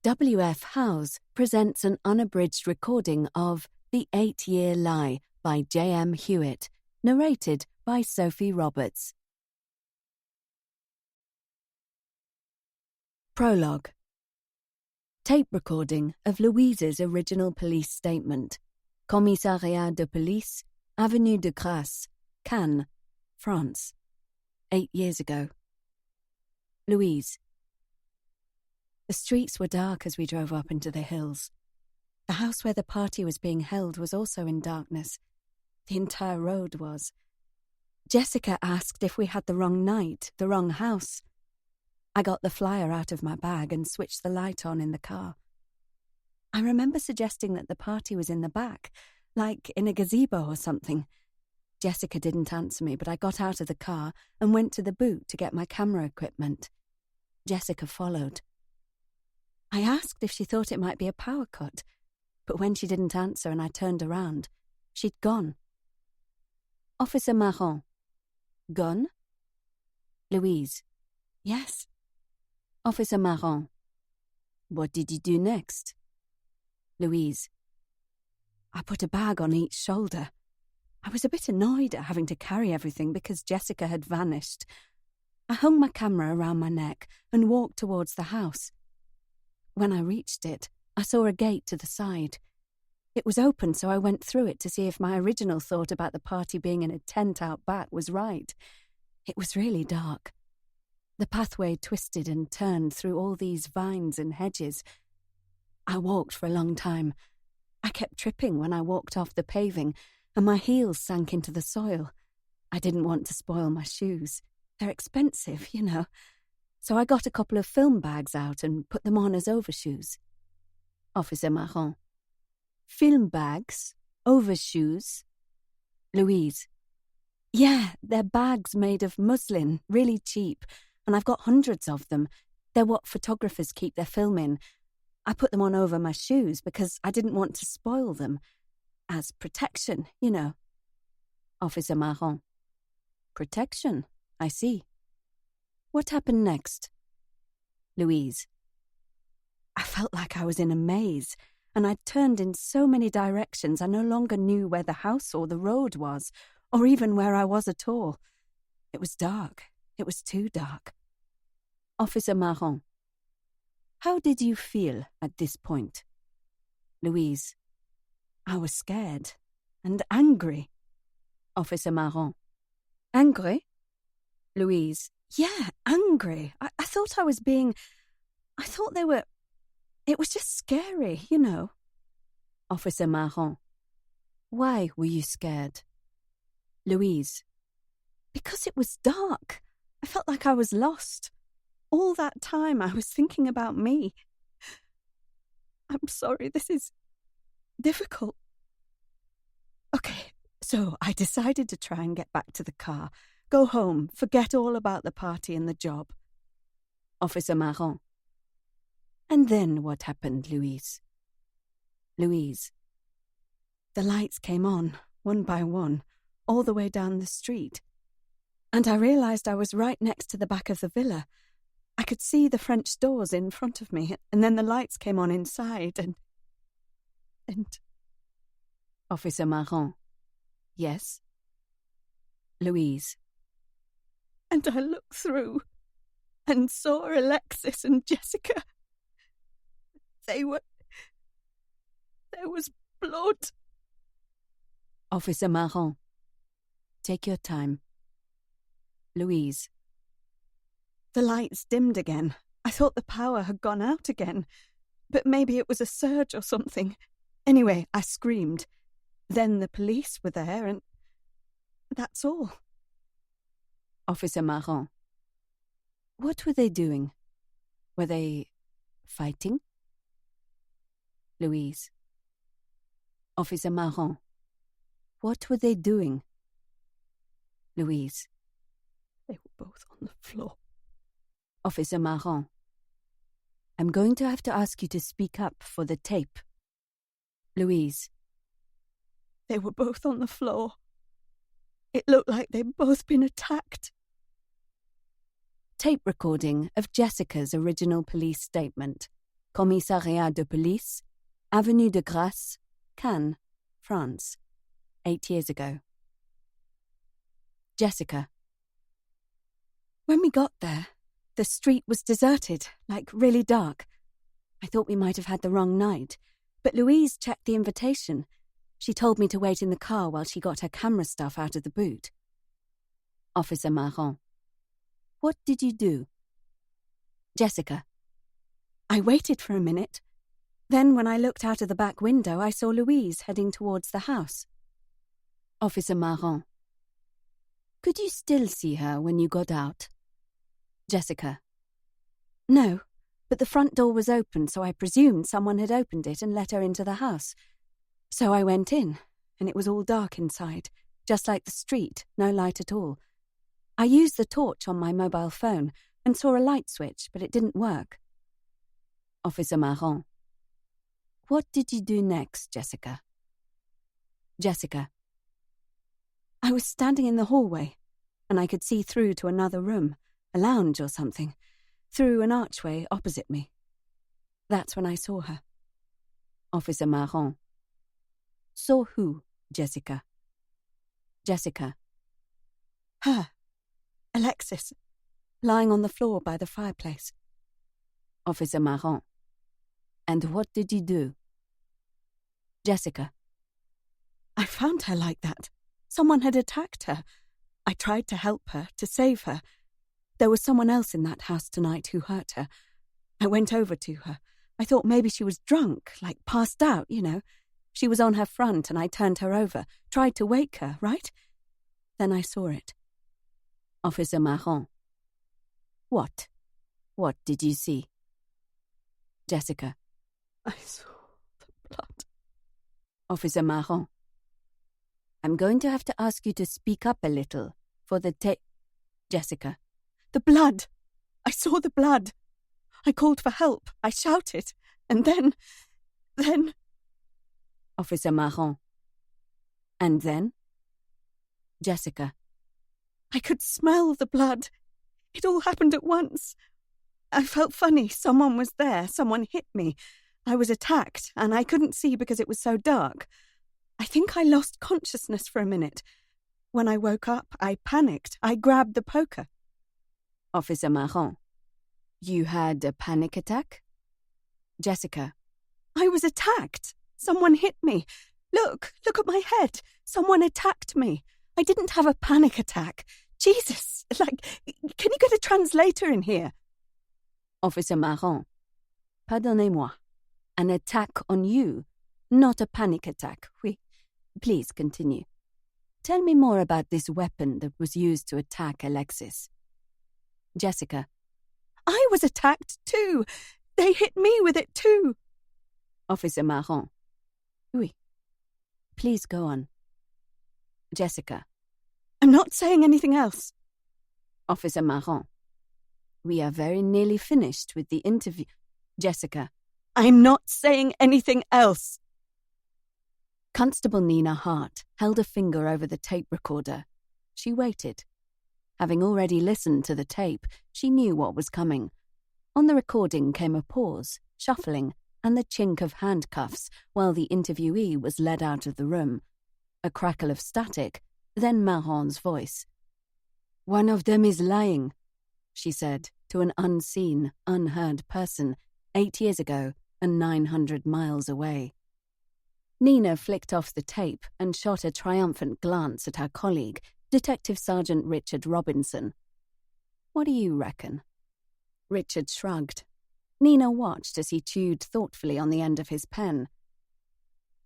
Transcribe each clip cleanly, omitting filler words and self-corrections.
W.F. Howes presents an unabridged recording of The 8-Year Lie by J.M. Hewitt, narrated by Sophie Roberts. Prologue. Tape recording of Louise's original police statement. Commissariat de Police, Avenue de Grasse, Cannes, France. 8 years ago. Louise. The streets were dark as we drove up into the hills. The house where the party was being held was also in darkness. The entire road was. Jessica asked if we had the wrong night, the wrong house. I got the flyer out of my bag and switched the light on in the car. I remember suggesting that the party was in the back, like in a gazebo or something. Jessica didn't answer me, but I got out of the car and went to the boot to get my camera equipment. Jessica followed. I asked if she thought it might be a power cut, but when she didn't answer and I turned around, she'd gone. Officer Marron. Gone? Louise. Yes. Officer Marron. What did you do next? Louise. I put a bag on each shoulder. I was a bit annoyed at having to carry everything because Jessica had vanished. I hung my camera around my neck and walked towards the house. When I reached it, I saw a gate to the side. It was open, so I went through it to see if my original thought about the party being in a tent out back was right. It was really dark. The pathway twisted and turned through all these vines and hedges. I walked for a long time. I kept tripping when I walked off the paving, and my heels sank into the soil. I didn't want to spoil my shoes. They're expensive, you know. So I got a couple of film bags out and put them on as overshoes. Officer Marron. Film bags? Overshoes? Louise. Yeah, they're bags made of muslin, really cheap, and I've got hundreds of them. They're what photographers keep their film in. I put them on over my shoes because I didn't want to spoil them. As protection, you know. Officer Marron. Protection, I see. What happened next? Louise. I felt like I was in a maze, and I'd turned in so many directions I no longer knew where the house or the road was, or even where I was at all. It was dark. It was too dark. Officer Marron. How did you feel at this point? Louise. I was scared and angry. Officer Marron. Angry? Louise. Yeah, angry. I thought I was being... I thought they were... It was just scary, you know. Officer Marron. Why were you scared? Louise. Because it was dark. I felt like I was lost. All that time I was thinking about me. I'm sorry, this is difficult. Okay, so I decided to try and get back to the car. Go home, forget all about the party and the job. Officer Marron. And then what happened, Louise? Louise. The lights came on, one by one, all the way down the street. And I realised I was right next to the back of the villa. I could see the French doors in front of me, and then the lights came on inside, and... Officer Marron. Yes? Louise. And I looked through and saw Alexis and Jessica. There was blood. Officer Marron. Take your time. Louise. The lights dimmed again. I thought the power had gone out again. But maybe it was a surge or something. Anyway, I screamed. Then the police were there and that's all. Officer Marron. What were they doing? Were they fighting? Louise. Officer Marron. What were they doing? Louise. They were both on the floor. Officer Marron. I'm going to have to ask you to speak up for the tape. Louise. They were both on the floor. It looked like they'd both been attacked. Tape recording of Jessica's original police statement. Commissariat de Police, Avenue de Grasse, Cannes, France, 8 years ago. Jessica. When we got there, the street was deserted, like really dark. I thought we might have had the wrong night, but Louise checked the invitation. She told me to wait in the car while she got her camera stuff out of the boot. Officer Marron. What did you do? Jessica. I waited for a minute. Then when I looked out of the back window, I saw Louise heading towards the house. Officer Marron. Could you still see her when you got out? Jessica. No, but the front door was open, so I presumed someone had opened it and let her into the house. So I went in, and it was all dark inside, just like the street, no light at all. I used the torch on my mobile phone and saw a light switch, but it didn't work. Officer Marron. What did you do next, Jessica? Jessica. I was standing in the hallway, and I could see through to another room, a lounge or something, through an archway opposite me. That's when I saw her. Officer Marron. Saw who, Jessica? Jessica. Her. Alexis. Lying on the floor by the fireplace. Officer Marron. And what did you do? Jessica. I found her like that. Someone had attacked her. I tried to help her, to save her. There was someone else in that house tonight who hurt her. I went over to her. I thought maybe she was drunk, like passed out, you know. She was on her front and I turned her over, tried to wake her, right? Then I saw it. Officer Marron. What? What did you see? Jessica. I saw the blood. Officer Marron. I'm going to have to ask you to speak up a little for the Jessica. The blood! I saw the blood! I called for help. I shouted. And then... Officer Marron. And then? Jessica. I could smell the blood. It all happened at once. I felt funny. Someone was there. Someone hit me. I was attacked, and I couldn't see because it was so dark. I think I lost consciousness for a minute. When I woke up, I panicked. I grabbed the poker. Officer Marron. You had a panic attack? Jessica. I was attacked. Someone hit me. Look at my head. Someone attacked me. I didn't have a panic attack. Jesus, can you get a translator in here? Officer Marron. Pardonnez-moi. An attack on you, not a panic attack. Oui. Please continue. Tell me more about this weapon that was used to attack Alexis. Jessica. I was attacked too. They hit me with it too. Officer Marron. Oui. Please go on. Jessica. I'm not saying anything else. Officer Marron. We are very nearly finished with the interview. Jessica. I'm not saying anything else. Constable Nina Hart held a finger over the tape recorder. She waited. Having already listened to the tape, she knew what was coming. On the recording came a pause, shuffling, and the chink of handcuffs while the interviewee was led out of the room. A crackle of static, then Marron's voice. One of them is lying, she said to an unseen, unheard person 8 years ago and 900 miles away. Nina flicked off the tape and shot a triumphant glance at her colleague, Detective Sergeant Richard Robinson. What do you reckon? Richard shrugged. Nina watched as he chewed thoughtfully on the end of his pen.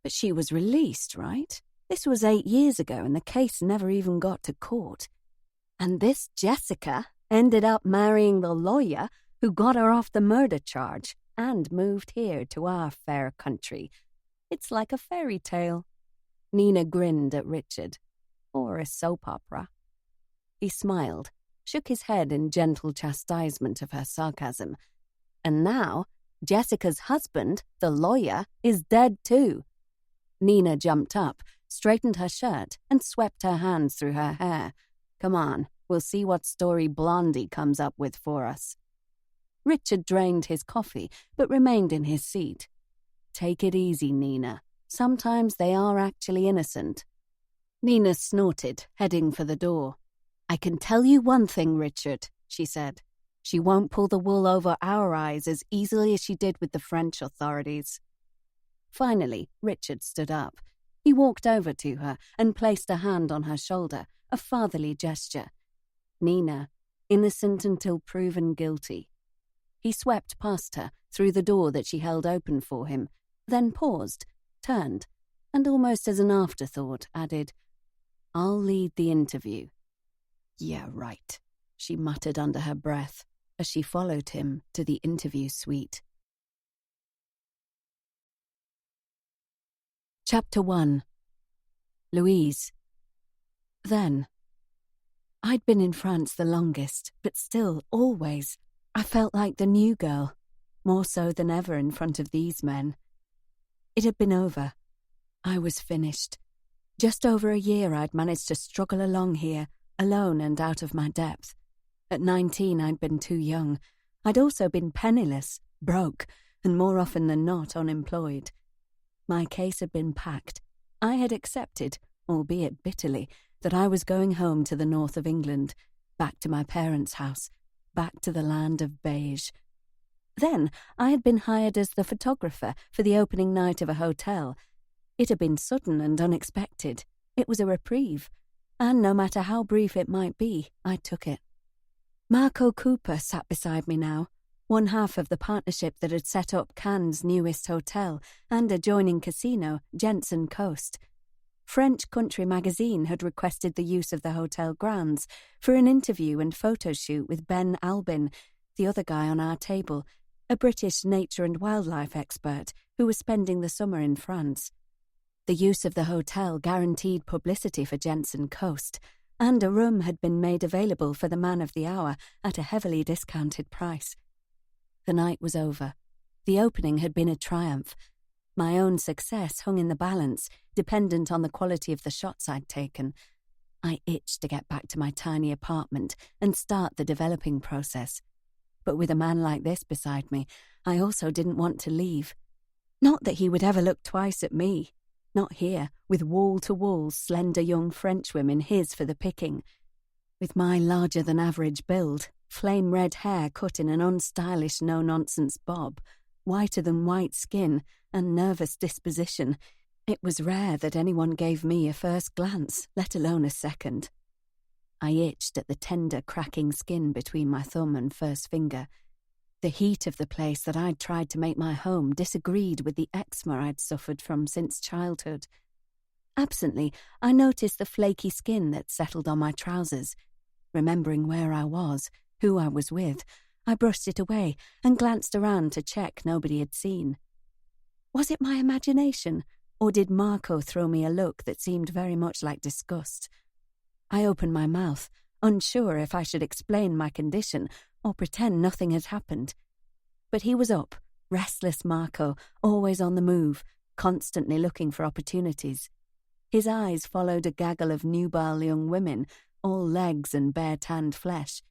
But she was released, right? This was 8 years ago and the case never even got to court. And this Jessica ended up marrying the lawyer who got her off the murder charge and moved here to our fair country. It's like a fairy tale. Nina grinned at Richard. Or a soap opera. He smiled, shook his head in gentle chastisement of her sarcasm. And now, Jessica's husband, the lawyer, is dead too. Nina jumped up, straightened her shirt, and swept her hands through her hair. Come on, we'll see what story Blondie comes up with for us. Richard drained his coffee, but remained in his seat. "Take it easy, Nina. Sometimes they are actually innocent." Nina snorted, heading for the door. "I can tell you one thing, Richard," she said. "She won't pull the wool over our eyes as easily as she did with the French authorities." Finally, Richard stood up. He walked over to her and placed a hand on her shoulder, a fatherly gesture. "Nina, innocent until proven guilty." He swept past her, through the door that she held open for him, then paused, turned, and almost as an afterthought added, "I'll lead the interview." "Yeah, right," she muttered under her breath as she followed him to the interview suite. Chapter 1. Louise. Then. I'd been in France the longest, but still, always, I felt like the new girl, more so than ever in front of these men. It had been over. I was finished. Just over a year I'd managed to struggle along here, alone and out of my depth. At 19 I'd been too young. I'd also been penniless, broke, and more often than not unemployed. My case had been packed. I had accepted, albeit bitterly, that I was going home to the north of England, back to my parents' house, back to the land of beige. Then I had been hired as the photographer for the opening night of a hotel. It had been sudden and unexpected. It was a reprieve, and no matter how brief it might be, I took it. Marco Cooper sat beside me now, one half of the partnership that had set up Cannes' newest hotel and adjoining casino, Jensen Coast. French Country magazine had requested the use of the hotel grounds for an interview and photo shoot with Ben Albin, the other guy on our table, a British nature and wildlife expert who was spending the summer in France. The use of the hotel guaranteed publicity for Jensen Coast, and a room had been made available for the man of the hour at a heavily discounted price. The night was over. The opening had been a triumph. My own success hung in the balance, dependent on the quality of the shots I'd taken. I itched to get back to my tiny apartment and start the developing process. But with a man like this beside me, I also didn't want to leave. Not that he would ever look twice at me. Not here, with wall-to-wall slender young Frenchwomen his for the picking. With my larger-than-average build, flame-red hair cut in an unstylish no-nonsense bob, whiter-than-white skin, and nervous disposition, it was rare that anyone gave me a first glance, let alone a second. I itched at the tender, cracking skin between my thumb and first finger. The heat of the place that I'd tried to make my home disagreed with the eczema I'd suffered from since childhood. Absently, I noticed the flaky skin that settled on my trousers. Remembering where I was, who I was with, I brushed it away and glanced around to check nobody had seen. Was it my imagination, or did Marco throw me a look that seemed very much like disgust? I opened my mouth, unsure if I should explain my condition or pretend nothing had happened. But he was up, restless Marco, always on the move, constantly looking for opportunities. His eyes followed a gaggle of nubile young women, all legs and bare-tanned flesh.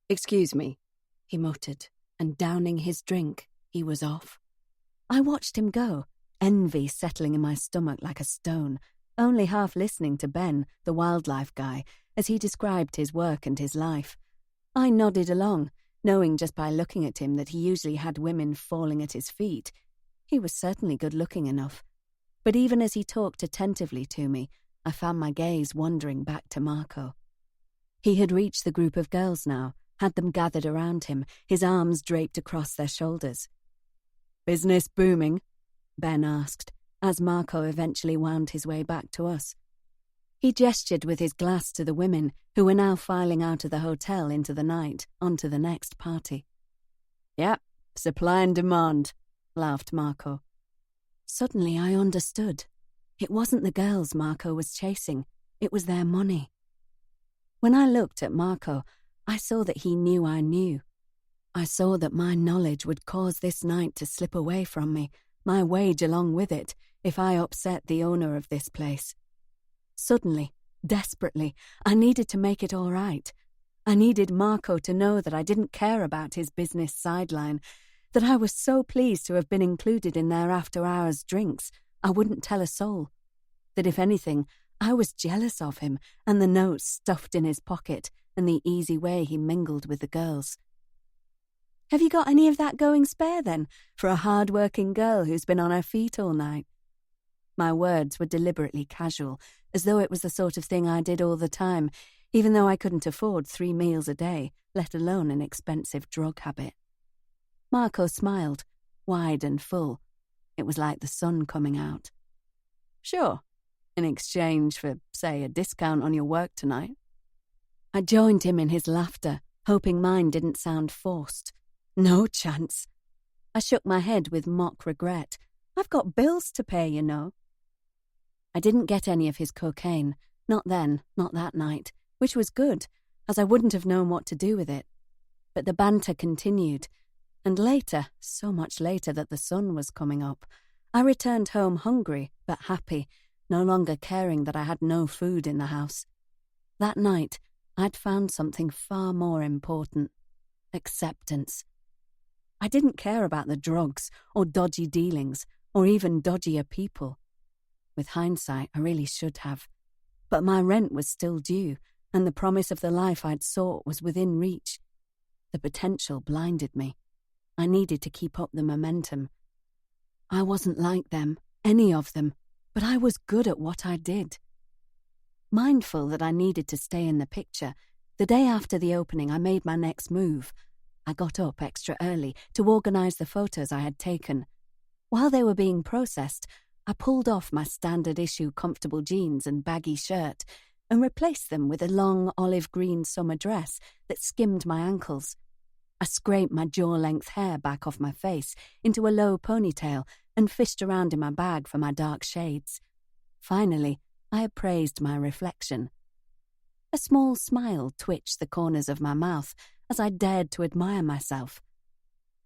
"Excuse me," he muttered, and downing his drink, he was off. I watched him go, envy settling in my stomach like a stone, only half listening to Ben, the wildlife guy, as he described his work and his life. I nodded along, knowing just by looking at him that he usually had women falling at his feet. He was certainly good-looking enough. But even as he talked attentively to me, I found my gaze wandering back to Marco. He had reached the group of girls now, had them gathered around him, his arms draped across their shoulders. "Business booming?" Ben asked, as Marco eventually wound his way back to us. He gestured with his glass to the women, who were now filing out of the hotel into the night, onto the next party. "Yep, supply and demand," laughed Marco. Suddenly I understood. It wasn't the girls Marco was chasing, it was their money. When I looked at Marco, I saw that he knew I knew. I saw that my knowledge would cause this night to slip away from me, my wage along with it, if I upset the owner of this place. Suddenly, desperately, I needed to make it all right. I needed Marco to know that I didn't care about his business sideline, that I was so pleased to have been included in their after-hours drinks I wouldn't tell a soul, that if anything, I was jealous of him and the notes stuffed in his pocket and the easy way he mingled with the girls. "Have you got any of that going spare, then, for a hard-working girl who's been on her feet all night?" My words were deliberately casual, as though it was the sort of thing I did all the time, even though I couldn't afford 3 meals a day, let alone an expensive drug habit. Marco smiled, wide and full. It was like the sun coming out. "Sure, in exchange for, say, a discount on your work tonight." I joined him in his laughter, hoping mine didn't sound forced. No chance. I shook my head with mock regret. I've got bills to pay, you know. I didn't get any of his cocaine. Not then, not that night, which was good, as I wouldn't have known what to do with it. But the banter continued, and later, so much later that the sun was coming up, I returned home hungry but happy, no longer caring that I had no food in the house. That night, I'd found something far more important: acceptance. I didn't care about the drugs or dodgy dealings or even dodgier people. With hindsight, I really should have. But my rent was still due, and the promise of the life I'd sought was within reach. The potential blinded me. I needed to keep up the momentum. I wasn't like them, any of them, but I was good at what I did. Mindful that I needed to stay in the picture, the day after the opening I made my next move. I got up extra early to organise the photos I had taken. While they were being processed, I pulled off my standard-issue comfortable jeans and baggy shirt and replaced them with a long olive-green summer dress that skimmed my ankles. I scraped my jaw-length hair back off my face into a low ponytail and fished around in my bag for my dark shades. Finally, I appraised my reflection. A small smile twitched the corners of my mouth as I dared to admire myself.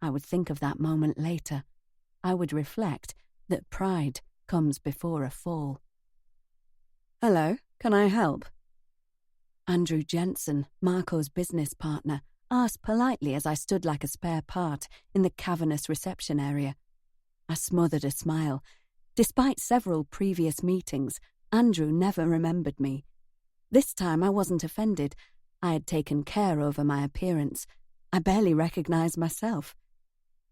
I would think of that moment later. I would reflect that pride comes before a fall. "Hello, can I help?" Andrew Jensen, Marco's business partner, asked politely as I stood like a spare part in the cavernous reception area. I smothered a smile. Despite several previous meetings, Andrew never remembered me. This time I wasn't offended. I had taken care over my appearance. I barely recognised myself.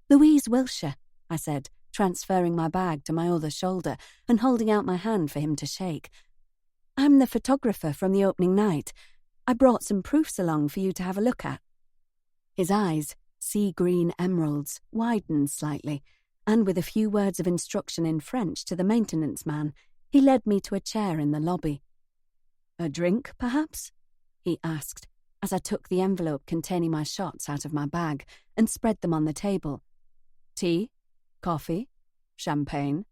"Louise Wilshire," I said, transferring my bag to my other shoulder and holding out my hand for him to shake. "I'm the photographer from the opening night. I brought some proofs along for you to have a look at." His eyes, sea-green emeralds, widened slightly, and with a few words of instruction in French to the maintenance man, he led me to a chair in the lobby. "A drink, perhaps?" he asked, as I took the envelope containing my shots out of my bag and spread them on the table. "Tea? Coffee? Champagne?"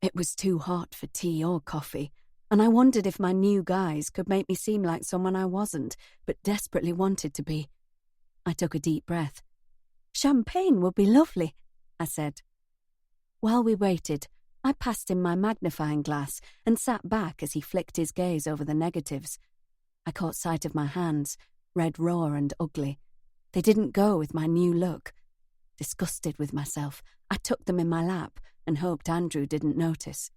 It was too hot for tea or coffee, and I wondered if my new guise could make me seem like someone I wasn't, but desperately wanted to be. I took a deep breath. "Champagne would be lovely," I said. While we waited, I passed him my magnifying glass and sat back as he flicked his gaze over the negatives. I caught sight of my hands, red raw and ugly. They didn't go with my new look. Disgusted with myself, I took them in my lap and hoped Andrew didn't notice.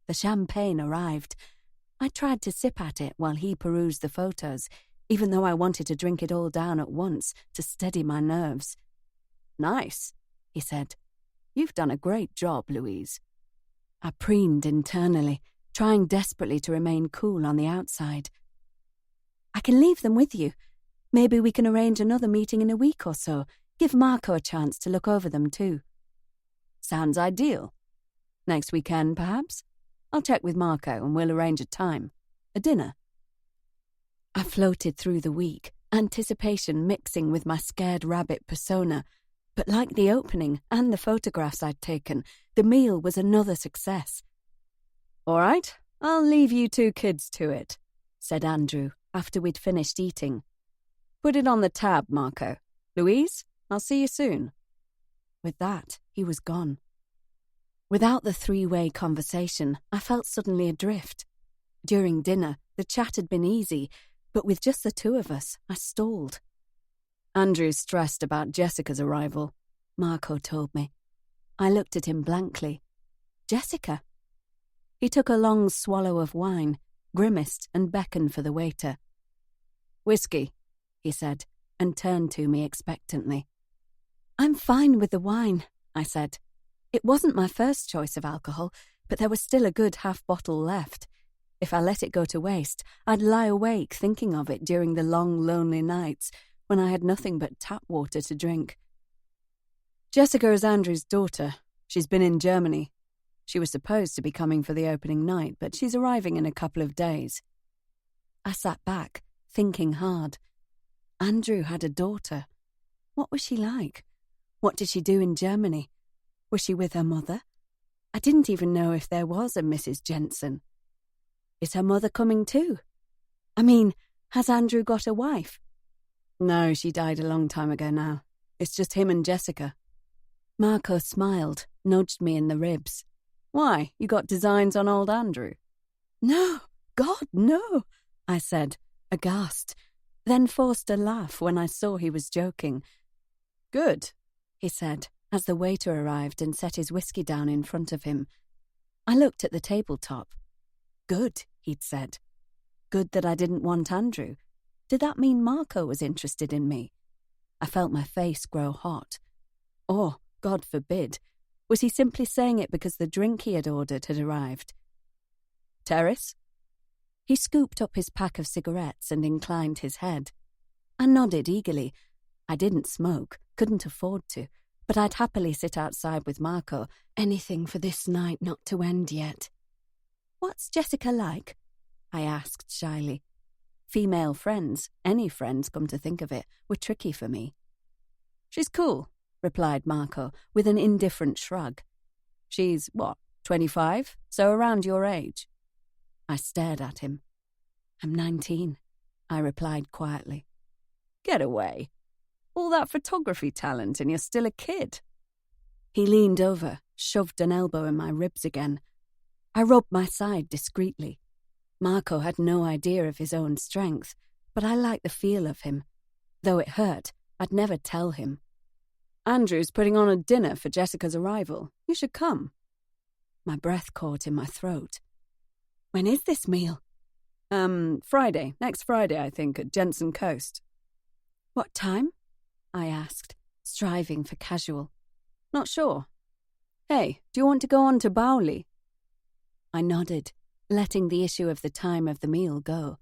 The champagne arrived. I tried to sip at it while he perused the photos, even though I wanted to drink it all down at once to steady my nerves. "Nice," he said. "You've done a great job, Louise." I preened internally, trying desperately to remain cool on the outside. "I can leave them with you. Maybe we can arrange another meeting in a week or so. Give Marco a chance to look over them too." "Sounds ideal. Next weekend, perhaps? I'll check with Marco and we'll arrange a time. A dinner." I floated through the week, anticipation mixing with my scared rabbit persona. But like the opening and the photographs I'd taken, the meal was another success. "All right, I'll leave you 2 kids to it," said Andrew after we'd finished eating. "Put it on the tab, Marco. Louise, I'll see you soon." With that, he was gone. Without the 3-way conversation, I felt suddenly adrift. During dinner, the chat had been easy, but with just the two of us, I stalled. "Andrew's stressed about Jessica's arrival," Marco told me. I looked at him blankly. "Jessica?" He took a long swallow of wine, grimaced and beckoned for the waiter. "Whiskey," he said, and turned to me expectantly. "I'm fine with the wine," I said. It wasn't my first choice of alcohol, but there was still a good half bottle left. If I let it go to waste, I'd lie awake thinking of it during the long, lonely nights when I had nothing but tap water to drink. "Jessica is Andrew's daughter. She's been in Germany. She was supposed to be coming for the opening night, but she's arriving in a couple of days." I sat back, thinking hard. Andrew had a daughter. What was she like? What did she do in Germany? Was she with her mother? I didn't even know if there was a Mrs. Jensen. Is her mother coming too? I mean, has Andrew got a wife? No, she died a long time ago now. It's just him and Jessica. Marco smiled, nudged me in the ribs. "Why, you got designs on old Andrew?" "No, God, no," I said, aghast, then forced a laugh when I saw he was joking. "Good," he said, as the waiter arrived and set his whiskey down in front of him. I looked at the tabletop. Good, he'd said. Good that I didn't want Andrew. Did that mean Marco was interested in me? I felt my face grow hot. Or, God forbid, was he simply saying it because the drink he had ordered had arrived? "Terrace?" He scooped up his pack of cigarettes and inclined his head. I nodded eagerly. I didn't smoke, couldn't afford to, but I'd happily sit outside with Marco, anything for this night not to end yet. "What's Jessica like?" I asked shyly. Female friends, any friends come to think of it, were tricky for me. "She's cool," replied Marco, with an indifferent shrug. "She's, 25? So around your age." I stared at him. "I'm 19, I replied quietly. "Get away. All that photography talent and you're still a kid." He leaned over, shoved an elbow in my ribs again. I rubbed my side discreetly. Marco had no idea of his own strength, but I liked the feel of him. Though it hurt, I'd never tell him. "Andrew's putting on a dinner for Jessica's arrival. You should come." My breath caught in my throat. "When is this meal?" Friday. Next Friday, I think, at Jensen Coast." "What time?" I asked, striving for casual. "Not sure. Hey, do you want to go on to Bowley?" I nodded, letting the issue of the time of the meal go.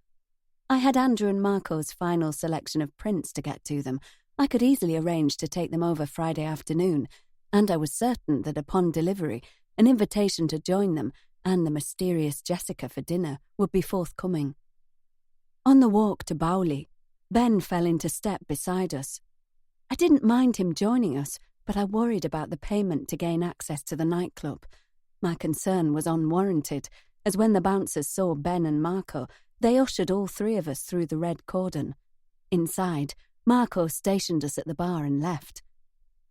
I had Andrew and Marco's final selection of prints to get to them. I could easily arrange to take them over Friday afternoon, and I was certain that upon delivery, an invitation to join them and the mysterious Jessica for dinner would be forthcoming. On the walk to Bowley, Ben fell into step beside us. I didn't mind him joining us, but I worried about the payment to gain access to the nightclub. My concern was unwarranted, as when the bouncers saw Ben and Marco, they ushered all three of us through the red cordon. Inside, Marco stationed us at the bar and left.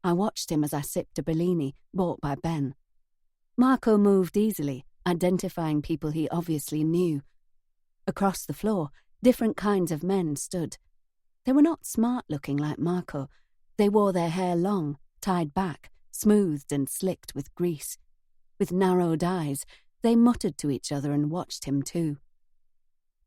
I watched him as I sipped a Bellini, bought by Ben. Marco moved easily, identifying people he obviously knew. Across the floor, different kinds of men stood. They were not smart-looking like Marco. They wore their hair long, tied back, smoothed and slicked with grease. With narrowed eyes, they muttered to each other and watched him too.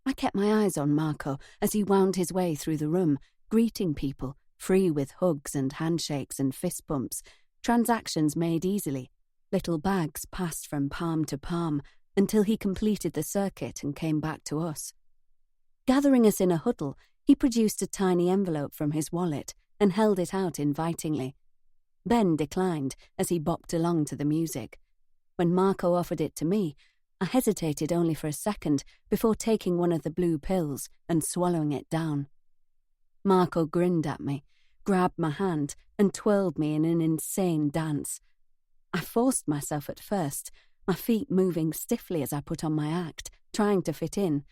I kept my eyes on Marco as he wound his way through the room, greeting people, free with hugs and handshakes and fist bumps, transactions made easily, little bags passed from palm to palm until he completed the circuit and came back to us. Gathering us in a huddle, he produced a tiny envelope from his wallet and held it out invitingly. Ben declined as he bopped along to the music. When Marco offered it to me, I hesitated only for a second before taking one of the blue pills and swallowing it down. Marco grinned at me, grabbed my hand, and twirled me in an insane dance. I forced myself at first, my feet moving stiffly as I put on my act, trying to fit in.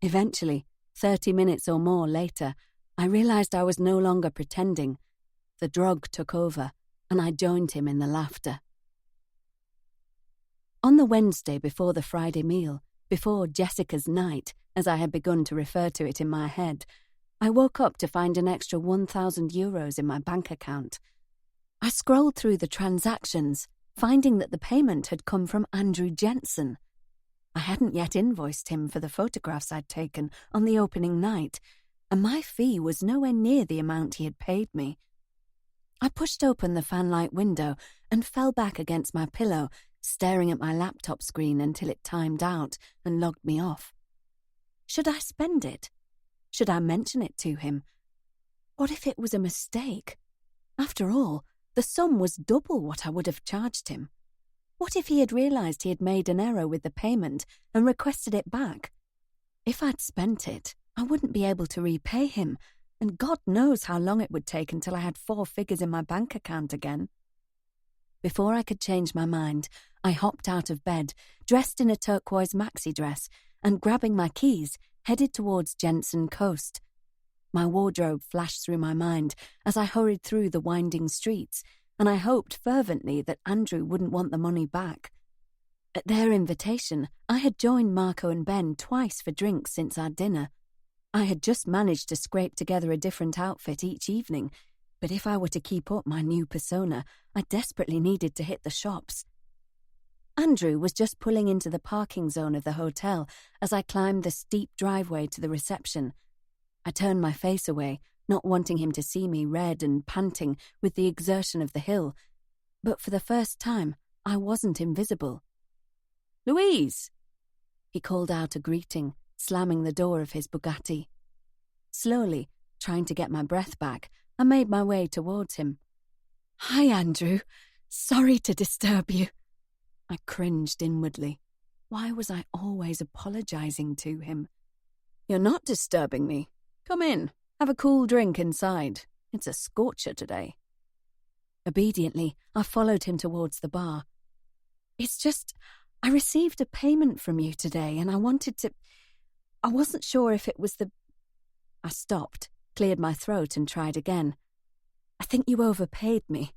Eventually, 30 minutes or more later, I realized I was no longer pretending. The drug took over, and I joined him in the laughter. On the Wednesday before the Friday meal, Before Jessica's night, as I had begun to refer to it in my head, I woke up to find an extra €1,000 in my bank account. I scrolled through the transactions, finding that the payment had come from Andrew Jensen. I hadn't yet invoiced him for the photographs I'd taken on the opening night, and my fee was nowhere near the amount he had paid me. I pushed open the fanlight window and fell back against my pillow, staring at my laptop screen until it timed out and logged me off. Should I spend it? Should I mention it to him? What if it was a mistake? After all, the sum was double what I would have charged him. What if he had realised he had made an error with the payment and requested it back? If I'd spent it, I wouldn't be able to repay him, and God knows how long it would take until I had 4 figures in my bank account again. Before I could change my mind, I hopped out of bed, dressed in a turquoise maxi dress, and grabbing my keys, headed towards Jensen Coast. My wardrobe flashed through my mind as I hurried through the winding streets, and I hoped fervently that Andrew wouldn't want the money back. At their invitation, I had joined Marco and Ben twice for drinks since our dinner. I had just managed to scrape together a different outfit each evening, but if I were to keep up my new persona, I desperately needed to hit the shops. Andrew was just pulling into the parking zone of the hotel as I climbed the steep driveway to the reception. I turned my face away, not wanting him to see me red and panting with the exertion of the hill, but for the first time, I wasn't invisible. "Louise!" He called out a greeting, slamming the door of his Bugatti. Slowly, trying to get my breath back, I made my way towards him. "Hi, Andrew. Sorry to disturb you." I cringed inwardly. Why was I always apologising to him? "You're not disturbing me. Come in. Have a cool drink inside. It's a scorcher today." Obediently, I followed him towards the bar. "It's just, I received a payment from you today and I wasn't sure if it was the..." I stopped, cleared my throat and tried again. "I think you overpaid me."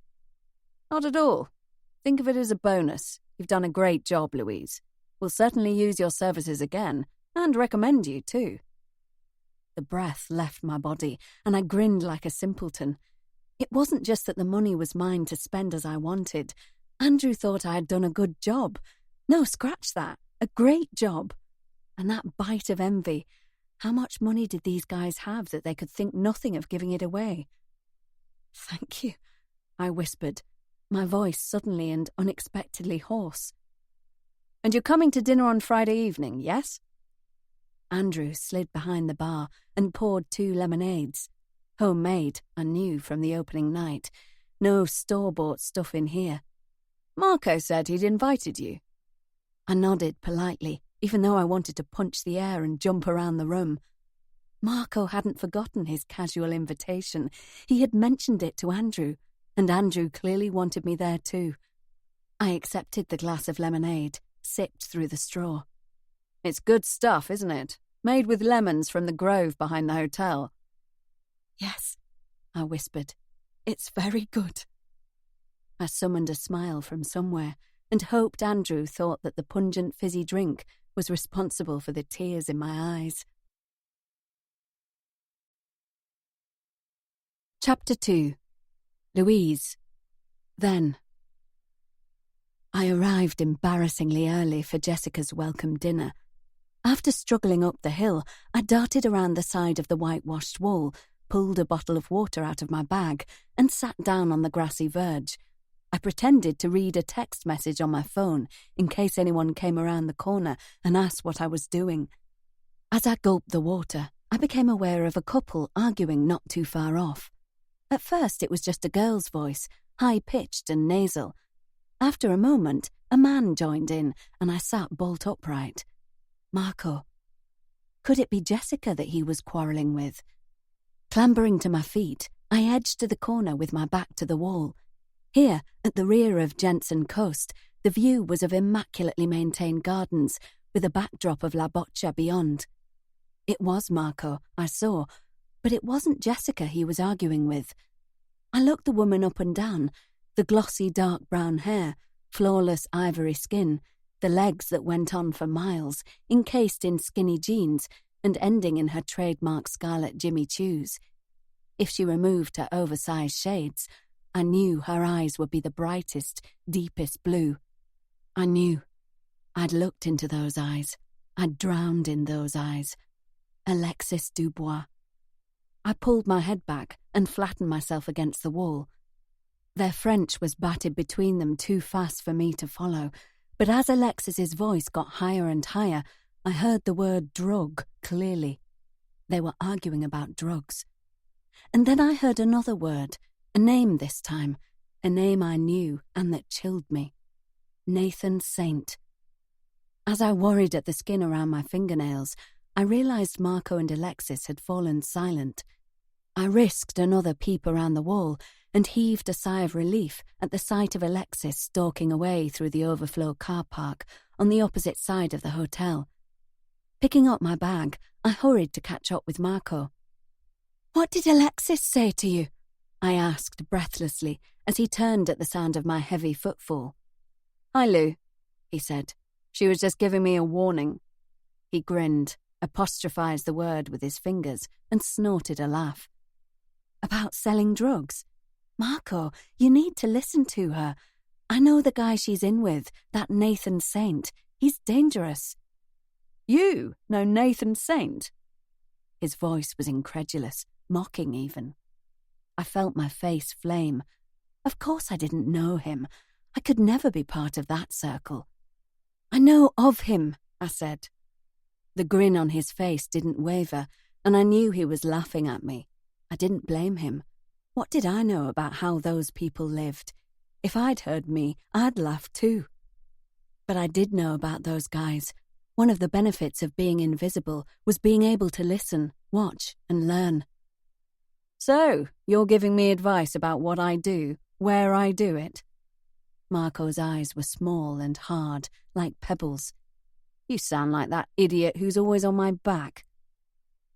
"Not at all. Think of it as a bonus. You've done a great job, Louise. We'll certainly use your services again, and recommend you too." The breath left my body, and I grinned like a simpleton. It wasn't just that the money was mine to spend as I wanted. Andrew thought I had done a good job. No, scratch that. A great job. And that bite of envy. How much money did these guys have that they could think nothing of giving it away? "Thank you," I whispered, my voice suddenly and unexpectedly hoarse. "And you're coming to dinner on Friday evening, yes?" Andrew slid behind the bar and poured 2 lemonades. Homemade, I knew from the opening night. No store-bought stuff in here. "Marco said he'd invited you." I nodded politely, even though I wanted to punch the air and jump around the room. Marco hadn't forgotten his casual invitation. He had mentioned it to Andrew, and Andrew clearly wanted me there too. I accepted the glass of lemonade, sipped through the straw. "It's good stuff, isn't it? Made with lemons from the grove behind the hotel." "Yes," I whispered. "It's very good." I summoned a smile from somewhere and hoped Andrew thought that the pungent fizzy drink was responsible for the tears in my eyes. Chapter 2. Louise. Then. I arrived embarrassingly early for Jessica's welcome dinner. After struggling up the hill, I darted around the side of the whitewashed wall, pulled a bottle of water out of my bag, and sat down on the grassy verge. I pretended to read a text message on my phone in case anyone came around the corner and asked what I was doing. As I gulped the water, I became aware of a couple arguing not too far off. At first it was just a girl's voice, high-pitched and nasal. After a moment, a man joined in and I sat bolt upright. Marco. Could it be Jessica that he was quarrelling with? Clambering to my feet, I edged to the corner with my back to the wall. Here, at the rear of Jensen Coast, the view was of immaculately maintained gardens with a backdrop of La Boccia beyond. It was Marco, I saw, but it wasn't Jessica he was arguing with. I looked the woman up and down, the glossy dark brown hair, flawless ivory skin, the legs that went on for miles, encased in skinny jeans and ending in her trademark scarlet Jimmy Choos. If she removed her oversized shades, I knew her eyes would be the brightest, deepest blue. I knew. I'd looked into those eyes. I'd drowned in those eyes. Alexis Dubois. I pulled my head back and flattened myself against the wall. Their French was batted between them too fast for me to follow, but as Alexis's voice got higher and higher, I heard the word drug clearly. They were arguing about drugs. And then I heard another word, a name this time, a name I knew and that chilled me. Nathan Saint. As I worried at the skin around my fingernails, I realized Marco and Alexis had fallen silent. I risked another peep around the wall and heaved a sigh of relief at the sight of Alexis stalking away through the overflow car park on the opposite side of the hotel. Picking up my bag, I hurried to catch up with Marco. "What did Alexis say to you?" I asked breathlessly as he turned at the sound of my heavy footfall. "Hi, Lou," he said. "She was just giving me a warning." He grinned, apostrophized the word with his fingers, and snorted a laugh. "About selling drugs? Marco, you need to listen to her. I know the guy she's in with, that Nathan Saint. He's dangerous." "You know Nathan Saint?" His voice was incredulous, mocking even. I felt my face flame. Of course I didn't know him. I could never be part of that circle. "I know of him," I said. The grin on his face didn't waver, and I knew he was laughing at me. I didn't blame him. What did I know about how those people lived? If I'd heard me, I'd laugh too. But I did know about those guys. One of the benefits of being invisible was being able to listen, watch, and learn. "So, you're giving me advice about what I do, where I do it?" Marco's eyes were small and hard, like pebbles. "You sound like that idiot who's always on my back."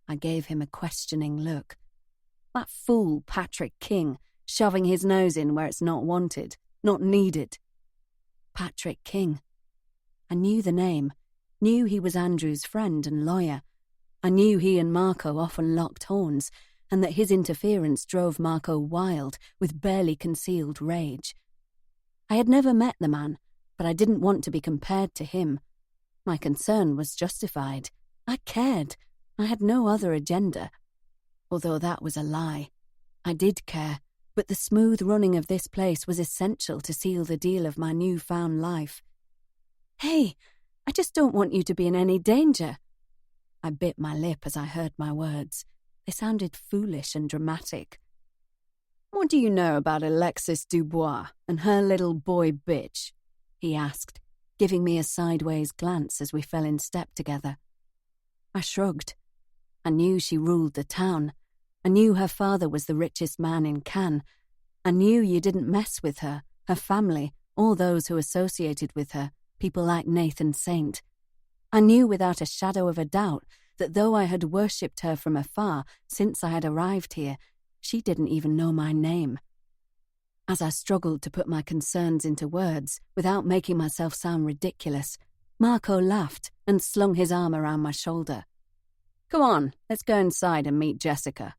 I gave him a questioning look. That fool Patrick King, shoving his nose in where it's not wanted, not needed. Patrick King. I knew the name, knew he was Andrew's friend and lawyer. I knew he and Marco often locked horns, and that his interference drove Marco wild with barely concealed rage. I had never met the man, but I didn't want to be compared to him. My concern was justified. I cared. I had no other agenda. Although that was a lie. I did care, but the smooth running of this place was essential to seal the deal of my newfound life. "Hey, I just don't want you to be in any danger." I bit my lip as I heard my words. They sounded foolish and dramatic. "What do you know about Alexis Dubois and her little boy bitch?" he asked, giving me a sideways glance as we fell in step together. I shrugged. I knew she ruled the town. I knew her father was the richest man in Cannes. I knew you didn't mess with her, her family, or those who associated with her, people like Nathan Saint. I knew without a shadow of a doubt that though I had worshipped her from afar since I had arrived here, she didn't even know my name. As I struggled to put my concerns into words without making myself sound ridiculous, Marco laughed and slung his arm around my shoulder. "Come on, let's go inside and meet Jessica."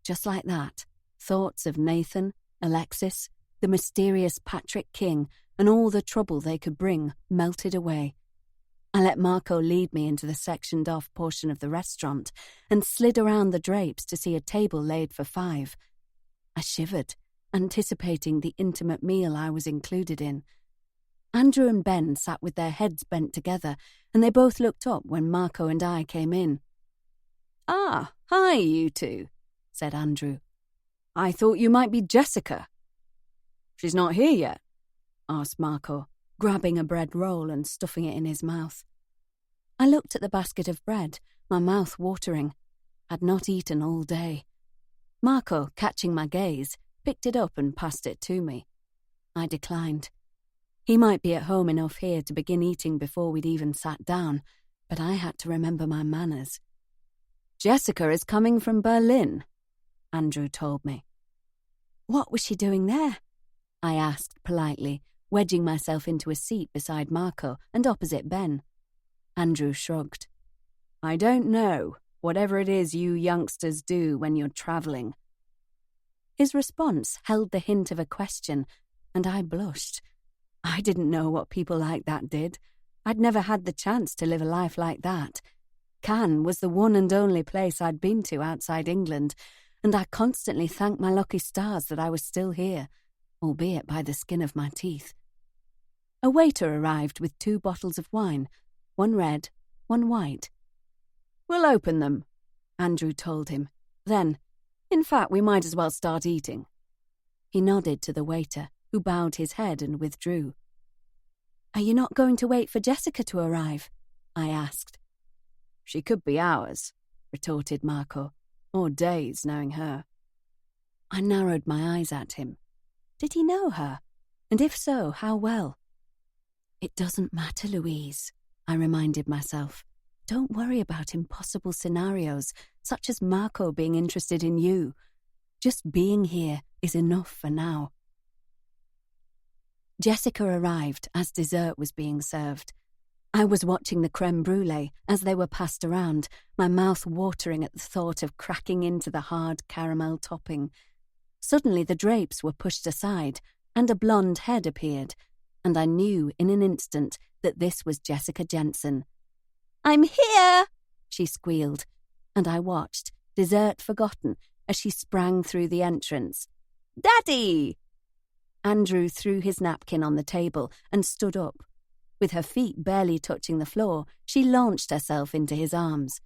Just like that, thoughts of Nathan, Alexis, the mysterious Patrick King, and all the trouble they could bring melted away. I let Marco lead me into the sectioned-off portion of the restaurant and slid around the drapes to see a table laid for 5. I shivered, anticipating the intimate meal I was included in. Andrew and Ben sat with their heads bent together, and they both looked up when Marco and I came in. "Ah, hi, you two," said Andrew. "I thought you might be Jessica." "She's not here yet?" asked Marco, grabbing a bread roll and stuffing it in his mouth. I looked at the basket of bread, my mouth watering. I'd not eaten all day. Marco, catching my gaze, picked it up and passed it to me. I declined. He might be at home enough here to begin eating before we'd even sat down, but I had to remember my manners. "Jessica is coming from Berlin," Andrew told me. "What was she doing there?" I asked politely, wedging myself into a seat beside Marco and opposite Ben. Andrew shrugged. I don't know, whatever it is you youngsters do when you're travelling. His response held the hint of a question, and I blushed. I didn't know what people like that did. I'd never had the chance to live a life like that. Cannes was the one and only place I'd been to outside England, and I constantly thanked my lucky stars that I was still here, albeit by the skin of my teeth. A waiter arrived with 2 bottles of wine, one red, one white. We'll open them, Andrew told him. Then, in fact, we might as well start eating. He nodded to the waiter, who bowed his head and withdrew. Are you not going to wait for Jessica to arrive? I asked. She could be hours, retorted Marco, or days, knowing her. I narrowed my eyes at him. Did he know her? And if so, how well? It doesn't matter, Louise, I reminded myself. Don't worry about impossible scenarios, such as Marco being interested in you. Just being here is enough for now. Jessica arrived as dessert was being served. I was watching the crème brûlée as they were passed around, my mouth watering at the thought of cracking into the hard caramel topping. Suddenly the drapes were pushed aside, and a blonde head appeared, and I knew in an instant that this was Jessica Jensen. I'm here, she squealed, and I watched, dessert forgotten, as she sprang through the entrance. Daddy! Andrew threw his napkin on the table and stood up. With her feet barely touching the floor, she launched herself into his arms.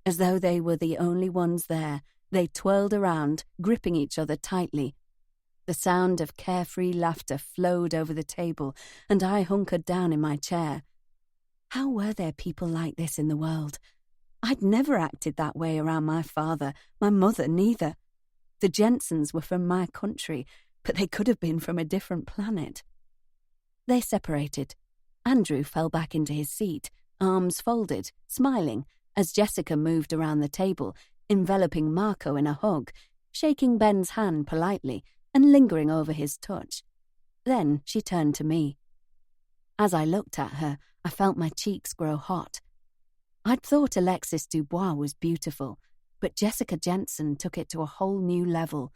As though they were the only ones there, they twirled around, gripping each other tightly. The sound of carefree laughter flowed over the table, and I hunkered down in my chair. How were there people like this in the world? I'd never acted that way around my father, my mother neither. The Jensens were from my country, but they could have been from a different planet. They separated. Andrew fell back into his seat, arms folded, smiling, as Jessica moved around the table, enveloping Marco in a hug, shaking Ben's hand politely and lingering over his touch. Then she turned to me. As I looked at her, I felt my cheeks grow hot. I'd thought Alexis Dubois was beautiful, but Jessica Jensen took it to a whole new level.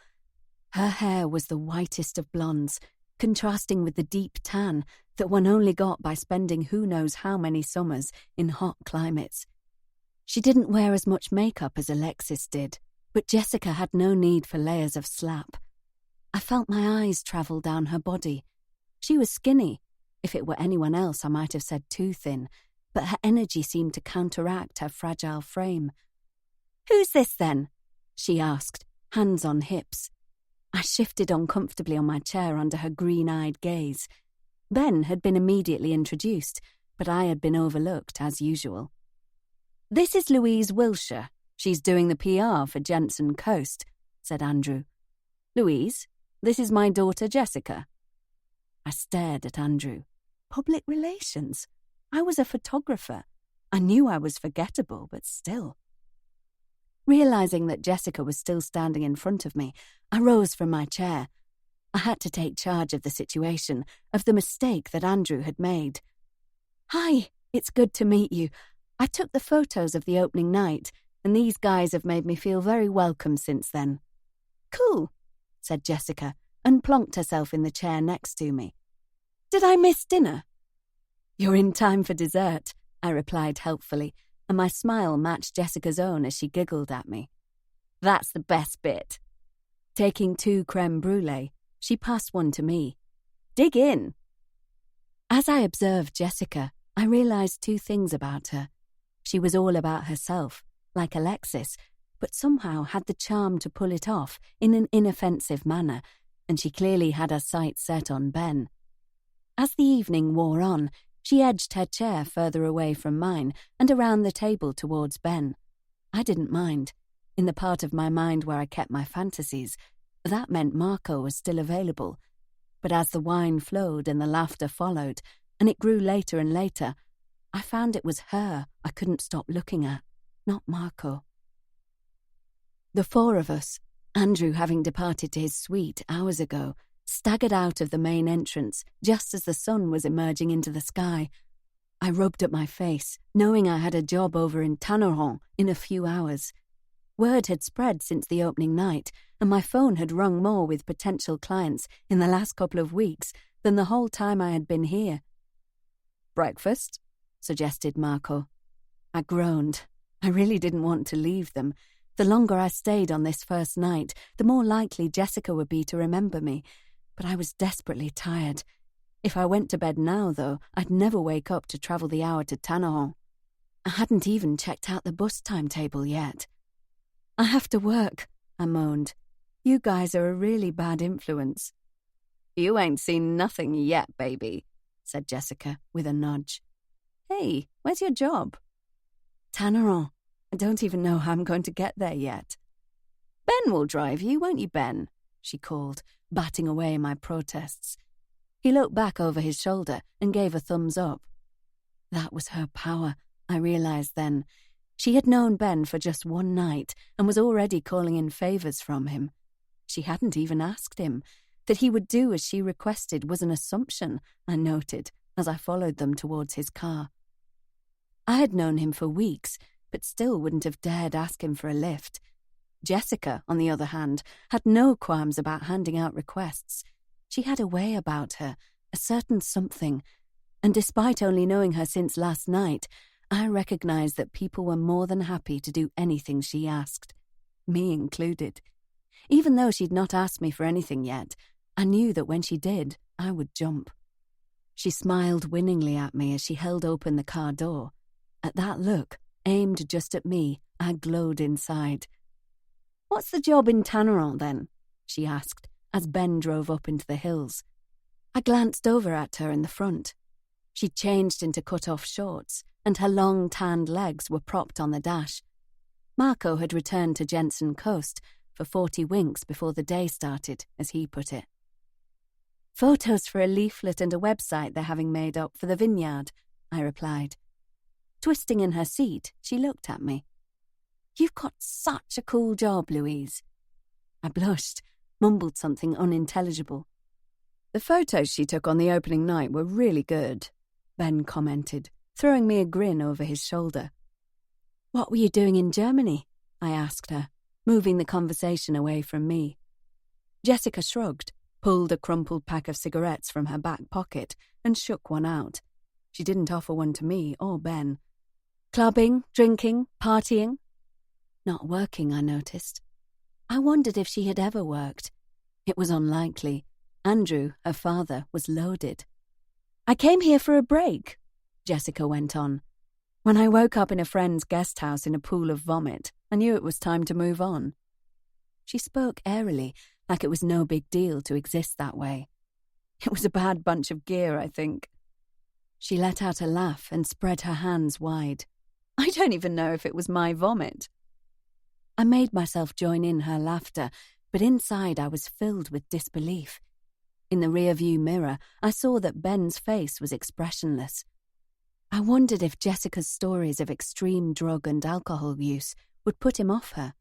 Her hair was the whitest of blondes, contrasting with the deep tan that one only got by spending who knows how many summers in hot climates. She didn't wear as much makeup as Alexis did, but Jessica had no need for layers of slap. I felt my eyes travel down her body. She was skinny. If it were anyone else, I might have said too thin, but her energy seemed to counteract her fragile frame. "Who's this, then?" she asked, hands on hips. I shifted uncomfortably on my chair under her green-eyed gaze. Ben had been immediately introduced, but I had been overlooked as usual. "This is Louise Wilshire. She's doing the PR for Jensen Coast," said Andrew. "Louise, this is my daughter Jessica." I stared at Andrew. Public relations? I was a photographer. I knew I was forgettable, but still. Realizing that Jessica was still standing in front of me, I rose from my chair. I had to take charge of the situation, of the mistake that Andrew had made. "Hi, it's good to meet you. I took the photos of the opening night, and these guys have made me feel very welcome since then." "Cool," said Jessica, and plonked herself in the chair next to me. "Did I miss dinner?" "You're in time for dessert," I replied helpfully, and my smile matched Jessica's own as she giggled at me. "That's the best bit." Taking 2 crème brûlée, she passed one to me. "Dig in." As I observed Jessica, I realized 2 things about her. She was all about herself, like Alexis, but somehow had the charm to pull it off in an inoffensive manner, and she clearly had her sights set on Ben. As the evening wore on, she edged her chair further away from mine and around the table towards Ben. I didn't mind. In the part of my mind where I kept my fantasies, that meant Marco was still available. But as the wine flowed and the laughter followed, and it grew later and later, I found it was her I couldn't stop looking at, not Marco. The 4 of us, Andrew having departed to his suite hours ago, staggered out of the main entrance just as the sun was emerging into the sky. I rubbed at my face, knowing I had a job over in Tanneron in a few hours. Word had spread since the opening night, and my phone had rung more with potential clients in the last couple of weeks than the whole time I had been here. "Breakfast?" suggested Marco. I groaned. I really didn't want to leave them. The longer I stayed on this first night, the more likely Jessica would be to remember me, but I was desperately tired. If I went to bed now, though, I'd never wake up to travel the hour to Tanneron. I hadn't even checked out the bus timetable yet. "I have to work," I moaned. "You guys are a really bad influence." "You ain't seen nothing yet, baby," said Jessica with a nudge. "Hey, where's your job?" "Tanneron. I don't even know how I'm going to get there yet." "Ben will drive you, won't you, Ben?" she called, batting away my protests. He looked back over his shoulder and gave a thumbs up. That was her power, I realized then. She had known Ben for just one night and was already calling in favors from him. She hadn't even asked him. That he would do as she requested was an assumption, I noted, as I followed them towards his car. I had known him for weeks, but still wouldn't have dared ask him for a lift. Jessica, on the other hand, had no qualms about handing out requests. She had a way about her, a certain something, and despite only knowing her since last night, I recognized that people were more than happy to do anything she asked, me included. Even though she'd not asked me for anything yet, I knew that when she did, I would jump. She smiled winningly at me as she held open the car door. At that look, aimed just at me, I glowed inside. "What's the job in Tanneron, then?" she asked, as Ben drove up into the hills. I glanced over at her in the front. She'd changed into cut-off shorts, and her long tanned legs were propped on the dash. Marco had returned to Jensen Coast for 40 winks before the day started, as he put it. "Photos for a leaflet and a website they're having made up for the vineyard," I replied. Twisting in her seat, she looked at me. "You've got such a cool job, Louise." I blushed, mumbled something unintelligible. "The photos she took on the opening night were really good," Ben commented, throwing me a grin over his shoulder. "What were you doing in Germany?" I asked her, moving the conversation away from me. Jessica shrugged, pulled a crumpled pack of cigarettes from her back pocket, and shook one out. She didn't offer one to me or Ben. "Clubbing, drinking, partying?" "Not working," I noticed. I wondered if she had ever worked. It was unlikely. Andrew, her father, was loaded. "I came here for a break," Jessica went on. "When I woke up in a friend's guest house in a pool of vomit, I knew it was time to move on." She spoke airily, like it was no big deal to exist that way. "It was a bad bunch of gear, I think." She let out a laugh and spread her hands wide. "I don't even know if it was my vomit." I made myself join in her laughter, but inside I was filled with disbelief. In the rearview mirror, I saw that Ben's face was expressionless. I wondered if Jessica's stories of extreme drug and alcohol use would put him off her.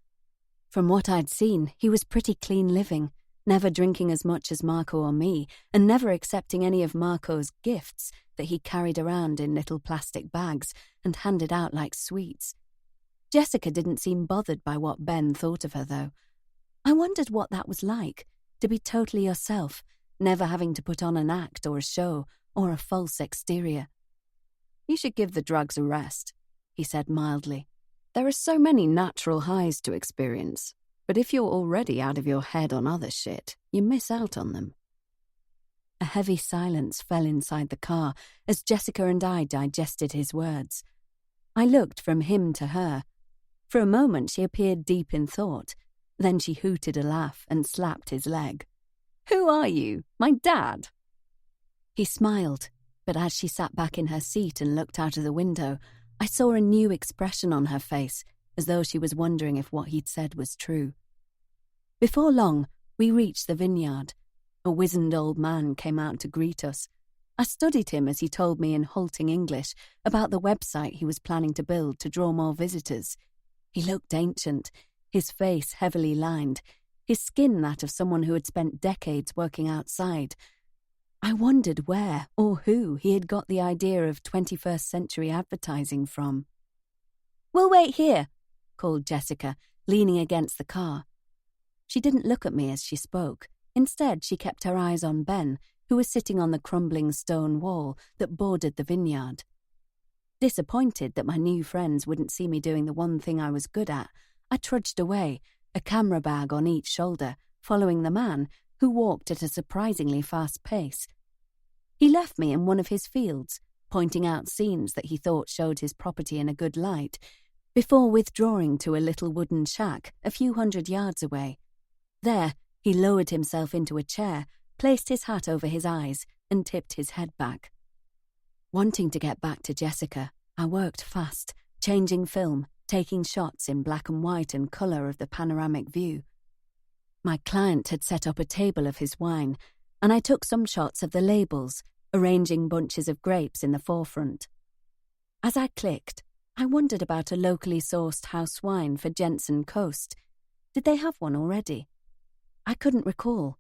From what I'd seen, he was pretty clean living, never drinking as much as Marco or me, and never accepting any of Marco's gifts that he carried around in little plastic bags and handed out like sweets. Jessica didn't seem bothered by what Ben thought of her, though. I wondered what that was like, to be totally yourself, never having to put on an act or a show or a false exterior. "You should give the drugs a rest," he said mildly. "There are so many natural highs to experience, but if you're already out of your head on other shit, you miss out on them." A heavy silence fell inside the car as Jessica and I digested his words. I looked from him to her. For a moment she appeared deep in thought. Then she hooted a laugh and slapped his leg. "Who are you? My dad?" He smiled, but as she sat back in her seat and looked out of the window, I saw a new expression on her face, as though she was wondering if what he'd said was true. Before long, we reached the vineyard. A wizened old man came out to greet us. I studied him as he told me in halting English about the website he was planning to build to draw more visitors. He looked ancient, his face heavily lined. his skin that of someone who had spent decades working outside. I wondered where or who he had got the idea of 21st century advertising from. "We'll wait here," called Jessica, leaning against the car. She didn't look at me as she spoke. Instead, she kept her eyes on Ben, who was sitting on the crumbling stone wall that bordered the vineyard. Disappointed that my new friends wouldn't see me doing the one thing I was good at, I trudged away, a camera bag on each shoulder, following the man, who walked at a surprisingly fast pace. He left me in one of his fields, pointing out scenes that he thought showed his property in a good light, before withdrawing to a little wooden shack a few hundred yards away. There, he lowered himself into a chair, placed his hat over his eyes, and tipped his head back. Wanting to get back to Jessica, I worked fast, changing film, taking shots in black and white and colour of the panoramic view. My client had set up a table of his wine, and I took some shots of the labels, arranging bunches of grapes in the forefront. As I clicked, I wondered about a locally sourced house wine for Jensen Coast. Did they have one already? I couldn't recall.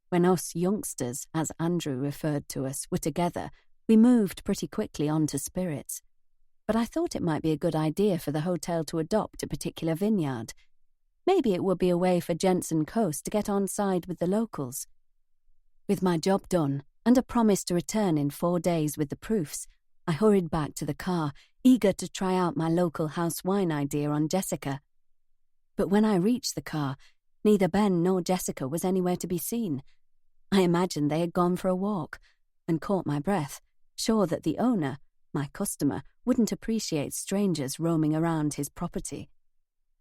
When us youngsters, as Andrew referred to us, were together, we moved pretty quickly on to spirits. But I thought it might be a good idea for the hotel to adopt a particular vineyard. Maybe it would be a way for Jensen Coast to get on side with the locals. With my job done, and a promise to return in 4 days with the proofs, I hurried back to the car, eager to try out my local house wine idea on Jessica. But when I reached the car, neither Ben nor Jessica was anywhere to be seen. I imagined they had gone for a walk, and caught my breath, sure that the owner, my customer, wouldn't appreciate strangers roaming around his property.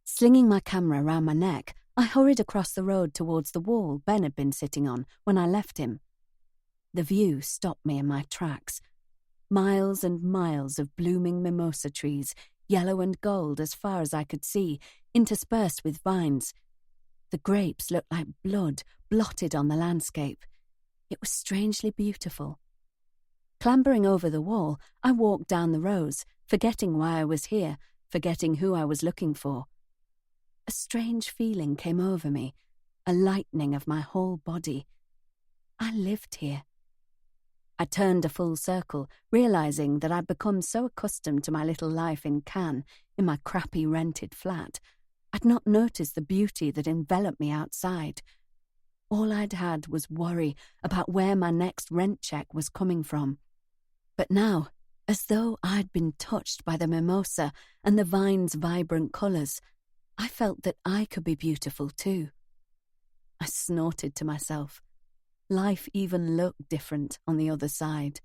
Slinging my camera round my neck, I hurried across the road towards the wall Ben had been sitting on when I left him. The view stopped me in my tracks. Miles and miles of blooming mimosa trees, yellow and gold as far as I could see, interspersed with vines. The grapes looked like blood blotted on the landscape. It was strangely beautiful. Clambering over the wall, I walked down the rows, forgetting why I was here, forgetting who I was looking for. A strange feeling came over me, a lightening of my whole body. I lived here. I turned a full circle, realizing that I'd become so accustomed to my little life in Cannes, in my crappy rented flat, I'd not noticed the beauty that enveloped me outside. All I'd had was worry about where my next rent check was coming from. But now, as though I'd been touched by the mimosa and the vine's vibrant colours, I felt that I could be beautiful too. I snorted to myself. Life even looked different on the other side.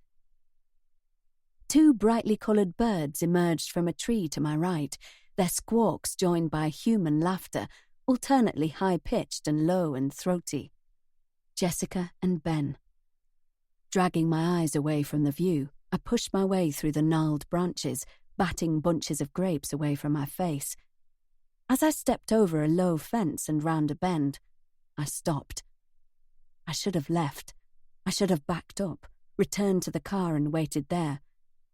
2 brightly coloured birds emerged from a tree to my right, their squawks joined by human laughter, alternately high-pitched and low and throaty. Jessica and Ben. Dragging my eyes away from the view, I pushed my way through the gnarled branches, batting bunches of grapes away from my face. As I stepped over a low fence and round a bend, I stopped. I should have left. I should have backed up, returned to the car and waited there.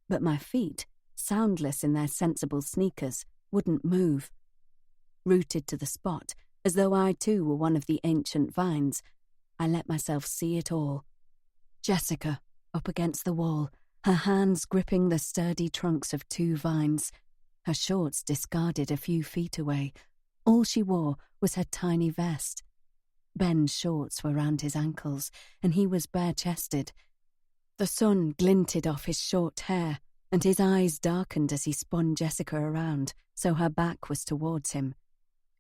But my feet, soundless in their sensible sneakers, wouldn't move. Rooted to the spot, as though I too were one of the ancient vines, I let myself see it all. Jessica, up against the wall, her hands gripping the sturdy trunks of 2 vines, her shorts discarded a few feet away. All she wore was her tiny vest. Ben's shorts were round his ankles, and he was bare-chested. The sun glinted off his short hair, and his eyes darkened as he spun Jessica around, so her back was towards him.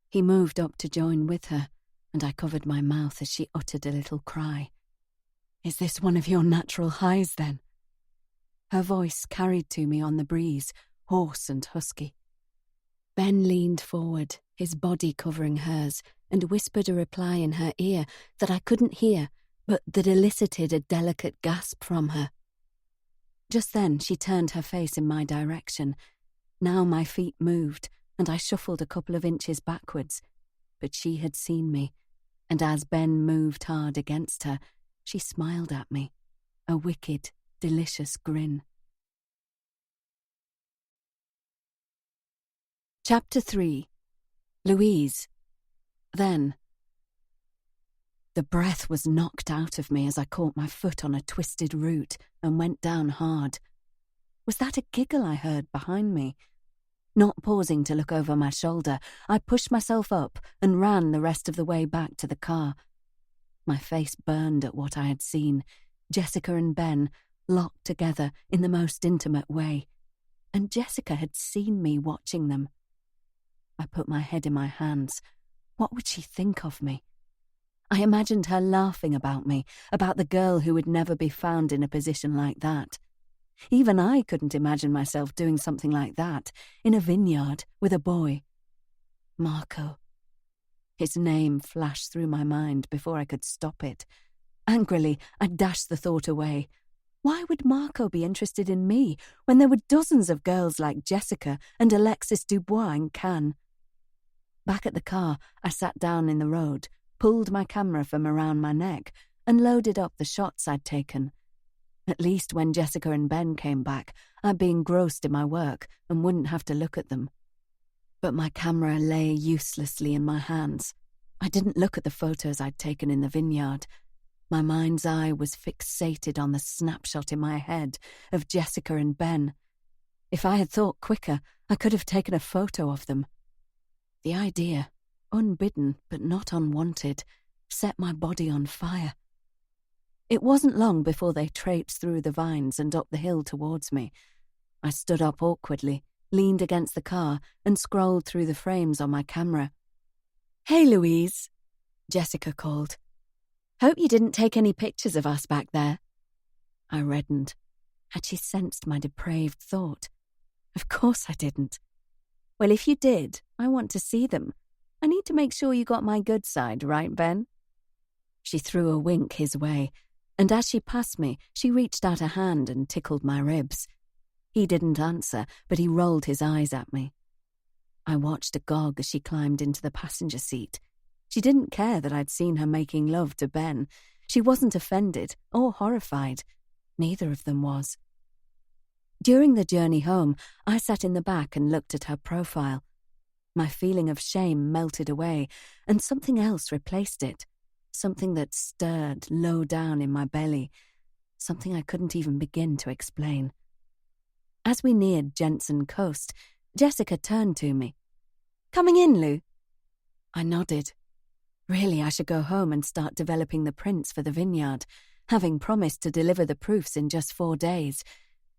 He moved up to join with her, and I covered my mouth as she uttered a little cry. "Is this one of your natural highs, then?" Her voice carried to me on the breeze, hoarse and husky. Ben leaned forward, his body covering hers, and whispered a reply in her ear that I couldn't hear, but that elicited a delicate gasp from her. Just then she turned her face in my direction. Now my feet moved, and I shuffled a couple of inches backwards. But she had seen me, and as Ben moved hard against her, she smiled at me, a wicked, delicious grin. Chapter 3. Louise. Then. The breath was knocked out of me as I caught my foot on a twisted root and went down hard. Was that a giggle I heard behind me? Not pausing to look over my shoulder, I pushed myself up and ran the rest of the way back to the car. My face burned at what I had seen. Jessica and Ben locked together in the most intimate way. And Jessica had seen me watching them. I put my head in my hands. What would she think of me? I imagined her laughing about me, about the girl who would never be found in a position like that. Even I couldn't imagine myself doing something like that, in a vineyard with a boy. Marco. His name flashed through my mind before I could stop it. Angrily, I dashed the thought away. Why would Marco be interested in me when there were dozens of girls like Jessica and Alexis Dubois in Cannes? Back at the car, I sat down in the road, pulled my camera from around my neck, and loaded up the shots I'd taken. At least when Jessica and Ben came back, I'd be engrossed in my work and wouldn't have to look at them. But my camera lay uselessly in my hands. I didn't look at the photos I'd taken in the vineyard. My mind's eye was fixated on the snapshot in my head of Jessica and Ben. If I had thought quicker, I could have taken a photo of them. The idea, unbidden but not unwanted, set my body on fire. It wasn't long before they traipsed through the vines and up the hill towards me. I stood up awkwardly, leaned against the car, and scrolled through the frames on my camera. "Hey, Louise," Jessica called. "Hope you didn't take any pictures of us back there." I reddened. Had she sensed my depraved thought? Of course I didn't. "Well, if you did, I want to see them. I need to make sure you got my good side, right, Ben?" She threw a wink his way, and as she passed me, she reached out a hand and tickled my ribs. He didn't answer, but he rolled his eyes at me. I watched agog as she climbed into the passenger seat. She didn't care that I'd seen her making love to Ben. She wasn't offended or horrified. Neither of them was. During the journey home, I sat in the back and looked at her profile. My feeling of shame melted away, and something else replaced it. Something that stirred low down in my belly. Something I couldn't even begin to explain. As we neared Jensen Coast, Jessica turned to me. "Coming in, Lou?" I nodded. Really, I should go home and start developing the prints for the vineyard, having promised to deliver the proofs in just 4 days.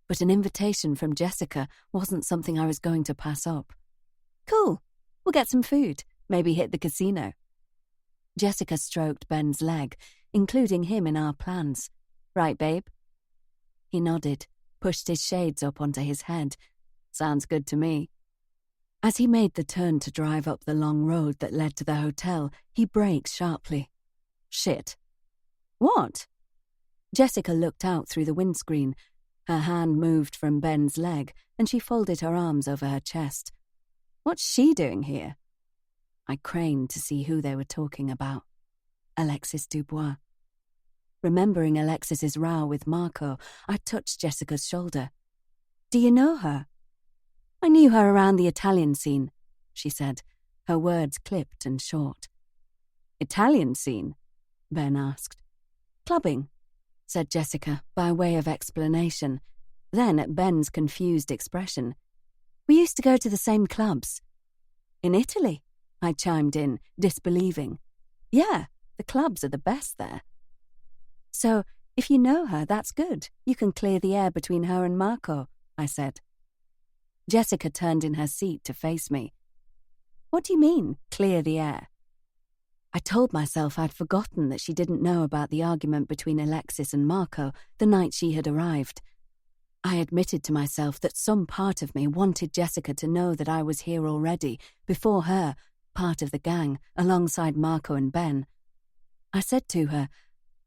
But an invitation from Jessica wasn't something I was going to pass up. "Cool. We'll get some food. Maybe hit the casino." Jessica stroked Ben's leg, including him in our plans. "Right, babe?" He nodded, pushed his shades up onto his head. "Sounds good to me." As he made the turn to drive up the long road that led to the hotel, he braked sharply. "Shit." "What?" Jessica looked out through the windscreen. Her hand moved from Ben's leg, and she folded her arms over her chest. "What's she doing here?" I craned to see who they were talking about. Alexis Dubois. Remembering Alexis's row with Marco, I touched Jessica's shoulder. "Do you know her?" "I knew her around the Italian scene," she said, her words clipped and short. "Italian scene?" Ben asked. "Clubbing," said Jessica, by way of explanation. Then, at Ben's confused expression, "We used to go to the same clubs." "In Italy?" I chimed in, disbelieving. "Yeah, the clubs are the best there." "So, if you know her, that's good. You can clear the air between her and Marco," I said. Jessica turned in her seat to face me. "What do you mean, clear the air?" I told myself I'd forgotten that she didn't know about the argument between Alexis and Marco the night she had arrived. I admitted to myself that some part of me wanted Jessica to know that I was here already, before her, part of the gang, alongside Marco and Ben. I said to her,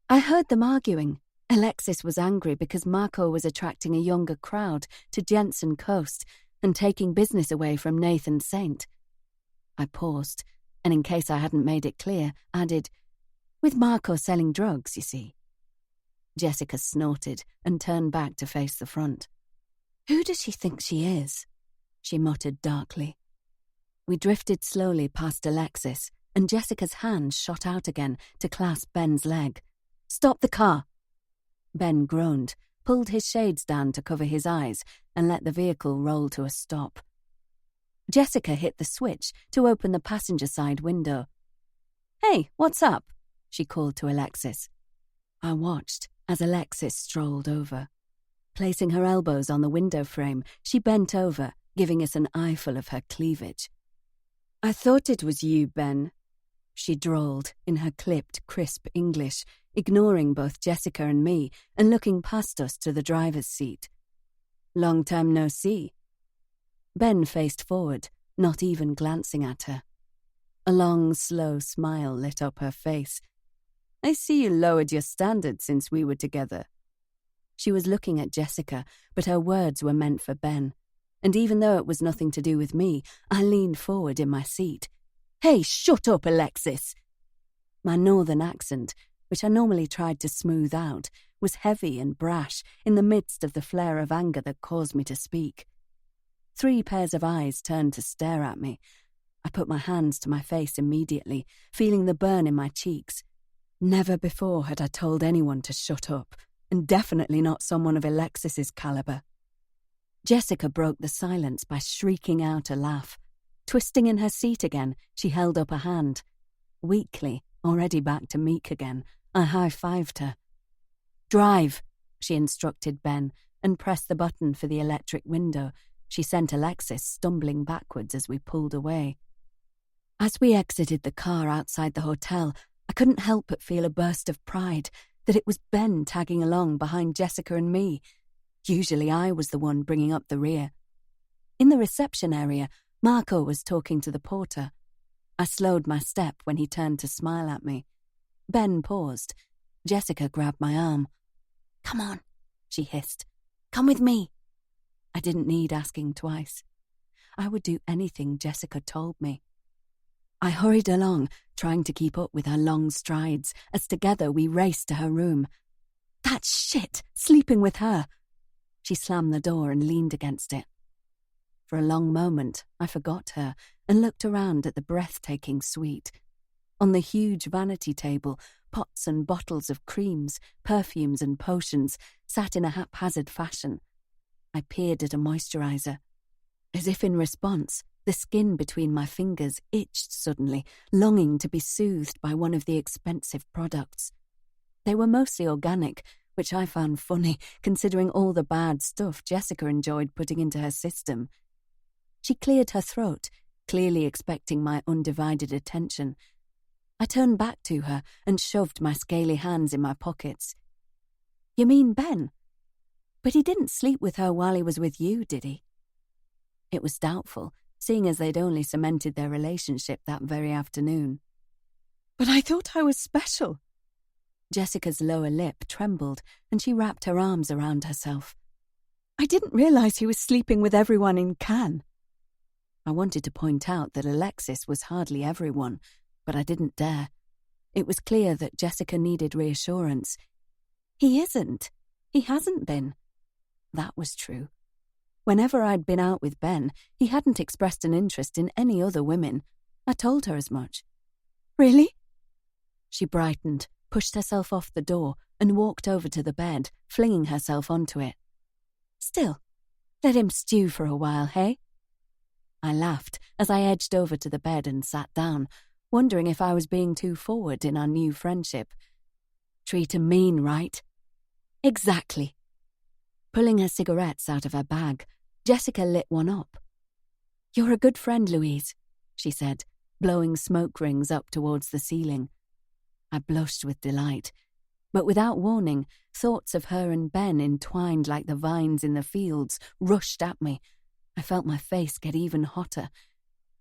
"I heard them arguing. Alexis was angry because Marco was attracting a younger crowd to Jensen Coast and taking business away from Nathan Saint." I paused, and in case I hadn't made it clear, added, "With Marco selling drugs, you see." Jessica snorted and turned back to face the front. "Who does she think she is?" she muttered darkly. We drifted slowly past Alexis, and Jessica's hand shot out again to clasp Ben's leg. "Stop the car!" Ben groaned, pulled his shades down to cover his eyes, and let the vehicle roll to a stop. Jessica hit the switch to open the passenger side window. "Hey, what's up?" she called to Alexis. I watched as Alexis strolled over. Placing her elbows on the window frame, she bent over, giving us an eyeful of her cleavage. "I thought it was you, Ben," she drawled in her clipped, crisp English, ignoring both Jessica and me and looking past us to the driver's seat. "Long time no see." Ben faced forward, not even glancing at her. A long, slow smile lit up her face. "I see you lowered your standards since we were together." She was looking at Jessica, but her words were meant for Ben. And even though it was nothing to do with me, I leaned forward in my seat. "Hey, shut up, Alexis!" My northern accent, which I normally tried to smooth out, was heavy and brash in the midst of the flare of anger that caused me to speak. 3 pairs of eyes turned to stare at me. I put my hands to my face immediately, feeling the burn in my cheeks. Never before had I told anyone to shut up, and definitely not someone of Alexis's caliber. Jessica broke the silence by shrieking out a laugh. Twisting in her seat again, she held up a hand. Weakly, already back to meek again, I high-fived her. "Drive," she instructed Ben, and pressed the button for the electric window. She sent Alexis stumbling backwards as we pulled away. As we exited the car outside the hotel, I couldn't help but feel a burst of pride that it was Ben tagging along behind Jessica and me. Usually I was the one bringing up the rear. In the reception area, Marco was talking to the porter. I slowed my step when he turned to smile at me. Ben paused. Jessica grabbed my arm. "Come on," she hissed. "Come with me." I didn't need asking twice. I would do anything Jessica told me. I hurried along, trying to keep up with her long strides, as together we raced to her room. "That shit! Sleeping with her!" She slammed the door and leaned against it. For a long moment, I forgot her and looked around at the breathtaking suite. On the huge vanity table, pots and bottles of creams, perfumes and potions sat in a haphazard fashion. I peered at a moisturizer. As if in response, the skin between my fingers itched suddenly, longing to be soothed by one of the expensive products. They were mostly organic, which I found funny, considering all the bad stuff Jessica enjoyed putting into her system. She cleared her throat, clearly expecting my undivided attention. I turned back to her and shoved my scaly hands in my pockets. "You mean Ben? But he didn't sleep with her while he was with you, did he?" It was doubtful, seeing as they'd only cemented their relationship that very afternoon. "But I thought I was special." Jessica's lower lip trembled, and she wrapped her arms around herself. "I didn't realize he was sleeping with everyone in Cannes." I wanted to point out that Alexis was hardly everyone, but I didn't dare. It was clear that Jessica needed reassurance. "He isn't. He hasn't been." That was true. Whenever I'd been out with Ben, he hadn't expressed an interest in any other women. I told her as much. "Really?" She brightened, pushed herself off the door, and walked over to the bed, flinging herself onto it. "Still, let him stew for a while, hey?" I laughed as I edged over to the bed and sat down, wondering if I was being too forward in our new friendship. "Treat him mean, right?" "Exactly." Pulling her cigarettes out of her bag, Jessica lit one up. "You're a good friend, Louise," she said, blowing smoke rings up towards the ceiling. I blushed with delight, but without warning, thoughts of her and Ben entwined like the vines in the fields rushed at me. I felt my face get even hotter.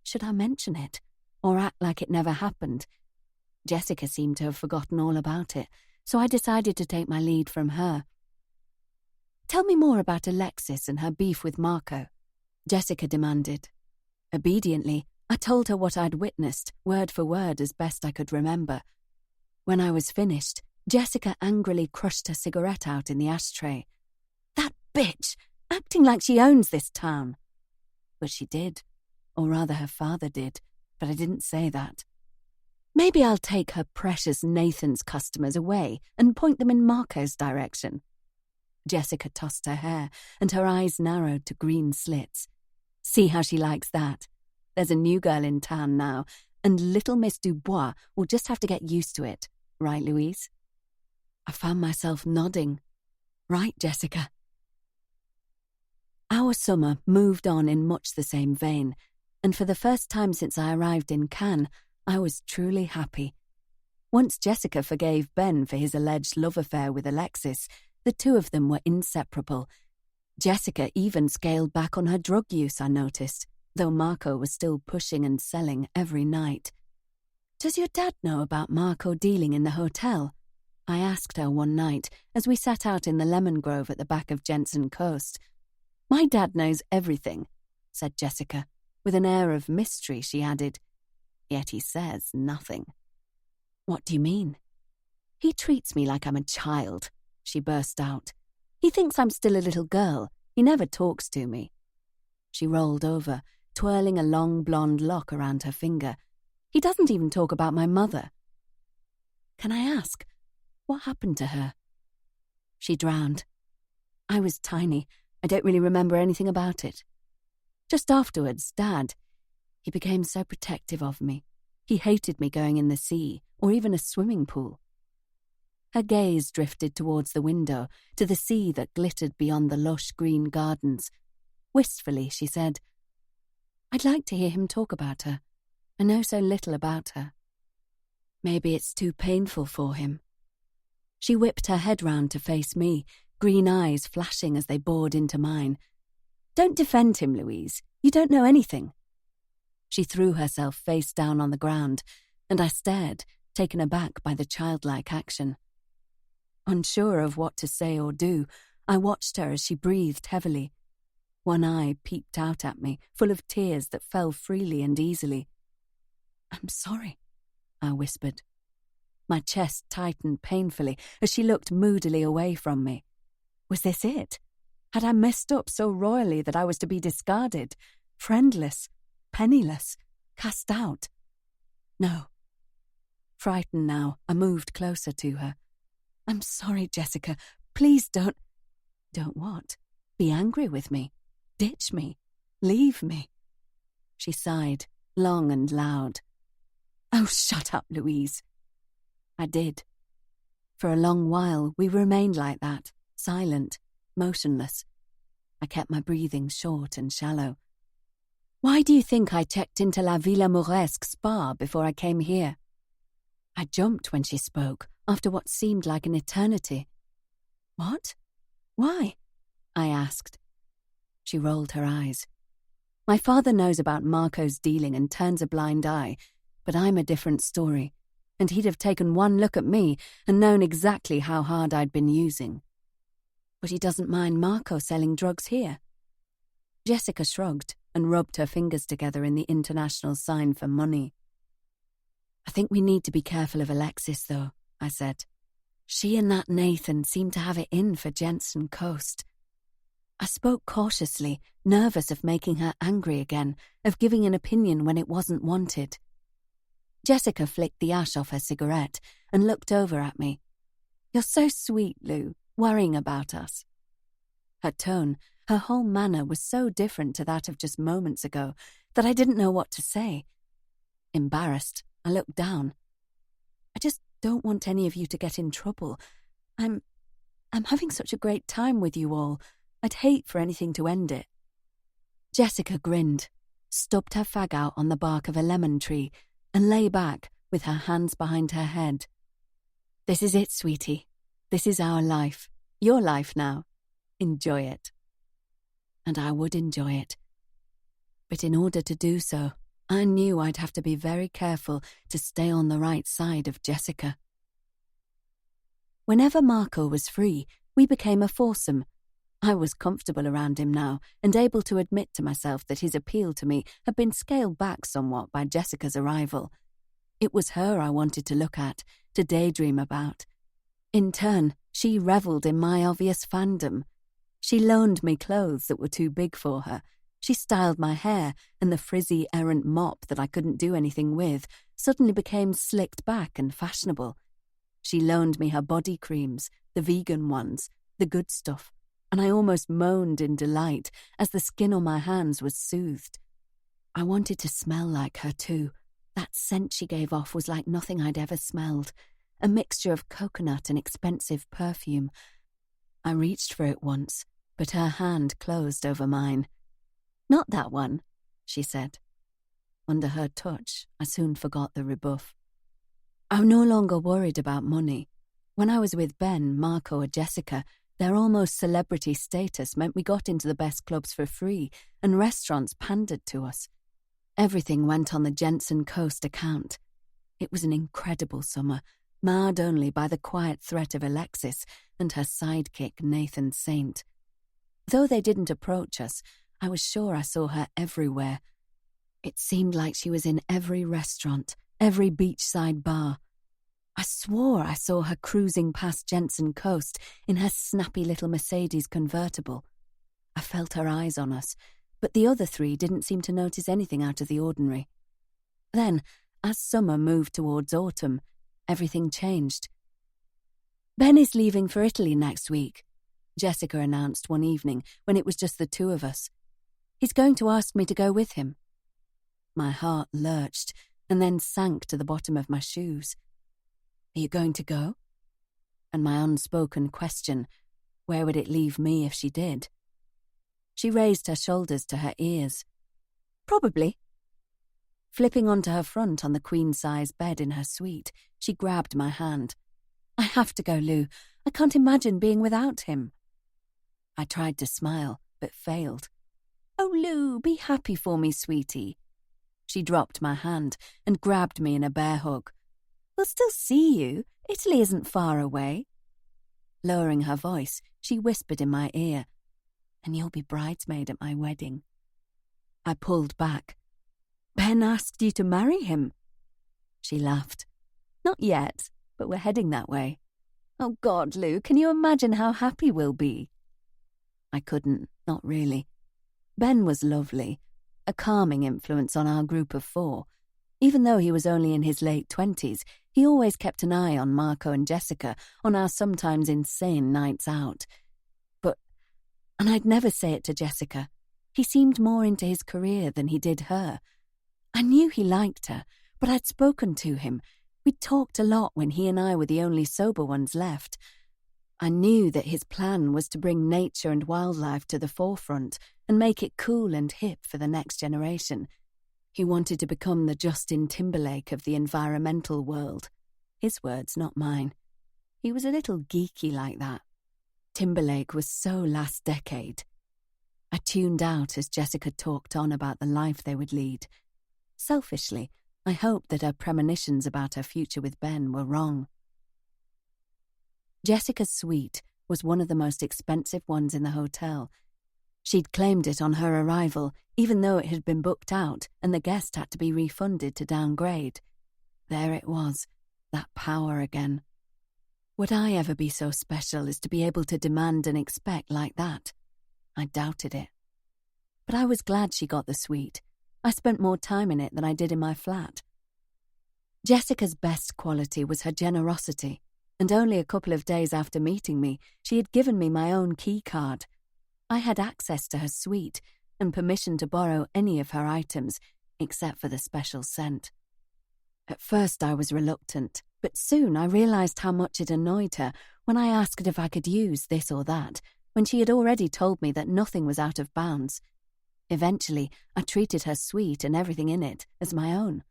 Should I mention it, or act like it never happened? Jessica seemed to have forgotten all about it, so I decided to take my lead from her. "Tell me more about Alexis and her beef with Marco," Jessica demanded. Obediently, I told her what I'd witnessed, word for word as best I could remember. When I was finished, Jessica angrily crushed her cigarette out in the ashtray. "That bitch! Acting like she owns this town!" But she did, or rather her father did, but I didn't say that. Maybe I'll take her precious Nathan's customers away and point them in Marco's direction. Jessica tossed her hair, and her eyes narrowed to green slits. See how she likes that. There's a new girl in town now, and little Miss Dubois will just have to get used to it. Right, Louise? I found myself nodding. Right, Jessica. Our summer moved on in much the same vein, and for the first time since I arrived in Cannes, I was truly happy. Once Jessica forgave Ben for his alleged love affair with Alexis, the two of them were inseparable. Jessica even scaled back on her drug use, I noticed, though Marco was still pushing and selling every night. Does your dad know about Marco dealing in the hotel? I asked her one night as we sat out in the lemon grove at the back of Jensen Coast. My dad knows everything, said Jessica. With an air of mystery, she added, yet he says nothing. What do you mean? He treats me like I'm a child, she burst out. He thinks I'm still a little girl. He never talks to me. She rolled over, twirling a long blonde lock around her finger. He doesn't even talk about my mother. Can I ask, what happened to her? She drowned. I was tiny. I don't really remember anything about it. Just afterwards, Dad, he became so protective of me. He hated me going in the sea or even a swimming pool. Her gaze drifted towards the window, to the sea that glittered beyond the lush green gardens. Wistfully, she said, I'd like to hear him talk about her. I know so little about her. Maybe it's too painful for him. She whipped her head round to face me, green eyes flashing as they bored into mine. Don't defend him, Louise. You don't know anything. She threw herself face down on the ground, and I stared, taken aback by the childlike action. Unsure of what to say or do, I watched her as she breathed heavily. One eye peeped out at me, full of tears that fell freely and easily. I'm sorry, I whispered. My chest tightened painfully as she looked moodily away from me. Was this it? Had I messed up so royally that I was to be discarded, friendless, penniless, cast out? No. Frightened now, I moved closer to her. I'm sorry, Jessica. Please don't... Don't what? Be angry with me? Ditch me? Leave me? She sighed, long and loud. Oh, shut up, Louise. I did. For a long while, we remained like that, silent, motionless. I kept my breathing short and shallow. Why do you think I checked into La Villa Mauresque spa before I came here? I jumped when she spoke, after what seemed like an eternity. What? Why? I asked. She rolled her eyes. My father knows about Marco's dealing and turns a blind eye, but I'm a different story, and he'd have taken one look at me and known exactly how hard I'd been using. But he doesn't mind Marco selling drugs here. Jessica shrugged and rubbed her fingers together in the international sign for money. I think we need to be careful of Alexis, though, I said. She and that Nathan seem to have it in for Jensen Coast. I spoke cautiously, nervous of making her angry again, of giving an opinion when it wasn't wanted. Jessica flicked the ash off her cigarette and looked over at me. You're so sweet, Lou, worrying about us. Her tone, her whole manner was so different to that of just moments ago that I didn't know what to say. Embarrassed, I looked down. I just don't want any of you to get in trouble. I'm having such a great time with you all. I'd hate for anything to end it. Jessica grinned, stubbed her fag out on the bark of a lemon tree, and lay back with her hands behind her head. This is it, sweetie. This is our life. Your life now. Enjoy it. And I would enjoy it. But in order to do so, I knew I'd have to be very careful to stay on the right side of Jessica. Whenever Marco was free, we became a foursome. I was comfortable around him now and able to admit to myself that his appeal to me had been scaled back somewhat by Jessica's arrival. It was her I wanted to look at, to daydream about. In turn, she revelled in my obvious fandom. She loaned me clothes that were too big for her, She styled my hair, and the frizzy errant mop that I couldn't do anything with suddenly became slicked back and fashionable. She loaned me her body creams, the vegan ones, the good stuff, and I almost moaned in delight as the skin on my hands was soothed. I wanted to smell like her too. That scent she gave off was like nothing I'd ever smelled, a mixture of coconut and expensive perfume. I reached for it once, but her hand closed over mine. "Not that one," she said. Under her touch, I soon forgot the rebuff. I'm no longer worried about money. When I was with Ben, Marco, or Jessica, their almost celebrity status meant we got into the best clubs for free, and restaurants pandered to us. Everything went on the Jensen Coast account. It was an incredible summer, marred only by the quiet threat of Alexis and her sidekick Nathan Saint. Though they didn't approach us, I was sure I saw her everywhere. It seemed like she was in every restaurant, every beachside bar. I swore I saw her cruising past Jensen Coast in her snappy little Mercedes convertible. I felt her eyes on us, but the other three didn't seem to notice anything out of the ordinary. Then, as summer moved towards autumn, everything changed. "Ben is leaving for Italy next week," Jessica announced one evening when it was just the two of us. "He's going to ask me to go with him." My heart lurched and then sank to the bottom of my shoes. "Are you going to go?" And my unspoken question, where would it leave me if she did? She raised her shoulders to her ears. "Probably." Flipping onto her front on the queen-size bed in her suite, she grabbed my hand. "I have to go, Lou. I can't imagine being without him." I tried to smile, but failed. "Oh, Lou, be happy for me, sweetie." She dropped my hand and grabbed me in a bear hug. "We'll still see you. Italy isn't far away." Lowering her voice, she whispered in my ear, "And you'll be bridesmaid at my wedding." I pulled back. "Ben asked you to marry him." She laughed. "Not yet, but we're heading that way." "Oh God, Lou, can you imagine how happy we'll be?" I couldn't, not really. Ben was lovely, a calming influence on our group of four. Even though he was only in his late 20s, he always kept an eye on Marco and Jessica on our sometimes insane nights out. And I'd never say it to Jessica, he seemed more into his career than he did her. I knew he liked her, but I'd spoken to him. We'd talked a lot when he and I were the only sober ones left. I knew that his plan was to bring nature and wildlife to the forefront and make it cool and hip for the next generation. He wanted to become the Justin Timberlake of the environmental world. His words, not mine. He was a little geeky like that. Timberlake was so last decade. I tuned out as Jessica talked on about the life they would lead. Selfishly, I hoped that her premonitions about her future with Ben were wrong. Jessica's suite was one of the most expensive ones in the hotel. She'd claimed it on her arrival, even though it had been booked out and the guest had to be refunded to downgrade. There it was, that power again. Would I ever be so special as to be able to demand and expect like that? I doubted it. But I was glad she got the suite. I spent more time in it than I did in my flat. Jessica's best quality was her generosity, and only a couple of days after meeting me, she had given me my own key card. I had access to her suite and permission to borrow any of her items, except for the special scent. At first I was reluctant, but soon I realized how much it annoyed her when I asked if I could use this or that, when she had already told me that nothing was out of bounds. Eventually, I treated her suite and everything in it as my own.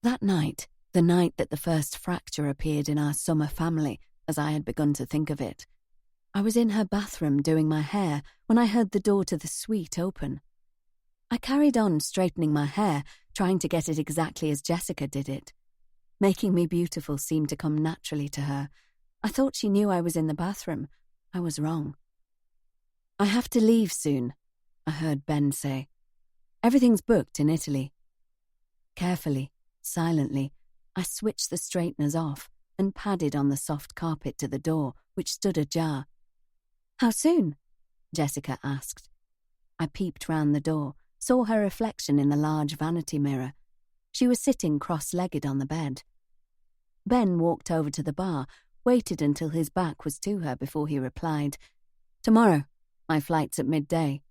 That night, the night that the first fracture appeared in our summer family, as I had begun to think of it, I was in her bathroom doing my hair when I heard the door to the suite open. I carried on straightening my hair, trying to get it exactly as Jessica did it. Making me beautiful seemed to come naturally to her. I thought she knew I was in the bathroom. I was wrong. "I have to leave soon," I heard Ben say. "Everything's booked in Italy." Carefully, silently, I switched the straighteners off and padded on the soft carpet to the door, which stood ajar. "How soon?" Jessica asked. I peeped round the door, saw her reflection in the large vanity mirror. She was sitting cross-legged on the bed. Ben walked over to the bar, waited until his back was to her before he replied, "Tomorrow. My flight's at midday."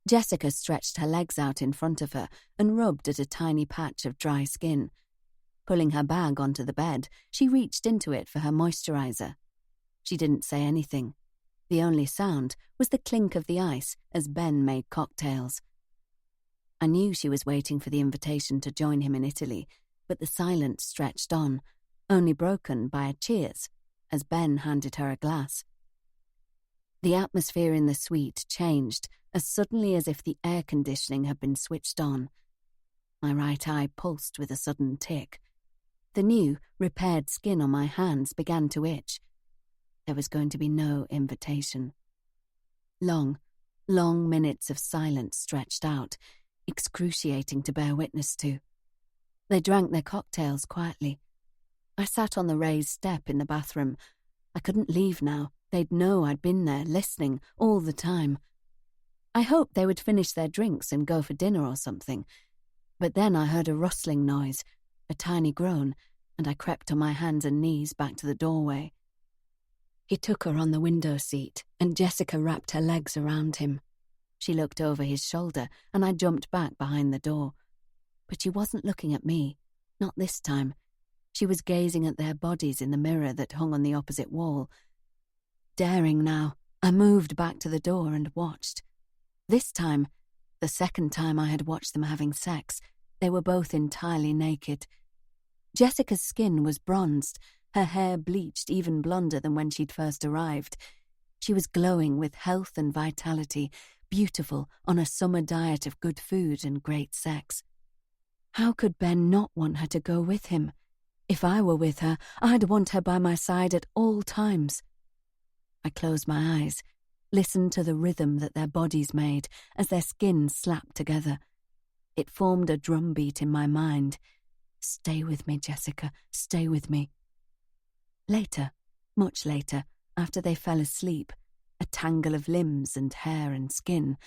Jessica stretched her legs out in front of her and rubbed at a tiny patch of dry skin. Pulling her bag onto the bed, she reached into it for her moisturizer. She didn't say anything. The only sound was the clink of the ice as Ben made cocktails. I knew she was waiting for the invitation to join him in Italy, but the silence stretched on, only broken by a cheers as Ben handed her a glass. The atmosphere in the suite changed as suddenly as if the air conditioning had been switched on. My right eye pulsed with a sudden tick. The new, repaired skin on my hands began to itch. There was going to be no invitation. Long, long minutes of silence stretched out, excruciating to bear witness to. They drank their cocktails quietly. I sat on the raised step in the bathroom. I couldn't leave now. They'd know I'd been there, listening, all the time. I hoped they would finish their drinks and go for dinner or something. But then I heard a rustling noise, a tiny groan, and I crept on my hands and knees back to the doorway. He took her on the window seat, and Jessica wrapped her legs around him. She looked over his shoulder, and I jumped back behind the door. But she wasn't looking at me, not this time. She was gazing at their bodies in the mirror that hung on the opposite wall. Daring now, I moved back to the door and watched. This time, the second time I had watched them having sex, they were both entirely naked. Jessica's skin was bronzed, her hair bleached even blonder than when she'd first arrived. She was glowing with health and vitality, beautiful on a summer diet of good food and great sex. How could Ben not want her to go with him? If I were with her, I'd want her by my side at all times. I closed my eyes, listened to the rhythm that their bodies made as their skins slapped together. It formed a drumbeat in my mind. Stay with me, Jessica, stay with me. Later, much later, after they fell asleep, a tangle of limbs and hair and skin,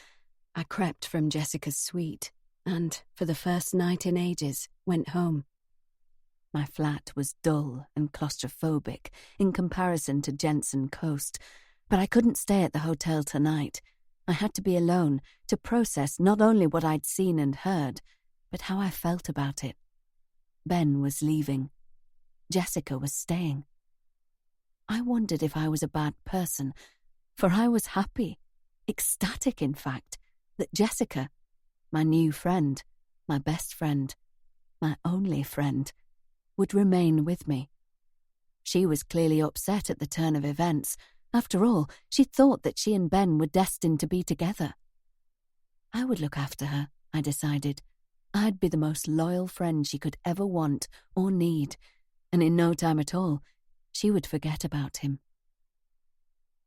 I crept from Jessica's suite and, for the first night in ages, went home. My flat was dull and claustrophobic in comparison to Jensen Coast, but I couldn't stay at the hotel tonight. I had to be alone to process not only what I'd seen and heard, but how I felt about it. Ben was leaving. Jessica was staying. I wondered if I was a bad person, for I was happy, ecstatic in fact, that Jessica, my new friend, my best friend, my only friend, would remain with me. She was clearly upset at the turn of events. After all, she thought that she and Ben were destined to be together. I would look after her, I decided. I'd be the most loyal friend she could ever want or need, and in no time at all, she would forget about him.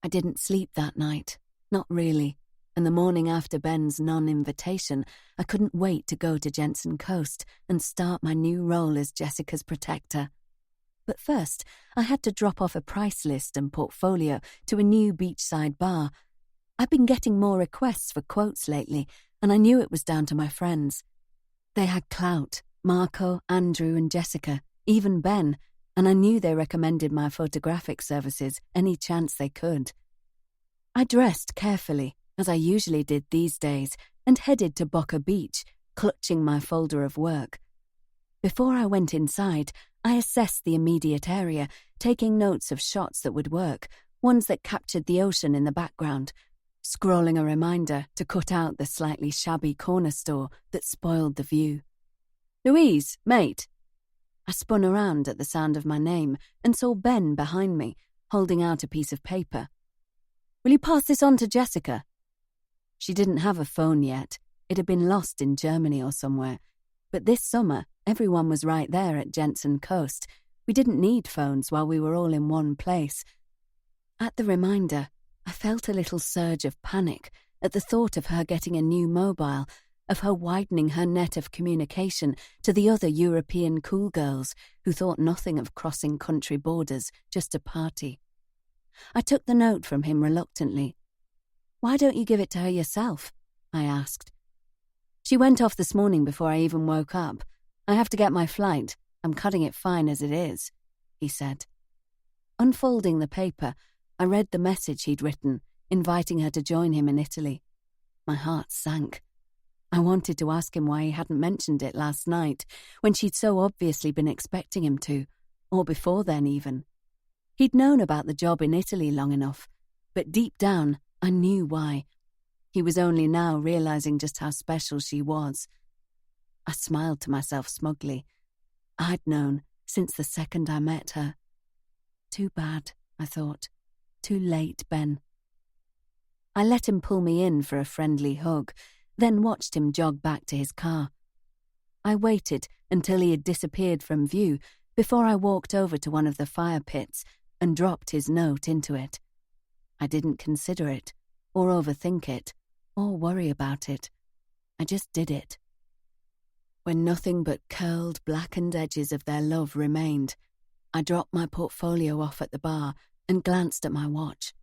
I didn't sleep that night, not really, and the morning after Ben's non-invitation, I couldn't wait to go to Jensen Coast and start my new role as Jessica's protector. But first, I had to drop off a price list and portfolio to a new beachside bar. I've been getting more requests for quotes lately, and I knew it was down to my friends. They had clout, Marco, Andrew and Jessica, even Ben, and I knew they recommended my photographic services any chance they could. I dressed carefully, as I usually did these days, and headed to Boca Beach, clutching my folder of work. Before I went inside, I assessed the immediate area, taking notes of shots that would work, ones that captured the ocean in the background, scrawling a reminder to cut out the slightly shabby corner store that spoiled the view. "Louise, mate." I spun around at the sound of my name and saw Ben behind me, holding out a piece of paper. "Will you pass this on to Jessica?" She didn't have a phone yet. It had been lost in Germany or somewhere. But this summer, everyone was right there at Jensen Coast. We didn't need phones while we were all in one place. At the reminder, I felt a little surge of panic at the thought of her getting a new mobile, of her widening her net of communication to the other European cool girls who thought nothing of crossing country borders just to party. I took the note from him reluctantly. Why don't you give it to her yourself? I asked. She went off this morning before I even woke up. I have to get my flight. I'm cutting it fine as it is, he said. Unfolding the paper, I read the message he'd written, inviting her to join him in Italy. My heart sank. I wanted to ask him why he hadn't mentioned it last night, when she'd so obviously been expecting him to, or before then even. He'd known about the job in Italy long enough, but deep down, I knew why. He was only now realizing just how special she was. I smiled to myself smugly. I'd known since the second I met her. Too bad, I thought. Too late, Ben. I let him pull me in for a friendly hug, then watched him jog back to his car. I waited until he had disappeared from view before I walked over to one of the fire pits and dropped his note into it. I didn't consider it, or overthink it, or worry about it. I just did it. When nothing but curled, blackened edges of their love remained, I dropped my portfolio off at the bar and glanced at my watch.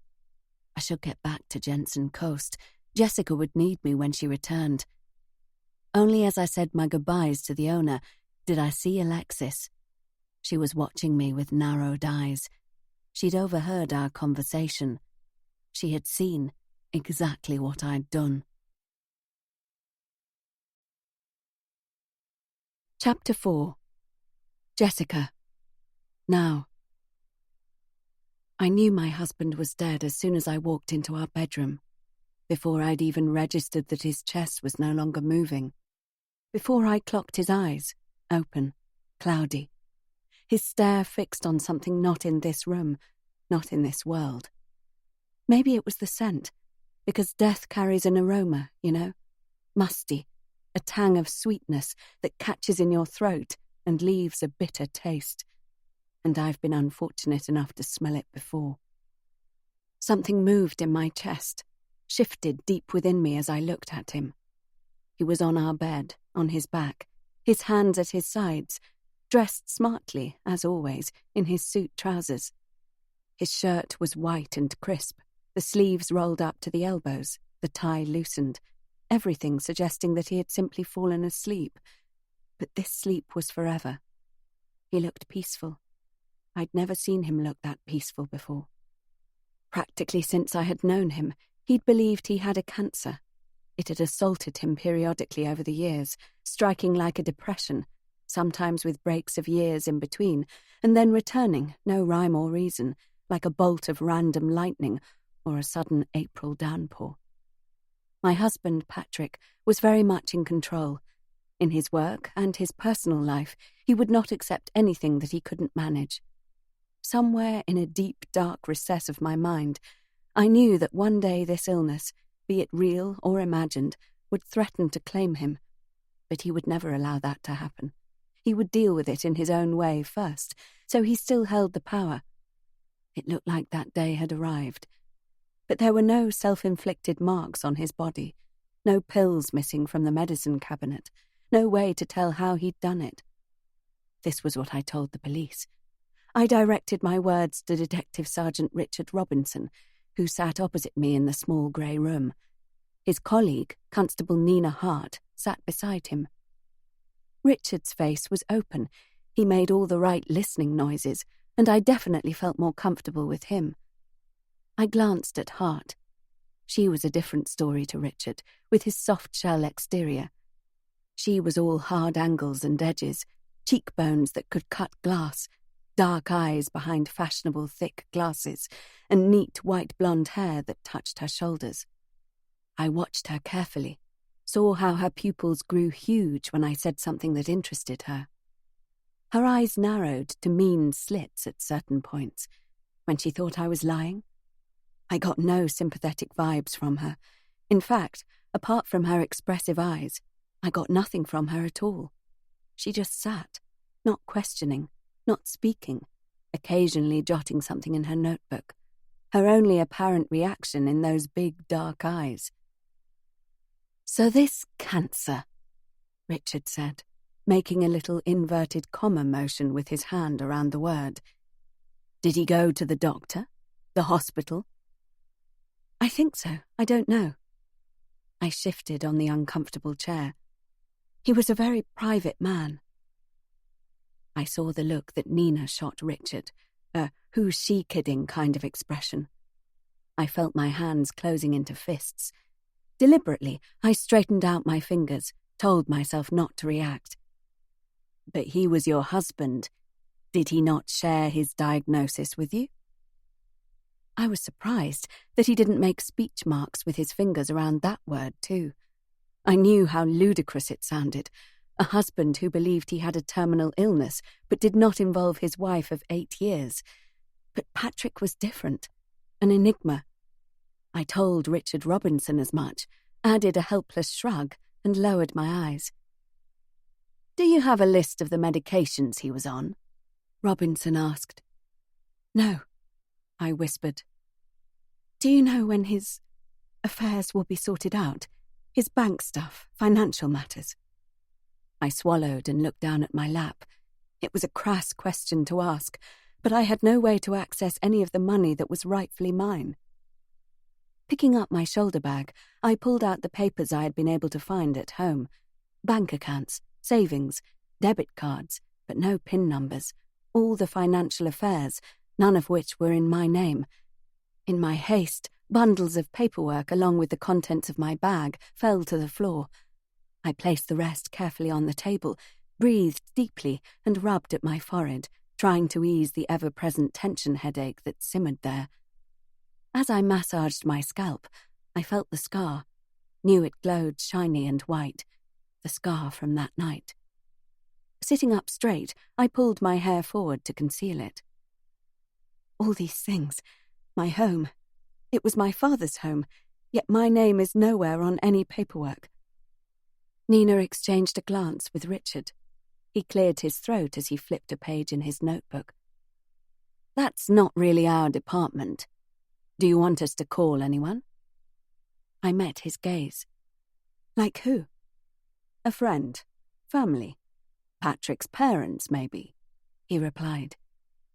I should get back to Jensen Coast. Jessica would need me when she returned. Only as I said my goodbyes to the owner did I see Alexis. She was watching me with narrowed eyes. She'd overheard our conversation. She had seen exactly what I'd done. Chapter 4. Jessica. Now. I knew my husband was dead as soon as I walked into our bedroom, before I'd even registered that his chest was no longer moving, before I clocked his eyes, open, cloudy, his stare fixed on something not in this room, not in this world. Maybe it was the scent, because death carries an aroma, you know, musty, a tang of sweetness that catches in your throat and leaves a bitter taste. And I've been unfortunate enough to smell it before. Something moved in my chest, shifted deep within me as I looked at him. He was on our bed, on his back, his hands at his sides, dressed smartly, as always, in his suit trousers. His shirt was white and crisp, the sleeves rolled up to the elbows, the tie loosened, everything suggesting that he had simply fallen asleep. But this sleep was forever. He looked peaceful. I'd never seen him look that peaceful before. Practically since I had known him, he'd believed he had a cancer. It had assaulted him periodically over the years, striking like a depression, sometimes with breaks of years in between, and then returning, no rhyme or reason, like a bolt of random lightning or a sudden April downpour. My husband, Patrick, was very much in control. In his work and his personal life, he would not accept anything that he couldn't manage. Somewhere in a deep, dark recess of my mind, I knew that one day this illness, be it real or imagined, would threaten to claim him. But he would never allow that to happen. He would deal with it in his own way first, so he still held the power. It looked like that day had arrived. But there were no self-inflicted marks on his body, no pills missing from the medicine cabinet, no way to tell how he'd done it. This was what I told the police. I directed my words to Detective Sergeant Richard Robinson, who sat opposite me in the small grey room. His colleague, Constable Nina Hart, sat beside him. Richard's face was open. He made all the right listening noises, and I definitely felt more comfortable with him. I glanced at Hart. She was a different story to Richard, with his soft-shell exterior. She was all hard angles and edges, cheekbones that could cut glass, dark eyes behind fashionable thick glasses, and neat white blonde hair that touched her shoulders. I watched her carefully, saw how her pupils grew huge when I said something that interested her. Her eyes narrowed to mean slits at certain points. When she thought I was lying, I got no sympathetic vibes from her. In fact, apart from her expressive eyes, I got nothing from her at all. She just sat, not questioning, not speaking, occasionally jotting something in her notebook, her only apparent reaction in those big dark eyes. "So this cancer," Richard said, making a little inverted comma motion with his hand around the word. "Did he go to the doctor? The hospital?" "I think so. I don't know. I shifted on the uncomfortable chair. He was a very private man. I saw the look that Nina shot Richard, a who's she kidding kind of expression. I felt my hands closing into fists. Deliberately, I straightened out my fingers, told myself not to react. But he was your husband. Did he not share his diagnosis with you? I was surprised that he didn't make speech marks with his fingers around that word, too. I knew how ludicrous it sounded. A husband who believed he had a terminal illness but did not involve his wife of 8 years. But Patrick was different. An enigma. I told Richard Robinson as much, added a helpless shrug, and lowered my eyes. Do you have a list of the medications he was on? Robinson asked. No, I whispered. Do you know when his affairs will be sorted out? His bank stuff, financial matters? I swallowed and looked down at my lap. It was a crass question to ask, but I had no way to access any of the money that was rightfully mine. Picking up my shoulder bag, I pulled out the papers I had been able to find at home. Bank accounts, savings, debit cards, but no PIN numbers. All the financial affairs, none of which were in my name. In my haste, bundles of paperwork along with the contents of my bag fell to the floor. I placed the rest carefully on the table, breathed deeply, and rubbed at my forehead, trying to ease the ever-present tension headache that simmered there. As I massaged my scalp, I felt the scar, knew it glowed shiny and white, the scar from that night. Sitting up straight, I pulled my hair forward to conceal it. All these things, my home. It was my father's home, yet my name is nowhere on any paperwork. Nina exchanged a glance with Richard. He cleared his throat as he flipped a page in his notebook. That's not really our department. Do you want us to call anyone? I met his gaze. Like who? A friend. Family. Patrick's parents, maybe, he replied,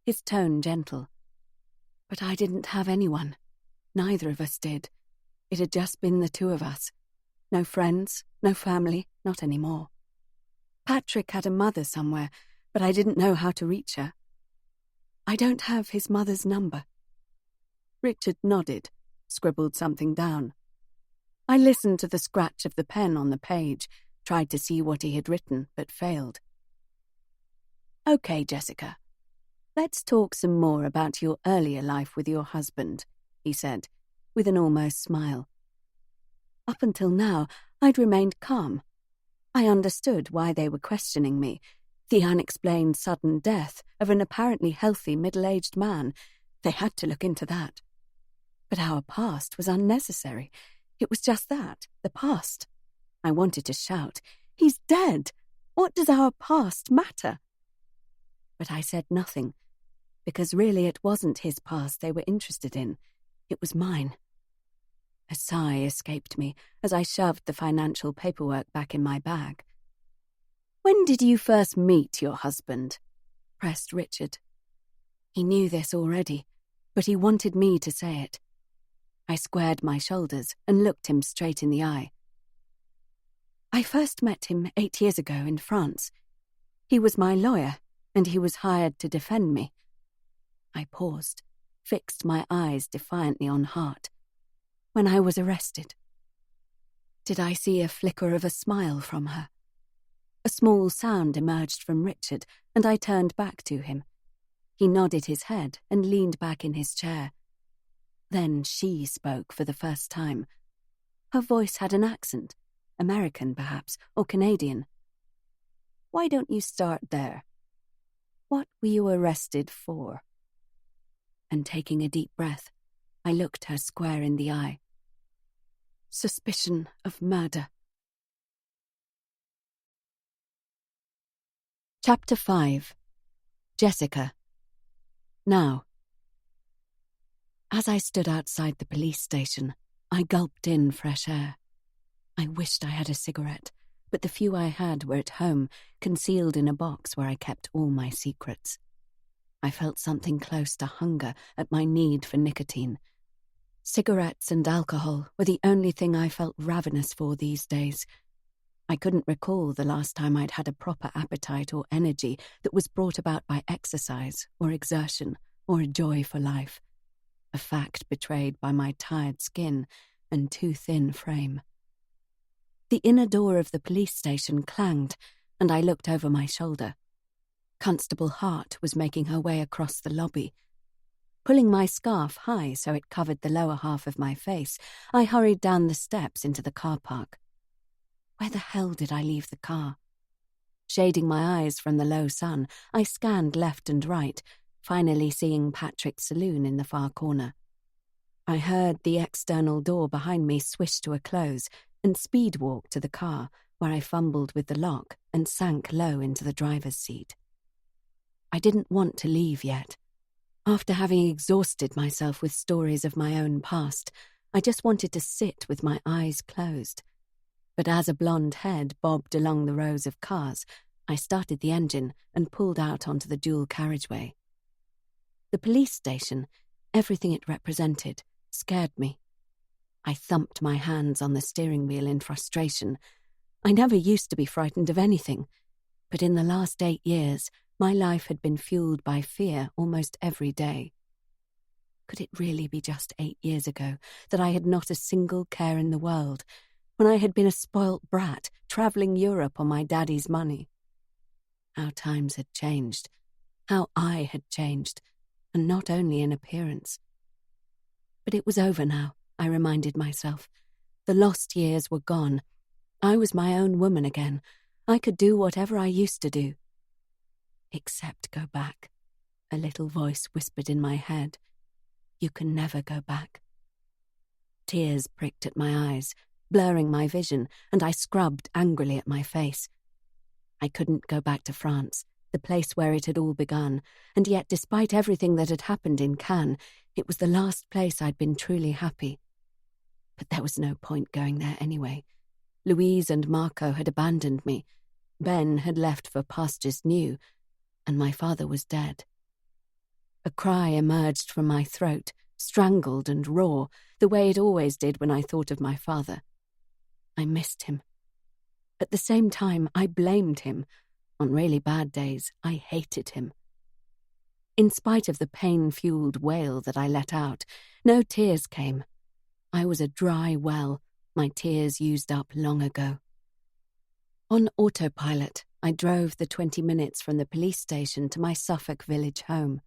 his tone gentle. But I didn't have anyone. Neither of us did. It had just been the two of us. No friends, no family, not anymore. Patrick had a mother somewhere, but I didn't know how to reach her. I don't have his mother's number. Richard nodded, scribbled something down. I listened to the scratch of the pen on the page, tried to see what he had written, but failed. Okay, Jessica. Let's talk some more about your earlier life with your husband, he said, with an almost smile. Up until now, I'd remained calm. I understood why they were questioning me, the unexplained sudden death of an apparently healthy middle-aged man. They had to look into that. But our past was unnecessary. It was just that, the past. I wanted to shout, "He's dead! What does our past matter?" But I said nothing, because really it wasn't his past they were interested in. It was mine. A sigh escaped me as I shoved the financial paperwork back in my bag. When did you first meet your husband? Pressed Richard. He knew this already, but he wanted me to say it. I squared my shoulders and looked him straight in the eye. I first met him 8 years ago in France. He was my lawyer, and he was hired to defend me. I paused, fixed my eyes defiantly on Hart. When I was arrested. Did I see a flicker of a smile from her? A small sound emerged from Richard, and I turned back to him. He nodded his head and leaned back in his chair. Then she spoke for the first time. Her voice had an accent, American perhaps, or Canadian. Why don't you start there? What were you arrested for? And taking a deep breath, I looked her square in the eye. Suspicion of murder. Chapter 5. Jessica. Now. As I stood outside the police station, I gulped in fresh air. I wished I had a cigarette, but the few I had were at home, concealed in a box where I kept all my secrets. I felt something close to hunger at my need for nicotine. Cigarettes and alcohol were the only thing I felt ravenous for these days. I couldn't recall the last time I'd had a proper appetite or energy that was brought about by exercise or exertion or a joy for life, a fact betrayed by my tired skin and too thin frame. The inner door of the police station clanged, and I looked over my shoulder. Constable Hart was making her way across the lobby. Pulling my scarf high so it covered the lower half of my face, I hurried down the steps into the car park. Where the hell did I leave the car? Shading my eyes from the low sun, I scanned left and right, finally seeing Patrick's saloon in the far corner. I heard the external door behind me swish to a close and speed walk to the car, where I fumbled with the lock and sank low into the driver's seat. I didn't want to leave yet. After having exhausted myself with stories of my own past, I just wanted to sit with my eyes closed. But as a blonde head bobbed along the rows of cars, I started the engine and pulled out onto the dual carriageway. The police station, everything it represented, scared me. I thumped my hands on the steering wheel in frustration. I never used to be frightened of anything, but in the last 8 years, my life had been fueled by fear almost every day. Could it really be just 8 years ago that I had not a single care in the world, when I had been a spoilt brat travelling Europe on my daddy's money? How times had changed, how I had changed, and not only in appearance. But it was over now, I reminded myself. The lost years were gone. I was my own woman again. I could do whatever I used to do. Except go back, a little voice whispered in my head. You can never go back. Tears pricked at my eyes, blurring my vision, and I scrubbed angrily at my face. I couldn't go back to France, the place where it had all begun, and yet despite everything that had happened in Cannes, it was the last place I'd been truly happy. But there was no point going there anyway. Louise and Marco had abandoned me. Ben had left for pastures new, and my father was dead. A cry emerged from my throat, strangled and raw, the way it always did when I thought of my father. I missed him. At the same time, I blamed him. On really bad days, I hated him. In spite of the pain-fueled wail that I let out, no tears came. I was a dry well, my tears used up long ago. On autopilot, I drove the 20 minutes from the police station to my Suffolk village home.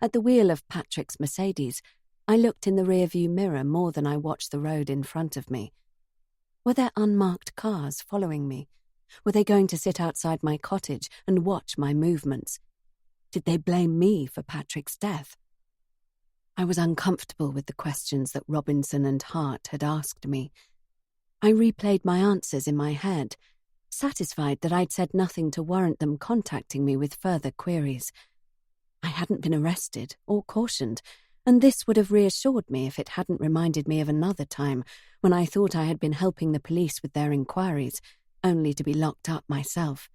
At the wheel of Patrick's Mercedes, I looked in the rearview mirror more than I watched the road in front of me. Were there unmarked cars following me? Were they going to sit outside my cottage and watch my movements? Did they blame me for Patrick's death? I was uncomfortable with the questions that Robinson and Hart had asked me. I replayed my answers in my head, satisfied that I'd said nothing to warrant them contacting me with further queries. I hadn't been arrested or cautioned, and this would have reassured me if it hadn't reminded me of another time when I thought I had been helping the police with their inquiries, only to be locked up myself.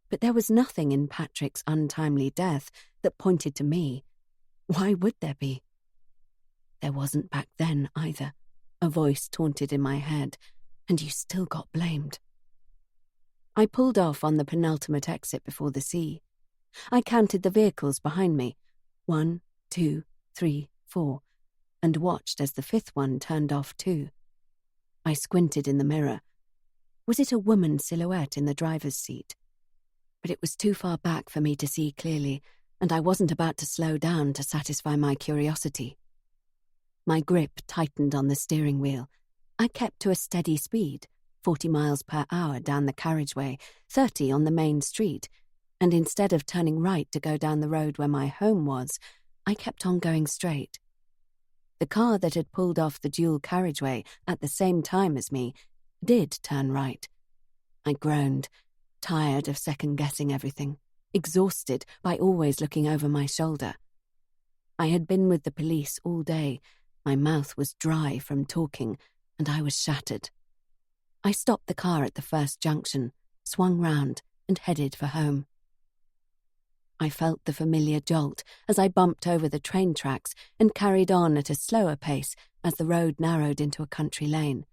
But there was nothing in Patrick's untimely death that pointed to me. Why would there be? There wasn't back then either. A voice taunted in my head, and you still got blamed. I pulled off on the penultimate exit before the sea. I counted the vehicles behind me, 1, 2, 3, 4, and watched as the 5th one turned off too. I squinted in the mirror. Was it a woman's silhouette in the driver's seat? But it was too far back for me to see clearly, and I wasn't about to slow down to satisfy my curiosity. My grip tightened on the steering wheel. I kept to a steady speed, 40 miles per hour down the carriageway, 30 on the main street, and instead of turning right to go down the road where my home was, I kept on going straight. The car that had pulled off the dual carriageway at the same time as me did turn right. I groaned, tired of second-guessing everything, exhausted by always looking over my shoulder. I had been with the police all day. My mouth was dry from talking, and I was shattered. I stopped the car at the first junction, swung round, and headed for home. I felt the familiar jolt as I bumped over the train tracks and carried on at a slower pace as the road narrowed into a country lane.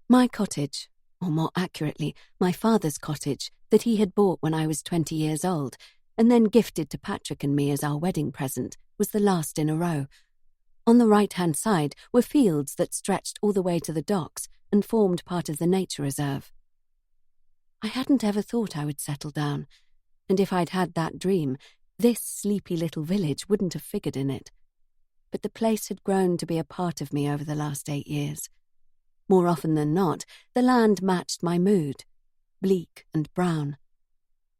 My cottage, or more accurately, my father's cottage that he had bought when I was 20 years old and then gifted to Patrick and me as our wedding present, was the last in a row. On the right-hand side were fields that stretched all the way to the docks and formed part of the nature reserve. I hadn't ever thought I would settle down, and if I'd had that dream, this sleepy little village wouldn't have figured in it. But the place had grown to be a part of me over the last 8 years. More often than not, the land matched my mood, bleak and brown.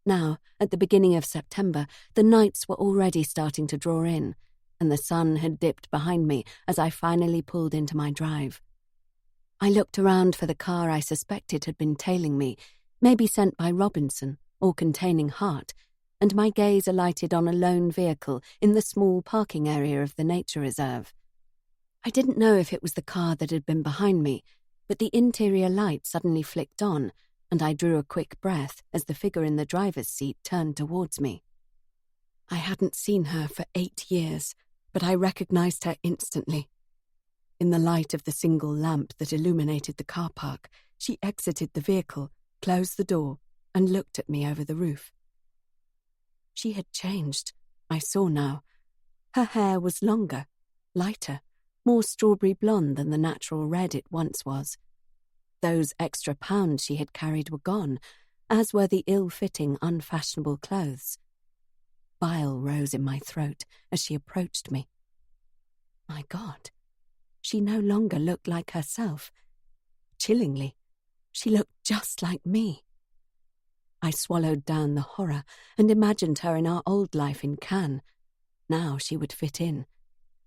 Now, at the beginning of September, the nights were already starting to draw in, and the sun had dipped behind me as I finally pulled into my drive. I looked around for the car I suspected had been tailing me, maybe sent by Robinson or containing Hart, and my gaze alighted on a lone vehicle in the small parking area of the nature reserve. I didn't know if it was the car that had been behind me, but the interior light suddenly flicked on, and I drew a quick breath as the figure in the driver's seat turned towards me. I hadn't seen her for 8 years, but I recognized her instantly. In the light of the single lamp that illuminated the car park, she exited the vehicle, closed the door, and looked at me over the roof. She had changed, I saw now. Her hair was longer, lighter, more strawberry blonde than the natural red it once was. Those extra pounds she had carried were gone, as were the ill-fitting, unfashionable clothes. Bile rose in my throat as she approached me. My God, she no longer looked like herself. Chillingly, she looked just like me. I swallowed down the horror and imagined her in our old life in Cannes. Now she would fit in.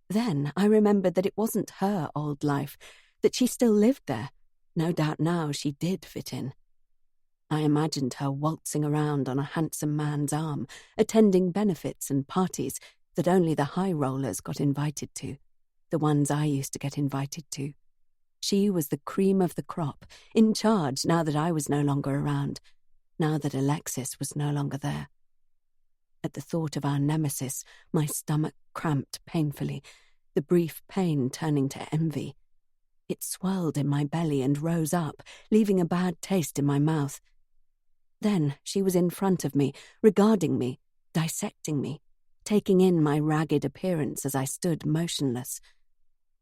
Then I remembered that it wasn't her old life, that she still lived there. No doubt now she did fit in. I imagined her waltzing around on a handsome man's arm, attending benefits and parties that only the high rollers got invited to, the ones I used to get invited to. She was the cream of the crop, in charge now that I was no longer around, now that Alexis was no longer there. At the thought of our nemesis, my stomach cramped painfully, the brief pain turning to envy. It swirled in my belly and rose up, leaving a bad taste in my mouth. Then she was in front of me, regarding me, dissecting me, taking in my ragged appearance as I stood motionless.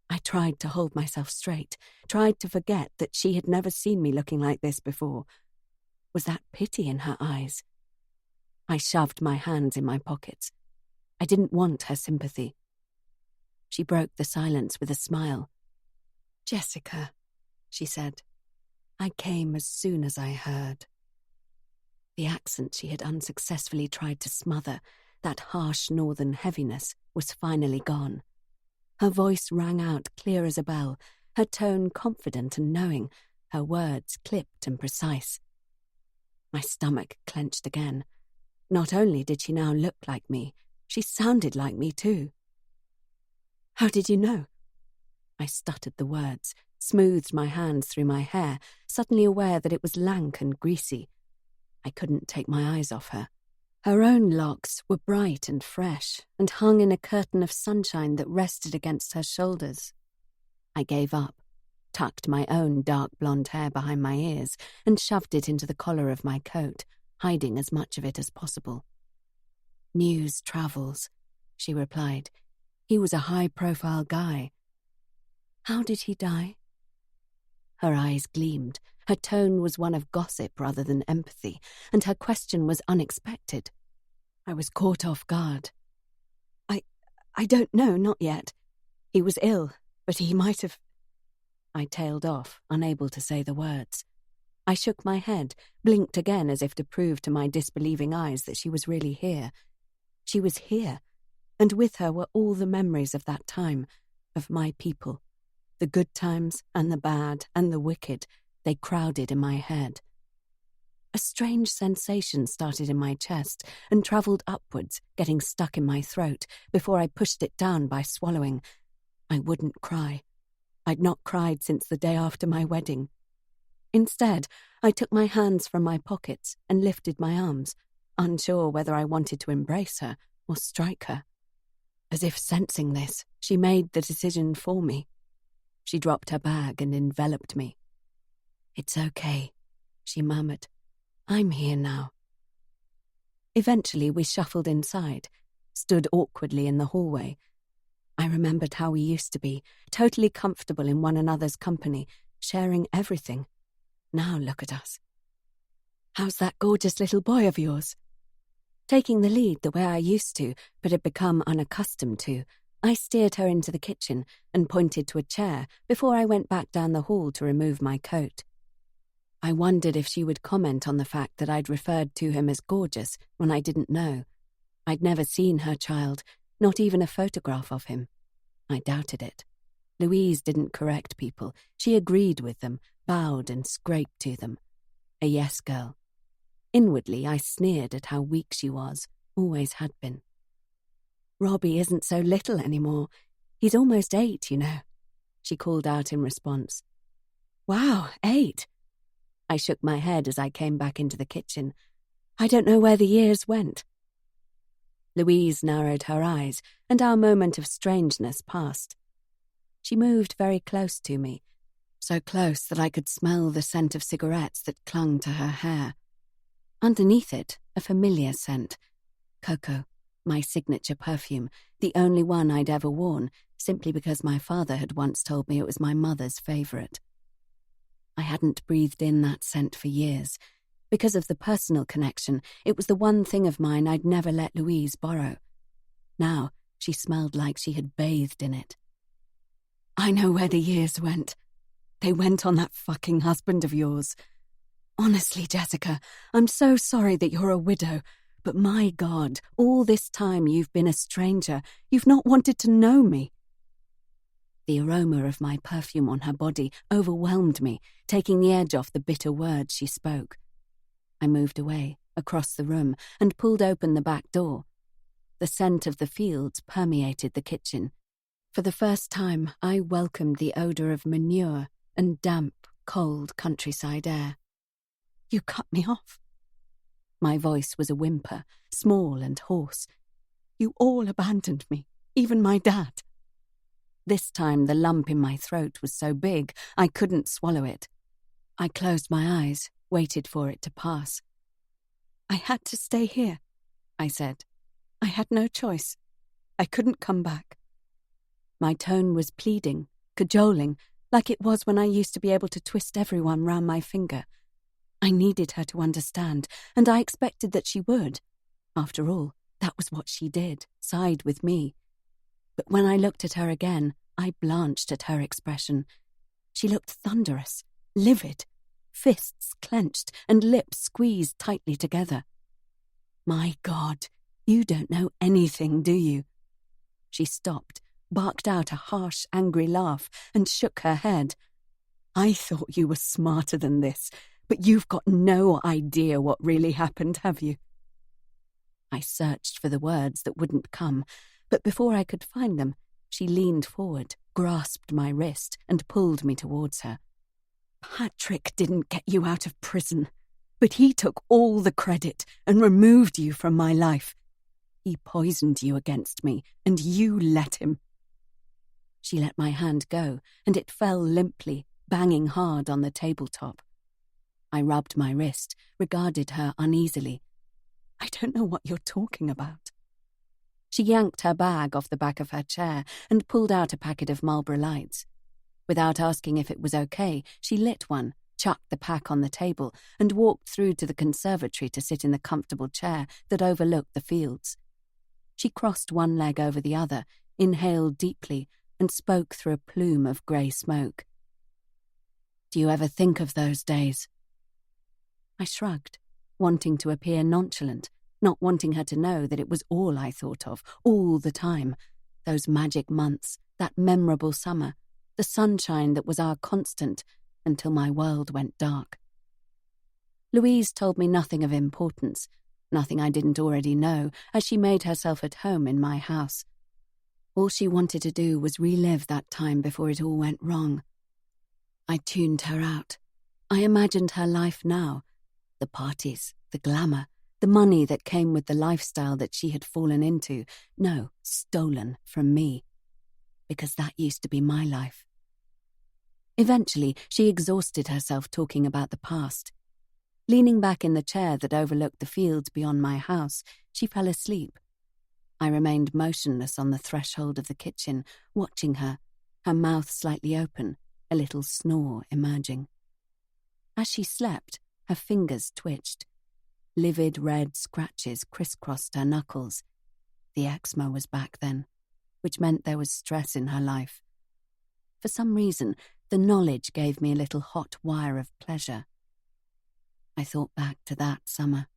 I tried to hold myself straight, tried to forget that she had never seen me looking like this before. Was that pity in her eyes? I shoved my hands in my pockets. I didn't want her sympathy. She broke the silence with a smile. "Jessica," she said, "I came as soon as I heard." The accent she had unsuccessfully tried to smother, that harsh northern heaviness, was finally gone. Her voice rang out clear as a bell, her tone confident and knowing, her words clipped and precise. My stomach clenched again. Not only did she now look like me, she sounded like me too. "How did you know?" I stuttered the words, smoothed my hands through my hair, suddenly aware that it was lank and greasy. I couldn't take my eyes off her. Her own locks were bright and fresh and hung in a curtain of sunshine that rested against her shoulders. I gave up, tucked my own dark blonde hair behind my ears and shoved it into the collar of my coat, hiding as much of it as possible. "News travels," she replied. "He was a high-profile guy." "How did he die?" Her eyes gleamed. Her tone was one of gossip rather than empathy, and her question was unexpected. I was caught off guard. I don't know, not yet. He was ill, but he might have..." I tailed off, unable to say the words. I shook my head, blinked again as if to prove to my disbelieving eyes that she was really here. She was here, and with her were all the memories of that time, of my people. The good times and the bad and the wicked, they crowded in my head. A strange sensation started in my chest and travelled upwards, getting stuck in my throat, before I pushed it down by swallowing. I wouldn't cry. I'd not cried since the day after my wedding. Instead, I took my hands from my pockets and lifted my arms. unsure whether I wanted to embrace her or strike her. As if sensing this, she made the decision for me. She dropped her bag and enveloped me. "It's okay," she murmured. "I'm here now." Eventually, we shuffled inside, stood awkwardly in the hallway. I remembered how we used to be, totally comfortable in one another's company, sharing everything. Now look at us. "How's that gorgeous little boy of yours?" Taking the lead the way I used to, but had become unaccustomed to, I steered her into the kitchen and pointed to a chair before I went back down the hall to remove my coat. I wondered if she would comment on the fact that I'd referred to him as gorgeous when I didn't know. I'd never seen her child, not even a photograph of him. I doubted it. Louise didn't correct people. She agreed with them, bowed and scraped to them. A yes girl. Inwardly, I sneered at how weak she was, always had been. "Robbie isn't so little anymore. He's almost 8, you know," she called out in response. "Wow, 8. I shook my head as I came back into the kitchen. I don't know where the years went. Louise narrowed her eyes, and our moment of strangeness passed. She moved very close to me, so close that I could smell the scent of cigarettes that clung to her hair. Underneath it, a familiar scent. Cocoa, my signature perfume, the only one I'd ever worn, simply because my father had once told me it was my mother's favourite. I hadn't breathed in that scent for years. Because of the personal connection, it was the one thing of mine I'd never let Louise borrow. Now, she smelled like she had bathed in it. "I know where the years went. They went on that fucking husband of yours. Honestly, Jessica, I'm so sorry that you're a widow, but my God, all this time you've been a stranger. You've not wanted to know me." The aroma of my perfume on her body overwhelmed me, taking the edge off the bitter words she spoke. I moved away, across the room, and pulled open the back door. The scent of the fields permeated the kitchen. For the first time, I welcomed the odour of manure and damp, cold countryside air. "You cut me off." My voice was a whimper, small and hoarse. "You all abandoned me, even my dad." This time the lump in my throat was so big I couldn't swallow it. I closed my eyes, waited for it to pass. "I had to stay here," I said. "I had no choice. I couldn't come back." My tone was pleading, cajoling, like it was when I used to be able to twist everyone round my finger. I needed her to understand, and I expected that she would. After all, that was what she did, side with me. But when I looked at her again, I blanched at her expression. She looked thunderous, livid, fists clenched and lips squeezed tightly together. "My God, you don't know anything, do you?" She stopped, barked out a harsh, angry laugh, and shook her head. "I thought you were smarter than this, but you've got no idea what really happened, have you?" I searched for the words that wouldn't come, but before I could find them, she leaned forward, grasped my wrist, and pulled me towards her. "Patrick didn't get you out of prison, but he took all the credit and removed you from my life. He poisoned you against me, and you let him." She let my hand go, and it fell limply, banging hard on the tabletop. I rubbed my wrist, regarded her uneasily. "I don't know what you're talking about." She yanked her bag off the back of her chair and pulled out a packet of Marlboro Lights. Without asking if it was okay, she lit one, chucked the pack on the table, and walked through to the conservatory to sit in the comfortable chair that overlooked the fields. She crossed one leg over the other, inhaled deeply, and spoke through a plume of grey smoke. "Do you ever think of those days?" I shrugged, wanting to appear nonchalant, not wanting her to know that it was all I thought of, all the time. Those magic months, that memorable summer, the sunshine that was our constant until my world went dark. Louise told me nothing of importance, nothing I didn't already know, as she made herself at home in my house. All she wanted to do was relive that time before it all went wrong. I tuned her out. I imagined her life now, the parties, the glamour, The money that came with the lifestyle that she had fallen into, no, stolen from me, because that used to be my life. Eventually, she exhausted herself talking about the past. Leaning back in the chair that overlooked the fields beyond my house, she fell asleep. I remained motionless on the threshold of the kitchen, watching her, her mouth slightly open, a little snore emerging. As she slept, her fingers twitched. Livid red scratches crisscrossed her knuckles. The eczema was back then, which meant there was stress in her life. For some reason, the knowledge gave me a little hot wire of pleasure. I thought back to that summer.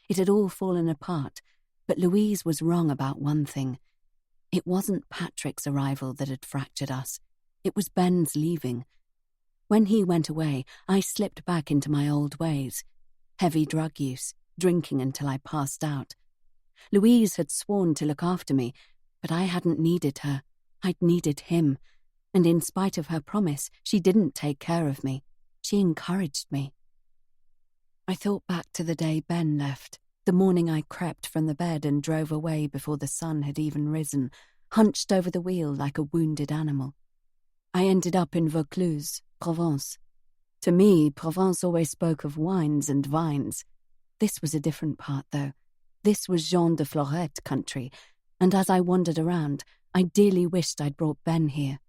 It had all fallen apart, but Louise was wrong about one thing. It wasn't Patrick's arrival that had fractured us. It was Ben's leaving. When he went away, I slipped back into my old ways. Heavy drug use, drinking until I passed out. Louise had sworn to look after me, but I hadn't needed her. I'd needed him. And in spite of her promise, she didn't take care of me. She encouraged me. I thought back to the day Ben left, the morning I crept from the bed and drove away before the sun had even risen, hunched over the wheel like a wounded animal. I ended up in Vaucluse, Provence. To me, Provence always spoke of wines and vines. This was a different part, though. This was Jean de Florette country, and as I wandered around, I dearly wished I'd brought Ben here.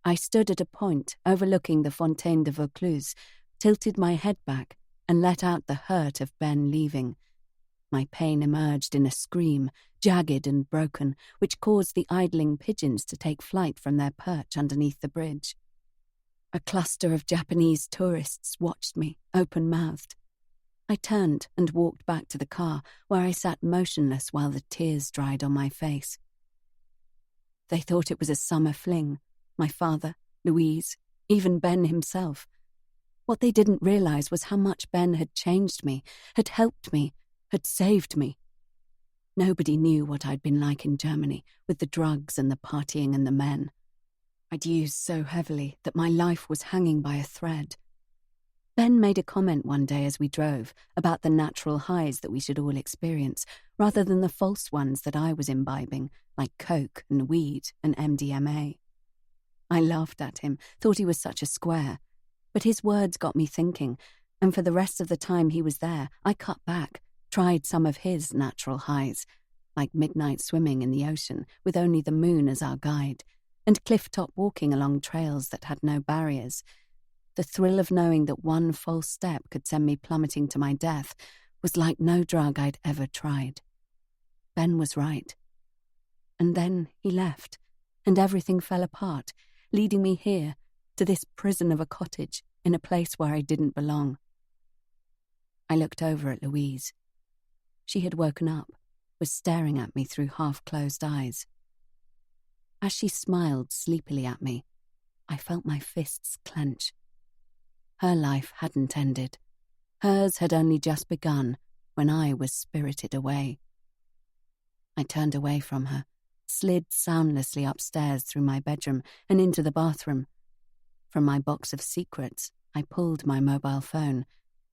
I stood at a point overlooking the Fontaine de Vaucluse, tilted my head back, and let out the hurt of Ben leaving. My pain emerged in a scream, jagged and broken, which caused the idling pigeons to take flight from their perch underneath the bridge. A cluster of Japanese tourists watched me, open-mouthed. I turned and walked back to the car, where I sat motionless while the tears dried on my face. They thought it was a summer fling, my father, Louise, even Ben himself. What they didn't realize was how much Ben had changed me, had helped me, had saved me. Nobody knew what I'd been like in Germany, with the drugs and the partying and the men. I'd used so heavily that my life was hanging by a thread. Ben made a comment one day as we drove about the natural highs that we should all experience, rather than the false ones that I was imbibing, like coke and weed and MDMA. I laughed at him, thought he was such a square, but his words got me thinking, and for the rest of the time he was there, I cut back, tried some of his natural highs, like midnight swimming in the ocean with only the moon as our guide, and cliff-top walking along trails that had no barriers. The thrill of knowing that one false step could send me plummeting to my death was like no drug I'd ever tried. Ben was right. And then he left, and everything fell apart, leading me here, to this prison of a cottage, in a place where I didn't belong. I looked over at Louise. She had woken up, was staring at me through half-closed eyes. As she smiled sleepily at me, I felt my fists clench. Her life hadn't ended. Hers had only just begun when I was spirited away. I turned away from her, slid soundlessly upstairs through my bedroom and into the bathroom. From my box of secrets, I pulled my mobile phone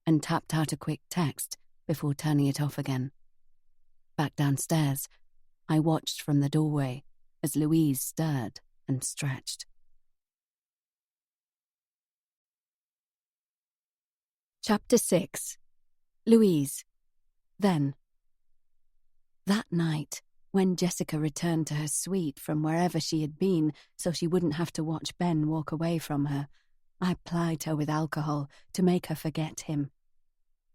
and tapped out a quick text before turning it off again. Back downstairs, I watched from the doorway as Louise stirred and stretched. Chapter 6. Louise. Then. That night, when Jessica returned to her suite from wherever she had been so she wouldn't have to watch Ben walk away from her, I plied her with alcohol to make her forget him.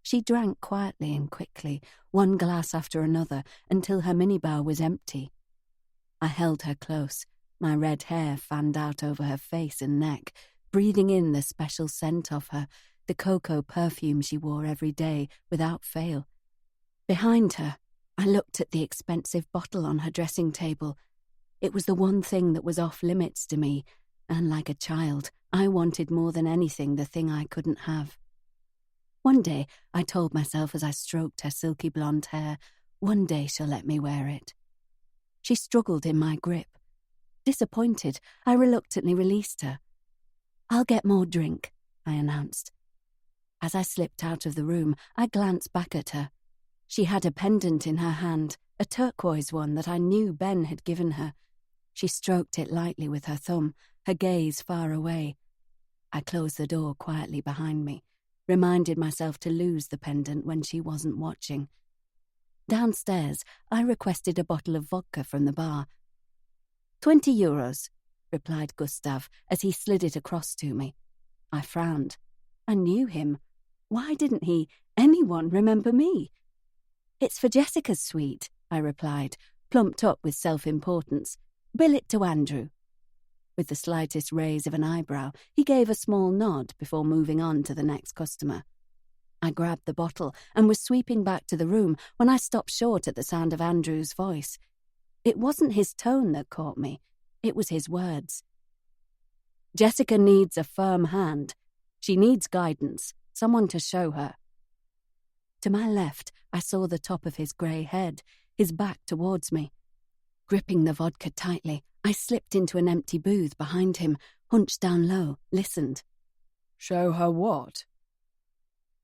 She drank quietly and quickly, one glass after another, until her minibar was empty. I held her close, my red hair fanned out over her face and neck, breathing in the special scent of her, the cocoa perfume she wore every day without fail. Behind her, I looked at the expensive bottle on her dressing table. It was the one thing that was off limits to me, and like a child, I wanted more than anything the thing I couldn't have. One day, I told myself as I stroked her silky blonde hair, one day she'll let me wear it. She struggled in my grip. Disappointed, I reluctantly released her. "I'll get more drink," I announced. As I slipped out of the room, I glanced back at her. She had a pendant in her hand, a turquoise one that I knew Ben had given her. She stroked it lightly with her thumb, her gaze far away. I closed the door quietly behind me, reminded myself to lose the pendant when she wasn't watching. Downstairs, I requested a bottle of vodka from the bar. 20 euros, replied Gustav as he slid it across to me. I frowned. I knew him. Why didn't anyone remember me? It's for Jessica's suite, I replied, plumped up with self-importance. Bill it to Andrew. With the slightest raise of an eyebrow, he gave a small nod before moving on to the next customer. I grabbed the bottle and was sweeping back to the room when I stopped short at the sound of Andrew's voice. It wasn't his tone that caught me. It was his words. Jessica needs a firm hand. She needs guidance, someone to show her. To my left, I saw the top of his grey head, his back towards me. Gripping the vodka tightly, I slipped into an empty booth behind him, hunched down low, listened. Show her what?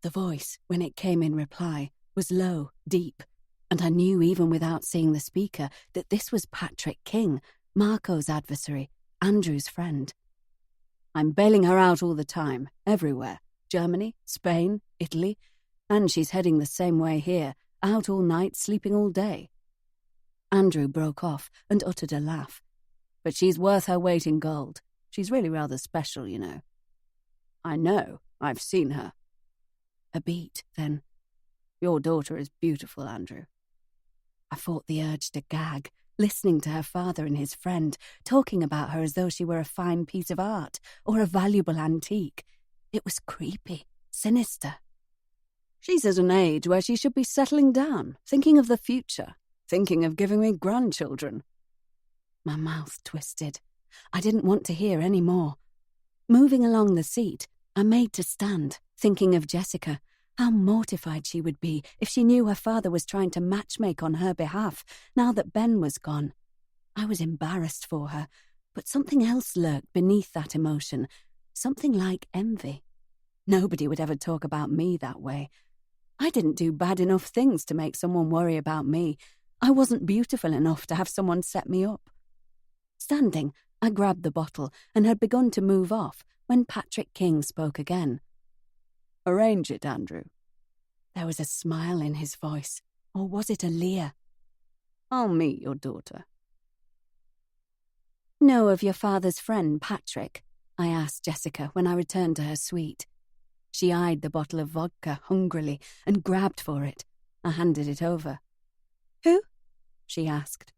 The voice, when it came in reply, was low, deep, and I knew even without seeing the speaker that this was Patrick King, Marco's adversary, Andrew's friend. I'm bailing her out all the time, everywhere. Germany, Spain, Italy, and she's heading the same way here, out all night, sleeping all day. Andrew broke off and uttered a laugh. But she's worth her weight in gold. She's really rather special, you know. I know. I've seen her. A beat, then. Your daughter is beautiful, Andrew. I fought the urge to gag, listening to her father and his friend, talking about her as though she were a fine piece of art or a valuable antique. It was creepy, sinister. She's at an age where she should be settling down, thinking of the future, thinking of giving me grandchildren. My mouth twisted. I didn't want to hear any more. Moving along the seat, I made to stand, thinking of Jessica. How mortified she would be if she knew her father was trying to matchmake on her behalf, now that Ben was gone. I was embarrassed for her, but something else lurked beneath that emotion, something like envy. Nobody would ever talk about me that way. I didn't do bad enough things to make someone worry about me. I wasn't beautiful enough to have someone set me up. Standing, I grabbed the bottle and had begun to move off when Patrick King spoke again. Arrange it, Andrew. There was a smile in his voice, or was it a leer? I'll meet your daughter. Know of your father's friend, Patrick? I asked Jessica when I returned to her suite. She eyed the bottle of vodka hungrily and grabbed for it. I handed it over. Who? She asked.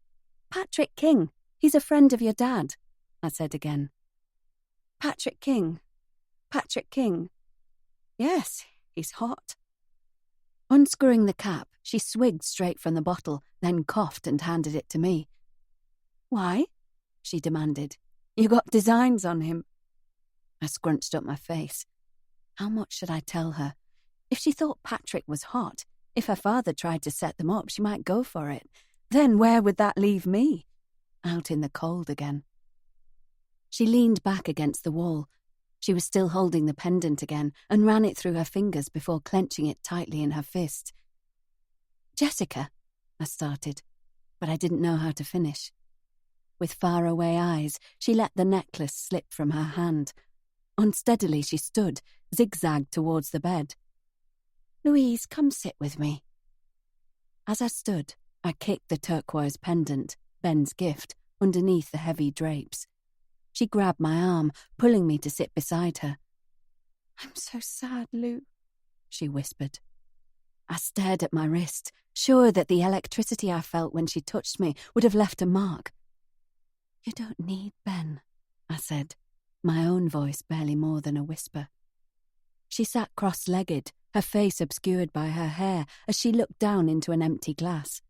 Patrick King. He's a friend of your dad, I said again. Patrick King. Patrick King. Yes, he's hot. Unscrewing the cap, she swigged straight from the bottle, then coughed and handed it to me. Why? She demanded. You got designs on him. I scrunched up my face. How much should I tell her? If she thought Patrick was hot, if her father tried to set them up, she might go for it. Then where would that leave me? Out in the cold again. She leaned back against the wall. She was still holding the pendant again and ran it through her fingers before clenching it tightly in her fist. Jessica, I started, but I didn't know how to finish. With faraway eyes, she let the necklace slip from her hand. Unsteadily she stood, zigzagged towards the bed. Louise, come sit with me. As I stood, I kicked the turquoise pendant, Ben's gift, underneath the heavy drapes. She grabbed my arm, pulling me to sit beside her. I'm so sad, Lou, she whispered. I stared at my wrist, sure that the electricity I felt when she touched me would have left a mark. You don't need Ben, I said, my own voice barely more than a whisper. She sat cross-legged, her face obscured by her hair as she looked down into an empty glass.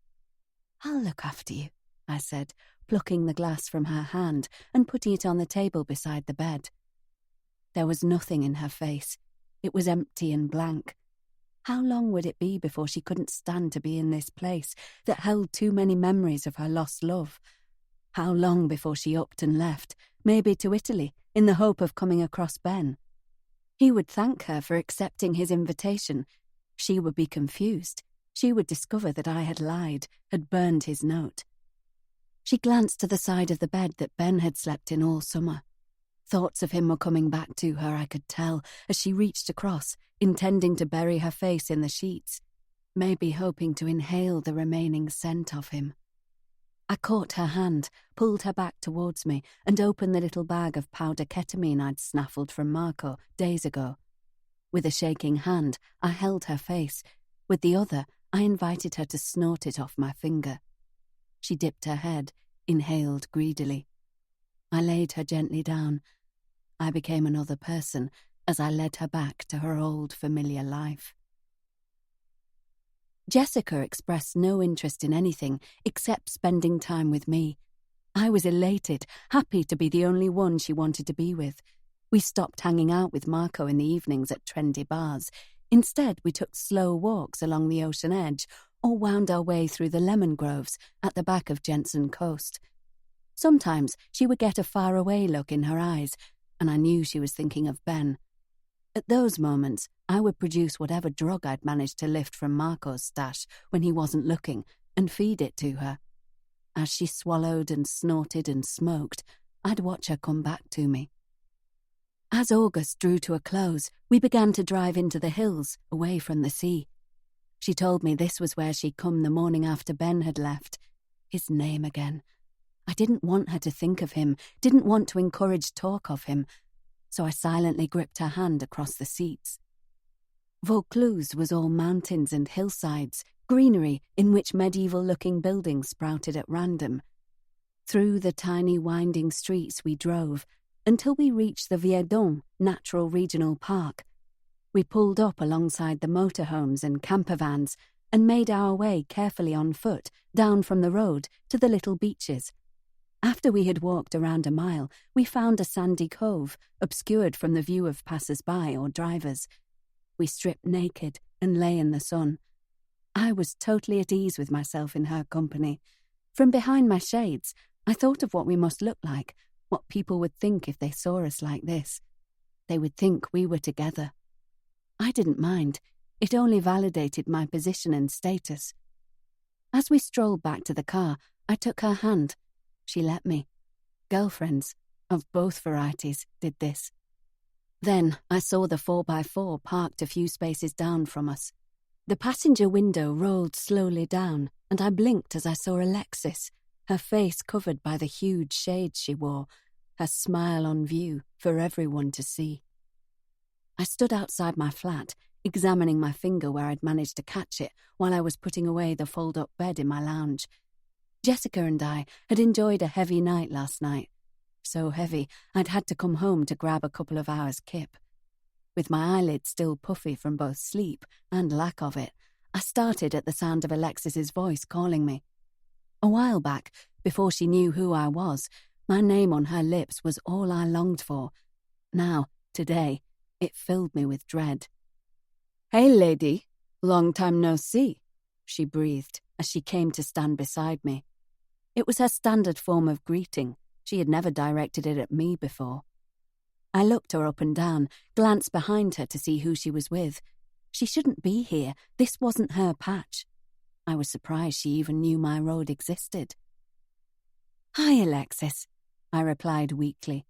I'll look after you, I said, plucking the glass from her hand and putting it on the table beside the bed. There was nothing in her face. It was empty and blank. How long would it be before she couldn't stand to be in this place that held too many memories of her lost love? How long before she upped and left, maybe to Italy, in the hope of coming across Ben? He would thank her for accepting his invitation. She would be confused. she would discover that I had lied, had burned his note. She glanced to the side of the bed that Ben had slept in all summer. Thoughts of him were coming back to her, I could tell, as she reached across, intending to bury her face in the sheets, maybe hoping to inhale the remaining scent of him. I caught her hand, pulled her back towards me, and opened the little bag of powder ketamine I'd snaffled from Marco days ago. With a shaking hand, I held her face. With the other, I invited her to snort it off my finger. She dipped her head, inhaled greedily. I laid her gently down. I became another person as I led her back to her old familiar life. Jessica expressed no interest in anything except spending time with me. I was elated, happy to be the only one she wanted to be with. We stopped hanging out with Marco in the evenings at trendy bars. Instead, we took slow walks along the ocean edge or wound our way through the lemon groves at the back of Jensen Coast. Sometimes she would get a faraway look in her eyes, and I knew she was thinking of Ben. At those moments, I would produce whatever drug I'd managed to lift from Marco's stash when he wasn't looking and feed it to her. As she swallowed and snorted and smoked, I'd watch her come back to me. As August drew to a close, we began to drive into the hills, away from the sea. She told me this was where she'd come the morning after Ben had left. His name again. I didn't want her to think of him, didn't want to encourage talk of him, so I silently gripped her hand across the seats. Vaucluse was all mountains and hillsides, greenery in which medieval-looking buildings sprouted at random. Through the tiny winding streets we drove, until we reached the Viardon Natural Regional Park. We pulled up alongside the motorhomes and campervans and made our way carefully on foot down from the road to the little beaches. After we had walked around a mile, we found a sandy cove, obscured from the view of passers-by or drivers. We stripped naked and lay in the sun. I was totally at ease with myself in her company. From behind my shades, I thought of what we must look like, what people would think if they saw us like this. They would think we were together. I didn't mind. It only validated my position and status. As we strolled back to the car, I took her hand. She let me. Girlfriends, of both varieties, did this. Then I saw the 4x4 parked a few spaces down from us. The passenger window rolled slowly down, and I blinked as I saw Alexis, her face covered by the huge shades she wore, her smile on view for everyone to see. I stood outside my flat, examining my finger where I'd managed to catch it while I was putting away the fold-up bed in my lounge. Jessica and I had enjoyed a heavy night last night. So heavy, I'd had to come home to grab a couple of hours' kip. With my eyelids still puffy from both sleep and lack of it, I started at the sound of Alexis's voice calling me. A while back, before she knew who I was, my name on her lips was all I longed for. Now, today, it filled me with dread. "Hey, lady, long time no see," she breathed as she came to stand beside me. It was her standard form of greeting. She had never directed it at me before. I looked her up and down, glanced behind her to see who she was with. She shouldn't be here. This wasn't her patch. I was surprised she even knew my road existed. "Hi, Alexis," I replied weakly.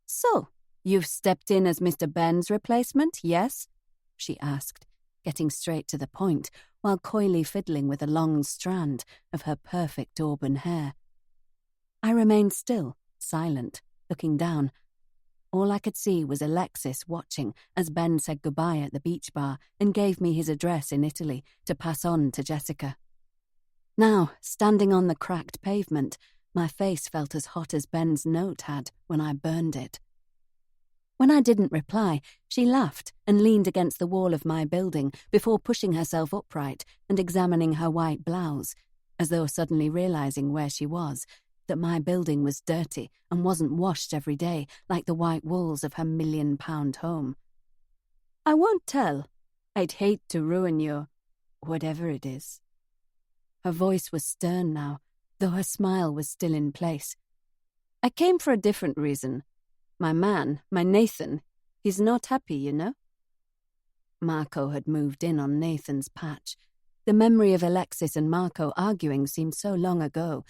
"So, you've stepped in as Mr. Ben's replacement, yes?" she asked, getting straight to the point while coyly fiddling with a long strand of her perfect auburn hair. I remained still, silent, looking down. All I could see was Alexis watching as Ben said goodbye at the beach bar and gave me his address in Italy to pass on to Jessica. Now, standing on the cracked pavement, my face felt as hot as Ben's note had when I burned it. When I didn't reply, she laughed and leaned against the wall of my building before pushing herself upright and examining her white blouse, as though suddenly realizing where she was, that my building was dirty and wasn't washed every day like the white walls of her £1,000,000 home. "I won't tell. I'd hate to ruin your whatever it is." Her voice was stern now, though her smile was still in place. "I came for a different reason. My man, my Nathan, he's not happy, you know?" Marco had moved in on Nathan's patch. The memory of Alexis and Marco arguing seemed so long ago.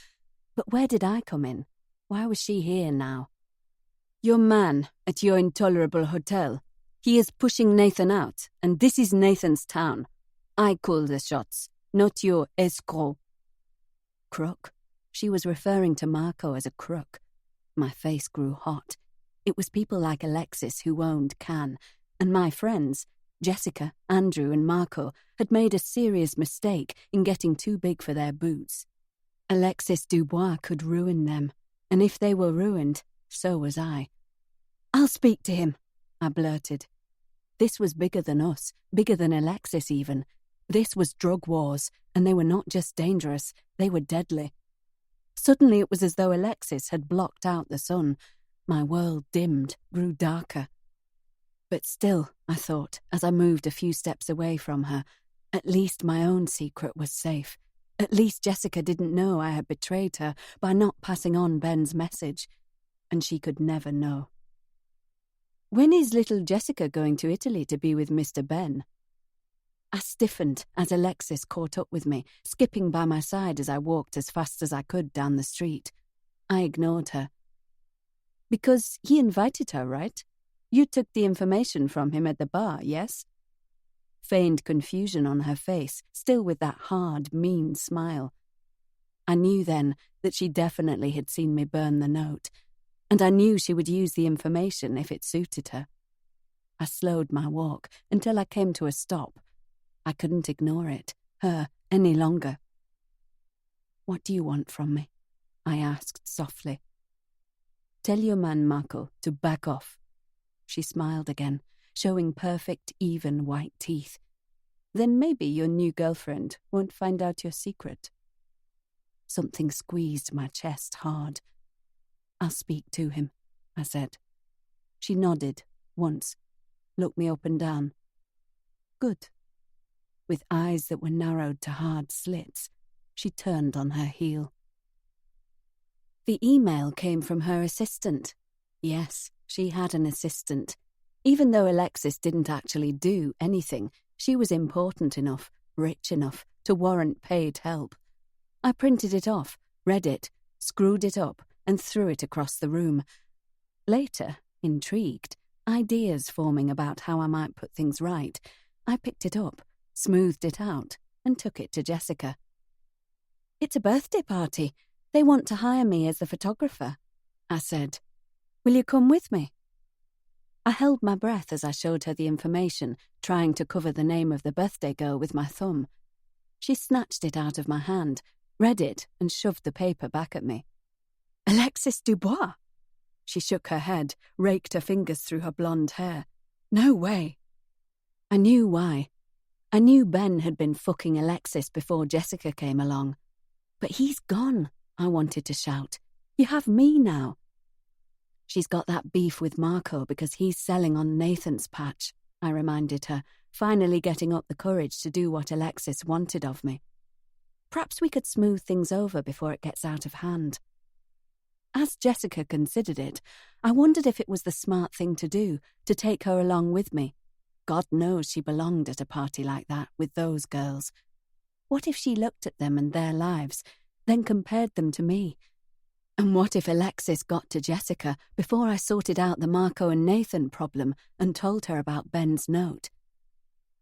But where did I come in? Why was she here now? Your man at your intolerable hotel. He is pushing Nathan out, and this is Nathan's town. I call the shots, not your escroc. Crook? She was referring to Marco as a crook. My face grew hot. It was people like Alexis who owned Cannes, and my friends, Jessica, Andrew, and Marco, had made a serious mistake in getting too big for their boots. Alexis Dubois could ruin them, and if they were ruined, so was I. I'll speak to him, I blurted. This was bigger than us, bigger than Alexis even. This was drug wars, and they were not just dangerous, they were deadly. Suddenly it was as though Alexis had blocked out the sun. My world dimmed, grew darker. But still, I thought, as I moved a few steps away from her, at least my own secret was safe. At least Jessica didn't know I had betrayed her by not passing on Ben's message, and she could never know. When is little Jessica going to Italy to be with Mr. Ben? I stiffened as Alexis caught up with me, skipping by my side as I walked as fast as I could down the street. I ignored her. Because he invited her, right? You took the information from him at the bar, yes? Feigned confusion on her face, still with that hard, mean smile. I knew then that she definitely had seen me burn the note, and I knew she would use the information if it suited her. I slowed my walk until I came to a stop. I couldn't ignore it, her, any longer. What do you want from me? I asked softly. Tell your man, Marco, to back off. She smiled again, showing perfect, even white teeth. Then maybe your new girlfriend won't find out your secret. Something squeezed my chest hard. I'll speak to him, I said. She nodded, once, looked me up and down. Good. With eyes that were narrowed to hard slits, she turned on her heel. The email came from her assistant. Yes, she had an assistant. Even though Alexis didn't actually do anything, she was important enough, rich enough, to warrant paid help. I printed it off, read it, screwed it up, and threw it across the room. Later, intrigued, ideas forming about how I might put things right, I picked it up, smoothed it out, and took it to Jessica. It's a birthday party. They want to hire me as the photographer, I said. Will you come with me? I held my breath as I showed her the information, trying to cover the name of the birthday girl with my thumb. She snatched it out of my hand, read it, and shoved the paper back at me. Alexis Dubois? She shook her head, raked her fingers through her blonde hair. No way. I knew why. I knew Ben had been fucking Alexis before Jessica came along. But he's gone, I wanted to shout. You have me now. She's got that beef with Marco because he's selling on Nathan's patch, I reminded her, finally getting up the courage to do what Alexis wanted of me. Perhaps we could smooth things over before it gets out of hand. As Jessica considered it, I wondered if it was the smart thing to do, to take her along with me. God knows she belonged at a party like that with those girls. What if she looked at them and their lives, then compared them to me? And what if Alexis got to Jessica before I sorted out the Marco and Nathan problem and told her about Ben's note?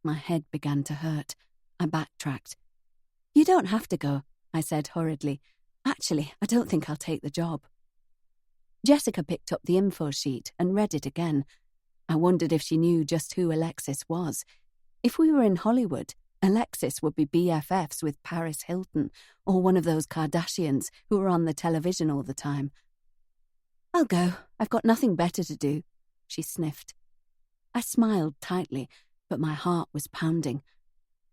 My head began to hurt. I backtracked. You don't have to go, I said hurriedly. Actually, I don't think I'll take the job. Jessica picked up the info sheet and read it again. I wondered if she knew just who Alexis was. If we were in Hollywood, Alexis would be BFFs with Paris Hilton or one of those Kardashians who are on the television all the time. I'll go. I've got nothing better to do, she sniffed. I smiled tightly, but my heart was pounding.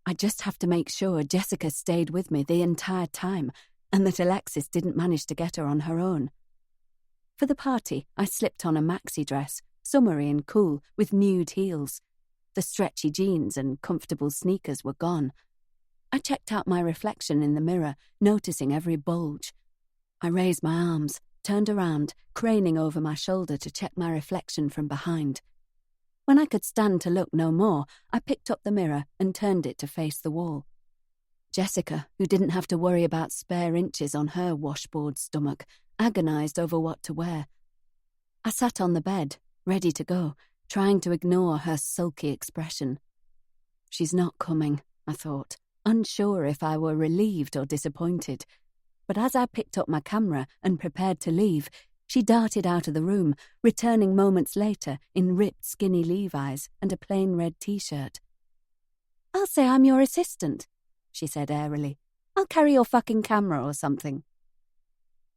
I just have to make sure Jessica stayed with me the entire time and that Alexis didn't manage to get her on her own. For the party, I slipped on a maxi dress, summery and cool, with nude heels. The stretchy jeans and comfortable sneakers were gone. I checked out my reflection in the mirror, noticing every bulge. I raised my arms, turned around, craning over my shoulder to check my reflection from behind. When I could stand to look no more, I picked up the mirror and turned it to face the wall. Jessica, who didn't have to worry about spare inches on her washboard stomach, agonized over what to wear. I sat on the bed, ready to go, trying to ignore her sulky expression. She's not coming, I thought, unsure if I were relieved or disappointed. But as I picked up my camera and prepared to leave, she darted out of the room, returning moments later in ripped skinny Levi's and a plain red t-shirt. "I'll say I'm your assistant," she said airily. "I'll carry your fucking camera or something."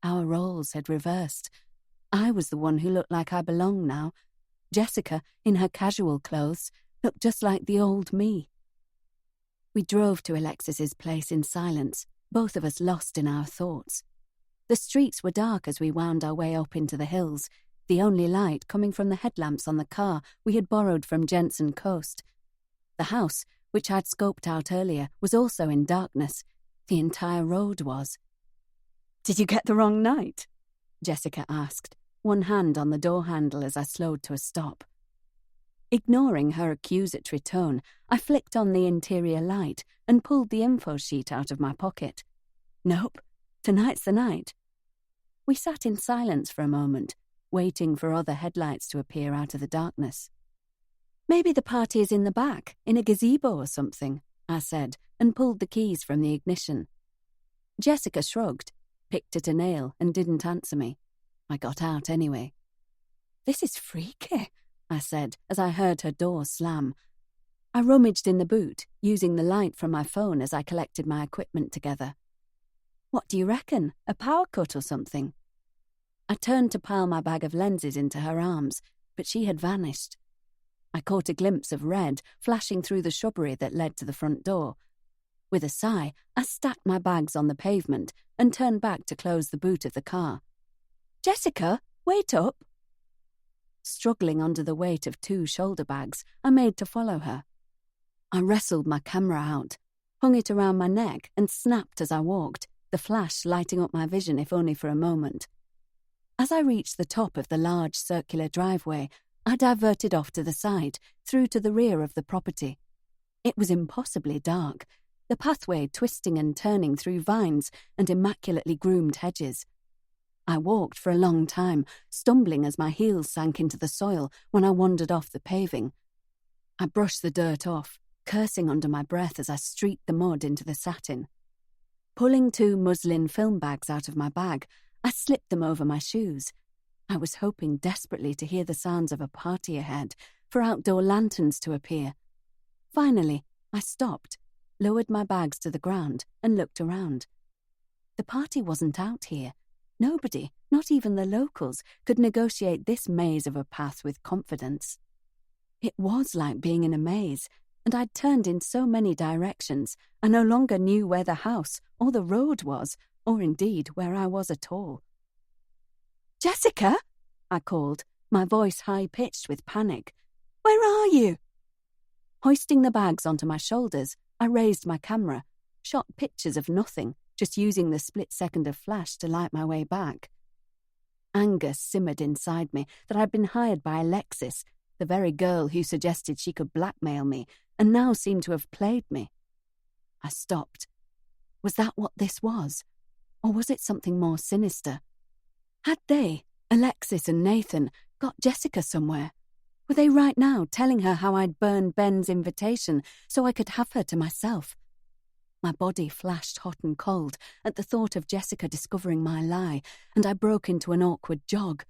Our roles had reversed. I was the one who looked like I belonged now. Jessica, in her casual clothes, looked just like the old me. We drove to Alexis's place in silence, both of us lost in our thoughts. The streets were dark as we wound our way up into the hills, the only light coming from the headlamps on the car we had borrowed from Jensen Coast. The house, which I'd scoped out earlier, was also in darkness. The entire road was. "Did you get the wrong night?" Jessica asked, one hand on the door handle as I slowed to a stop. Ignoring her accusatory tone, I flicked on the interior light and pulled the info sheet out of my pocket. "Nope, tonight's the night." We sat in silence for a moment, waiting for other headlights to appear out of the darkness. "Maybe the party is in the back, in a gazebo or something," I said, and pulled the keys from the ignition. Jessica shrugged, picked at a nail, and didn't answer me. I got out anyway. "This is freaky," I said as I heard her door slam. I rummaged in the boot, using the light from my phone as I collected my equipment together. "What do you reckon? A power cut or something?" I turned to pile my bag of lenses into her arms, but she had vanished. I caught a glimpse of red flashing through the shrubbery that led to the front door. With a sigh, I stacked my bags on the pavement and turned back to close the boot of the car. "Jessica, wait up!" Struggling under the weight of 2 shoulder bags, I made to follow her. I wrestled my camera out, hung it around my neck, and snapped as I walked, the flash lighting up my vision if only for a moment. As I reached the top of the large circular driveway, I diverted off to the side, through to the rear of the property. It was impossibly dark, the pathway twisting and turning through vines and immaculately groomed hedges. I walked for a long time, stumbling as my heels sank into the soil when I wandered off the paving. I brushed the dirt off, cursing under my breath as I streaked the mud into the satin. Pulling 2 muslin film bags out of my bag, I slipped them over my shoes. I was hoping desperately to hear the sounds of a party ahead, for outdoor lanterns to appear. Finally, I stopped, lowered my bags to the ground, and looked around. The party wasn't out here. Nobody, not even the locals, could negotiate this maze of a path with confidence. It was like being in a maze, and I'd turned in so many directions, I no longer knew where the house or the road was, or indeed where I was at all. "Jessica!" I called, my voice high-pitched with panic. "Where are you?" Hoisting the bags onto my shoulders, I raised my camera, shot pictures of nothing, just using the split second of flash to light my way back. Anger simmered inside me that I'd been hired by Alexis, the very girl who suggested she could blackmail me, and now seemed to have played me. I stopped. Was that what this was? Or was it something more sinister? Had they, Alexis and Nathan, got Jessica somewhere? Were they right now telling her how I'd burned Ben's invitation so I could have her to myself? My body flashed hot and cold at the thought of Jessica discovering my lie, and I broke into an awkward jog.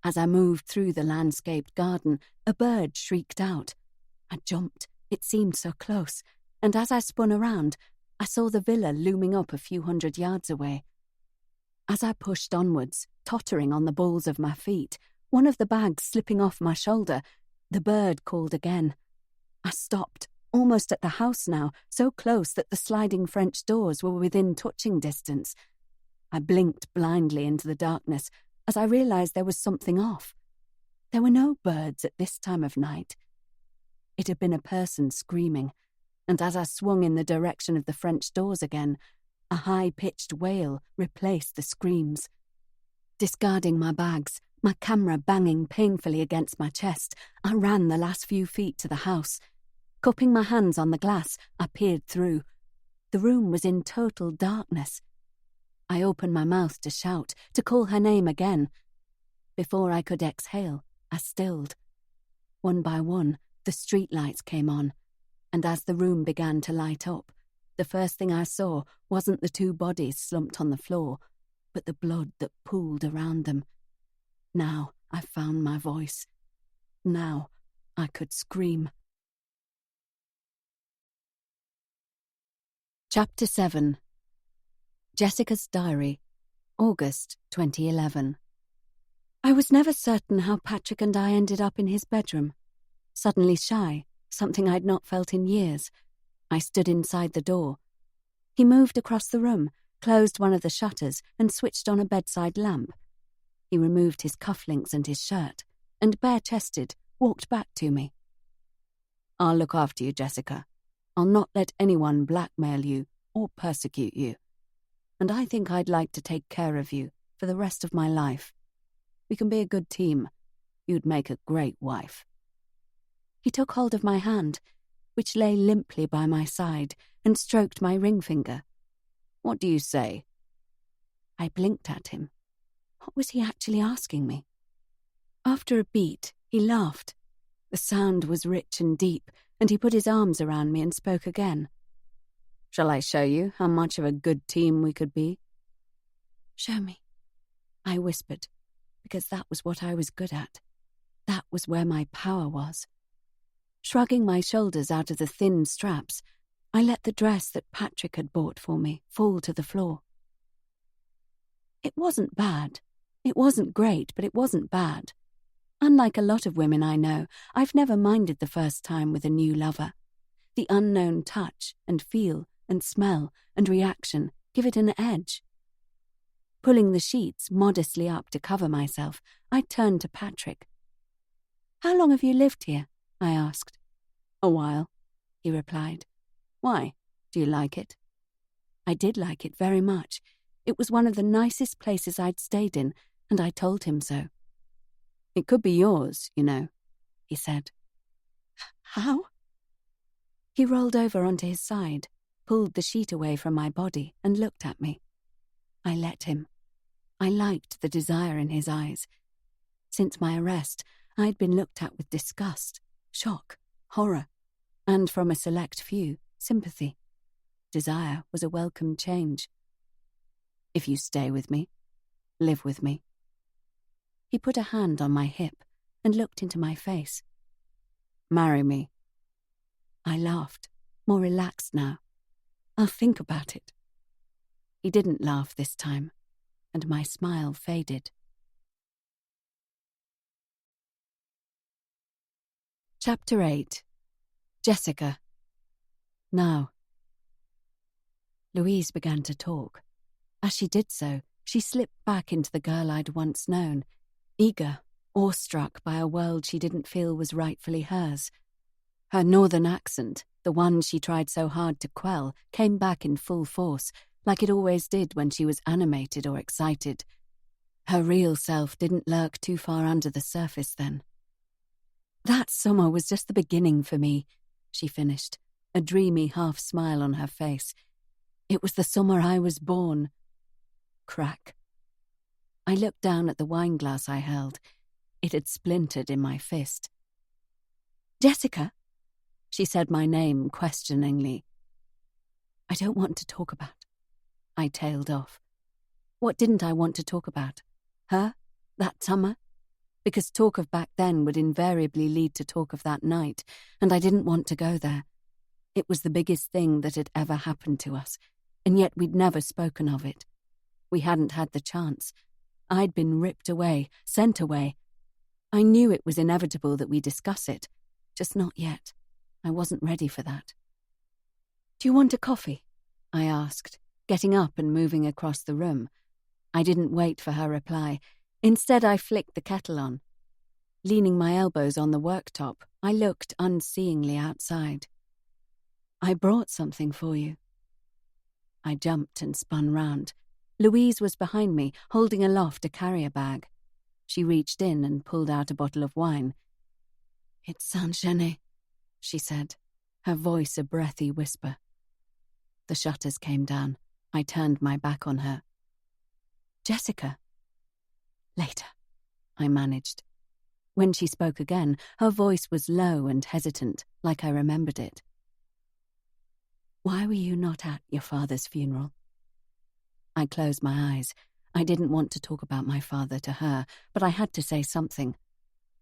As I moved through the landscaped garden, a bird shrieked out. I jumped. It seemed so close, and as I spun around, I saw the villa looming up a few 100 yards away. As I pushed onwards, tottering on the balls of my feet, one of the bags slipping off my shoulder, the bird called again. I stopped, almost at the house now, so close that the sliding French doors were within touching distance. I blinked blindly into the darkness as I realized there was something off. There were no birds at this time of night. It had been a person screaming, and as I swung in the direction of the French doors again, a high-pitched wail replaced the screams. Discarding my bags, my camera banging painfully against my chest, I ran the last few feet to the house. Cupping my hands on the glass, I peered through. The room was in total darkness. I opened my mouth to shout, to call her name again. Before I could exhale, I stilled. One by one, the street lights came on, and as the room began to light up, the first thing I saw wasn't the two bodies slumped on the floor, but the blood that pooled around them. Now I found my voice. Now I could scream. Chapter 7. Jessica's Diary, August 2011. I was never certain how Patrick and I ended up in his bedroom. Suddenly shy, something I'd not felt in years. I stood inside the door. He moved across the room, closed one of the shutters, and switched on a bedside lamp. He removed his cufflinks and his shirt, and bare-chested, walked back to me. "I'll look after you, Jessica. I'll not let anyone blackmail you or persecute you. And I think I'd like to take care of you for the rest of my life. We can be a good team. You'd make a great wife." He took hold of my hand, which lay limply by my side, and stroked my ring finger. "What do you say?" I blinked at him. What was he actually asking me? After a beat, he laughed. The sound was rich and deep, and he put his arms around me and spoke again. "Shall I show you how much of a good team we could be?" "Show me," I whispered, because that was what I was good at. That was where my power was. Shrugging my shoulders out of the thin straps, I let the dress that Patrick had bought for me fall to the floor. It wasn't bad. It wasn't great, but it wasn't bad. Unlike a lot of women I know, I've never minded the first time with a new lover. The unknown touch and feel and smell and reaction give it an edge. Pulling the sheets modestly up to cover myself, I turned to Patrick. "How long have you lived here?" I asked. "A while," he replied. "Why? Do you like it?" I did like it very much. It was one of the nicest places I'd stayed in, and I told him so. "It could be yours, you know," he said. "How?" He rolled over onto his side, pulled the sheet away from my body, and looked at me. I let him. I liked the desire in his eyes. Since my arrest, I'd been looked at with disgust, shock, horror, and from a select few, sympathy. Desire was a welcome change. "If you stay with me, live with me." He put a hand on my hip and looked into my face. "Marry me." I laughed, more relaxed now. "I'll think about it." He didn't laugh this time, and my smile faded. Chapter 8. Jessica. Now. Louise began to talk. As she did so, she slipped back into the girl I'd once known, eager, awestruck by a world she didn't feel was rightfully hers. Her northern accent, the one she tried so hard to quell, came back in full force, like it always did when she was animated or excited. Her real self didn't lurk too far under the surface then. "That summer was just the beginning for me," she finished, a dreamy half-smile on her face. "It was the summer I was born." Crack. I looked down at the wine glass I held. It had splintered in my fist. "Jessica?" She said my name questioningly. "I don't want to talk about." I tailed off. What didn't I want to talk about? Her? That summer? Because talk of back then would invariably lead to talk of that night, and I didn't want to go there. It was the biggest thing that had ever happened to us, and yet we'd never spoken of it. We hadn't had the chance. I'd been ripped away, sent away. I knew it was inevitable that we discuss it, just not yet. I wasn't ready for that. "Do you want a coffee?" I asked, getting up and moving across the room. I didn't wait for her reply. Instead, I flicked the kettle on. Leaning my elbows on the worktop, I looked unseeingly outside. "I brought something for you." I jumped and spun round. Louise was behind me, holding aloft a carrier bag. She reached in and pulled out a bottle of wine. "It's Saint-Genet," she said, her voice a breathy whisper. The shutters came down. I turned my back on her. "Jessica." "Later," I managed. When she spoke again, her voice was low and hesitant, like I remembered it. "Why were you not at your father's funeral?" I closed my eyes. I didn't want to talk about my father to her, but I had to say something.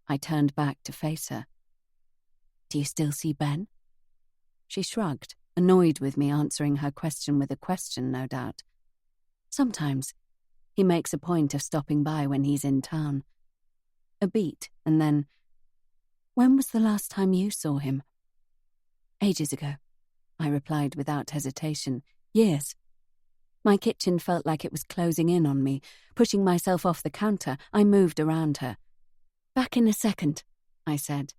I turned back to face her. "Do you still see Ben?" She shrugged, annoyed with me answering her question with a question, no doubt. "Sometimes. He makes a point of stopping by when he's in town." A beat, and then, "When was the last time you saw him?" "Ages ago," I replied without hesitation. "Years." My kitchen felt like it was closing in on me. Pushing myself off the counter, I moved around her. "Back in a second," I said.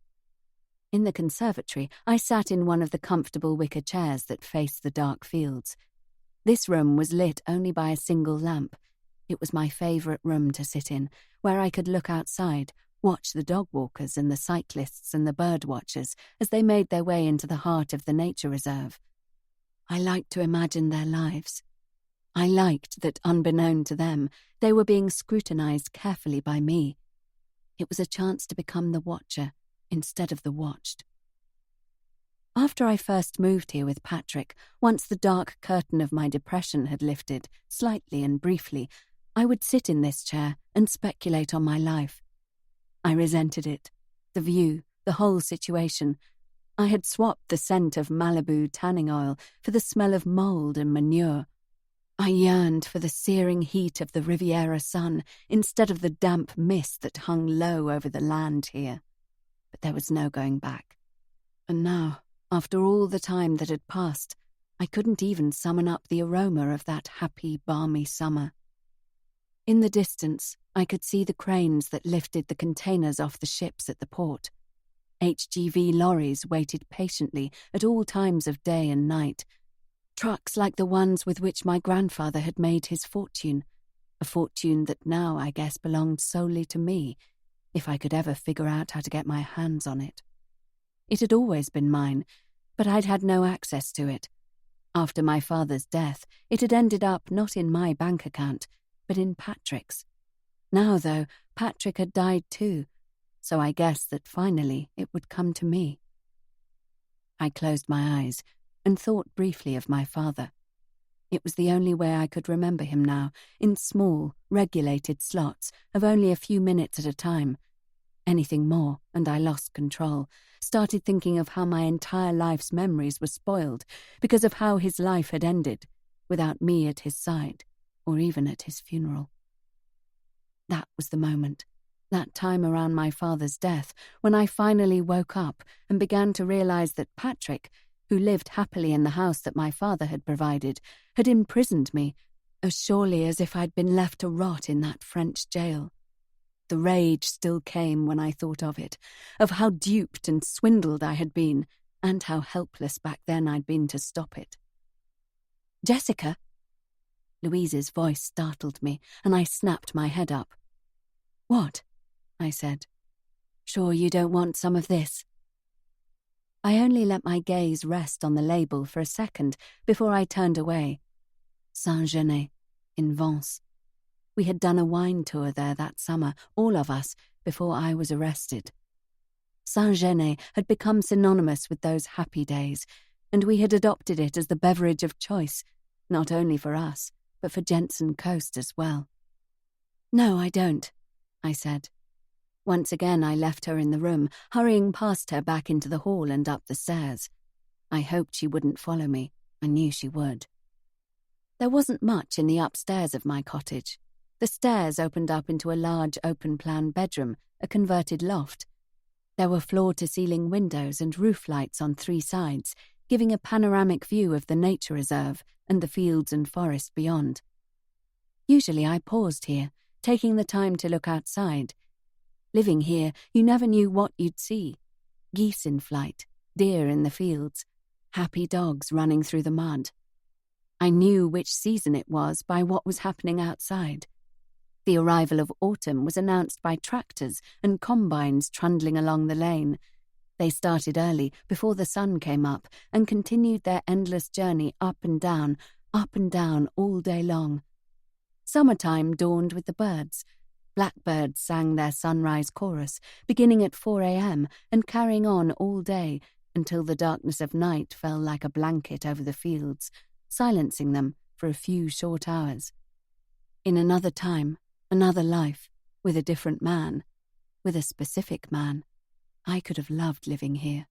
In the conservatory, I sat in one of the comfortable wicker chairs that faced the dark fields. This room was lit only by a single lamp. It was my favourite room to sit in, where I could look outside, watch the dog walkers and the cyclists and the bird watchers as they made their way into the heart of the nature reserve. I liked to imagine their lives. I liked that, unbeknown to them, they were being scrutinised carefully by me. It was a chance to become the watcher instead of the watched. After I first moved here with Patrick, once the dark curtain of my depression had lifted, slightly and briefly, I would sit in this chair and speculate on my life. I resented it, the view, the whole situation. I had swapped the scent of Malibu tanning oil for the smell of mold and manure. I yearned for the searing heat of the Riviera sun instead of the damp mist that hung low over the land here. But there was no going back. And now, after all the time that had passed, I couldn't even summon up the aroma of that happy, balmy summer. In the distance, I could see the cranes that lifted the containers off the ships at the port. HGV lorries waited patiently at all times of day and night. Trucks like the ones with which my grandfather had made his fortune, a fortune that now, I guess, belonged solely to me, if I could ever figure out how to get my hands on it. It had always been mine, but I'd had no access to it. After my father's death, it had ended up not in my bank account, but in Patrick's. Now, though, Patrick had died too, so I guessed that finally it would come to me. I closed my eyes and thought briefly of my father. It was the only way I could remember him now, in small, regulated slots of only a few minutes at a time. Anything more, and I lost control, started thinking of how my entire life's memories were spoiled because of how his life had ended, without me at his side, or even at his funeral. That was the moment, that time around my father's death, when I finally woke up and began to realize that Patrick, who lived happily in the house that my father had provided, had imprisoned me, as surely as if I'd been left to rot in that French jail. The rage still came when I thought of it, of how duped and swindled I had been, and how helpless back then I'd been to stop it. "Jessica?" Louise's voice startled me, and I snapped my head up. "What?" I said. "Sure you don't want some of this?" I only let my gaze rest on the label for a second before I turned away. Saint-Genet, in Vence. We had done a wine tour there that summer, all of us, before I was arrested. Saint-Genet had become synonymous with those happy days, and we had adopted it as the beverage of choice, not only for us, but for Jensen Coast as well. "No, I don't," I said. Once again I left her in the room, hurrying past her back into the hall and up the stairs. I hoped she wouldn't follow me. I knew she would. There wasn't much in the upstairs of my cottage. The stairs opened up into a large open-plan bedroom, a converted loft. There were floor-to-ceiling windows and roof lights on 3 sides, giving a panoramic view of the nature reserve and the fields and forest beyond. Usually I paused here, taking the time to look outside. Living here, you never knew what you'd see. Geese in flight, deer in the fields, happy dogs running through the mud. I knew which season it was by what was happening outside. The arrival of autumn was announced by tractors and combines trundling along the lane. They started early, before the sun came up, and continued their endless journey up and down all day long. Summertime dawned with the birds. Blackbirds sang their sunrise chorus, beginning at 4 a.m. and carrying on all day until the darkness of night fell like a blanket over the fields, silencing them for a few short hours. In another time, another life, with a different man, with a specific man, I could have loved living here.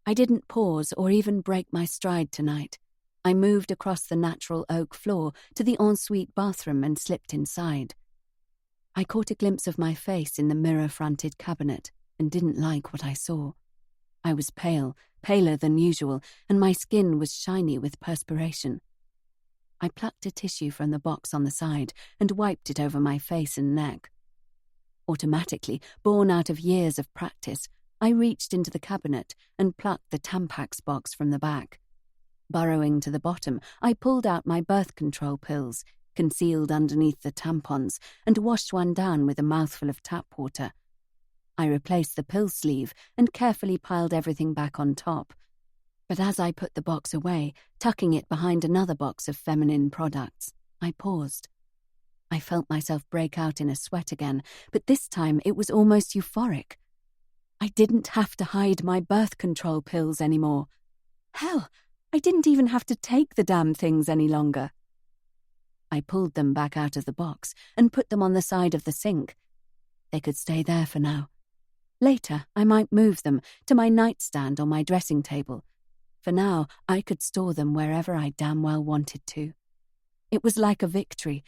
I didn't pause or even break my stride tonight. I moved across the natural oak floor to the ensuite bathroom and slipped inside. I caught a glimpse of my face in the mirror-fronted cabinet and didn't like what I saw. I was pale, paler than usual, and my skin was shiny with perspiration. I plucked a tissue from the box on the side and wiped it over my face and neck. Automatically, born out of years of practice, I reached into the cabinet and plucked the Tampax box from the back. Burrowing to the bottom, I pulled out my birth control pills, concealed underneath the tampons, and washed one down with a mouthful of tap water. I replaced the pill sleeve and carefully piled everything back on top. But as I put the box away, tucking it behind another box of feminine products, I paused. I felt myself break out in a sweat again, but this time it was almost euphoric. I didn't have to hide my birth control pills anymore. Hell, I didn't even have to take the damn things any longer. I pulled them back out of the box and put them on the side of the sink. They could stay there for now. Later, I might move them to my nightstand or my dressing table. For now, I could store them wherever I damn well wanted to. It was like a victory,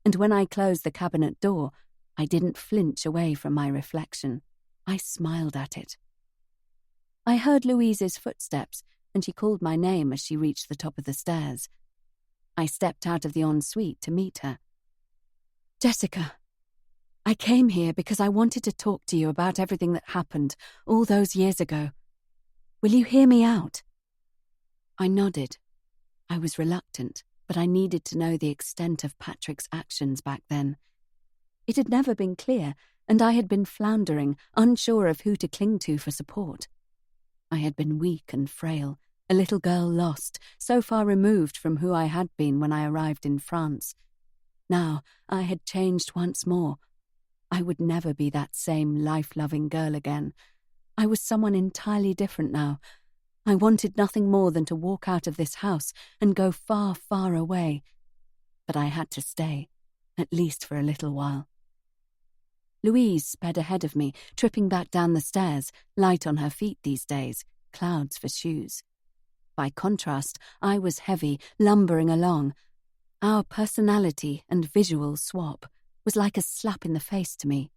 and when I closed the cabinet door, I didn't flinch away from my reflection. I smiled at it. I heard Louise's footsteps, and she called my name as she reached the top of the stairs. I stepped out of the ensuite to meet her. Jessica, I came here because I wanted to talk to you about everything that happened all those years ago. Will you hear me out? I nodded. I was reluctant, but I needed to know the extent of Patrick's actions back then. It had never been clear, and I had been floundering, unsure of who to cling to for support. I had been weak and frail, a little girl lost, so far removed from who I had been when I arrived in France. Now I had changed once more. I would never be that same life-loving girl again. I was someone entirely different now. I wanted nothing more than to walk out of this house and go far, far away. But I had to stay, at least for a little while. Louise sped ahead of me, tripping back down the stairs, light on her feet these days, clouds for shoes. By contrast, I was heavy, lumbering along. Our personality and visual swap was like a slap in the face to me.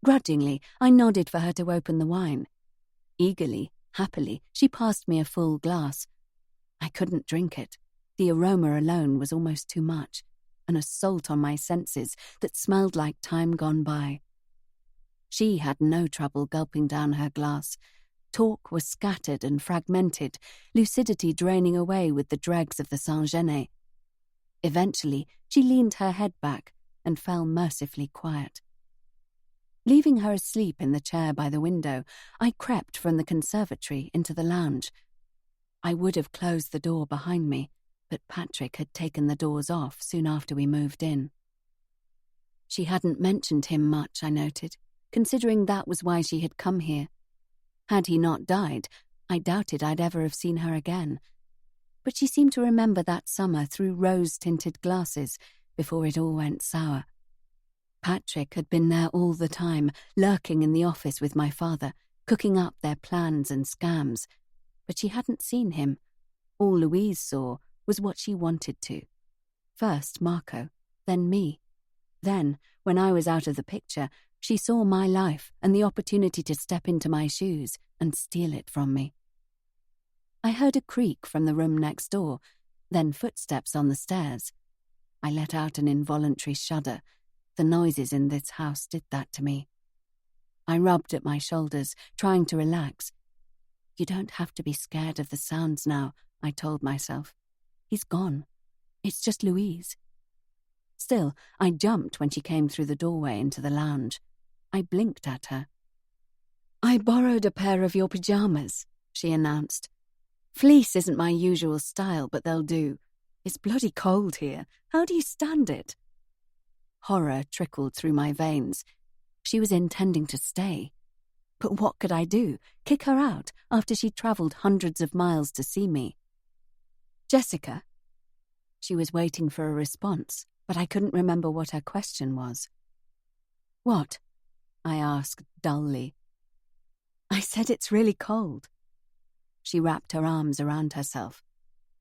Grudgingly, I nodded for her to open the wine. Eagerly, happily, she passed me a full glass. I couldn't drink it. The aroma alone was almost too much, an assault on my senses that smelled like time gone by. She had no trouble gulping down her glass. Talk was scattered and fragmented, lucidity draining away with the dregs of the Saint-Genet. Eventually, she leaned her head back and fell mercifully quiet. Leaving her asleep in the chair by the window, I crept from the conservatory into the lounge. I would have closed the door behind me, but Patrick had taken the doors off soon after we moved in. She hadn't mentioned him much, I noted, considering that was why she had come here. Had he not died, I doubted I'd ever have seen her again. But she seemed to remember that summer through rose-tinted glasses before it all went sour. Patrick had been there all the time, lurking in the office with my father, cooking up their plans and scams. But she hadn't seen him. All Louise saw was what she wanted to. First Marco, then me. Then, when I was out of the picture, she saw my life and the opportunity to step into my shoes and steal it from me. I heard a creak from the room next door, then footsteps on the stairs. I let out an involuntary shudder. The noises in this house did that to me. I rubbed at my shoulders, trying to relax. You don't have to be scared of the sounds now, I told myself. He's gone. It's just Louise. Still, I jumped when she came through the doorway into the lounge. I blinked at her. I borrowed a pair of your pajamas, she announced. Fleece isn't my usual style, but they'll do. It's bloody cold here. How do you stand it? Horror trickled through my veins. She was intending to stay. But what could I do? Kick her out after she'd travelled hundreds of miles to see me? Jessica? She was waiting for a response, but I couldn't remember what her question was. What? I asked dully. I said it's really cold. She wrapped her arms around herself.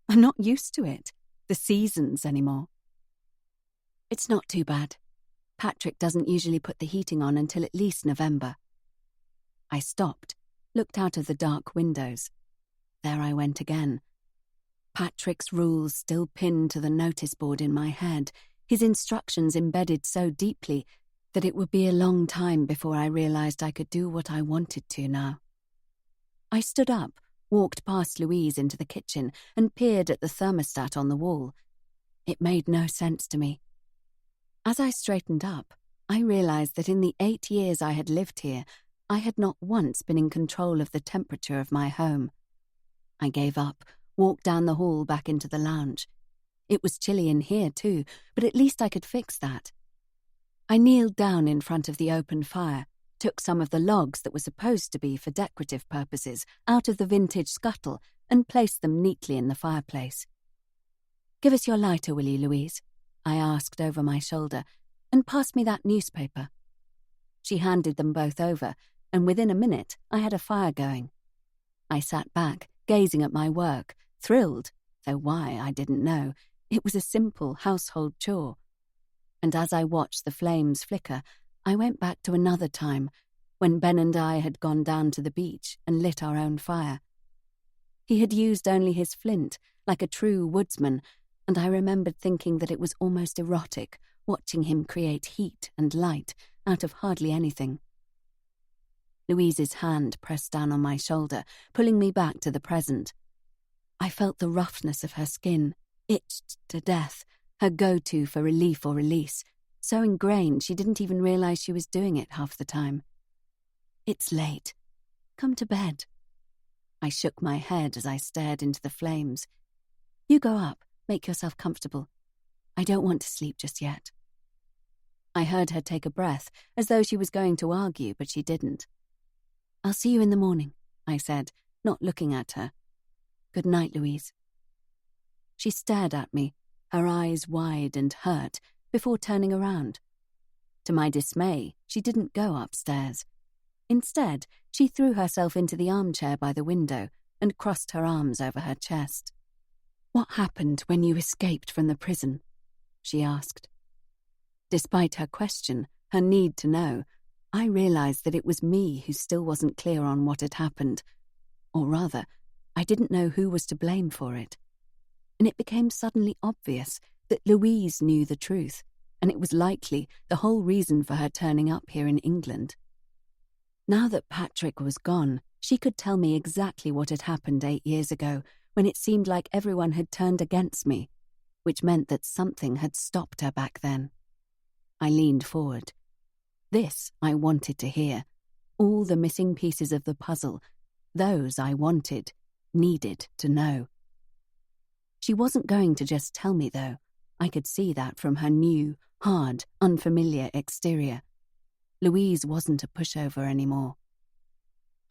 I'm not used to it, the seasons anymore. It's not too bad. Patrick doesn't usually put the heating on until at least November. I stopped, looked out of the dark windows. There I went again. Patrick's rules still pinned to the notice board in my head, his instructions embedded so deeply that it would be a long time before I realized I could do what I wanted to now. I stood up, walked past Louise into the kitchen, and peered at the thermostat on the wall. It made no sense to me. As I straightened up, I realized that in the 8 years I had lived here, I had not once been in control of the temperature of my home. I gave up, walked down the hall back into the lounge. It was chilly in here too, but at least I could fix that. I kneeled down in front of the open fire, took some of the logs that were supposed to be for decorative purposes out of the vintage scuttle and placed them neatly in the fireplace. Give us your lighter, will you, Louise? I asked over my shoulder, and pass me that newspaper. She handed them both over, and within a minute I had a fire going. I sat back, gazing at my work, thrilled, though why I didn't know. It was a simple household chore. And as I watched the flames flicker, I went back to another time, when Ben and I had gone down to the beach and lit our own fire. He had used only his flint, like a true woodsman, and I remembered thinking that it was almost erotic, watching him create heat and light out of hardly anything. Louise's hand pressed down on my shoulder, pulling me back to the present. I felt the roughness of her skin, itched to death, her go-to for relief or release, so ingrained she didn't even realize she was doing it half the time. It's late. Come to bed. I shook my head as I stared into the flames. You go up, make yourself comfortable. I don't want to sleep just yet. I heard her take a breath, as though she was going to argue, but she didn't. I'll see you in the morning, I said, not looking at her. Good night, Louise. She stared at me, her eyes wide and hurt, before turning around. To my dismay, she didn't go upstairs. Instead, she threw herself into the armchair by the window and crossed her arms over her chest. What happened when you escaped from the prison? She asked. Despite her question, her need to know, I realized that it was me who still wasn't clear on what had happened. Or rather, I didn't know who was to blame for it. And it became suddenly obvious that Louise knew the truth, and it was likely the whole reason for her turning up here in England. Now that Patrick was gone, she could tell me exactly what had happened 8 years ago, when it seemed like everyone had turned against me, which meant that something had stopped her back then. I leaned forward. This I wanted to hear. All the missing pieces of the puzzle, those I wanted, needed to know. She wasn't going to just tell me, though. I could see that from her new, hard, unfamiliar exterior. Louise wasn't a pushover anymore.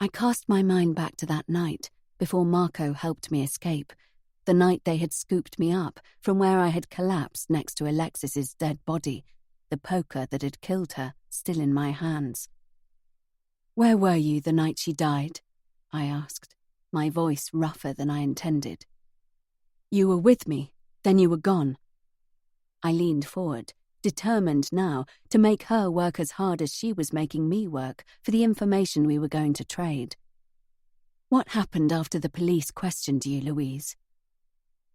I cast my mind back to that night, before Marco helped me escape, the night they had scooped me up from where I had collapsed next to Alexis's dead body, the poker that had killed her still in my hands. Where were you the night she died? I asked, my voice rougher than I intended. You were with me, then you were gone. I leaned forward, determined now to make her work as hard as she was making me work for the information we were going to trade. What happened after the police questioned you, Louise?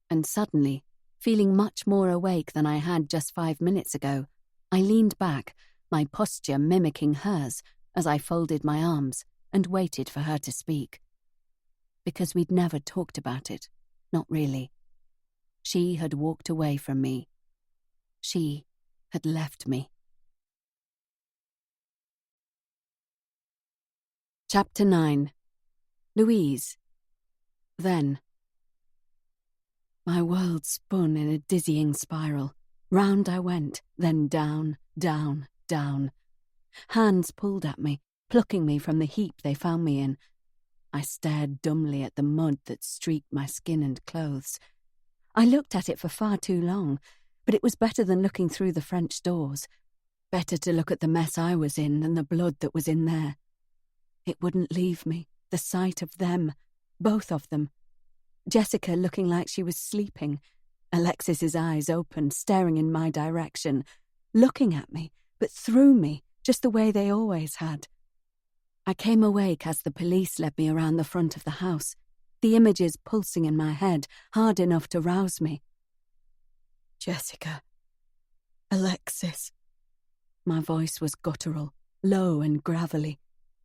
And suddenly, feeling much more awake than I had just 5 minutes ago, I leaned back, my posture mimicking hers as I folded my arms and waited for her to speak. Because we'd never talked about it, not really. She had walked away from me. She had left me. Chapter 9. Louise. Then. My world spun in a dizzying spiral. Round I went, then down, down, down. Hands pulled at me, plucking me from the heap they found me in. I stared dumbly at the mud that streaked my skin and clothes. I looked at it for far too long, but it was better than looking through the French doors. Better to look at the mess I was in than the blood that was in there. It wouldn't leave me, the sight of them, both of them. Jessica looking like she was sleeping, Alexis's eyes open, staring in my direction, looking at me, but through me, just the way they always had. I came awake as the police led me around the front of the house, the images pulsing in my head, hard enough to rouse me. Jessica. Alexis. My voice was guttural, low and gravelly.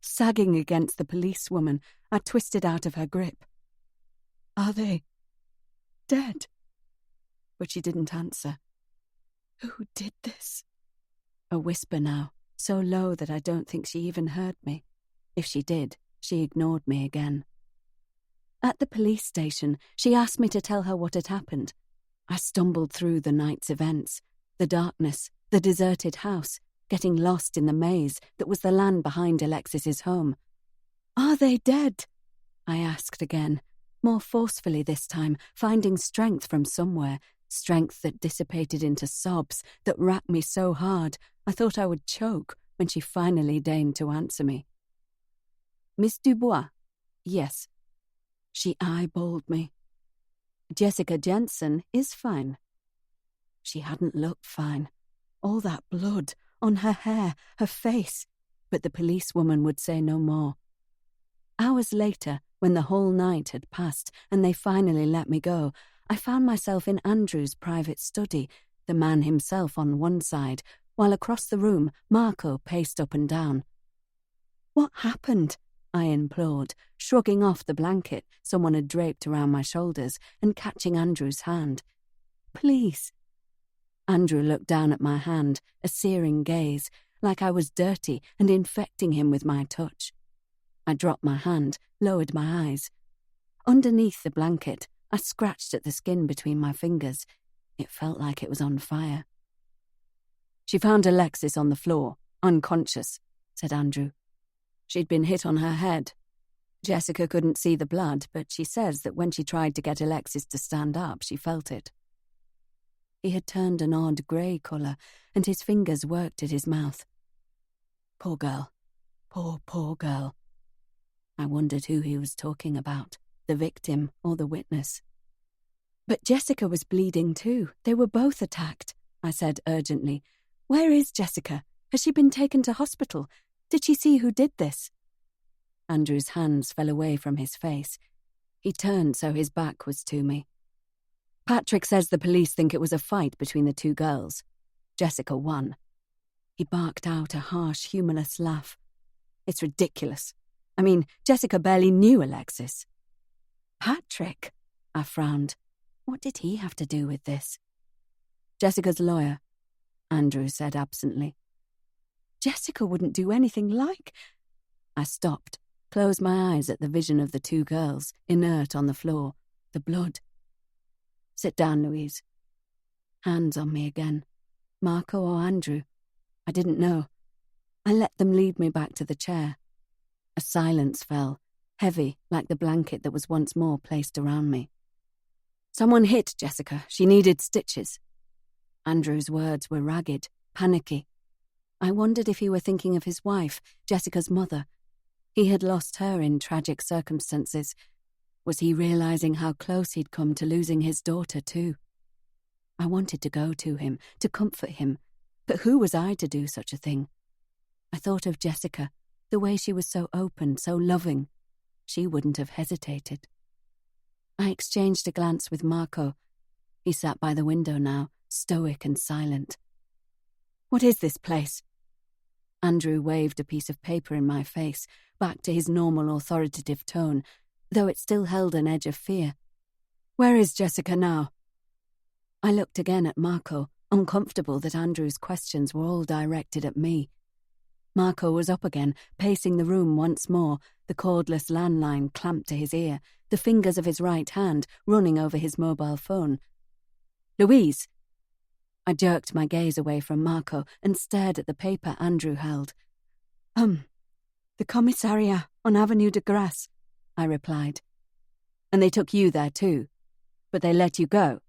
Sagging against the policewoman, I twisted out of her grip. Are they dead? But she didn't answer. Who did this? A whisper now, so low that I don't think she even heard me. If she did, she ignored me again. At the police station, she asked me to tell her what had happened. I stumbled through the night's events, the darkness, the deserted house, getting lost in the maze that was the land behind Alexis's home. Are they dead? I asked again, more forcefully this time, finding strength from somewhere, strength that dissipated into sobs that racked me so hard I thought I would choke when she finally deigned to answer me. Miss Dubois? Yes. She eyeballed me. Jessica Jensen is fine. She hadn't looked fine. All that blood on her hair, her face, but the policewoman would say no more. Hours later, when the whole night had passed and they finally let me go, I found myself in Andrew's private study, the man himself on one side, while across the room Marco paced up and down. What happened? I implored, shrugging off the blanket someone had draped around my shoulders and catching Andrew's hand. Please. Andrew looked down at my hand, a searing gaze, like I was dirty and infecting him with my touch. I dropped my hand, lowered my eyes. Underneath the blanket, I scratched at the skin between my fingers. It felt like it was on fire. She found Alexis on the floor, unconscious, said Andrew. She'd been hit on her head. Jessica couldn't see the blood, but she says that when she tried to get Alexis to stand up, she felt it. He had turned an odd grey colour, and his fingers worked at his mouth. Poor girl. Poor girl. I wondered who he was talking about, the victim or the witness. But Jessica was bleeding too. They were both attacked, I said urgently. Where is Jessica? Has she been taken to hospital? Did she see who did this? Andrew's hands fell away from his face. He turned so his back was to me. Patrick says the police think it was a fight between the two girls. Jessica won. He barked out a harsh, humorless laugh. It's ridiculous. I mean, Jessica barely knew Alexis. Patrick? I frowned. What did he have to do with this? Jessica's lawyer, Andrew said absently. Jessica wouldn't do anything like... I stopped, closed my eyes at the vision of the two girls, inert on the floor, the blood. Sit down, Louise. Hands on me again. Marco or Andrew? I didn't know. I let them lead me back to the chair. A silence fell, heavy like the blanket that was once more placed around me. Someone hit Jessica. She needed stitches. Andrew's words were ragged, panicky. I wondered if he were thinking of his wife, Jessica's mother. He had lost her in tragic circumstances. Was he realizing how close he'd come to losing his daughter too? I wanted to go to him, to comfort him, but who was I to do such a thing? I thought of Jessica, the way she was so open, so loving. She wouldn't have hesitated. I exchanged a glance with Marco. He sat by the window now, stoic and silent. What is this place? Andrew waved a piece of paper in my face, back to his normal authoritative tone, though it still held an edge of fear. Where is Jessica now? I looked again at Marco, uncomfortable that Andrew's questions were all directed at me. Marco was up again, pacing the room once more, the cordless landline clamped to his ear, the fingers of his right hand running over his mobile phone. "Louise!" I jerked my gaze away from Marco and stared at the paper Andrew held. The commissariat on Avenue de Grasse," I replied. "And they took you there too, but they let you go."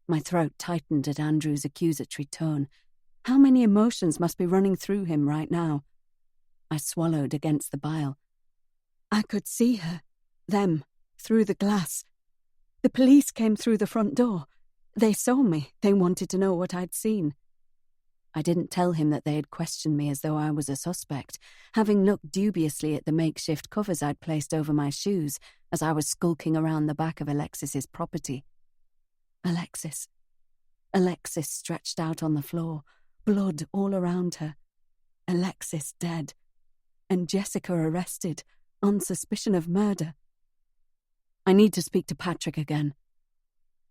My throat tightened at Andrew's accusatory tone. How many emotions must be running through him right now? I swallowed against the bile. "I could see her, them, through the glass. The police came through the front door. They saw me. They wanted to know what I'd seen." I didn't tell him that they had questioned me as though I was a suspect, having looked dubiously at the makeshift covers I'd placed over my shoes as I was skulking around the back of Alexis's property. Alexis. Alexis stretched out on the floor, blood all around her. Alexis dead. And Jessica arrested, on suspicion of murder. "I need to speak to Patrick again."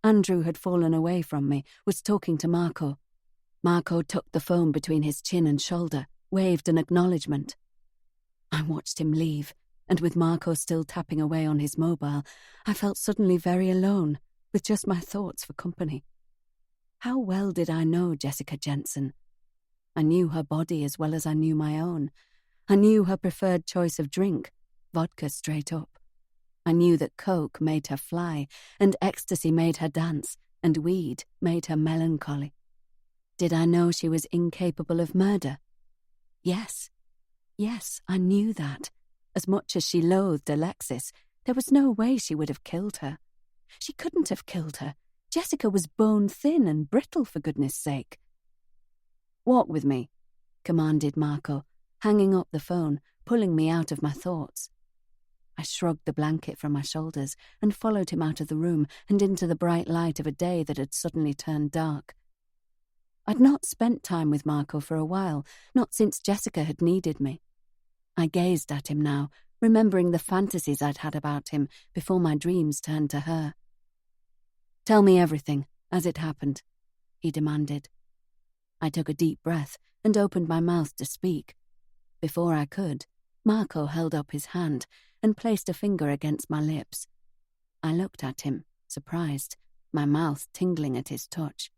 Andrew had fallen away from me, was talking to Marco. Marco tucked the phone between his chin and shoulder, waved an acknowledgement. I watched him leave, and with Marco still tapping away on his mobile, I felt suddenly very alone, with just my thoughts for company. How well did I know Jessica Jensen? I knew her body as well as I knew my own. I knew her preferred choice of drink, vodka straight up. I knew that coke made her fly, and ecstasy made her dance, and weed made her melancholy. Did I know she was incapable of murder? Yes. Yes, I knew that. As much as she loathed Alexis, there was no way she would have killed her. She couldn't have killed her. Jessica was bone-thin and brittle, for goodness sake. "Walk with me," commanded Marco, hanging up the phone, pulling me out of my thoughts. I shrugged the blanket from my shoulders and followed him out of the room and into the bright light of a day that had suddenly turned dark. I'd not spent time with Marco for a while, not since Jessica had needed me. I gazed at him now, remembering the fantasies I'd had about him before my dreams turned to her. "Tell me everything, as it happened," he demanded. I took a deep breath and opened my mouth to speak. Before I could, Marco held up his hand and placed a finger against my lips. I looked at him, surprised, my mouth tingling at his touch.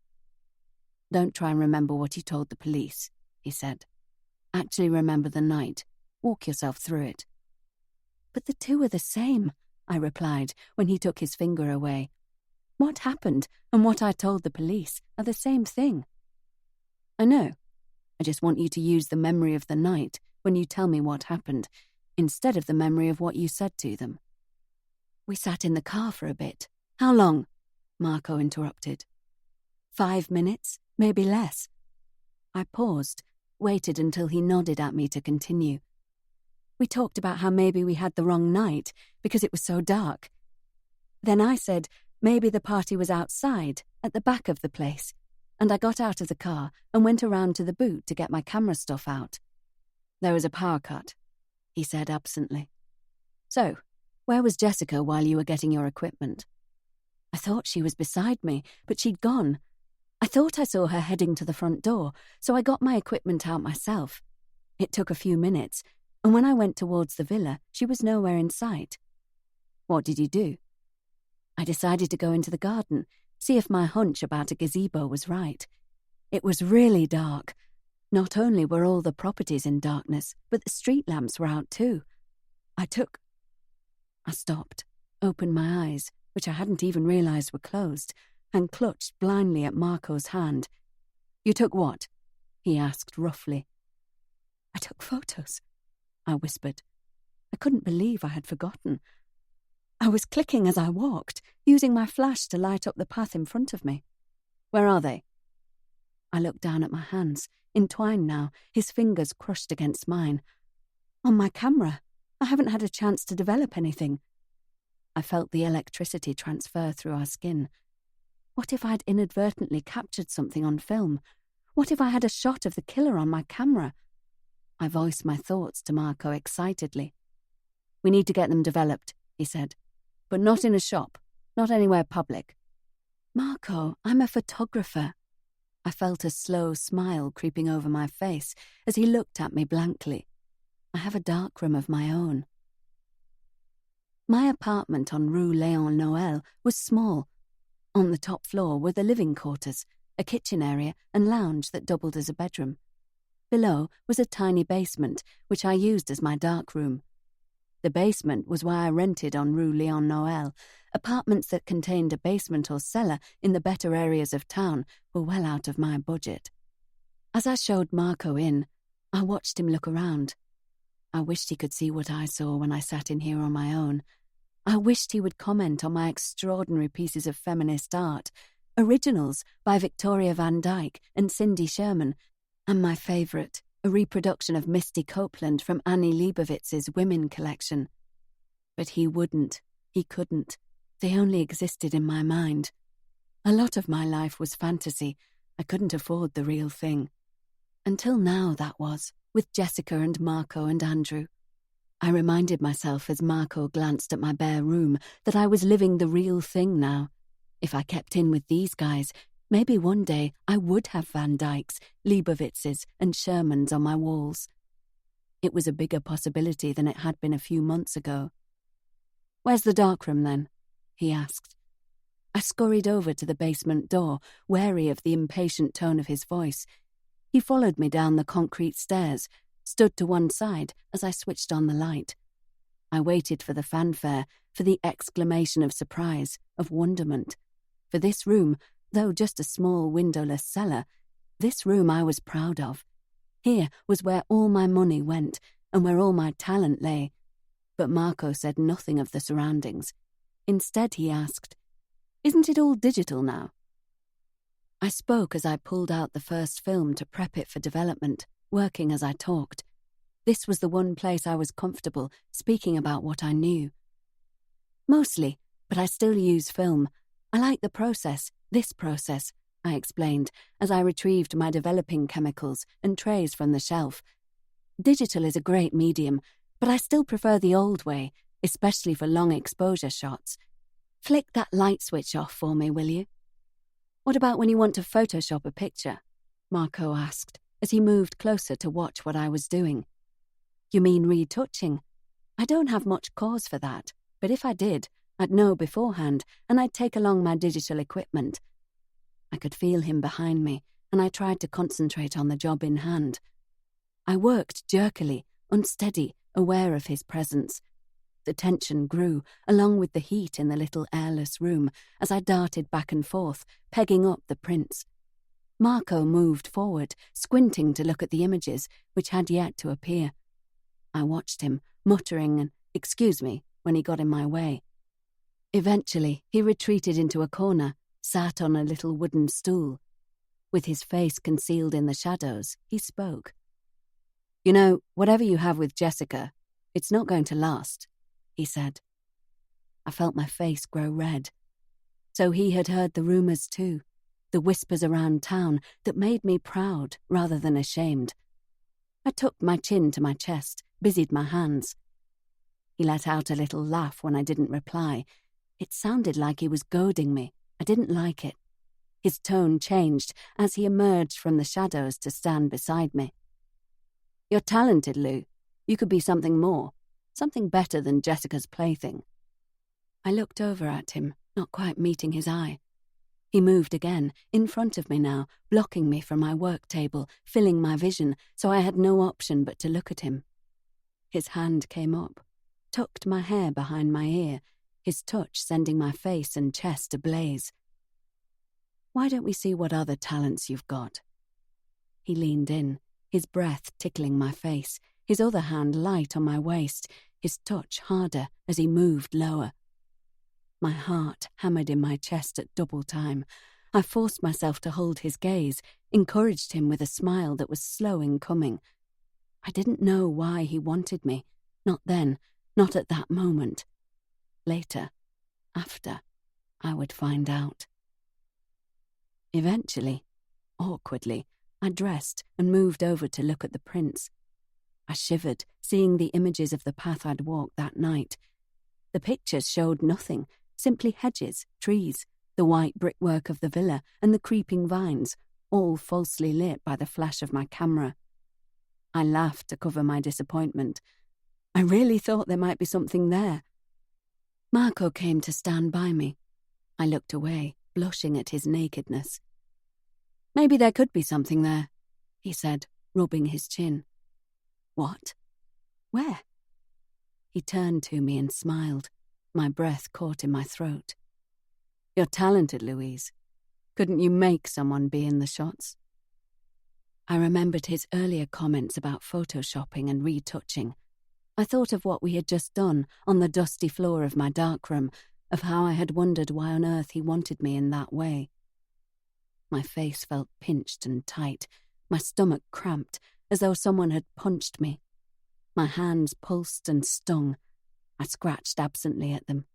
"Don't try and remember what you told the police," he said. "Actually remember the night. Walk yourself through it." "But the two are the same," I replied when he took his finger away. "What happened and what I told the police are the same thing." "I know. I just want you to use the memory of the night when you tell me what happened, instead of the memory of what you said to them." "We sat in the car for a bit." "How long?" Marco interrupted. 5 minutes, maybe less." I paused, waited until he nodded at me to continue. "We talked about how maybe we had the wrong night because it was so dark. Then I said maybe the party was outside, at the back of the place, and I got out of the car and went around to the boot to get my camera stuff out. There was a power cut," he said absently. "So, where was Jessica while you were getting your equipment?" "I thought she was beside me, but she'd gone. I thought I saw her heading to the front door, so I got my equipment out myself. It took a few minutes, and when I went towards the villa, she was nowhere in sight." "What did you do?" "I decided to go into the garden, see if my hunch about a gazebo was right. It was really dark. Not only were all the properties in darkness, but the street lamps were out too. I stopped, opened my eyes, which I hadn't even realized were closed, and clutched blindly at Marco's hand. "You took what?" he asked roughly. "I took photos," I whispered. I couldn't believe I had forgotten. I was clicking as I walked, using my flash to light up the path in front of me. "Where are they?" I looked down at my hands, entwined now, his fingers crushed against mine. "On my camera. I haven't had a chance to develop anything." I felt the electricity transfer through our skin. What if I'd inadvertently captured something on film? What if I had a shot of the killer on my camera? I voiced my thoughts to Marco excitedly. "We need to get them developed," he said. "But not in a shop, not anywhere public." "Marco, I'm a photographer." I felt a slow smile creeping over my face as he looked at me blankly. "I have a darkroom of my own. My apartment on Rue Léon Noël was small. On the top floor were the living quarters, a kitchen area and lounge that doubled as a bedroom. Below was a tiny basement, which I used as my dark room. The basement was why I rented on Rue Léon Noël. Apartments that contained a basement or cellar in the better areas of town were well out of my budget. As I showed Marco in, I watched him look around. I wished he could see what I saw when I sat in here on my own. I wished he would comment on my extraordinary pieces of feminist art, originals by Victoria Van Dyke and Cindy Sherman, and my favourite, a reproduction of Misty Copeland from Annie Leibovitz's Women collection. But he wouldn't, he couldn't. They only existed in my mind. A lot of my life was fantasy. I couldn't afford the real thing. Until now, that was, with Jessica and Marco and Andrew. I reminded myself as Marco glanced at my bare room that I was living the real thing now. If I kept in with these guys, maybe one day I would have Van Dykes, Leibovitzes, and Shermans on my walls. It was a bigger possibility than it had been a few months ago. "Where's the darkroom, then?" he asked. I scurried over to the basement door, wary of the impatient tone of his voice. He followed me down the concrete stairs, stood to one side as I switched on the light. I waited for the fanfare, for the exclamation of surprise, of wonderment. For this room, though just a small windowless cellar, this room I was proud of. Here was where all my money went, and where all my talent lay. But Marco said nothing of the surroundings. Instead, he asked, "Isn't it all digital now?" I spoke as I pulled out the first film to prep it for development, working as I talked. This was the one place I was comfortable, speaking about what I knew. "Mostly, but I still use film. I like the process, this process," I explained as I retrieved my developing chemicals and trays from the shelf. "Digital is a great medium, but I still prefer the old way, especially for long exposure shots. Flick that light switch off for me, will you?" "What about when you want to Photoshop a picture?" Marco asked, as he moved closer to watch what I was doing. "You mean retouching? I don't have much cause for that, but if I did, I'd know beforehand, and I'd take along my digital equipment." I could feel him behind me, and I tried to concentrate on the job in hand. I worked jerkily, unsteady, aware of his presence. The tension grew, along with the heat in the little airless room, as I darted back and forth, pegging up the prints. Marco moved forward, squinting to look at the images, which had yet to appear. I watched him, muttering an "excuse me" when he got in my way. Eventually, he retreated into a corner, sat on a little wooden stool. With his face concealed in the shadows, he spoke. "You know, whatever you have with Jessica, it's not going to last," he said. I felt my face grow red. So he had heard the rumours too, the whispers around town that made me proud rather than ashamed. I tucked my chin to my chest, busied my hands. He let out a little laugh when I didn't reply. It sounded like he was goading me. I didn't like it. His tone changed as he emerged from the shadows to stand beside me. "You're talented, Lou. You could be something more, something better than Jessica's plaything." I looked over at him, not quite meeting his eye. He moved again, in front of me now, blocking me from my work table, filling my vision, so I had no option but to look at him. His hand came up, tucked my hair behind my ear, his touch sending my face and chest ablaze. "Why don't we see what other talents you've got?" He leaned in, his breath tickling my face, his other hand light on my waist, his touch harder as he moved lower. My heart hammered in my chest at double time. I forced myself to hold his gaze, encouraged him with a smile that was slow in coming. I didn't know why he wanted me, not then, not at that moment. Later, after, I would find out. Eventually, awkwardly, I dressed and moved over to look at the prints. I shivered, seeing the images of the path I'd walked that night. The pictures showed nothing, simply hedges, trees, the white brickwork of the villa, and the creeping vines, all falsely lit by the flash of my camera. I laughed to cover my disappointment. I really thought there might be something there. Marco came to stand by me. I looked away, blushing at his nakedness. "Maybe there could be something there," he said, rubbing his chin. "What? Where?" He turned to me and smiled, my breath caught in my throat. "You're talented, Louise. Couldn't you make someone be in the shots?" I remembered his earlier comments about photoshopping and retouching. I thought of what we had just done on the dusty floor of my darkroom, of how I had wondered why on earth he wanted me in that way. My face felt pinched and tight, my stomach cramped, as though someone had punched me. My hands pulsed and stung. I scratched absently at them.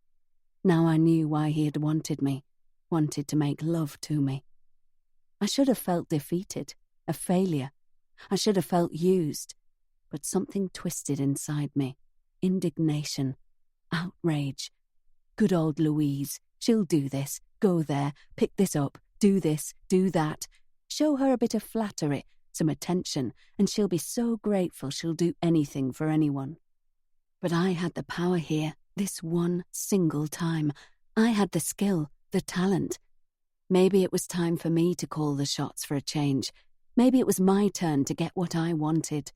Now I knew why he had wanted me, wanted to make love to me. I should have felt defeated, a failure. I should have felt used. But something twisted inside me. Indignation. Outrage. Good old Louise. She'll do this, go there, pick this up, do this, do that. Show her a bit of flattery, some attention, and she'll be so grateful she'll do anything for anyone. But I had the power here, this one single time. I had the skill, the talent. Maybe it was time for me to call the shots for a change. Maybe it was my turn to get what I wanted.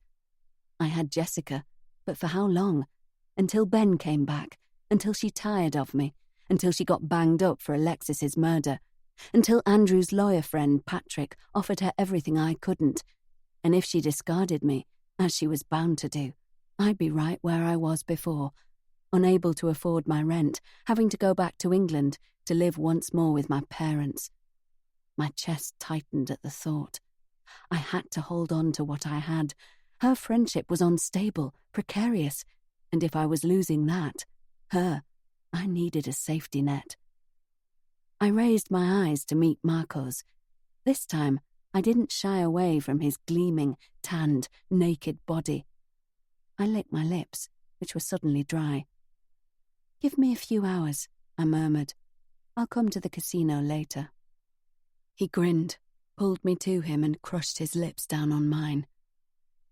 I had Jessica, but for how long? Until Ben came back, until she tired of me, until she got banged up for Alexis's murder, until Andrew's lawyer friend, Patrick, offered her everything I couldn't. And if she discarded me, as she was bound to do, I'd be right where I was before, unable to afford my rent, having to go back to England to live once more with my parents. My chest tightened at the thought. I had to hold on to what I had. Her friendship was unstable, precarious, and if I was losing that, her, I needed a safety net. I raised my eyes to meet Marco's. This time, I didn't shy away from his gleaming, tanned, naked body. I licked my lips, which were suddenly dry. "Give me a few hours," I murmured. "I'll come to the casino later." He grinned, pulled me to him and crushed his lips down on mine.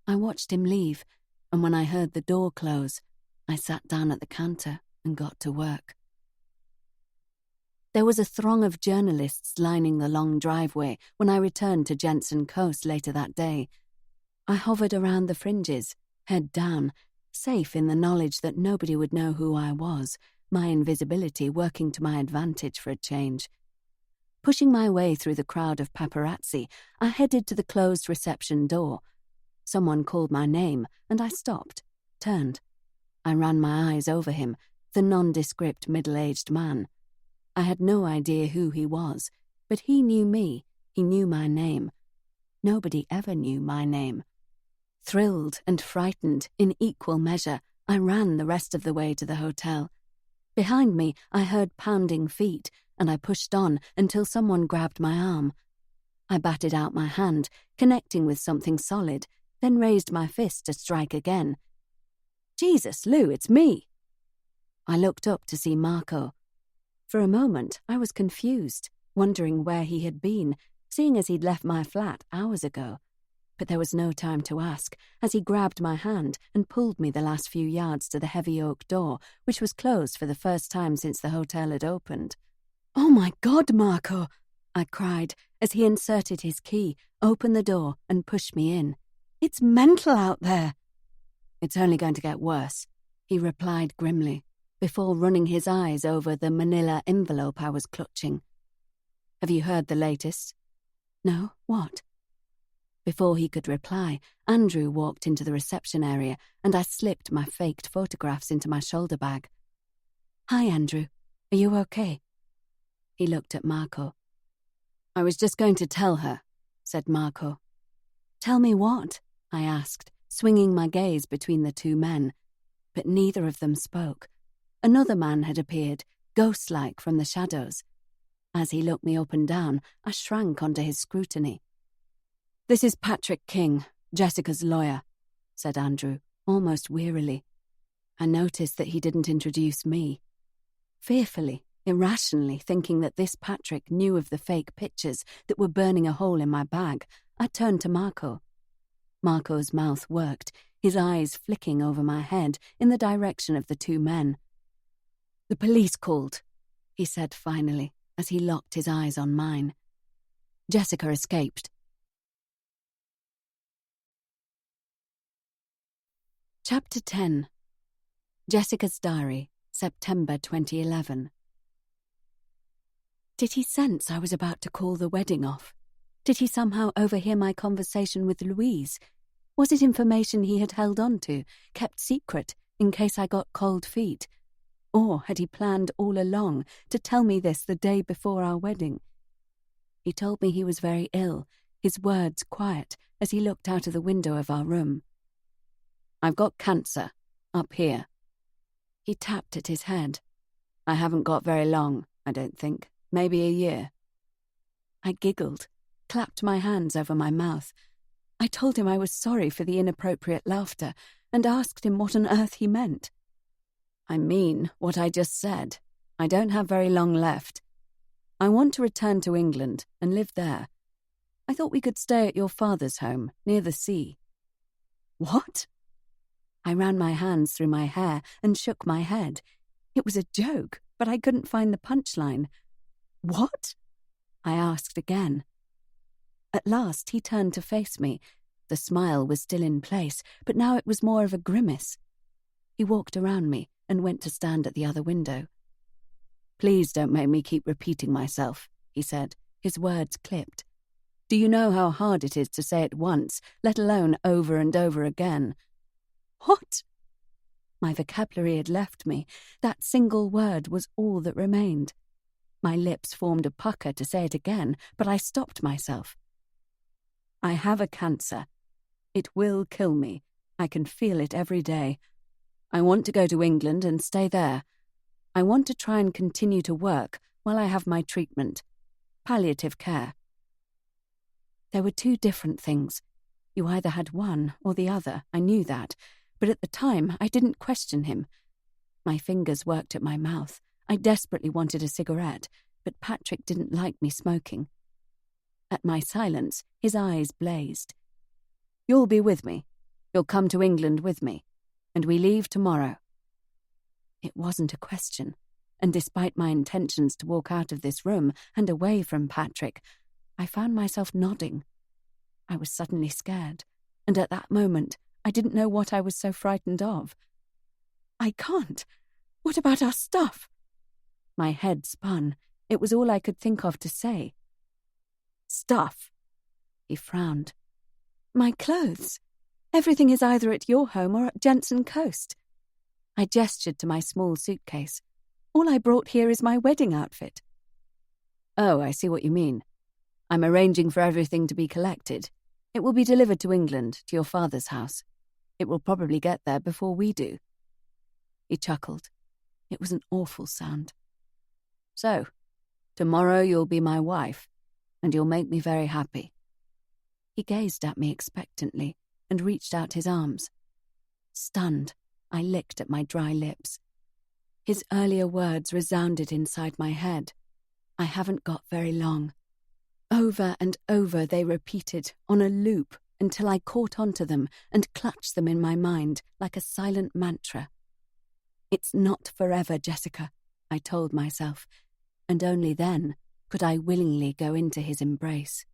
I watched him leave, and when I heard the door close, I sat down at the counter and got to work. There was a throng of journalists lining the long driveway when I returned to Jensen Coast later that day. I hovered around the fringes, head down, safe in the knowledge that nobody would know who I was, my invisibility working to my advantage for a change. Pushing my way through the crowd of paparazzi, I headed to the closed reception door. Someone called my name, and I stopped, turned. I ran my eyes over him, the nondescript middle-aged man. I had no idea who he was, but he knew me, he knew my name. Nobody ever knew my name. Thrilled and frightened in equal measure, I ran the rest of the way to the hotel. Behind me, I heard pounding feet, and I pushed on until someone grabbed my arm. I batted out my hand, connecting with something solid, then raised my fist to strike again. "Jesus, Lou, it's me!" I looked up to see Marco. For a moment, I was confused, wondering where he had been, seeing as he'd left my flat hours ago. But there was no time to ask, as he grabbed my hand and pulled me the last few yards to the heavy oak door, which was closed for the first time since the hotel had opened. "Oh my God, Marco!" I cried, as he inserted his key, opened the door, and pushed me in. "It's mental out there!" "It's only going to get worse," he replied grimly, before running his eyes over the manila envelope I was clutching. "Have you heard the latest?" "No, what?" Before he could reply, Andrew walked into the reception area, and I slipped my faked photographs into my shoulder bag. "Hi, Andrew. Are you okay?" He looked at Marco. "I was just going to tell her," said Marco. "Tell me what?" I asked, swinging my gaze between the two men. But neither of them spoke. Another man had appeared, ghost-like from the shadows. As he looked me up and down, I shrank under his scrutiny. "This is Patrick King, Jessica's lawyer," said Andrew, almost wearily. I noticed that he didn't introduce me. Fearfully, irrationally, thinking that this Patrick knew of the fake pictures that were burning a hole in my bag, I turned to Marco. Marco's mouth worked, his eyes flicking over my head in the direction of the two men. "The police called," he said finally, as he locked his eyes on mine. "Jessica escaped." Chapter 10. Jessica's Diary, September 2011. Did he sense I was about to call the wedding off? Did he somehow overhear my conversation with Louise? Was it information he had held on to, kept secret, in case I got cold feet? Or had he planned all along to tell me this the day before our wedding? He told me he was very ill, his words quiet as he looked out of the window of our room. "I've got cancer, up here." He tapped at his head. "I haven't got very long, I don't think. Maybe a year." I giggled, clapped my hands over my mouth. I told him I was sorry for the inappropriate laughter and asked him what on earth he meant. "I mean what I just said. I don't have very long left. I want to return to England and live there. I thought we could stay at your father's home, near the sea." "What?" I ran my hands through my hair and shook my head. It was a joke, but I couldn't find the punchline. "What?" I asked again. At last he turned to face me. The smile was still in place, but now it was more of a grimace. He walked around me and went to stand at the other window. "Please don't make me keep repeating myself," he said, his words clipped. "Do you know how hard it is to say it once, let alone over and over again?" "What?" My vocabulary had left me. That single word was all that remained. My lips formed a pucker to say it again, but I stopped myself. "I have a cancer. It will kill me. I can feel it every day. I want to go to England and stay there. I want to try and continue to work while I have my treatment. Palliative care." There were two different things. You either had one or the other, I knew that, but at the time I didn't question him. My fingers worked at my mouth. I desperately wanted a cigarette, but Patrick didn't like me smoking. At my silence, his eyes blazed. "You'll be with me. You'll come to England with me. And we leave tomorrow." It wasn't a question, and despite my intentions to walk out of this room and away from Patrick, I found myself nodding. I was suddenly scared, and at that moment, I didn't know what I was so frightened of. "I can't. What about our stuff?" My head spun. It was all I could think of to say. "Stuff?" He frowned. "My clothes. Everything is either at your home or at Jensen Coast." I gestured to my small suitcase. "All I brought here is my wedding outfit." "Oh, I see what you mean. I'm arranging for everything to be collected. It will be delivered to England, to your father's house. It will probably get there before we do." He chuckled. It was an awful sound. "So, tomorrow you'll be my wife, and you'll make me very happy." He gazed at me expectantly and reached out his arms. Stunned, I licked at my dry lips. His earlier words resounded inside my head. "I haven't got very long." Over and over they repeated, on a loop, until I caught onto them and clutched them in my mind like a silent mantra. "It's not forever, Jessica," I told myself, and only then could I willingly go into his embrace.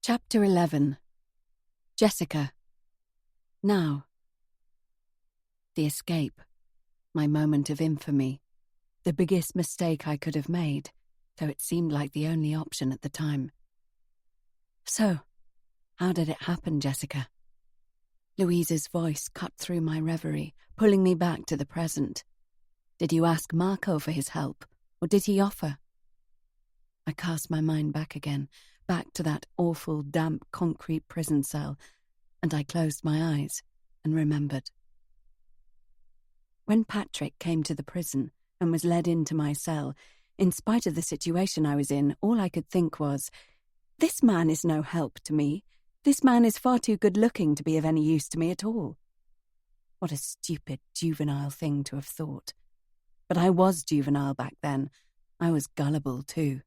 Chapter 11. Jessica. Now. The escape. My moment of infamy. The biggest mistake I could have made, though it seemed like the only option at the time. "So, how did it happen, Jessica?" Louise's voice cut through my reverie, pulling me back to the present. "Did you ask Marco for his help, or did he offer?" I cast my mind back again, back to that awful, damp, concrete prison cell, and I closed my eyes and remembered. When Patrick came to the prison and was led into my cell, in spite of the situation I was in, all I could think was, "This man is no help to me. This man is far too good-looking to be of any use to me at all." What a stupid, juvenile thing to have thought. But I was juvenile back then. I was gullible too.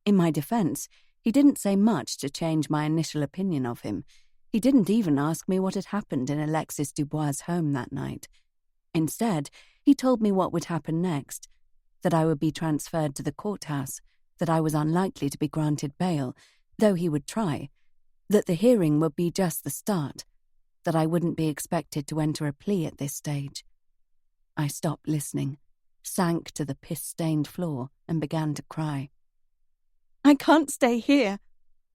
In my defense, he didn't say much to change my initial opinion of him. He didn't even ask me what had happened in Alexis Dubois' home that night. Instead, he told me what would happen next, that I would be transferred to the courthouse, that I was unlikely to be granted bail, though he would try, that the hearing would be just the start, that I wouldn't be expected to enter a plea at this stage. I stopped listening, sank to the piss-stained floor, and began to cry. "I can't stay here,"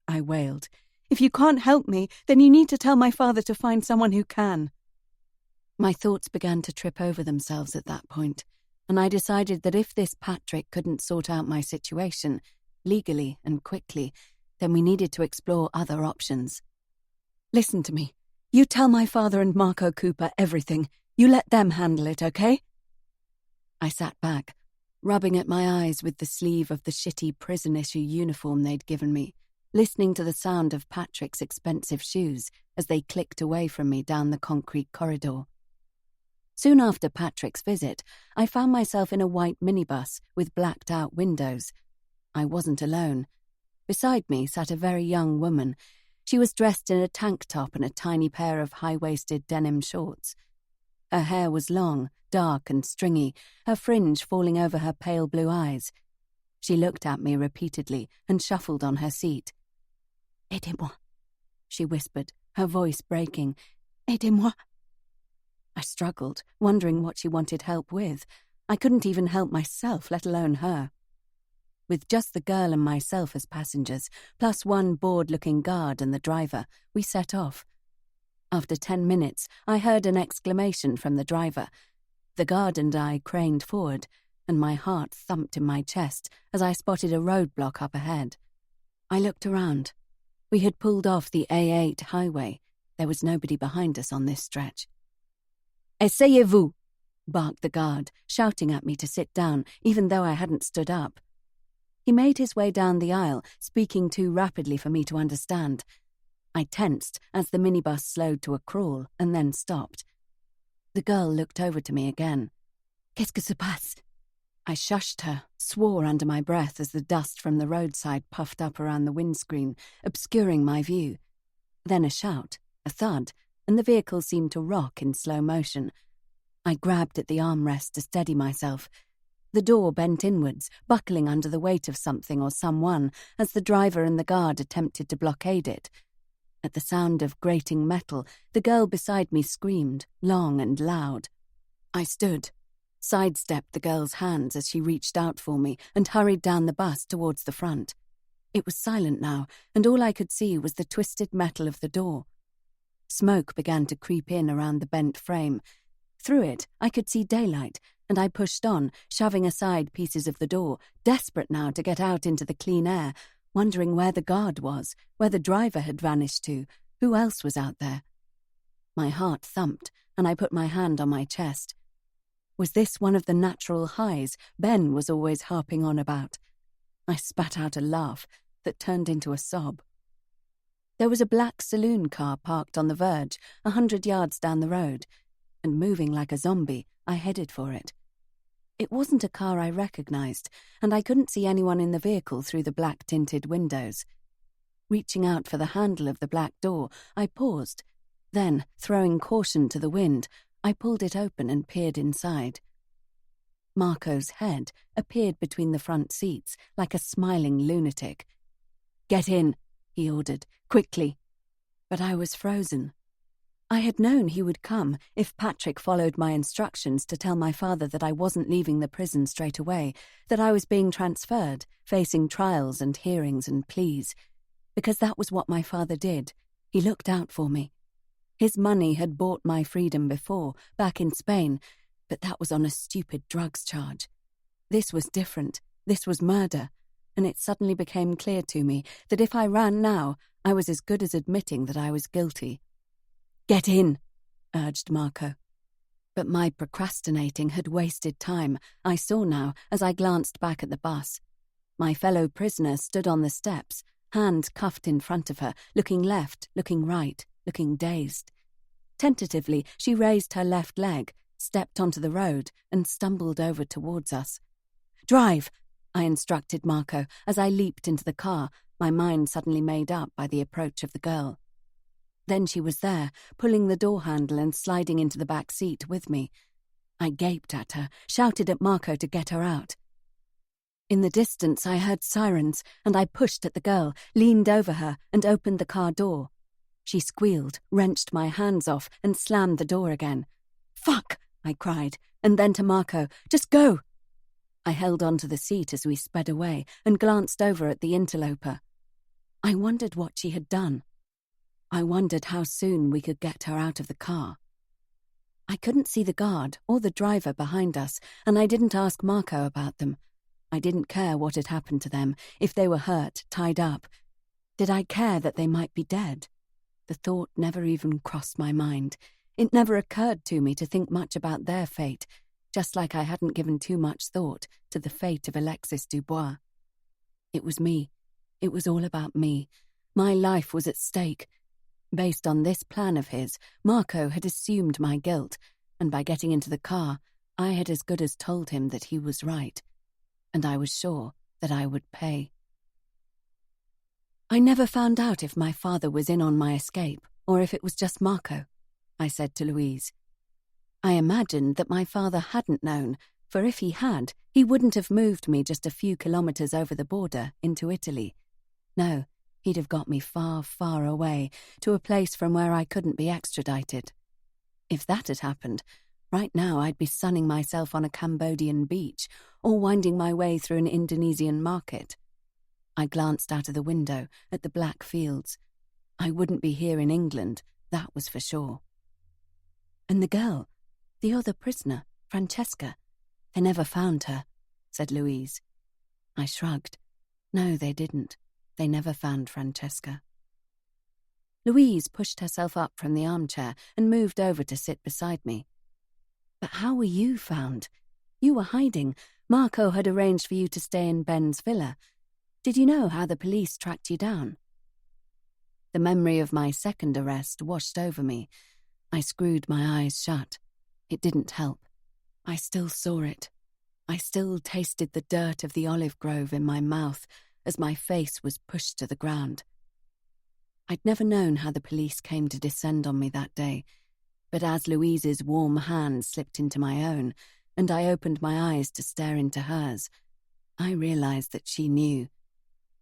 I wailed. "If you can't help me, then you need to tell my father to find someone who can." My thoughts began to trip over themselves at that point, and I decided that if this Patrick couldn't sort out my situation, legally and quickly, then we needed to explore other options. "Listen to me. You tell my father and Marco Cooper everything. You let them handle it, okay?" I sat back, rubbing at my eyes with the sleeve of the shitty prison-issue uniform they'd given me, listening to the sound of Patrick's expensive shoes as they clicked away from me down the concrete corridor. Soon after Patrick's visit, I found myself in a white minibus with blacked-out windows. I wasn't alone. Beside me sat a very young woman. She was dressed in a tank top and a tiny pair of high-waisted denim shorts. Her hair was long, dark and stringy, her fringe falling over her pale blue eyes. She looked at me repeatedly and shuffled on her seat. "Aidez-moi," she whispered, her voice breaking. "Aidez-moi." I struggled, wondering what she wanted help with. I couldn't even help myself, let alone her. With just the girl and myself as passengers, plus one bored-looking guard and the driver, we set off. After 10 minutes, I heard an exclamation from the driver. The guard and I craned forward, and my heart thumped in my chest as I spotted a roadblock up ahead. I looked around. We had pulled off the A8 highway. There was nobody behind us on this stretch. "Asseyez-vous," barked the guard, shouting at me to sit down, even though I hadn't stood up. He made his way down the aisle, speaking too rapidly for me to understand. I tensed as the minibus slowed to a crawl and then stopped. The girl looked over to me again. "Qu'est-ce que se passe?" I shushed her, swore under my breath as the dust from the roadside puffed up around the windscreen, obscuring my view. Then a shout, a thud, and the vehicle seemed to rock in slow motion. I grabbed at the armrest to steady myself. The door bent inwards, buckling under the weight of something or someone as the driver and the guard attempted to blockade it. At the sound of grating metal, the girl beside me screamed, long and loud. I stood, sidestepped the girl's hands as she reached out for me, and hurried down the bus towards the front. It was silent now, and all I could see was the twisted metal of the door. Smoke began to creep in around the bent frame. Through it, I could see daylight, and I pushed on, shoving aside pieces of the door, desperate now to get out into the clean air, wondering where the guard was, where the driver had vanished to, who else was out there. My heart thumped, and I put my hand on my chest. Was this one of the natural highs Ben was always harping on about? I spat out a laugh that turned into a sob. There was a black saloon car parked on the verge, 100 yards down the road, and moving like a zombie, I headed for it. It wasn't a car I recognized, and I couldn't see anyone in the vehicle through the black-tinted windows. Reaching out for the handle of the black door, I paused. Then, throwing caution to the wind, I pulled it open and peered inside. Marco's head appeared between the front seats like a smiling lunatic. "Get in," he ordered, quickly. But I was frozen. I had known he would come if Patrick followed my instructions to tell my father that I wasn't leaving the prison straight away, that I was being transferred, facing trials and hearings and pleas. Because that was what my father did. He looked out for me. His money had bought my freedom before, back in Spain, but that was on a stupid drugs charge. This was different. This was murder. And it suddenly became clear to me that if I ran now, I was as good as admitting that I was guilty. "Get in," urged Marco. But my procrastinating had wasted time, I saw now as I glanced back at the bus. My fellow prisoner stood on the steps, hand cuffed in front of her, looking left, looking right, looking dazed. Tentatively, she raised her left leg, stepped onto the road, and stumbled over towards us. "Drive," I instructed Marco as I leaped into the car, my mind suddenly made up by the approach of the girl. Then she was there, pulling the door handle and sliding into the back seat with me. I gaped at her, shouted at Marco to get her out. In the distance, I heard sirens, and I pushed at the girl, leaned over her, and opened the car door. She squealed, wrenched my hands off, and slammed the door again. "Fuck!" I cried, and then to Marco, "Just go!" I held onto the seat as we sped away and glanced over at the interloper. I wondered what she had done. I wondered how soon we could get her out of the car. I couldn't see the guard or the driver behind us, and I didn't ask Marco about them. I didn't care what had happened to them, if they were hurt, tied up. Did I care that they might be dead? The thought never even crossed my mind. It never occurred to me to think much about their fate, just like I hadn't given too much thought to the fate of Alexis Dubois. It was me. It was all about me. My life was at stake. Based on this plan of his, Marco had assumed my guilt, and by getting into the car, I had as good as told him that he was right. And I was sure that I would pay. I never found out if my father was in on my escape, or if it was just Marco, I said to Louise. I imagined that my father hadn't known, for if he had, he wouldn't have moved me just a few kilometers over the border into Italy. No, he'd have got me far, far away, to a place from where I couldn't be extradited. If that had happened, right now I'd be sunning myself on a Cambodian beach, or winding my way through an Indonesian market. I glanced out of the window at the black fields. I wouldn't be here in England, that was for sure. And the girl, the other prisoner, Francesca, they never found her, said Louise. I shrugged. No, they didn't. They never found Francesca. Louise pushed herself up from the armchair and moved over to sit beside me. But how were you found? You were hiding. Marco had arranged for you to stay in Ben's villa. Did you know how the police tracked you down? The memory of my second arrest washed over me. I screwed my eyes shut. It didn't help. I still saw it. I still tasted the dirt of the olive grove in my mouth as my face was pushed to the ground. I'd never known how the police came to descend on me that day, but as Louise's warm hand slipped into my own, and I opened my eyes to stare into hers, I realized that she knew,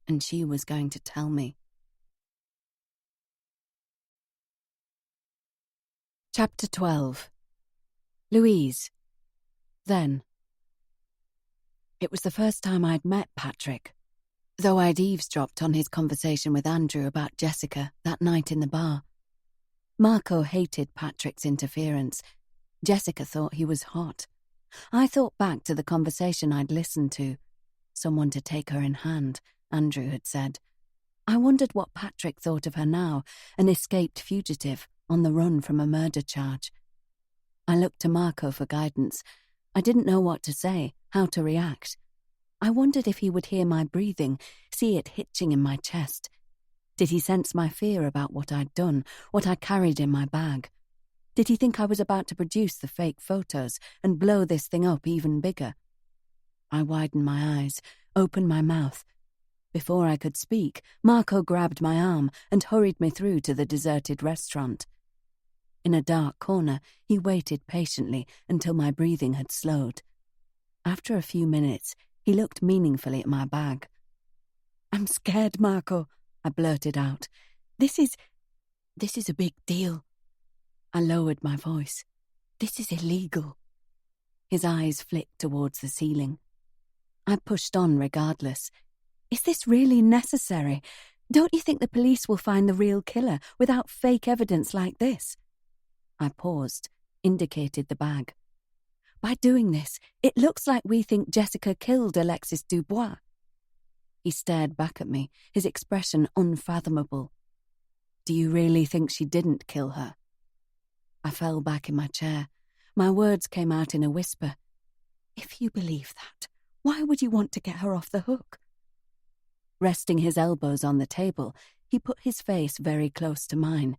and she was going to tell me. Chapter 12. Louise. Then. It was the first time I'd met Patrick, though I'd eavesdropped on his conversation with Andrew about Jessica that night in the bar. Marco hated Patrick's interference. Jessica thought he was hot. I thought back to the conversation I'd listened to. Someone to take her in hand, Andrew had said. I wondered what Patrick thought of her now, an escaped fugitive on the run from a murder charge. I looked to Marco for guidance. I didn't know what to say, how to react. I wondered if he would hear my breathing, see it hitching in my chest. Did he sense my fear about what I'd done, what I carried in my bag? Did he think I was about to produce the fake photos and blow this thing up even bigger? I widened my eyes, opened my mouth. Before I could speak, Marco grabbed my arm and hurried me through to the deserted restaurant. In a dark corner, he waited patiently until my breathing had slowed. After a few minutes, he looked meaningfully at my bag. "I'm scared, Marco," I blurted out. This is a big deal." I lowered my voice. "This is illegal." His eyes flicked towards the ceiling. I pushed on regardless. "Is this really necessary? Don't you think the police will find the real killer without fake evidence like this?" I paused, indicated the bag. "By doing this, it looks like we think Jessica killed Alexis Dubois." He stared back at me, his expression unfathomable. "Do you really think she didn't kill her?" I fell back in my chair. My words came out in a whisper. "If you believe that, why would you want to get her off the hook?" Resting his elbows on the table, he put his face very close to mine.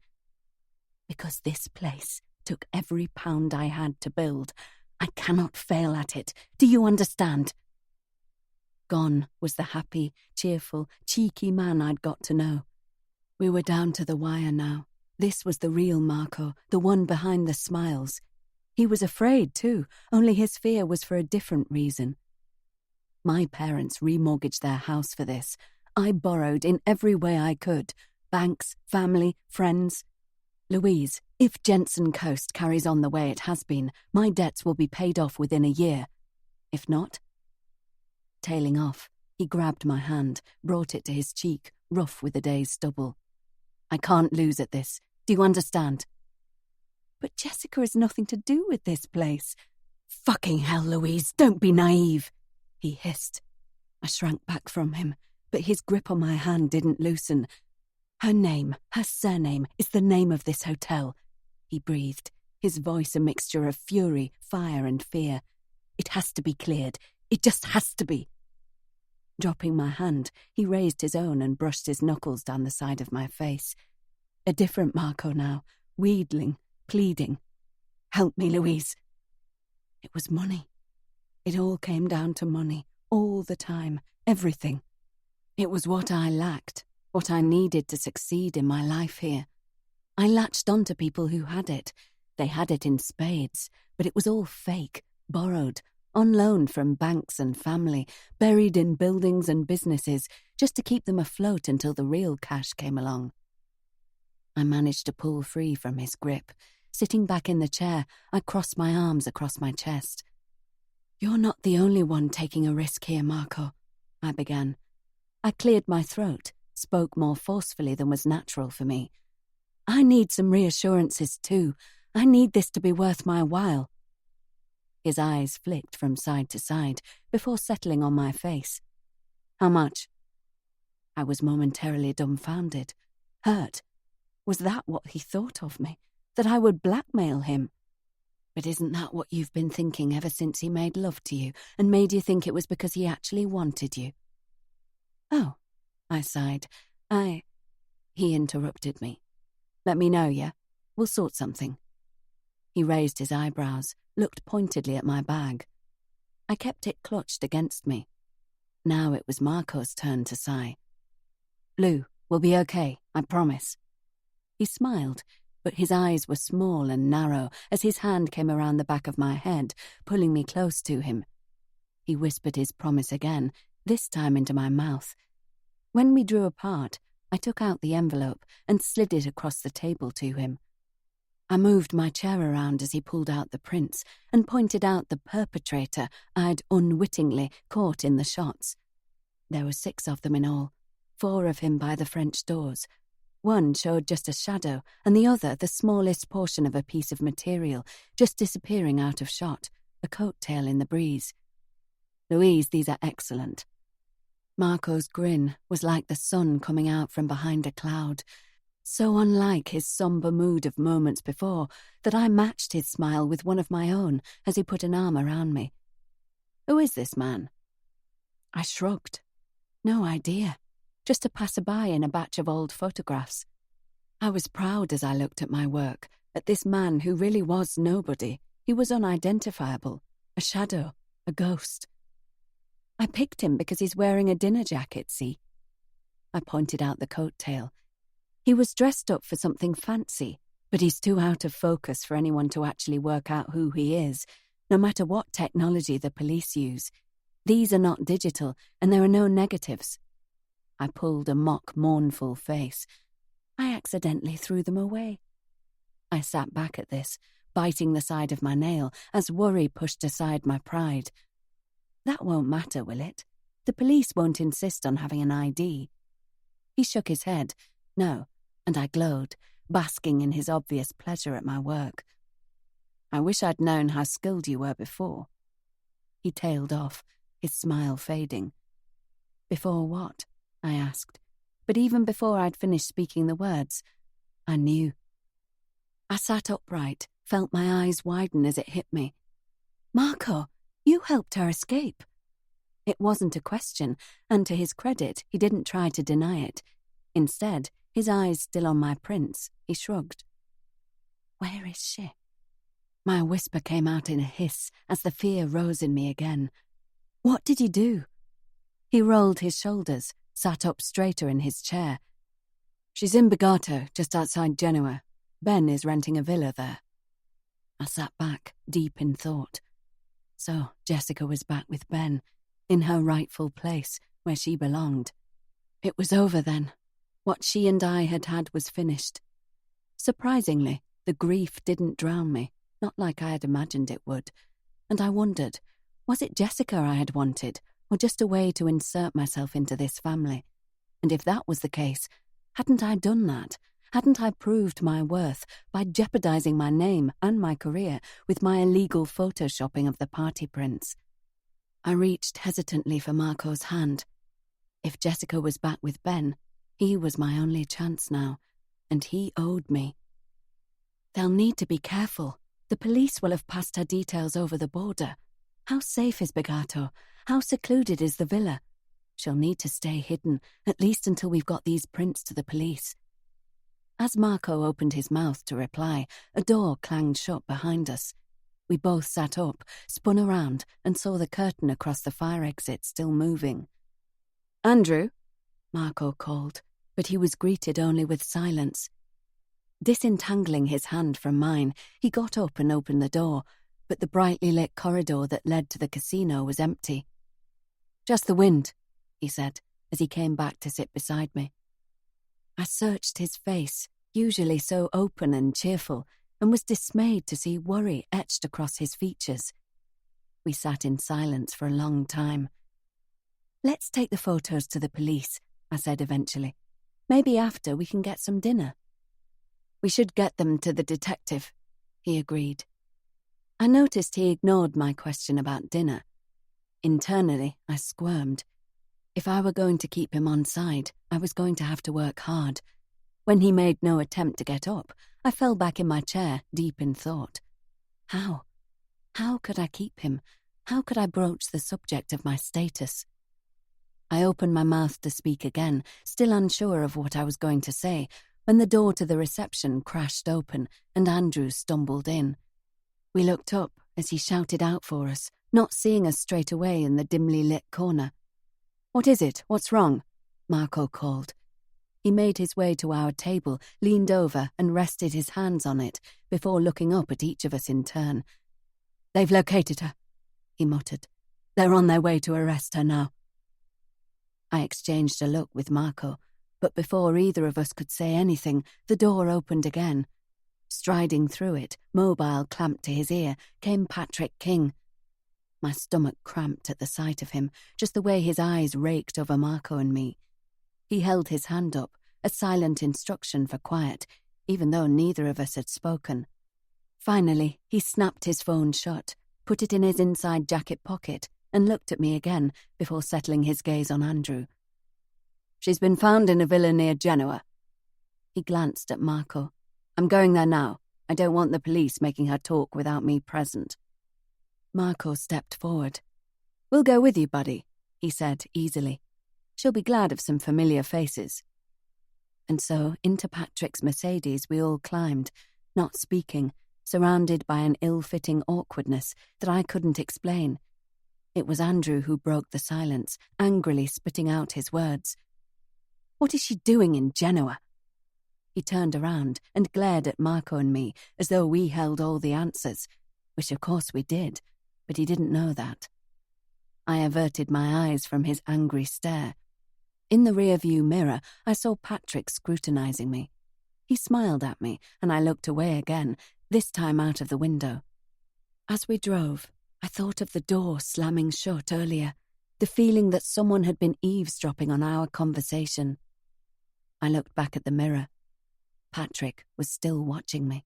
"Because this place took every pound I had to build. I cannot fail at it. Do you understand?" Gone was the happy, cheerful, cheeky man I'd got to know. We were down to the wire now. This was the real Marco, the one behind the smiles. He was afraid, too, only his fear was for a different reason. My parents remortgaged their house for this. I borrowed in every way I could. Banks, family, friends. Louise, if Jensen Coast carries on the way it has been, my debts will be paid off within a year. If not... Tailing off, he grabbed my hand, brought it to his cheek, rough with the day's stubble. I can't lose at this. Do you understand? But Jessica has nothing to do with this place. Fucking hell, Louise, don't be naive, he hissed. I shrank back from him, but his grip on my hand didn't loosen. Her name, her surname, is the name of this hotel, he breathed, his voice a mixture of fury, fire and fear. It has to be cleared. It just has to be. Dropping my hand, he raised his own and brushed his knuckles down the side of my face. A different Marco now, wheedling, pleading. Help me, Louise. It was money. It all came down to money, all the time, everything. It was what I lacked, what I needed to succeed in my life here. I latched onto people who had it. They had it in spades, but it was all fake, borrowed, on loan from banks and family, buried in buildings and businesses, just to keep them afloat until the real cash came along. I managed to pull free from his grip. Sitting back in the chair, I crossed my arms across my chest. You're not the only one taking a risk here, Marco, I began. I cleared my throat, spoke more forcefully than was natural for me. I need some reassurances too. I need this to be worth my while. His eyes flicked from side to side before settling on my face. How much? I was momentarily dumbfounded, hurt. Was that what he thought of me? That I would blackmail him? But isn't that what you've been thinking ever since he made love to you and made you think it was because he actually wanted you? Oh, I sighed. He interrupted me. Let me know, yeah? We'll sort something. He raised his eyebrows, looked pointedly at my bag. I kept it clutched against me. Now it was Marco's turn to sigh. Lou, we'll be okay, I promise. He smiled, but his eyes were small and narrow as his hand came around the back of my head, pulling me close to him. He whispered his promise again, this time into my mouth. When we drew apart, I took out the envelope and slid it across the table to him. I moved my chair around as he pulled out the prints and pointed out the perpetrator I'd unwittingly caught in the shots. There were 6 of them in all, 4 of him by the French doors. One showed just a shadow, and the other the smallest portion of a piece of material, just disappearing out of shot, a coat tail in the breeze. Louise, these are excellent. Marco's grin was like the sun coming out from behind a cloud, so unlike his somber mood of moments before that I matched his smile with one of my own as he put an arm around me. Who is this man? I shrugged. No idea. Just a passerby in a batch of old photographs. I was proud as I looked at my work, at this man who really was nobody. He was unidentifiable, a shadow, a ghost. I picked him because he's wearing a dinner jacket, see? I pointed out the coat tail. He was dressed up for something fancy, but he's too out of focus for anyone to actually work out who he is, no matter what technology the police use. These are not digital, and there are no negatives. I pulled a mock mournful face. I accidentally threw them away. I sat back at this, biting the side of my nail as worry pushed aside my pride. That won't matter, will it? The police won't insist on having an ID. He shook his head. No, and I glowed, basking in his obvious pleasure at my work. I wish I'd known how skilled you were before. He tailed off, his smile fading. Before what? I asked, but even before I'd finished speaking the words, I knew. I sat upright, felt my eyes widen as it hit me. Marco, you helped her escape. It wasn't a question, and to his credit, he didn't try to deny it. Instead, his eyes still on my prints, he shrugged. Where is she? My whisper came out in a hiss as the fear rose in me again. What did you do? He rolled his shoulders, sat up straighter in his chair. She's in Bogota, just outside Genoa. Ben is renting a villa there. I sat back, deep in thought. So Jessica was back with Ben, in her rightful place, where she belonged. It was over then. What she and I had had was finished. Surprisingly, the grief didn't drown me, not like I had imagined it would, and I wondered, was it Jessica I had wanted, or just a way to insert myself into this family? And if that was the case, hadn't I done that? Hadn't I proved my worth by jeopardizing my name and my career with my illegal photoshopping of the party prints? I reached hesitantly for Marco's hand. If Jessica was back with Ben, he was my only chance now, and he owed me. They'll need to be careful. The police will have passed her details over the border. How safe is Begato? How secluded is the villa? She'll need to stay hidden, at least until we've got these prints to the police. As Marco opened his mouth to reply, a door clanged shut behind us. We both sat up, spun around, and saw the curtain across the fire exit still moving. "Andrew," Marco called, but he was greeted only with silence. Disentangling his hand from mine, he got up and opened the door, but the brightly lit corridor that led to the casino was empty. "Just the wind," he said, as he came back to sit beside me. I searched his face, usually so open and cheerful, and was dismayed to see worry etched across his features. We sat in silence for a long time. "Let's take the photos to the police," I said eventually. "Maybe after we can get some dinner." "We should get them to the detective," he agreed. I noticed he ignored my question about dinner. Internally, I squirmed. If I were going to keep him on side, I was going to have to work hard. When he made no attempt to get up, I fell back in my chair, deep in thought. How? How could I keep him? How could I broach the subject of my status? I opened my mouth to speak again, still unsure of what I was going to say, when the door to the reception crashed open and Andrew stumbled in. We looked up as he shouted out for us, not seeing us straight away in the dimly lit corner. "What is it? What's wrong?" Marco called. He made his way to our table, leaned over and rested his hands on it before looking up at each of us in turn. "They've located her," he muttered. "They're on their way to arrest her now." I exchanged a look with Marco, but before either of us could say anything, the door opened again. Striding through it, mobile clamped to his ear, came Patrick King. My stomach cramped at the sight of him, just the way his eyes raked over Marco and me. He held his hand up, a silent instruction for quiet, even though neither of us had spoken. Finally, he snapped his phone shut, put it in his inside jacket pocket, and looked at me again before settling his gaze on Andrew. "She's been found in a villa near Genoa." He glanced at Marco. "I'm going there now. I don't want the police making her talk without me present." Marco stepped forward. "We'll go with you, buddy," he said easily. "She'll be glad of some familiar faces." And so into Patrick's Mercedes we all climbed, not speaking, surrounded by an ill-fitting awkwardness that I couldn't explain. It was Andrew who broke the silence, angrily spitting out his words. "What is she doing in Genoa?" He turned around and glared at Marco and me as though we held all the answers, which of course we did, but he didn't know that. I averted my eyes from his angry stare. In the rear-view mirror, I saw Patrick scrutinizing me. He smiled at me, and I looked away again, this time out of the window. As we drove, I thought of the door slamming shut earlier, the feeling that someone had been eavesdropping on our conversation. I looked back at the mirror. Patrick was still watching me.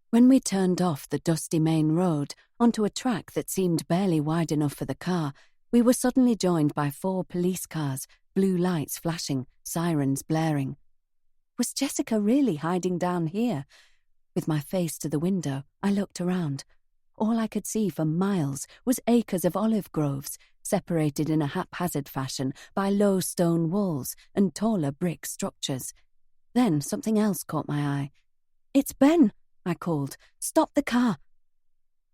When we turned off the dusty main road onto a track that seemed barely wide enough for the car, we were suddenly joined by 4 police cars, blue lights flashing, sirens blaring. Was Jessica really hiding down here? With my face to the window, I looked around. All I could see for miles was acres of olive groves, separated in a haphazard fashion by low stone walls and taller brick structures. Then something else caught my eye. "It's Ben!" I called. "Stop the car!"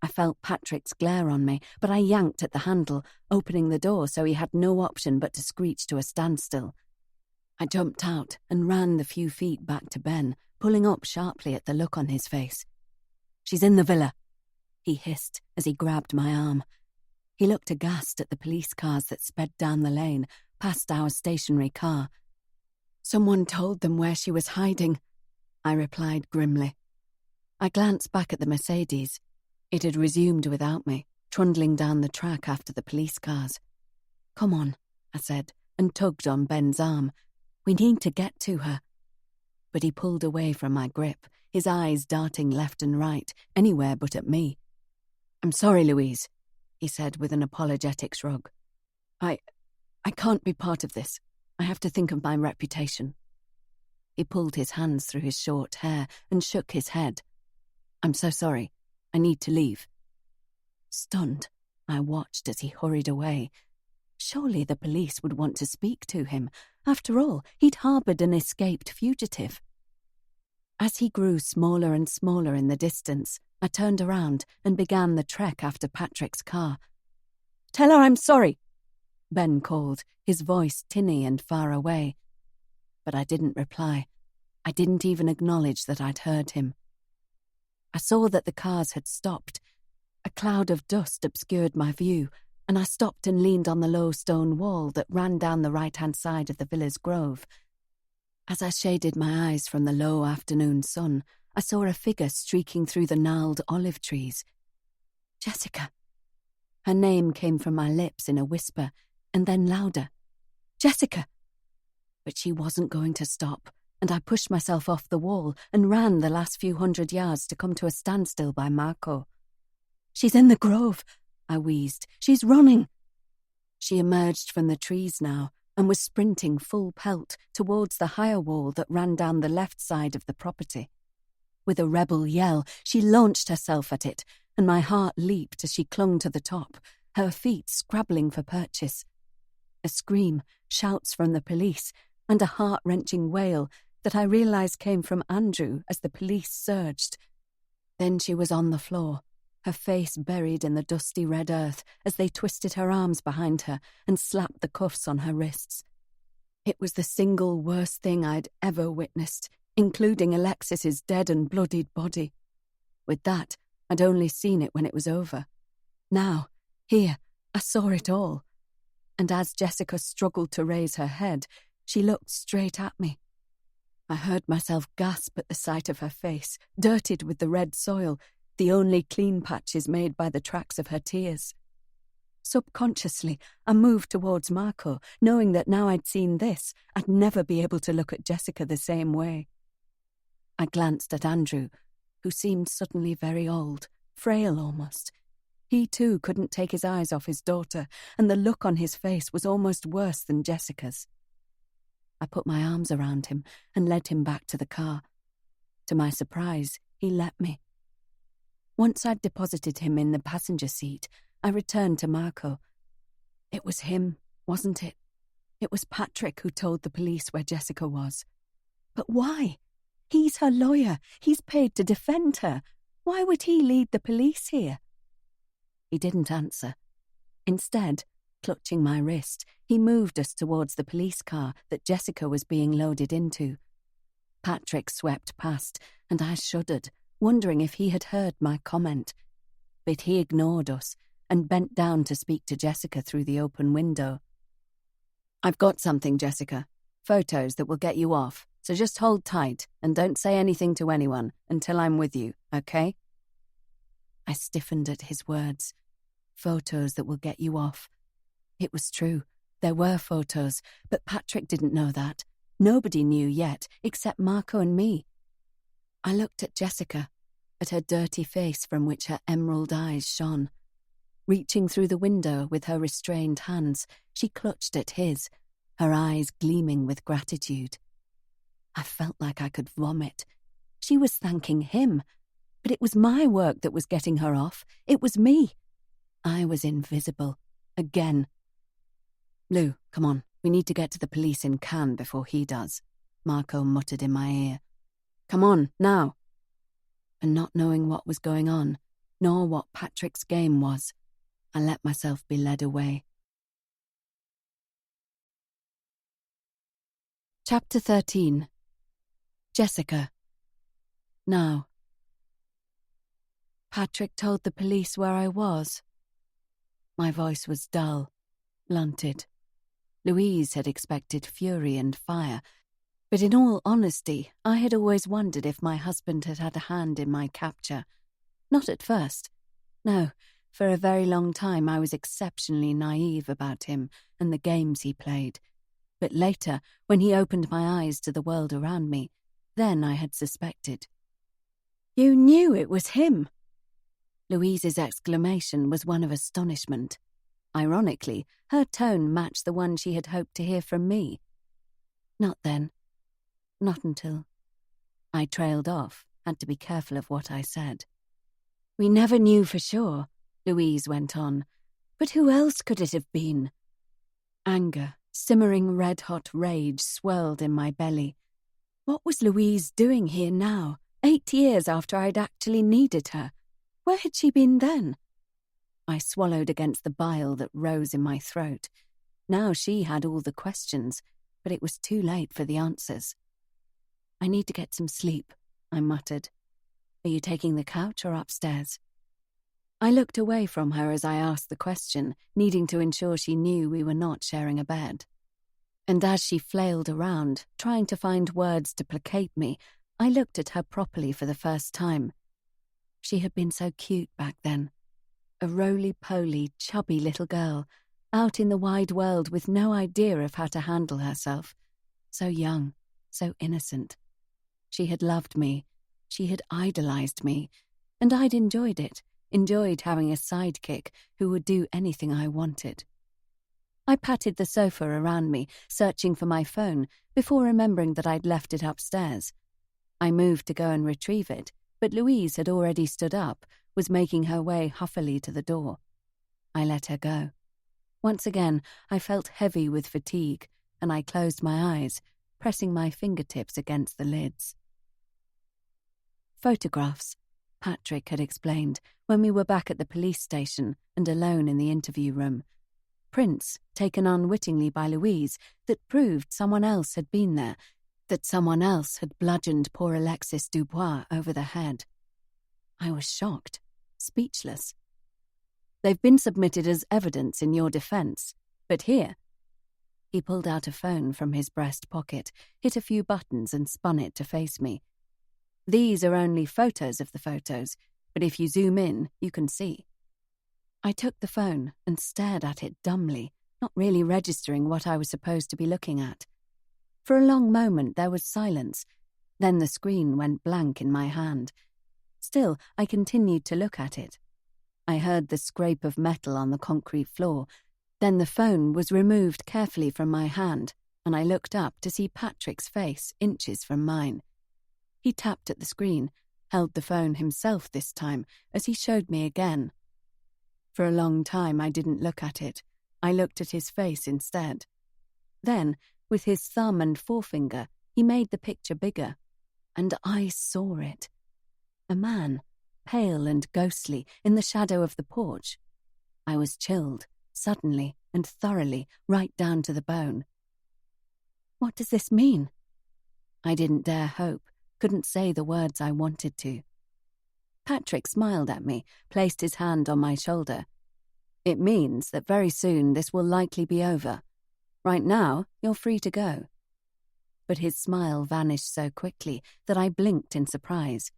I felt Patrick's glare on me, but I yanked at the handle, opening the door so he had no option but to screech to a standstill. I jumped out and ran the few feet back to Ben, pulling up sharply at the look on his face. "She's in the villa," he hissed as he grabbed my arm. He looked aghast at the police cars that sped down the lane, past our stationary car. "Someone told them where she was hiding," I replied grimly. I glanced back at the Mercedes. It had resumed without me, trundling down the track after the police cars. "Come on," I said, and tugged on Ben's arm. "We need to get to her." But he pulled away from my grip, his eyes darting left and right, anywhere but at me. "I'm sorry, Louise," he said with an apologetic shrug. I can't be part of this. I have to think of my reputation." He pulled his hands through his short hair and shook his head. "I'm so sorry. I need to leave." Stunned, I watched as he hurried away. Surely the police would want to speak to him. After all, he'd harboured an escaped fugitive. As he grew smaller and smaller in the distance, I turned around and began the trek after Patrick's car. "Tell her I'm sorry," Ben called, his voice tinny and far away. But I didn't reply. I didn't even acknowledge that I'd heard him. I saw that the cars had stopped. A cloud of dust obscured my view, and I stopped and leaned on the low stone wall that ran down the right-hand side of the villa's grove. As I shaded my eyes from the low afternoon sun, I saw a figure streaking through the gnarled olive trees. "Jessica." Her name came from my lips in a whisper, and then louder. "Jessica." But she wasn't going to stop, and I pushed myself off the wall and ran the last few 100 yards to come to a standstill by Marco. "She's in the grove," I wheezed. "She's running." She emerged from the trees now and was sprinting full pelt towards the higher wall that ran down the left side of the property. With a rebel yell, she launched herself at it, and my heart leaped as she clung to the top, her feet scrabbling for purchase. A scream, shouts from the police, and a heart-wrenching wail that I realised came from Andrew as the police surged. Then she was on the floor, her face buried in the dusty red earth as they twisted her arms behind her and slapped the cuffs on her wrists. It was the single worst thing I'd ever witnessed, including Alexis's dead and bloodied body. With that, I'd only seen it when it was over. Now, here, I saw it all. And as Jessica struggled to raise her head, she looked straight at me. I heard myself gasp at the sight of her face, dirtied with the red soil, the only clean patches made by the tracks of her tears. Subconsciously, I moved towards Marco, knowing that now I'd seen this, I'd never be able to look at Jessica the same way. I glanced at Andrew, who seemed suddenly very old, frail almost. He too couldn't take his eyes off his daughter, and the look on his face was almost worse than Jessica's. I put my arms around him and led him back to the car. To my surprise, he let me. Once I'd deposited him in the passenger seat, I returned to Marco. It was him, wasn't it? It was Patrick who told the police where Jessica was. But why? He's her lawyer. He's paid to defend her. Why would he lead the police here? He didn't answer. Instead, clutching my wrist, he moved us towards the police car that Jessica was being loaded into. Patrick swept past, and I shuddered, wondering if he had heard my comment. But he ignored us and bent down to speak to Jessica through the open window. "I've got something, Jessica. Photos that will get you off, so just hold tight and don't say anything to anyone until I'm with you, okay?" I stiffened at his words. Photos that will get you off. It was true. There were photos, but Patrick didn't know that. Nobody knew yet, except Marco and me. I looked at Jessica, at her dirty face from which her emerald eyes shone. Reaching through the window with her restrained hands, she clutched at his, her eyes gleaming with gratitude. I felt like I could vomit. She was thanking him, but it was my work that was getting her off. It was me. I was invisible. Again. "Lou, come on. We need to get to the police in Cannes before he does," Marco muttered in my ear. "Come on, now." And not knowing what was going on, nor what Patrick's game was, I let myself be led away. Chapter 13. Jessica, Now. Patrick told the police where I was. My voice was dull, blunted. Louise had expected fury and fire, but in all honesty, I had always wondered if my husband had had a hand in my capture. Not at first. No, for a very long time I was exceptionally naive about him and the games he played. But later, when he opened my eyes to the world around me, then I had suspected. "You knew it was him!" Louise's exclamation was one of astonishment. Ironically, her tone matched the one she had hoped to hear from me. Not then. Not until. I trailed off, had to be careful of what I said. "We never knew for sure," Louise went on. "But who else could it have been?" Anger, simmering red-hot rage swirled in my belly. What was Louise doing here now, 8 years after I'd actually needed her? Where had she been then? I swallowed against the bile that rose in my throat. Now she had all the questions, but it was too late for the answers. "I need to get some sleep," I muttered. "Are you taking the couch or upstairs?" I looked away from her as I asked the question, needing to ensure she knew we were not sharing a bed. And as she flailed around, trying to find words to placate me, I looked at her properly for the first time. She had been so cute back then. A roly-poly, chubby little girl, out in the wide world with no idea of how to handle herself. So young, so innocent. She had loved me. She had idolized me. And I'd enjoyed it, enjoyed having a sidekick who would do anything I wanted. I patted the sofa around me, searching for my phone, before remembering that I'd left it upstairs. I moved to go and retrieve it, but Louise had already stood up, was making her way huffily to the door. I let her go. Once again, I felt heavy with fatigue, and I closed my eyes, pressing my fingertips against the lids. "Photographs," Patrick had explained when we were back at the police station and alone in the interview room. Prints taken unwittingly by Louise that proved someone else had been there, that someone else had bludgeoned poor Alexis Dubois over the head. I was shocked, speechless. "They've been submitted as evidence in your defense, but here..." He pulled out a phone from his breast pocket, hit a few buttons and spun it to face me. "These are only photos of the photos, but if you zoom in, you can see." I took the phone and stared at it dumbly, not really registering what I was supposed to be looking at. For a long moment there was silence. Then the screen went blank in my hand. Still, I continued to look at it. I heard the scrape of metal on the concrete floor. Then the phone was removed carefully from my hand, and I looked up to see Patrick's face inches from mine. He tapped at the screen, held the phone himself this time, as he showed me again. For a long time I didn't look at it. I looked at his face instead. Then, with his thumb and forefinger, he made the picture bigger. And I saw it. A man, pale and ghostly, in the shadow of the porch. I was chilled, suddenly and thoroughly, right down to the bone. What does this mean? I didn't dare hope, couldn't say the words I wanted to. Patrick smiled at me, placed his hand on my shoulder. "It means that very soon this will likely be over. Right now, you're free to go." But his smile vanished so quickly that I blinked in surprise.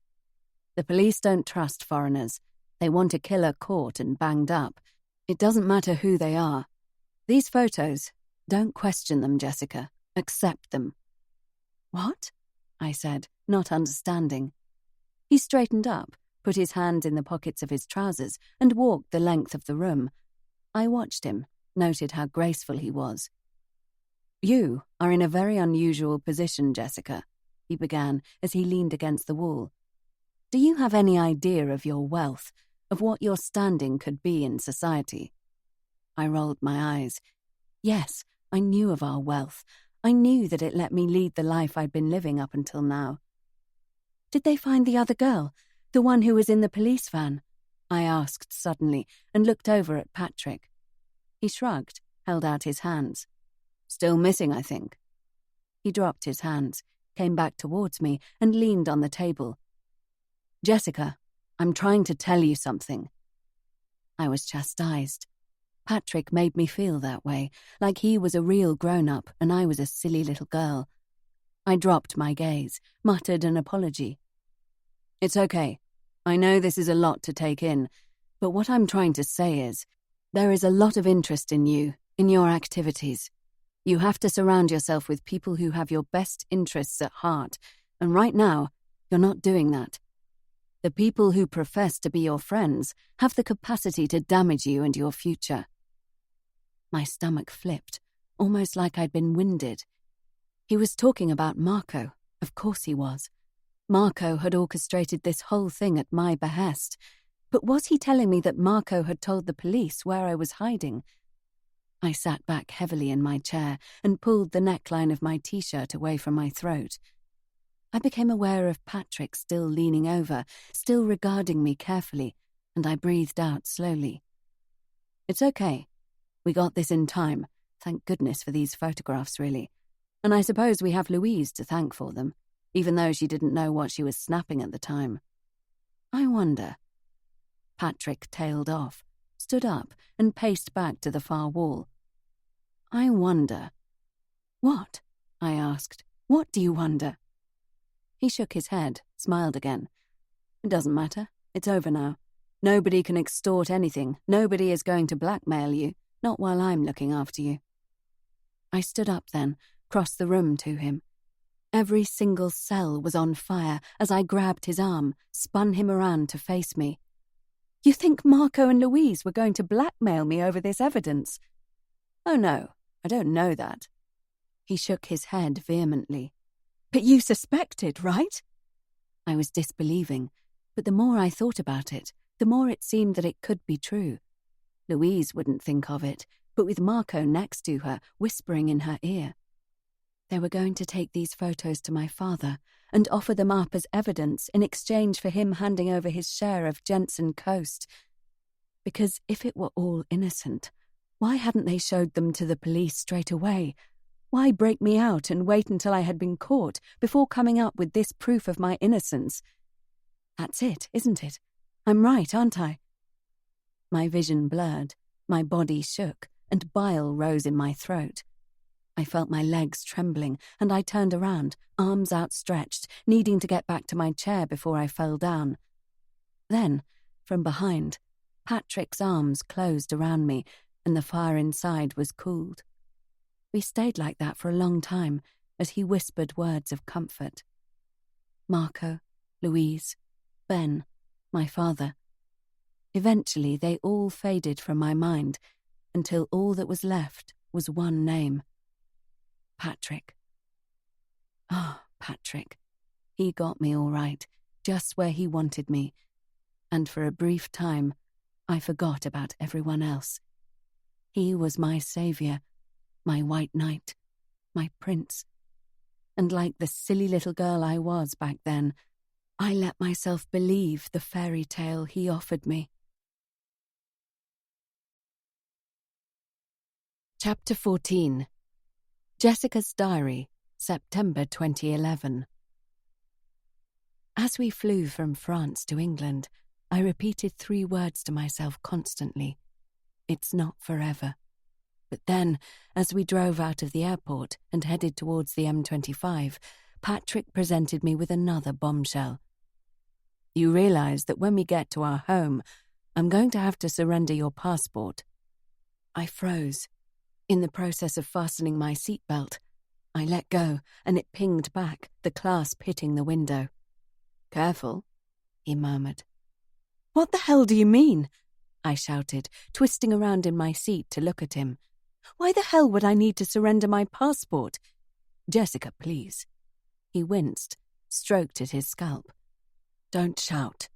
"The police don't trust foreigners. They want a killer caught and banged up. It doesn't matter who they are. These photos, don't question them, Jessica. Accept them." "What?" I said, not understanding. He straightened up, put his hands in the pockets of his trousers, and walked the length of the room. I watched him, noted how graceful he was. "You are in a very unusual position, Jessica," he began as he leaned against the wall. "Do you have any idea of your wealth, of what your standing could be in society?" I rolled my eyes. Yes, I knew of our wealth. I knew that it let me lead the life I'd been living up until now. "Did they find the other girl, the one who was in the police van?" I asked suddenly and looked over at Patrick. He shrugged, held out his hands. "Still missing, I think." He dropped his hands, came back towards me and leaned on the table. Jessica, I'm trying to tell you something. I was chastised. Patrick made me feel that way, like he was a real grown-up and I was a silly little girl. I dropped my gaze, muttered an apology. It's okay. I know this is a lot to take in, but what I'm trying to say is, there is a lot of interest in you, in your activities. You have to surround yourself with people who have your best interests at heart, and right now, you're not doing that. The people who profess to be your friends have the capacity to damage you and your future. My stomach flipped, almost like I'd been winded. He was talking about Marco. Of course he was. Marco had orchestrated this whole thing at my behest. But was he telling me that Marco had told the police where I was hiding? I sat back heavily in my chair and pulled the neckline of my t-shirt away from my throat. I became aware of Patrick still leaning over, still regarding me carefully, and I breathed out slowly. It's okay. We got this in time. Thank goodness for these photographs, really. And I suppose we have Louise to thank for them, even though she didn't know what she was snapping at the time. I wonder. Patrick tailed off, stood up, and paced back to the far wall. I wonder. What? I asked. What do you wonder? He shook his head, smiled again. It doesn't matter. It's over now. Nobody can extort anything. Nobody is going to blackmail you, not while I'm looking after you. I stood up then, crossed the room to him. Every single cell was on fire as I grabbed his arm, spun him around to face me. You think Marco and Louise were going to blackmail me over this evidence? Oh no, I don't know that. He shook his head vehemently. But you suspected, right? I was disbelieving, but the more I thought about it, the more it seemed that it could be true. Louise wouldn't think of it, but with Marco next to her, whispering in her ear. They were going to take these photos to my father and offer them up as evidence in exchange for him handing over his share of Jensen Coast. Because if it were all innocent, why hadn't they showed them to the police straight away? Why break me out and wait until I had been caught before coming up with this proof of my innocence? That's it, isn't it? I'm right, aren't I? My vision blurred, my body shook, and bile rose in my throat. I felt my legs trembling, and I turned around, arms outstretched, needing to get back to my chair before I fell down. Then, from behind, Patrick's arms closed around me, and the fire inside was cooled. We stayed like that for a long time as he whispered words of comfort. Marco, Louise, Ben, my father. Eventually they all faded from my mind until all that was left was one name. Patrick. Ah, Patrick. He got me all right, just where he wanted me. And for a brief time, I forgot about everyone else. He was my saviour, my white knight, my prince. And like the silly little girl I was back then, I let myself believe the fairy tale he offered me. Chapter 14. Jessica's Diary, September 2011. As we flew from France to England, I repeated 3 words to myself constantly. It's not forever. But then, as we drove out of the airport and headed towards the M25, Patrick presented me with another bombshell. You realize that when we get to our home, I'm going to have to surrender your passport. I froze. In the process of fastening my seatbelt, I let go, and it pinged back, the clasp hitting the window. Careful, he murmured. What the hell do you mean? I shouted, twisting around in my seat to look at him. Why the hell would I need to surrender my passport? Jessica, please. He winced, stroked at his scalp. Don't shout.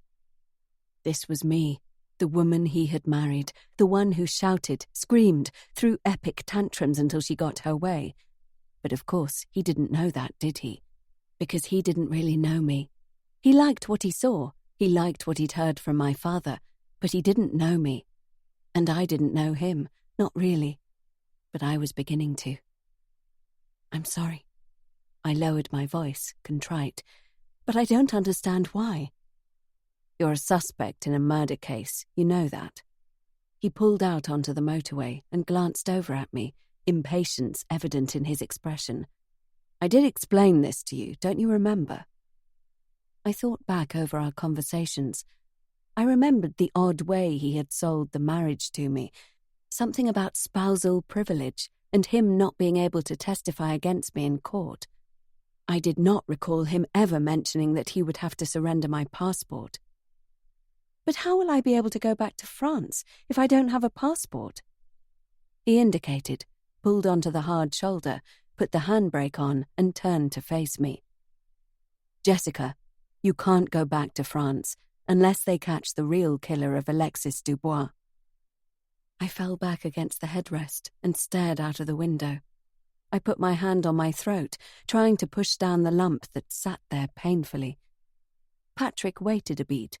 This was me, the woman he had married, the one who shouted, screamed, threw epic tantrums until she got her way. But of course, he didn't know that, did he? Because he didn't really know me. He liked what he saw, he liked what he'd heard from my father, but he didn't know me. And I didn't know him, not really. But I was beginning to. I'm sorry. I lowered my voice, contrite, but I don't understand why. You're a suspect in a murder case, you know that." He pulled out onto the motorway and glanced over at me, impatience evident in his expression. "I did explain this to you, don't you remember?" I thought back over our conversations. I remembered the odd way he had sold the marriage to me, something about spousal privilege and him not being able to testify against me in court. I did not recall him ever mentioning that he would have to surrender my passport. "But how will I be able to go back to France if I don't have a passport?" He indicated, pulled onto the hard shoulder, put the handbrake on and turned to face me. "Jessica, you can't go back to France unless they catch the real killer of Alexis Dubois." I fell back against the headrest and stared out of the window. I put my hand on my throat, trying to push down the lump that sat there painfully. Patrick waited a beat,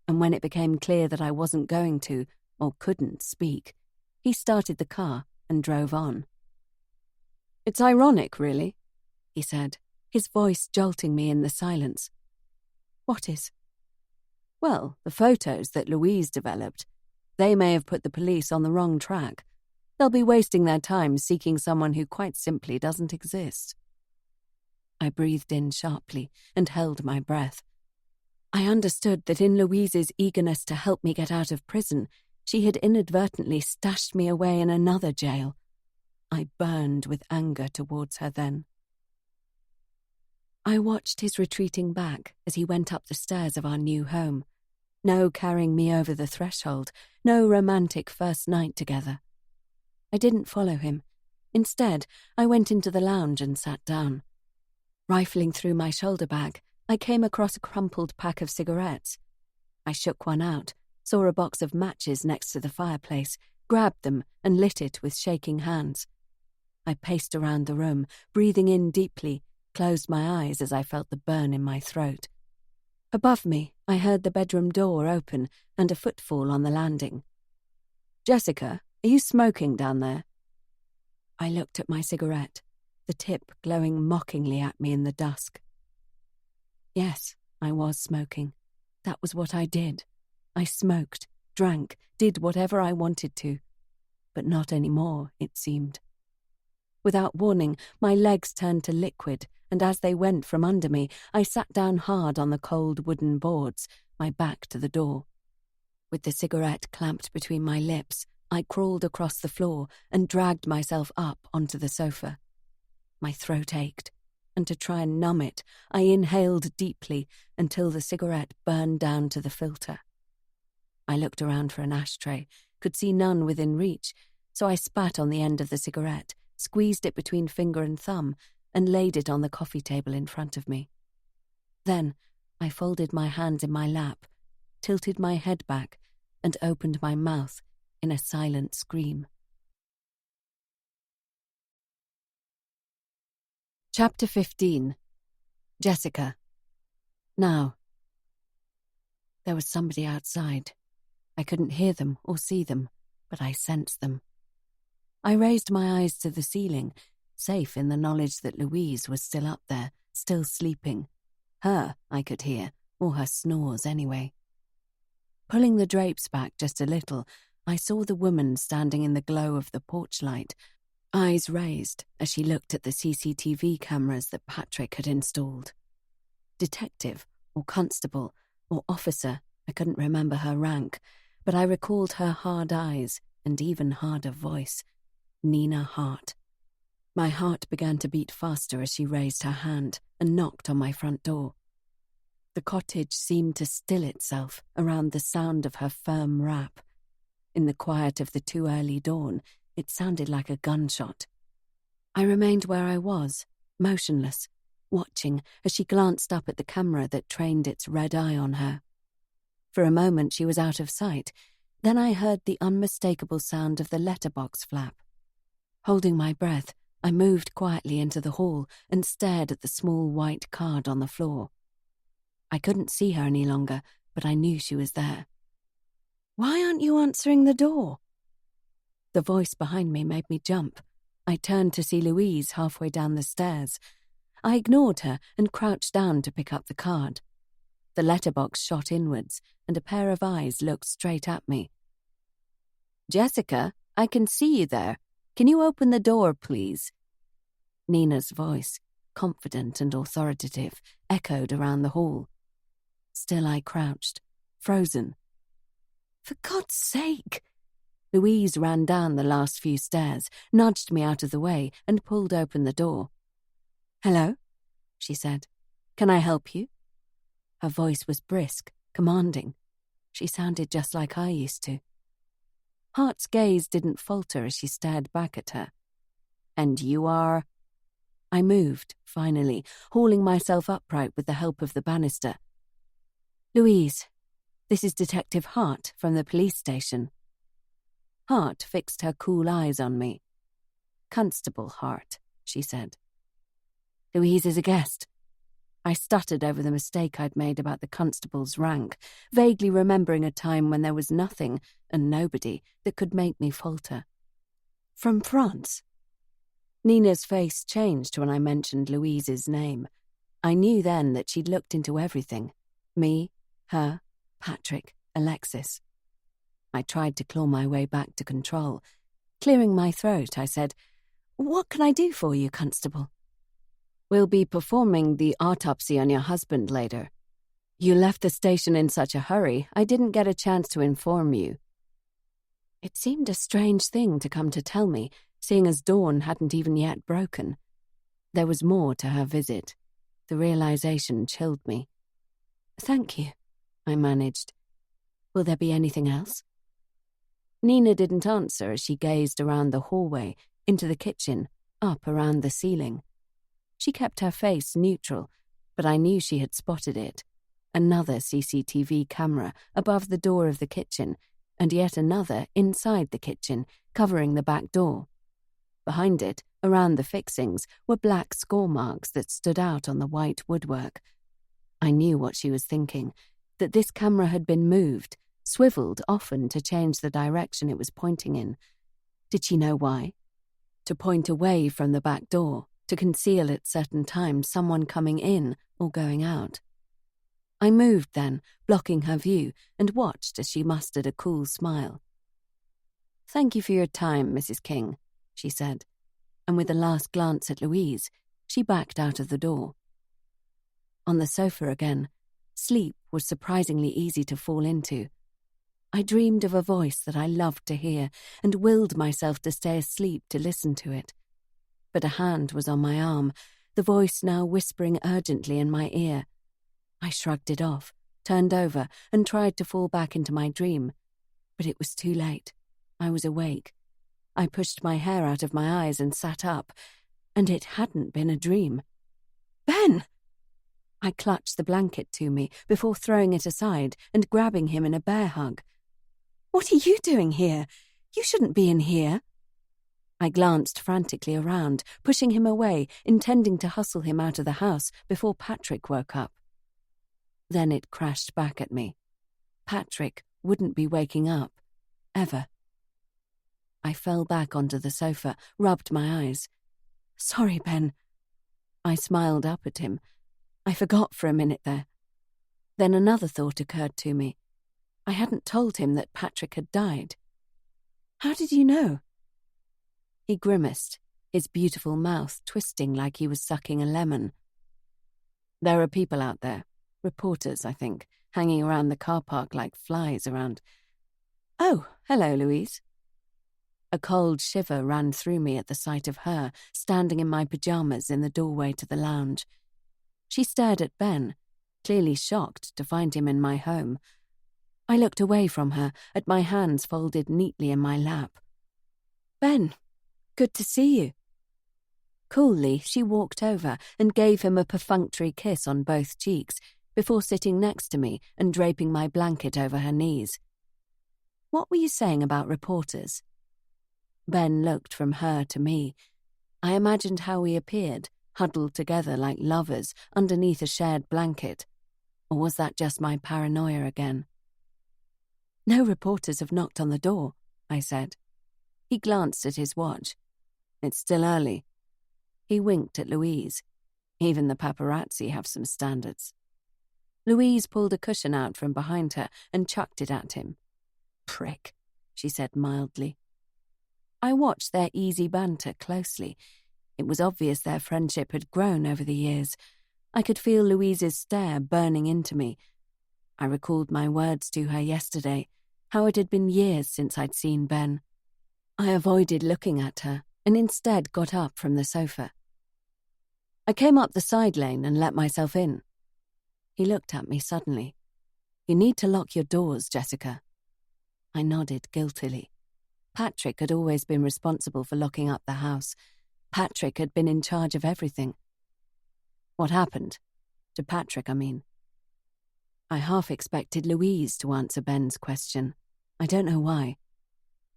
and when it became clear that I wasn't going to, or couldn't, speak, he started the car and drove on. "It's ironic, really," he said, his voice jolting me in the silence. "What is?" "Well, the photos that Louise developed. They may have put the police on the wrong track. They'll be wasting their time seeking someone who quite simply doesn't exist." I breathed in sharply and held my breath. I understood that in Louise's eagerness to help me get out of prison, she had inadvertently stashed me away in another jail. I burned with anger towards her then. I watched his retreating back as he went up the stairs of our new home. No carrying me over the threshold, no romantic first night together. I didn't follow him. Instead, I went into the lounge and sat down. Rifling through my shoulder bag, I came across a crumpled pack of cigarettes. I shook one out, saw a box of matches next to the fireplace, grabbed them and lit it with shaking hands. I paced around the room, breathing in deeply, closed my eyes as I felt the burn in my throat. Above me, I heard the bedroom door open and a footfall on the landing. "Jessica, are you smoking down there?" I looked at my cigarette, the tip glowing mockingly at me in the dusk. Yes, I was smoking. That was what I did. I smoked, drank, did whatever I wanted to. But not anymore, it seemed. Without warning, my legs turned to liquid, and as they went from under me, I sat down hard on the cold wooden boards, my back to the door. With the cigarette clamped between my lips, I crawled across the floor and dragged myself up onto the sofa. My throat ached, and to try and numb it, I inhaled deeply until the cigarette burned down to the filter. I looked around for an ashtray, could see none within reach, so I spat on the end of the cigarette, squeezed it between finger and thumb, and laid it on the coffee table in front of me. Then I folded my hands in my lap, tilted my head back, and opened my mouth in a silent scream. Chapter 15. Jessica. Now. There was somebody outside. I couldn't hear them or see them, but I sensed them. I raised my eyes to the ceiling, safe in the knowledge that Louise was still up there, still sleeping. Her I could hear, or her snores anyway. Pulling the drapes back just a little, I saw the woman standing in the glow of the porch light, eyes raised as she looked at the CCTV cameras that Patrick had installed. Detective, or constable, or officer, I couldn't remember her rank, but I recalled her hard eyes and even harder voice. Nina Hart. My heart began to beat faster as she raised her hand and knocked on my front door. The cottage seemed to still itself around the sound of her firm rap. In the quiet of the too early dawn, it sounded like a gunshot. I remained where I was, motionless, watching as she glanced up at the camera that trained its red eye on her. For a moment she was out of sight, then I heard the unmistakable sound of the letterbox flap. Holding my breath, I moved quietly into the hall and stared at the small white card on the floor. I couldn't see her any longer, but I knew she was there. "Why aren't you answering the door?" The voice behind me made me jump. I turned to see Louise halfway down the stairs. I ignored her and crouched down to pick up the card. The letterbox shot inwards, and a pair of eyes looked straight at me. "Jessica, I can see you there. Can you open the door, please?" Nina's voice, confident and authoritative, echoed around the hall. Still I crouched, frozen. "For God's sake!" Louise ran down the last few stairs, nudged me out of the way, and pulled open the door. "Hello," she said. "Can I help you?" Her voice was brisk, commanding. She sounded just like I used to. Hart's gaze didn't falter as she stared back at her. "And you are—" I moved, finally, hauling myself upright with the help of the banister. "Louise, this is Detective Hart from the police station." Hart fixed her cool eyes on me. "Constable Hart," she said. "Louise is a guest." I stuttered over the mistake I'd made about the constable's rank, vaguely remembering a time when there was nothing and nobody that could make me falter. "From France?" Nina's face changed when I mentioned Louise's name. I knew then that she'd looked into everything. Me, her, Patrick, Alexis. I tried to claw my way back to control. Clearing my throat, I said, "What can I do for you, Constable?" "We'll be performing the autopsy on your husband later. You left the station in such a hurry, I didn't get a chance to inform you." It seemed a strange thing to come to tell me, seeing as dawn hadn't even yet broken. There was more to her visit. The realization chilled me. "Thank you," I managed. "Will there be anything else?" Nina didn't answer as she gazed around the hallway, into the kitchen, up around the ceiling. She kept her face neutral, but I knew she had spotted it. Another CCTV camera above the door of the kitchen, and yet another inside the kitchen, covering the back door. Behind it, around the fixings, were black score marks that stood out on the white woodwork. I knew what she was thinking, that this camera had been moved, swiveled often to change the direction it was pointing in. Did she know why? To point away from the back door, to conceal at certain times someone coming in or going out. I moved then, blocking her view, and watched as she mustered a cool smile. "Thank you for your time, Mrs. King," she said, and with a last glance at Louise, she backed out of the door. On the sofa again, sleep was surprisingly easy to fall into. I dreamed of a voice that I loved to hear and willed myself to stay asleep to listen to it. But a hand was on my arm, the voice now whispering urgently in my ear. I shrugged it off, turned over, and tried to fall back into my dream. But it was too late. I was awake. I pushed my hair out of my eyes and sat up, and it hadn't been a dream. "Ben!" I clutched the blanket to me before throwing it aside and grabbing him in a bear hug. "What are you doing here? You shouldn't be in here." I glanced frantically around, pushing him away, intending to hustle him out of the house before Patrick woke up. Then it crashed back at me. Patrick wouldn't be waking up, ever. I fell back onto the sofa, rubbed my eyes. "Sorry, Ben." I smiled up at him. I forgot for a minute there. Then another thought occurred to me. I hadn't told him that Patrick had died. "How did you know?" He grimaced, his beautiful mouth twisting like he was sucking a lemon. "There are people out there, reporters, I think, hanging around the car park like flies around—" "Oh, hello, Louise." A cold shiver ran through me at the sight of her, standing in my pajamas in the doorway to the lounge. She stared at Ben, clearly shocked to find him in my home. I looked away from her, at my hands folded neatly in my lap. "Ben, good to see you." Coolly, she walked over and gave him a perfunctory kiss on both cheeks before sitting next to me and draping my blanket over her knees. "What were you saying about reporters?" Ben looked from her to me. I imagined how we appeared, huddled together like lovers underneath a shared blanket. Or was that just my paranoia again? "No reporters have knocked on the door," I said. He glanced at his watch. "It's still early." He winked at Louise. "Even the paparazzi have some standards." Louise pulled a cushion out from behind her and chucked it at him. "Prick," she said mildly. I watched their easy banter closely. It was obvious their friendship had grown over the years. I could feel Louise's stare burning into me. I recalled my words to her yesterday, how it had been years since I'd seen Ben. I avoided looking at her and instead got up from the sofa. I came up the side lane and let myself in. He looked at me suddenly. "You need to lock your doors, Jessica." I nodded guiltily. Patrick had always been responsible for locking up the house. Patrick had been in charge of everything. What happened? To Patrick, I mean. I half expected Louise to answer Ben's question. I don't know why.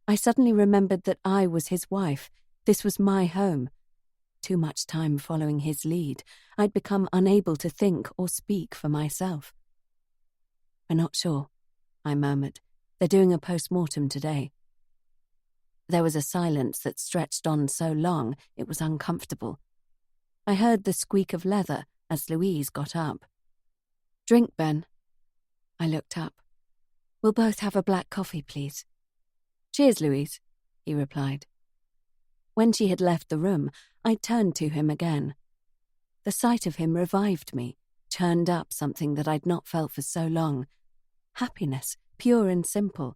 I suddenly remembered that I was his wife. This was my home. Too much time following his lead, I'd become unable to think or speak for myself. "I'm not sure," I murmured. "They're doing a post-mortem today." There was a silence that stretched on so long it was uncomfortable. I heard the squeak of leather as Louise got up. "Drink, Ben." I looked up. "We'll both have a black coffee, please." "Cheers, Louise," he replied. When she had left the room, I turned to him again. The sight of him revived me, churned up something that I'd not felt for so long. Happiness, pure and simple.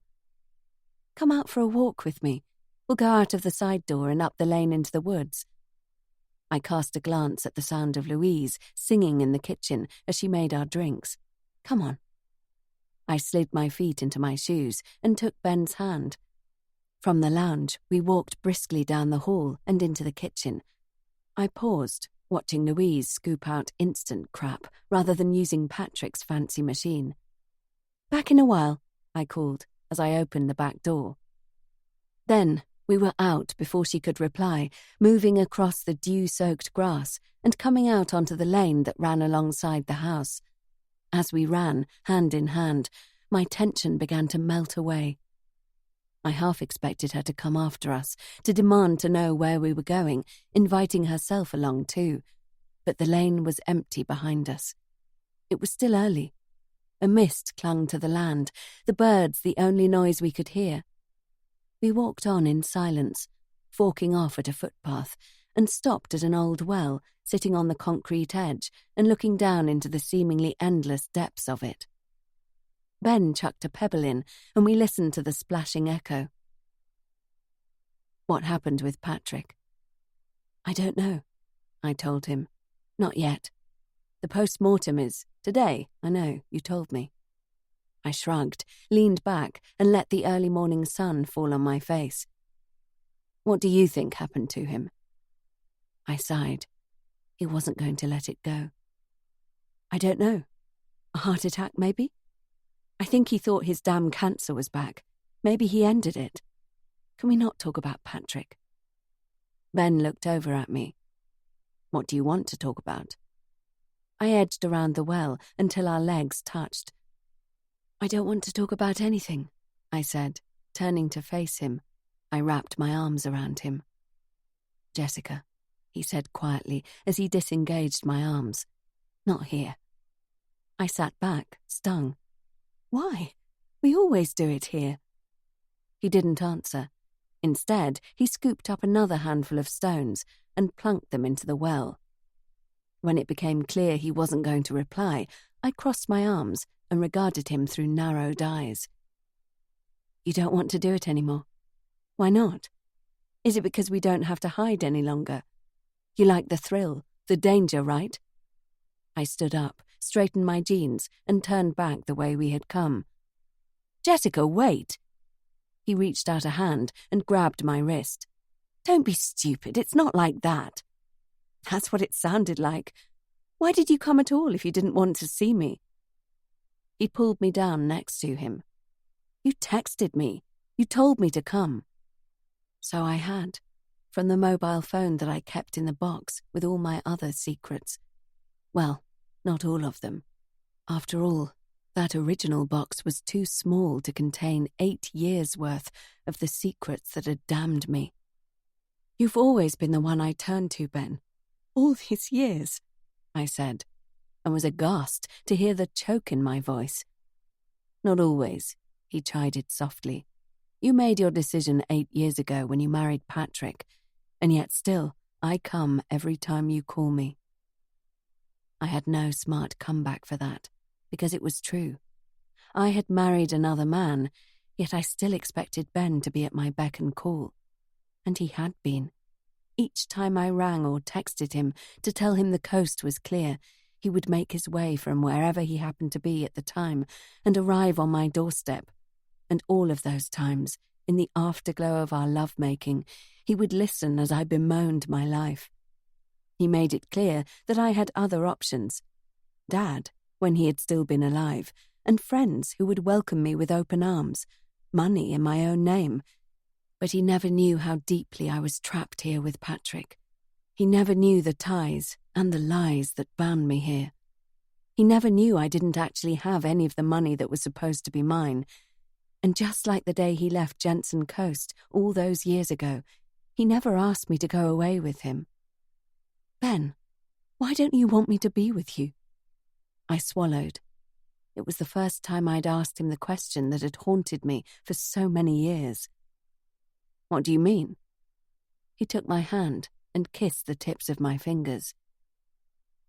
"Come out for a walk with me. We'll go out of the side door and up the lane into the woods." I cast a glance at the sound of Louise singing in the kitchen as she made our drinks. "Come on." I slid my feet into my shoes and took Ben's hand. From the lounge, we walked briskly down the hall and into the kitchen. I paused, watching Louise scoop out instant crap rather than using Patrick's fancy machine. "Back in a while," I called as I opened the back door. Then we were out before she could reply, moving across the dew-soaked grass and coming out onto the lane that ran alongside the house. As we ran, hand in hand, my tension began to melt away. I half expected her to come after us, to demand to know where we were going, inviting herself along too. But the lane was empty behind us. It was still early. A mist clung to the land, the birds the only noise we could hear. We walked on in silence, forking off at a footpath, and stopped at an old well, sitting on the concrete edge and looking down into the seemingly endless depths of it. Ben chucked a pebble in, and we listened to the splashing echo. "What happened with Patrick?" "I don't know," I told him. "Not yet. The post-mortem is today, I know, you told me." I shrugged, leaned back, and let the early morning sun fall on my face. "What do you think happened to him?" I sighed. He wasn't going to let it go. "I don't know. A heart attack, maybe? I think he thought his damn cancer was back. Maybe he ended it. Can we not talk about Patrick?" Ben looked over at me. "What do you want to talk about?" I edged around the well until our legs touched. "I don't want to talk about anything," I said, turning to face him. I wrapped my arms around him. "Jessica," he said quietly as he disengaged my arms. "Not here." I sat back, stung. "Why? We always do it here." He didn't answer. Instead, he scooped up another handful of stones and plunked them into the well. When it became clear he wasn't going to reply, I crossed my arms and regarded him through narrowed eyes. "You don't want to do it anymore? Why not? Is it because we don't have to hide any longer? You like the thrill, the danger, right?" I stood up, straightened my jeans, and turned back the way we had come. "Jessica, wait!" He reached out a hand and grabbed my wrist. "Don't be stupid, it's not like that." "That's what it sounded like. Why did you come at all if you didn't want to see me?" He pulled me down next to him. "You texted me. You told me to come." So I had, from the mobile phone that I kept in the box with all my other secrets. Well, not all of them. After all, that original box was too small to contain 8 years' worth of the secrets that had damned me. "You've always been the one I turned to, Ben. All these years," I said. and was aghast to hear the choke in my voice. "Not always," he chided softly. "You made your decision 8 years ago when you married Patrick, and yet still I come every time you call me." I had no smart comeback for that, because it was true. I had married another man, yet I still expected Ben to be at my beck and call. And he had been. Each time I rang or texted him to tell him the coast was clear, he would make his way from wherever he happened to be at the time and arrive on my doorstep. And all of those times, in the afterglow of our lovemaking, he would listen as I bemoaned my life. He made it clear that I had other options. Dad, when he had still been alive, and friends who would welcome me with open arms, money in my own name. But he never knew how deeply I was trapped here with Patrick. He never knew the ties and the lies that bound me here. He never knew I didn't actually have any of the money that was supposed to be mine. And just like the day he left Jensen Coast all those years ago, he never asked me to go away with him. "Ben, why don't you want me to be with you?" I swallowed. It was the first time I'd asked him the question that had haunted me for so many years. "What do you mean?" He took my hand and kissed the tips of my fingers.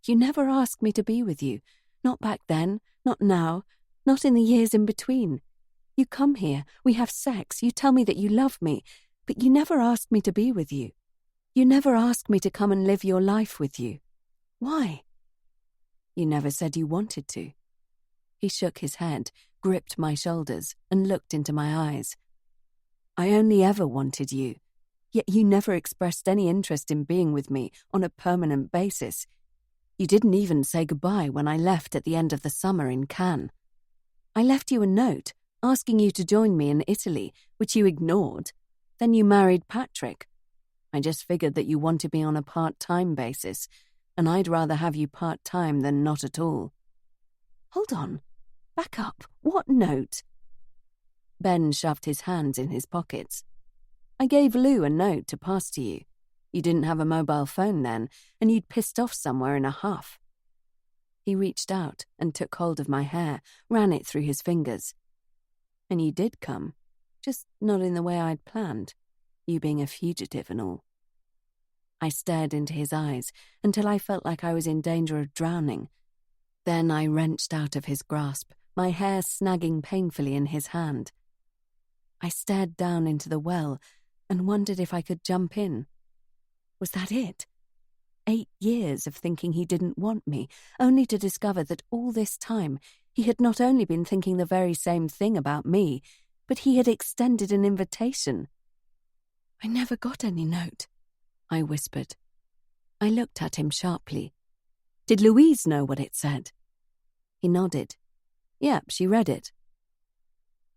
"You never asked me to be with you. Not back then, not now, not in the years in between. You come here, we have sex, you tell me that you love me, but you never asked me to be with you. You never asked me to come and live your life with you. Why?" "You never said you wanted to." He shook his head, gripped my shoulders, and looked into my eyes. "I only ever wanted you, yet you never expressed any interest in being with me on a permanent basis. You didn't even say goodbye when I left at the end of the summer in Cannes. I left you a note asking you to join me in Italy, which you ignored. Then you married Patrick. I just figured that you wanted me on a part-time basis, and I'd rather have you part-time than not at all." "Hold on. Back up. What note?" Ben shoved his hands in his pockets. "I gave Lou a note to pass to you. You didn't have a mobile phone then, and you'd pissed off somewhere in a huff." He reached out and took hold of my hair, ran it through his fingers. "And you did come, just not in the way I'd planned, you being a fugitive and all." I stared into his eyes until I felt like I was in danger of drowning. Then I wrenched out of his grasp, my hair snagging painfully in his hand. I stared down into the well and wondered if I could jump in. Was that it? 8 years of thinking he didn't want me, only to discover that all this time he had not only been thinking the very same thing about me, but he had extended an invitation. "I never got any note," I whispered. I looked at him sharply. "Did Louise know what it said?" He nodded. "Yep, she read it."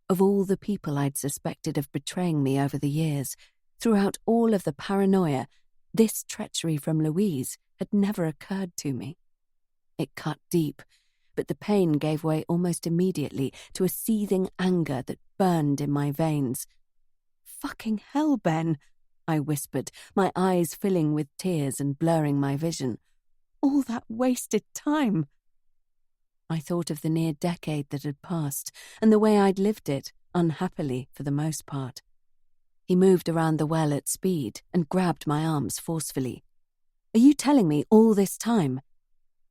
Of all the people I'd suspected of betraying me over the years, throughout all of the paranoia, this treachery from Louise had never occurred to me. It cut deep, but the pain gave way almost immediately to a seething anger that burned in my veins. "Fucking hell, Ben," I whispered, my eyes filling with tears and blurring my vision. "All that wasted time." I thought of the near decade that had passed and the way I'd lived it, unhappily for the most part. He moved around the well at speed and grabbed my arms forcefully. "Are you telling me all this time?"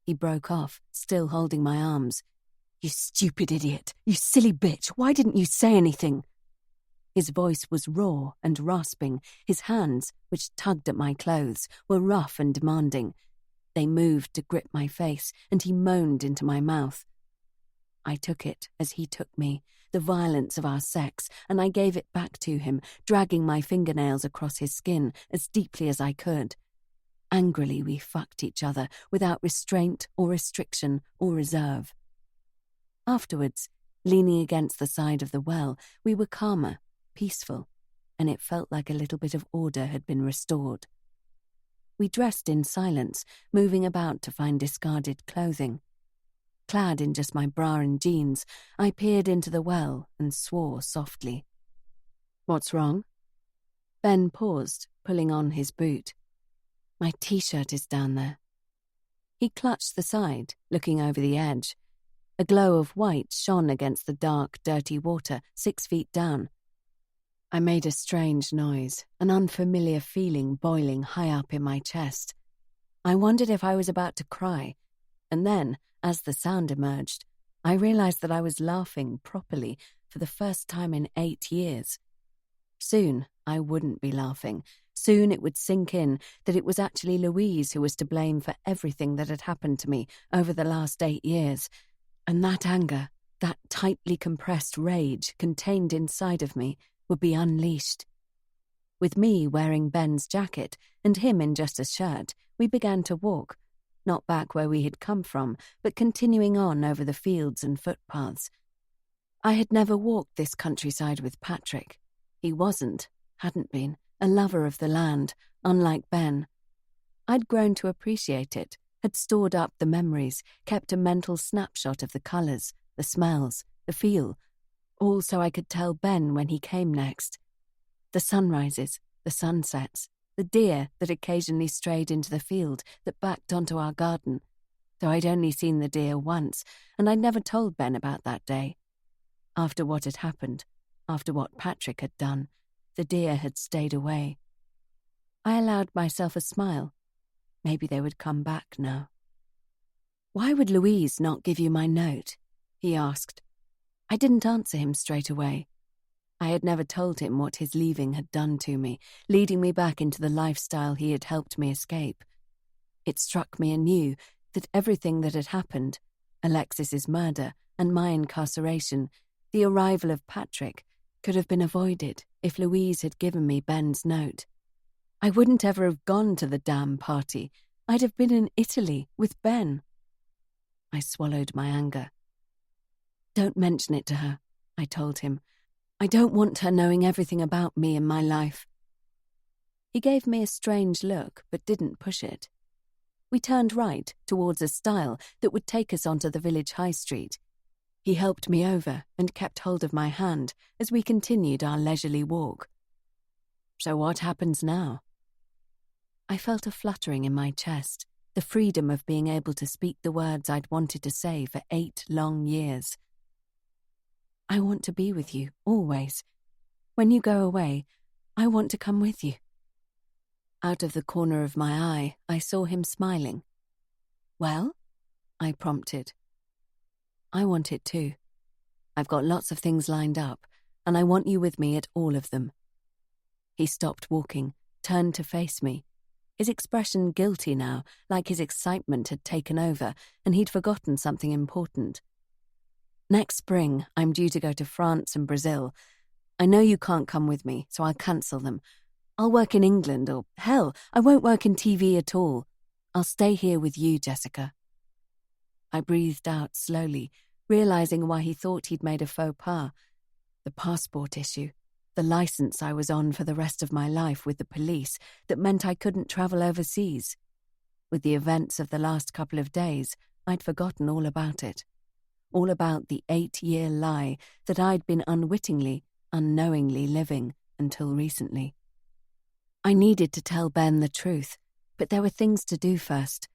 He broke off, still holding my arms. "You stupid idiot! You silly bitch! Why didn't you say anything?" His voice was raw and rasping. His hands, which tugged at my clothes, were rough and demanding. They moved to grip my face, and he moaned into my mouth. I took it as he took me, the violence of our sex, and I gave it back to him, dragging my fingernails across his skin as deeply as I could. Angrily we fucked each other, without restraint or restriction or reserve. Afterwards, leaning against the side of the well, we were calmer, peaceful, and it felt like a little bit of order had been restored. We dressed in silence, moving about to find discarded clothing. Clad in just my bra and jeans, I peered into the well and swore softly. "What's wrong?" Ben paused, pulling on his boot. "My t-shirt is down there." He clutched the side, looking over the edge. A glow of white shone against the dark, dirty water 6 feet down. I made a strange noise, an unfamiliar feeling boiling high up in my chest. I wondered if I was about to cry, and then, as the sound emerged, I realized that I was laughing properly for the first time in 8 years. Soon, I wouldn't be laughing. Soon it would sink in that it was actually Louise who was to blame for everything that had happened to me over the last 8 years. And that anger, that tightly compressed rage contained inside of me, would be unleashed. With me wearing Ben's jacket and him in just a shirt, we began to walk, not back where we had come from, but continuing on over the fields and footpaths. I had never walked this countryside with Patrick. He hadn't been, a lover of the land, unlike Ben. I'd grown to appreciate it, had stored up the memories, kept a mental snapshot of the colours, the smells, the feel, all so I could tell Ben when he came next. The sunrises, the sunsets, the deer that occasionally strayed into the field that backed onto our garden, though I'd only seen the deer once, and I'd never told Ben about that day. After what had happened, after what Patrick had done, the deer had stayed away. I allowed myself a smile. Maybe they would come back now. "Why would Louise not give you my note?" he asked. I didn't answer him straight away. I had never told him what his leaving had done to me, leading me back into the lifestyle he had helped me escape. It struck me anew that everything that had happened, Alexis's murder and my incarceration, the arrival of Patrick, could have been avoided if Louise had given me Ben's note. I wouldn't ever have gone to the damn party. I'd have been in Italy with Ben. I swallowed my anger. "Don't mention it to her," I told him. "I don't want her knowing everything about me and my life." He gave me a strange look, but didn't push it. We turned right towards a stile that would take us onto the village high street. He helped me over and kept hold of my hand as we continued our leisurely walk. "So what happens now?" I felt a fluttering in my chest, the freedom of being able to speak the words I'd wanted to say for 8 long years. "I want to be with you, always. When you go away, I want to come with you." Out of the corner of my eye, I saw him smiling. "Well?" I prompted. "I want it too. I've got lots of things lined up, and I want you with me at all of them." He stopped walking, turned to face me. His expression guilty now, like his excitement had taken over, and he'd forgotten something important. "Next spring, I'm due to go to France and Brazil. I know you can't come with me, so I'll cancel them. I'll work in England, or hell, I won't work in TV at all. I'll stay here with you, Jessica." I breathed out slowly, realizing why he thought he'd made a faux pas. The passport issue, the license I was on for the rest of my life with the police that meant I couldn't travel overseas. With the events of the last couple of days, I'd forgotten all about it. All about the 8-year lie that I'd been unwittingly, unknowingly living until recently. I needed to tell Ben the truth, but there were things to do first.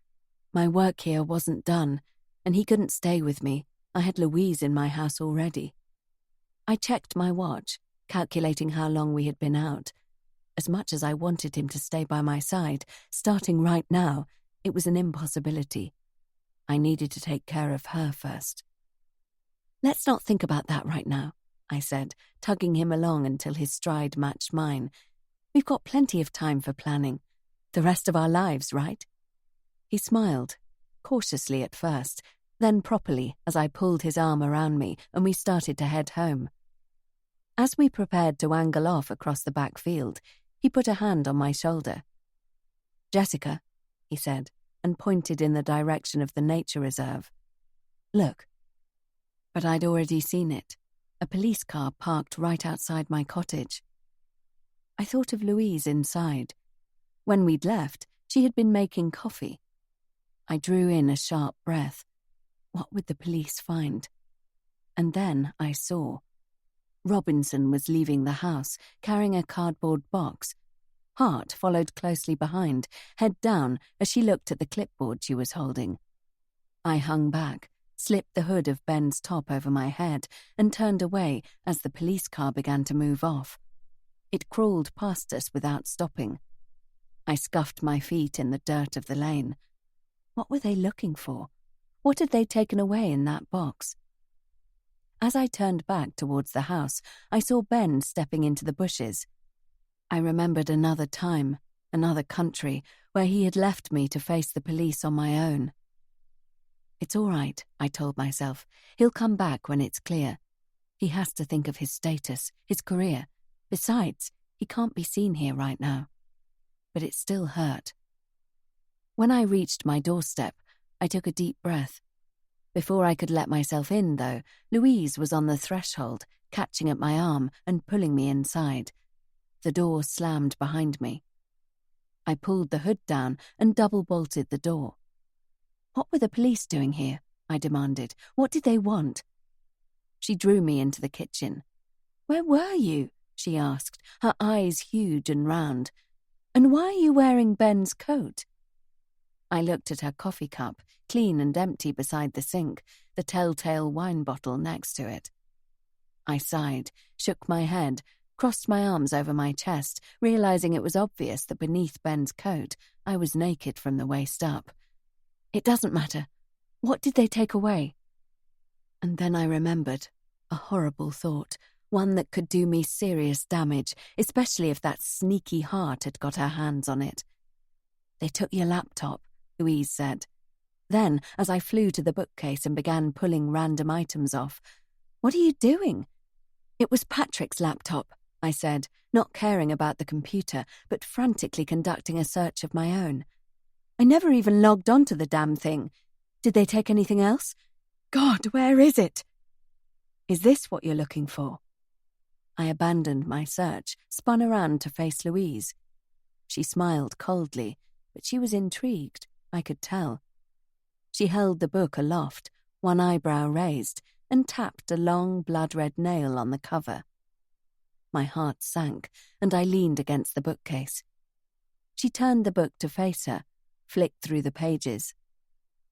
My work here wasn't done, and he couldn't stay with me. I had Louise in my house already. I checked my watch, calculating how long we had been out. As much as I wanted him to stay by my side, starting right now, it was an impossibility. I needed to take care of her first. "Let's not think about that right now," I said, tugging him along until his stride matched mine. "We've got plenty of time for planning. The rest of our lives, right?" He smiled, cautiously at first, then properly as I pulled his arm around me and we started to head home. As we prepared to angle off across the back field, he put a hand on my shoulder. "Jessica," he said, and pointed in the direction of the nature reserve. "Look." But I'd already seen it. A police car parked right outside my cottage. I thought of Louise inside. When we'd left, she had been making coffee. I drew in a sharp breath. What would the police find? And then I saw. Robinson was leaving the house, carrying a cardboard box. Hart followed closely behind, head down, as she looked at the clipboard she was holding. I hung back, slipped the hood of Ben's top over my head, and turned away as the police car began to move off. It crawled past us without stopping. I scuffed my feet in the dirt of the lane. What were they looking for? What had they taken away in that box? As I turned back towards the house, I saw Ben stepping into the bushes. I remembered another time, another country, where he had left me to face the police on my own. It's all right, I told myself. He'll come back when it's clear. He has to think of his status, his career. Besides, he can't be seen here right now. But it still hurt. When I reached my doorstep, I took a deep breath. Before I could let myself in, though, Louise was on the threshold, catching at my arm and pulling me inside. The door slammed behind me. I pulled the hood down and double-bolted the door. What were the police doing here? I demanded. What did they want? She drew me into the kitchen. Where were you? She asked, her eyes huge and round. And why are you wearing Ben's coat? I looked at her coffee cup, clean and empty beside the sink, the telltale wine bottle next to it. I sighed, shook my head, crossed my arms over my chest, realizing it was obvious that beneath Ben's coat I was naked from the waist up. It doesn't matter. What did they take away? And then I remembered, a horrible thought, one that could do me serious damage, especially if that sneaky Hart had got her hands on it. They took your laptop, Louise said. Then, as I flew to the bookcase and began pulling random items off, What are you doing? It was Patrick's laptop, I said, not caring about the computer, but frantically conducting a search of my own. I never even logged onto the damn thing. Did they take anything else? God, where is it? Is this what you're looking for? I abandoned my search, spun around to face Louise. She smiled coldly, but she was intrigued, I could tell. She held the book aloft, one eyebrow raised, and tapped a long blood-red nail on the cover. My heart sank, and I leaned against the bookcase. She turned the book to face her, flicked through the pages.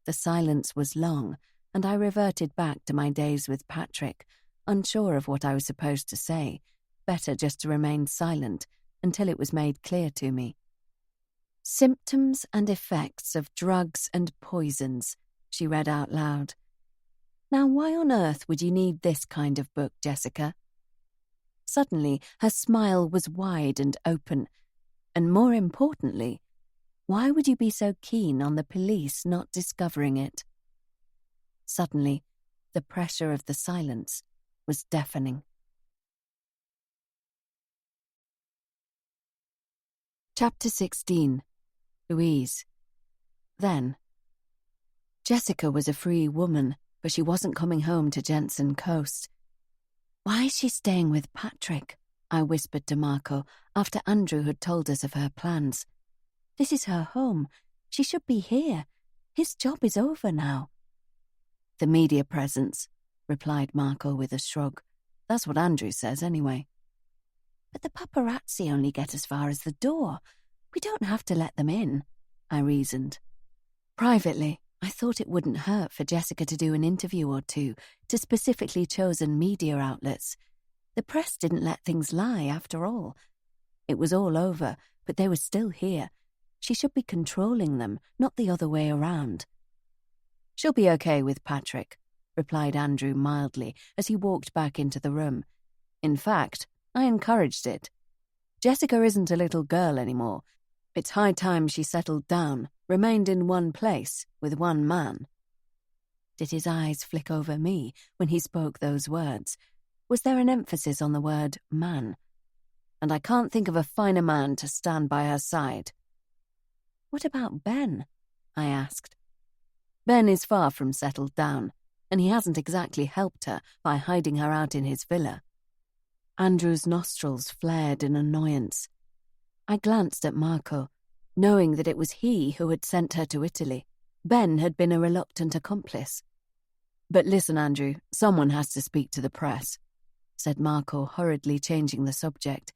The silence was long, and I reverted back to my days with Patrick, unsure of what I was supposed to say, better just to remain silent until it was made clear to me. Symptoms and effects of drugs and poisons, she read out loud. Now, why on earth would you need this kind of book, Jessica? Suddenly, her smile was wide and open, and more importantly, why would you be so keen on the police not discovering it? Suddenly, the pressure of the silence was deafening. Chapter 16. Louise. Then. Jessica was a free woman, but she wasn't coming home to Jensen Coast. Why is she staying with Patrick? I whispered to Marco after Andrew had told us of her plans. This is her home. She should be here. His job is over now. The media presence, replied Marco with a shrug. That's what Andrew says anyway. But the paparazzi only get as far as the door. We don't have to let them in, I reasoned. Privately, I thought it wouldn't hurt for Jessica to do an interview or two to specifically chosen media outlets. The press didn't let things lie, after all. It was all over, but they were still here. She should be controlling them, not the other way around. She'll be okay with Patrick, replied Andrew mildly as he walked back into the room. In fact, I encouraged it. Jessica isn't a little girl anymore. It's high time she settled down, remained in one place with one man. Did his eyes flick over me when he spoke those words? Was there an emphasis on the word man? And I can't think of a finer man to stand by her side. What about Ben? I asked. Ben is far from settled down, and he hasn't exactly helped her by hiding her out in his villa. Andrew's nostrils flared in annoyance. I glanced at Marco, knowing that it was he who had sent her to Italy. Ben had been a reluctant accomplice. But listen, Andrew, someone has to speak to the press, said Marco, hurriedly changing the subject.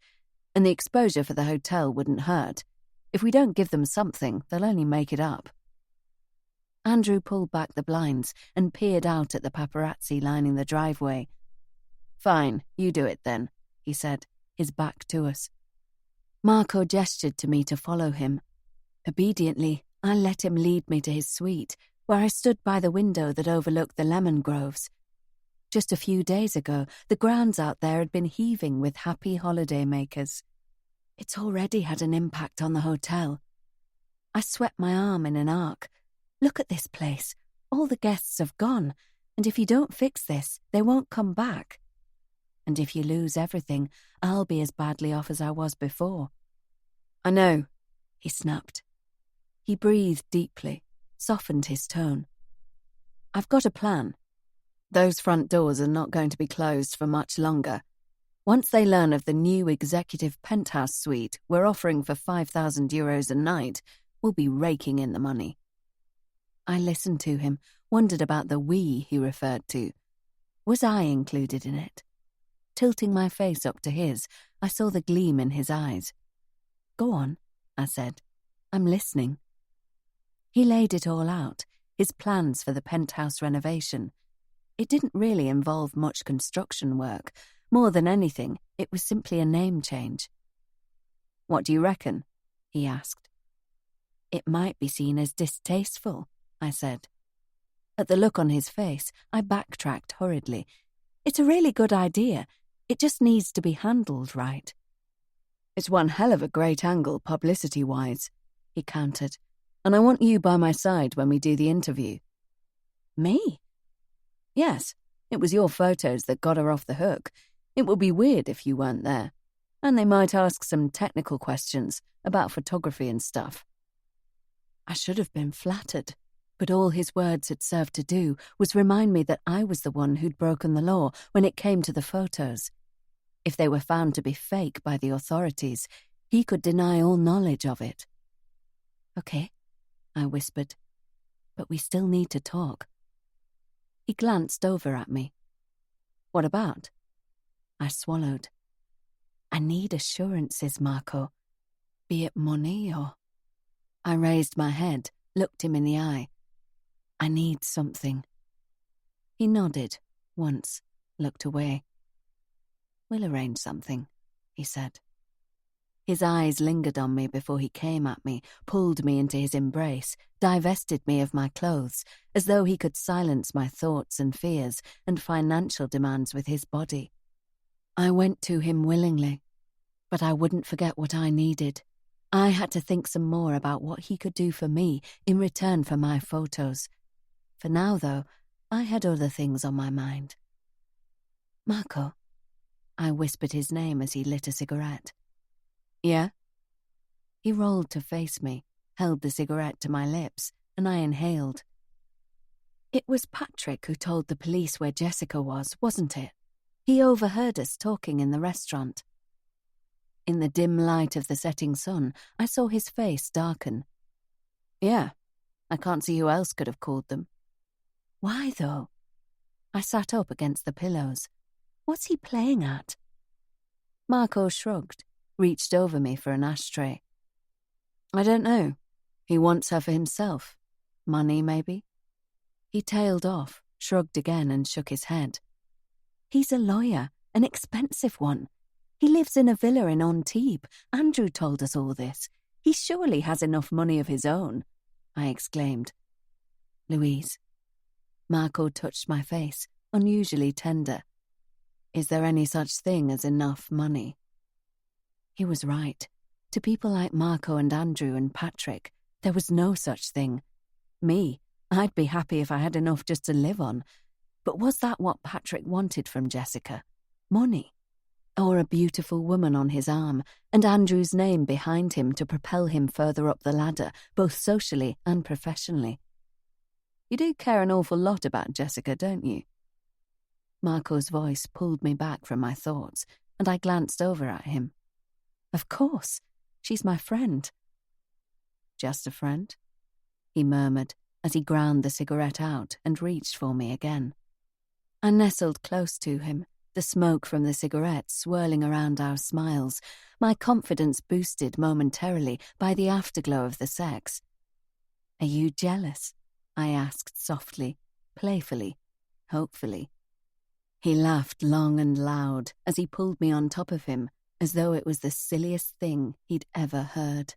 And the exposure for the hotel wouldn't hurt. If we don't give them something, they'll only make it up. Andrew pulled back the blinds and peered out at the paparazzi lining the driveway. Fine, you do it then, he said, his back to us. Marco gestured to me to follow him. Obediently, I let him lead me to his suite, where I stood by the window that overlooked the lemon groves. Just a few days ago, the grounds out there had been heaving with happy holidaymakers. It's already had an impact on the hotel. I swept my arm in an arc. Look at this place. All the guests have gone, and if you don't fix this, they won't come back. And if you lose everything, I'll be as badly off as I was before. I know, he snapped. He breathed deeply, softened his tone. I've got a plan. Those front doors are not going to be closed for much longer. Once they learn of the new executive penthouse suite we're offering for €5,000 a night, we'll be raking in the money. I listened to him, wondered about the we he referred to. Was I included in it? Tilting my face up to his, I saw the gleam in his eyes. Go on, I said. I'm listening. He laid it all out, his plans for the penthouse renovation. It didn't really involve much construction work. More than anything, it was simply a name change. What do you reckon? He asked. It might be seen as distasteful, I said. At the look on his face, I backtracked hurriedly. It's a really good idea. It just needs to be handled right. It's one hell of a great angle, publicity-wise, he countered. And I want you by my side when we do the interview. Me? Yes, it was your photos that got her off the hook. It would be weird if you weren't there. And they might ask some technical questions about photography and stuff. I should have been flattered, but all his words had served to do was remind me that I was the one who'd broken the law when it came to the photos. If they were found to be fake by the authorities, he could deny all knowledge of it. Okay, I whispered, but we still need to talk. He glanced over at me. What about? I swallowed. I need assurances, Marco. Be it money or... I raised my head, looked him in the eye. I need something. He nodded, once, looked away. We'll arrange something, he said. His eyes lingered on me before he came at me, pulled me into his embrace, divested me of my clothes, as though he could silence my thoughts and fears and financial demands with his body. I went to him willingly, but I wouldn't forget what I needed. I had to think some more about what he could do for me in return for my photos. For now, though, I had other things on my mind. Marco. I whispered his name as he lit a cigarette. Yeah? He rolled to face me, held the cigarette to my lips, and I inhaled. It was Patrick who told the police where Jessica was, wasn't it? He overheard us talking in the restaurant. In the dim light of the setting sun, I saw his face darken. Yeah, I can't see who else could have called them. Why, though? I sat up against the pillows. What's he playing at? Marco shrugged, reached over me for an ashtray. I don't know. He wants her for himself. Money, maybe? He tailed off, shrugged again and shook his head. He's a lawyer, an expensive one. He lives in a villa in Antibes. Andrew told us all this. He surely has enough money of his own, I exclaimed. Louise. Marco touched my face, unusually tender. Is there any such thing as enough money? He was right. To people like Marco and Andrew and Patrick, there was no such thing. Me, I'd be happy if I had enough just to live on. But was that what Patrick wanted from Jessica? Money? Or a beautiful woman on his arm, and Andrew's name behind him to propel him further up the ladder, both socially and professionally? You do care an awful lot about Jessica, don't you? Marco's voice pulled me back from my thoughts, and I glanced over at him. Of course, she's my friend. Just a friend? He murmured as he ground the cigarette out and reached for me again. I nestled close to him, the smoke from the cigarettes swirling around our smiles, my confidence boosted momentarily by the afterglow of the sex. "Are you jealous?" I asked softly, playfully, hopefully. He laughed long and loud as he pulled me on top of him, as though it was the silliest thing he'd ever heard.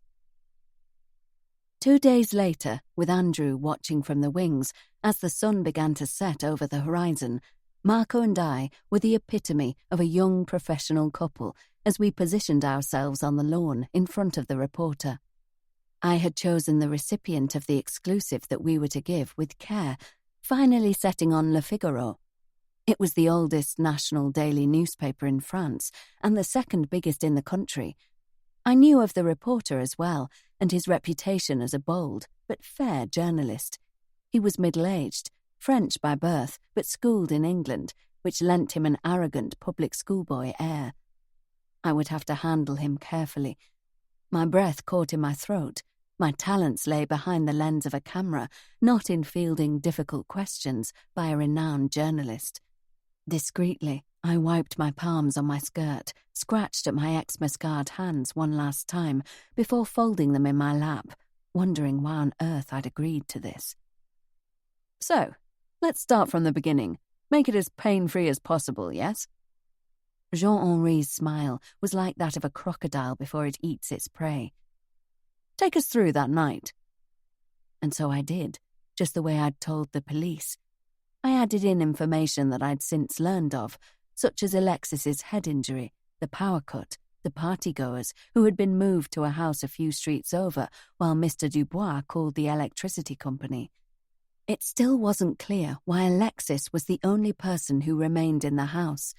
2 days later, with Andrew watching from the wings as the sun began to set over the horizon, Marco and I were the epitome of a young professional couple as we positioned ourselves on the lawn in front of the reporter. I had chosen the recipient of the exclusive that we were to give with care, finally setting on Le Figaro. It was the oldest national daily newspaper in France and the second biggest in the country. I knew of the reporter as well, and his reputation as a bold but fair journalist. He was middle-aged, French by birth, but schooled in England, which lent him an arrogant public schoolboy air. I would have to handle him carefully. My breath caught in my throat. My talents lay behind the lens of a camera, not in fielding difficult questions by a renowned journalist. Discreetly, I wiped my palms on my skirt, scratched at my ex-mascarred hands one last time before folding them in my lap, wondering why on earth I'd agreed to this. "So, let's start from the beginning. Make it as pain-free as possible, yes?" Jean-Henri's smile was like that of a crocodile before it eats its prey. "Take us through that night." And so I did, just the way I'd told the police. I added in information that I'd since learned of, such as Alexis's head injury, the power cut, the partygoers who had been moved to a house a few streets over while Mr. Dubois called the electricity company. It still wasn't clear why Alexis was the only person who remained in the house.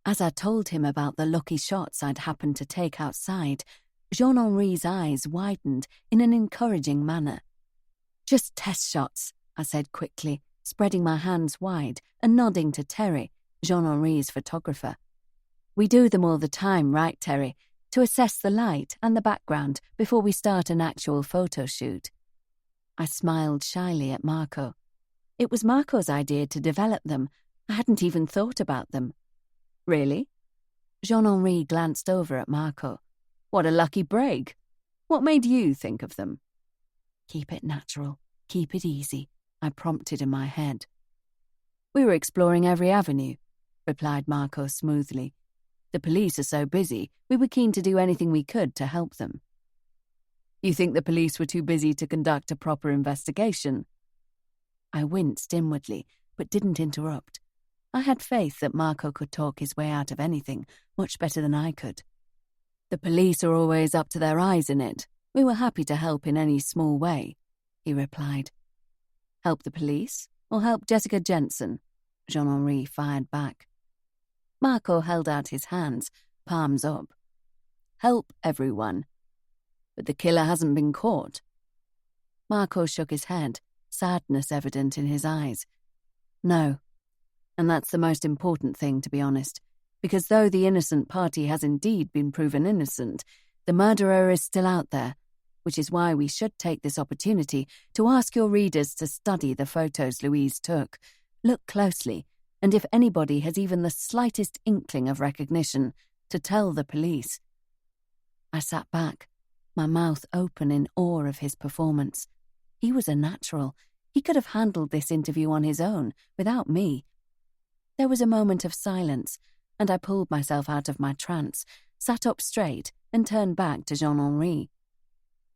As I told him about the lucky shots I'd happened to take outside, Jean-Henri's eyes widened in an encouraging manner. "Just test shots," I said quickly, spreading my hands wide and nodding to Terry, Jean-Henri's photographer. "We do them all the time, right, Terry, to assess the light and the background before we start an actual photo shoot." I smiled shyly at Marco. It was Marco's idea to develop them. I hadn't even thought about them. "Really?" Jean-Henri glanced over at Marco. "What a lucky break. What made you think of them?" "Keep it natural. Keep it easy," I prompted in my head. "We were exploring every avenue," replied Marco smoothly. "The police are so busy, we were keen to do anything we could to help them." "You think the police were too busy to conduct a proper investigation?" I winced inwardly, but didn't interrupt. I had faith that Marco could talk his way out of anything much better than I could. "The police are always up to their eyes in it. We were happy to help in any small way," he replied. "Help the police or help Jessica Jensen?" Jean-Henri fired back. Marco held out his hands, palms up. "Help everyone. But the killer hasn't been caught." Marco shook his head, sadness evident in his eyes. "No. And that's the most important thing, to be honest, because though the innocent party has indeed been proven innocent, the murderer is still out there, which is why we should take this opportunity to ask your readers to study the photos Louise took, look closely, and if anybody has even the slightest inkling of recognition, to tell the police." I sat back, my mouth open in awe of his performance. He was a natural. He could have handled this interview on his own, without me. There was a moment of silence, and I pulled myself out of my trance, sat up straight, and turned back to Jean-Henri.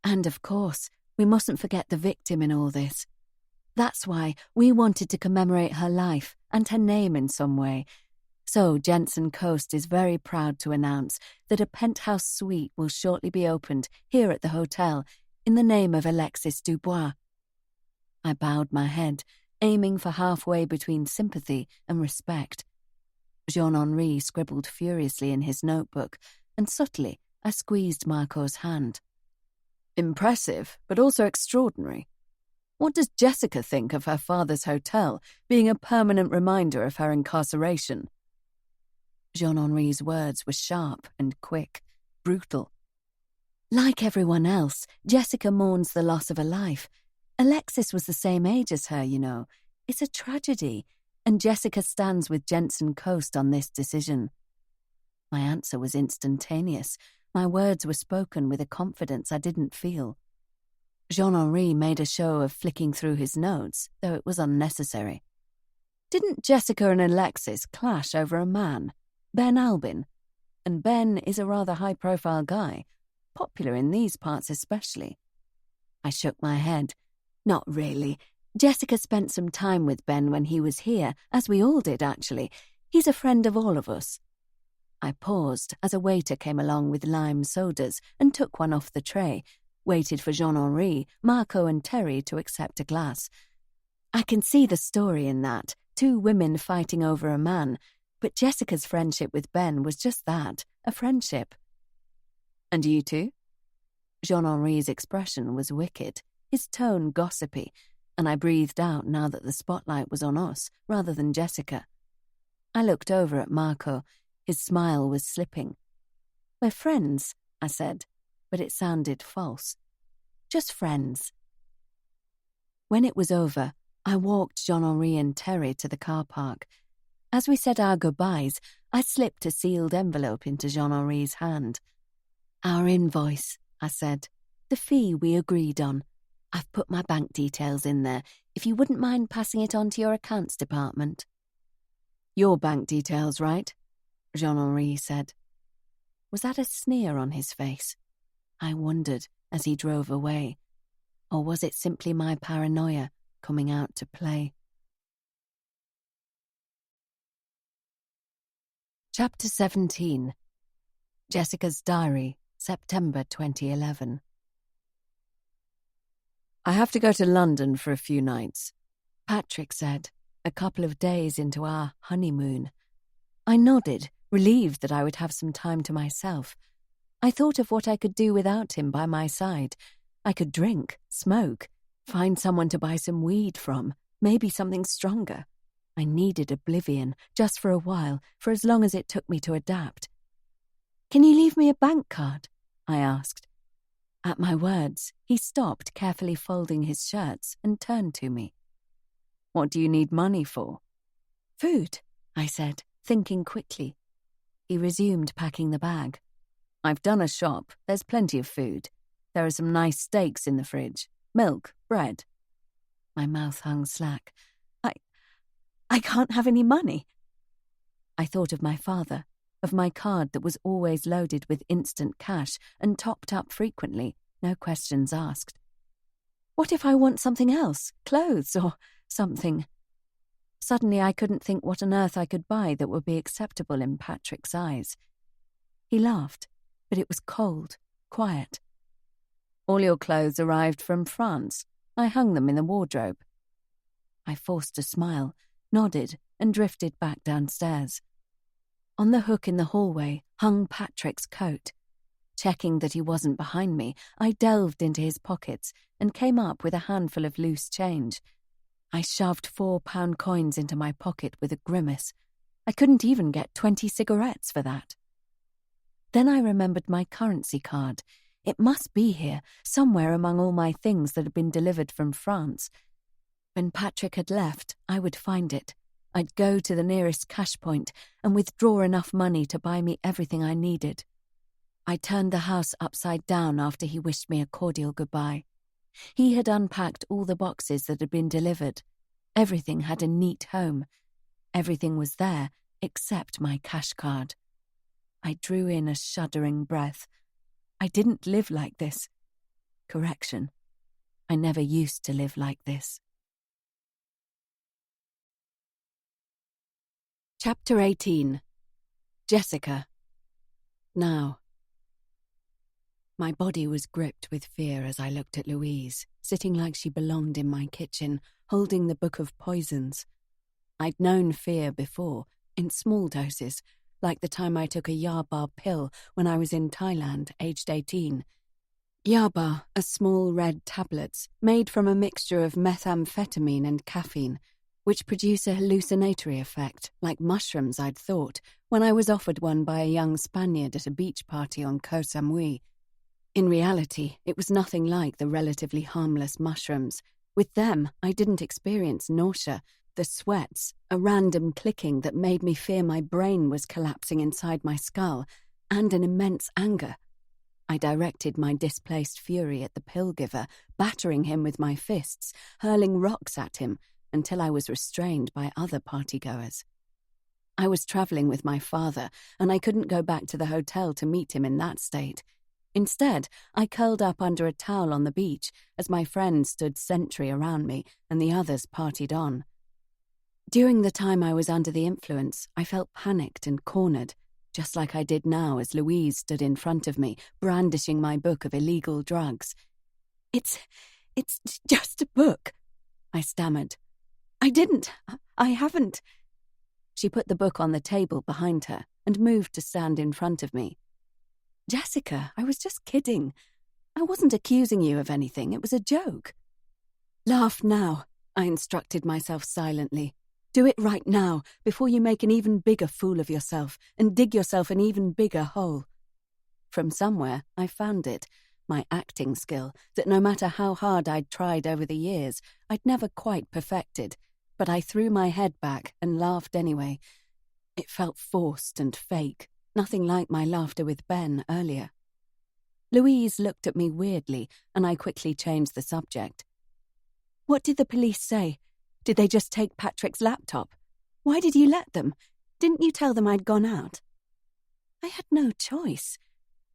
"And of course, we mustn't forget the victim in all this. That's why we wanted to commemorate her life and her name in some way. So Jensen Coast is very proud to announce that a penthouse suite will shortly be opened here at the hotel in the name of Alexis Dubois." I bowed my head, aiming for halfway between sympathy and respect. Jean-Henri scribbled furiously in his notebook, and subtly I squeezed Marco's hand. "Impressive, but also extraordinary. What does Jessica think of her father's hotel being a permanent reminder of her incarceration?" Jean-Henri's words were sharp and quick, brutal. "Like everyone else, Jessica mourns the loss of a life. Alexis was the same age as her, you know. It's a tragedy. and Jessica stands with Jensen Coast on this decision. My answer was instantaneous. My words were spoken with a confidence I didn't feel. Jean-Henri made a show of flicking through his notes, though it was unnecessary. Didn't Jessica and Alexis clash over a man, Ben Albin? And Ben is a rather high-profile guy, popular in these parts especially. I shook my head. Not really. Jessica spent some time with Ben when he was here, as we all did, actually. He's a friend of all of us. I paused as a waiter came along with lime sodas and took one off the tray, waited for Jean-Henri, Marco and Terry to accept a glass. I can see the story in that, 2 women fighting over a man, but Jessica's friendship with Ben was just that, a friendship. And you two? Jean-Henri's expression was wicked, his tone gossipy, and I breathed out now that the spotlight was on us rather than Jessica. I looked over at Marco. His smile was slipping. We're friends, I said, but it sounded false. Just friends. When it was over, I walked Jean-Henri and Terry to the car park. As we said our goodbyes, I slipped a sealed envelope into Jean-Henri's hand. Our invoice, I said. The fee we agreed on. I've put my bank details in there, if you wouldn't mind passing it on to your accounts department. Your bank details, right? Jean-Henri said. Was that a sneer on his face? I wondered as he drove away. Or was it simply my paranoia coming out to play? Chapter 17. Jessica's Diary, September 2011. I have to go to London for a few nights, Patrick said, a couple of days into our honeymoon. I nodded, relieved that I would have some time to myself. I thought of what I could do without him by my side. I could drink, smoke, find someone to buy some weed from, maybe something stronger. I needed oblivion, just for a while, for as long as it took me to adapt. Can you leave me a bank card? I asked. At my words, he stopped, carefully folding his shirts, and turned to me. What do you need money for? Food, I said, thinking quickly. He resumed packing the bag. I've done a shop. There's plenty of food. There are some nice steaks in the fridge. Milk, bread. My mouth hung slack. I can't have any money. I thought of my father, of my card that was always loaded with instant cash and topped up frequently, no questions asked. What if I want something else, clothes or something? Suddenly I couldn't think what on earth I could buy that would be acceptable in Patrick's eyes. He laughed, but it was cold, quiet. All your clothes arrived from France. I hung them in the wardrobe. I forced a smile, nodded, and drifted back downstairs. On the hook in the hallway hung Patrick's coat. Checking that he wasn't behind me, I delved into his pockets and came up with a handful of loose change. I shoved £4 coins into my pocket with a grimace. I couldn't even get 20 cigarettes for that. Then I remembered my currency card. It must be here, somewhere among all my things that had been delivered from France. When Patrick had left, I would find it. I'd go to the nearest cash point and withdraw enough money to buy me everything I needed. I turned the house upside down after he wished me a cordial goodbye. He had unpacked all the boxes that had been delivered. Everything had a neat home. Everything was there except my cash card. I drew in a shuddering breath. I didn't live like this. Correction. I never used to live like this. Chapter 18. Jessica. Now. My body was gripped with fear as I looked at Louise, sitting like she belonged in my kitchen, holding the book of poisons. I'd known fear before, in small doses, like the time I took a Yaba pill when I was in Thailand, aged 18. Yaba are small red tablets made from a mixture of methamphetamine and caffeine, which produce a hallucinatory effect, like mushrooms I'd thought, when I was offered one by a young Spaniard at a beach party on Koh Samui. In reality, it was nothing like the relatively harmless mushrooms. With them, I didn't experience nausea, the sweats, a random clicking that made me fear my brain was collapsing inside my skull, and an immense anger. I directed my displaced fury at the pill-giver, battering him with my fists, hurling rocks at him, until I was restrained by other partygoers. I was travelling with my father, and I couldn't go back to the hotel to meet him in that state. Instead, I curled up under a towel on the beach as my friends stood sentry around me and the others partied on. During the time I was under the influence, I felt panicked and cornered, just like I did now as Louise stood in front of me, brandishing my book of illegal drugs. It's just a book," I stammered. I haven't." She put the book on the table behind her and moved to stand in front of me. "Jessica, I was just kidding. I wasn't accusing you of anything. It was a joke." "Laugh now," I instructed myself silently. "Do it right now, before you make an even bigger fool of yourself and dig yourself an even bigger hole." From somewhere, I found it, my acting skill, that no matter how hard I'd tried over the years, I'd never quite perfected, but I threw my head back and laughed anyway. It felt forced and fake, nothing like my laughter with Ben earlier. Louise looked at me weirdly, and I quickly changed the subject. "What did the police say? Did they just take Patrick's laptop? Why did you let them? Didn't you tell them I'd gone out?" "I had no choice.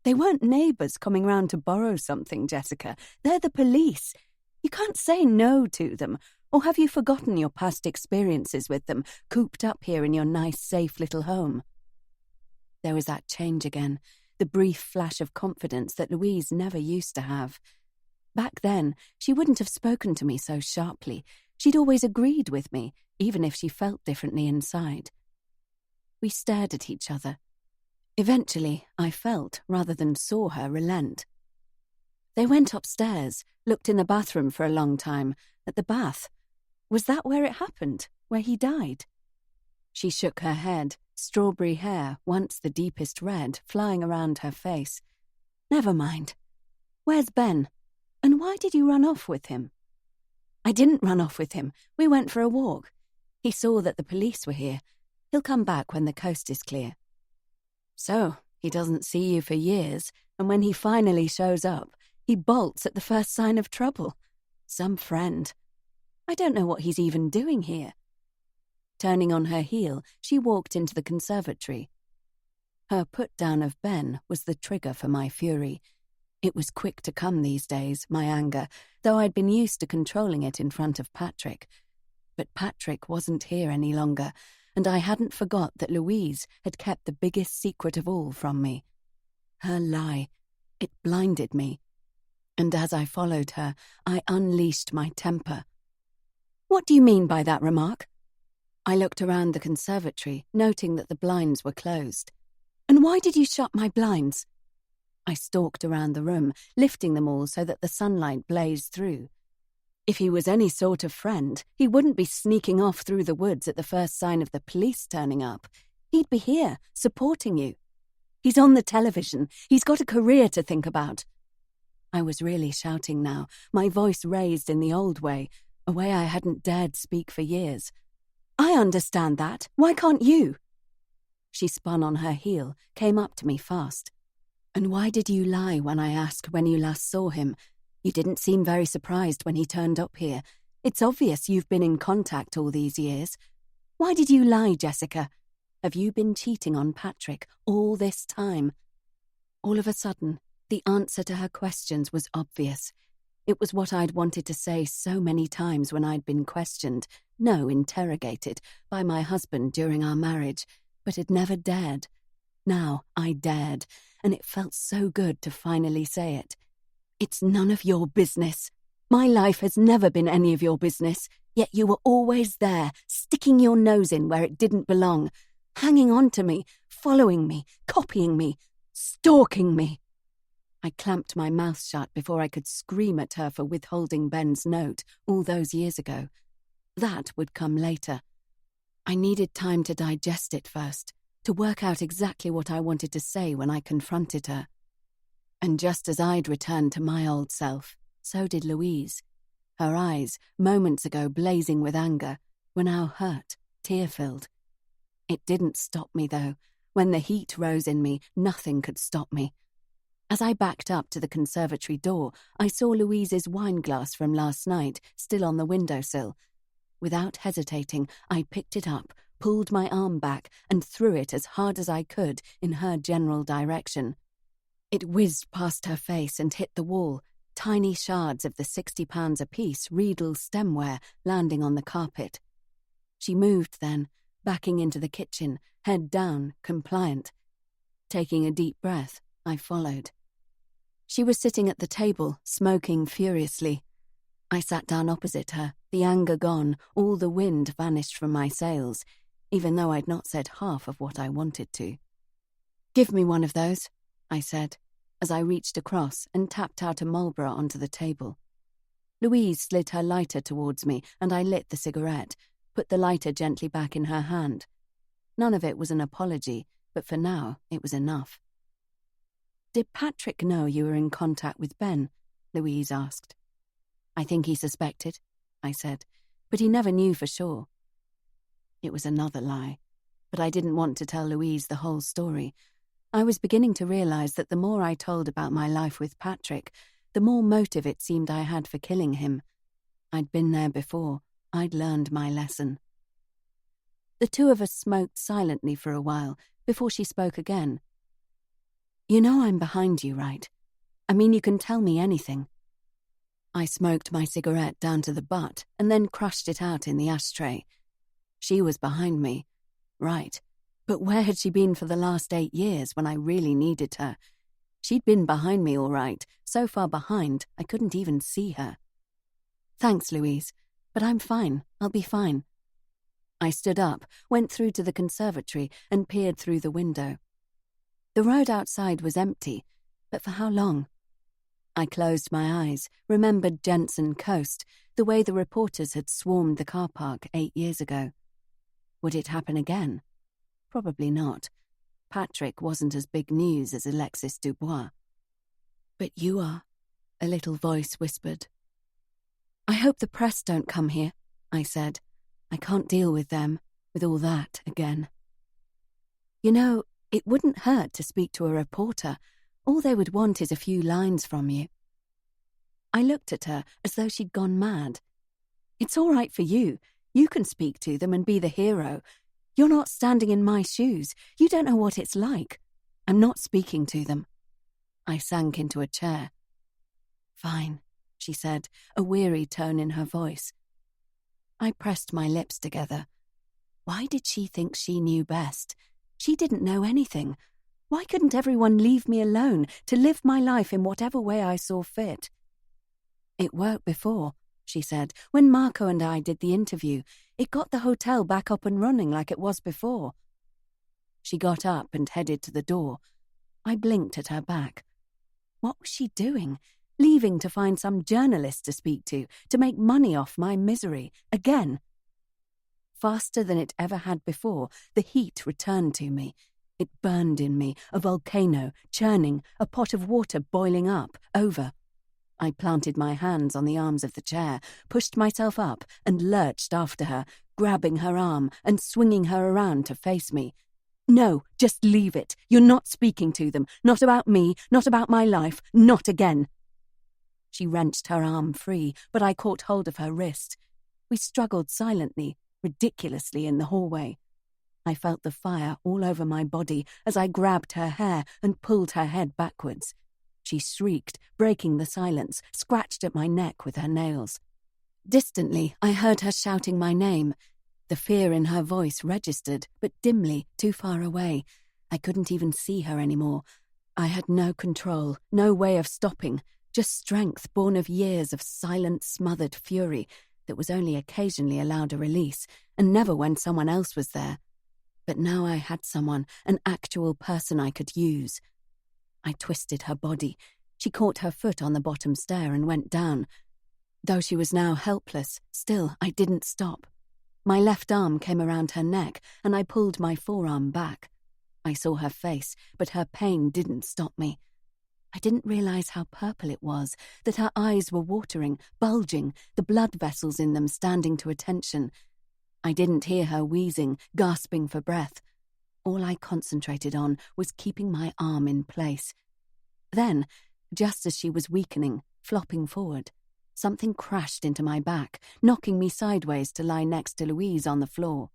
They weren't neighbours coming round to borrow something, Jessica. They're the police. You can't say no to them. Or have you forgotten your past experiences with them, cooped up here in your nice, safe little home?" There was that change again, the brief flash of confidence that Louise never used to have. Back then, she wouldn't have spoken to me so sharply. She'd always agreed with me, even if she felt differently inside. We stared at each other. Eventually, I felt, rather than saw her relent. They went upstairs, looked in the bathroom for a long time, at the bath. Was that where it happened, where he died? She shook her head, strawberry hair, once the deepest red, flying around her face. "Never mind. Where's Ben? And why did you run off with him?" "I didn't run off with him. We went for a walk. He saw that the police were here. He'll come back when the coast is clear." "So, he doesn't see you for years, and when he finally shows up, he bolts at the first sign of trouble. Some friend. I don't know what he's even doing here." Turning on her heel, she walked into the conservatory. Her put-down of Ben was the trigger for my fury. It was quick to come these days, my anger, though I'd been used to controlling it in front of Patrick. But Patrick wasn't here any longer, and I hadn't forgot that Louise had kept the biggest secret of all from me. Her lie. It blinded me. And as I followed her, I unleashed my temper. "What do you mean by that remark?" I looked around the conservatory, noting that the blinds were closed. "And why did you shut my blinds?" I stalked around the room, lifting them all so that the sunlight blazed through. If he was any sort of friend, he wouldn't be sneaking off through the woods at the first sign of the police turning up. He'd be here, supporting you. He's on the television. He's got a career to think about. I was really shouting now, my voice raised in the old way, a way I hadn't dared speak for years. "I understand that. Why can't you?" She spun on her heel, came up to me fast. "And why did you lie when I asked when you last saw him? You didn't seem very surprised when he turned up here. It's obvious you've been in contact all these years. Why did you lie, Jessica? Have you been cheating on Patrick all this time?" All of a sudden, the answer to her questions was obvious. It was what I'd wanted to say so many times when I'd been questioned, no, interrogated, by my husband during our marriage, but had never dared. Now I dared, and it felt so good to finally say it. "It's none of your business. My life has never been any of your business, yet you were always there, sticking your nose in where it didn't belong, hanging on to me, following me, copying me, stalking me." I clamped my mouth shut before I could scream at her for withholding Ben's note all those years ago. That would come later. I needed time to digest it first, to work out exactly what I wanted to say when I confronted her. And just as I'd returned to my old self, so did Louise. Her eyes, moments ago blazing with anger, were now hurt, tear-filled. It didn't stop me, though. When the heat rose in me, nothing could stop me. As I backed up to the conservatory door, I saw Louise's wineglass from last night still on the windowsill. Without hesitating, I picked it up, pulled my arm back, and threw it as hard as I could in her general direction. It whizzed past her face and hit the wall, tiny shards of the 60 pounds apiece Riedel stemware landing on the carpet. She moved then, backing into the kitchen, head down, compliant. Taking a deep breath, I followed. She was sitting at the table, smoking furiously. I sat down opposite her, the anger gone, all the wind vanished from my sails, even though I'd not said half of what I wanted to. "Give me one of those," I said, as I reached across and tapped out a Marlboro onto the table. Louise slid her lighter towards me, and I lit the cigarette, put the lighter gently back in her hand. None of it was an apology, but for now it was enough. "Did Patrick know you were in contact with Ben?" Louise asked. "I think he suspected," I said, "but he never knew for sure." It was another lie, but I didn't want to tell Louise the whole story. I was beginning to realize that the more I told about my life with Patrick, the more motive it seemed I had for killing him. I'd been there before. I'd learned my lesson. The two of us smoked silently for a while before she spoke again. "You know I'm behind you, right? I mean, you can tell me anything." I smoked my cigarette down to the butt and then crushed it out in the ashtray. She was behind me. Right. But where had she been for the last 8 years when I really needed her? She'd been behind me all right, so far behind I couldn't even see her. "Thanks, Louise, but I'm fine. I'll be fine." I stood up, went through to the conservatory and peered through the window. The road outside was empty, but for how long? I closed my eyes, remembered Jensen Coast, the way the reporters had swarmed the car park 8 years ago. Would it happen again? Probably not. Patrick wasn't as big news as Alexis Dubois. "But you are," a little voice whispered. "I hope the press don't come here," I said. "I can't deal with them, with all that again." "You know, it wouldn't hurt to speak to a reporter. All they would want is a few lines from you." I looked at her as though she'd gone mad. "It's all right for you. You can speak to them and be the hero. You're not standing in my shoes. You don't know what it's like. I'm not speaking to them." I sank into a chair. "Fine," she said, a weary tone in her voice. I pressed my lips together. Why did she think she knew best? She didn't know anything. Why couldn't everyone leave me alone to live my life in whatever way I saw fit? "It worked before," she said. "When Marco and I did the interview, it got the hotel back up and running like it was before." She got up and headed to the door. I blinked at her back. What was she doing? Leaving to find some journalist to speak to make money off my misery, again. Faster than it ever had before, the heat returned to me. It burned in me, a volcano, churning, a pot of water boiling up, over. I planted my hands on the arms of the chair, pushed myself up, and lurched after her, grabbing her arm and swinging her around to face me. "No, just leave it. You're not speaking to them. Not about me, not about my life, not again." She wrenched her arm free, but I caught hold of her wrist. We struggled silently, ridiculously in the hallway. I felt the fire all over my body as I grabbed her hair and pulled her head backwards. She shrieked, breaking the silence, scratched at my neck with her nails. Distantly, I heard her shouting my name. The fear in her voice registered, but dimly, too far away. I couldn't even see her anymore. I had no control, no way of stopping, just strength born of years of silent, smothered fury that was only occasionally allowed a release, and never when someone else was there. But now I had someone, an actual person I could use. I twisted her body. She caught her foot on the bottom stair and went down. Though she was now helpless, still I didn't stop. My left arm came around her neck, and I pulled my forearm back. I saw her face, but her pain didn't stop me. I didn't realize how purple it was, that her eyes were watering, bulging, the blood vessels in them standing to attention. I I didn't hear her wheezing, gasping for breath. All I concentrated on was keeping my arm in place. Then, just as she was weakening, flopping forward, something crashed into my back, knocking me sideways to lie next to Louise on the floor.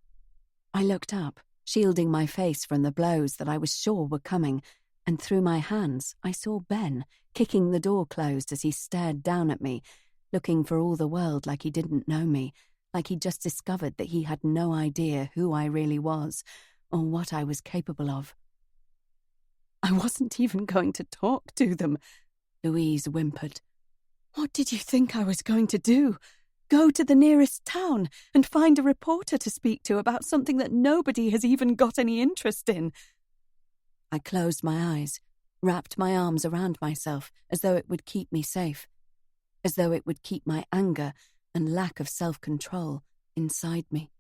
I looked up, shielding my face from the blows that I was sure were coming, and through my hands I saw Ben, kicking the door closed as he stared down at me, looking for all the world like he didn't know me, like he'd just discovered that he had no idea who I really was, or what I was capable of. "I wasn't even going to talk to them," Louise whimpered. "What did you think I was going to do? Go to the nearest town and find a reporter to speak to about something that nobody has even got any interest in?" I closed my eyes, wrapped my arms around myself as though it would keep me safe, as though it would keep my anger and lack of self-control inside me.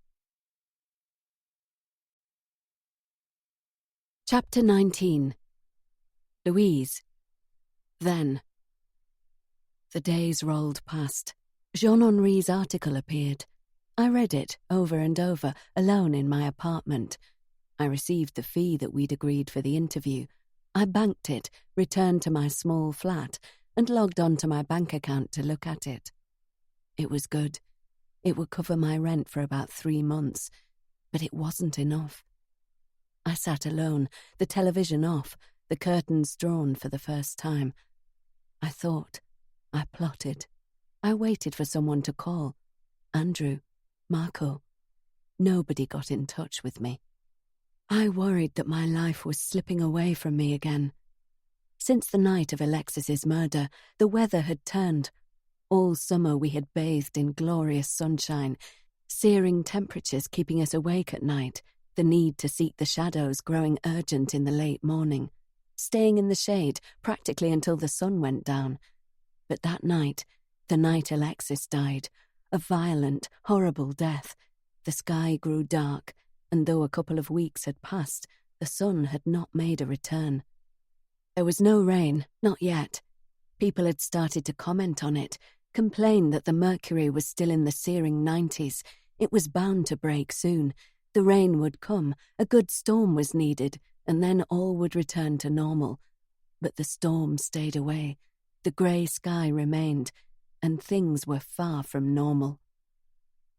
Chapter 19. Louise. Then. The days rolled past. Jean-Henri's article appeared. I read it over and over, alone in my apartment. I received the fee that we'd agreed for the interview. I banked it, returned to my small flat, and logged onto my bank account to look at it. It was good. It would cover my rent for about 3 months, but it wasn't enough. I sat alone, the television off, the curtains drawn for the first time. I thought. I plotted. I waited for someone to call. Andrew. Marco. Nobody got in touch with me. I worried that my life was slipping away from me again. Since the night of Alexis's murder, the weather had turned. All summer we had bathed in glorious sunshine, searing temperatures keeping us awake at night, the need to seek the shadows growing urgent in the late morning, staying in the shade practically until the sun went down. But that night, the night Alexis died, a violent, horrible death, the sky grew dark, and though a couple of weeks had passed, the sun had not made a return. There was no rain, not yet. People had started to comment on it, complain that the mercury was still in the searing 90s. It was bound to break soon. The rain would come, a good storm was needed, and then all would return to normal. But the storm stayed away. The grey sky remained, and things were far from normal.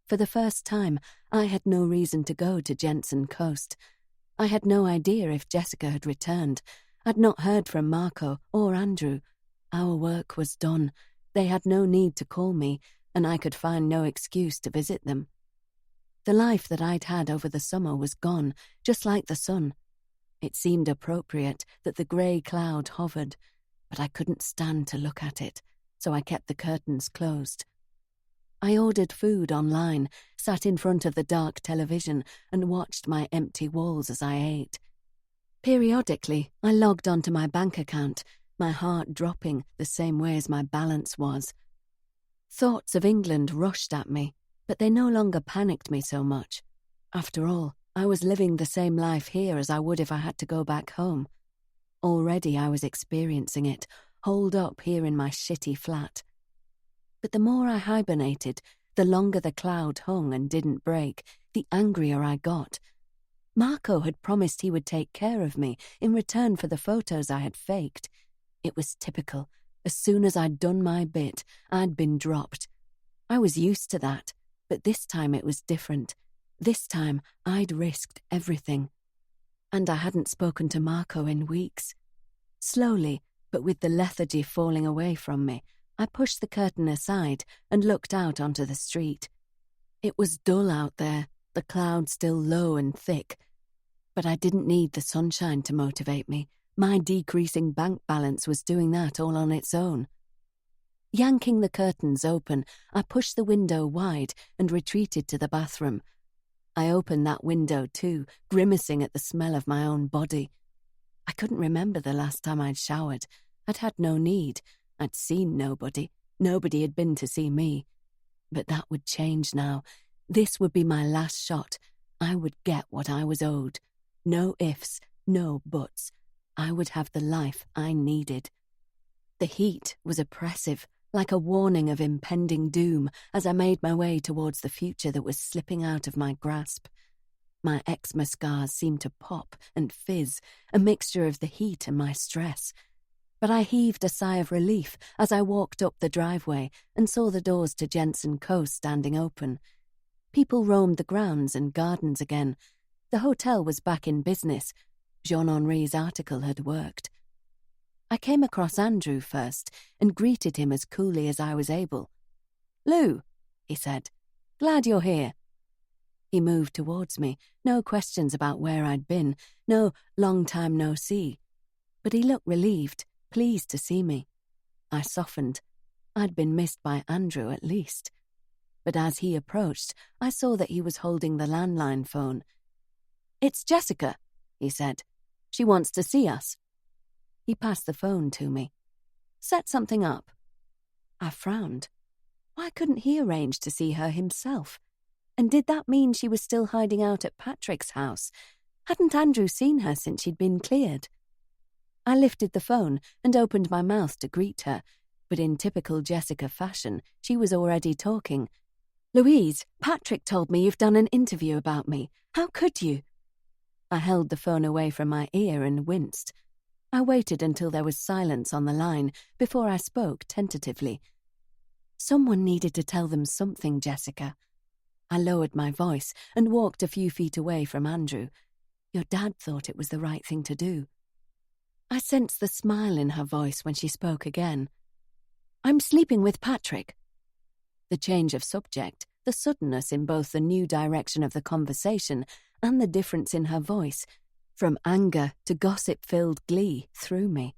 For the first time, I had no reason to go to Jensen Coast. I had no idea if Jessica had returned. I'd not heard from Marco or Andrew. Our work was done. They had no need to call me, and I could find no excuse to visit them. The life that I'd had over the summer was gone, just like the sun. It seemed appropriate that the grey cloud hovered, but I couldn't stand to look at it, so I kept the curtains closed. I ordered food online, sat in front of the dark television, and watched my empty walls as I ate. Periodically, I logged onto my bank account, my heart dropping the same way as my balance was. Thoughts of England rushed at me, but they no longer panicked me so much. After all, I was living the same life here as I would if I had to go back home. Already I was experiencing it, holed up here in my shitty flat. But the more I hibernated, the longer the cloud hung and didn't break, the angrier I got. Marco had promised he would take care of me in return for the photos I had faked. It was typical. As soon as I'd done my bit, I'd been dropped. I was used to that, but this time it was different. This time I'd risked everything. And I hadn't spoken to Marco in weeks. Slowly, but with the lethargy falling away from me, I pushed the curtain aside and looked out onto the street. It was dull out there, the clouds still low and thick. But I didn't need the sunshine to motivate me. My decreasing bank balance was doing that all on its own. Yanking the curtains open, I pushed the window wide and retreated to the bathroom. I opened that window too, grimacing at the smell of my own body. I couldn't remember the last time I'd showered. I'd had no need. I'd seen nobody. Nobody had been to see me. But that would change now. This would be my last shot. I would get what I was owed. No ifs, no buts. I would have the life I needed. The heat was oppressive, like a warning of impending doom as I made my way towards the future that was slipping out of my grasp. My eczema scars seemed to pop and fizz, a mixture of the heat and my stress. But I heaved a sigh of relief as I walked up the driveway and saw the doors to Jensen Coast standing open. People roamed the grounds and gardens again. The hotel was back in business. Jean-Henri's article had worked. I came across Andrew first and greeted him as coolly as I was able. "Lou," he said, "glad you're here." He moved towards me, no questions about where I'd been, no long time no see. But he looked relieved, pleased to see me. I softened. I'd been missed by Andrew at least. But as he approached, I saw that he was holding the landline phone. "It's Jessica," he said. "She wants to see us." He passed the phone to me. "Set something up." I frowned. Why couldn't he arrange to see her himself? And did that mean she was still hiding out at Patrick's house? Hadn't Andrew seen her since she'd been cleared? I lifted the phone and opened my mouth to greet her, but in typical Jessica fashion, she was already talking. "Louise, Patrick told me you've done an interview about me. How could you?" I held the phone away from my ear and winced. I waited until there was silence on the line before I spoke tentatively. "Someone needed to tell them something, Jessica." I lowered my voice and walked a few feet away from Andrew. "Your dad thought it was the right thing to do." I sensed the smile in her voice when she spoke again. "I'm sleeping with Patrick." The change of subject, the suddenness in both the new direction of the conversation and the difference in her voice, from anger to gossip-filled glee, threw me.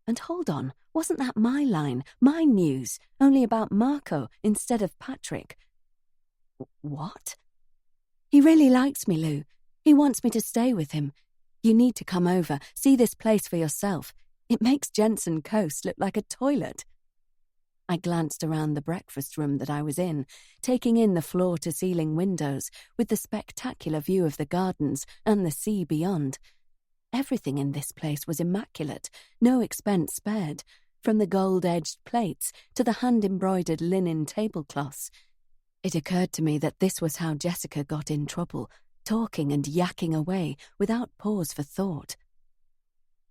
And hold on, wasn't that my line, my news, only about Marco instead of Patrick? What? "He really likes me, Lou. He wants me to stay with him. You need to come over, see this place for yourself. It makes Jensen Coast look like a toilet." I glanced around the breakfast room that I was in, taking in the floor-to-ceiling windows with the spectacular view of the gardens and the sea beyond. Everything in this place was immaculate, no expense spared, from the gold-edged plates to the hand-embroidered linen tablecloths. It occurred to me that this was how Jessica got in trouble, talking and yakking away without pause for thought.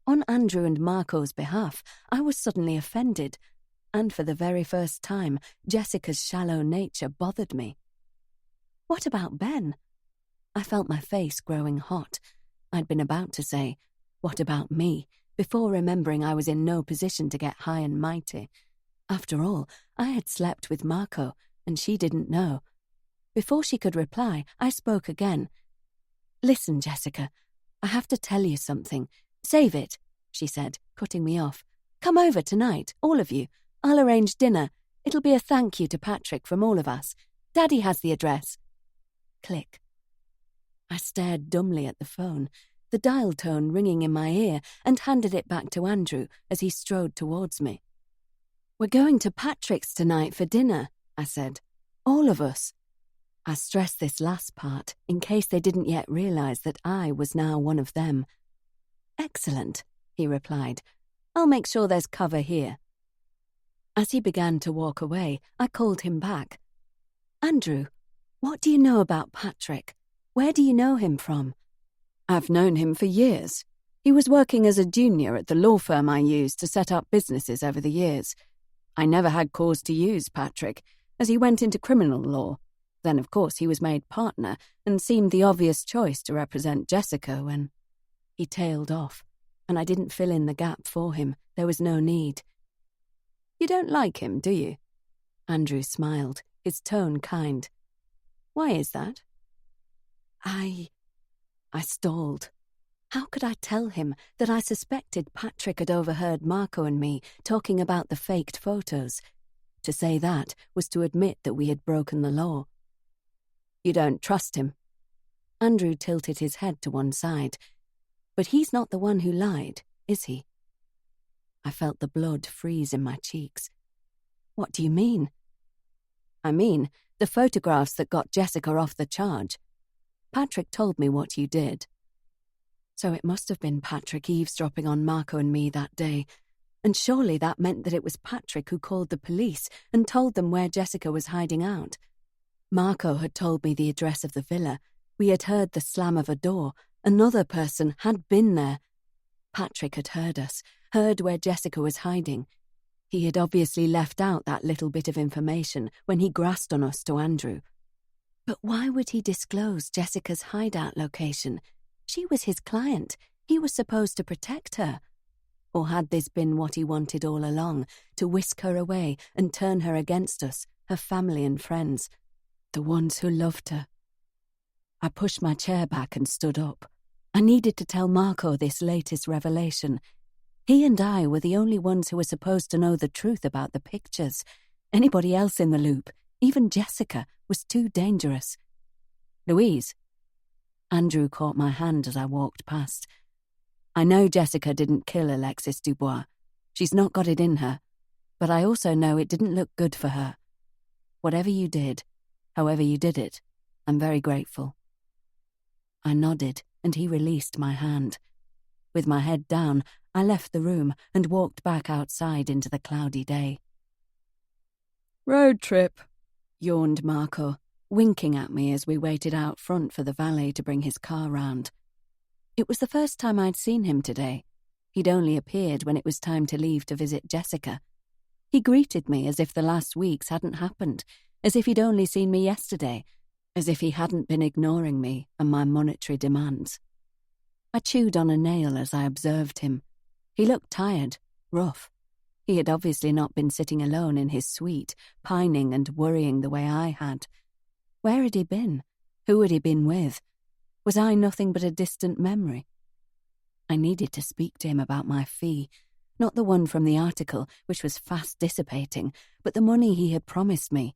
On Andrew and Marco's behalf, I was suddenly offended, and for the very first time, Jessica's shallow nature bothered me. What about Ben? I felt my face growing hot. I'd been about to say, "What about me?" before remembering I was in no position to get high and mighty. After all, I had slept with Marco, and she didn't know. Before she could reply, I spoke again. "Listen, Jessica, I have to tell you something. Save it," she said, cutting me off. "Come over tonight, all of you. I'll arrange dinner. It'll be a thank you to Patrick from all of us. Daddy has the address." Click. I stared dumbly at the phone, the dial tone ringing in my ear, and handed it back to Andrew as he strode towards me. "We're going to Patrick's tonight for dinner," I said. "All of us." I stressed this last part in case they didn't yet realize that I was now one of them. "Excellent," he replied. "I'll make sure there's cover here." As he began to walk away, I called him back. "Andrew, what do you know about Patrick? Where do you know him from?" "I've known him for years. He was working as a junior at the law firm I used to set up businesses over the years. I never had cause to use Patrick, as he went into criminal law. Then, of course, he was made partner and seemed the obvious choice to represent Jessica when—" He tailed off, and I didn't fill in the gap for him. There was no need. "You don't like him, do you?" Andrew smiled, his tone kind. "Why is that?" I stalled. How could I tell him that I suspected Patrick had overheard Marco and me talking about the faked photos? To say that was to admit that we had broken the law. "You don't trust him?" Andrew tilted his head to one side. "But he's not the one who lied, is he?" I felt the blood freeze in my cheeks. "What do you mean?" "I mean, the photographs that got Jessica off the charge. Patrick told me what you did." So it must have been Patrick eavesdropping on Marco and me that day. And surely that meant that it was Patrick who called the police and told them where Jessica was hiding out. Marco had told me the address of the villa. We had heard the slam of a door. Another person had been there. Patrick had heard us, heard where Jessica was hiding. He had obviously left out that little bit of information when he grassed on us to Andrew. But why would he disclose Jessica's hideout location? She was his client. He was supposed to protect her. Or had this been what he wanted all along, to whisk her away and turn her against us, her family and friends, the ones who loved her? I pushed my chair back and stood up. I needed to tell Marco this latest revelation. He and I were the only ones who were supposed to know the truth about the pictures. Anybody else in the loop, even Jessica, was too dangerous. Louise. Andrew caught my hand as I walked past. I know Jessica didn't kill Alexis Dubois. She's not got it in her. But I also know it didn't look good for her. Whatever you did, however you did it, I'm very grateful. I nodded, and he released my hand. With my head down, I left the room and walked back outside into the cloudy day. Road trip, yawned Marco, winking at me as we waited out front for the valet to bring his car round. It was the first time I'd seen him today. He'd only appeared when it was time to leave to visit Jessica. He greeted me as if the last weeks hadn't happened, as if he'd only seen me yesterday, as if he hadn't been ignoring me and my monetary demands. I chewed on a nail as I observed him. He looked tired, rough. He had obviously not been sitting alone in his suite, pining and worrying the way I had. Where had he been? Who had he been with? Was I nothing but a distant memory? I needed to speak to him about my fee, not the one from the article, which was fast dissipating, but the money he had promised me.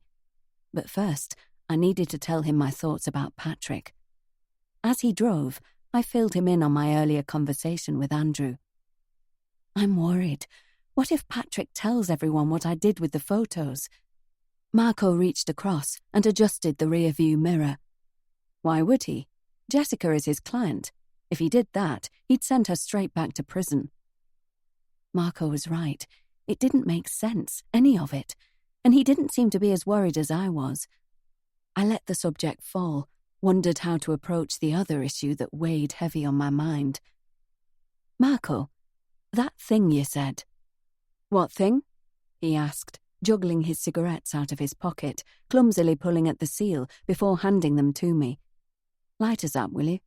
But first, I needed to tell him my thoughts about Patrick. As he drove, I filled him in on my earlier conversation with Andrew. I'm worried. What if Patrick tells everyone what I did with the photos? Marco reached across and adjusted the rear-view mirror. Why would he? Jessica is his client. If he did that, he'd send her straight back to prison. Marco was right. It didn't make sense, any of it, and he didn't seem to be as worried as I was. I let the subject fall, wondered how to approach the other issue that weighed heavy on my mind. Marco, that thing you said. What thing? He asked, juggling his cigarettes out of his pocket, clumsily pulling at the seal before handing them to me. Light us up, will you?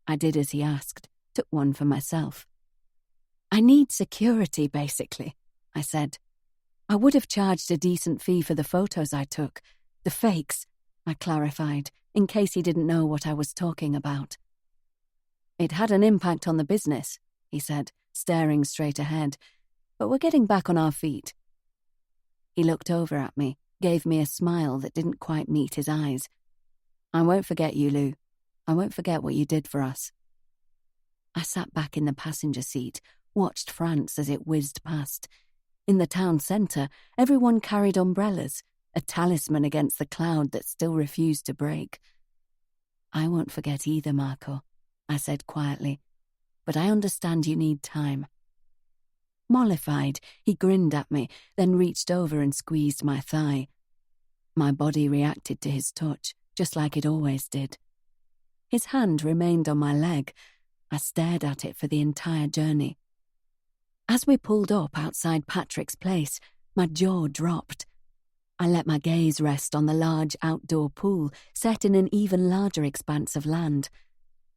I did as he asked, took one for myself. I need security, basically, I said. I would have charged a decent fee for the photos I took, the fakes, I clarified, in case he didn't know what I was talking about. It had an impact on the business, he said, staring straight ahead, but we're getting back on our feet. He looked over at me, gave me a smile that didn't quite meet his eyes. I won't forget you, Lou. I won't forget what you did for us. I sat back in the passenger seat, watched France as it whizzed past. In the town centre, everyone carried umbrellas, a talisman against the cloud that still refused to break. I won't forget either, Marco, I said quietly, but I understand you need time. Mollified, he grinned at me, then reached over and squeezed my thigh. My body reacted to his touch, just like it always did. His hand remained on my leg. I stared at it for the entire journey. As we pulled up outside Patrick's place, my jaw dropped. I let my gaze rest on the large outdoor pool set in an even larger expanse of land.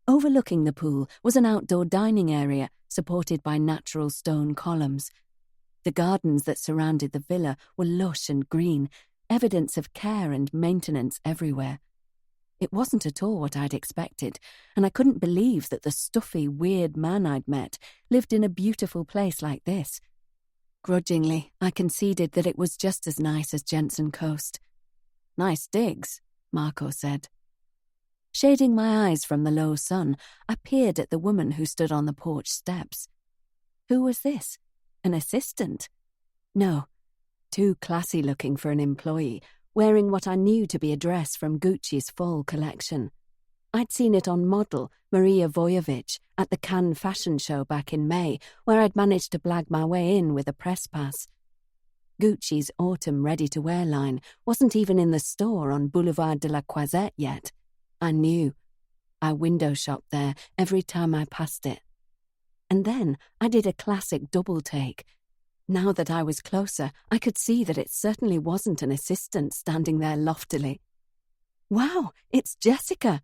Overlooking the pool was an outdoor dining area supported by natural stone columns. The gardens that surrounded the villa were lush and green, evidence of care and maintenance everywhere. It wasn't at all what I'd expected, and I couldn't believe that the stuffy, weird man I'd met lived in a beautiful place like this. Grudgingly, I conceded that it was just as nice as Jensen Coast. Nice digs, Marco said. Shading my eyes from the low sun, I peered at the woman who stood on the porch steps. Who was this? An assistant? No, too classy-looking for an employee, wearing what I knew to be a dress from Gucci's fall collection. I'd seen it on model Maria Voyevich at the Cannes fashion show back in May, where I'd managed to blag my way in with a press pass. Gucci's autumn ready-to-wear line wasn't even in the store on Boulevard de la Croisette yet. I knew. I window shopped there every time I passed it. And then I did a classic double take. Now that I was closer, I could see that it certainly wasn't an assistant standing there loftily. "Wow, it's Jessica!"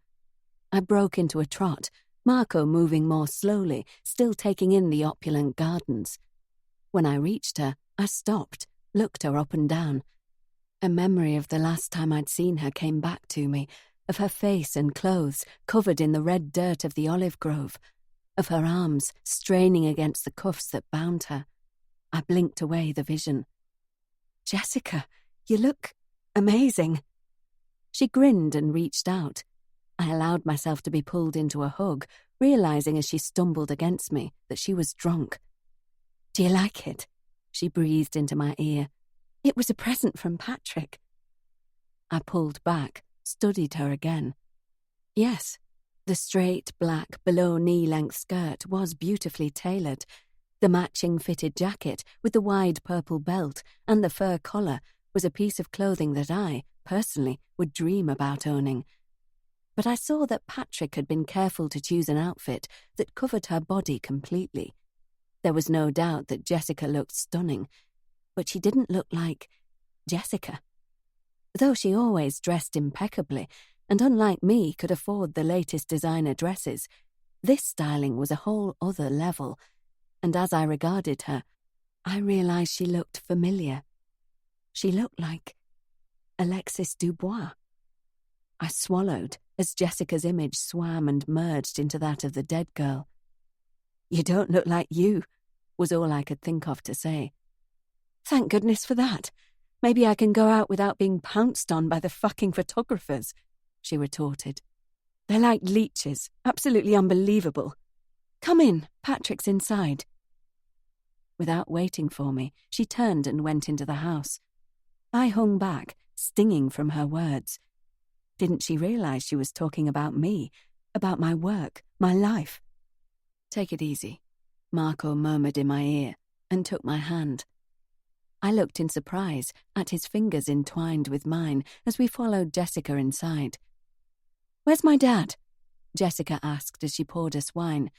I broke into a trot, Marco moving more slowly, still taking in the opulent gardens. When I reached her, I stopped, looked her up and down. A memory of the last time I'd seen her came back to me, of her face and clothes covered in the red dirt of the olive grove, of her arms straining against the cuffs that bound her. I blinked away the vision. "Jessica, you look amazing." She grinned and reached out. I allowed myself to be pulled into a hug, realizing as she stumbled against me that she was drunk. "Do you like it?" she breathed into my ear. "It was a present from Patrick." I pulled back, studied her again. Yes, the straight black below knee-length skirt was beautifully tailored. The matching fitted jacket with the wide purple belt and the fur collar was a piece of clothing that I, personally, would dream about owning. But I saw that Patrick had been careful to choose an outfit that covered her body completely. There was no doubt that Jessica looked stunning, but she didn't look like Jessica. Though she always dressed impeccably, and unlike me could afford the latest designer dresses, this styling was a whole other level, and as I regarded her, I realized she looked familiar. She looked like Alexis Dubois. I swallowed as Jessica's image swam and merged into that of the dead girl. "You don't look like you," was all I could think of to say. "Thank goodness for that. Maybe I can go out without being pounced on by the fucking photographers," she retorted. "They're like leeches, absolutely unbelievable. Come in, Patrick's inside." Without waiting for me, she turned and went into the house. I hung back, stinging from her words. Didn't she realize she was talking about me, about my work, my life? "Take it easy," Marco murmured in my ear and took my hand. I looked in surprise at his fingers entwined with mine as we followed Jessica inside. "Where's my dad?" Jessica asked as she poured us wine.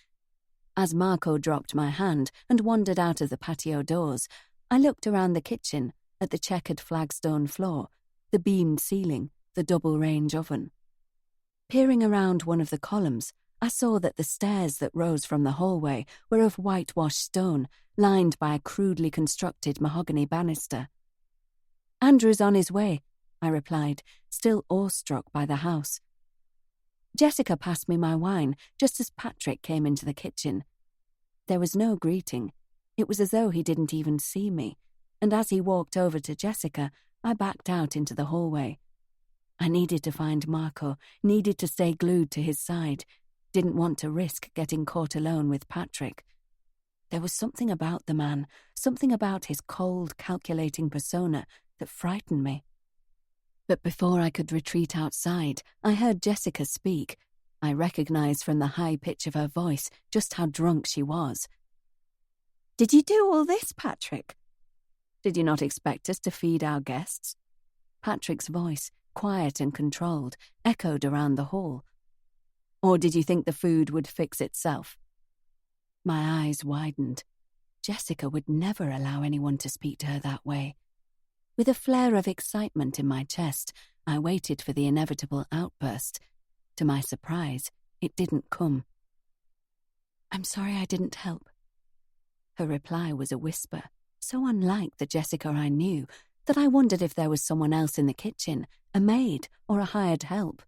As Marco dropped my hand and wandered out of the patio doors, I looked around the kitchen at the checkered flagstone floor, the beamed ceiling, the double-range oven. Peering around one of the columns, I saw that the stairs that rose from the hallway were of whitewashed stone, lined by a crudely constructed mahogany banister. "Andrew's on his way," I replied, still awestruck by the house. Jessica passed me my wine just as Patrick came into the kitchen. There was no greeting. It was as though he didn't even see me, and as he walked over to Jessica, I backed out into the hallway. I needed to find Marco, needed to stay glued to his side, didn't want to risk getting caught alone with Patrick. There was something about the man, something about his cold, calculating persona that frightened me. But before I could retreat outside, I heard Jessica speak. I recognized from the high pitch of her voice just how drunk she was. "Did you do all this, Patrick?" "Did you not expect us to feed our guests?" Patrick's voice, quiet and controlled, echoed around the hall. "Or did you think the food would fix itself?" My eyes widened. Jessica would never allow anyone to speak to her that way. With a flare of excitement in my chest, I waited for the inevitable outburst. To my surprise, it didn't come. "I'm sorry I didn't help." Her reply was a whisper, so unlike the Jessica I knew that I wondered if there was someone else in the kitchen, a maid or a hired help.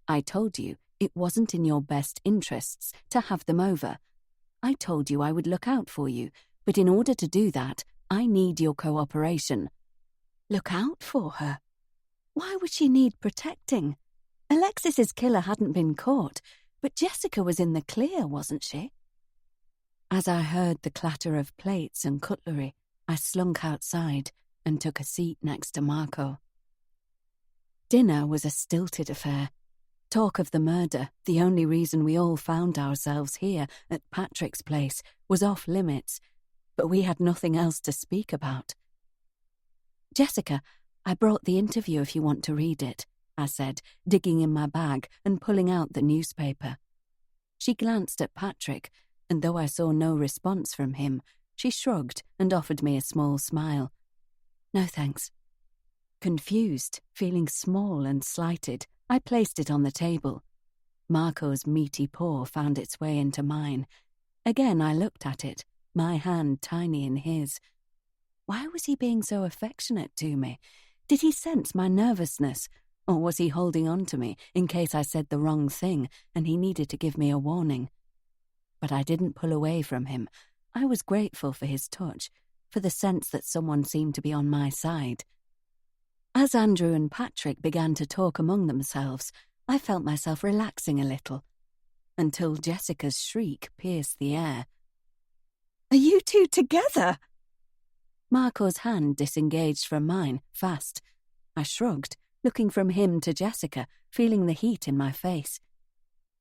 "I told you it wasn't in your best interests to have them over. I told you I would look out for you, but in order to do that, I need your cooperation." Look out for her? Why would she need protecting? Alexis's killer hadn't been caught, but Jessica was in the clear, wasn't she? As I heard the clatter of plates and cutlery, I slunk outside and took a seat next to Marco. Dinner was a stilted affair. Talk of the murder, the only reason we all found ourselves here at Patrick's place, was off limits, but we had nothing else to speak about. "Jessica, I brought the interview if you want to read it," I said, digging in my bag and pulling out the newspaper. She glanced at Patrick, and though I saw no response from him, she shrugged and offered me a small smile. "No thanks." Confused, feeling small and slighted, I placed it on the table. Marco's meaty paw found its way into mine. Again I looked at it, my hand tiny in his. Why was he being so affectionate to me? Did he sense my nervousness, or was he holding on to me in case I said the wrong thing and he needed to give me a warning? But I didn't pull away from him. I was grateful for his touch, for the sense that someone seemed to be on my side. As Andrew and Patrick began to talk among themselves, I felt myself relaxing a little, until Jessica's shriek pierced the air. "Are you two together?" Marco's hand disengaged from mine, fast. I shrugged, looking from him to Jessica, feeling the heat in my face.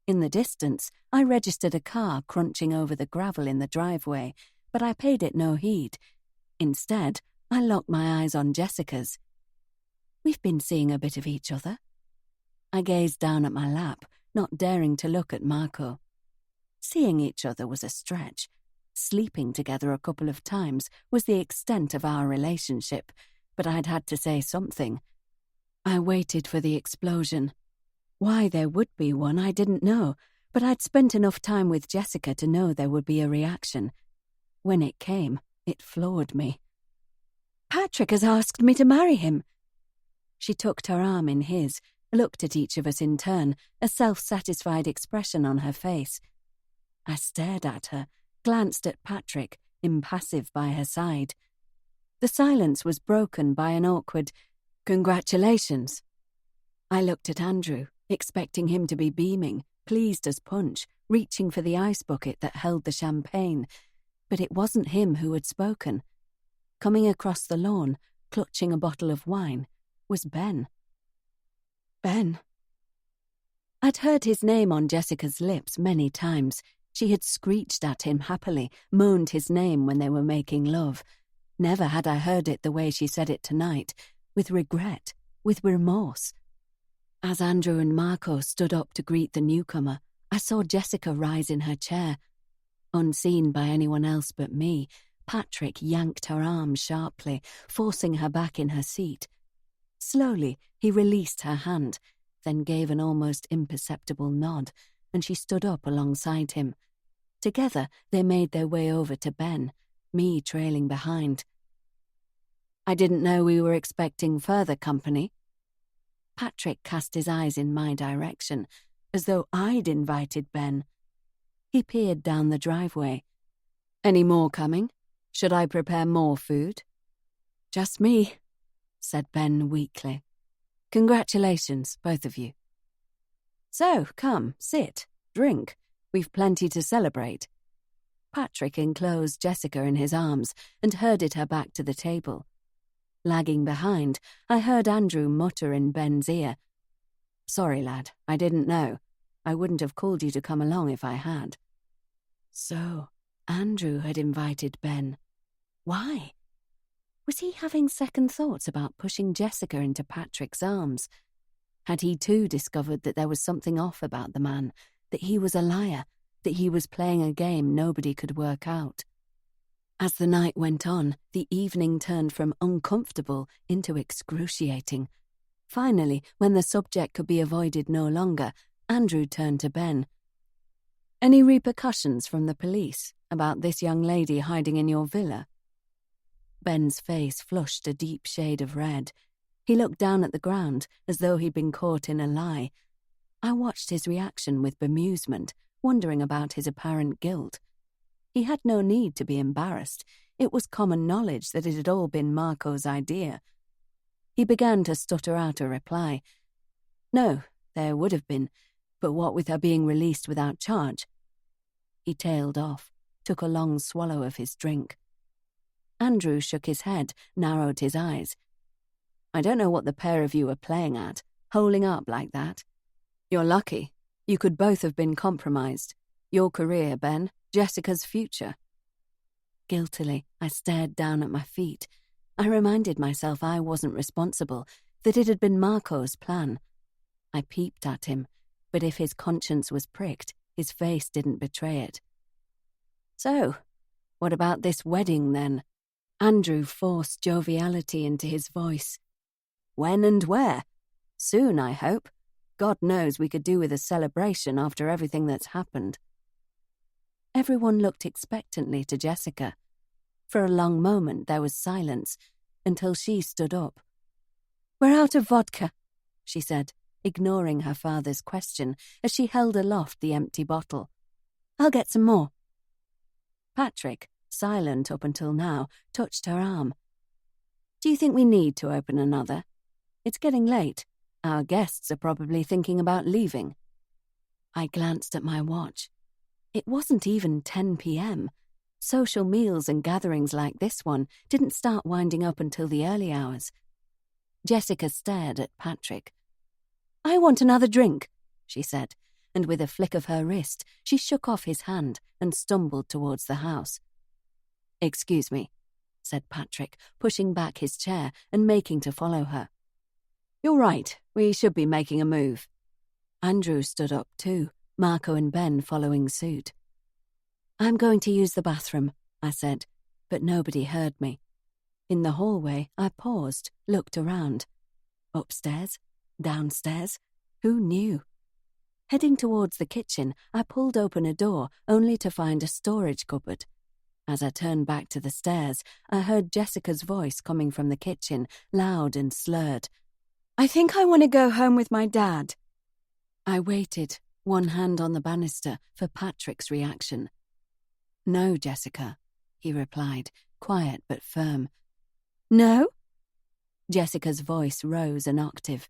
In the distance, I registered a car crunching over the gravel in the driveway, but I paid it no heed. Instead, I locked my eyes on Jessica's. "We've been seeing a bit of each other." I gazed down at my lap, not daring to look at Marco. Seeing each other was a stretch. Sleeping together a couple of times was the extent of our relationship, but I'd had to say something. I waited for the explosion. Why there would be one I didn't know, but I'd spent enough time with Jessica to know there would be a reaction. When it came, it floored me. "Patrick has asked me to marry him." She tucked her arm in his, looked at each of us in turn, a self-satisfied expression on her face. I stared at her, glanced at Patrick, impassive by her side. The silence was broken by an awkward, "Congratulations." I looked at Andrew, expecting him to be beaming, pleased as punch, reaching for the ice bucket that held the champagne, but it wasn't him who had spoken. Coming across the lawn, clutching a bottle of wine, was Ben. Ben. I'd heard his name on Jessica's lips many times. She had screeched at him happily, moaned his name when they were making love. Never had I heard it the way she said it tonight, with regret, with remorse. As Andrew and Marco stood up to greet the newcomer, I saw Jessica rise in her chair. Unseen by anyone else but me, Patrick yanked her arm sharply, forcing her back in her seat. Slowly, he released her hand, then gave an almost imperceptible nod, and she stood up alongside him. Together, they made their way over to Ben, me trailing behind. "I didn't know we were expecting further company." Patrick cast his eyes in my direction, as though I'd invited Ben. He peered down the driveway. "Any more coming? Should I prepare more food?" "Just me," said Ben weakly. "Congratulations, both of you." "So, come, sit, drink. We've plenty to celebrate." Patrick enclosed Jessica in his arms and herded her back to the table. Lagging behind, I heard Andrew mutter in Ben's ear, "Sorry, lad, I didn't know. I wouldn't have called you to come along if I had." So, Andrew had invited Ben. Why? Was he having second thoughts about pushing Jessica into Patrick's arms? Had he too discovered that there was something off about the man, that he was a liar, that he was playing a game nobody could work out? As the night went on, the evening turned from uncomfortable into excruciating. Finally, when the subject could be avoided no longer, Andrew turned to Ben. "Any repercussions from the police about this young lady hiding in your villa?" Ben's face flushed a deep shade of red. He looked down at the ground as though he'd been caught in a lie. I watched his reaction with bemusement, wondering about his apparent guilt. He had no need to be embarrassed. It was common knowledge that it had all been Marco's idea. He began to stutter out a reply. "No, there would have been, but what with her being released without charge?" He tailed off, took a long swallow of his drink. Andrew shook his head, narrowed his eyes. "I don't know what the pair of you are playing at, holding up like that. You're lucky. You could both have been compromised. Your career, Ben, Jessica's future. Guiltily, I stared down at my feet. I reminded myself I wasn't responsible, that it had been Marco's plan. I peeped at him, but if his conscience was pricked, his face didn't betray it. So, what about this wedding, then? Andrew forced joviality into his voice. When and where? Soon, I hope. God knows we could do with a celebration after everything that's happened. Everyone looked expectantly to Jessica. For a long moment there was silence, until she stood up. We're out of vodka, she said, ignoring her father's question as she held aloft the empty bottle. I'll get some more. Patrick, silent up until now, touched her arm. Do you think we need to open another? It's getting late. Our guests are probably thinking about leaving. I glanced at my watch. It wasn't even 10 p.m. Social meals and gatherings like this one didn't start winding up until the early hours. Jessica stared at Patrick. I want another drink, she said, and with a flick of her wrist, she shook off his hand and stumbled towards the house. Excuse me, said Patrick, pushing back his chair and making to follow her. You're right, we should be making a move. Andrew stood up too, Marco and Ben following suit. I'm going to use the bathroom, I said, but nobody heard me. In the hallway, I paused, looked around. Upstairs? Downstairs? Who knew? Heading towards the kitchen, I pulled open a door only to find a storage cupboard. As I turned back to the stairs, I heard Jessica's voice coming from the kitchen, loud and slurred. I think I want to go home with my dad. I waited, one hand on the banister, for Patrick's reaction. No, Jessica, he replied, quiet but firm. No? Jessica's voice rose an octave.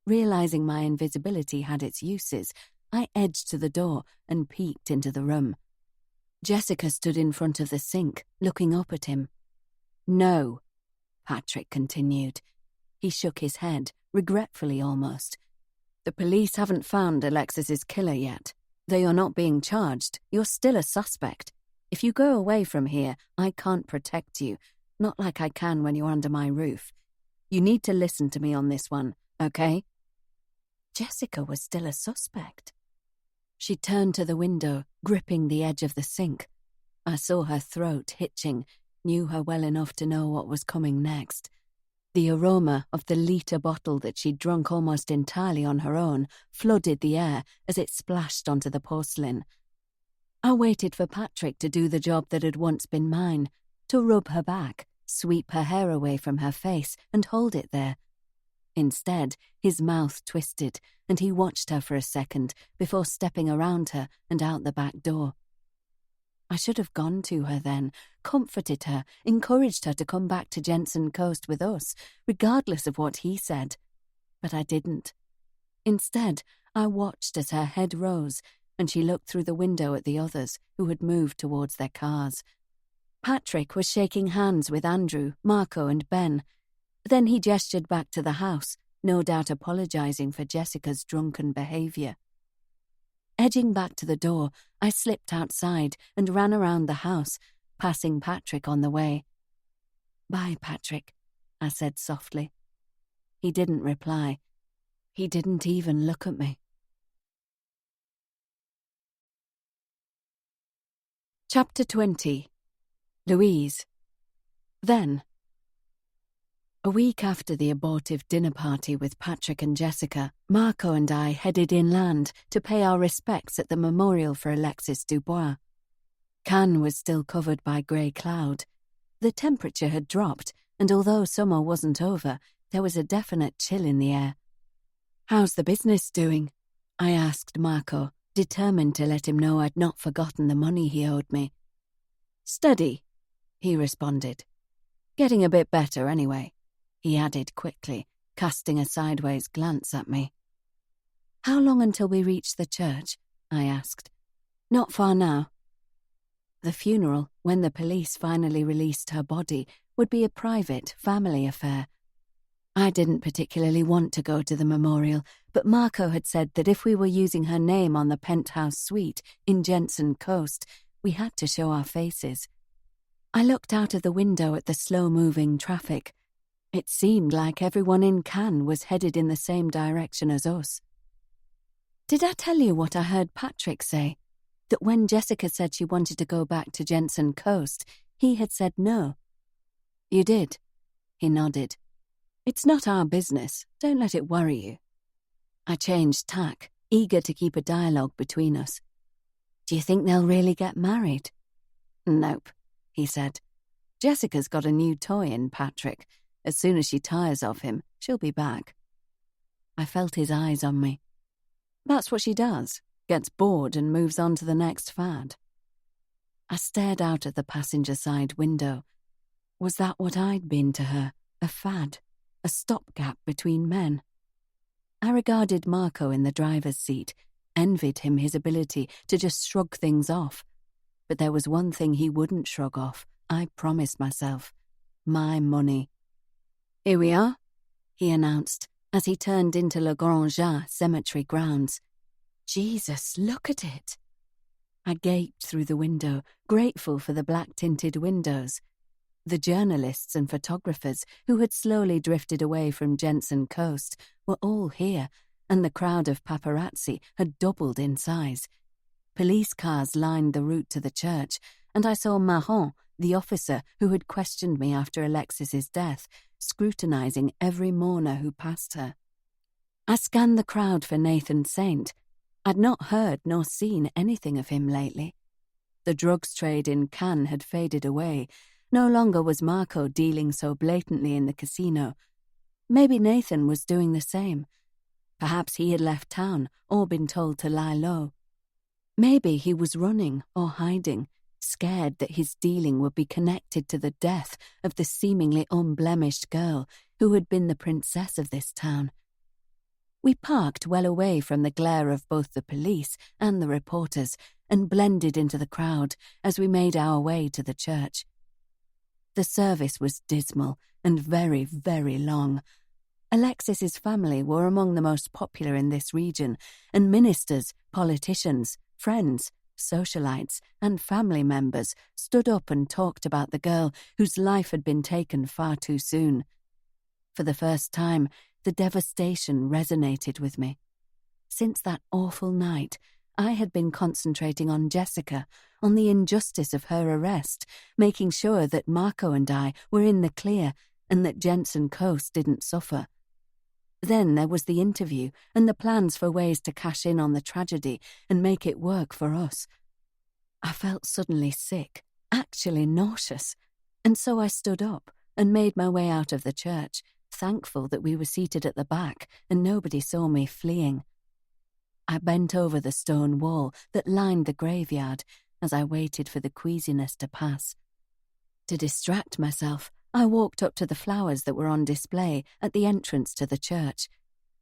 Realizing my invisibility had its uses, I edged to the door and peeked into the room. Jessica stood in front of the sink, looking up at him. No, Patrick continued. He shook his head, regretfully almost. The police haven't found Alexis's killer yet. Though you're not being charged, you're still a suspect. If you go away from here, I can't protect you, not like I can when you're under my roof. You need to listen to me on this one, okay? Jessica was still a suspect. She turned to the window, gripping the edge of the sink. I saw her throat hitching, knew her well enough to know what was coming next. The aroma of the liter bottle that she'd drunk almost entirely on her own flooded the air as it splashed onto the porcelain. I waited for Patrick to do the job that had once been mine, to rub her back, sweep her hair away from her face, and hold it there. Instead, his mouth twisted, and he watched her for a second before stepping around her and out the back door. I should have gone to her then, comforted her, encouraged her to come back to Jensen Coast with us, regardless of what he said. But I didn't. Instead, I watched as her head rose, and she looked through the window at the others, who had moved towards their cars. Patrick was shaking hands with Andrew, Marco, and Ben. Then he gestured back to the house, no doubt apologizing for Jessica's drunken behavior. Edging back to the door, I slipped outside and ran around the house, passing Patrick on the way. Bye, Patrick, I said softly. He didn't reply. He didn't even look at me. Chapter 20. Louise. Then. A week after the abortive dinner party with Patrick and Jessica, Marco and I headed inland to pay our respects at the memorial for Alexis Dubois. Cannes was still covered by grey cloud. The temperature had dropped, and although summer wasn't over, there was a definite chill in the air. How's the business doing? I asked Marco, determined to let him know I'd not forgotten the money he owed me. Steady, he responded. Getting a bit better anyway, he added quickly, casting a sideways glance at me. How long until we reach the church? I asked. Not far now. The funeral, when the police finally released her body, would be a private, family affair. I didn't particularly want to go to the memorial, but Marco had said that if we were using her name on the penthouse suite in Jensen Coast, we had to show our faces. I looked out of the window at the slow-moving traffic. It seemed like everyone in Cannes was headed in the same direction as us. Did I tell you what I heard Patrick say? That when Jessica said she wanted to go back to Jensen Coast, he had said no. You did? He nodded. It's not our business. Don't let it worry you. I changed tack, eager to keep a dialogue between us. Do you think they'll really get married? Nope, he said. Jessica's got a new toy in Patrick. As soon as she tires of him, she'll be back. I felt his eyes on me. That's what she does. Gets bored and moves on to the next fad. I stared out at the passenger side window. Was that what I'd been to her? A fad? A stopgap between men? I regarded Marco in the driver's seat, envied him his ability to just shrug things off. But there was one thing he wouldn't shrug off, I promised myself. My money. Here we are, he announced as he turned into Le Grand Jas cemetery grounds. Jesus, look at it. I gaped through the window, grateful for the black-tinted windows. The journalists and photographers who had slowly drifted away from Jensen Coast were all here, and the crowd of paparazzi had doubled in size. Police cars lined the route to the church, and I saw Mahon, the officer who had questioned me after Alexis's death, scrutinizing every mourner who passed her. I scanned the crowd for Nathan Saint. I'd not heard nor seen anything of him lately. The drugs trade in Cannes had faded away. No longer was Marco dealing so blatantly in the casino. Maybe Nathan was doing the same. Perhaps he had left town or been told to lie low. Maybe he was running or hiding, scared that his dealing would be connected to the death of the seemingly unblemished girl who had been the princess of this town. We parked well away from the glare of both the police and the reporters and blended into the crowd as we made our way to the church. The service was dismal and very, very long. Alexis's family were among the most popular in this region, and ministers, politicians, friends, socialites, and family members stood up and talked about the girl whose life had been taken far too soon. For the first time, the devastation resonated with me. Since that awful night, I had been concentrating on Jessica, on the injustice of her arrest, making sure that Marco and I were in the clear and that Jensen Coast didn't suffer. Then there was the interview and the plans for ways to cash in on the tragedy and make it work for us. I felt suddenly sick, actually nauseous, and so I stood up and made my way out of the church, thankful that we were seated at the back and nobody saw me fleeing. I bent over the stone wall that lined the graveyard as I waited for the queasiness to pass. To distract myself, I walked up to the flowers that were on display at the entrance to the church.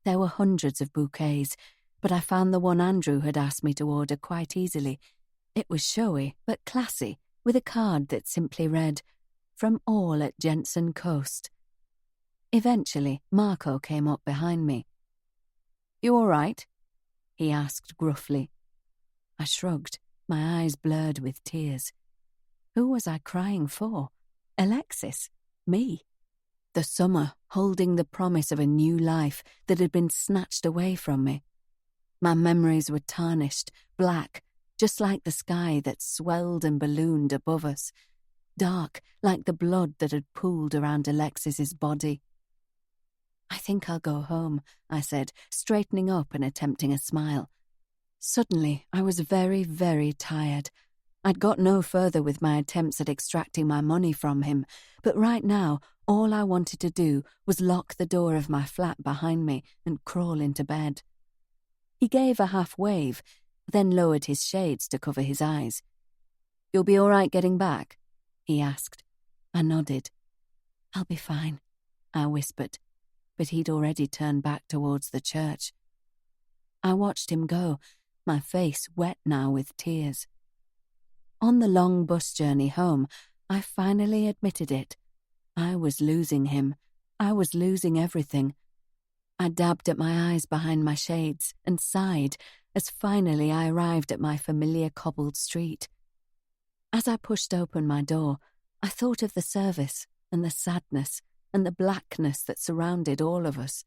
There were hundreds of bouquets, but I found the one Andrew had asked me to order quite easily. It was showy but classy, with a card that simply read, "From all at Jensen Coast." Eventually, Marco came up behind me. "You all right?" he asked gruffly. I shrugged, my eyes blurred with tears. Who was I crying for? Alexis? Me? The summer holding the promise of a new life that had been snatched away from me. My memories were tarnished, black, just like the sky that swelled and ballooned above us, dark like the blood that had pooled around Alexis's body. "I think I'll go home," I said, straightening up and attempting a smile. Suddenly, I was very, very tired. I'd got no further with my attempts at extracting my money from him, but right now, all I wanted to do was lock the door of my flat behind me and crawl into bed. He gave a half wave, then lowered his shades to cover his eyes. "You'll be all right getting back?" he asked. I nodded. "I'll be fine," I whispered, but he'd already turned back towards the church. I watched him go, my face wet now with tears. On the long bus journey home, I finally admitted it. I was losing him. I was losing everything. I dabbed at my eyes behind my shades and sighed as finally I arrived at my familiar cobbled street. As I pushed open my door, I thought of the service and the sadness and the blackness that surrounded all of us.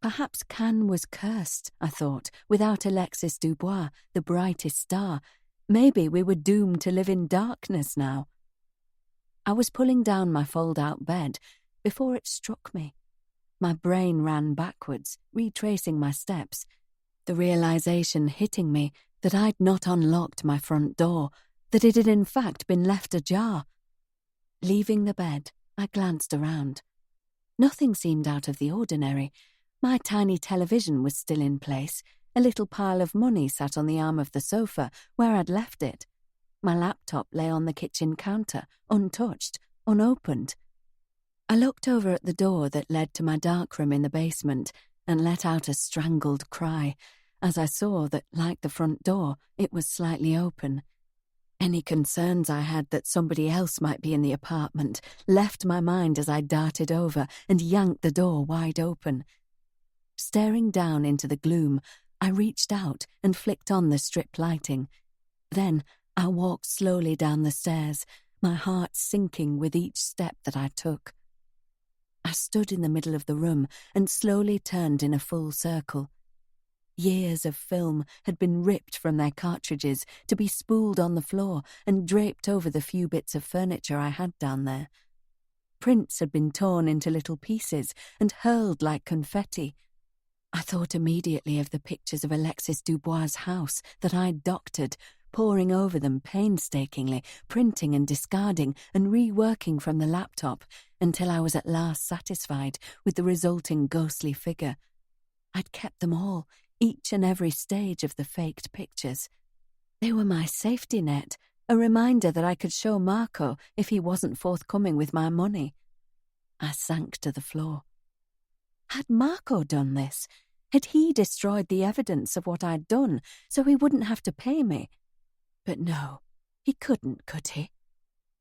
Perhaps Cannes was cursed, I thought, without Alexis Dubois, the brightest star. Maybe we were doomed to live in darkness now. I was pulling down my fold-out bed before it struck me. My brain ran backwards, retracing my steps, the realization hitting me that I'd not unlocked my front door, that it had in fact been left ajar. Leaving the bed, I glanced around. Nothing seemed out of the ordinary. My tiny television was still in place. A little pile of money sat on the arm of the sofa where I'd left it. My laptop lay on the kitchen counter, untouched, unopened. I looked over at the door that led to my darkroom in the basement and let out a strangled cry as I saw that, like the front door, it was slightly open. Any concerns I had that somebody else might be in the apartment left my mind as I darted over and yanked the door wide open. Staring down into the gloom, I reached out and flicked on the strip lighting. Then I walked slowly down the stairs, my heart sinking with each step that I took. I stood in the middle of the room and slowly turned in a full circle. Years of film had been ripped from their cartridges to be spooled on the floor and draped over the few bits of furniture I had down there. Prints had been torn into little pieces and hurled like confetti. I thought immediately of the pictures of Alexis Dubois' house that I'd doctored, poring over them painstakingly, printing and discarding and reworking from the laptop until I was at last satisfied with the resulting ghostly figure. I'd kept them all, each and every stage of the faked pictures. They were my safety net, a reminder that I could show Marco if he wasn't forthcoming with my money. I sank to the floor. Had Marco done this? Had he destroyed the evidence of what I'd done so he wouldn't have to pay me? But no, he couldn't, could he?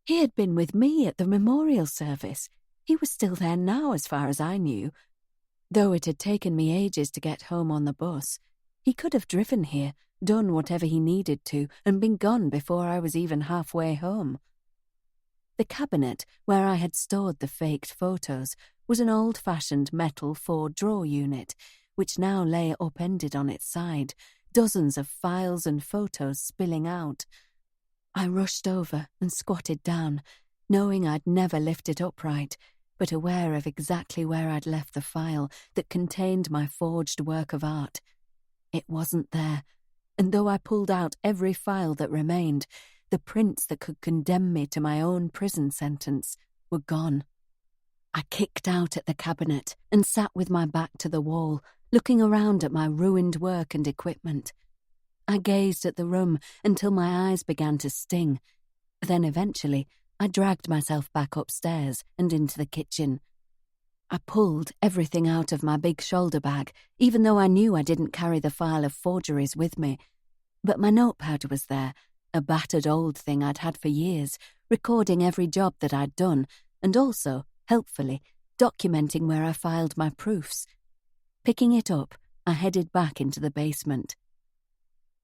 He had been with me at the memorial service. He was still there now as far as I knew. Though it had taken me ages to get home on the bus, he could have driven here, done whatever he needed to, and been gone before I was even halfway home. The cabinet where I had stored the faked photos was an old-fashioned metal 4-drawer unit, which now lay upended on its side, dozens of files and photos spilling out. I rushed over and squatted down, knowing I'd never lift it upright, but aware of exactly where I'd left the file that contained my forged work of art. It wasn't there, and though I pulled out every file that remained, the prints that could condemn me to my own prison sentence were gone. I kicked out at the cabinet and sat with my back to the wall, looking around at my ruined work and equipment. I gazed at the room until my eyes began to sting. Then eventually, I dragged myself back upstairs and into the kitchen. I pulled everything out of my big shoulder bag, even though I knew I didn't carry the file of forgeries with me. But my notepad was there, a battered old thing I'd had for years, recording every job that I'd done, and also, helpfully, documenting where I filed my proofs. Picking it up, I headed back into the basement.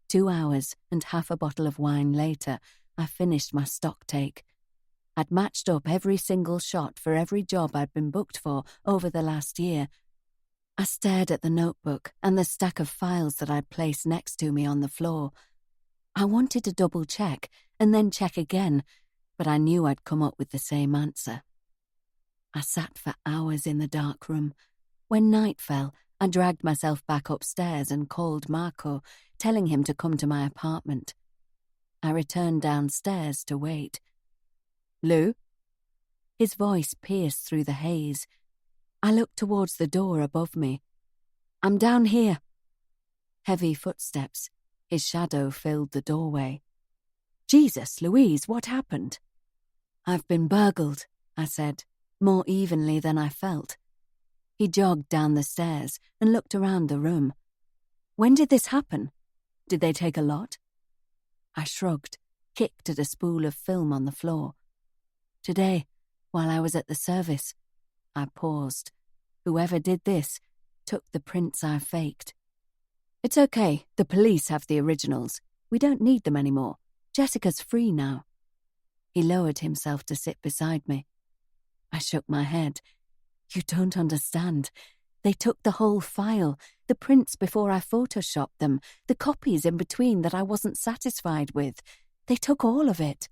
2 hours and half a bottle of wine later, I finished my stock take. I'd matched up every single shot for every job I'd been booked for over the last year. I stared at the notebook and the stack of files that I'd placed next to me on the floor. I wanted to double-check and then check again, but I knew I'd come up with the same answer. I sat for hours in the dark room. When night fell, I dragged myself back upstairs and called Marco, telling him to come to my apartment. I returned downstairs to wait. "Lou?" His voice pierced through the haze. I looked towards the door above me. "I'm down here." Heavy footsteps. His shadow filled the doorway. "Jesus, Louise, what happened?" "I've been burgled," I said, more evenly than I felt. He jogged down the stairs and looked around the room. "When did this happen? Did they take a lot?" I shrugged, kicked at a spool of film on the floor. "Today, while I was at the service. I paused. Whoever did this took the prints I faked. It's okay, the police have the originals. We don't need them anymore. Jessica's free now. He lowered himself to sit beside me. I shook my head. You don't understand. They took the whole file, the prints before I photoshopped them, the copies in between that I wasn't satisfied with. They took all of it.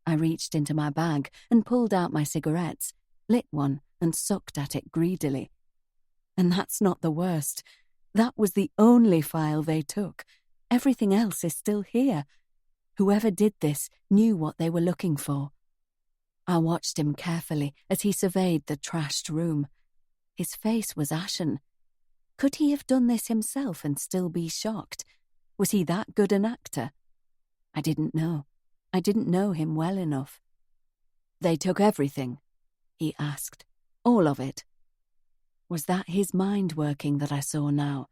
I reached into my bag and pulled out my cigarettes, lit one and sucked at it greedily. And that's not the worst. That was the only file they took. Everything else is still here. Whoever did this knew what they were looking for. I watched him carefully as he surveyed the trashed room. His face was ashen. Could he have done this himself and still be shocked? Was he that good an actor? I didn't know. I didn't know him well enough. They took everything, he asked. All of it. Was that his mind working that I saw now?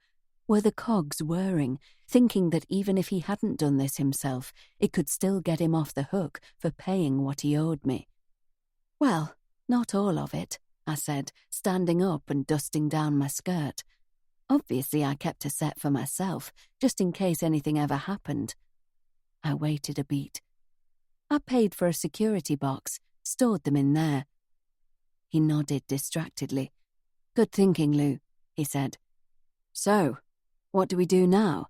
Were the cogs whirring, thinking that even if he hadn't done this himself, it could still get him off the hook for paying what he owed me? Well, not all of it, I said, standing up and dusting down my skirt. Obviously I kept a set for myself, just in case anything ever happened. I waited a beat. I paid for a security box, stored them in there. He nodded distractedly. Good thinking, Lou, he said. So, what do we do now?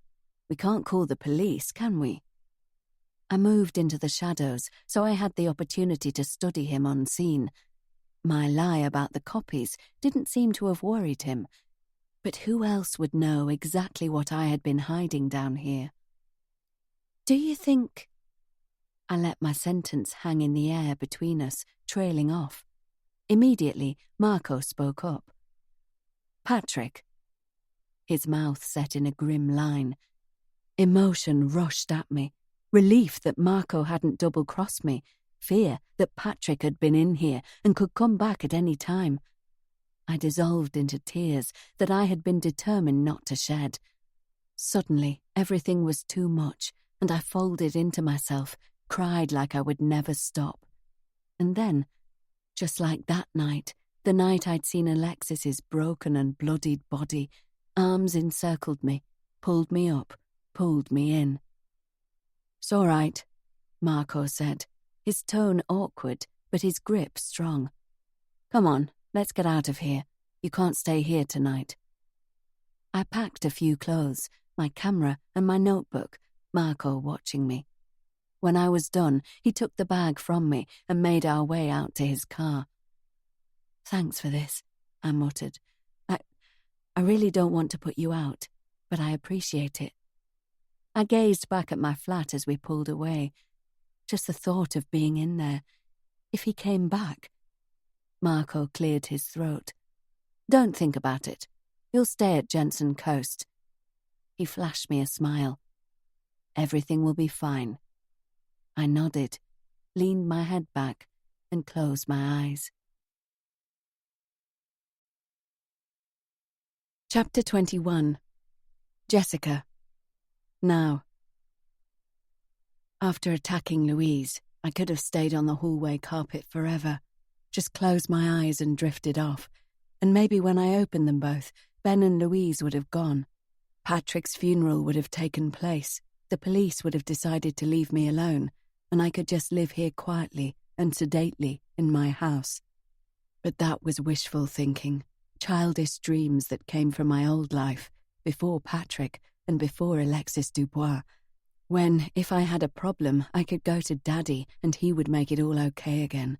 We can't call the police, can we? I moved into the shadows, so I had the opportunity to study him unseen. My lie about the copies didn't seem to have worried him. But who else would know exactly what I had been hiding down here? Do you think... I let my sentence hang in the air between us, trailing off. Immediately, Marco spoke up. Patrick. His mouth set in a grim line. Emotion rushed at me. Relief that Marco hadn't double-crossed me. Fear that Patrick had been in here and could come back at any time. I dissolved into tears that I had been determined not to shed. Suddenly, everything was too much, and I folded into myself, cried like I would never stop. And then, just like that night, the night I'd seen Alexis's broken and bloodied body, arms encircled me, pulled me up, pulled me in. It's all right, Marco said, his tone awkward, but his grip strong. Come on, let's get out of here. You can't stay here tonight. I packed a few clothes, my camera and my notebook, Marco watching me. When I was done, he took the bag from me and made our way out to his car. Thanks for this, I muttered. I really don't want to put you out, but I appreciate it. I gazed back at my flat as we pulled away. Just the thought of being in there. If he came back... Marco cleared his throat. Don't think about it. You'll stay at Jensen Coast. He flashed me a smile. Everything will be fine. I nodded, leaned my head back, and closed my eyes. Chapter 21. Jessica. Now. After attacking Louise, I could have stayed on the hallway carpet forever, just closed my eyes and drifted off, and maybe when I opened them both, Ben and Louise would have gone. Patrick's funeral would have taken place, the police would have decided to leave me alone, and I could just live here quietly and sedately in my house. But that was wishful thinking, childish dreams that came from my old life, before Patrick and before Alexis Dubois, when, if I had a problem, I could go to Daddy and he would make it all okay again.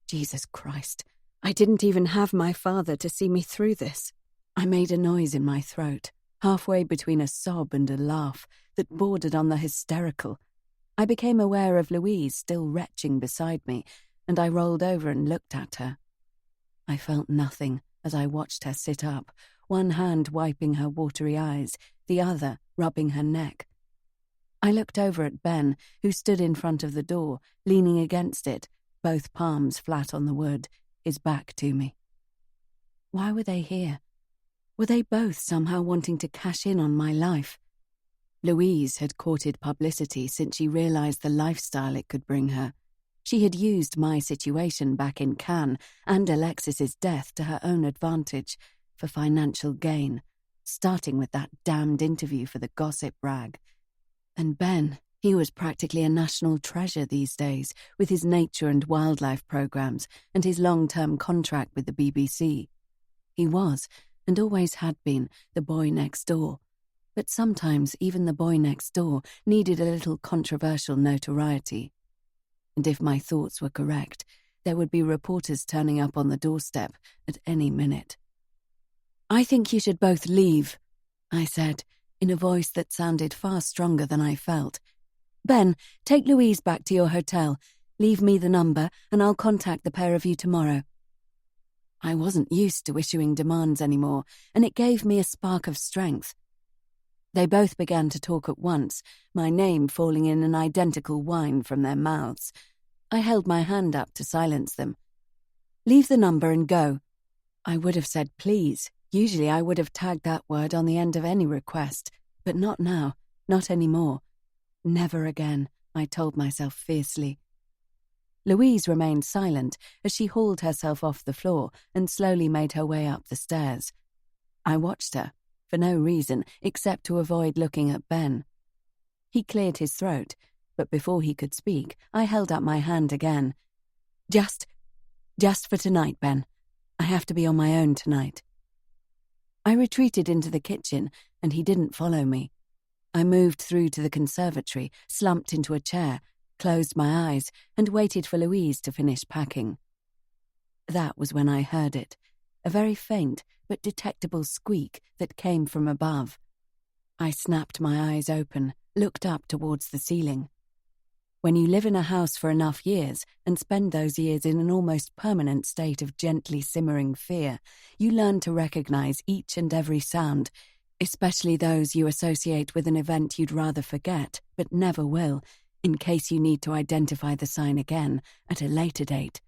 Jesus Christ, I didn't even have my father to see me through this. I made a noise in my throat, halfway between a sob and a laugh that bordered on the hysterical. I became aware of Louise still retching beside me, and I rolled over and looked at her. I felt nothing as I watched her sit up, one hand wiping her watery eyes, the other rubbing her neck. I looked over at Ben, who stood in front of the door, leaning against it, both palms flat on the wood, his back to me. Why were they here? Were they both somehow wanting to cash in on my life? Louise had courted publicity since she realized the lifestyle it could bring her. She had used my situation back in Cannes and Alexis's death to her own advantage for financial gain, starting with that damned interview for the gossip rag. And Ben, he was practically a national treasure these days, with his nature and wildlife programs and his long-term contract with the BBC. He was, and always had been, the boy next door. But sometimes even the boy next door needed a little controversial notoriety. And if my thoughts were correct, there would be reporters turning up on the doorstep at any minute. "I think you should both leave," I said, in a voice that sounded far stronger than I felt. "Ben, take Louise back to your hotel. Leave me the number, and I'll contact the pair of you tomorrow." I wasn't used to issuing demands anymore, and it gave me a spark of strength. They both began to talk at once, my name falling in an identical whine from their mouths. I held my hand up to silence them. "Leave the number and go." I would have said please. Usually I would have tagged that word on the end of any request, but not now, not anymore. Never again, I told myself fiercely. Louise remained silent as she hauled herself off the floor and slowly made her way up the stairs. I watched her, for no reason except to avoid looking at Ben. He cleared his throat, but before he could speak, I held up my hand again. Just for tonight, Ben. I have to be on my own tonight." I retreated into the kitchen, and he didn't follow me. I moved through to the conservatory, slumped into a chair, closed my eyes, and waited for Louise to finish packing. That was when I heard it, a very faint but detectable squeak that came from above. I snapped my eyes open, looked up towards the ceiling. When you live in a house for enough years and spend those years in an almost permanent state of gently simmering fear, you learn to recognize each and every sound, especially those you associate with an event you'd rather forget, but never will, in case you need to identify the sign again at a later date.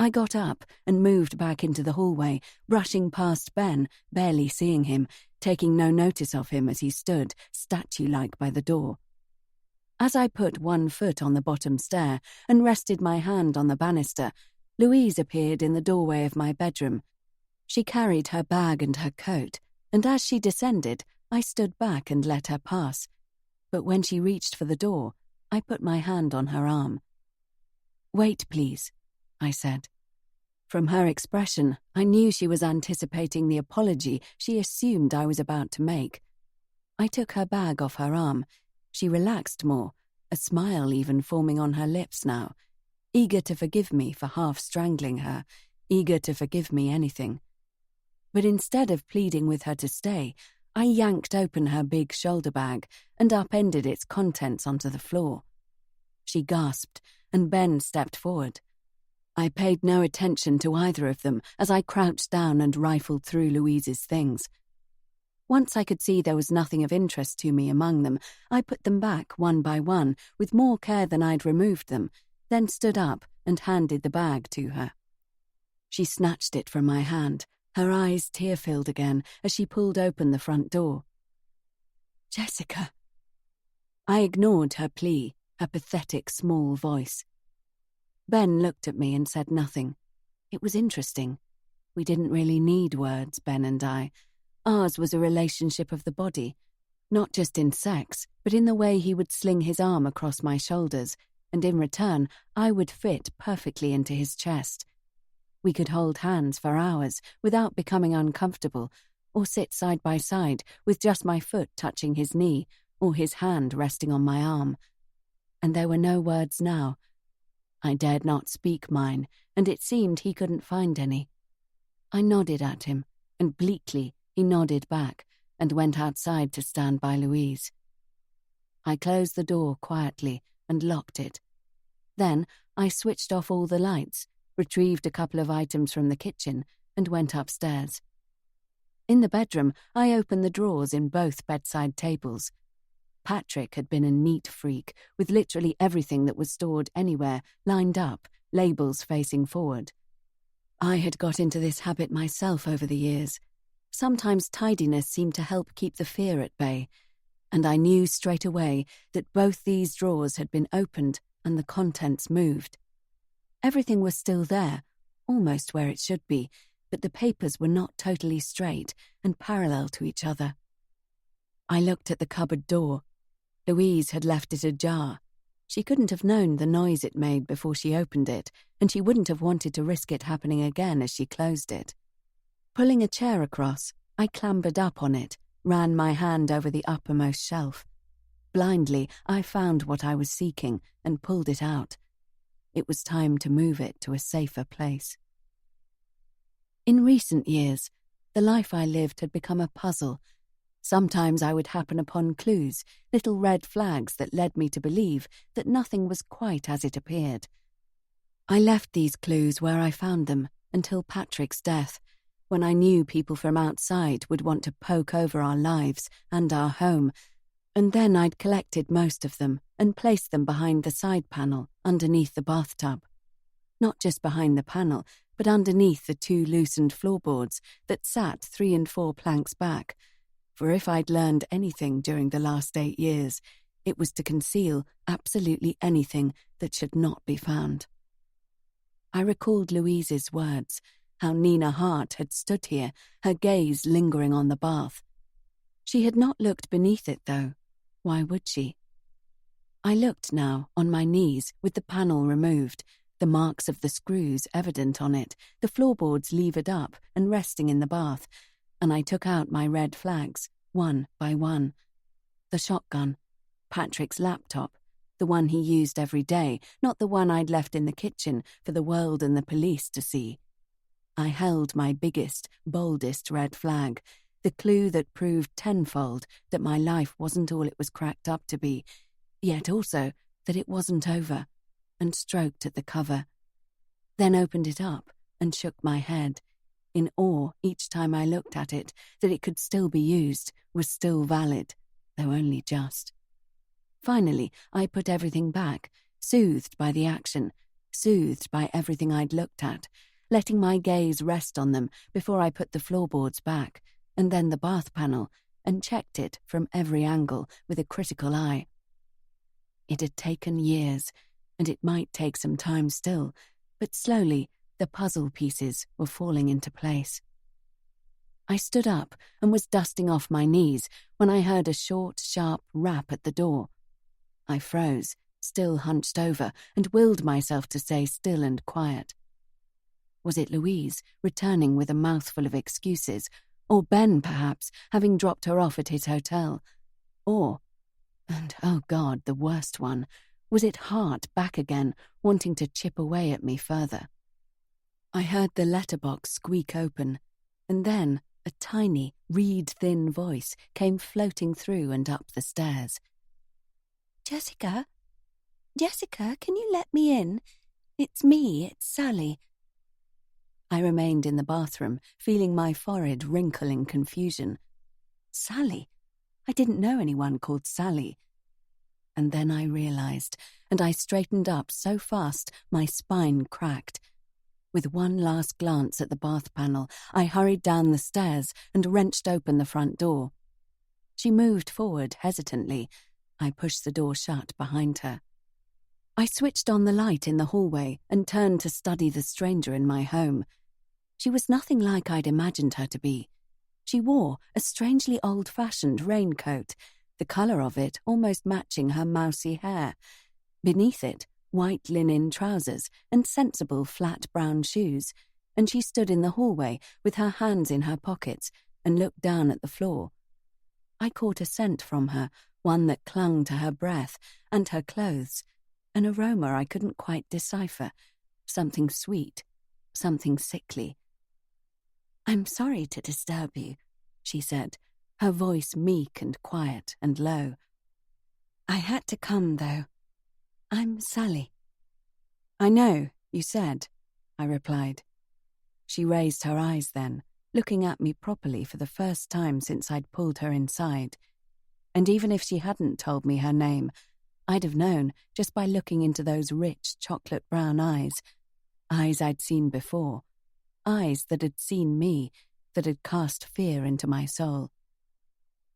I got up and moved back into the hallway, brushing past Ben, barely seeing him, taking no notice of him as he stood, statue-like by the door. As I put one foot on the bottom stair and rested my hand on the banister, Louise appeared in the doorway of my bedroom. She carried her bag and her coat, and as she descended, I stood back and let her pass. But when she reached for the door, I put my hand on her arm. "Wait, please," I said. From her expression, I knew she was anticipating the apology she assumed I was about to make. I took her bag off her arm. She relaxed more, a smile even forming on her lips now, eager to forgive me for half strangling her, eager to forgive me anything. But instead of pleading with her to stay, I yanked open her big shoulder bag and upended its contents onto the floor. She gasped, and Ben stepped forward. I paid no attention to either of them as I crouched down and rifled through Louise's things. Once I could see there was nothing of interest to me among them, I put them back one by one with more care than I'd removed them, then stood up and handed the bag to her. She snatched it from my hand, her eyes tear-filled again as she pulled open the front door. "Jessica." I ignored her plea, her pathetic small voice. Ben looked at me and said nothing. It was interesting. We didn't really need words, Ben and I. Ours was a relationship of the body, not just in sex, but in the way he would sling his arm across my shoulders, and in return, I would fit perfectly into his chest. We could hold hands for hours without becoming uncomfortable, or sit side by side with just my foot touching his knee, or his hand resting on my arm. And there were no words now. I dared not speak mine, and it seemed he couldn't find any. I nodded at him, and bleakly he nodded back and went outside to stand by Louise. I closed the door quietly and locked it. Then I switched off all the lights, retrieved a couple of items from the kitchen, and went upstairs. In the bedroom, I opened the drawers in both bedside tables. Patrick had been a neat freak, with literally everything that was stored anywhere lined up, labels facing forward. I had got into this habit myself over the years. Sometimes tidiness seemed to help keep the fear at bay, and I knew straight away that both these drawers had been opened and the contents moved. Everything was still there, almost where it should be, but the papers were not totally straight and parallel to each other. I looked at the cupboard door. Louise had left it ajar. She couldn't have known the noise it made before she opened it, and she wouldn't have wanted to risk it happening again as she closed it. Pulling a chair across, I clambered up on it, ran my hand over the uppermost shelf. Blindly, I found what I was seeking and pulled it out. It was time to move it to a safer place. In recent years, the life I lived had become a puzzle. Sometimes I would happen upon clues, little red flags that led me to believe that nothing was quite as it appeared. I left these clues where I found them until Patrick's death, when I knew people from outside would want to poke over our lives and our home, and then I'd collected most of them and placed them behind the side panel underneath the bathtub. Not just behind the panel, but underneath the 2 loosened floorboards that sat 3 and 4 planks back. For if I'd learned anything during the last 8 years, it was to conceal absolutely anything that should not be found. I recalled Louise's words, how Nina Hart had stood here, her gaze lingering on the bath. She had not looked beneath it, though. Why would she? I looked now, on my knees, with the panel removed, the marks of the screws evident on it, the floorboards levered up and resting in the bath, and I took out my red flags, one by one. The shotgun, Patrick's laptop, the one he used every day, not the one I'd left in the kitchen for the world and the police to see. I held my biggest, boldest red flag, the clue that proved tenfold that my life wasn't all it was cracked up to be, yet also that it wasn't over, and stroked at the cover. Then opened it up and shook my head, in awe each time I looked at it, that it could still be used, was still valid, though only just. Finally, I put everything back, soothed by the action, soothed by everything I'd looked at, letting my gaze rest on them before I put the floorboards back, and then the bath panel, and checked it from every angle with a critical eye. It had taken years, and it might take some time still, but slowly the puzzle pieces were falling into place. I stood up and was dusting off my knees when I heard a short, sharp rap at the door. I froze, still hunched over, and willed myself to stay still and quiet. Was it Louise, returning with a mouthful of excuses, or Ben, perhaps, having dropped her off at his hotel? Or, and oh God, the worst one, was it Hart back again, wanting to chip away at me further? I heard the letterbox squeak open, and then a tiny, reed-thin voice came floating through and up the stairs. Jessica? Jessica, can you let me in? It's me, it's Sally. I remained in the bathroom, feeling my forehead wrinkle in confusion. Sally? I didn't know anyone called Sally. And then I realized, and I straightened up so fast my spine cracked. With one last glance at the bath panel, I hurried down the stairs and wrenched open the front door. She moved forward hesitantly. I pushed the door shut behind her. I switched on the light in the hallway and turned to study the stranger in my home. She was nothing like I'd imagined her to be. She wore a strangely old-fashioned raincoat, the colour of it almost matching her mousy hair. Beneath it, white linen trousers and sensible flat brown shoes, and she stood in the hallway with her hands in her pockets and looked down at the floor. I caught a scent from her, one that clung to her breath and her clothes, an aroma I couldn't quite decipher, something sweet, something sickly. "I'm sorry to disturb you," she said, her voice meek and quiet and low. "I had to come, though. I'm Sally." "I know, you said," I replied. She raised her eyes then, looking at me properly for the first time since I'd pulled her inside. And even if she hadn't told me her name, I'd have known just by looking into those rich chocolate brown eyes I'd seen before, eyes that had seen me, that had cast fear into my soul.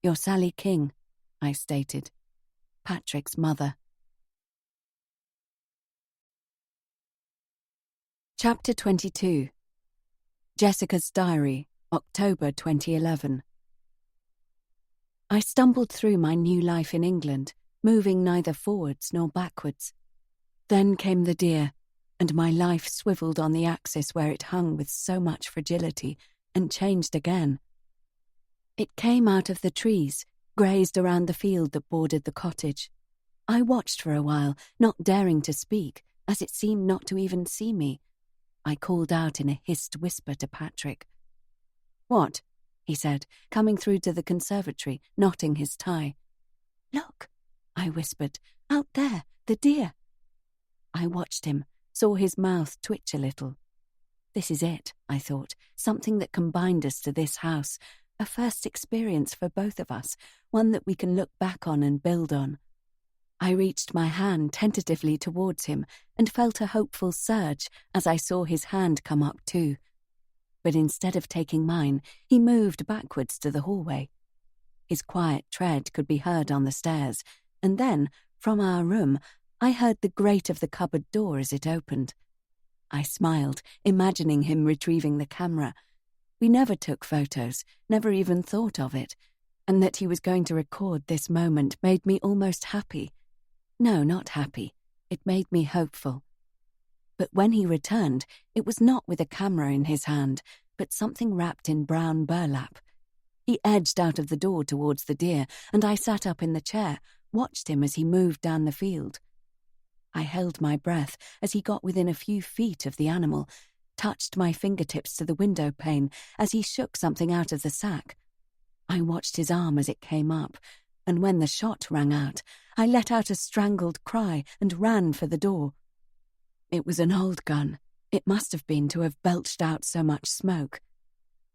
"You're Sally King," I stated, "Patrick's mother." Chapter 22. Jessica's Diary, October 2011. I stumbled through my new life in England, moving neither forwards nor backwards. Then came the deer, and my life swiveled on the axis where it hung with so much fragility, and changed again. It came out of the trees, grazed around the field that bordered the cottage. I watched for a while, not daring to speak, as it seemed not to even see me. I called out in a hissed whisper to Patrick. "What?" he said, coming through to the conservatory, knotting his tie. "Look," I whispered, "out there, the deer." I watched him, saw his mouth twitch a little. This is it, I thought, something that can bind us to this house, a first experience for both of us, one that we can look back on and build on. I reached my hand tentatively towards him and felt a hopeful surge as I saw his hand come up too. But instead of taking mine, he moved backwards to the hallway. His quiet tread could be heard on the stairs, and then, from our room, I heard the grate of the cupboard door as it opened. I smiled, imagining him retrieving the camera. We never took photos, never even thought of it, and that he was going to record this moment made me almost happy. No, not happy. It made me hopeful. But when he returned, it was not with a camera in his hand, but something wrapped in brown burlap. He edged out of the door towards the deer, and I sat up in the chair, watched him as he moved down the field. I held my breath as he got within a few feet of the animal, touched my fingertips to the window pane as he shook something out of the sack. I watched his arm as it came up, and when the shot rang out, I let out a strangled cry and ran for the door. It was an old gun. It must have been to have belched out so much smoke.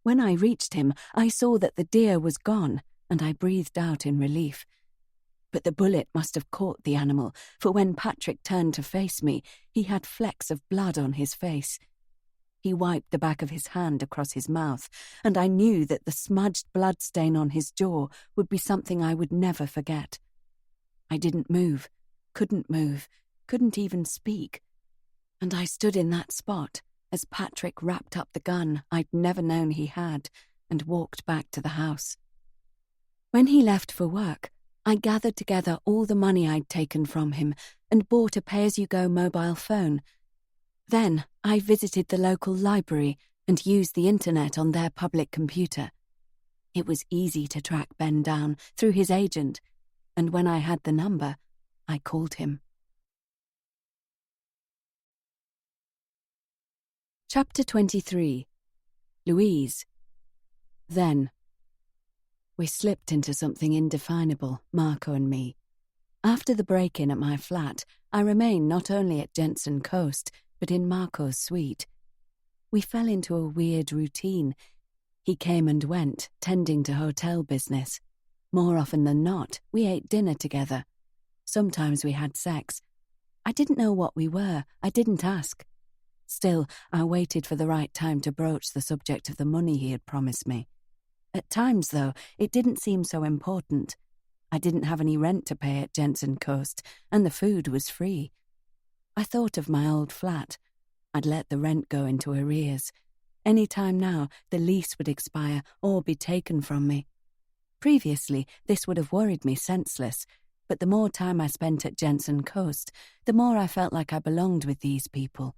When I reached him, I saw that the deer was gone, and I breathed out in relief. But the bullet must have caught the animal, for when Patrick turned to face me, he had flecks of blood on his face. He wiped the back of his hand across his mouth, and I knew that the smudged blood stain on his jaw would be something I would never forget. I didn't move, couldn't even speak. And I stood in that spot as Patrick wrapped up the gun I'd never known he had and walked back to the house. When he left for work, I gathered together all the money I'd taken from him and bought a pay-as-you-go mobile phone. Then I visited the local library and used the internet on their public computer. It was easy to track Ben down through his agent, and when I had the number, I called him. Chapter 23. Louise. Then. We slipped into something indefinable, Marco and me. After the break-in at my flat, I remained not only at Jensen Coast, but in Marco's suite. We fell into a weird routine. He came and went, tending to hotel business. More often than not, we ate dinner together. Sometimes we had sex. I didn't know what we were. I didn't ask. Still, I waited for the right time to broach the subject of the money he had promised me. At times, though, it didn't seem so important. I didn't have any rent to pay at Jensen Coast, and the food was free. I thought of my old flat. I'd let the rent go into arrears. Any time now, the lease would expire or be taken from me. Previously, this would have worried me senseless, but the more time I spent at Jensen Coast, the more I felt like I belonged with these people.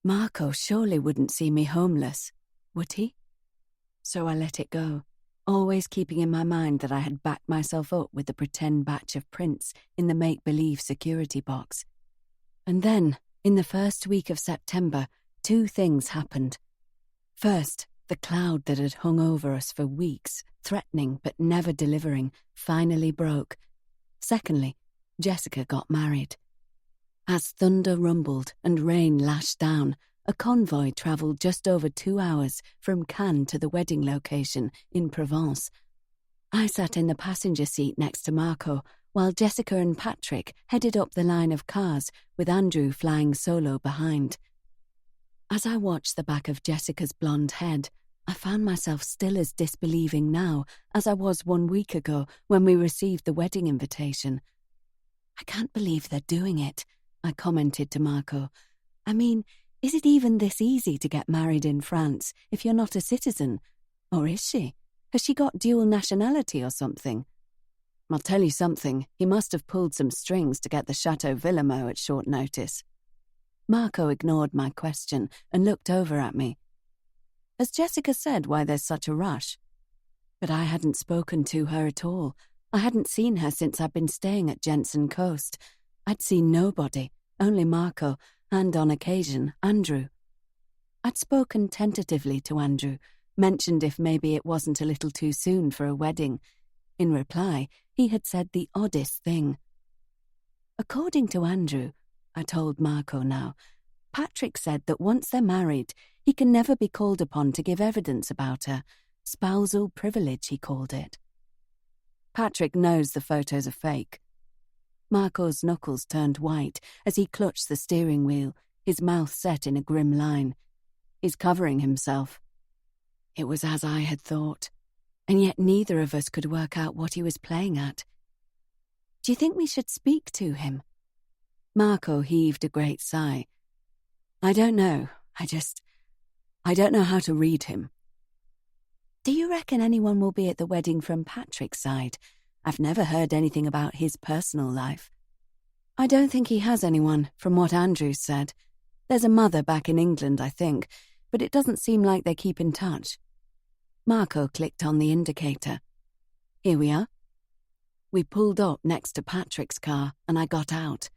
Marco surely wouldn't see me homeless, would he? So I let it go, always keeping in my mind that I had backed myself up with the pretend batch of prints in the make-believe security box. And then, in the first week of September, 2 things happened. First, the cloud that had hung over us for weeks, threatening but never delivering, finally broke. Secondly, Jessica got married. As thunder rumbled and rain lashed down, a convoy travelled just over 2 hours from Cannes to the wedding location in Provence. I sat in the passenger seat next to Marco, while Jessica and Patrick headed up the line of cars, with Andrew flying solo behind. As I watched the back of Jessica's blonde head, I found myself still as disbelieving now as I was 1 week ago when we received the wedding invitation. "I can't believe they're doing it," I commented to Marco. "I mean, Is it even this easy to get married in France if you're not a citizen? Or is she? Has she got dual nationality or something? I'll tell you something, he must have pulled some strings to get the Chateau Villemot at short notice. Marco ignored my question and looked over at me. Has Jessica said why there's such a rush? But I hadn't spoken to her at all. I hadn't seen her since I'd been staying at Jensen Coast. I'd seen nobody, only Marco, and on occasion, Andrew. I'd spoken tentatively to Andrew, mentioned if maybe it wasn't a little too soon for a wedding. In reply, he had said the oddest thing. According to Andrew, I told Marco now, Patrick said that once they're married, he can never be called upon to give evidence about her. Spousal privilege, he called it. Patrick knows the photos are fake. Marco's knuckles turned white as he clutched the steering wheel, his mouth set in a grim line. He's covering himself. It was as I had thought, and yet neither of us could work out what he was playing at. Do you think we should speak to him? Marco heaved a great sigh. I don't know. I don't know how to read him. Do you reckon anyone will be at the wedding from Patrick's side? I've never heard anything about his personal life. I don't think he has anyone, from what Andrew said. There's a mother back in England, I think, but it doesn't seem like they keep in touch. Marco clicked on the indicator. Here we are. We pulled up next to Patrick's car, and I got out.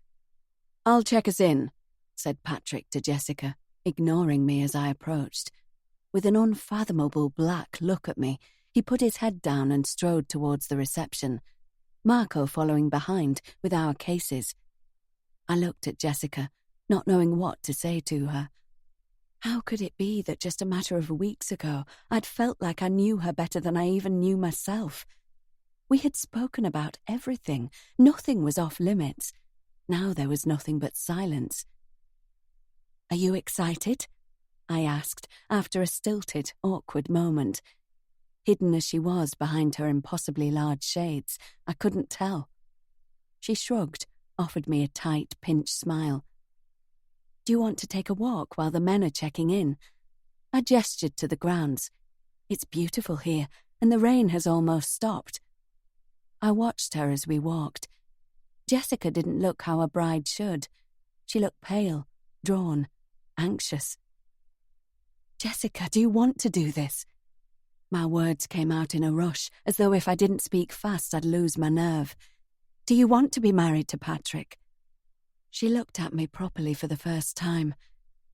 I'll check us in, said Patrick to Jessica, ignoring me as I approached. With an unfathomable black look at me, he put his head down and strode towards the reception, Marco following behind with our cases. I looked at Jessica, not knowing what to say to her. How could it be that just a matter of weeks ago I'd felt like I knew her better than I even knew myself? We had spoken about everything. Nothing was off limits. Now there was nothing but silence. Are you excited? I asked, after a stilted, awkward moment. Hidden as she was behind her impossibly large shades, I couldn't tell. She shrugged, offered me a tight, pinched smile. Do you want to take a walk while the men are checking in? I gestured to the grounds. It's beautiful here, and the rain has almost stopped. I watched her as we walked. Jessica didn't look how a bride should. She looked pale, drawn, anxious. Jessica, do you want to do this? My words came out in a rush, as though if I didn't speak fast I'd lose my nerve. Do you want to be married to Patrick? She looked at me properly for the first time.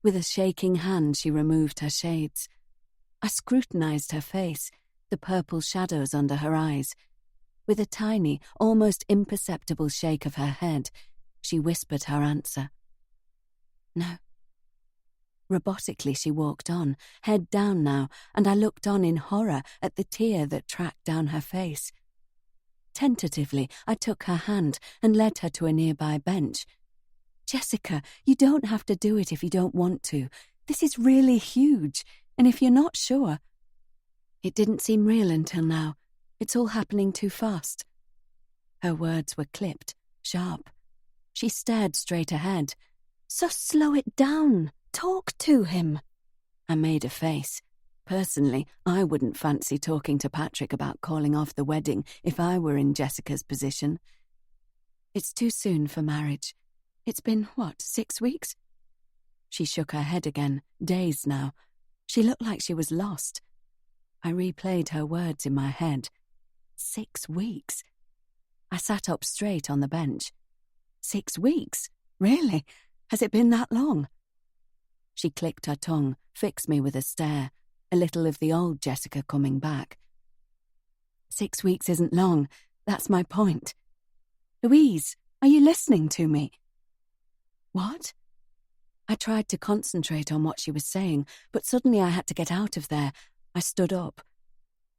With a shaking hand she removed her shades. I scrutinized her face, the purple shadows under her eyes. With a tiny, almost imperceptible shake of her head, she whispered her answer. No. Robotically she walked on, head down now, and I looked on in horror at the tear that tracked down her face. Tentatively, I took her hand and led her to a nearby bench. Jessica, you don't have to do it if you don't want to. This is really huge, and if you're not sure... It didn't seem real until now. It's all happening too fast. Her words were clipped, sharp. She stared straight ahead. So slow it down. Talk to him. I made a face. Personally, I wouldn't fancy talking to Patrick about calling off the wedding if I were in Jessica's position. It's too soon for marriage. It's been, 6 weeks? She shook her head again, dazed now. She looked like she was lost. I replayed her words in my head. 6 weeks? I sat up straight on the bench. 6 weeks? Really? Has it been that long? She clicked her tongue, fixed me with a stare, a little of the old Jessica coming back. 6 weeks isn't long, that's my point. Louise, are you listening to me? What? I tried to concentrate on what she was saying, but suddenly I had to get out of there. I stood up.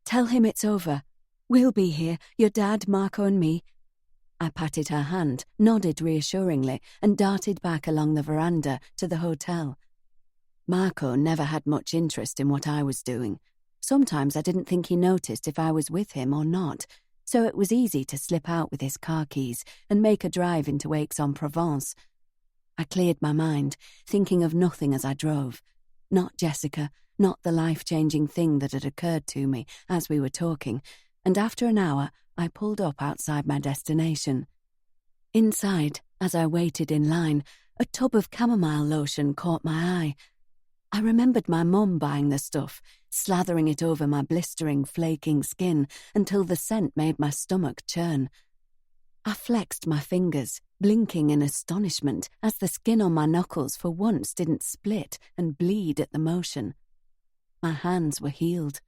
Tell him it's over. We'll be here, your dad, Marco and me. I patted her hand, nodded reassuringly, and darted back along the veranda to the hotel. Marco never had much interest in what I was doing. Sometimes I didn't think he noticed if I was with him or not, so it was easy to slip out with his car keys and make a drive into Aix-en-Provence. I cleared my mind, thinking of nothing as I drove. Not Jessica, not the life-changing thing that had occurred to me as we were talking, and after an hour I pulled up outside my destination. Inside, as I waited in line, a tub of chamomile lotion caught my eye. I remembered my mum buying the stuff, slathering it over my blistering, flaking skin until the scent made my stomach churn. I flexed my fingers, blinking in astonishment as the skin on my knuckles for once didn't split and bleed at the motion. My hands were healed.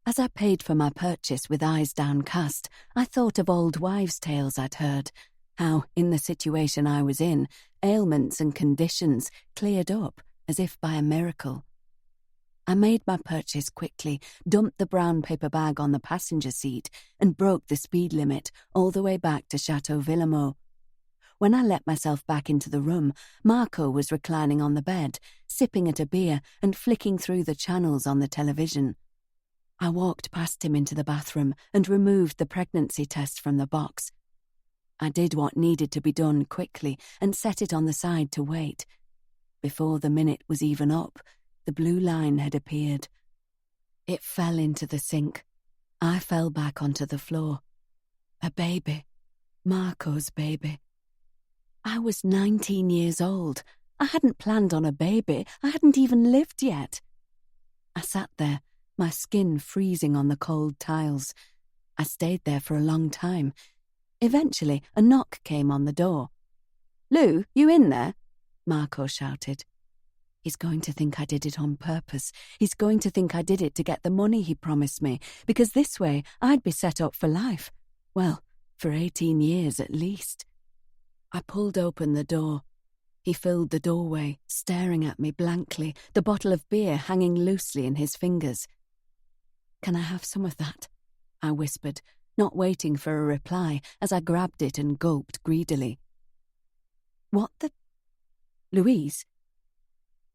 As I paid for my purchase with eyes downcast, I thought of old wives' tales I'd heard, how, in the situation I was in, ailments and conditions cleared up as if by a miracle. I made my purchase quickly, dumped the brown paper bag on the passenger seat, and broke the speed limit all the way back to Chateau Villemot. When I let myself back into the room, Marco was reclining on the bed, sipping at a beer and flicking through the channels on the television. I walked past him into the bathroom and removed the pregnancy test from the box. I did what needed to be done quickly and set it on the side to wait. Before the minute was even up, the blue line had appeared. It fell into the sink. I fell back onto the floor. A baby. Marco's baby. I was 19 years old. I hadn't planned on a baby. I hadn't even lived yet. I sat there, my skin freezing on the cold tiles. I stayed there for a long time. Eventually, a knock came on the door. "Lou, you in there?" Marco shouted. He's going to think I did it on purpose. He's going to think I did it to get the money he promised me, because this way I'd be set up for life. Well, for 18 years at least. I pulled open the door. He filled the doorway, staring at me blankly, the bottle of beer hanging loosely in his fingers. "Can I have some of that?" I whispered, not waiting for a reply as I grabbed it and gulped greedily. "What the... Louise?"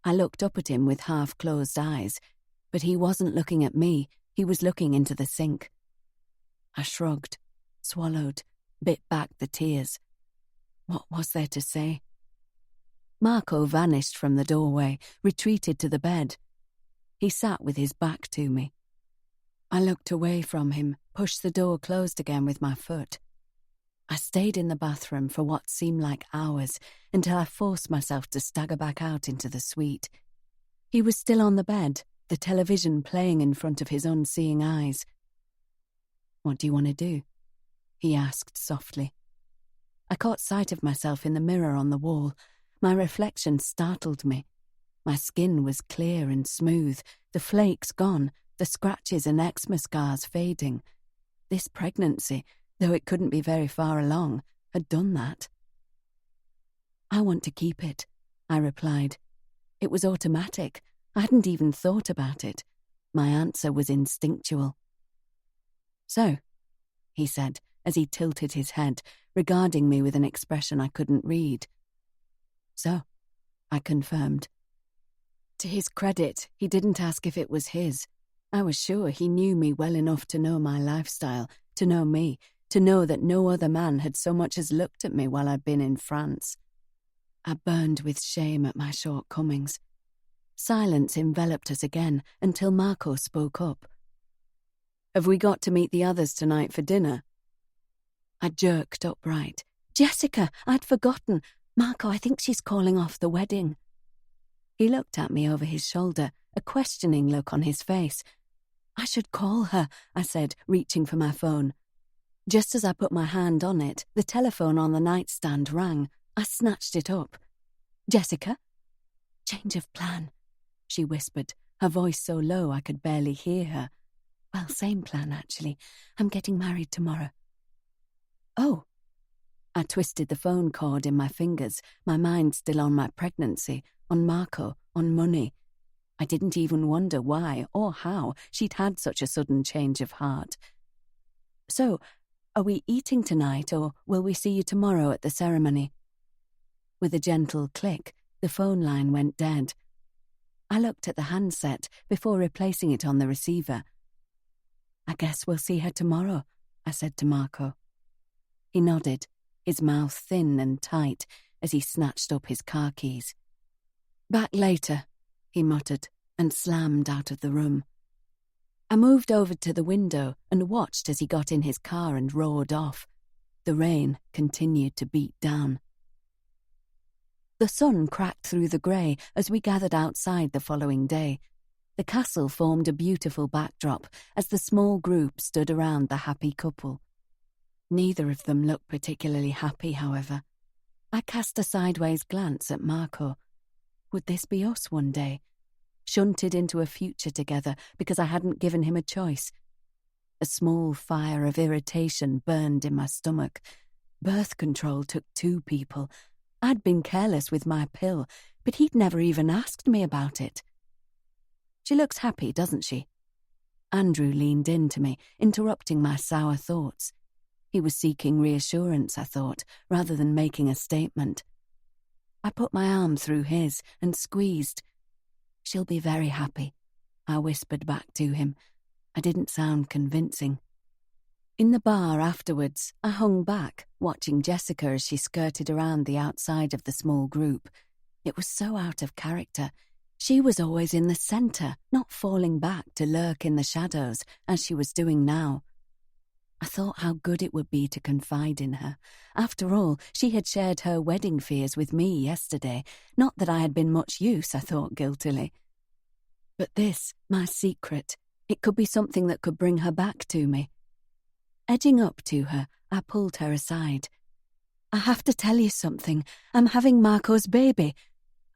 I looked up at him with half-closed eyes, but he wasn't looking at me, he was looking into the sink. I shrugged, swallowed, bit back the tears. What was there to say? Marco vanished from the doorway, retreated to the bed. He sat with his back to me. I looked away from him, pushed the door closed again with my foot. I stayed in the bathroom for what seemed like hours until I forced myself to stagger back out into the suite. He was still on the bed, the television playing in front of his unseeing eyes. "What do you want to do?" he asked softly. I caught sight of myself in the mirror on the wall. My reflection startled me. My skin was clear and smooth, the flakes gone, the scratches and eczema scars fading. This pregnancy, though it couldn't be very far along, had done that. "I want to keep it," I replied. It was automatic. I hadn't even thought about it. My answer was instinctual. "So," he said, as he tilted his head, regarding me with an expression I couldn't read. "So," I confirmed. To his credit, he didn't ask if it was his. I was sure he knew me well enough to know my lifestyle, to know me, to know that no other man had so much as looked at me while I'd been in France. I burned with shame at my shortcomings. Silence enveloped us again until Marco spoke up. "Have we got to meet the others tonight for dinner?" I jerked upright. "Jessica, I'd forgotten. Marco, I think she's calling off the wedding." He looked at me over his shoulder, a questioning look on his face. "I should call her," I said, reaching for my phone. Just as I put my hand on it, the telephone on the nightstand rang. I snatched it up. "Jessica?" "Change of plan," she whispered, her voice so low I could barely hear her. "Well, same plan, actually. I'm getting married tomorrow." "Oh." I twisted the phone cord in my fingers, my mind still on my pregnancy, on Marco, on money. I didn't even wonder why or how she'd had such a sudden change of heart. "So, are we eating tonight, or will we see you tomorrow at the ceremony?" With a gentle click, the phone line went dead. I looked at the handset before replacing it on the receiver. "I guess we'll see her tomorrow," I said to Marco. He nodded, his mouth thin and tight, as he snatched up his car keys. "Back later," he muttered, and slammed out of the room. I moved over to the window and watched as he got in his car and roared off. The rain continued to beat down. The sun cracked through the grey as we gathered outside the following day. The castle formed a beautiful backdrop as the small group stood around the happy couple. Neither of them looked particularly happy, however. I cast a sideways glance at Marco. Would this be us one day? Shunted into a future together because I hadn't given him a choice. A small fire of irritation burned in my stomach. Birth control took 2 people. I'd been careless with my pill, but he'd never even asked me about it. "She looks happy, doesn't she?" Andrew leaned in to me, interrupting my sour thoughts. He was seeking reassurance, I thought, rather than making a statement. I put my arm through his and squeezed. "She'll be very happy," I whispered back to him. I didn't sound convincing. In the bar afterwards, I hung back, watching Jessica as she skirted around the outside of the small group. It was so out of character. She was always in the centre, not falling back to lurk in the shadows, as she was doing now. I thought how good it would be to confide in her. After all, she had shared her wedding fears with me yesterday. Not that I had been much use, I thought guiltily. But this, my secret, it could be something that could bring her back to me. Edging up to her, I pulled her aside. "I have to tell you something. I'm having Marco's baby."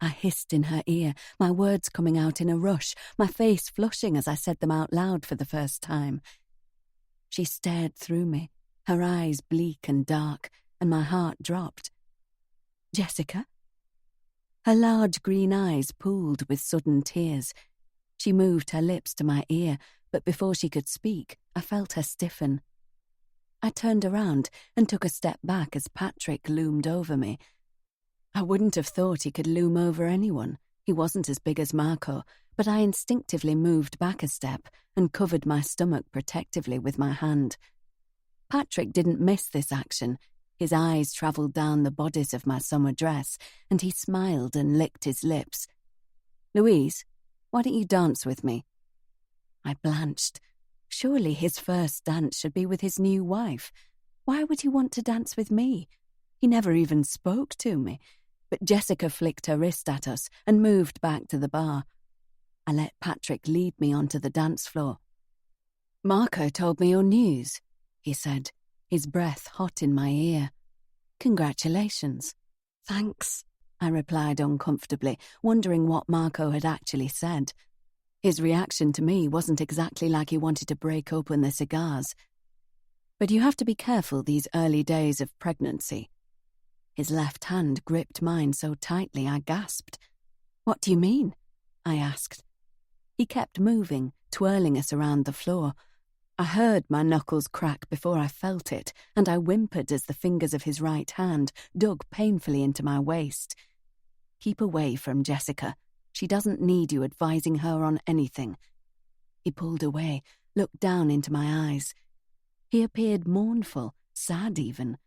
I hissed in her ear, my words coming out in a rush, my face flushing as I said them out loud for the first time. She stared through me, her eyes bleak and dark, and my heart dropped. "Jessica?" Her large green eyes pooled with sudden tears. She moved her lips to my ear, but before she could speak, I felt her stiffen. I turned around and took a step back as Patrick loomed over me. I wouldn't have thought he could loom over anyone. He wasn't as big as Marco, but I instinctively moved back a step and covered my stomach protectively with my hand. Patrick didn't miss this action. His eyes travelled down the bodice of my summer dress, and he smiled and licked his lips. "Louise, why don't you dance with me?" I blanched. Surely his first dance should be with his new wife. Why would he want to dance with me? He never even spoke to me. But Jessica flicked her wrist at us and moved back to the bar. I let Patrick lead me onto the dance floor. "Marco told me your news," he said, his breath hot in my ear. "Congratulations." "Thanks," I replied uncomfortably, wondering what Marco had actually said. His reaction to me wasn't exactly like he wanted to break open the cigars. "But you have to be careful these early days of pregnancy." His left hand gripped mine so tightly I gasped. "What do you mean?" I asked. He kept moving, twirling us around the floor. I heard my knuckles crack before I felt it, and I whimpered as the fingers of his right hand dug painfully into my waist. "Keep away from Jessica. She doesn't need you advising her on anything." He pulled away, looked down into my eyes. He appeared mournful, sad even.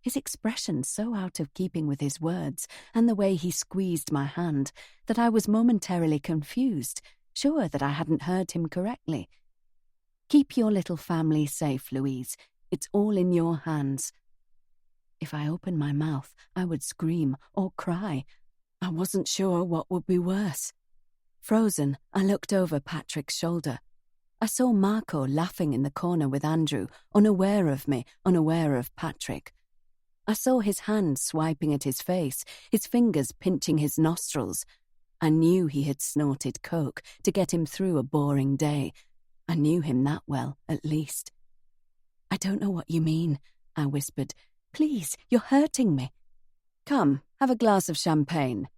His expression so out of keeping with his words, and the way he squeezed my hand, that I was momentarily confused, sure that I hadn't heard him correctly. "Keep your little family safe, Louise. It's all in your hands." If I opened my mouth, I would scream or cry. I wasn't sure what would be worse. Frozen, I looked over Patrick's shoulder. I saw Marco laughing in the corner with Andrew, unaware of me, unaware of Patrick. I saw his hand swiping at his face, his fingers pinching his nostrils. I knew he had snorted coke to get him through a boring day. I knew him that well, at least. "I don't know what you mean," I whispered. "Please, you're hurting me." "Come, have a glass of champagne,"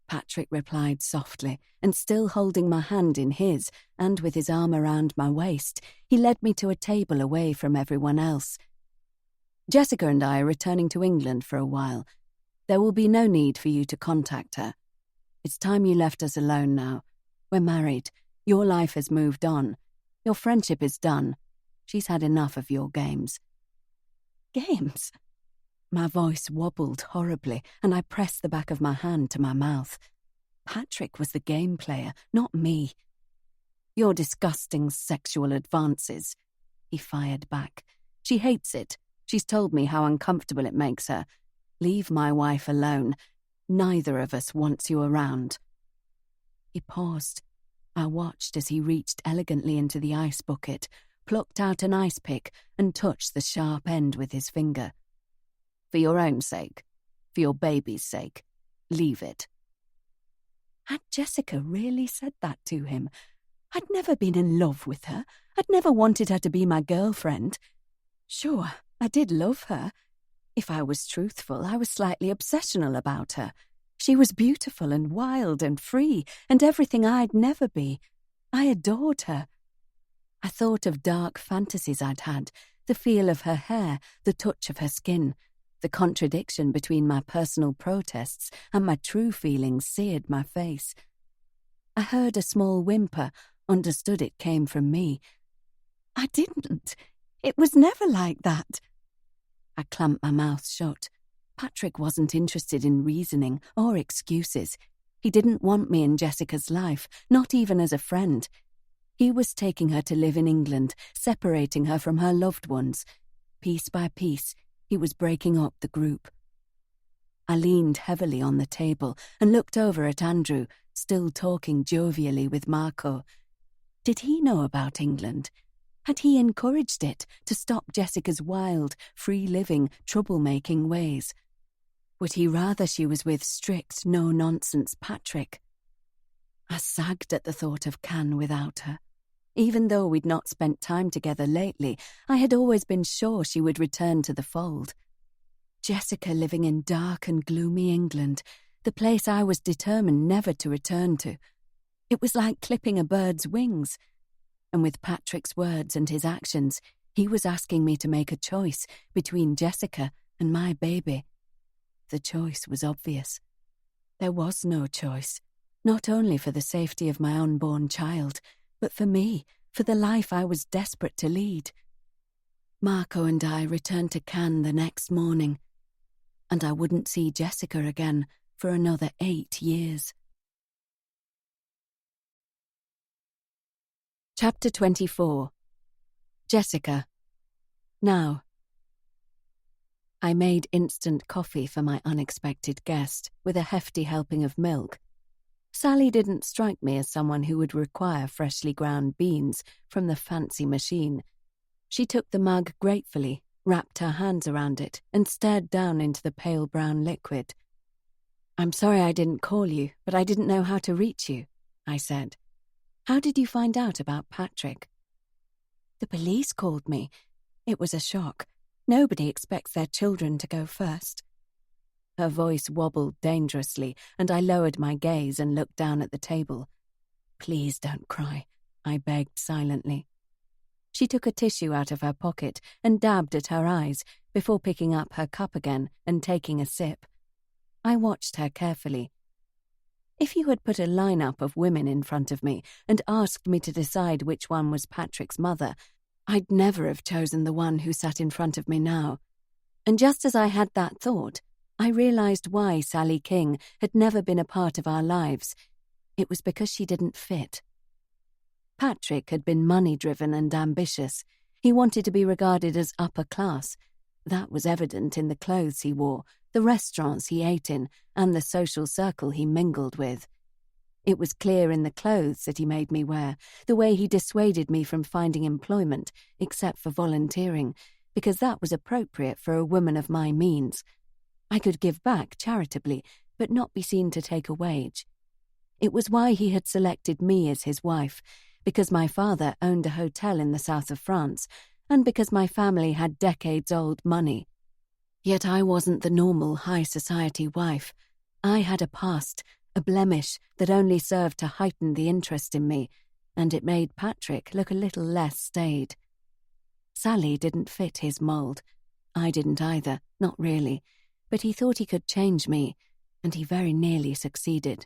Patrick replied softly, and still holding my hand in his, and with his arm around my waist, he led me to a table away from everyone else. "Jessica and I are returning to England for a while. There will be no need for you to contact her. It's time you left us alone now. We're married. Your life has moved on. Your friendship is done. She's had enough of your games." "Games?" My voice wobbled horribly, and I pressed the back of my hand to my mouth. Patrick was the game player, not me. "Your disgusting sexual advances," he fired back. "She hates it. She's told me how uncomfortable it makes her. Leave my wife alone. Neither of us wants you around." He paused. I watched as he reached elegantly into the ice bucket, plucked out an ice pick, and touched the sharp end with his finger. "For your own sake, for your baby's sake, leave it." Had Jessica really said that to him? I'd never been in love with her. I'd never wanted her to be my girlfriend. Sure, I did love her. If I was truthful, I was slightly obsessional about her. She was beautiful and wild and free and everything I'd never be. I adored her. I thought of dark fantasies I'd had, the feel of her hair, the touch of her skin. The contradiction between my personal protests and my true feelings seared my face. I heard a small whimper, understood it came from me. I didn't. It was never like that. I clamped my mouth shut. Patrick wasn't interested in reasoning or excuses. He didn't want me in Jessica's life, not even as a friend. He was taking her to live in England, separating her from her loved ones. Piece by piece, he was breaking up the group. I leaned heavily on the table and looked over at Andrew, still talking jovially with Marco. Did he know about England? Had he encouraged it to stop Jessica's wild, free-living, troublemaking ways? Would he rather she was with strict, no-nonsense Patrick? I sagged at the thought of Cannes without her. Even though we'd not spent time together lately, I had always been sure she would return to the fold. Jessica living in dark and gloomy England, the place I was determined never to return to. It was like clipping a bird's wings. And with Patrick's words and his actions, he was asking me to make a choice between Jessica and my baby. The choice was obvious. There was no choice, not only for the safety of my unborn child, but for me, for the life I was desperate to lead. Marco and I returned to Cannes the next morning, and I wouldn't see Jessica again for another 8 years. Chapter 24. Jessica. Now. I made instant coffee for my unexpected guest, with a hefty helping of milk. Sally didn't strike me as someone who would require freshly ground beans from the fancy machine. She took the mug gratefully, wrapped her hands around it, and stared down into the pale brown liquid. "I'm sorry I didn't call you, but I didn't know how to reach you," I said. "How did you find out about Patrick?" "The police called me. It was a shock. Nobody expects their children to go first." Her voice wobbled dangerously, and I lowered my gaze and looked down at the table. "Please don't cry," I begged silently. She took a tissue out of her pocket and dabbed at her eyes before picking up her cup again and taking a sip. I watched her carefully. If you had put a lineup of women in front of me and asked me to decide which one was Patrick's mother, I'd never have chosen the one who sat in front of me now. And just as I had that thought, I realized why Sally King had never been a part of our lives. It was because she didn't fit. Patrick had been money-driven and ambitious. He wanted to be regarded as upper class. That was evident in the clothes he wore, the restaurants he ate in, and the social circle he mingled with. It was clear in the clothes that he made me wear, the way he dissuaded me from finding employment, except for volunteering, because that was appropriate for a woman of my means. I could give back charitably, but not be seen to take a wage. It was why he had selected me as his wife, because my father owned a hotel in the south of France, and because my family had decades-old money. Yet I wasn't the normal high society wife. I had a past, a blemish that only served to heighten the interest in me, and it made Patrick look a little less staid. Sally didn't fit his mould. I didn't either, not really, but he thought he could change me, and he very nearly succeeded.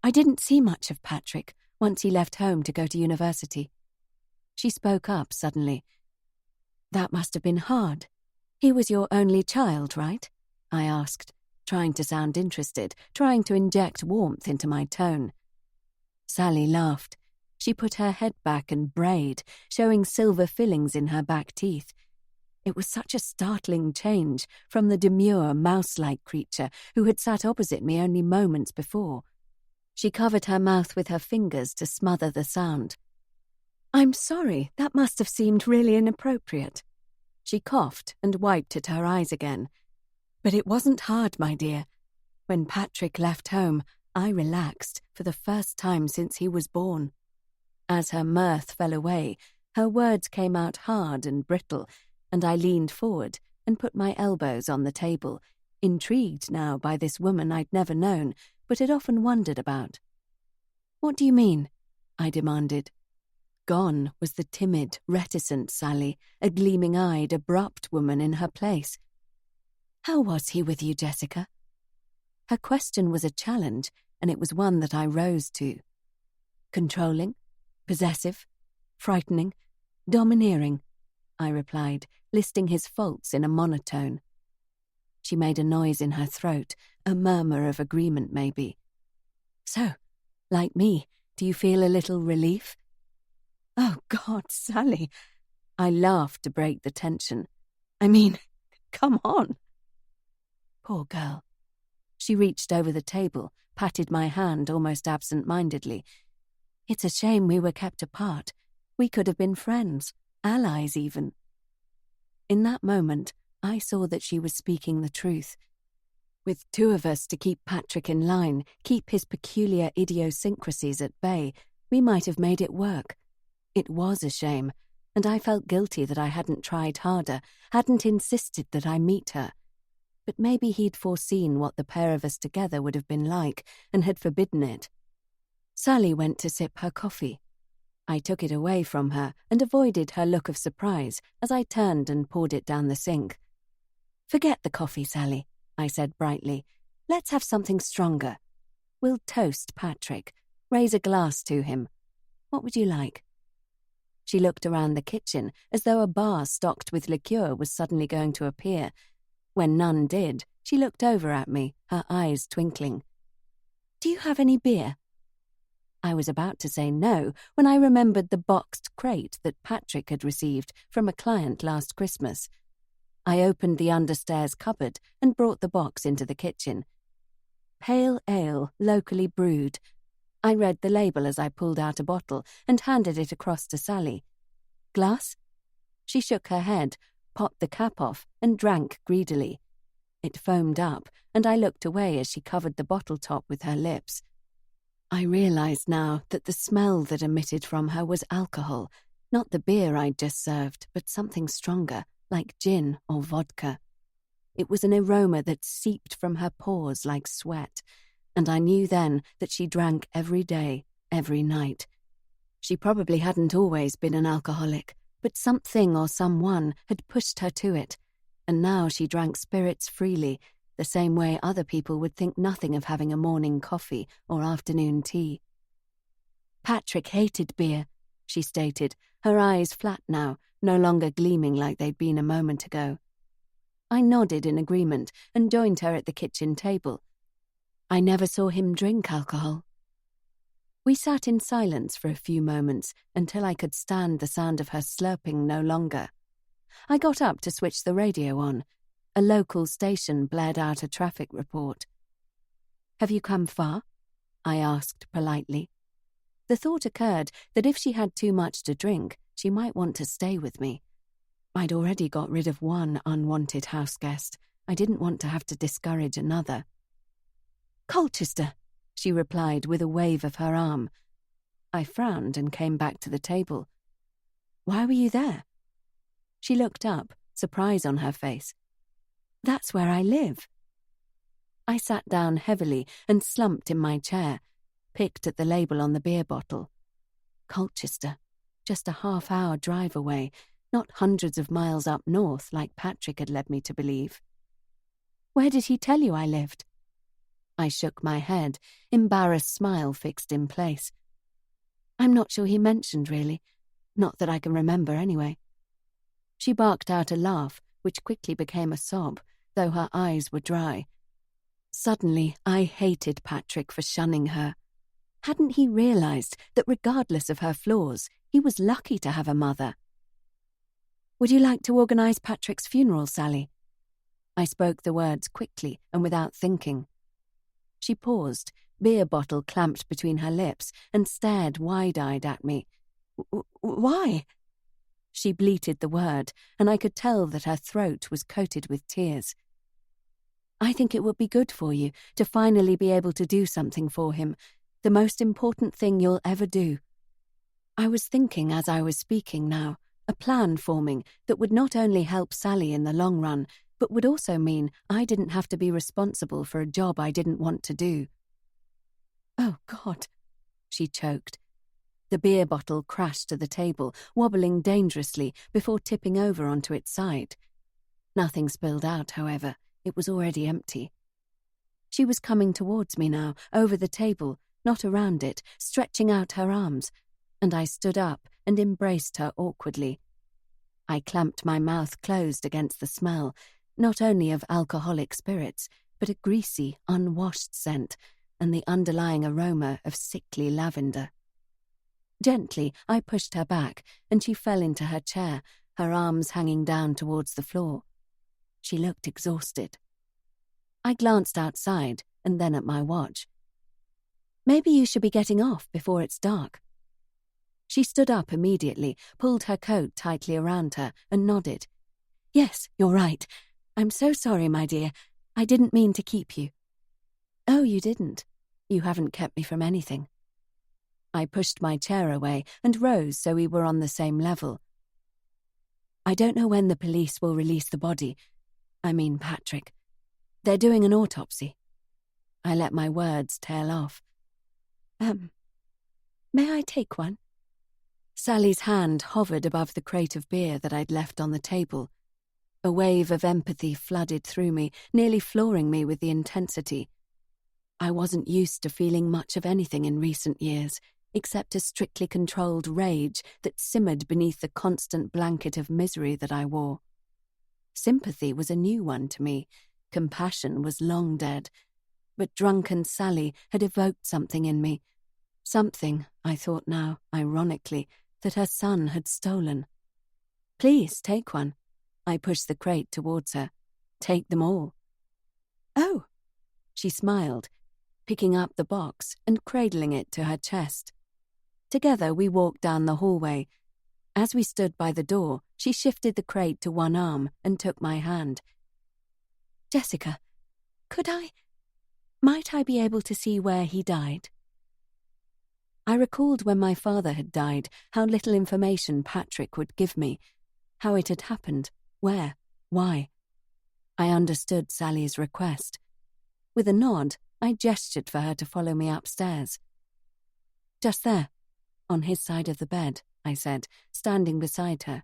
I didn't see much of Patrick once he left home to go to university. She spoke up suddenly. That must have been hard. He was your only child, right? I asked, trying to sound interested, trying to inject warmth into my tone. Sally laughed. She put her head back and brayed, showing silver fillings in her back teeth. It was such a startling change from the demure, mouse-like creature who had sat opposite me only moments before. She covered her mouth with her fingers to smother the sound. "I'm sorry, that must have seemed really inappropriate." She coughed and wiped at her eyes again. "But it wasn't hard, my dear. When Patrick left home, I relaxed for the first time since he was born." As her mirth fell away, her words came out hard and brittle, and I leaned forward and put my elbows on the table, intrigued now by this woman I'd never known, but had often wondered about. "What do you mean?" I demanded. Gone was the timid, reticent Sally, a gleaming-eyed, abrupt woman in her place. "How was he with you, Jessica?" Her question was a challenge, and it was one that I rose to. "Controlling? Possessive? Frightening? Domineering?" I replied, listing his faults in a monotone. She made a noise in her throat, a murmur of agreement maybe. "So, like me, do you feel a little relief?" "Oh, God, Sally!" I laughed to break the tension. "I mean, come on." Poor girl. She reached over the table, patted my hand almost absent-mindedly. "It's a shame we were kept apart. We could have been friends, allies even." In that moment, I saw that she was speaking the truth. With two of us to keep Patrick in line, keep his peculiar idiosyncrasies at bay, we might have made it work. It was a shame, and I felt guilty that I hadn't tried harder, hadn't insisted that I meet her. But maybe he'd foreseen what the pair of us together would have been like, and had forbidden it. Sally went to sip her coffee. I took it away from her and avoided her look of surprise as I turned and poured it down the sink. "Forget the coffee, Sally," I said brightly. "Let's have something stronger. We'll toast Patrick, raise a glass to him. What would you like?" She looked around the kitchen as though a bar stocked with liqueur was suddenly going to appear. When none did, she looked over at me, her eyes twinkling. "Do you have any beer?" I was about to say no when I remembered the boxed crate that Patrick had received from a client last Christmas. I opened the understairs cupboard and brought the box into the kitchen. "Pale ale, locally brewed." I read the label as I pulled out a bottle and handed it across to Sally. "Glass?" She shook her head, popped the cap off, and drank greedily. It foamed up, and I looked away as she covered the bottle top with her lips. I realized now that the smell that emitted from her was alcohol, not the beer I'd just served, but something stronger, like gin or vodka. It was an aroma that seeped from her pores like sweat, and I knew then that she drank every day, every night. She probably hadn't always been an alcoholic, but something or someone had pushed her to it, and now she drank spirits freely, the same way other people would think nothing of having a morning coffee or afternoon tea. "Patrick hated beer," she stated, her eyes flat now, no longer gleaming like they'd been a moment ago. I nodded in agreement and joined her at the kitchen table. "I never saw him drink alcohol." We sat in silence for a few moments until I could stand the sound of her slurping no longer. I got up to switch the radio on. A local station blared out a traffic report. "Have you come far?" I asked politely. The thought occurred that if she had too much to drink, she might want to stay with me. I'd already got rid of one unwanted houseguest. I didn't want to have to discourage another. "Colchester," she replied with a wave of her arm. I frowned and came back to the table. "Why were you there?" She looked up, surprise on her face. "That's where I live." I sat down heavily and slumped in my chair, picked at the label on the beer bottle. Colchester, just a half-hour drive away, not hundreds of miles up north like Patrick had led me to believe. "Where did he tell you I lived?" I shook my head, embarrassed smile fixed in place. "I'm not sure he mentioned, really. Not that I can remember, anyway." She barked out a laugh, which quickly became a sob, though her eyes were dry. Suddenly, I hated Patrick for shunning her. Hadn't he realized that regardless of her flaws, he was lucky to have a mother? "Would you like to organize Patrick's funeral, Sally?" I spoke the words quickly and without thinking. She paused, beer bottle clamped between her lips, and stared wide-eyed at me. "Why?" She bleated the word, and I could tell that her throat was coated with tears. "I think it would be good for you to finally be able to do something for him, the most important thing you'll ever do." I was thinking as I was speaking now, a plan forming that would not only help Sally in the long run, but would also mean I didn't have to be responsible for a job I didn't want to do. "Oh, God," she choked. The beer bottle crashed to the table, wobbling dangerously before tipping over onto its side. Nothing spilled out, however. It was already empty. She was coming towards me now, over the table, not around it, stretching out her arms, and I stood up and embraced her awkwardly. I clamped my mouth closed against the smell, not only of alcoholic spirits, but a greasy, unwashed scent, and the underlying aroma of sickly lavender. Gently, I pushed her back, and she fell into her chair, her arms hanging down towards the floor. She looked exhausted. I glanced outside, and then at my watch. "Maybe you should be getting off before it's dark." She stood up immediately, pulled her coat tightly around her, and nodded. "Yes, you're right. I'm so sorry, my dear. I didn't mean to keep you." "Oh, you didn't. You haven't kept me from anything." I pushed my chair away and rose so we were on the same level. "I don't know when the police will release the body. I mean Patrick. They're doing an autopsy." I let my words tail off. May I take one?" Sally's hand hovered above the crate of beer that I'd left on the table. A wave of empathy flooded through me, nearly flooring me with the intensity. I wasn't used to feeling much of anything in recent years, except a strictly controlled rage that simmered beneath the constant blanket of misery that I wore. Sympathy was a new one to me. Compassion was long dead. But drunken Sally had evoked something in me. Something, I thought now, ironically, that her son had stolen. "Please, take one." I pushed the crate towards her. "Take them all." "Oh!" She smiled, picking up the box and cradling it to her chest. Together we walked down the hallway. As we stood by the door, she shifted the crate to one arm and took my hand. "Jessica, might I be able to see where he died?" I recalled when my father had died, how little information Patrick would give me, how it had happened, where, why. I understood Sally's request. With a nod, I gestured for her to follow me upstairs. "Just there, on his side of the bed," I said, standing beside her.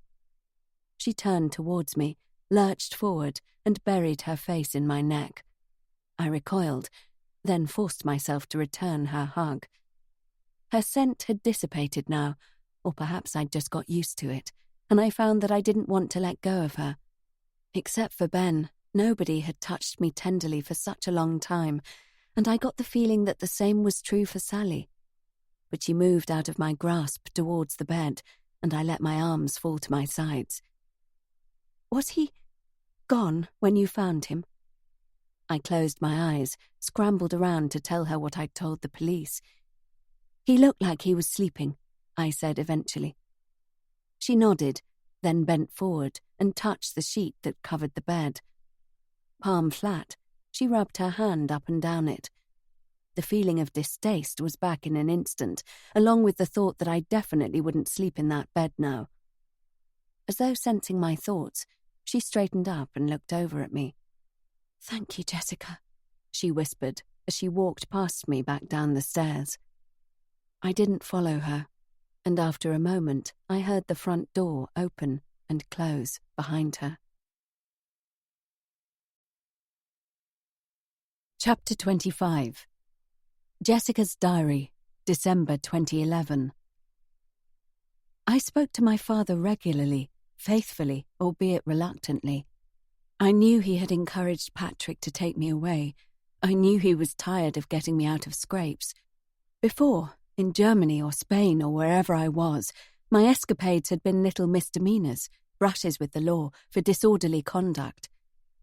She turned towards me, lurched forward, and buried her face in my neck. I recoiled, then forced myself to return her hug. Her scent had dissipated now, or perhaps I'd just got used to it, and I found that I didn't want to let go of her. Except for Ben, nobody had touched me tenderly for such a long time, and I got the feeling that the same was true for Sally. But she moved out of my grasp towards the bed, and I let my arms fall to my sides. "Was he gone when you found him?" I closed my eyes, scrambled around to tell her what I'd told the police. "He looked like he was sleeping," I said eventually. She nodded, then bent forward and touched the sheet that covered the bed. Palm flat, she rubbed her hand up and down it. The feeling of distaste was back in an instant, along with the thought that I definitely wouldn't sleep in that bed now. As though sensing my thoughts, she straightened up and looked over at me. "Thank you, Jessica," she whispered as she walked past me back down the stairs. I didn't follow her, and after a moment I heard the front door open and close behind her. Chapter 25. Jessica's Diary, December 2011. I spoke to my father regularly, faithfully, albeit reluctantly. I knew he had encouraged Patrick to take me away. I knew he was tired of getting me out of scrapes. Before, in Germany or Spain or wherever I was, my escapades had been little misdemeanors, brushes with the law for disorderly conduct.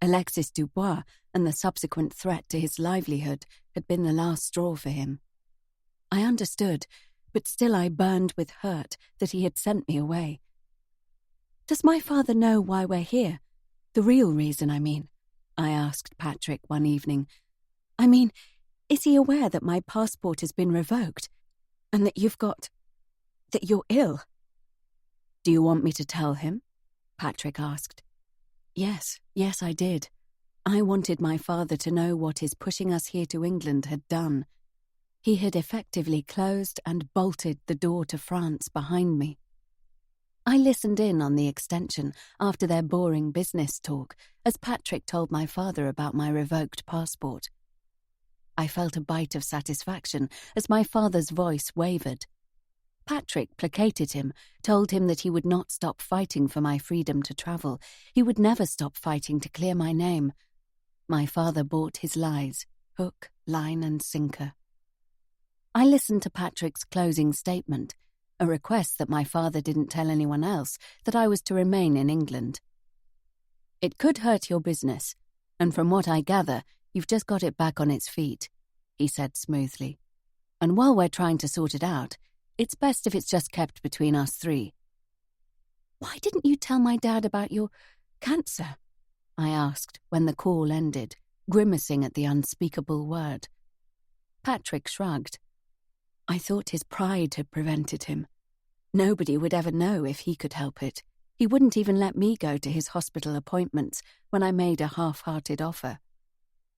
Alexis Dubois and the subsequent threat to his livelihood had been the last straw for him. I understood, but still I burned with hurt that he had sent me away. "Does my father know why we're here? The real reason, I mean," I asked Patrick one evening. "I mean, is he aware that my passport has been revoked and that you're ill?" "Do you want me to tell him?" Patrick asked. Yes, I did. I wanted my father to know what his pushing us here to England had done. He had effectively closed and bolted the door to France behind me. I listened in on the extension after their boring business talk as Patrick told my father about my revoked passport. I felt a bite of satisfaction as my father's voice wavered. Patrick placated him, told him that he would not stop fighting for my freedom to travel. He would never stop fighting to clear my name. My father bought his lies, hook, line, and sinker. I listened to Patrick's closing statement, a request that my father didn't tell anyone else that I was to remain in England. "It could hurt your business, and from what I gather, you've just got it back on its feet," he said smoothly. "And while we're trying to sort it out, it's best if it's just kept between us three." "Why didn't you tell my dad about your cancer?" I asked when the call ended, grimacing at the unspeakable word. Patrick shrugged. I thought his pride had prevented him. Nobody would ever know if he could help it. He wouldn't even let me go to his hospital appointments when I made a half-hearted offer.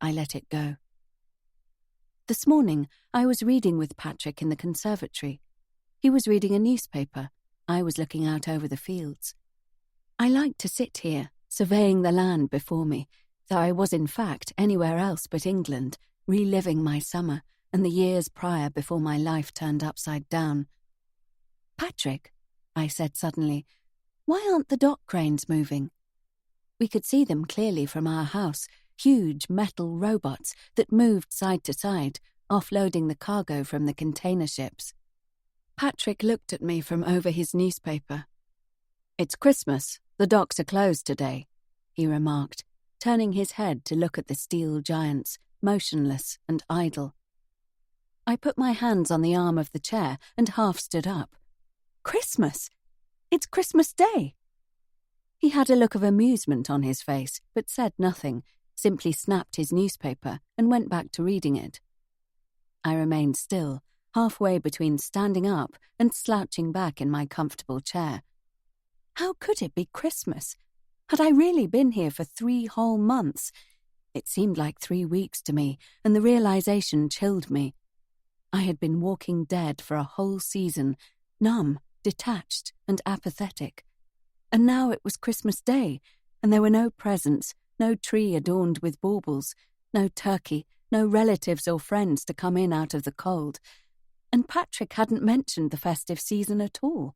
I let it go. This morning, I was reading with Patrick in the conservatory. He was reading a newspaper. I was looking out over the fields. I liked to sit here, surveying the land before me, though I was in fact anywhere else but England, reliving my summer and the years prior before my life turned upside down. "Patrick," I said suddenly, "why aren't the dock cranes moving?" We could see them clearly from our house, huge metal robots that moved side to side, offloading the cargo from the container ships. Patrick looked at me from over his newspaper. "It's Christmas. The docks are closed today," he remarked, turning his head to look at the steel giants, motionless and idle. I put my hands on the arm of the chair and half stood up. "Christmas! It's Christmas Day!" He had a look of amusement on his face, but said nothing, simply snapped his newspaper and went back to reading it. I remained still, halfway between standing up and slouching back in my comfortable chair. How could it be Christmas? Had I really been here for 3 whole months? It seemed like 3 weeks to me, and the realization chilled me. I had been walking dead for a whole season, numb, detached, and apathetic. And now it was Christmas Day, and there were no presents, no tree adorned with baubles, no turkey, no relatives or friends to come in out of the cold. And Patrick hadn't mentioned the festive season at all.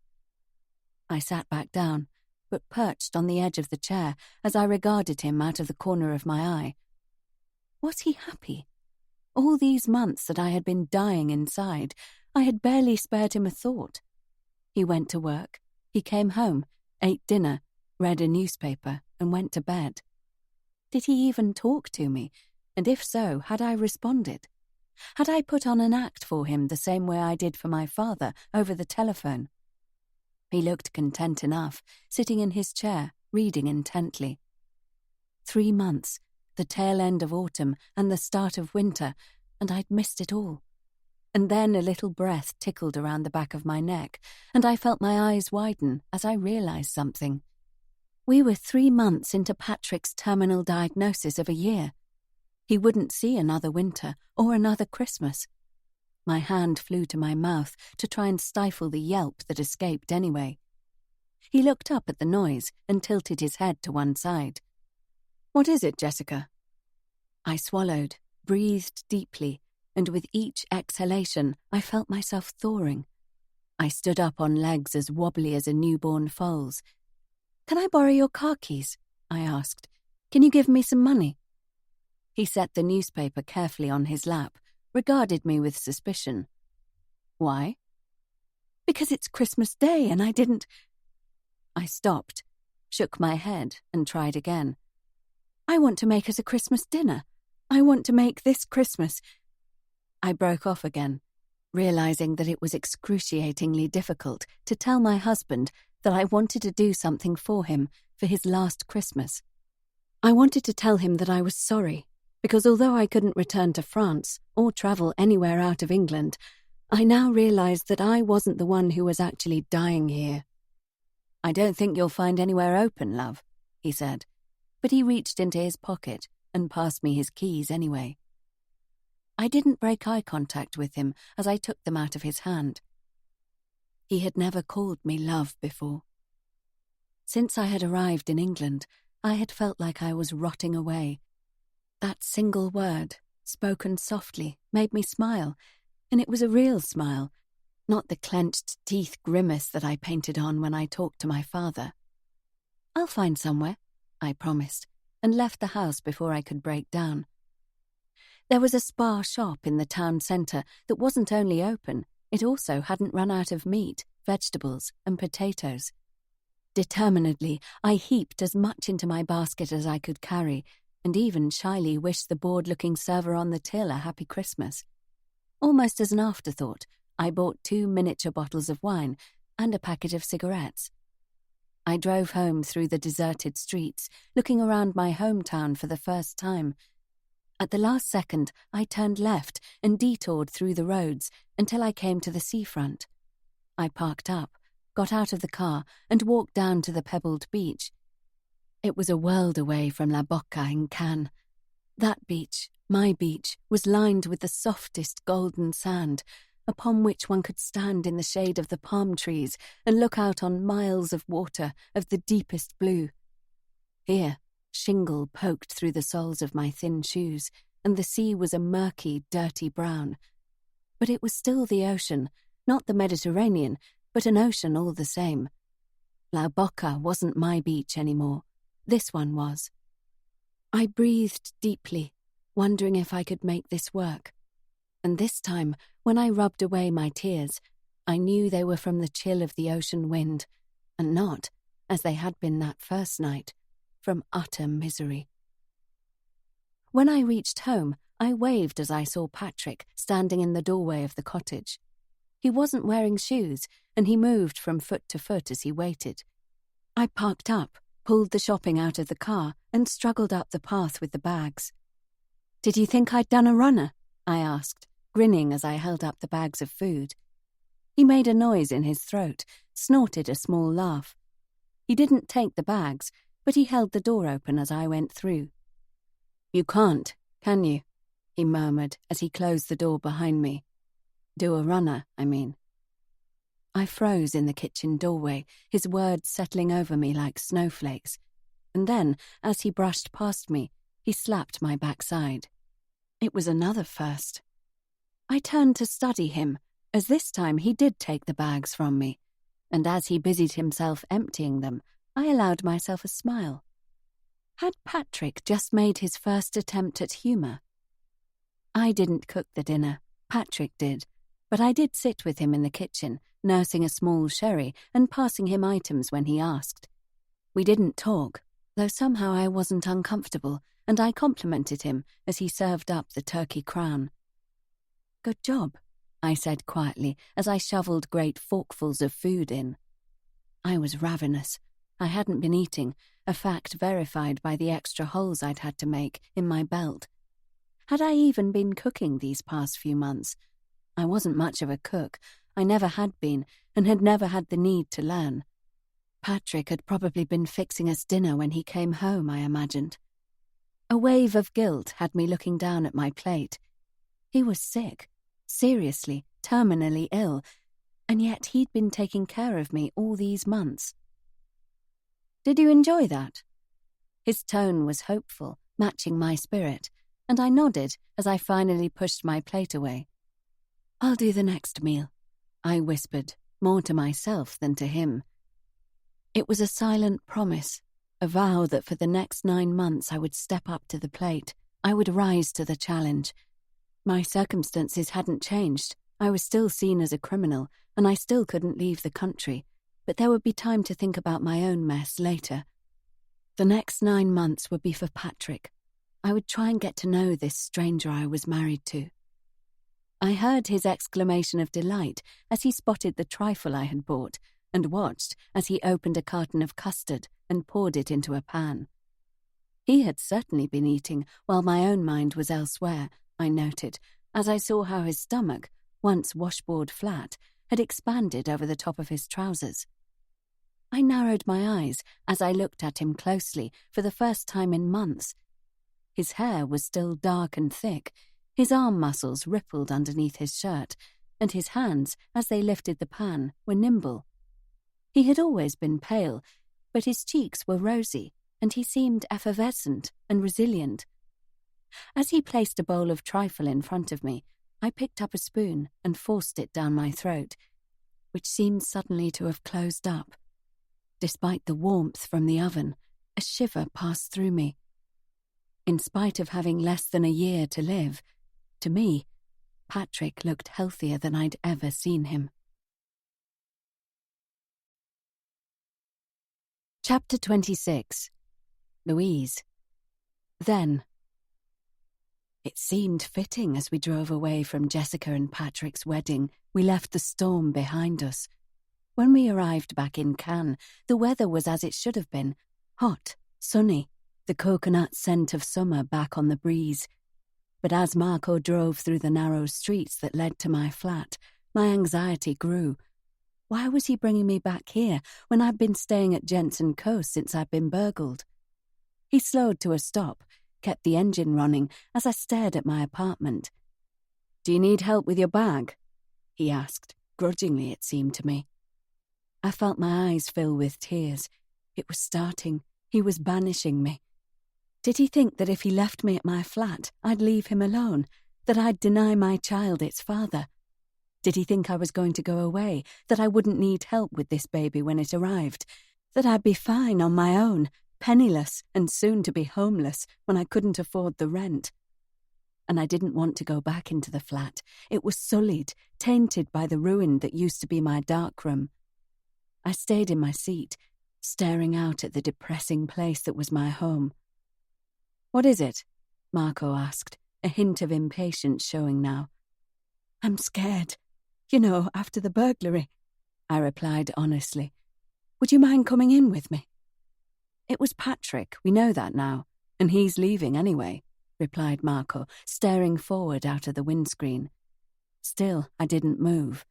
I sat back down, but perched on the edge of the chair as I regarded him out of the corner of my eye. Was he happy? All these months that I had been dying inside, I had barely spared him a thought. He went to work, he came home, ate dinner, read a newspaper, and went to bed. Did he even talk to me? And if so, had I responded? Had I put on an act for him the same way I did for my father over the telephone? He looked content enough, sitting in his chair, reading intently. 3 months, the tail end of autumn and the start of winter, and I'd missed it all. And then a little breath tickled around the back of my neck, and I felt my eyes widen as I realized something. We were 3 months into Patrick's terminal diagnosis of a year. He wouldn't see another winter or another Christmas. My hand flew to my mouth to try and stifle the yelp that escaped anyway. He looked up at the noise and tilted his head to one side. "What is it, Jessica?" I swallowed, breathed deeply, and with each exhalation I felt myself thawing. I stood up on legs as wobbly as a newborn foal's. "Can I borrow your car keys?" I asked. Can you give me some money?" He set the newspaper carefully on his lap, regarded me with suspicion. "Why?" "Because it's Christmas Day and I didn't—" I stopped, shook my head, and tried again. "I want to make us a Christmas dinner. I want to make this Christmas—" I broke off again, realizing that it was excruciatingly difficult to tell my husband that I wanted to do something for him for his last Christmas. I wanted to tell him that I was sorry, because although I couldn't return to France or travel anywhere out of England, I now realized that I wasn't the one who was actually dying here. "I don't think you'll find anywhere open, love," he said, but he reached into his pocket and passed me his keys anyway. I didn't break eye contact with him as I took them out of his hand. He had never called me love before. Since I had arrived in England, I had felt like I was rotting away. That single word, spoken softly, made me smile, and it was a real smile, not the clenched teeth grimace that I painted on when I talked to my father. "I'll find somewhere," I promised, and left the house before I could break down. There was a spa shop in the town centre that wasn't only open, it also hadn't run out of meat, vegetables, and potatoes. Determinedly, I heaped as much into my basket as I could carry, and even shyly wished the bored-looking server on the till a happy Christmas. Almost as an afterthought, I bought 2 miniature bottles of wine and a packet of cigarettes. I drove home through the deserted streets, looking around my hometown for the first time. At the last second, I turned left and detoured through the roads until I came to the seafront. I parked up, got out of the car, and walked down to the pebbled beach. It was a world away from La Bocca in Cannes. That beach, my beach, was lined with the softest golden sand, upon which one could stand in the shade of the palm trees and look out on miles of water of the deepest blue. Here, shingle poked through the soles of my thin shoes, and the sea was a murky, dirty brown. But it was still the ocean, not the Mediterranean, but an ocean all the same. La Bocca wasn't my beach anymore. This one was. I breathed deeply, wondering if I could make this work. And this time, when I rubbed away my tears, I knew they were from the chill of the ocean wind, and not, as they had been that first night, from utter misery. When I reached home, I waved as I saw Patrick standing in the doorway of the cottage. He wasn't wearing shoes, and he moved from foot to foot as he waited. I parked up, pulled the shopping out of the car, and struggled up the path with the bags. "Did you think I'd done a runner?" I asked, grinning as I held up the bags of food. He made a noise in his throat, snorted a small laugh. He didn't take the bags, but he held the door open as I went through. "You can't, can you?" he murmured as he closed the door behind me. "Do a runner, I mean." I froze in the kitchen doorway, his words settling over me like snowflakes. And then, as he brushed past me, he slapped my backside. It was another first. I turned to study him, as this time he did take the bags from me, and as he busied himself emptying them, I allowed myself a smile. Had Patrick just made his first attempt at humour? I didn't cook the dinner, Patrick did, but I did sit with him in the kitchen, nursing a small sherry and passing him items when he asked. We didn't talk, though somehow I wasn't uncomfortable, and I complimented him as he served up the turkey crown. "Good job," I said quietly as I shoveled great forkfuls of food in. I was ravenous. I hadn't been eating, a fact verified by the extra holes I'd had to make in my belt. Had I even been cooking these past few months? I wasn't much of a cook. I never had been, and had never had the need to learn. Patrick had probably been fixing us dinner when he came home, I imagined. A wave of guilt had me looking down at my plate. He was sick, seriously, terminally ill, and yet he'd been taking care of me all these months. "Did you enjoy that?" His tone was hopeful, matching my spirit, and I nodded as I finally pushed my plate away. "I'll do the next meal," I whispered, more to myself than to him. It was a silent promise, a vow that for the next 9 months I would step up to the plate. I would rise to the challenge. My circumstances hadn't changed. I was still seen as a criminal, and I still couldn't leave the country, but there would be time to think about my own mess later. The next 9 months would be for Patrick. I would try and get to know this stranger I was married to. I heard his exclamation of delight as he spotted the trifle I had bought, and watched as he opened a carton of custard and poured it into a pan. He had certainly been eating while my own mind was elsewhere, I noted, as I saw how his stomach, once washboard flat, had expanded over the top of his trousers. I narrowed my eyes as I looked at him closely for the first time in months. His hair was still dark and thick, his arm muscles rippled underneath his shirt, and his hands, as they lifted the pan, were nimble. He had always been pale, but his cheeks were rosy, and he seemed effervescent and resilient. As he placed a bowl of trifle in front of me, I picked up a spoon and forced it down my throat, which seemed suddenly to have closed up. Despite the warmth from the oven, a shiver passed through me. In spite of having less than a year to live, to me, Patrick looked healthier than I'd ever seen him. Chapter 26. Louise. Then. It seemed fitting as we drove away from Jessica and Patrick's wedding, we left the storm behind us. When we arrived back in Cannes, the weather was as it should have been, hot, sunny, the coconut scent of summer back on the breeze. But as Marco drove through the narrow streets that led to my flat, my anxiety grew. Why was he bringing me back here when I'd been staying at Jensen Coast since I'd been burgled? He slowed to a stop, kept the engine running as I stared at my apartment. "Do you need help with your bag?" he asked, grudgingly it seemed to me. I felt my eyes fill with tears. It was starting. He was banishing me. Did he think that if he left me at my flat, I'd leave him alone, that I'd deny my child its father? Did he think I was going to go away, that I wouldn't need help with this baby when it arrived, that I'd be fine on my own, penniless and soon to be homeless when I couldn't afford the rent? And I didn't want to go back into the flat. It was sullied, tainted by the ruin that used to be my darkroom. I stayed in my seat, staring out at the depressing place that was my home. "What is it?" Marco asked, a hint of impatience showing now. "I'm scared. You know, after the burglary," I replied honestly. "Would you mind coming in with me?" "It was Patrick, we know that now, and he's leaving anyway," replied Marco, staring forward out of the windscreen. Still, I didn't move.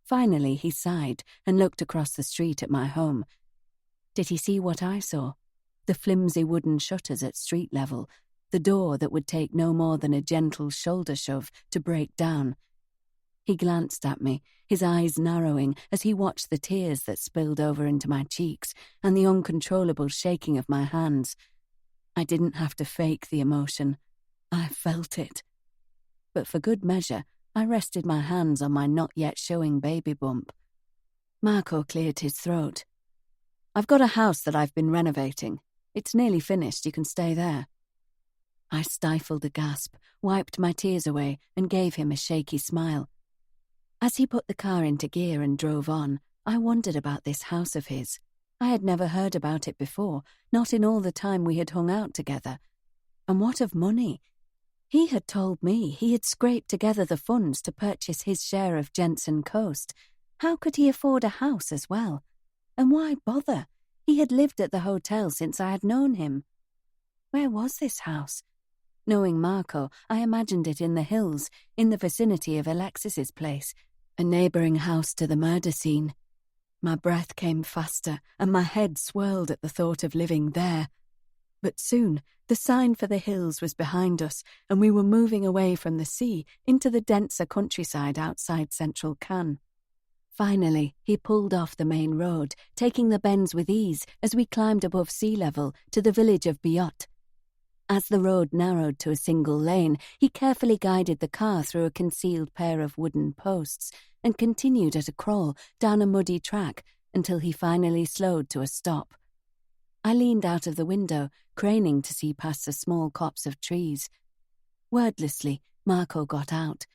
Finally, he sighed and looked across the street at my home. Did he see what I saw? The flimsy wooden shutters at street level, the door that would take no more than a gentle shoulder shove to break down. He glanced at me, his eyes narrowing as he watched the tears that spilled over into my cheeks and the uncontrollable shaking of my hands. I didn't have to fake the emotion. I felt it. But for good measure, I rested my hands on my not-yet-showing baby bump. Marco cleared his throat. "I've got a house that I've been renovating. It's nearly finished, you can stay there." I stifled a gasp, wiped my tears away, and gave him a shaky smile. As he put the car into gear and drove on, I wondered about this house of his. I had never heard about it before, not in all the time we had hung out together. And what of money? He had told me he had scraped together the funds to purchase his share of Jensen Coast. How could he afford a house as well? And why bother? He had lived at the hotel since I had known him. Where was this house? Knowing Marco, I imagined it in the hills, in the vicinity of Alexis's place, a neighbouring house to the murder scene. My breath came faster, and my head swirled at the thought of living there. But soon, the sign for the hills was behind us, and we were moving away from the sea into the denser countryside outside central Cannes. Finally, he pulled off the main road, taking the bends with ease as we climbed above sea level to the village of Biot. As the road narrowed to a single lane, he carefully guided the car through a concealed pair of wooden posts and continued at a crawl down a muddy track until he finally slowed to a stop. I leaned out of the window, craning to see past the small copse of trees. Wordlessly, Marco got out.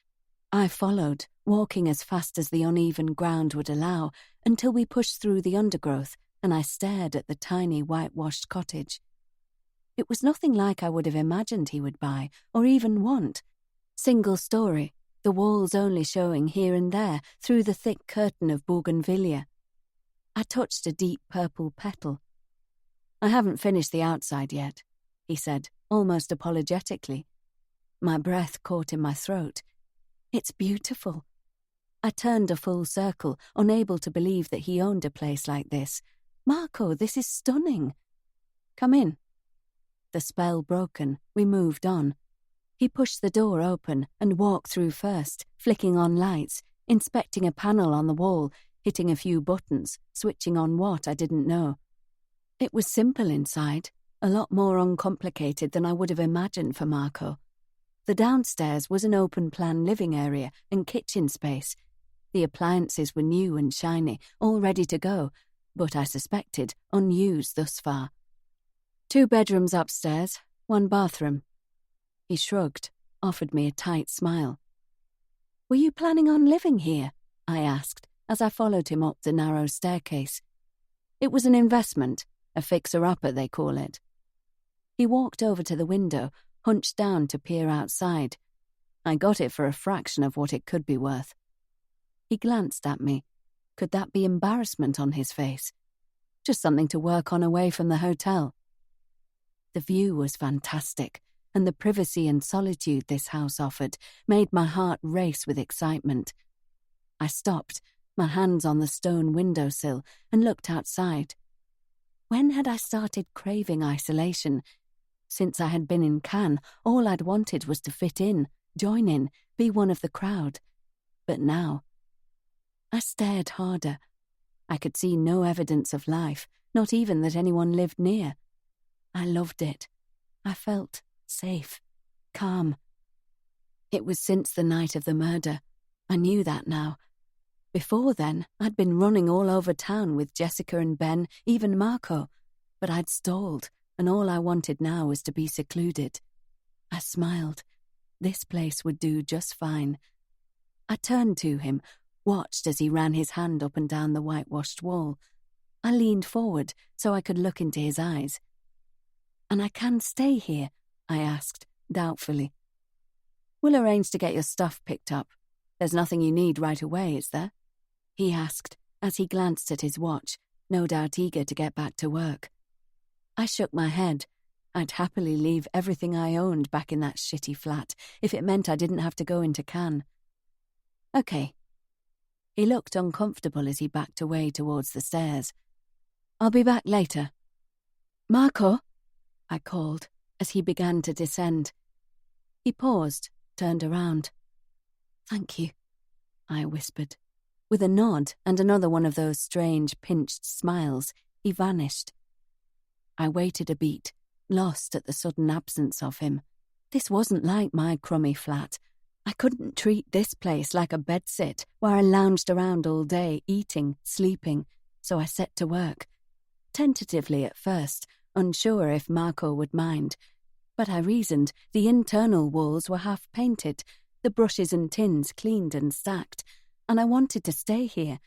I followed, walking as fast as the uneven ground would allow, until we pushed through the undergrowth and I stared at the tiny whitewashed cottage. It was nothing like I would have imagined he would buy, or even want. Single story, the walls only showing here and there through the thick curtain of bougainvillea. I touched a deep purple petal. "I haven't finished the outside yet," he said, almost apologetically. My breath caught in my throat. "It's beautiful." I turned a full circle, unable to believe that he owned a place like this. "Marco, this is stunning." "Come in." The spell broken, we moved on. He pushed the door open and walked through first, flicking on lights, inspecting a panel on the wall, hitting a few buttons, switching on what I didn't know. It was simple inside, a lot more uncomplicated than I would have imagined for Marco. The downstairs was an open-plan living area and kitchen space. The appliances were new and shiny, all ready to go, but I suspected unused thus far. 2 bedrooms upstairs, 1 bathroom. He shrugged, offered me a tight smile. "Were you planning on living here?" I asked, as I followed him up the narrow staircase. "It was an investment, a fixer-upper they call it." He walked over to the window, hunched down to peer outside. I got it for a fraction of what it could be worth. He glanced at me. Could that be embarrassment on his face? Just something to work on away from the hotel. The view was fantastic, and the privacy and solitude this house offered made my heart race with excitement. I stopped, my hands on the stone windowsill, and looked outside. When had I started craving isolation? Since I had been in Cannes, all I'd wanted was to fit in, join in, be one of the crowd. But now, I stared harder. I could see no evidence of life, not even that anyone lived near. I loved it. I felt safe, calm. It was since the night of the murder. I knew that now. Before then, I'd been running all over town with Jessica and Ben, even Marco. But I'd stalled, and all I wanted now was to be secluded. I smiled. This place would do just fine. I turned to him, watched as he ran his hand up and down the whitewashed wall. I leaned forward so I could look into his eyes. "And I can stay here?" I asked, doubtfully. "We'll arrange to get your stuff picked up. There's nothing you need right away, is there?" he asked, as he glanced at his watch, no doubt eager to get back to work. I shook my head. I'd happily leave everything I owned back in that shitty flat if it meant I didn't have to go into Cannes. "Okay." He looked uncomfortable as he backed away towards the stairs. "I'll be back later." "Marco," I called as he began to descend. He paused, turned around. "Thank you," I whispered. With a nod and another one of those strange, pinched smiles, he vanished. I waited a beat, lost at the sudden absence of him. This wasn't like my crummy flat. I couldn't treat this place like a bedsit where I lounged around all day, eating, sleeping, so I set to work. Tentatively at first, unsure if Marco would mind. But I reasoned the internal walls were half-painted, the brushes and tins cleaned and stacked, and I wanted to stay here.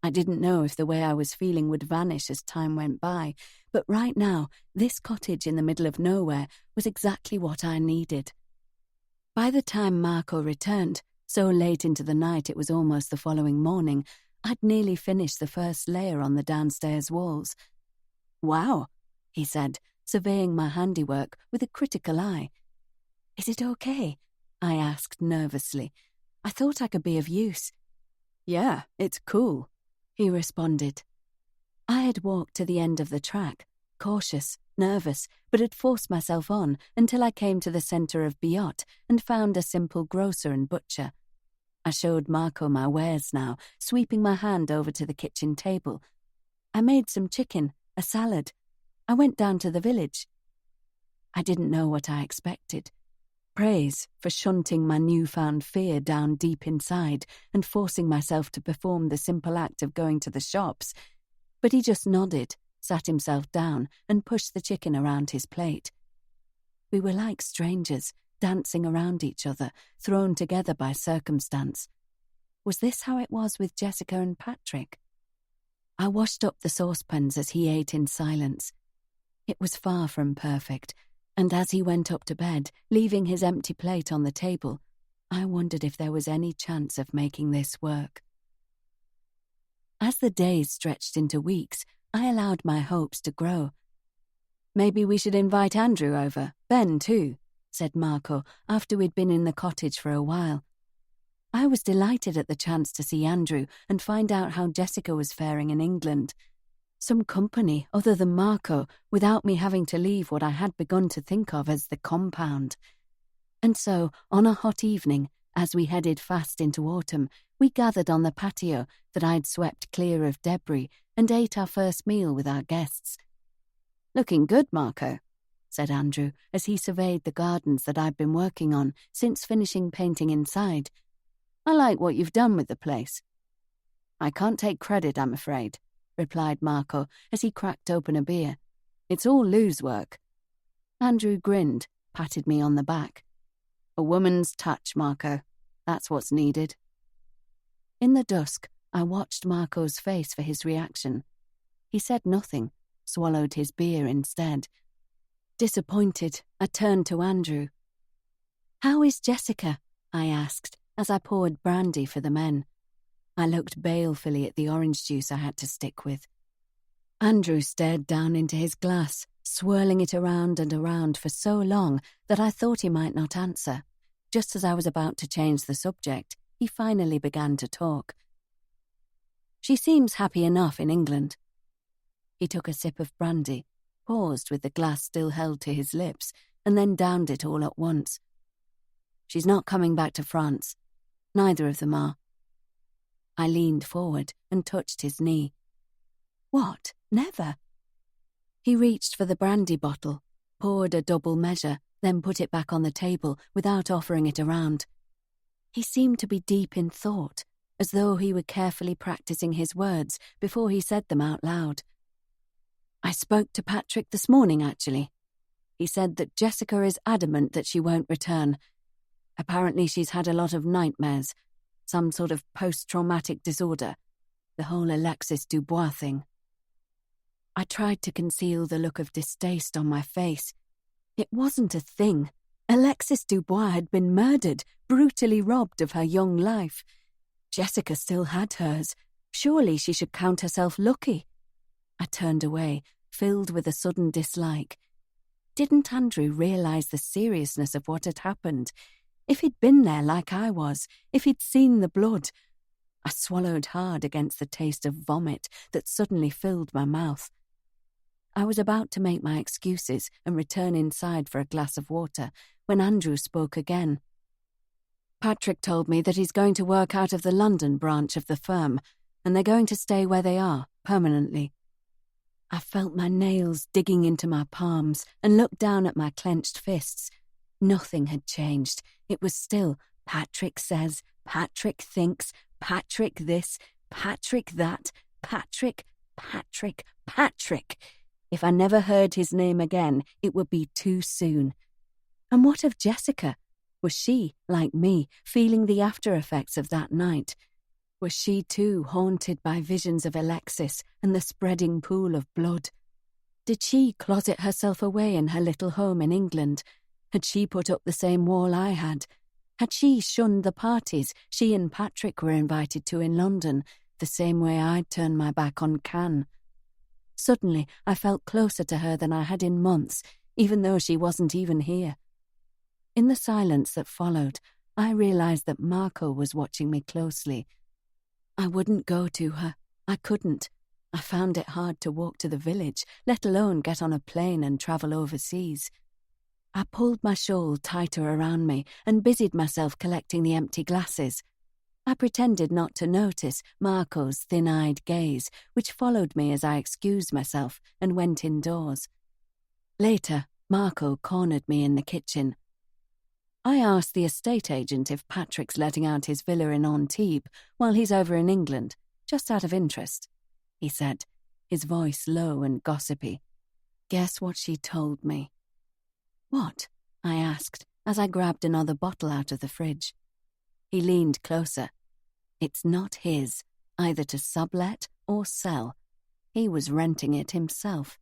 I didn't know if the way I was feeling would vanish as time went by, but right now, this cottage in the middle of nowhere was exactly what I needed. By the time Marco returned, so late into the night it was almost the following morning, I'd nearly finished the first layer on the downstairs walls. "Wow," he said, surveying my handiwork with a critical eye. "Is it okay?" I asked nervously. I thought I could be of use. "Yeah, it's cool," he responded. I had walked to the end of the track, cautious, nervous, but had forced myself on until I came to the centre of Biot and found a simple grocer and butcher. I showed Marco my wares now, sweeping my hand over to the kitchen table. I made some chicken, a salad. I went down to the village. I didn't know what I expected. Praise for shunting my newfound fear down deep inside and forcing myself to perform the simple act of going to the shops. But he just nodded, sat himself down and pushed the chicken around his plate. We were like strangers, dancing around each other, thrown together by circumstance. Was this how it was with Jessica and Patrick? I washed up the saucepans as he ate in silence. It was far from perfect, and as he went up to bed, leaving his empty plate on the table, I wondered if there was any chance of making this work. As the days stretched into weeks, I allowed my hopes to grow. "Maybe we should invite Andrew over, Ben too," said Marco after we'd been in the cottage for a while. I was delighted at the chance to see Andrew and find out how Jessica was faring in England. Some company other than Marco, without me having to leave what I had begun to think of as the compound. And so, on a hot evening, as we headed fast into autumn, we gathered on the patio that I'd swept clear of debris and ate our first meal with our guests. "Looking good, Marco," said Andrew as he surveyed the gardens that I'd been working on since finishing painting inside. "I like what you've done with the place." "I can't take credit, I'm afraid," replied Marco as he cracked open a beer. "It's all Lou's work." Andrew grinned, patted me on the back. "A woman's touch, Marco. That's what's needed." In the dusk, I watched Marco's face for his reaction. He said nothing, swallowed his beer instead. Disappointed, I turned to Andrew. "How is Jessica?" I asked as I poured brandy for the men. I looked balefully at the orange juice I had to stick with. Andrew stared down into his glass, swirling it around and around for so long that I thought he might not answer. Just as I was about to change the subject, he finally began to talk. "She seems happy enough in England." He took a sip of brandy, paused with the glass still held to his lips, and then downed it all at once. "She's not coming back to France. Neither of them are." I leaned forward and touched his knee. "What? Never?" He reached for the brandy bottle, poured a double measure, then put it back on the table without offering it around. He seemed to be deep in thought, as though he were carefully practicing his words before he said them out loud. "I spoke to Patrick this morning, actually. He said that Jessica is adamant that she won't return. Apparently she's had a lot of nightmares, some sort of post-traumatic disorder, the whole Alexis Dubois thing." I tried to conceal the look of distaste on my face. It wasn't a thing. Alexis Dubois had been murdered, brutally robbed of her young life. Jessica still had hers. Surely she should count herself lucky. I turned away, filled with a sudden dislike. Didn't Andrew realize the seriousness of what had happened? If he'd been there like I was, if he'd seen the blood. I swallowed hard against the taste of vomit that suddenly filled my mouth. I was about to make my excuses and return inside for a glass of water when Andrew spoke again. "Patrick told me that he's going to work out of the London branch of the firm, and they're going to stay where they are, permanently." I felt my nails digging into my palms and looked down at my clenched fists. Nothing had changed. It was still Patrick says, Patrick thinks, Patrick this, Patrick that, Patrick. If I never heard his name again, it would be too soon. And what of Jessica? Was she, like me, feeling the after-effects of that night? Was she too haunted by visions of Alexis and the spreading pool of blood? Did she closet herself away in her little home in England? Had she put up the same wall I had? Had she shunned the parties she and Patrick were invited to in London, the same way I'd turned my back on Cannes? Suddenly, I felt closer to her than I had in months, even though she wasn't even here. In the silence that followed, I realized that Marco was watching me closely. I wouldn't go to her. I couldn't. I found it hard to walk to the village, let alone get on a plane and travel overseas. I pulled my shawl tighter around me and busied myself collecting the empty glasses. I pretended not to notice Marco's thin-eyed gaze, which followed me as I excused myself and went indoors. Later, Marco cornered me in the kitchen. "I asked the estate agent if Patrick's letting out his villa in Antibes while he's over in England, just out of interest," he said. his voice low and gossipy. Guess what she told me? What? I asked as I grabbed another bottle out of the fridge. He leaned closer. It's not his, either to sublet or sell. He was renting it himself.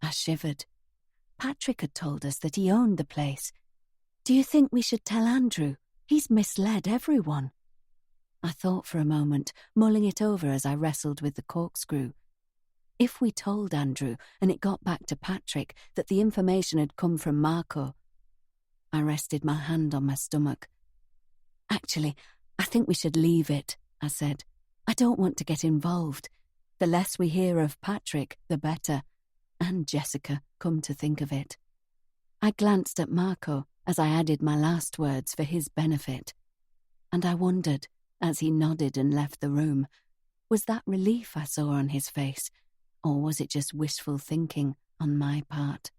I shivered. Patrick had told us that he owned the place. Do you think we should tell Andrew? He's misled everyone. I thought for a moment, mulling it over as I wrestled with the corkscrew. If we told Andrew and it got back to Patrick that the information had come from Marco. I rested my hand on my stomach. Actually, I think we should leave it, I said. I don't want to get involved. The less we hear of Patrick, the better. And Jessica, come to think of it. I glanced at Marco as I added my last words for his benefit. And I wondered, as he nodded and left the room, was that relief I saw on his face, or was it just wishful thinking on my part?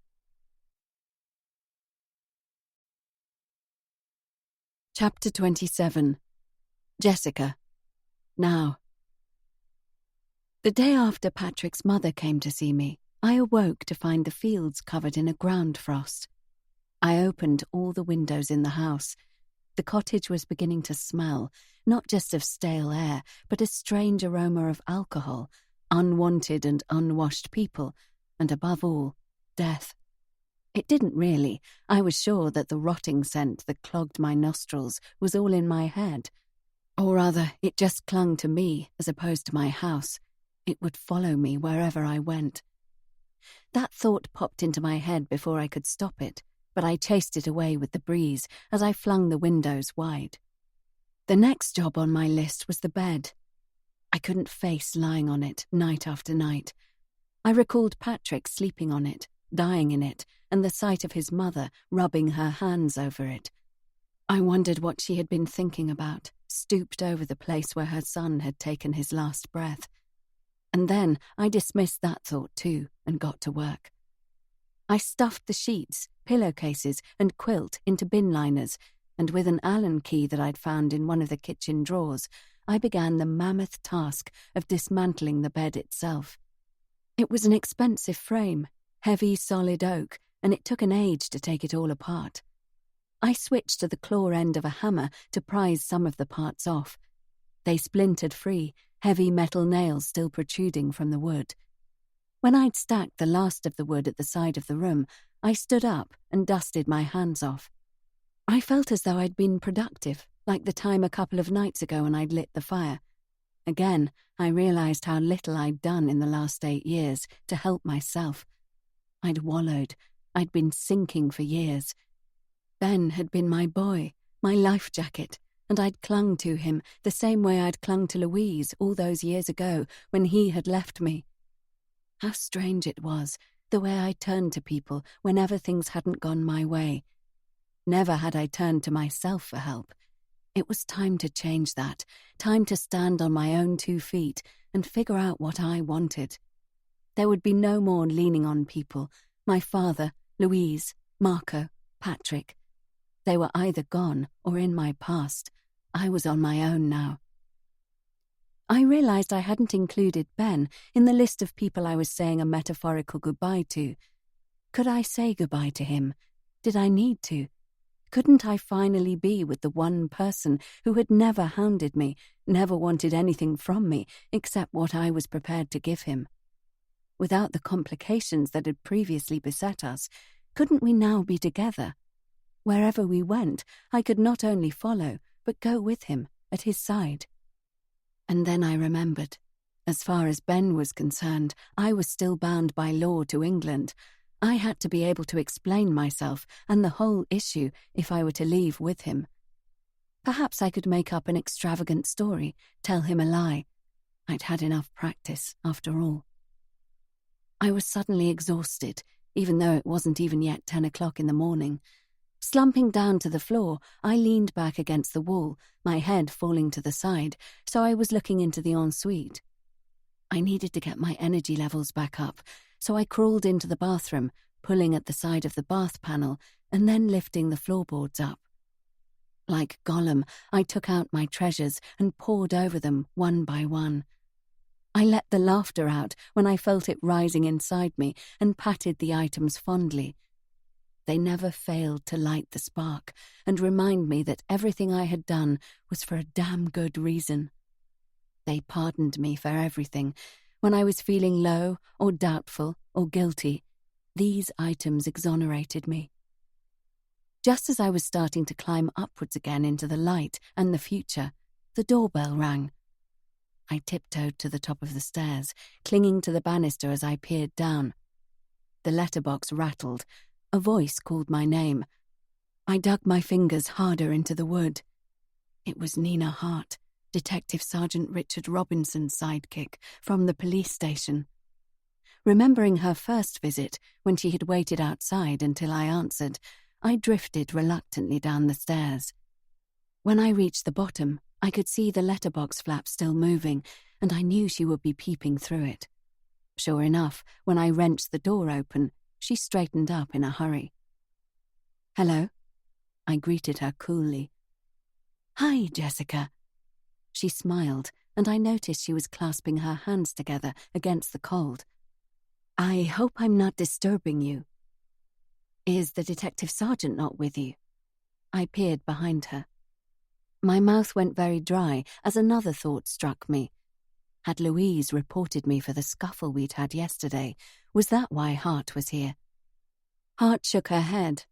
Chapter 27. Jessica. Now. The day after Patrick's mother came to see me, I awoke to find the fields covered in a ground frost. I opened all the windows in the house. The cottage was beginning to smell, not just of stale air, but a strange aroma of alcohol, unwanted and unwashed people, and above all, death. It didn't really. I was sure that the rotting scent that clogged my nostrils was all in my head. Or rather, it just clung to me as opposed to my house. It would follow me wherever I went. That thought popped into my head before I could stop it, but I chased it away with the breeze as I flung the windows wide. The next job on my list was the bed. I couldn't face lying on it night after night. I recalled Patrick sleeping on it, dying in it, and the sight of his mother rubbing her hands over it. I wondered what she had been thinking about, stooped over the place where her son had taken his last breath. And then I dismissed that thought too and got to work. I stuffed the sheets, pillowcases, and quilt into bin liners, and with an Allen key that I'd found in one of the kitchen drawers, I began the mammoth task of dismantling the bed itself. It was an expensive frame, heavy solid oak, and it took an age to take it all apart. I switched to the claw end of a hammer to prise some of the parts off. They splintered free, heavy metal nails still protruding from the wood. When I'd stacked the last of the wood at the side of the room, I stood up and dusted my hands off. I felt as though I'd been productive, like the time a couple of nights ago when I'd lit the fire. Again, I realized how little I'd done in the last 8 years to help myself. I'd wallowed. I'd been sinking for years. Ben had been my boy, my life jacket, and I'd clung to him the same way I'd clung to Louise all those years ago when he had left me. How strange it was, the way I turned to people whenever things hadn't gone my way. Never had I turned to myself for help. It was time to change that, time to stand on my own 2 feet and figure out what I wanted. There would be no more leaning on people, my father, Louise, Marco, Patrick. They were either gone or in my past. I was on my own now. I realized I hadn't included Ben in the list of people I was saying a metaphorical goodbye to. Could I say goodbye to him? Did I need to? Couldn't I finally be with the one person who had never hounded me, never wanted anything from me except what I was prepared to give him? Without the complications that had previously beset us, couldn't we now be together? Wherever we went, I could not only follow, but go with him, at his side. And then I remembered. As far as Ben was concerned, I was still bound by law to England. I had to be able to explain myself and the whole issue if I were to leave with him. Perhaps I could make up an extravagant story, tell him a lie. I'd had enough practice, after all. I was suddenly exhausted, even though it wasn't even yet 10 o'clock in the morning. Slumping down to the floor, I leaned back against the wall, my head falling to the side, so I was looking into the ensuite. I needed to get my energy levels back up, so I crawled into the bathroom, pulling at the side of the bath panel and then lifting the floorboards up. Like Gollum, I took out my treasures and pored over them one by one. I let the laughter out when I felt it rising inside me and patted the items fondly. They never failed to light the spark and remind me that everything I had done was for a damn good reason. They pardoned me for everything. When I was feeling low or doubtful or guilty, these items exonerated me. Just as I was starting to climb upwards again into the light and the future, the doorbell rang. I tiptoed to the top of the stairs, clinging to the banister as I peered down. The letterbox rattled. A voice called my name. I dug my fingers harder into the wood. It was Nina Hart, Detective Sergeant Richard Robinson's sidekick from the police station. Remembering her first visit, when she had waited outside until I answered, I drifted reluctantly down the stairs. When I reached the bottom, I could see the letterbox flap still moving, and I knew she would be peeping through it. Sure enough, when I wrenched the door open, she straightened up in a hurry. "Hello?" I greeted her coolly. "Hi, Jessica." She smiled, and I noticed she was clasping her hands together against the cold. "I hope I'm not disturbing you. Is the detective sergeant not with you?" I peered behind her. My mouth went very dry as another thought struck me. Had Louise reported me for the scuffle we'd had yesterday? Was that why Hart was here? Hart shook her head.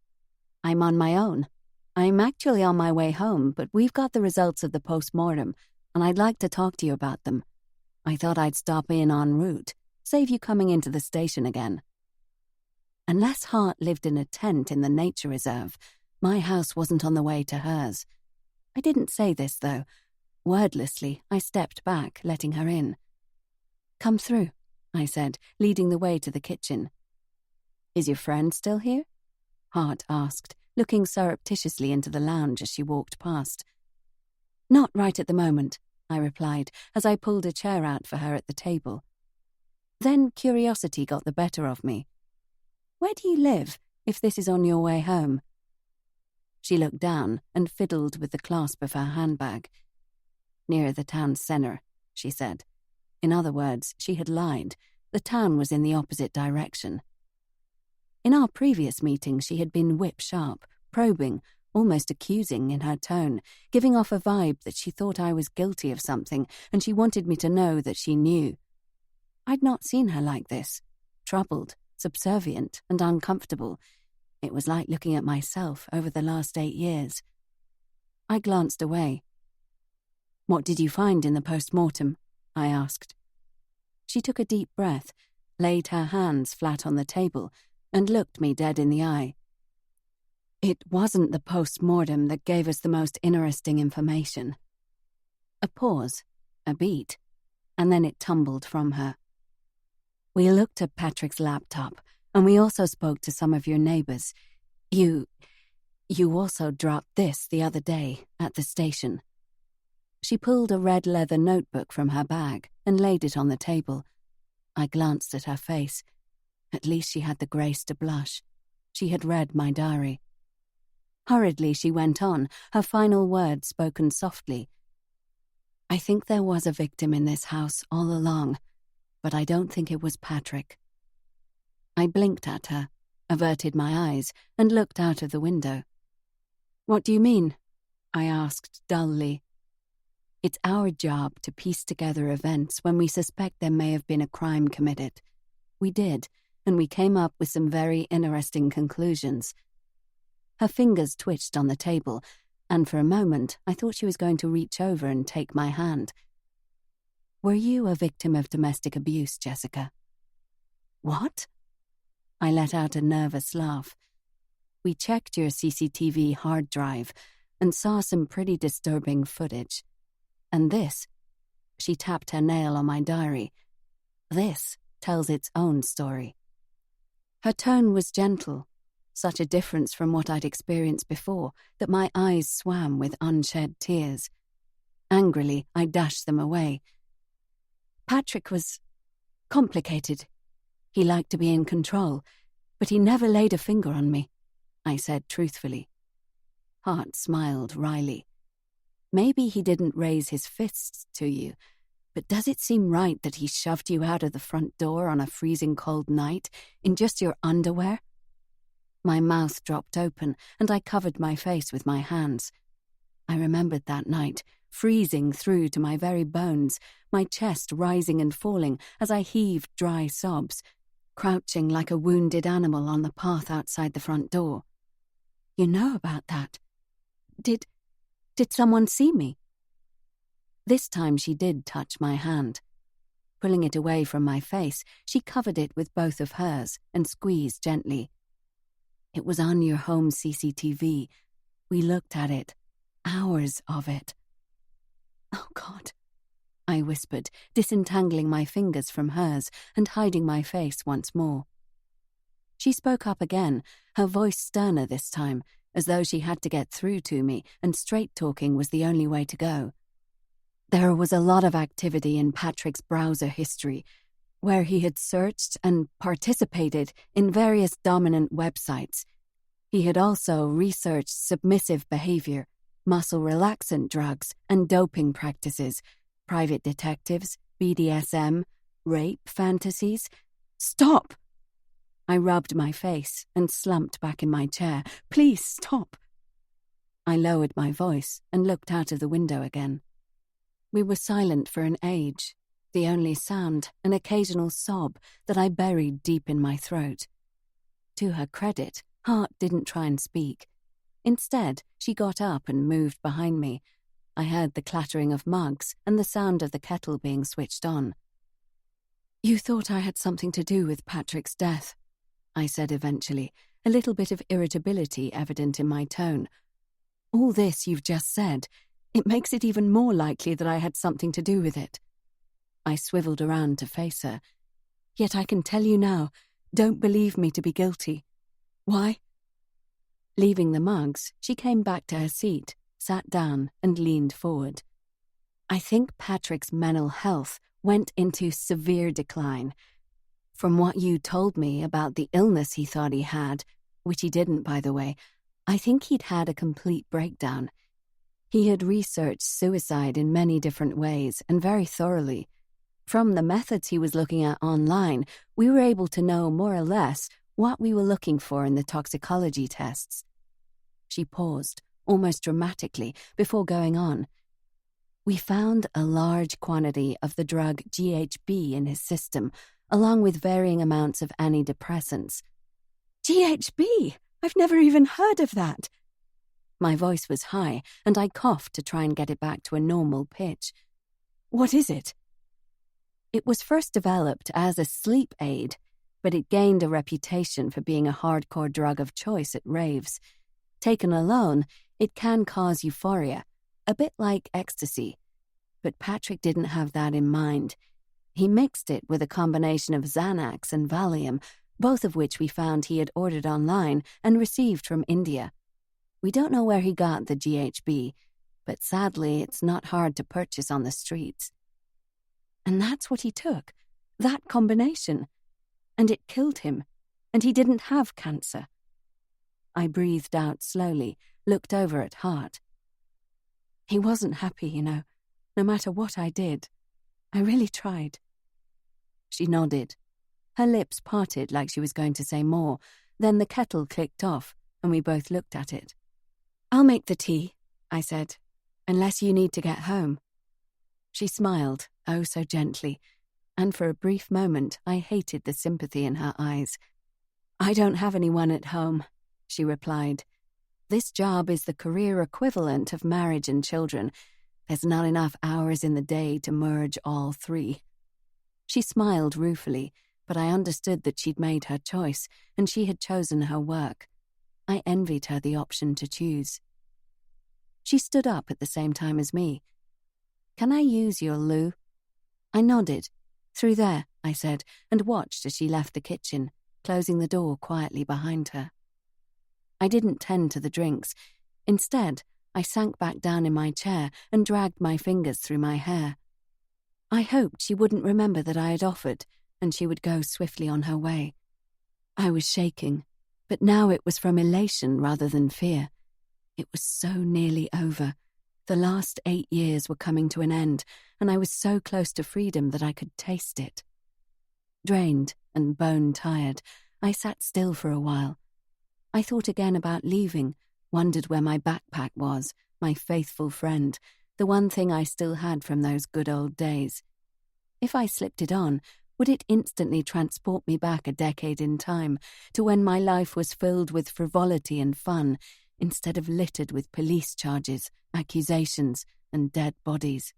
"I'm on my own. I'm actually on my way home, but we've got the results of the post-mortem, and I'd like to talk to you about them. I thought I'd stop in en route, save you coming into the station again." Unless Hart lived in a tent in the nature reserve, my house wasn't on the way to hers. I didn't say this, though. Wordlessly, I stepped back, letting her in. "Come through," I said, leading the way to the kitchen. "Is your friend still here?" Hart asked, looking surreptitiously into the lounge as she walked past. "Not right at the moment," I replied, as I pulled a chair out for her at the table. Then curiosity got the better of me. "Where do you live, if this is on your way home?" She looked down and fiddled with the clasp of her handbag. "Near the town centre," she said. In other words, she had lied. The town was in the opposite direction. In our previous meeting, she had been whip-sharp, probing, almost accusing in her tone, giving off a vibe that she thought I was guilty of something, and she wanted me to know that she knew. I'd not seen her like this, troubled, subservient, and uncomfortable. It was like looking at myself over the last 8 years. I glanced away. "What did you find in the post-mortem?" I asked. She took a deep breath, laid her hands flat on the table, and looked me dead in the eye. "It wasn't the post-mortem that gave us the most interesting information." A pause, a beat, and then it tumbled from her. "We looked at Patrick's laptop, and we also spoke to some of your neighbors. You also dropped this the other day at the station." She pulled a red leather notebook from her bag and laid it on the table. I glanced at her face. At least she had the grace to blush. She had read my diary. Hurriedly she went on, her final words spoken softly. "I think there was a victim in this house all along, but I don't think it was Patrick." I blinked at her, averted my eyes, and looked out of the window. "What do you mean?" I asked dully. "It's our job to piece together events when we suspect there may have been a crime committed. We did, and we came up with some very interesting conclusions." Her fingers twitched on the table, and for a moment I thought she was going to reach over and take my hand. "Were you a victim of domestic abuse, Jessica?" "What?" I let out a nervous laugh. "We checked your CCTV hard drive and saw some pretty disturbing footage. And this," she tapped her nail on my diary, "this tells its own story." Her tone was gentle, such a difference from what I'd experienced before that my eyes swam with unshed tears. Angrily, I dashed them away. "Patrick was complicated. He liked to be in control, but he never laid a finger on me," I said truthfully. Hart smiled wryly. "Maybe he didn't raise his fists to you, But does it seem right that he shoved you out of the front door on a freezing cold night in just your underwear? My mouth dropped open, and I covered my face with my hands. I remembered that night, freezing through to my very bones, my chest rising and falling as I heaved dry sobs, crouching like a wounded animal on the path outside the front door. You know about that? Did someone see me? This time she did touch my hand. Pulling it away from my face, she covered it with both of hers and squeezed gently. It was on your home CCTV. We looked at it. Hours of it. Oh, God, I whispered, disentangling my fingers from hers and hiding my face once more. She spoke up again, her voice sterner this time, as though she had to get through to me and straight talking was the only way to go. There was a lot of activity in Patrick's browser history, where he had searched and participated in various dominant websites. He had also researched submissive behavior, muscle relaxant drugs, and doping practices, private detectives, BDSM, rape fantasies. Stop! I rubbed my face and slumped back in my chair. Please stop! I lowered my voice and looked out of the window again. We were silent for an age, the only sound an occasional sob that I buried deep in my throat. To her credit, Hart didn't try and speak. Instead, she got up and moved behind me. I heard the clattering of mugs and the sound of the kettle being switched on. You thought I had something to do with Patrick's death, I said eventually, a little bit of irritability evident in my tone. All this you've just said, it makes it even more likely that I had something to do with it. I swiveled around to face her. Yet I can tell you now, don't believe me to be guilty. Why? Leaving the mugs, she came back to her seat, sat down, and leaned forward. I think Patrick's mental health went into severe decline. From what you told me about the illness he thought he had, which he didn't, by the way, I think he'd had a complete breakdown. He had researched suicide in many different ways and very thoroughly. From the methods he was looking at online, we were able to know more or less what we were looking for in the toxicology tests. She paused, almost dramatically, before going on. We found a large quantity of the drug GHB in his system, along with varying amounts of antidepressants. GHB? I've never even heard of that. My voice was high, and I coughed to try and get it back to a normal pitch. What is it? It was first developed as a sleep aid, but it gained a reputation for being a hardcore drug of choice at raves. Taken alone, it can cause euphoria, a bit like ecstasy. But Patrick didn't have that in mind. He mixed it with a combination of Xanax and Valium, both of which we found he had ordered online and received from India. We don't know where he got the GHB, but sadly it's not hard to purchase on the streets. And that's what he took, that combination. And it killed him, and he didn't have cancer. I breathed out slowly, looked over at Hart. He wasn't happy, you know, no matter what I did. I really tried. She nodded. Her lips parted like she was going to say more. Then the kettle clicked off, and we both looked at it. I'll make the tea, I said, unless you need to get home. She smiled, oh so gently, and for a brief moment I hated the sympathy in her eyes. I don't have anyone at home, she replied. This job is the career equivalent of marriage and children. There's not enough hours in the day to merge all three. She smiled ruefully, but I understood that she'd made her choice, and she had chosen her work. I envied her the option to choose. She stood up at the same time as me. Can I use your loo? I nodded. Through there, I said, and watched as she left the kitchen, closing the door quietly behind her. I didn't tend to the drinks. Instead, I sank back down in my chair and dragged my fingers through my hair. I hoped she wouldn't remember that I had offered, and she would go swiftly on her way. I was shaking, but now it was from elation rather than fear. It was so nearly over. The last 8 years were coming to an end, and I was so close to freedom that I could taste it. Drained and bone-tired, I sat still for a while. I thought again about leaving, wondered where my backpack was, my faithful friend, the one thing I still had from those good old days. If I slipped it on, would it instantly transport me back a decade in time, to when my life was filled with frivolity and fun, instead of littered with police charges, accusations, and dead bodies?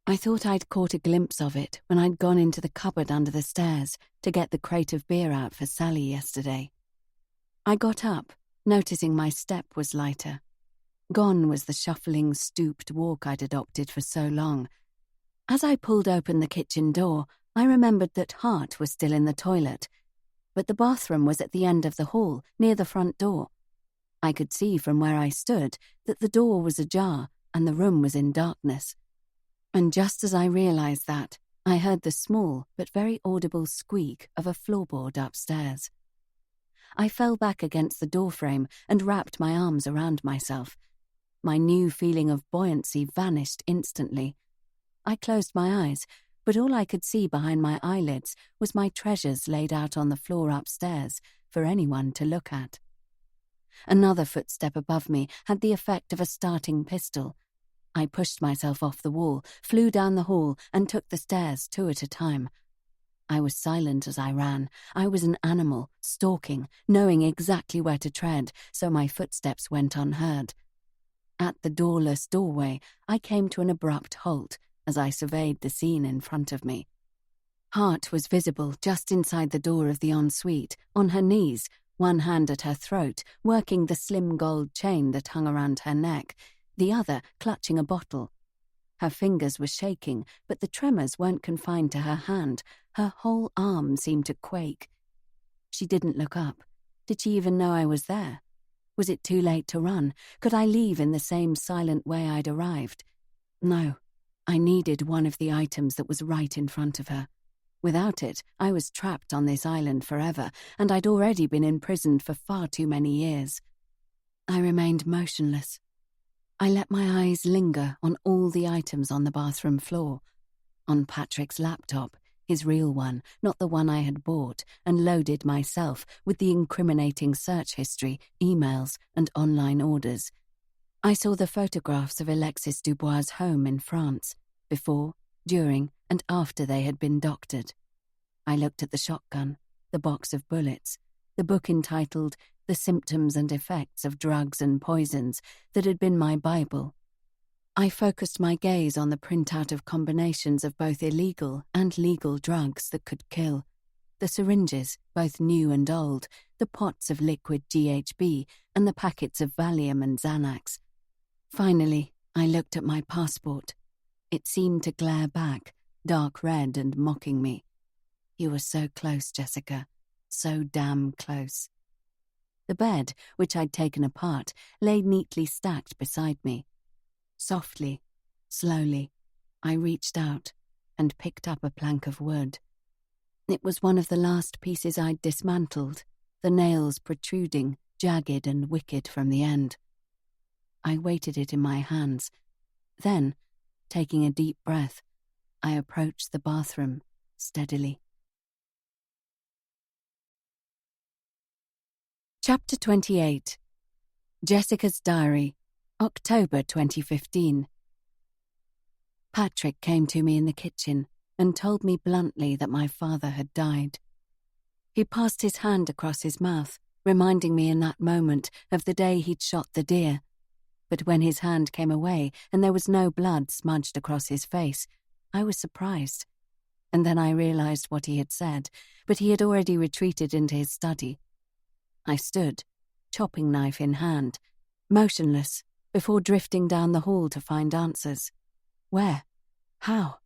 I thought I'd caught a glimpse of it when I'd gone into the cupboard under the stairs to get the crate of beer out for Sally yesterday. I got up, noticing my step was lighter. Gone was the shuffling, stooped walk I'd adopted for so long. As I pulled open the kitchen door, I remembered that Hart was still in the toilet, but the bathroom was at the end of the hall, near the front door. I could see from where I stood that the door was ajar and the room was in darkness. And just as I realized that, I heard the small but very audible squeak of a floorboard upstairs. I fell back against the doorframe and wrapped my arms around myself. My new feeling of buoyancy vanished instantly. I closed my eyes, but all I could see behind my eyelids was my treasures laid out on the floor upstairs for anyone to look at. Another footstep above me had the effect of a starting pistol. I pushed myself off the wall, flew down the hall, and took the stairs 2 at a time. I was silent as I ran. I was an animal, stalking, knowing exactly where to tread, so my footsteps went unheard. At the doorless doorway, I came to an abrupt halt as I surveyed the scene in front of me. Hart was visible just inside the door of the ensuite, on her knees, one hand at her throat, working the slim gold chain that hung around her neck, the other clutching a bottle. Her fingers were shaking, but the tremors weren't confined to her hand. Her whole arm seemed to quake. She didn't look up. Did she even know I was there? Was it too late to run? Could I leave in the same silent way I'd arrived? No. I needed one of the items that was right in front of her. Without it, I was trapped on this island forever, and I'd already been imprisoned for far too many years. I remained motionless. I let my eyes linger on all the items on the bathroom floor. On Patrick's laptop, his real one, not the one I had bought and loaded myself with the incriminating search history, emails, and online orders. I saw the photographs of Alexis Dubois' home in France, before, during, and after they had been doctored. I looked at the shotgun, the box of bullets, the book entitled The Symptoms and Effects of Drugs and Poisons that had been my Bible. I focused my gaze on the printout of combinations of both illegal and legal drugs that could kill, the syringes, both new and old, the pots of liquid GHB, and the packets of Valium and Xanax. Finally, I looked at my passport. It seemed to glare back, dark red and mocking me. You were so close, Jessica. So damn close. The bed, which I'd taken apart, lay neatly stacked beside me. Softly, slowly, I reached out and picked up a plank of wood. It was one of the last pieces I'd dismantled, the nails protruding, jagged and wicked from the end. I weighted it in my hands. Then, taking a deep breath, I approached the bathroom steadily. Chapter 28. Jessica's Diary, October 2015. Patrick came to me in the kitchen and told me bluntly that my father had died. He passed his hand across his mouth, reminding me in that moment of the day he'd shot the deer. But when his hand came away and there was no blood smudged across his face, I was surprised. And then I realized what he had said, but he had already retreated into his study. I stood, chopping knife in hand, motionless, before drifting down the hall to find answers. Where? How?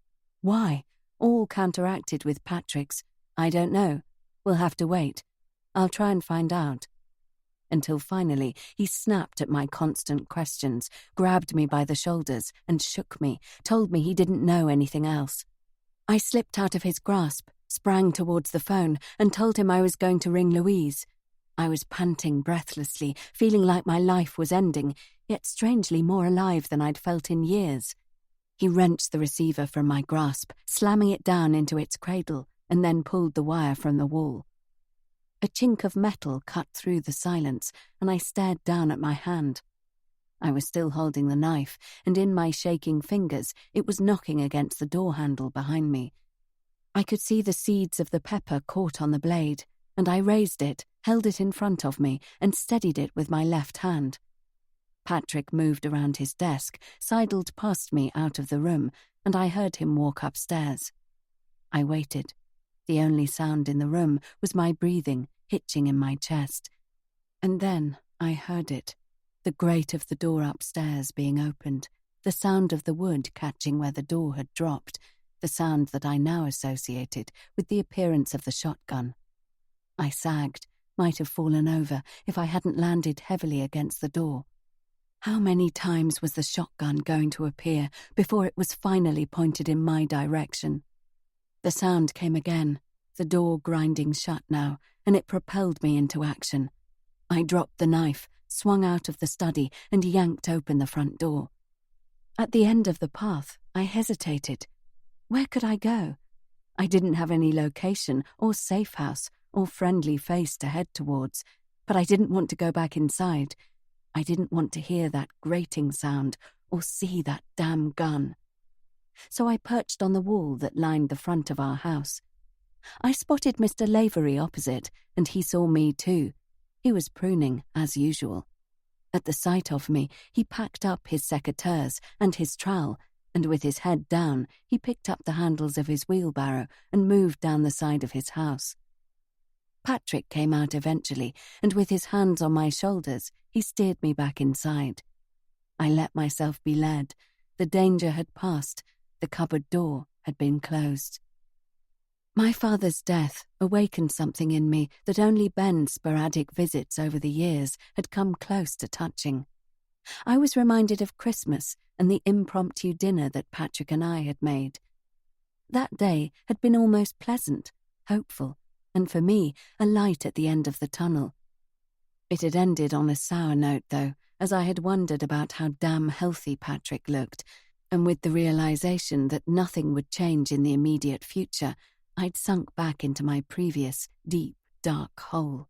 Why? All counteracted with Patrick's, I don't know. We'll have to wait. I'll try and find out. Until finally he snapped at my constant questions, grabbed me by the shoulders and shook me, told me he didn't know anything else. I slipped out of his grasp, sprang towards the phone and told him I was going to ring Louise. I was panting breathlessly, feeling like my life was ending, yet strangely more alive than I'd felt in years. He wrenched the receiver from my grasp, slamming it down into its cradle, and then pulled the wire from the wall. A chink of metal cut through the silence, and I stared down at my hand. I was still holding the knife, and in my shaking fingers it was knocking against the door handle behind me. I could see the seeds of the pepper caught on the blade, and I raised it, held it in front of me, and steadied it with my left hand. Patrick moved around his desk, sidled past me out of the room, and I heard him walk upstairs. I waited. The only sound in the room was my breathing, hitching in my chest. And then I heard it, the grate of the door upstairs being opened, the sound of the wood catching where the door had dropped, the sound that I now associated with the appearance of the shotgun. I sagged, might have fallen over if I hadn't landed heavily against the door. How many times was the shotgun going to appear before it was finally pointed in my direction? The sound came again, the door grinding shut now, and it propelled me into action. I dropped the knife, swung out of the study, and yanked open the front door. At the end of the path, I hesitated. Where could I go? I didn't have any location or safe house or friendly face to head towards, but I didn't want to go back inside. I didn't want to hear that grating sound or see that damn gun. So I perched on the wall that lined the front of our house. I spotted Mr. Lavery opposite, and he saw me too. He was pruning, as usual. At the sight of me, he packed up his secateurs and his trowel, and with his head down, he picked up the handles of his wheelbarrow and moved down the side of his house. Patrick came out eventually, and with his hands on my shoulders, he steered me back inside. I let myself be led. The danger had passed. The cupboard door had been closed. My father's death awakened something in me that only Ben's sporadic visits over the years had come close to touching. I was reminded of Christmas and the impromptu dinner that Patrick and I had made. That day had been almost pleasant, hopeful, and for me, a light at the end of the tunnel. It had ended on a sour note, though, as I had wondered about how damn healthy Patrick looked, and with the realization that nothing would change in the immediate future, I'd sunk back into my previous, deep, dark hole.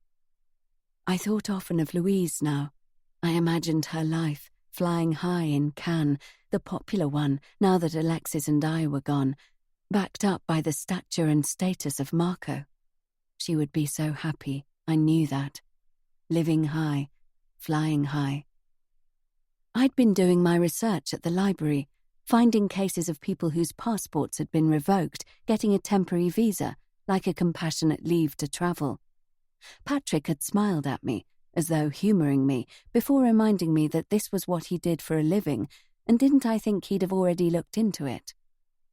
I thought often of Louise now. I imagined her life, flying high in Cannes, the popular one, now that Alexis and I were gone, backed up by the stature and status of Marco. She would be so happy, I knew that. Living high, flying high. I'd been doing my research at the library, finding cases of people whose passports had been revoked, getting a temporary visa, like a compassionate leave to travel. Patrick had smiled at me, as though humouring me, before reminding me that this was what he did for a living, and didn't I think he'd have already looked into it?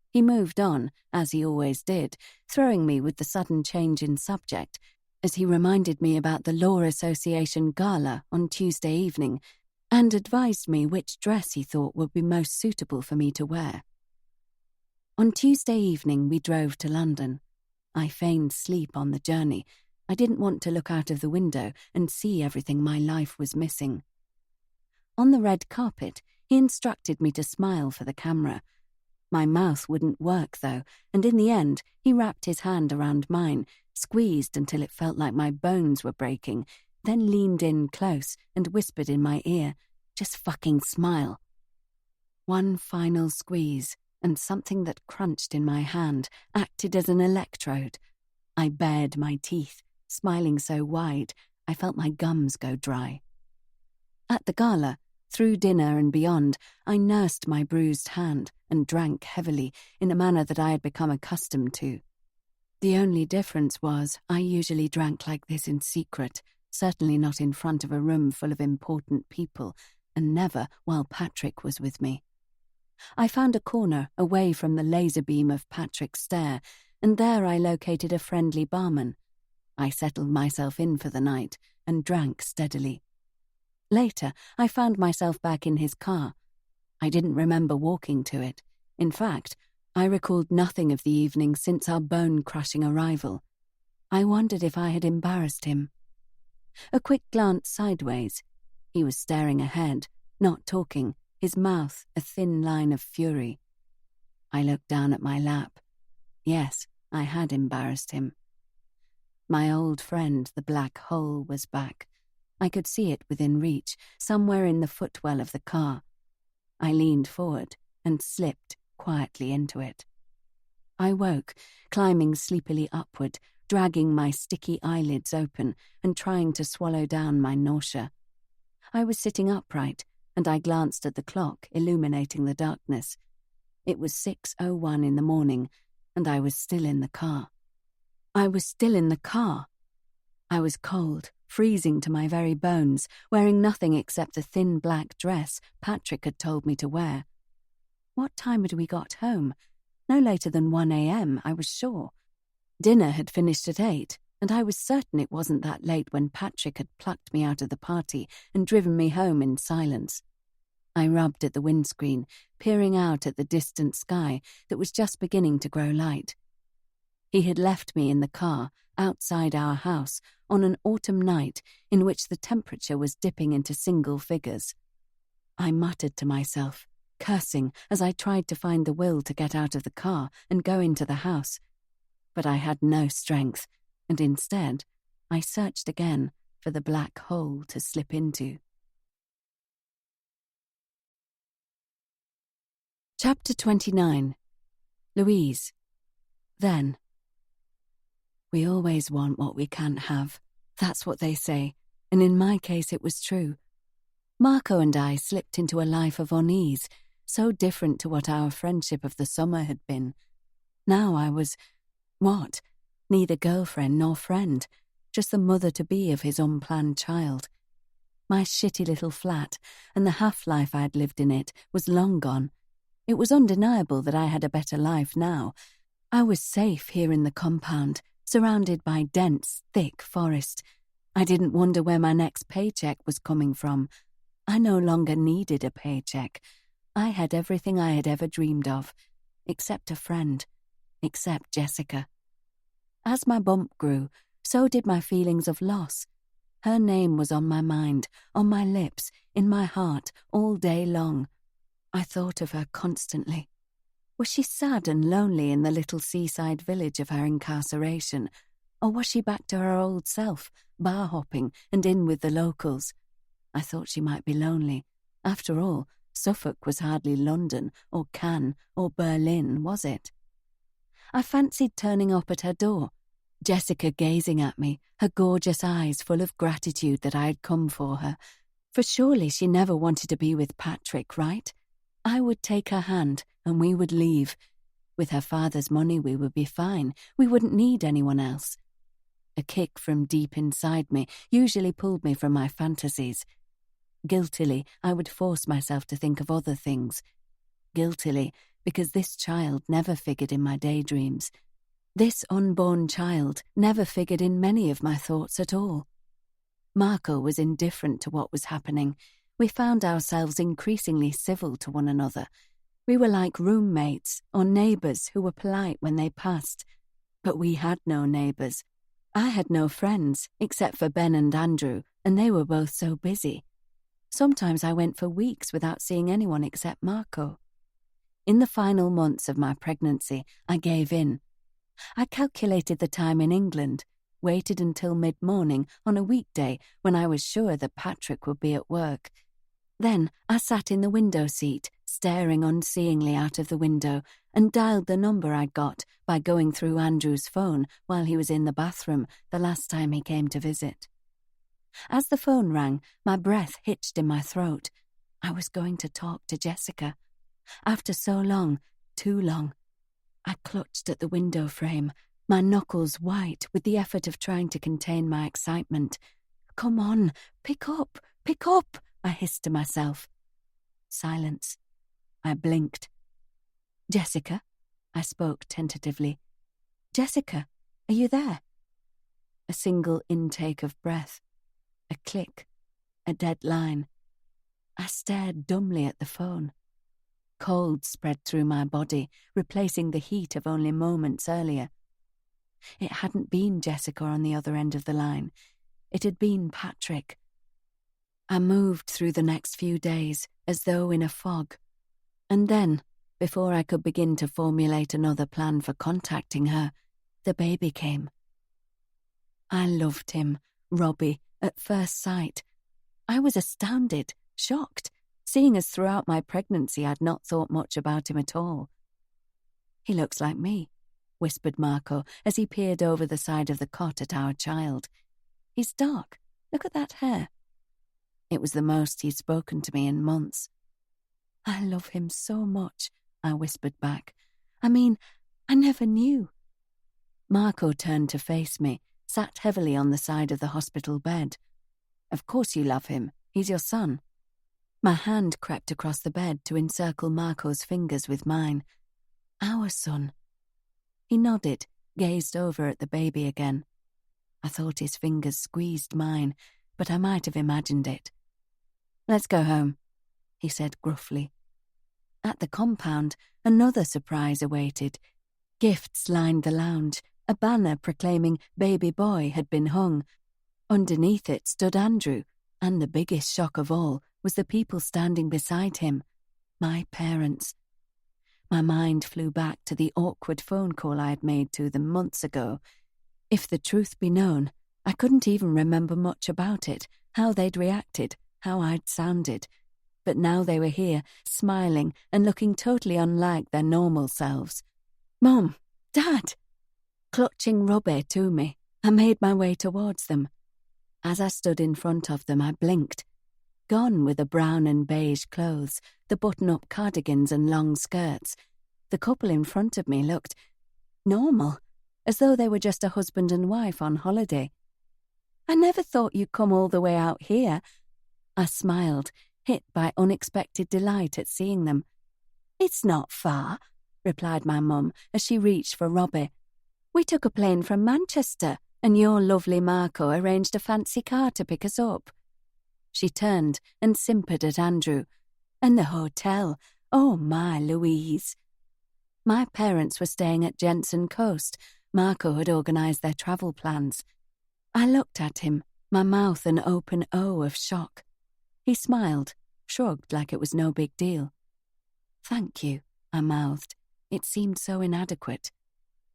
He moved on, as he always did, throwing me with the sudden change in subject, as he reminded me about the Law Association gala on Tuesday evening, and advised me which dress he thought would be most suitable for me to wear. On Tuesday evening we drove to London. I feigned sleep on the journey. I didn't want to look out of the window and see everything my life was missing. On the red carpet, he instructed me to smile for the camera. My mouth wouldn't work, though, and in the end, he wrapped his hand around mine, squeezed until it felt like my bones were breaking, then leaned in close and whispered in my ear, "Just fucking smile." One final squeeze, and something that crunched in my hand acted as an electrode. I bared my teeth, smiling so wide I felt my gums go dry. At the gala, through dinner and beyond, I nursed my bruised hand and drank heavily in a manner that I had become accustomed to. The only difference was I usually drank like this in secret, certainly not in front of a room full of important people, and never while Patrick was with me. I found a corner away from the laser beam of Patrick's stare, and there I located a friendly barman. I settled myself in for the night and drank steadily. Later, I found myself back in his car. I didn't remember walking to it. In fact, I recalled nothing of the evening since our bone-crushing arrival. I wondered if I had embarrassed him. A quick glance sideways. He was staring ahead, not talking, his mouth a thin line of fury. I looked down at my lap. Yes, I had embarrassed him. My old friend, the black hole, was back. I could see it within reach, somewhere in the footwell of the car. I leaned forward and slipped quietly into it. I woke, climbing sleepily upward, dragging my sticky eyelids open and trying to swallow down my nausea. I was sitting upright, and I glanced at the clock illuminating the darkness. It was 6:01 in the morning, and I was still in the car. I was still in the car. I was cold, freezing to my very bones, wearing nothing except a thin black dress Patrick had told me to wear. What time had we got home? No later than 1 a.m., I was sure. Dinner had finished at 8, and I was certain it wasn't that late when Patrick had plucked me out of the party and driven me home in silence. I rubbed at the windscreen, peering out at the distant sky that was just beginning to grow light. He had left me in the car, outside our house, on an autumn night in which the temperature was dipping into single figures. I muttered to myself, cursing as I tried to find the will to get out of the car and go into the house. But I had no strength, and instead, I searched again for the black hole to slip into. Chapter 29. Louise. Then. We always want what we can't have. That's what they say, and in my case it was true. Marco and I slipped into a life of unease, so different to what our friendship of the summer had been. Now I was, what? Neither girlfriend nor friend, just the mother-to-be of his unplanned child. My shitty little flat, and the half-life I'd lived in it, was long gone. It was undeniable that I had a better life now. I was safe here in the compound, surrounded by dense, thick forest. I didn't wonder where my next paycheck was coming from. I no longer needed a paycheck. I had everything I had ever dreamed of, except a friend, except Jessica. As my bump grew, so did my feelings of loss. Her name was on my mind, on my lips, in my heart, all day long. I thought of her constantly. Was she sad and lonely in the little seaside village of her incarceration, or was she back to her old self, bar-hopping and in with the locals? I thought she might be lonely. After all, Suffolk was hardly London, or Cannes, or Berlin, was it? I fancied turning up at her door, Jessica gazing at me, her gorgeous eyes full of gratitude that I had come for her. For surely she never wanted to be with Patrick, right? I would take her hand, and we would leave. With her father's money we would be fine. We wouldn't need anyone else. A kick from deep inside me usually pulled me from my fantasies. Guiltily, I would force myself to think of other things. Guiltily, because this child never figured in my daydreams. This unborn child never figured in many of my thoughts at all. Marco was indifferent to what was happening. We found ourselves increasingly civil to one another. We were like roommates or neighbours who were polite when they passed. But we had no neighbours. I had no friends, except for Ben and Andrew, and they were both so busy. Sometimes I went for weeks without seeing anyone except Marco. In the final months of my pregnancy, I gave in. I calculated the time in England, waited until mid-morning on a weekday when I was sure that Patrick would be at work. Then I sat in the window seat, staring unseeingly out of the window, and dialed the number I'd got by going through Andrew's phone while he was in the bathroom the last time he came to visit. As the phone rang, my breath hitched in my throat. I was going to talk to Jessica. After so long, too long. I clutched at the window frame, my knuckles white with the effort of trying to contain my excitement. "Come on, pick up, I hissed to myself. Silence. I blinked. "Jessica?" I spoke tentatively. "Jessica, are you there?" A single intake of breath. A click. A dead line. I stared dumbly at the phone. Cold spread through my body, replacing the heat of only moments earlier. It hadn't been Jessica on the other end of the line. It had been Patrick. I moved through the next few days as though in a fog, and then, before I could begin to formulate another plan for contacting her, the baby came. I loved him, Robbie, at first sight. I was astounded, shocked, seeing as throughout my pregnancy I'd not thought much about him at all. "He looks like me," whispered Marco as he peered over the side of the cot at our child. "He's dark. Look at that hair." It was the most he'd spoken to me in months. "I love him so much," I whispered back. "I mean, I never knew." Marco turned to face me, sat heavily on the side of the hospital bed. "Of course you love him. He's your son." My hand crept across the bed to encircle Marco's fingers with mine. "Our son." He nodded, gazed over at the baby again. I thought his fingers squeezed mine, but I might have imagined it. "Let's go home," he said gruffly. At the compound, another surprise awaited. Gifts lined the lounge. A banner proclaiming "Baby Boy" had been hung. Underneath it stood Andrew, and the biggest shock of all was the people standing beside him, my parents. My mind flew back to the awkward phone call I had made to them months ago. If the truth be known, I couldn't even remember much about it, how they'd reacted, how I'd sounded. But now they were here, smiling and looking totally unlike their normal selves. "Mom! Dad!" Clutching Robbie to me, I made my way towards them. As I stood in front of them, I blinked. Gone were the brown and beige clothes, the button-up cardigans and long skirts. The couple in front of me looked normal, as though they were just a husband and wife on holiday. "I never thought you'd come all the way out here." I smiled, hit by unexpected delight at seeing them. "It's not far," replied my mum as she reached for Robbie. "We took a plane from Manchester, and your lovely Marco arranged a fancy car to pick us up." She turned and simpered at Andrew. "And the hotel, oh my Louise." My parents were staying at Jensen Coast. Marco had organised their travel plans. I looked at him, my mouth an open O of shock. He smiled, shrugged like it was no big deal. "Thank you," I mouthed. It seemed so inadequate.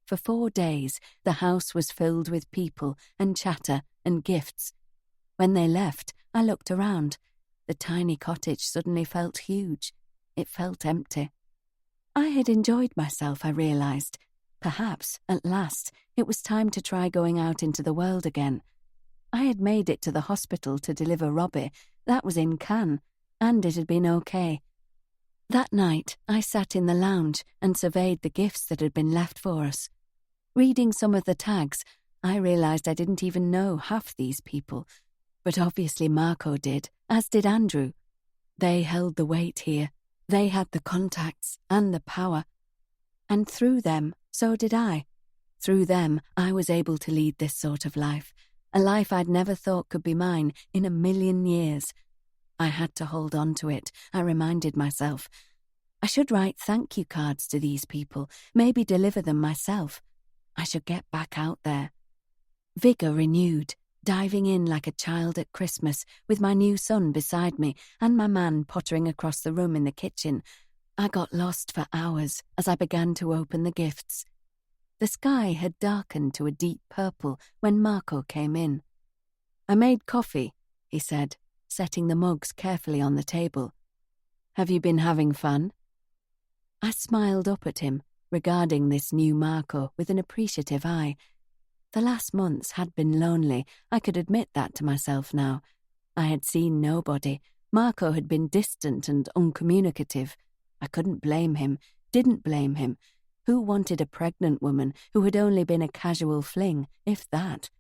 For 4 days, the house was filled with people and chatter and gifts. When they left, I looked around. The tiny cottage suddenly felt huge. It felt empty. I had enjoyed myself, I realised. Perhaps, at last, it was time to try going out into the world again. I had made it to the hospital to deliver Robbie. That was in Cannes, and it had been okay. That night, I sat in the lounge and surveyed the gifts that had been left for us. Reading some of the tags, I realised I didn't even know half these people. But obviously Marco did, as did Andrew. They held the weight here. They had the contacts and the power. And through them, so did I. Through them, I was able to lead this sort of life, a life I'd never thought could be mine in a million years. I had to hold on to it, I reminded myself. I should write thank you cards to these people, maybe deliver them myself. I should get back out there. Vigour renewed, diving in like a child at Christmas, with my new son beside me and my man pottering across the room in the kitchen. I got lost for hours as I began to open the gifts. The sky had darkened to a deep purple when Marco came in. "I made coffee," he said, setting the mugs carefully on the table. "Have you been having fun?" I smiled up at him, regarding this new Marco with an appreciative eye. The last months had been lonely. I could admit that to myself now. I had seen nobody. Marco had been distant and uncommunicative. I couldn't blame him, didn't blame him. Who wanted a pregnant woman who had only been a casual fling, if that?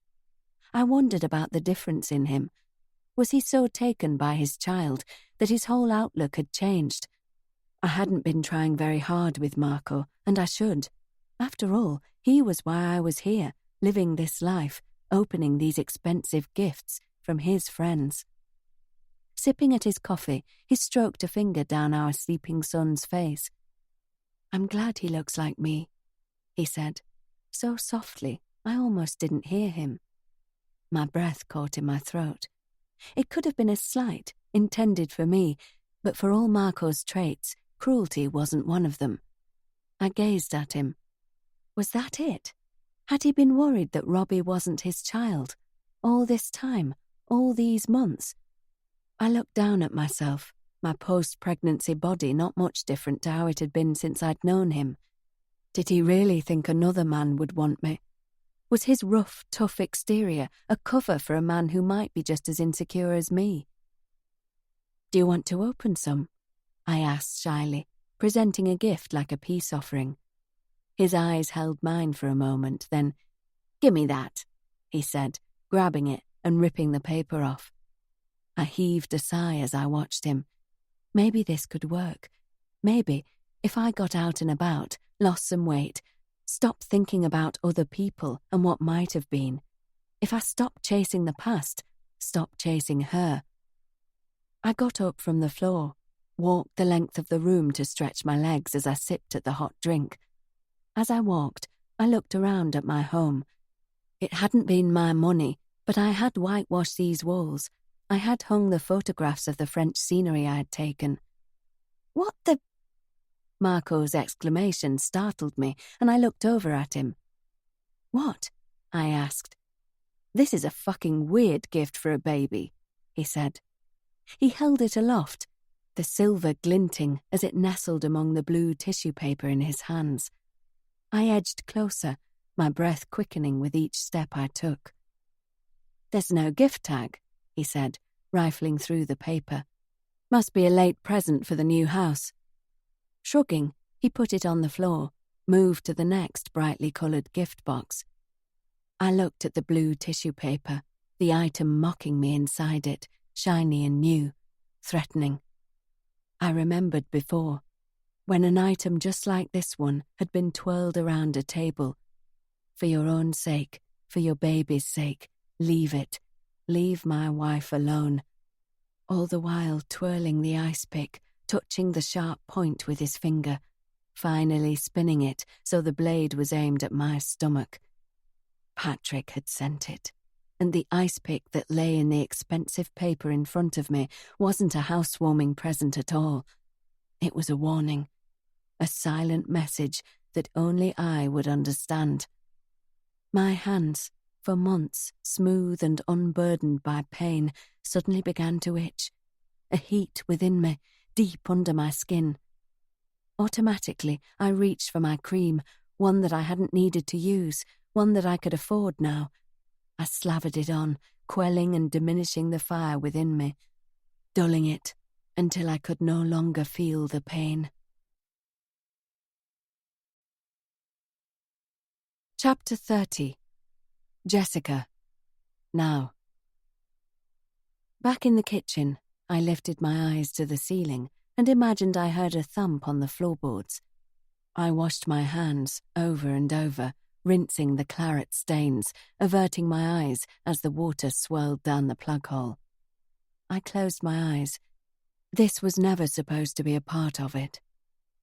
I wondered about the difference in him. Was he so taken by his child that his whole outlook had changed? I hadn't been trying very hard with Marco, and I should. After all, he was why I was here, living this life, opening these expensive gifts from his friends. Sipping at his coffee, he stroked a finger down our sleeping son's face. "I'm glad he looks like me," he said, so softly I almost didn't hear him. My breath caught in my throat. It could have been a slight, intended for me, but for all Marco's traits, cruelty wasn't one of them. I gazed at him. Was that it? Had he been worried that Robbie wasn't his child? All this time, all these months? I looked down at myself, my post-pregnancy body not much different to how it had been since I'd known him. Did he really think another man would want me? Was his rough, tough exterior a cover for a man who might be just as insecure as me? "Do you want to open some?" I asked shyly, presenting a gift like a peace offering. His eyes held mine for a moment, then, "Gimme that," he said, grabbing it and ripping the paper off. I heaved a sigh as I watched him. Maybe this could work. Maybe, if I got out and about, lost some weight, stopped thinking about other people and what might have been. If I stopped chasing the past, stopped chasing her. I got up from the floor, walked the length of the room to stretch my legs as I sipped at the hot drink. As I walked, I looked around at my home. It hadn't been my money, but I had whitewashed these walls. I had hung the photographs of the French scenery I had taken. "What the—" Marco's exclamation startled me, and I looked over at him. "What?" I asked. "This is a fucking weird gift for a baby," he said. He held it aloft, the silver glinting as it nestled among the blue tissue paper in his hands. I edged closer, my breath quickening with each step I took. "There's no gift tag," he said, rifling through the paper. "Must be a late present for the new house." Shrugging, he put it on the floor, moved to the next brightly coloured gift box. I looked at the blue tissue paper, the item mocking me inside it, shiny and new, threatening. I remembered before, when an item just like this one had been twirled around a table. "For your own sake, for your baby's sake, leave it. Leave my wife alone." All the while twirling the ice pick, touching the sharp point with his finger, finally spinning it so the blade was aimed at my stomach. Patrick had sent it, and the ice pick that lay in the expensive paper in front of me wasn't a housewarming present at all. It was a warning, a silent message that only I would understand. My hands, for months smooth and unburdened by pain, suddenly began to itch, a heat within me, deep under my skin. Automatically, I reached for my cream, one that I hadn't needed to use, one that I could afford now. I slathered it on, quelling and diminishing the fire within me, dulling it until I could no longer feel the pain. Chapter 30. Jessica. Now. Back in the kitchen, I lifted my eyes to the ceiling and imagined I heard a thump on the floorboards. I washed my hands over and over, rinsing the claret stains, averting my eyes as the water swirled down the plug hole. I closed my eyes. This was never supposed to be a part of it.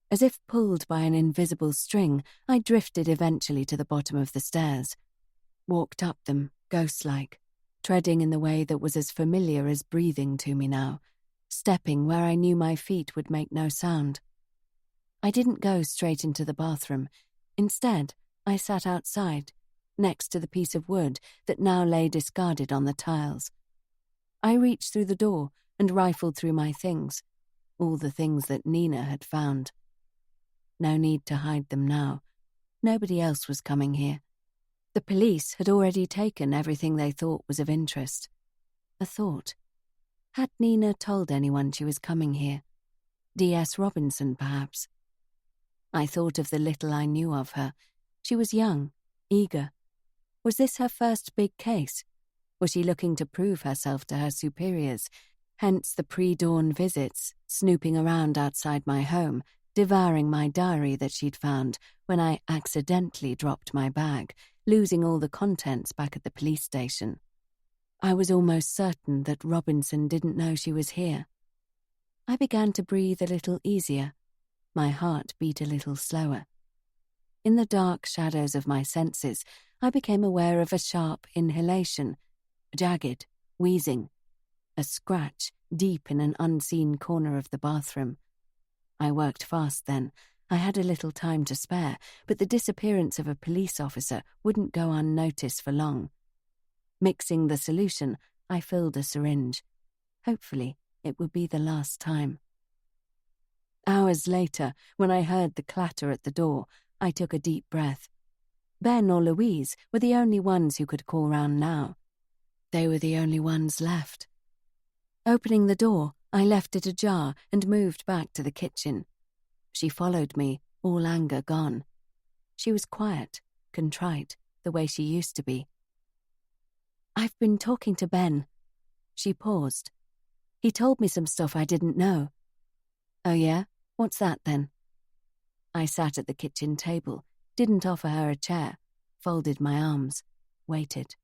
As if pulled by an invisible string, I drifted eventually to the bottom of the stairs, walked up them, ghost-like, treading in the way that was as familiar as breathing to me now, stepping where I knew my feet would make no sound. I didn't go straight into the bathroom. Instead, I sat outside, next to the piece of wood that now lay discarded on the tiles. I reached through the door and rifled through my things, all the things that Nina had found. No need to hide them now. Nobody else was coming here. The police had already taken everything they thought was of interest. A thought. Had Nina told anyone she was coming here? D.S. Robinson, perhaps? I thought of the little I knew of her. She was young, eager. Was this her first big case? Was she looking to prove herself to her superiors? Hence the pre-dawn visits, snooping around outside my home, devouring my diary that she'd found when I accidentally dropped my bag, losing all the contents back at the police station. I was almost certain that Robinson didn't know she was here. I began to breathe a little easier. My heart beat a little slower. In the dark shadows of my senses, I became aware of a sharp inhalation, jagged, wheezing, a scratch deep in an unseen corner of the bathroom. I worked fast then. I had a little time to spare, but the disappearance of a police officer wouldn't go unnoticed for long. Mixing the solution, I filled a syringe. Hopefully, it would be the last time. Hours later, when I heard the clatter at the door, I took a deep breath. Ben or Louise were the only ones who could call round now. They were the only ones left. Opening the door, I left it ajar and moved back to the kitchen. She followed me, all anger gone. She was quiet, contrite, the way she used to be. "I've been talking to Ben." She paused. "He told me some stuff I didn't know." "Oh yeah? What's that then?" I sat at the kitchen table, didn't offer her a chair, folded my arms, waited.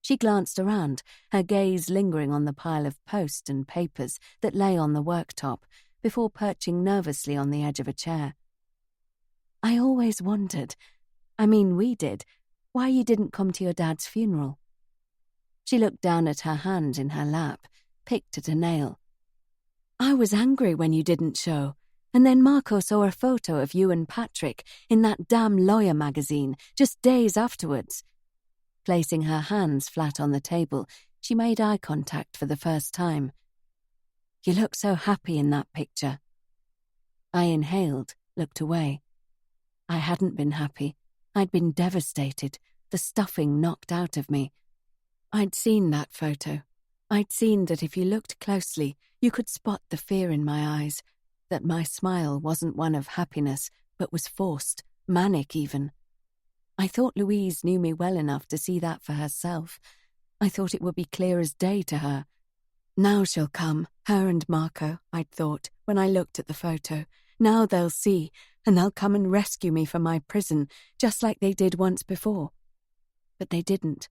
She glanced around, her gaze lingering on the pile of post and papers that lay on the worktop, before perching nervously on the edge of a chair. "I always wondered, we did, why you didn't come to your dad's funeral." She looked down at her hand in her lap, picked at a nail. "I was angry when you didn't show, and then Marco saw a photo of you and Patrick in that damn lawyer magazine just days afterwards." Placing her hands flat on the table, she made eye contact for the first time. "You look so happy in that picture." I inhaled, looked away. I hadn't been happy. I'd been devastated, the stuffing knocked out of me. I'd seen that photo. I'd seen that if you looked closely, you could spot the fear in my eyes, that my smile wasn't one of happiness, but was forced, manic even. I thought Louise knew me well enough to see that for herself. I thought it would be clear as day to her. Now she'll come, her and Marco, I'd thought, when I looked at the photo. Now they'll see, and they'll come and rescue me from my prison, just like they did once before. But they didn't.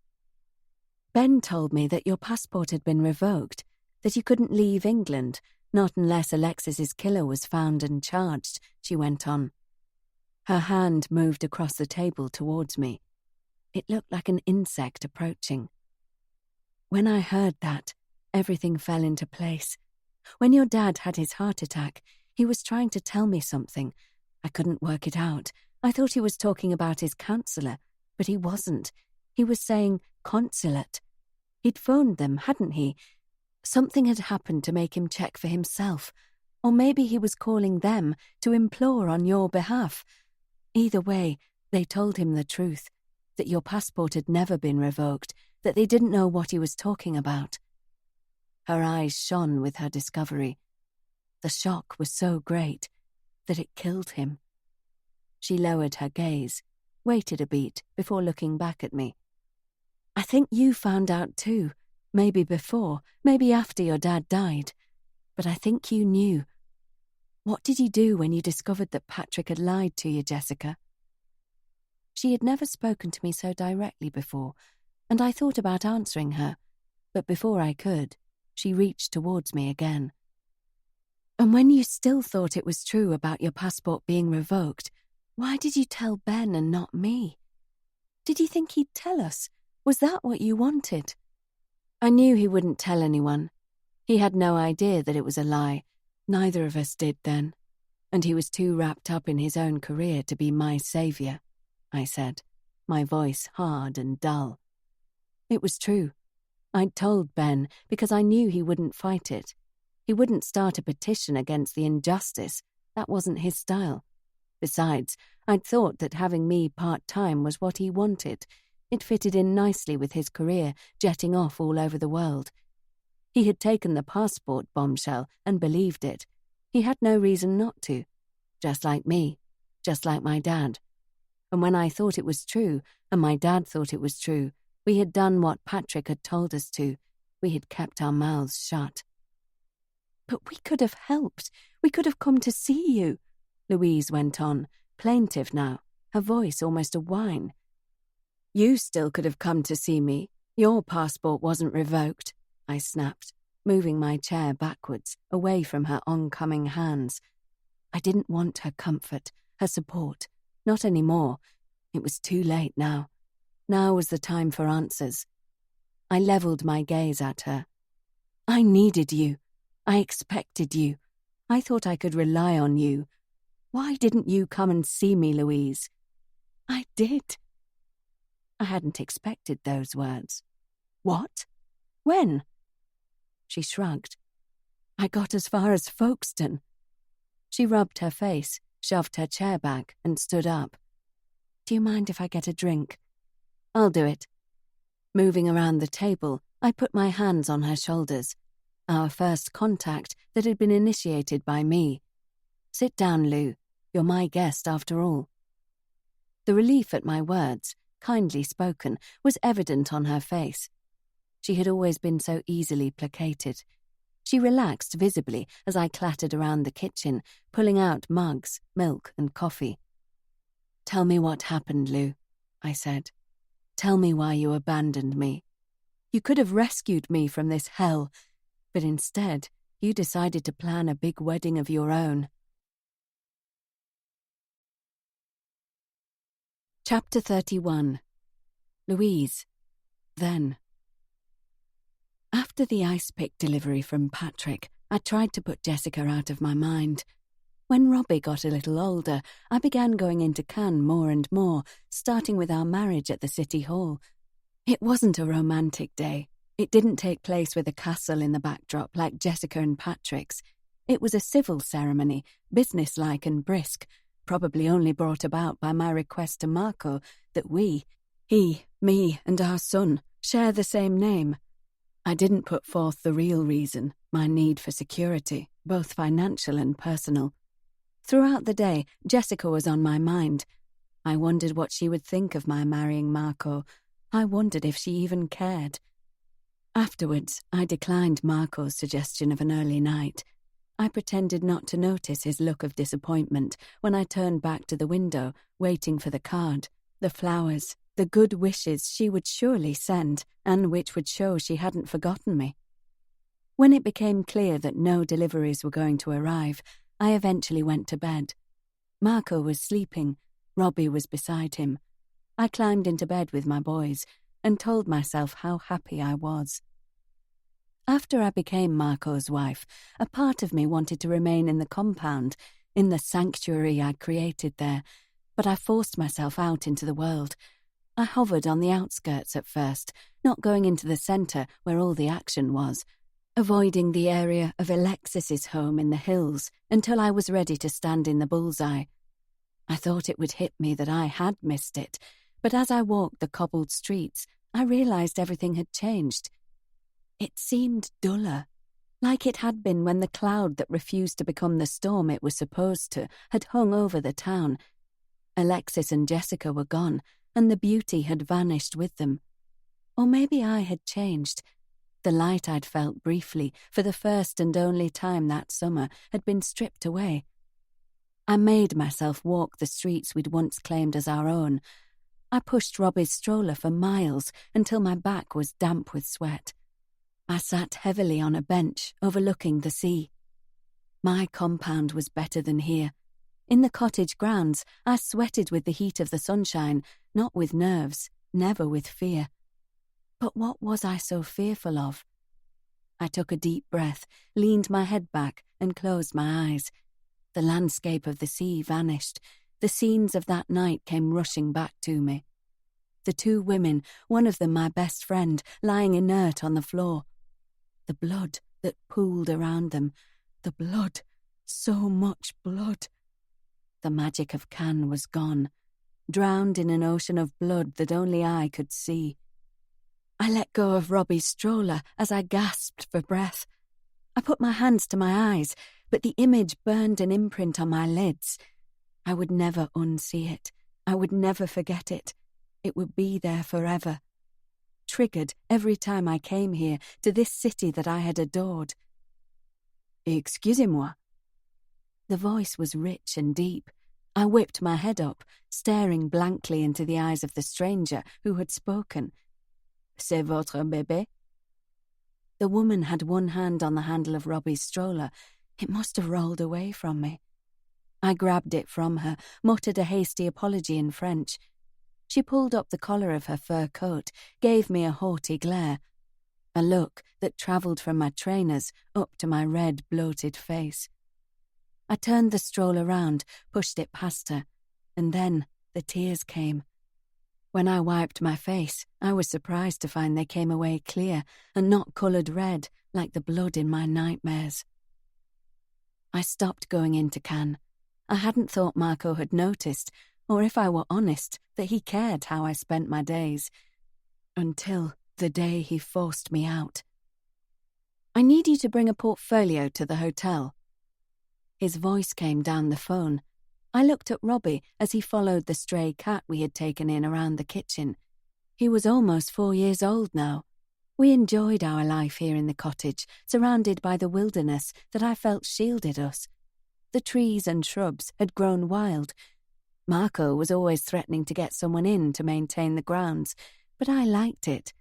"Ben told me that your passport had been revoked, that you couldn't leave England, not unless Alexis's killer was found and charged," she went on. Her hand moved across the table towards me. It looked like an insect approaching. "When I heard that, everything fell into place. When your dad had his heart attack, he was trying to tell me something. I couldn't work it out. I thought he was talking about his counsellor, but he wasn't. He was saying consulate. He'd phoned them, hadn't he? Something had happened to make him check for himself, or maybe he was calling them to implore on your behalf. Either way, they told him the truth, that your passport had never been revoked, that they didn't know what he was talking about." Her eyes shone with her discovery. The shock was so great that it killed him. She lowered her gaze, waited a beat before looking back at me. "I think you found out too, maybe before, maybe after your dad died. But I think you knew. What did you do when you discovered that Patrick had lied to you, Jessica?" She had never spoken to me so directly before, and I thought about answering her, but before I could, she reached towards me again. "And when you still thought it was true about your passport being revoked, why did you tell Ben and not me? Did you think he'd tell us? Was that what you wanted?" "I knew he wouldn't tell anyone. He had no idea that it was a lie. Neither of us did then. And he was too wrapped up in his own career to be my saviour," I said, my voice hard and dull. It was true. I'd told Ben because I knew he wouldn't fight it. He wouldn't start a petition against the injustice. That wasn't his style. Besides, I'd thought that having me part-time was what he wanted. It fitted in nicely with his career, jetting off all over the world. He had taken the passport bombshell and believed it. He had no reason not to. Just like me, just like my dad. And when I thought it was true, and my dad thought it was true, we had done what Patrick had told us to. We had kept our mouths shut. "But we could have helped. We could have come to see you," Louise went on, plaintive now, her voice almost a whine. "You still could have come to see me. Your passport wasn't revoked," I snapped, moving my chair backwards, away from her oncoming hands. I didn't want her comfort, her support. Not anymore. It was too late now. Now was the time for answers. I levelled my gaze at her. I needed you. I expected you. I thought I could rely on you. Why didn't you come and see me, Louise? I did. I hadn't expected those words. What? When? She shrugged. I got as far as Folkestone. She rubbed her face, shoved her chair back, and stood up. Do you mind if I get a drink? I'll do it. Moving around the table, I put my hands on her shoulders. Our first contact that had been initiated by me. Sit down, Lou. You're my guest after all. The relief at my words, kindly spoken, was evident on her face. She had always been so easily placated. She relaxed visibly as I clattered around the kitchen, pulling out mugs, milk, and coffee. Tell me what happened, Lou, I said. Tell me why you abandoned me. You could have rescued me from this hell, but instead, you decided to plan a big wedding of your own. Chapter 31. Louise. Then. After the ice pick delivery from Patrick, I tried to put Jessica out of my mind. When Robbie got a little older, I began going into Cannes more and more, starting with our marriage at the City Hall. It wasn't a romantic day. It didn't take place with a castle in the backdrop like Jessica and Patrick's. It was a civil ceremony, businesslike and brisk, probably only brought about by my request to Marco that he, me, and our son, share the same name. I didn't put forth the real reason, my need for security, both financial and personal. Throughout the day, Jessica was on my mind. I wondered what she would think of my marrying Marco. I wondered if she even cared. Afterwards, I declined Marco's suggestion of an early night. I pretended not to notice his look of disappointment when I turned back to the window, waiting for the card, the flowers, the good wishes she would surely send, and which would show she hadn't forgotten me. When it became clear that no deliveries were going to arrive, I eventually went to bed. Marco was sleeping. Robbie was beside him. I climbed into bed with my boys and told myself how happy I was. After I became Marco's wife, a part of me wanted to remain in the compound, in the sanctuary I created there, but I forced myself out into the world. I hovered on the outskirts at first, not going into the centre where all the action was, avoiding the area of Alexis's home in the hills until I was ready to stand in the bullseye. I thought it would hit me that I had missed it, but as I walked the cobbled streets, I realised everything had changed. It seemed duller, like it had been when the cloud that refused to become the storm it was supposed to had hung over the town. Alexis and Jessica were gone, and the beauty had vanished with them. Or maybe I had changed. The light I'd felt briefly, for the first and only time that summer, had been stripped away. I made myself walk the streets we'd once claimed as our own. I pushed Robbie's stroller for miles until my back was damp with sweat. I sat heavily on a bench overlooking the sea. My compound was better than here. In the cottage grounds, I sweated with the heat of the sunshine, not with nerves, never with fear. But what was I so fearful of? I took a deep breath, leaned my head back, and closed my eyes. The landscape of the sea vanished. The scenes of that night came rushing back to me. The two women, one of them my best friend, lying inert on the floor. The blood that pooled around them. The blood. So much blood. The magic of Cannes was gone, drowned in an ocean of blood that only I could see. I let go of Robbie's stroller as I gasped for breath. I put my hands to my eyes, but the image burned an imprint on my lids. I would never unsee it. I would never forget it. It would be there forever. Triggered every time I came here to this city that I had adored. Excusez-moi. The voice was rich and deep. I whipped my head up, staring blankly into the eyes of the stranger who had spoken. C'est votre bébé? The woman had one hand on the handle of Robbie's stroller. It must have rolled away from me. I grabbed it from her, muttered a hasty apology in French. She pulled up the collar of her fur coat, gave me a haughty glare. a look that travelled from my trainers up to my red, bloated face. I turned the stroll around, pushed it past her, and then the tears came. When I wiped my face, I was surprised to find they came away clear and not coloured red like the blood in my nightmares. I stopped going into Cannes. I hadn't thought Marco had noticed, or if I were honest, that he cared how I spent my days, until the day he forced me out. "I need you to bring a portfolio to the hotel." His voice came down the phone. I looked at Robbie as he followed the stray cat we had taken in around the kitchen. He was almost 4 years old now. We enjoyed our life here in the cottage, surrounded by the wilderness that I felt shielded us. The trees and shrubs had grown wild. Marco was always threatening to get someone in to maintain the grounds, but I liked it.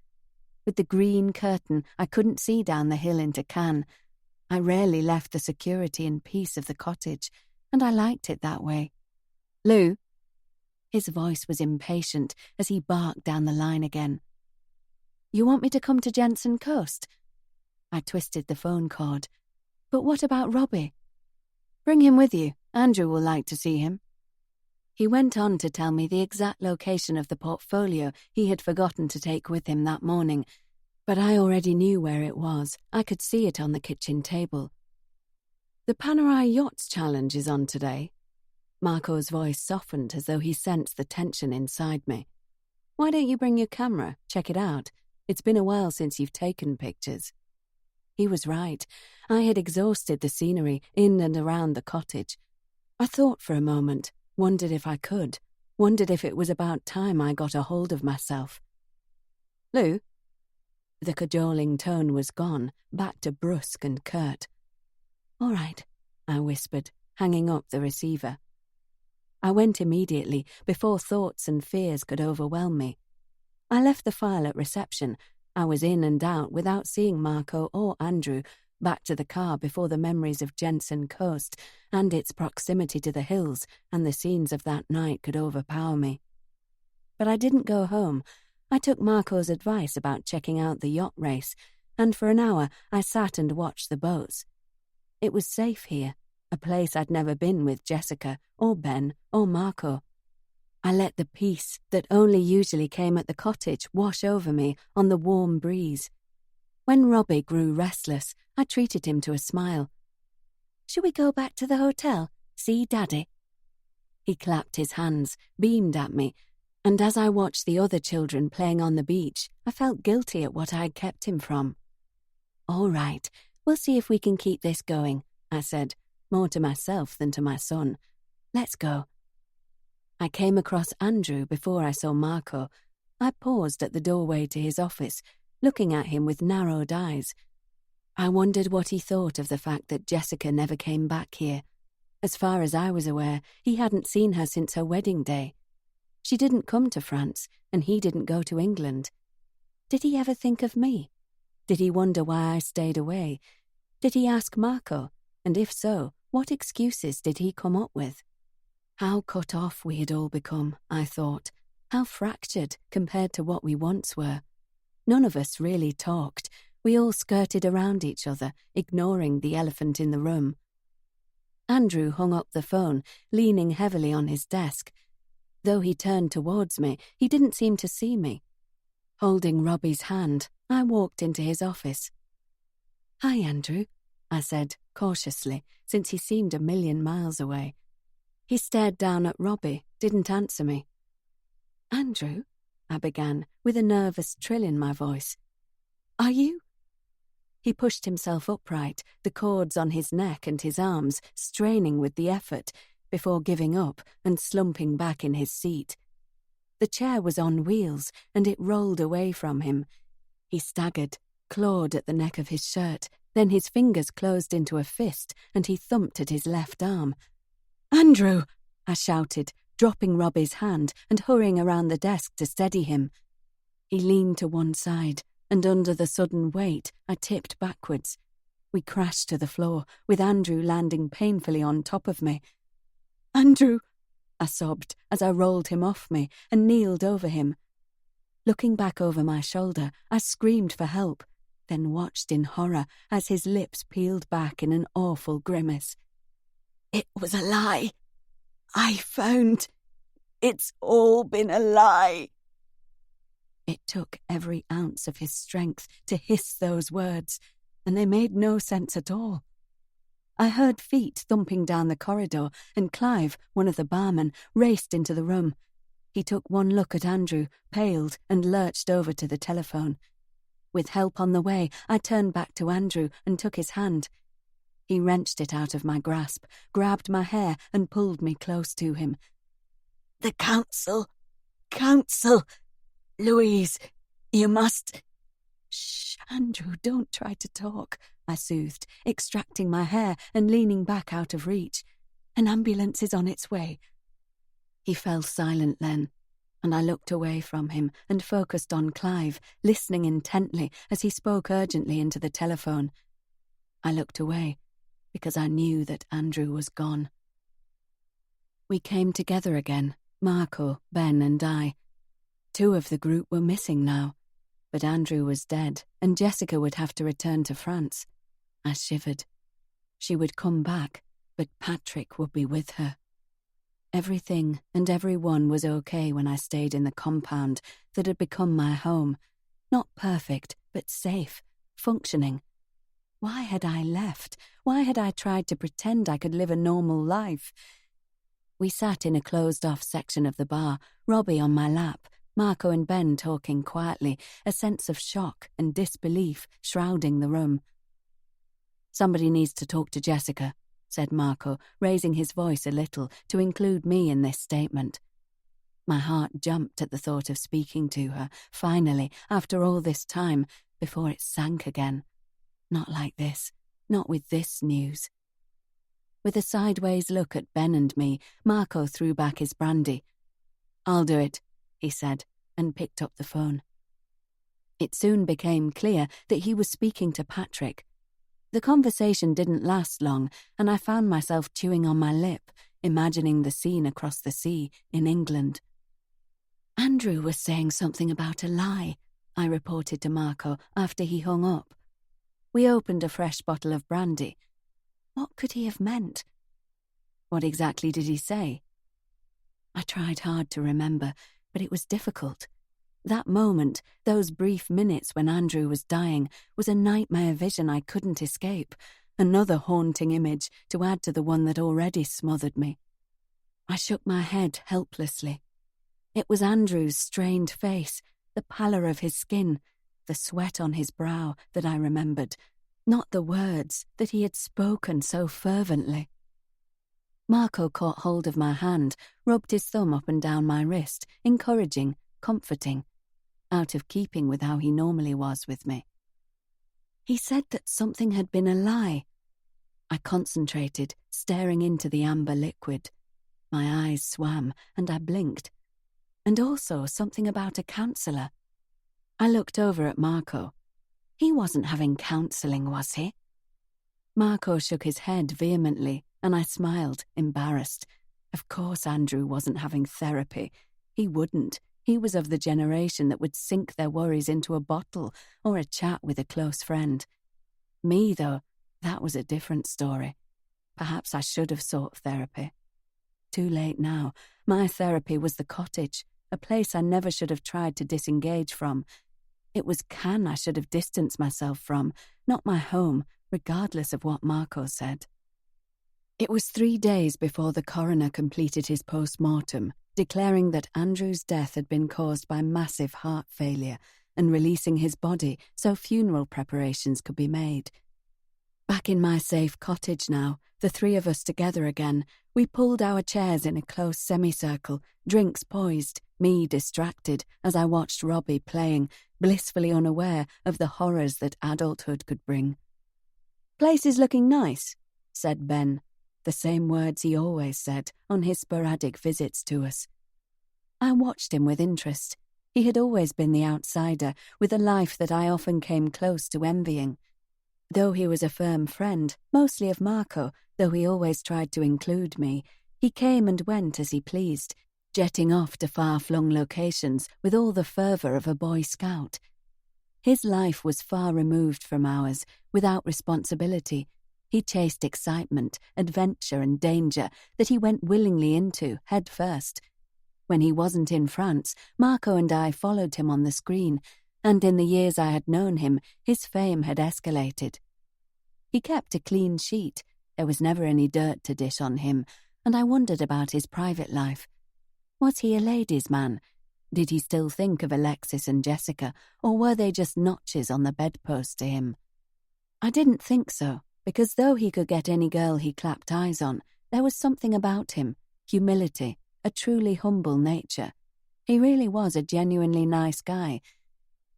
With the green curtain, I couldn't see down the hill into Cannes. I rarely left the security and peace of the cottage, and I liked it that way. "Lou?" His voice was impatient as he barked down the line again. "You want me to come to Jensen Coast?" I twisted the phone cord. "But what about Robbie?" "Bring him with you. Andrew will like to see him." He went on to tell me the exact location of the portfolio he had forgotten to take with him that morning, but I already knew where it was. I could see it on the kitchen table. "The Panerai Yachts Challenge is on today." Marco's voice softened as though he sensed the tension inside me. "Why don't you bring your camera? Check it out. It's been a while since you've taken pictures." He was right. I had exhausted the scenery in and around the cottage. I thought for a moment, wondered if I could, wondered if it was about time I got a hold of myself. "Lou?" The cajoling tone was gone, back to brusque and curt. "All right," I whispered, hanging up the receiver. I went immediately, before thoughts and fears could overwhelm me. I left the file at reception. I was in and out without seeing Marco or Andrew, back to the car before the memories of Jensen Coast and its proximity to the hills and the scenes of that night could overpower me. But I didn't go home. I took Marco's advice about checking out the yacht race, and for an hour I sat and watched the boats. It was safe here, a place I'd never been with Jessica or Ben or Marco. I let the peace that only usually came at the cottage wash over me on the warm breeze. When Robbie grew restless, I treated him to a smile. "Shall we go back to the hotel? See Daddy?" He clapped his hands, beamed at me, and as I watched the other children playing on the beach, I felt guilty at what I'd kept him from. "All right, we'll see if we can keep this going," I said, more to myself than to my son. "Let's go." I came across Andrew before I saw Marco. I paused at the doorway to his office, looking at him with narrowed eyes. I wondered what he thought of the fact that Jessica never came back here. As far as I was aware, he hadn't seen her since her wedding day. She didn't come to France, and he didn't go to England. Did he ever think of me? Did he wonder why I stayed away? Did he ask Marco? And if so, what excuses did he come up with? How cut off we had all become, I thought. How fractured compared to what we once were. None of us really talked. We all skirted around each other, ignoring the elephant in the room. Andrew hung up the phone, leaning heavily on his desk. Though he turned towards me, he didn't seem to see me. Holding Robbie's hand, I walked into his office. "Hi, Andrew," I said, cautiously, since he seemed a million miles away. He stared down at Robbie, didn't answer me. "Andrew," I began, with a nervous trill in my voice. "Are you—" He pushed himself upright, the cords on his neck and his arms straining with the effort, before giving up and slumping back in his seat. The chair was on wheels, and it rolled away from him. He staggered, clawed at the neck of his shirt, then his fingers closed into a fist, and he thumped at his left arm. "Andrew!" I shouted, dropping Robbie's hand and hurrying around the desk to steady him. He leaned to one side, and under the sudden weight, I tipped backwards. We crashed to the floor, with Andrew landing painfully on top of me. "Andrew!" I sobbed as I rolled him off me and kneeled over him. Looking back over my shoulder, I screamed for help. then watched in horror as his lips peeled back in an awful grimace. "It was a lie. I found... It's all been a lie." It took every ounce of his strength to hiss those words, and they made no sense at all. I heard feet thumping down the corridor, and Clive, one of the barmen, raced into the room. He took one look at Andrew, paled, and lurched over to the telephone. With help on the way, I turned back to Andrew and took his hand. He wrenched it out of my grasp, grabbed my hair, and pulled me close to him. "The council! Council! Louise, you must..." "Shh, Andrew, don't try to talk," I soothed, extracting my hair and leaning back out of reach. "An ambulance is on its way." He fell silent then, and I looked away from him and focused on Clive, listening intently as he spoke urgently into the telephone. I looked away because I knew that Andrew was gone. We came together again, Marco, Ben and I. 2 of the group were missing now, but Andrew was dead and Jessica would have to return to France. I shivered. She would come back, but Patrick would be with her. Everything and everyone was okay when I stayed in the compound that had become my home. Not perfect, but safe, functioning. Why had I left? Why had I tried to pretend I could live a normal life? We sat in a closed-off section of the bar, Robbie on my lap, Marco and Ben talking quietly, a sense of shock and disbelief shrouding the room. "Somebody needs to talk to Jessica," said Marco, raising his voice a little to include me in this statement. My heart jumped at the thought of speaking to her, finally, after all this time, before it sank again. Not like this, not with this news. With a sideways look at Ben and me, Marco threw back his brandy. "I'll do it," he said, and picked up the phone. It soon became clear that he was speaking to Patrick. The conversation didn't last long, and I found myself chewing on my lip, imagining the scene across the sea in England. "Andrew was saying something about a lie," I reported to Marco after he hung up. We opened a fresh bottle of brandy. What could he have meant? What exactly did he say? I tried hard to remember, but it was difficult. That moment, those brief minutes when Andrew was dying, was a nightmare vision I couldn't escape, another haunting image to add to the one that already smothered me. I shook my head helplessly. It was Andrew's strained face, the pallor of his skin, the sweat on his brow that I remembered, not the words that he had spoken so fervently. Marco caught hold of my hand, rubbed his thumb up and down my wrist, encouraging, comforting, out of keeping with how he normally was with me. He said that something had been a lie. I concentrated, staring into the amber liquid. My eyes swam, and I blinked. And also something about a counsellor. I looked over at Marco. He wasn't having counselling, was he? Marco shook his head vehemently, and I smiled, embarrassed. Of course Andrew wasn't having therapy. He wouldn't. He was of the generation that would sink their worries into a bottle or a chat with a close friend. Me, though, that was a different story. Perhaps I should have sought therapy. Too late now. My therapy was the cottage, a place I never should have tried to disengage from. It was Cannes I should have distanced myself from, not my home, regardless of what Marco said. It was 3 days before the coroner completed his post-mortem, declaring that Andrew's death had been caused by massive heart failure and releasing his body so funeral preparations could be made. Back in my safe cottage now, the 3 of us together again, we pulled our chairs in a close semicircle, drinks poised, me distracted as I watched Robbie playing, blissfully unaware of the horrors that adulthood could bring. "Place is looking nice," said Ben, the same words he always said on his sporadic visits to us. I watched him with interest. He had always been the outsider, with a life that I often came close to envying. Though he was a firm friend, mostly of Marco, though he always tried to include me, he came and went as he pleased, jetting off to far-flung locations with all the fervour of a Boy Scout. His life was far removed from ours, without responsibility. He chased excitement, adventure and danger that he went willingly into, head first. When he wasn't in France, Marco and I followed him on the screen, and in the years I had known him, his fame had escalated. He kept a clean sheet. There was never any dirt to dish on him, and I wondered about his private life. Was he a ladies' man? Did he still think of Alexis and Jessica, or were they just notches on the bedpost to him? I didn't think so, because though he could get any girl he clapped eyes on, there was something about him, humility, a truly humble nature. He really was a genuinely nice guy.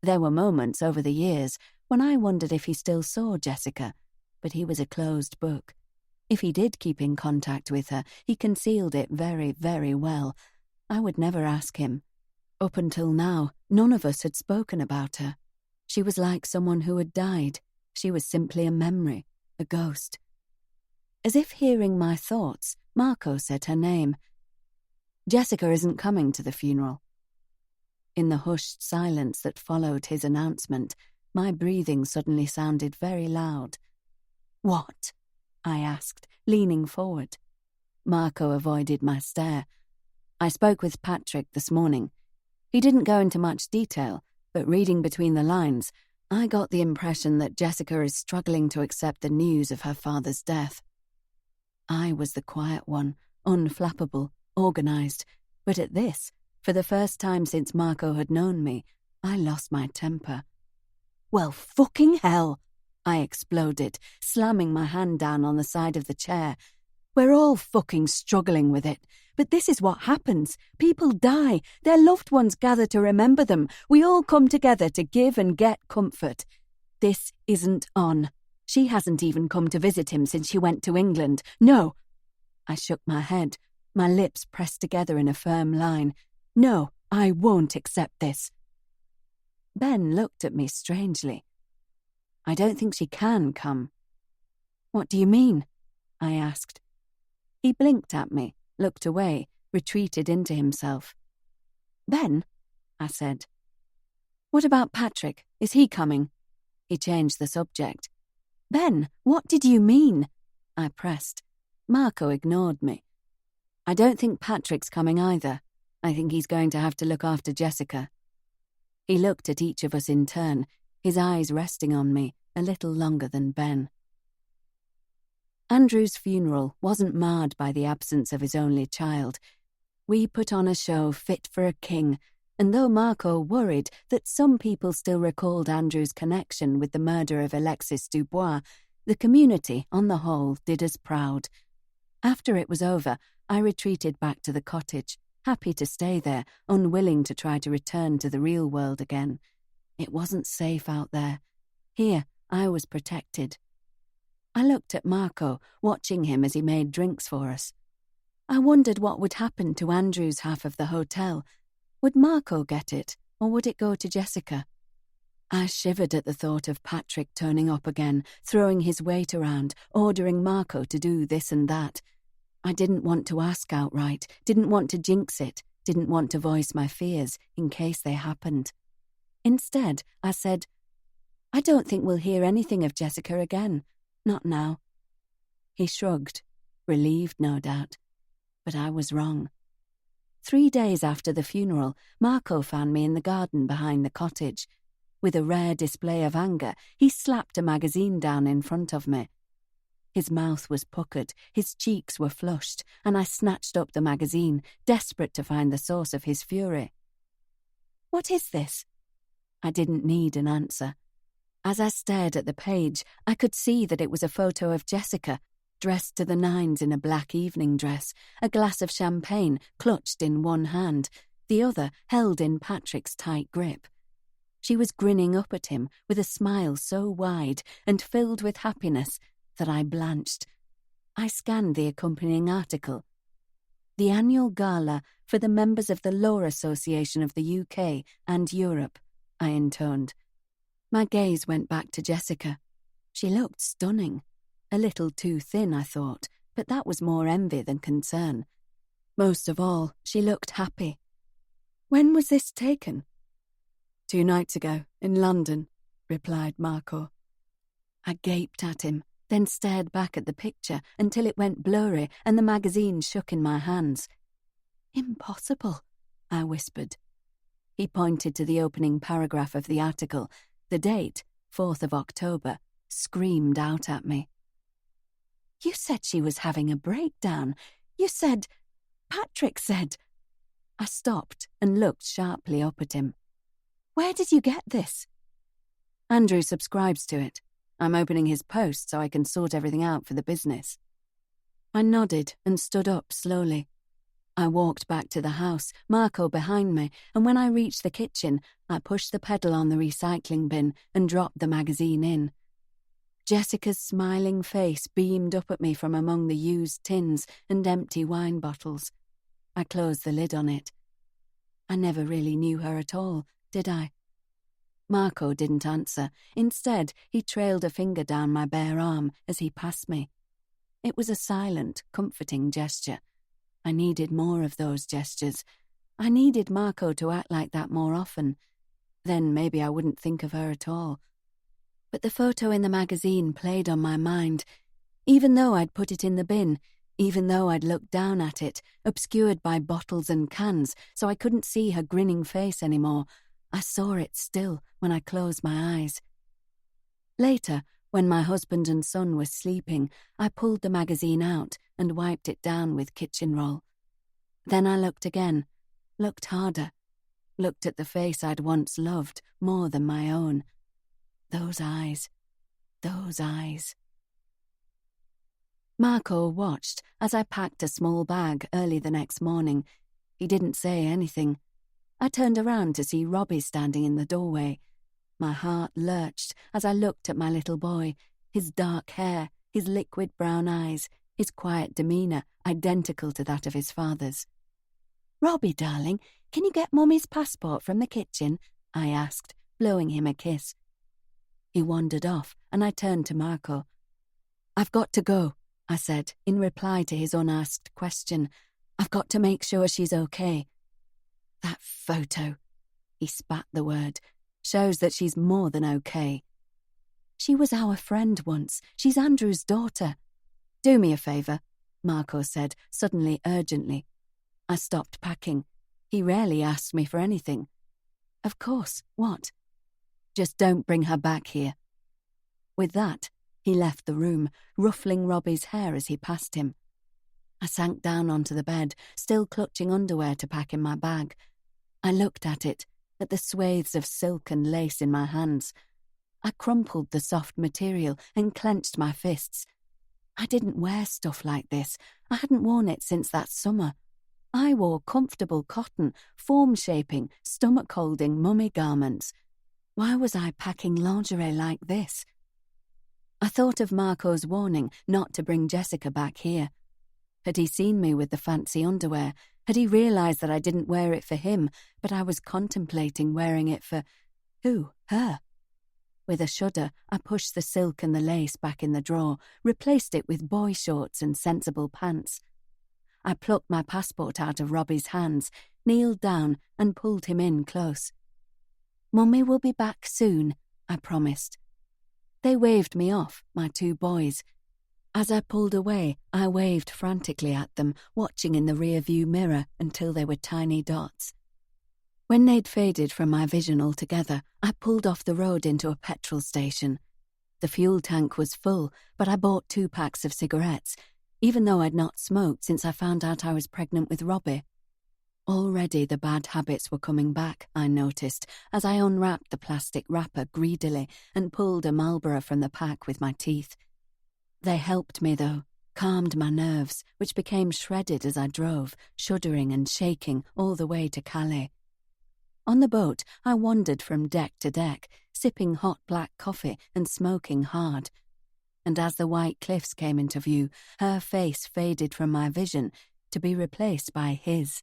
There were moments over the years when I wondered if he still saw Jessica, but he was a closed book. If he did keep in contact with her, he concealed it very, very well. I would never ask him. Up until now, none of us had spoken about her. She was like someone who had died. She was simply a memory, a ghost. As if hearing my thoughts, Marco said her name. Jessica isn't coming to the funeral. In the hushed silence that followed his announcement, my breathing suddenly sounded very loud. What? I asked, leaning forward. Marco avoided my stare. I spoke with Patrick this morning. He didn't go into much detail, but reading between the lines, I got the impression that Jessica is struggling to accept the news of her father's death. I was the quiet one, unflappable, organised, but at this, for the first time since Marco had known me, I lost my temper. Well, fucking hell! I exploded, slamming my hand down on the side of the chair. We're all fucking struggling with it, but this is what happens. People die, their loved ones gather to remember them. We all come together to give and get comfort. This isn't on. She hasn't even come to visit him since she went to England. No. I shook my head, my lips pressed together in a firm line. No, I won't accept this. Ben looked at me strangely. I don't think she can come. What do you mean? I asked. He blinked at me, looked away, retreated into himself. Ben? I said. What about Patrick? Is he coming? He changed the subject. Ben, what did you mean? I pressed. Marco ignored me. I don't think Patrick's coming either. I think he's going to have to look after Jessica. He looked at each of us in turn, his eyes resting on me a little longer than Ben. Andrew's funeral wasn't marred by the absence of his only child. We put on a show fit for a king, and though Marco worried that some people still recalled Andrew's connection with the murder of Alexis Dubois, the community, on the whole, did us proud. After it was over, I retreated back to the cottage, happy to stay there, unwilling to try to return to the real world again. It wasn't safe out there. Here, I was protected. I looked at Marco, watching him as he made drinks for us. I wondered what would happen to Andrew's half of the hotel. Would Marco get it, or would it go to Jessica? I shivered at the thought of Patrick turning up again, throwing his weight around, ordering Marco to do this and that. I didn't want to ask outright, didn't want to jinx it, didn't want to voice my fears in case they happened. Instead, I said, I don't think we'll hear anything of Jessica again. Not now. He shrugged, relieved no doubt. But I was wrong. 3 days after the funeral, Marco found me in the garden behind the cottage. With a rare display of anger, he slapped a magazine down in front of me. His mouth was puckered, his cheeks were flushed, and I snatched up the magazine, desperate to find the source of his fury. What is this? I didn't need an answer. As I stared at the page, I could see that it was a photo of Jessica, dressed to the nines in a black evening dress, a glass of champagne clutched in one hand, the other held in Patrick's tight grip. She was grinning up at him with a smile so wide and filled with happiness that I blanched. I scanned the accompanying article. The annual gala for the members of the Law Association of the UK and Europe, I intoned. My gaze went back to Jessica. She looked stunning. A little too thin, I thought, but that was more envy than concern. Most of all, she looked happy. When was this taken? 2 nights ago, in London, replied Marco. I gaped at him, then stared back at the picture until it went blurry and the magazine shook in my hands. Impossible, I whispered. He pointed to the opening paragraph of the article. The date, 4th of October, screamed out at me. You said she was having a breakdown. You said... Patrick said... I stopped and looked sharply up at him. Where did you get this? Andrew subscribes to it. I'm opening his post so I can sort everything out for the business. I nodded and stood up slowly. I walked back to the house, Marco behind me, and when I reached the kitchen, I pushed the pedal on the recycling bin and dropped the magazine in. Jessica's smiling face beamed up at me from among the used tins and empty wine bottles. I closed the lid on it. I never really knew her at all, did I? Marco didn't answer. Instead, he trailed a finger down my bare arm as he passed me. It was a silent, comforting gesture. I needed more of those gestures. I needed Marco to act like that more often. Then maybe I wouldn't think of her at all. But the photo in the magazine played on my mind. Even though I'd put it in the bin, even though I'd looked down at it, obscured by bottles and cans, so I couldn't see her grinning face anymore, I saw it still when I closed my eyes. Later, when my husband and son were sleeping, I pulled the magazine out and wiped it down with kitchen roll. Then I looked again, looked harder, looked at the face I'd once loved more than my own. Those eyes, those eyes. Marco watched as I packed a small bag early the next morning. He didn't say anything. I turned around to see Robbie standing in the doorway. My heart lurched as I looked at my little boy, his dark hair, his liquid brown eyes, his quiet demeanour identical to that of his father's. "Robbie, darling, can you get Mummy's passport from the kitchen?" I asked, blowing him a kiss. He wandered off, and I turned to Marco. "I've got to go," I said, in reply to his unasked question. "I've got to make sure she's okay." "That photo," he spat the word, "shows that she's more than okay." "She was our friend once. She's Andrew's daughter." "Do me a favour," Marco said, suddenly urgently. I stopped packing. He rarely asked me for anything. "Of course, what?" "Just don't bring her back here." With that, he left the room, ruffling Robbie's hair as he passed him. I sank down onto the bed, still clutching underwear to pack in my bag. I looked at it, at the swathes of silk and lace in my hands. I crumpled the soft material and clenched my fists. I didn't wear stuff like this. I hadn't worn it since that summer. I wore comfortable cotton, form-shaping, stomach-holding mummy garments. Why was I packing lingerie like this? I thought of Marco's warning not to bring Jessica back here. Had he seen me with the fancy underwear? Had he realised that I didn't wear it for him, but I was contemplating wearing it for... who? Her? With a shudder, I pushed the silk and the lace back in the drawer, replaced it with boy shorts and sensible pants. I plucked my passport out of Robbie's hands, kneeled down and pulled him in close. "Mummy will be back soon," I promised. They waved me off, my two boys. As I pulled away, I waved frantically at them, watching in the rear-view mirror until they were tiny dots. When they'd faded from my vision altogether, I pulled off the road into a petrol station. The fuel tank was full, but I bought 2 packs of cigarettes, even though I'd not smoked since I found out I was pregnant with Robbie. Already the bad habits were coming back, I noticed, as I unwrapped the plastic wrapper greedily and pulled a Marlboro from the pack with my teeth. They helped me, though, calmed my nerves, which became shredded as I drove, shuddering and shaking all the way to Calais. On the boat, I wandered from deck to deck, sipping hot black coffee and smoking hard. And as the white cliffs came into view, her face faded from my vision to be replaced by his.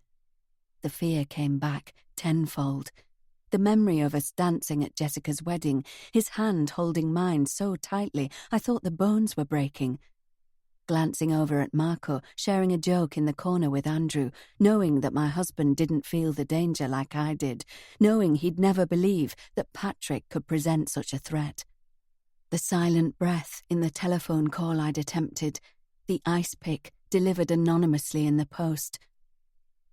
The fear came back tenfold. The memory of us dancing at Jessica's wedding, his hand holding mine so tightly I thought the bones were breaking. glancing over at Marco, sharing a joke in the corner with Andrew, knowing that my husband didn't feel the danger like I did, knowing he'd never believe that Patrick could present such a threat. The silent breath in the telephone call I'd attempted, the ice pick delivered anonymously in the post.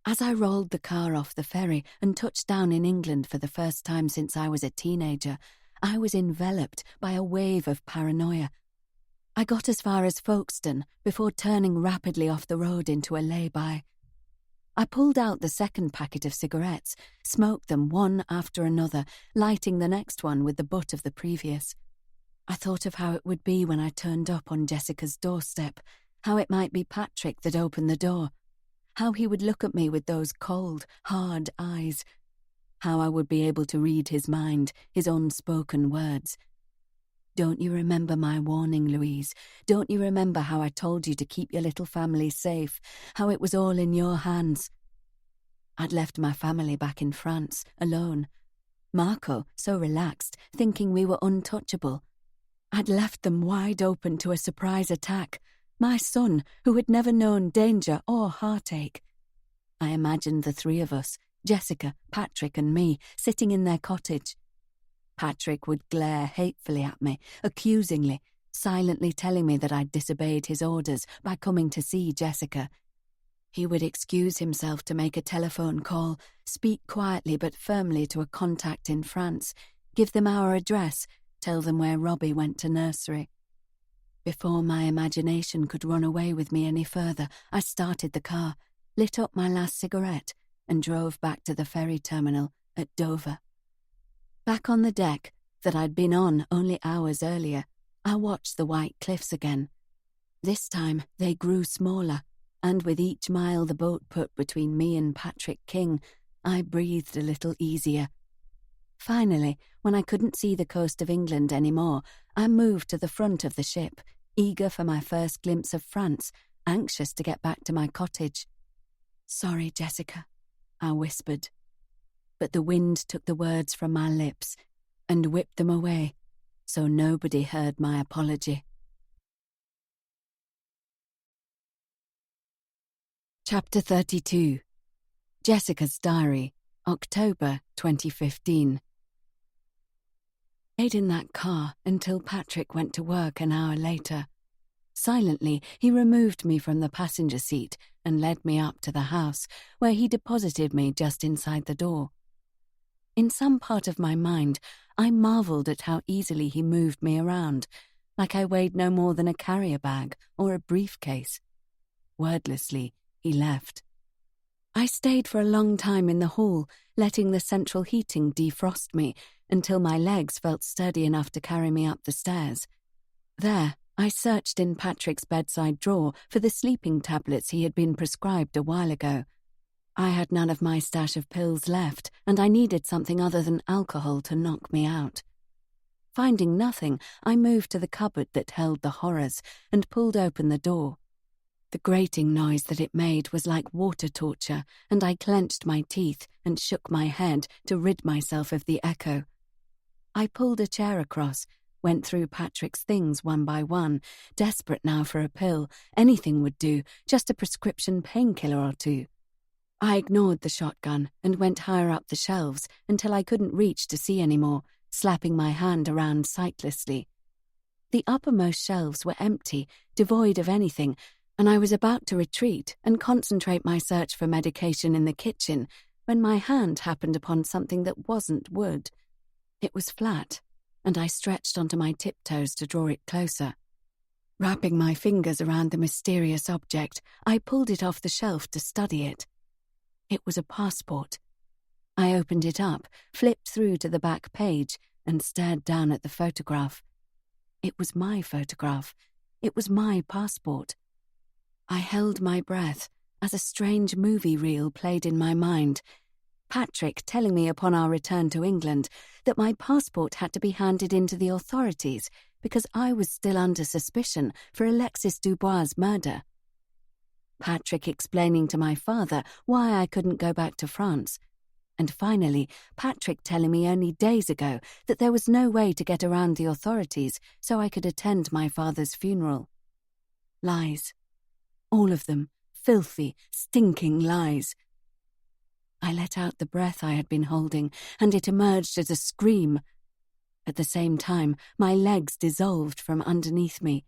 As I rolled the car off the ferry and touched down in England for the first time since I was a teenager, I was enveloped by a wave of paranoia. I got as far as Folkestone before turning rapidly off the road into a lay-by. I pulled out the second packet of cigarettes, smoked them one after another, lighting the next one with the butt of the previous. I thought of how it would be when I turned up on Jessica's doorstep, how it might be Patrick that opened the door, how he would look at me with those cold, hard eyes, how I would be able to read his mind, his unspoken words. Don't you remember my warning, Louise? Don't you remember how I told you to keep your little family safe, how it was all in your hands? I'd left my family back in France, alone. Marco, so relaxed, thinking we were untouchable. I'd left them wide open to a surprise attack. My son, who had never known danger or heartache. I imagined the three of us, Jessica, Patrick and me, sitting in their cottage. Patrick would glare hatefully at me, accusingly, silently telling me that I'd disobeyed his orders by coming to see Jessica. He would excuse himself to make a telephone call, speak quietly but firmly to a contact in France, give them our address, tell them where Robbie went to nursery. Before my imagination could run away with me any further, I started the car, lit up my last cigarette, and drove back to the ferry terminal at Dover. Back on the deck that I'd been on only hours earlier, I watched the white cliffs again. This time they grew smaller, and with each mile the boat put between me and Patrick King, I breathed a little easier. Finally, when I couldn't see the coast of England anymore, I moved to the front of the ship, eager for my first glimpse of France, anxious to get back to my cottage. "Sorry, Jessica," I whispered. But the wind took the words from my lips and whipped them away, so nobody heard my apology. Chapter 32. Jessica's Diary, October 2015. I stayed in that car until Patrick went to work an hour later. Silently, he removed me from the passenger seat and led me up to the house, where he deposited me just inside the door. In some part of my mind, I marvelled at how easily he moved me around, like I weighed no more than a carrier bag or a briefcase. Wordlessly, he left. I stayed for a long time in the hall, letting the central heating defrost me until my legs felt sturdy enough to carry me up the stairs. There, I searched in Patrick's bedside drawer for the sleeping tablets he had been prescribed a while ago. I had none of my stash of pills left, and I needed something other than alcohol to knock me out. Finding nothing, I moved to the cupboard that held the horrors and pulled open the door. The grating noise that it made was like water torture, and I clenched my teeth and shook my head to rid myself of the echo. I pulled a chair across, went through Patrick's things one by one, desperate now for a pill. Anything would do, just a prescription painkiller or two. I ignored the shotgun and went higher up the shelves until I couldn't reach to see any more, slapping my hand around sightlessly. The uppermost shelves were empty, devoid of anything, and I was about to retreat and concentrate my search for medication in the kitchen when my hand happened upon something that wasn't wood. It was flat, and I stretched onto my tiptoes to draw it closer. Wrapping my fingers around the mysterious object, I pulled it off the shelf to study it. It was a passport. I opened it up, flipped through to the back page, and stared down at the photograph. It was my photograph. It was my passport. I held my breath as a strange movie reel played in my mind. Patrick telling me upon our return to England that my passport had to be handed in to the authorities because I was still under suspicion for Alexis Dubois' murder. Patrick explaining to my father why I couldn't go back to France. And finally, Patrick telling me only days ago that there was no way to get around the authorities so I could attend my father's funeral. Lies. All of them. Filthy, stinking lies. I let out the breath I had been holding, and it emerged as a scream. At the same time, my legs dissolved from underneath me.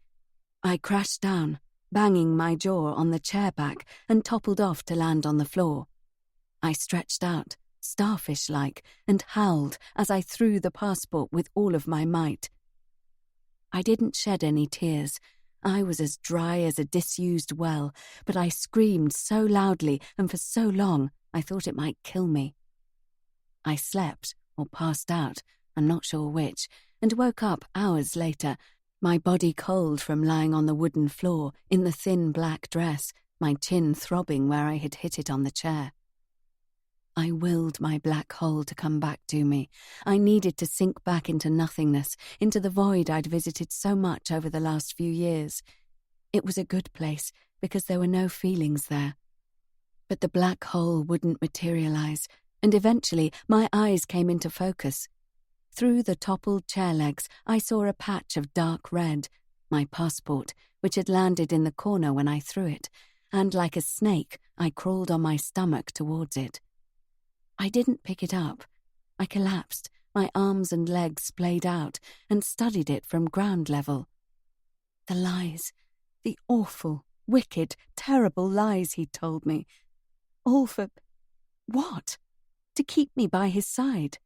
I crashed down, banging my jaw on the chair back, and toppled off to land on the floor. I stretched out, starfish-like, and howled as I threw the passport with all of my might. I didn't shed any tears. I was as dry as a disused well, but I screamed so loudly and for so long I thought it might kill me. I slept, or passed out, I'm not sure which, and woke up hours later, my body cold from lying on the wooden floor in the thin black dress, my chin throbbing where I had hit it on the chair. I willed my black hole to come back to me. I needed to sink back into nothingness, into the void I'd visited so much over the last few years. It was a good place, because there were no feelings there. But the black hole wouldn't materialize, and eventually my eyes came into focus. Through the toppled chair legs, I saw a patch of dark red, my passport, which had landed in the corner when I threw it, and like a snake, I crawled on my stomach towards it. I didn't pick it up. I collapsed, my arms and legs splayed out, and studied it from ground level. The lies, the awful, wicked, terrible lies he'd told me. All for... what? To keep me by his side.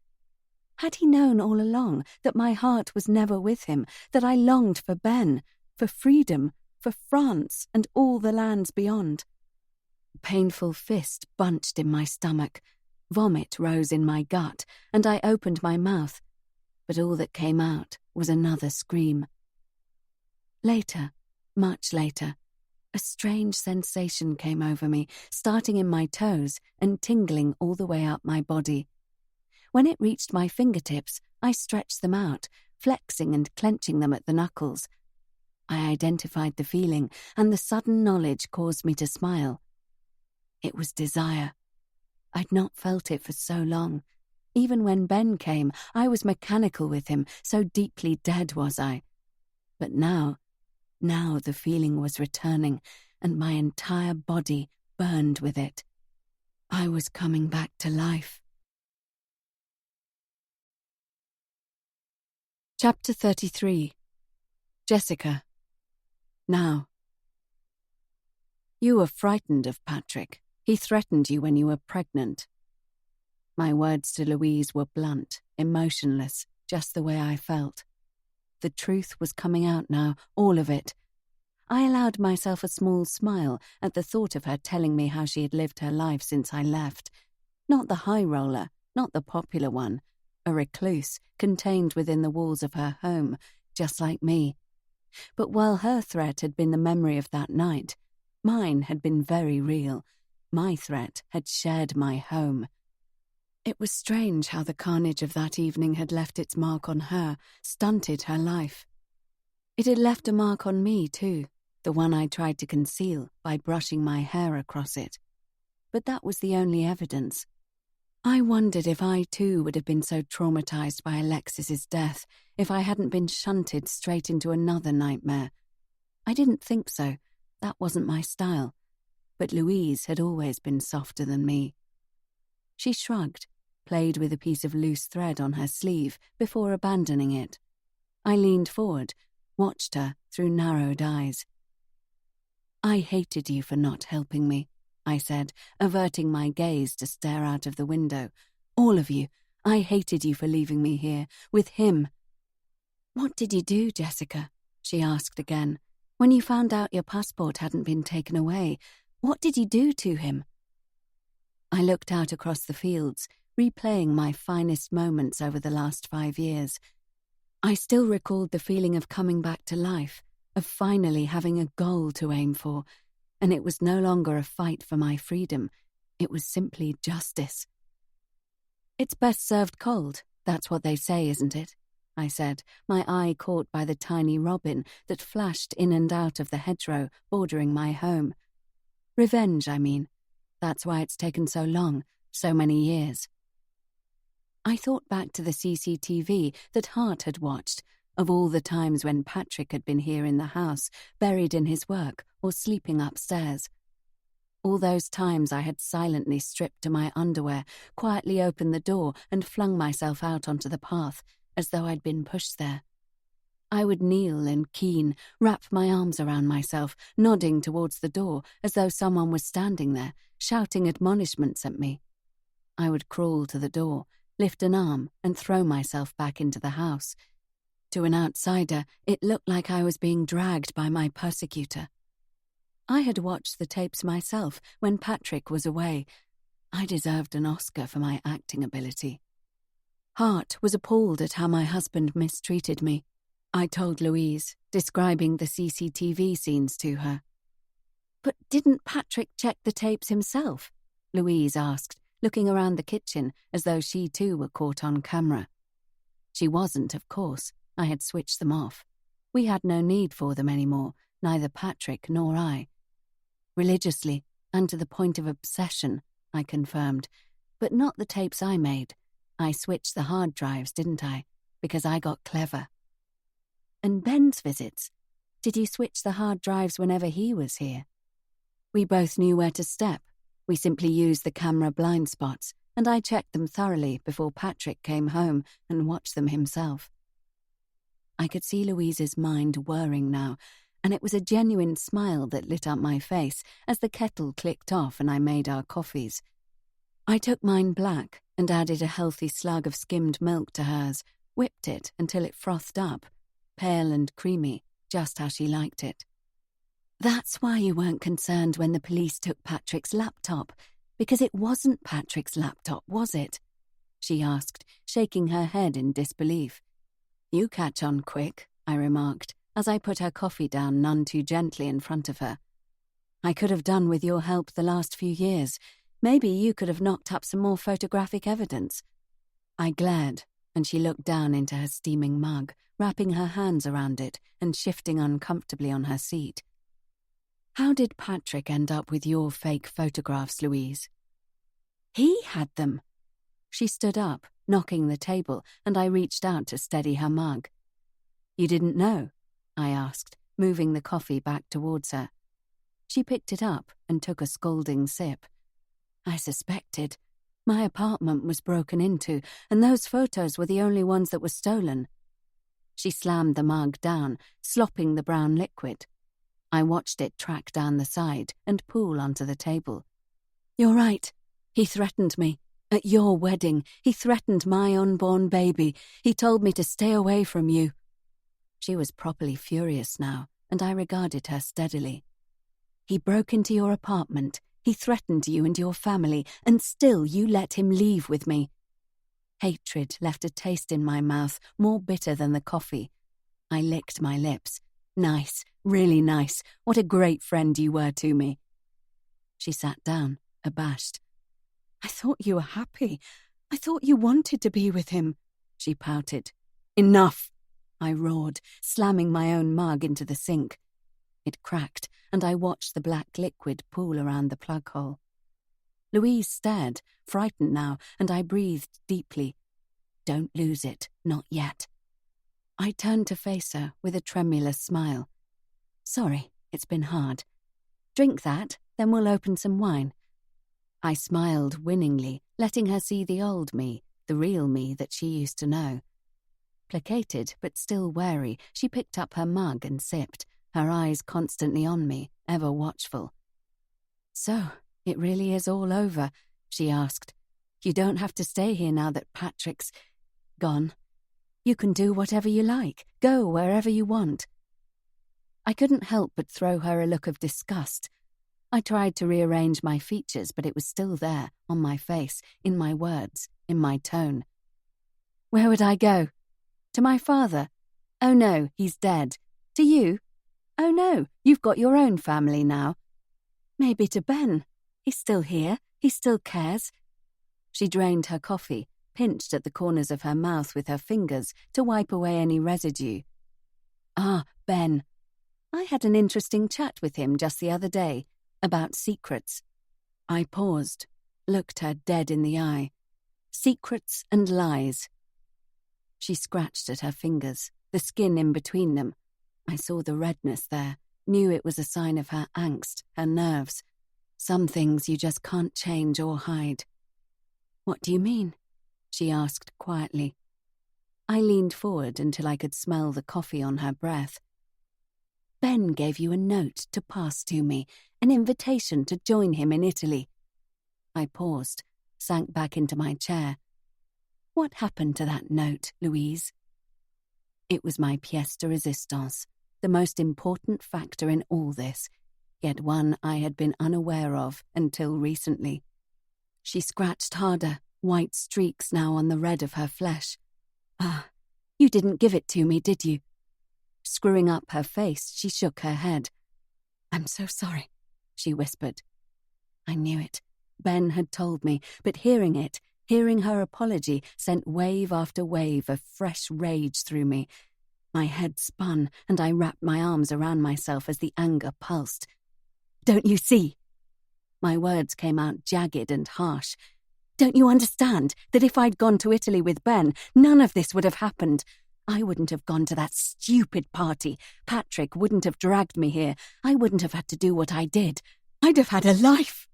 Had he known all along that my heart was never with him, that I longed for Ben, for freedom, for France and all the lands beyond? A painful fist bunched in my stomach. Vomit rose in my gut, and I opened my mouth, but all that came out was another scream. Later, much later, a strange sensation came over me, starting in my toes and tingling all the way up my body. When it reached my fingertips, I stretched them out, flexing and clenching them at the knuckles. I identified the feeling, and the sudden knowledge caused me to smile. It was desire. I'd not felt it for so long. Even when Ben came, I was mechanical with him, so deeply dead was I. But now the feeling was returning, and my entire body burned with it. I was coming back to life. Chapter 33. Jessica. Now. You were frightened of Patrick. He threatened you when you were pregnant. My words to Louise were blunt, emotionless, just the way I felt. The truth was coming out now, all of it. I allowed myself a small smile at the thought of her telling me how she had lived her life since I left. Not the high roller, not the popular one. A recluse, contained within the walls of her home, just like me. But while her threat had been the memory of that night, mine had been very real. My threat had shared my home. It was strange how the carnage of that evening had left its mark on her, stunted her life. It had left a mark on me, too, the one I tried to conceal by brushing my hair across it. But that was the only evidence. I wondered if I, too, would have been so traumatized by Alexis's death if I hadn't been shunted straight into another nightmare. I didn't think so. That wasn't my style. But Louise had always been softer than me. She shrugged, played with a piece of loose thread on her sleeve before abandoning it. I leaned forward, watched her through narrowed eyes. I hated you for not helping me, I said, averting my gaze to stare out of the window. All of you. I hated you for leaving me here, with him. What did you do, Jessica? She asked again. When you found out your passport hadn't been taken away, what did you do to him? I looked out across the fields, replaying my finest moments over the last 5 years. I still recalled the feeling of coming back to life, of finally having a goal to aim for, and it was no longer a fight for my freedom. It was simply justice. It's best served cold, that's what they say, isn't it? I said, my eye caught by the tiny robin that flashed in and out of the hedgerow bordering my home. Revenge, I mean. That's why it's taken so long, so many years. I thought back to the CCTV that Hart had watched, of all the times when Patrick had been here in the house, buried in his work or sleeping upstairs. All those times I had silently stripped to my underwear, quietly opened the door and flung myself out onto the path, as though I'd been pushed there. I would kneel and keen, wrap my arms around myself, nodding towards the door as though someone was standing there, shouting admonishments at me. I would crawl to the door, lift an arm and throw myself back into the house. To an outsider, it looked like I was being dragged by my persecutor. I had watched the tapes myself when Patrick was away. I deserved an Oscar for my acting ability. Hart was appalled at how my husband mistreated me. I told Louise, describing the CCTV scenes to her. "But didn't Patrick check the tapes himself?" Louise asked, looking around the kitchen as though she too were caught on camera. She wasn't, of course. I had switched them off. We had no need for them anymore, neither Patrick nor I. Religiously, and to the point of obsession, I confirmed, but not the tapes I made. I switched the hard drives, didn't I? Because I got clever. And Ben's visits? Did you switch the hard drives whenever he was here? We both knew where to step. We simply used the camera blind spots, and I checked them thoroughly before Patrick came home and watched them himself. I could see Louise's mind whirring now, and it was a genuine smile that lit up my face as the kettle clicked off and I made our coffees. I took mine black and added a healthy slug of skimmed milk to hers, whipped it until it frothed up, pale and creamy, just how she liked it. "That's why you weren't concerned when the police took Patrick's laptop, because it wasn't Patrick's laptop, was it?" she asked, shaking her head in disbelief. "You catch on quick," I remarked, as I put her coffee down none too gently in front of her. "I could have done with your help the last few years. Maybe you could have knocked up some more photographic evidence." I glared, and she looked down into her steaming mug, wrapping her hands around it and shifting uncomfortably on her seat. "How did Patrick end up with your fake photographs, Louise?" "He had them." She stood up, knocking the table, and I reached out to steady her mug. "You didn't know?" I asked, moving the coffee back towards her. She picked it up and took a scalding sip. "I suspected. My apartment was broken into, and those photos were the only ones that were stolen." She slammed the mug down, slopping the brown liquid. I watched it track down the side and pool onto the table. "You're right. He threatened me. At your wedding, he threatened my unborn baby. He told me to stay away from you." She was properly furious now, and I regarded her steadily. "He broke into your apartment. He threatened you and your family, and still you let him leave with me." Hatred left a taste in my mouth more bitter than the coffee. I licked my lips. "Nice, really nice. What a great friend you were to me." She sat down, abashed. "I thought you were happy. I thought you wanted to be with him," she pouted. "Enough!" I roared, slamming my own mug into the sink. It cracked, and I watched the black liquid pool around the plug hole. Louise stared, frightened now, and I breathed deeply. "Don't lose it, not yet." I turned to face her with a tremulous smile. "Sorry, it's been hard. Drink that, then we'll open some wine." I smiled winningly, letting her see the old me, the real me that she used to know. Placated, but still wary, she picked up her mug and sipped, her eyes constantly on me, ever watchful. "So, it really is all over?" she asked. "You don't have to stay here now that Patrick's gone. You can do whatever you like, go wherever you want." I couldn't help but throw her a look of disgust. I tried to rearrange my features, but it was still there, on my face, in my words, in my tone. "Where would I go? To my father? Oh no, he's dead. To you? Oh no, you've got your own family now. Maybe to Ben. He's still here. He still cares." She drained her coffee, pinched at the corners of her mouth with her fingers to wipe away any residue. "Ah, Ben. I had an interesting chat with him just the other day, about secrets." I paused, looked her dead in the eye. "Secrets and lies." She scratched at her fingers, the skin in between them. I saw the redness there, knew it was a sign of her angst, her nerves. Some things you just can't change or hide. "What do you mean?" she asked quietly. I leaned forward until I could smell the coffee on her breath. "Ben gave you a note to pass to me, an invitation to join him in Italy." I paused, sank back into my chair. "What happened to that note, Louise?" It was my pièce de résistance, the most important factor in all this, yet one I had been unaware of until recently. She scratched harder, white streaks now on the red of her flesh. "Ah, you didn't give it to me, did you?" Screwing up her face, she shook her head. "I'm so sorry," she whispered. I knew it. Ben had told me, but hearing her apology, sent wave after wave of fresh rage through me. My head spun, and I wrapped my arms around myself as the anger pulsed. "Don't you see?" My words came out jagged and harsh. "Don't you understand that if I'd gone to Italy with Ben, none of this would have happened? I wouldn't have gone to that stupid party. Patrick wouldn't have dragged me here. I wouldn't have had to do what I did. I'd have had a life."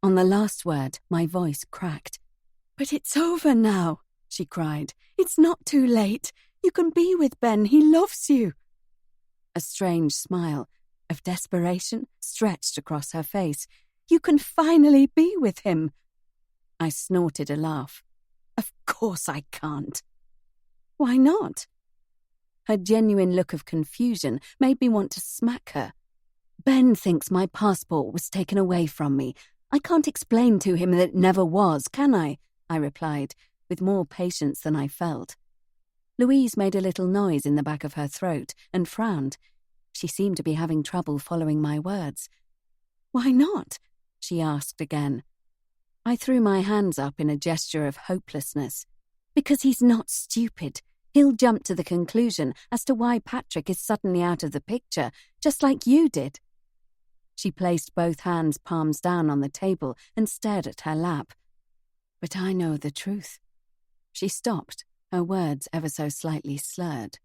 On the last word, my voice cracked. "But it's over now," she cried. "It's not too late. You can be with Ben. He loves you." A strange smile of desperation stretched across her face. "You can finally be with him." I snorted a laugh. "Of course I can't." "Why not?" Her genuine look of confusion made me want to smack her. "Ben thinks my passport was taken away from me. I can't explain to him that it never was, can I?" I replied, with more patience than I felt. Louise made a little noise in the back of her throat and frowned. She seemed to be having trouble following my words. "Why not?" she asked again. I threw my hands up in a gesture of hopelessness. "Because he's not stupid. He'll jump to the conclusion as to why Patrick is suddenly out of the picture, just like you did." She placed both hands palms down on the table and stared at her lap. "But I know the truth." She stopped, her words ever so slightly slurred.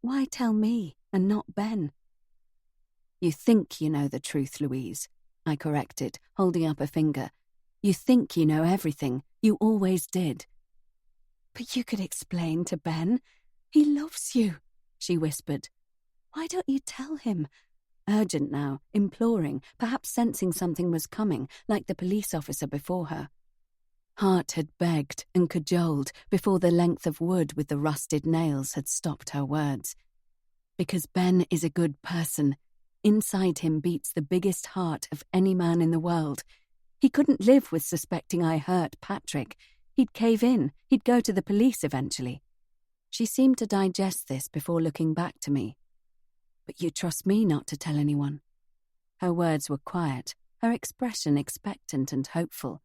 "Why tell me and not Ben?" "You think you know the truth, Louise," I corrected, holding up a finger. "You think you know everything. You always did." "But you could explain to Ben. He loves you," she whispered. "Why don't you tell him?" Urgent now, imploring, perhaps sensing something was coming, like the police officer before her. Heart had begged and cajoled before the length of wood with the rusted nails had stopped her words. Because Ben is a good person. Inside him beats the biggest heart of any man in the world. He couldn't live with suspecting I hurt Patrick. He'd cave in. He'd go to the police eventually. She seemed to digest this before looking back to me. "But you trust me not to tell anyone?" Her words were quiet, her expression expectant and hopeful.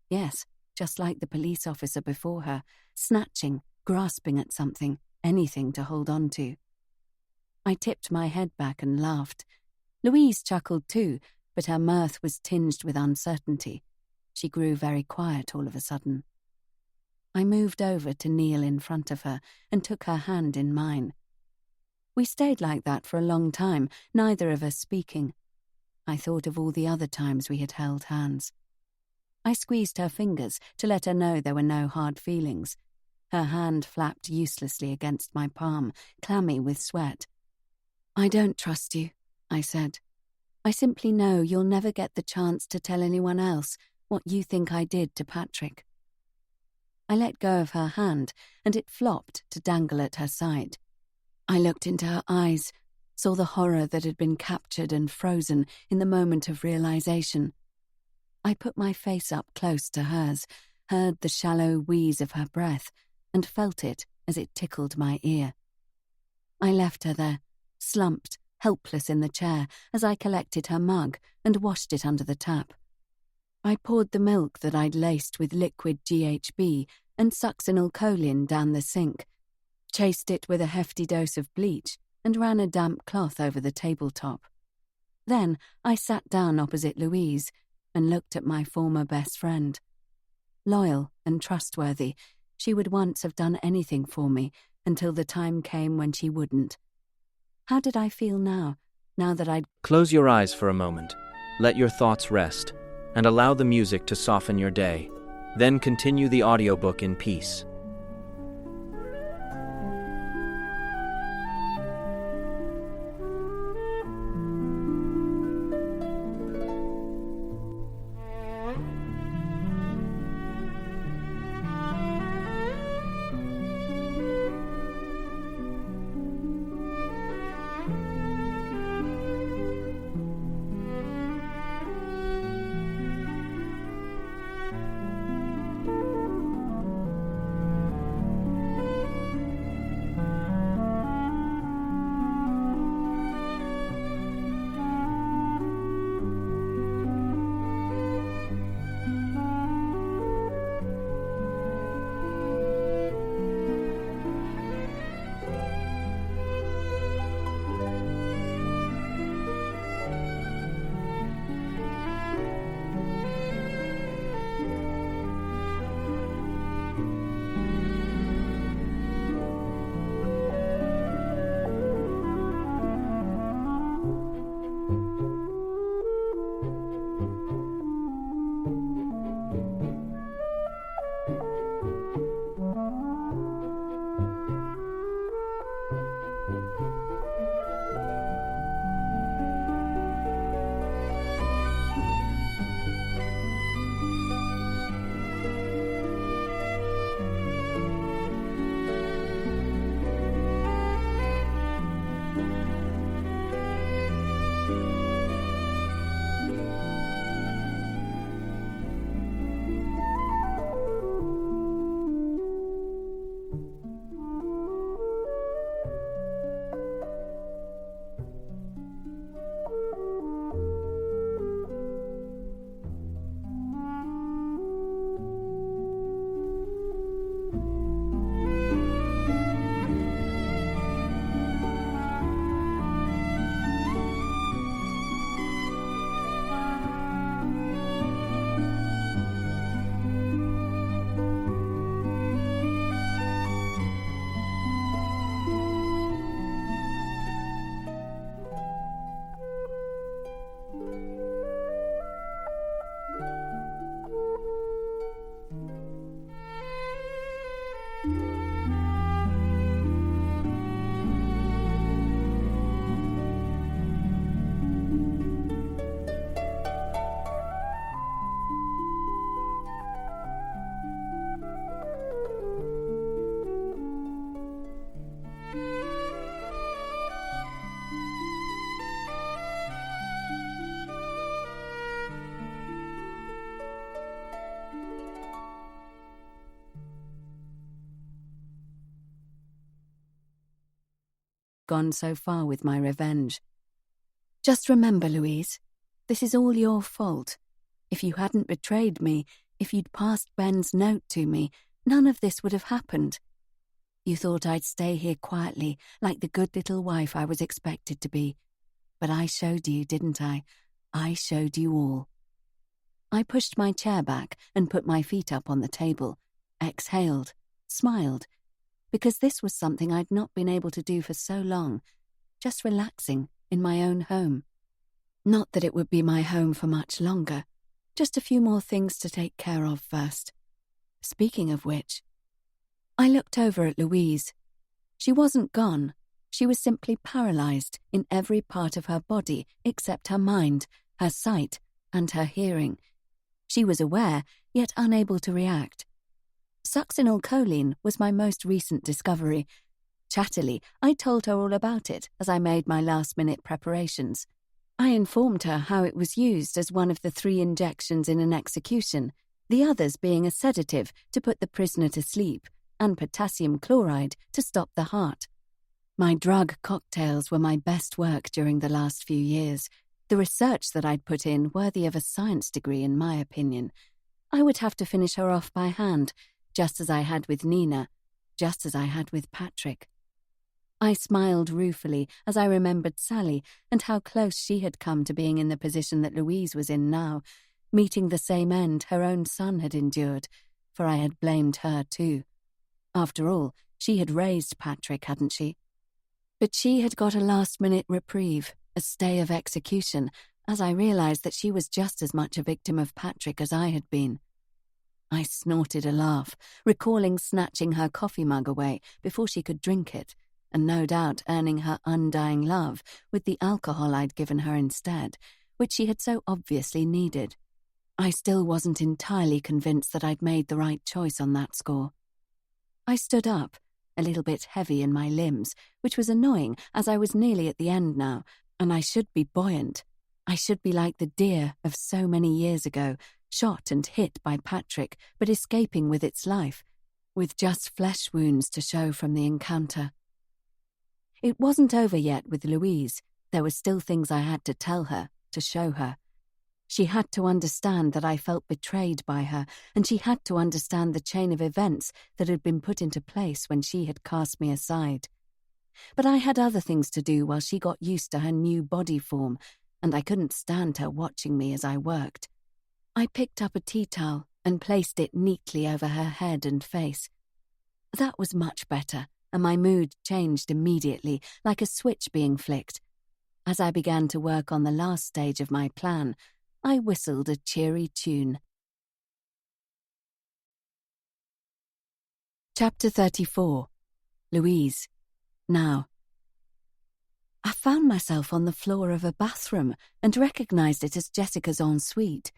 Yes, just like the police officer before her, snatching, grasping at something, anything to hold on to. I tipped my head back and laughed. Louise chuckled too, but her mirth was tinged with uncertainty. She grew very quiet all of a sudden. I moved over to kneel in front of her and took her hand in mine. We stayed like that for a long time, neither of us speaking. I thought of all the other times we had held hands. I squeezed her fingers to let her know there were no hard feelings. Her hand flapped uselessly against my palm, clammy with sweat. "I don't trust you," I said. "I simply know you'll never get the chance to tell anyone else what you think I did to Patrick." I let go of her hand, and it flopped to dangle at her side. I looked into her eyes, saw the horror that had been captured and frozen in the moment of realization. I put my face up close to hers, heard the shallow wheeze of her breath, and felt it as it tickled my ear. I left her there, slumped, helpless in the chair, as I collected her mug and washed it under the tap. I poured the milk that I'd laced with liquid GHB and succinylcholine down the sink, chased it with a hefty dose of bleach, and ran a damp cloth over the tabletop. Then I sat down opposite Louise and looked at my former best friend. Loyal and trustworthy, she would once have done anything for me, until the time came when she wouldn't. How did I feel now that I'd... Close your eyes for a moment, let your thoughts rest, and allow the music to soften your day. Then continue the audiobook in peace. Gone so far with my revenge. Just remember, Louise, this is all your fault. If you hadn't betrayed me, if you'd passed Ben's note to me, none of this would have happened. You thought I'd stay here quietly, like the good little wife I was expected to be. But I showed you, didn't I? I showed you all. I pushed my chair back and put my feet up on the table, exhaled, smiled, because this was something I'd not been able to do for so long, just relaxing in my own home. Not that it would be my home for much longer, just a few more things to take care of first. Speaking of which, I looked over at Louise. She wasn't gone. She was simply paralyzed in every part of her body except her mind, her sight, and her hearing. She was aware, yet unable to react. Succinylcholine was my most recent discovery. Chattily, I told her all about it as I made my last-minute preparations. I informed her how it was used as one of the 3 injections in an execution, the others being a sedative to put the prisoner to sleep, and potassium chloride to stop the heart. My drug cocktails were my best work during the last few years, the research that I'd put in worthy of a science degree in my opinion. I would have to finish her off by hand, just as I had with Nina, just as I had with Patrick. I smiled ruefully as I remembered Sally and how close she had come to being in the position that Louise was in now, meeting the same end her own son had endured, for I had blamed her too. After all, She had raised Patrick, hadn't she? But she had got a last-minute reprieve, a stay of execution, as I realised that she was just as much a victim of Patrick as I had been. I snorted a laugh, recalling snatching her coffee mug away before she could drink it, and no doubt earning her undying love with the alcohol I'd given her instead, which she had so obviously needed. I still wasn't entirely convinced that I'd made the right choice on that score. I stood up, a little bit heavy in my limbs, which was annoying as I was nearly at the end now, and I should be buoyant. I should be like the deer of so many years ago, shot and hit by Patrick, but escaping with its life, with just flesh wounds to show from the encounter. It wasn't over yet with Louise. There were still things I had to tell her, to show her. She had to understand that I felt betrayed by her, and she had to understand the chain of events that had been put into place when she had cast me aside. But I had other things to do while she got used to her new body form, and I couldn't stand her watching me as I worked. I picked up a tea towel and placed it neatly over her head and face. That was much better, and my mood changed immediately, like a switch being flicked. As I began to work on the last stage of my plan, I whistled a cheery tune. Chapter 34. Louise. Now. I found myself on the floor of a bathroom and recognised it as Jessica's ensuite.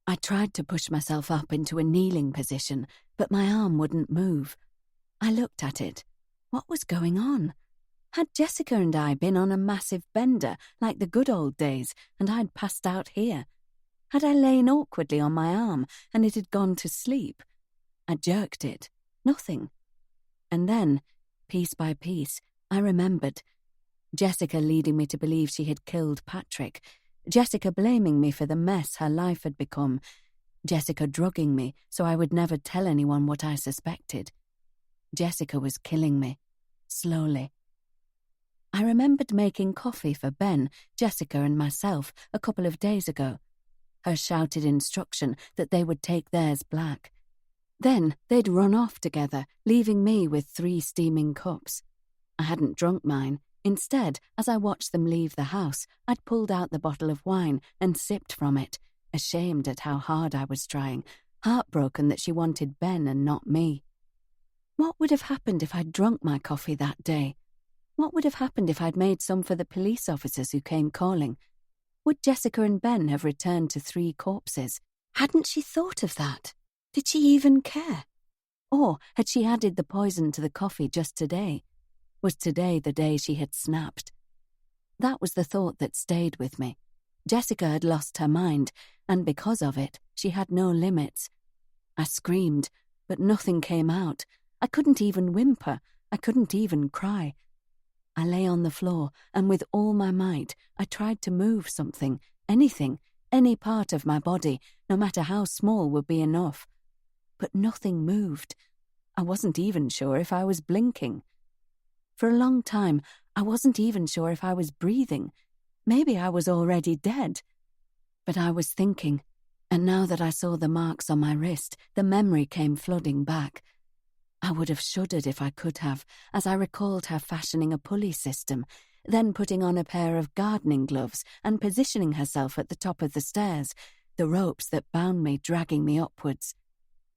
I tried to push myself up into a kneeling position, but my arm wouldn't move. I looked at it. What was going on? Had Jessica and I been on a massive bender like the good old days, and I'd passed out here? Had I lain awkwardly on my arm and it had gone to sleep? I jerked it. Nothing. And then, piece by piece, I remembered. Jessica leading me to believe she had killed Patrick. Jessica blaming me for the mess her life had become. Jessica drugging me so I would never tell anyone what I suspected. Jessica was killing me. Slowly. I remembered making coffee for Ben, Jessica and myself a couple of days ago. Her shouted instruction that they would take theirs black. Then they'd run off together, leaving me with 3 steaming cups. I hadn't drunk mine. Instead, as I watched them leave the house, I'd pulled out the bottle of wine and sipped from it, ashamed at how hard I was trying, heartbroken that she wanted Ben and not me. What would have happened if I'd drunk my coffee that day? What would have happened if I'd made some for the police officers who came calling? Would Jessica and Ben have returned to 3 corpses? Hadn't she thought of that? Did she even care? Or had she added the poison to the coffee just today? Was today the day she had snapped? That was the thought that stayed with me. Jessica had lost her mind, and because of it, she had no limits. I screamed, but nothing came out. I couldn't even whimper. I couldn't even cry. I lay on the floor, and with all my might, I tried to move something, anything, any part of my body, no matter how small would be enough. But nothing moved. I wasn't even sure if I was blinking. For a long time, I wasn't even sure if I was breathing. Maybe I was already dead. But I was thinking, and now that I saw the marks on my wrist, the memory came flooding back. I would have shuddered if I could have, as I recalled her fashioning a pulley system, then putting on a pair of gardening gloves and positioning herself at the top of the stairs, the ropes that bound me dragging me upwards.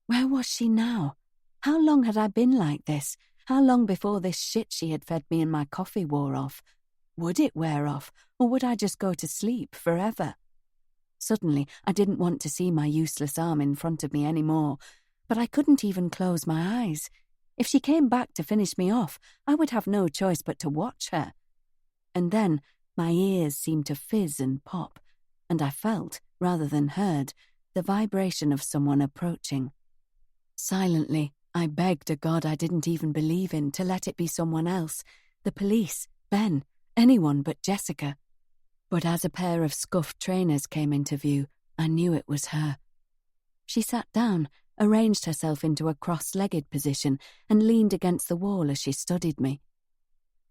Where was she now? How long had I been like this? How long before this shit she had fed me in my coffee wore off? Would it wear off, or would I just go to sleep forever? Suddenly, I didn't want to see my useless arm in front of me anymore, but I couldn't even close my eyes. If she came back to finish me off, I would have no choice but to watch her. And then my ears seemed to fizz and pop, and I felt, rather than heard, the vibration of someone approaching. Silently, I begged a God I didn't even believe in to let it be someone else, the police, Ben, anyone but Jessica. But as a pair of scuffed trainers came into view, I knew it was her. She sat down, arranged herself into a cross-legged position, and leaned against the wall as she studied me.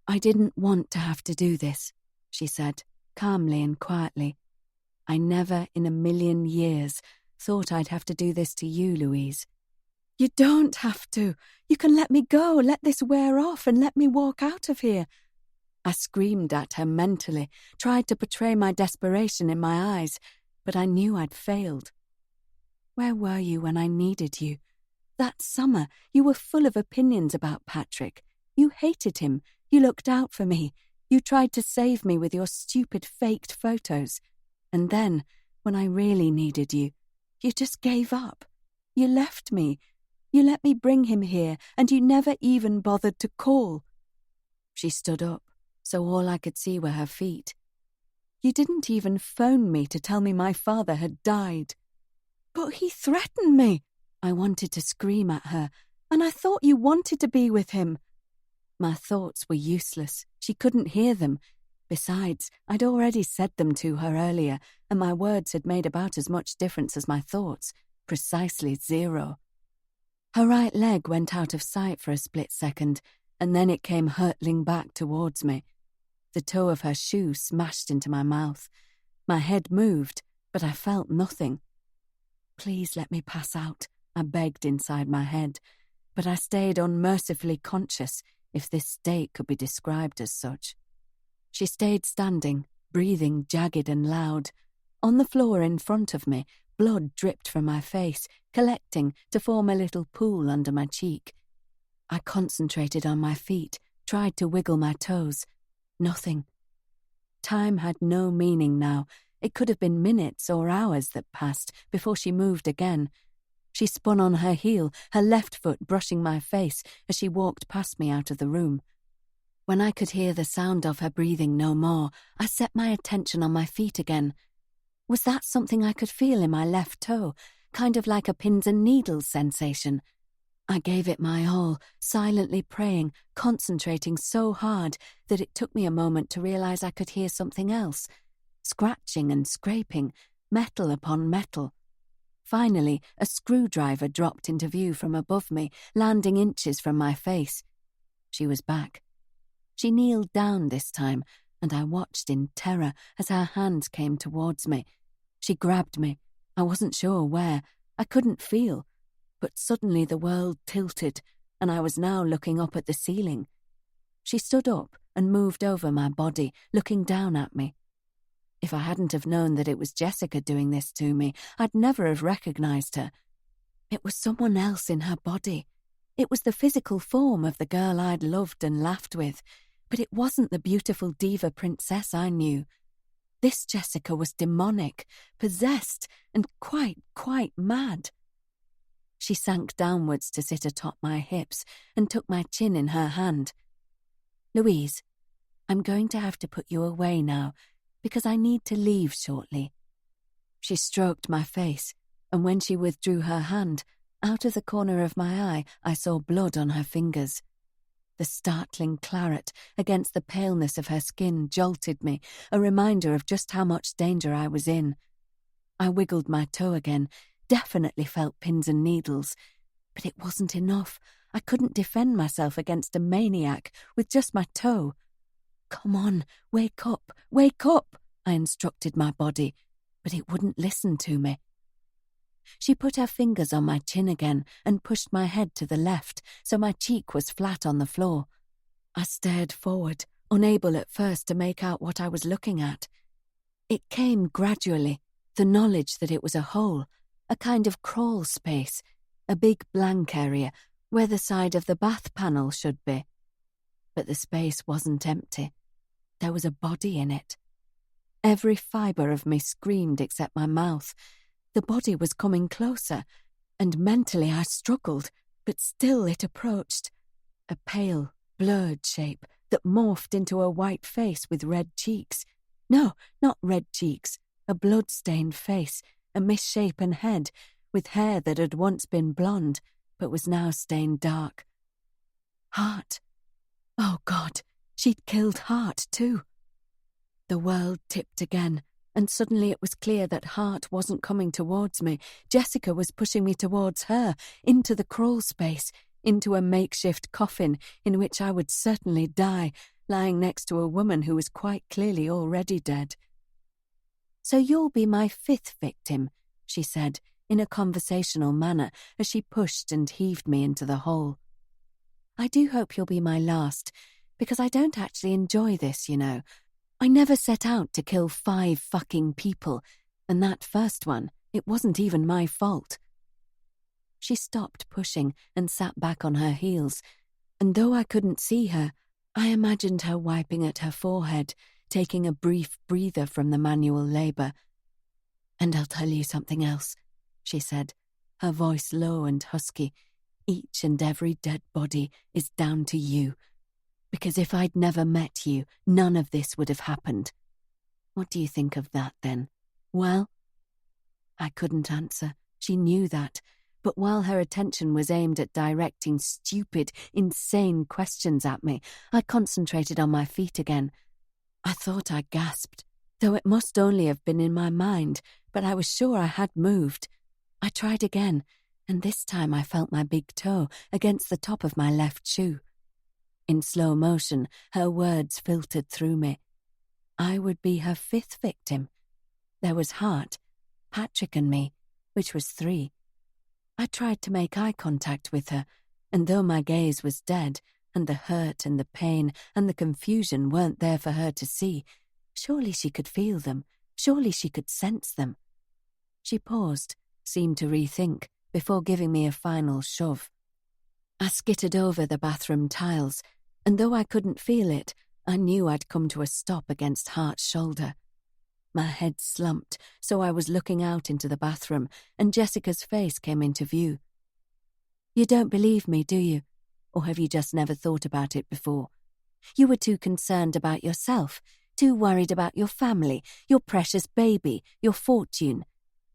"I didn't want to have to do this," she said, calmly and quietly. "I never in a million years thought I'd have to do this to you, Louise. You don't have to. You can let me go, let this wear off, and let me walk out of here. I screamed at her mentally, tried to portray my desperation in my eyes, but I knew I'd failed. Where were you when I needed you? That summer, you were full of opinions about Patrick. You hated him. You looked out for me. You tried to save me with your stupid faked photos. And then, when I really needed you, you just gave up. You left me. You let me bring him here, and you never even bothered to call. She stood up, so all I could see were her feet. You didn't even phone me to tell me my father had died. But he threatened me. I wanted to scream at her, and I thought you wanted to be with him. My thoughts were useless. She couldn't hear them. Besides, I'd already said them to her earlier, and my words had made about as much difference as my thoughts. Precisely 0. Her right leg went out of sight for a split second, and then it came hurtling back towards me. The toe of her shoe smashed into my mouth. My head moved, but I felt nothing. Please let me pass out, I begged inside my head, but I stayed unmercifully conscious, if this state could be described as such. She stayed standing, breathing jagged and loud. On the floor in front of me, blood dripped from my face, collecting to form a little pool under my cheek. I concentrated on my feet, tried to wiggle my toes. Nothing. Time had no meaning now. It could have been minutes or hours that passed before she moved again. She spun on her heel, her left foot brushing my face as she walked past me out of the room. When I could hear the sound of her breathing no more, I set my attention on my feet again. Was that something I could feel in my left toe, kind of like a pins and needles sensation? I gave it my all, silently praying, concentrating so hard that it took me a moment to realize I could hear something else. Scratching and scraping, metal upon metal. Finally, a screwdriver dropped into view from above me, landing inches from my face. She was back. She kneeled down this time, and I watched in terror as her hands came towards me. She grabbed me. I wasn't sure where. I couldn't feel. But suddenly the world tilted, and I was now looking up at the ceiling. She stood up and moved over my body, looking down at me. If I hadn't have known that it was Jessica doing this to me, I'd never have recognized her. It was someone else in her body. It was the physical form of the girl I'd loved and laughed with, but it wasn't the beautiful diva princess I knew. This Jessica was demonic, possessed, and quite mad. She sank downwards to sit atop my hips and took my chin in her hand. Louise, I'm going to have to put you away now, because I need to leave shortly. She stroked my face, and when she withdrew her hand, out of the corner of my eye I saw blood on her fingers. The startling claret against the paleness of her skin jolted me, a reminder of just how much danger I was in. I wiggled my toe again, definitely felt pins and needles, but it wasn't enough. I couldn't defend myself against a maniac with just my toe. Come on, wake up, I instructed my body, but it wouldn't listen to me. She put her fingers on my chin again and pushed my head to the left, so my cheek was flat on the floor. I stared forward, unable at first to make out what I was looking at. It came gradually, the knowledge that it was a hole, a kind of crawl space, a big blank area where the side of the bath panel should be. But the space wasn't empty. There was a body in it. Every fibre of me screamed except my mouth. The body was coming closer, and mentally I struggled, but still it approached. A pale, blurred shape that morphed into a white face with red cheeks. No, not red cheeks, a blood-stained face, a misshapen head, with hair that had once been blonde, but was now stained dark. Hart. Oh God, she'd killed Hart too. The world tipped again, and suddenly it was clear that Hart wasn't coming towards me. Jessica was pushing me towards her, into the crawl space, into a makeshift coffin in which I would certainly die, lying next to a woman who was quite clearly already dead. So you'll be my 5th victim, she said, in a conversational manner as she pushed and heaved me into the hole. "I do hope you'll be my last, because I don't actually enjoy this, you know. I never set out to kill 5 fucking people, and that first one, it wasn't even my fault." She stopped pushing and sat back on her heels, and though I couldn't see her, I imagined her wiping at her forehead, taking a brief breather from the manual labour. "And I'll tell you something else," she said, her voice low and husky. "Each and every dead body is down to you. Because if I'd never met you, none of this would have happened. What do you think of that, then? Well?" I couldn't answer. She knew that. But while her attention was aimed at directing stupid, insane questions at me, I concentrated on my feet again. I thought I gasped, though it must only have been in my mind, but I was sure I had moved. I tried again, and this time I felt my big toe against the top of my left shoe. In slow motion, her words filtered through me. I would be her 5th victim. There was Hart, Patrick and me, which was 3. I tried to make eye contact with her, and though my gaze was dead, and the hurt and the pain and the confusion weren't there for her to see, surely she could feel them, surely she could sense them. She paused, seemed to rethink, before giving me a final shove. I skittered over the bathroom tiles, and though I couldn't feel it, I knew I'd come to a stop against Hart's shoulder. My head slumped, so I was looking out into the bathroom, and Jessica's face came into view. "You don't believe me, do you? Or have you just never thought about it before? You were too concerned about yourself, too worried about your family, your precious baby, your fortune,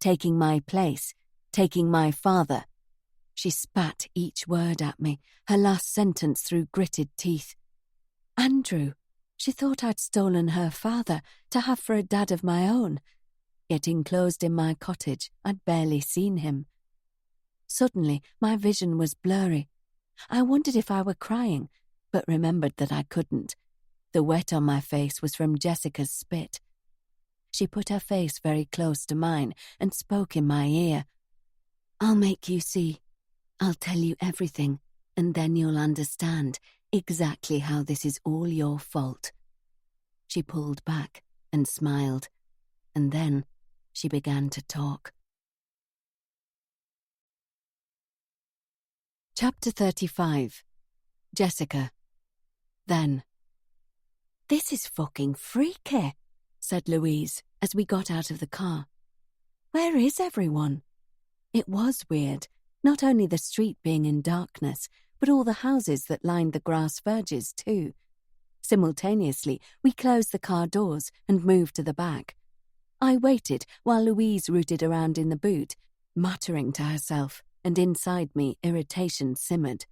taking my place, taking my father." She spat each word at me, her last sentence through gritted teeth. Andrew. She thought I'd stolen her father to have for a dad of my own. Yet enclosed in my cottage, I'd barely seen him. Suddenly, my vision was blurry. I wondered if I were crying, but remembered that I couldn't. The wet on my face was from Jessica's spit. She put her face very close to mine and spoke in my ear. "I'll make you see. I'll tell you everything, and then you'll understand exactly how this is all your fault." She pulled back and smiled, and then she began to talk. Chapter 35. Jessica. Then. "This is fucking freaky," said Louise as we got out of the car. "Where is everyone?" It was weird, not only the street being in darkness, but all the houses that lined the grass verges too. Simultaneously, we closed the car doors and moved to the back. I waited while Louise rooted around in the boot, muttering to herself, and inside me irritation simmered.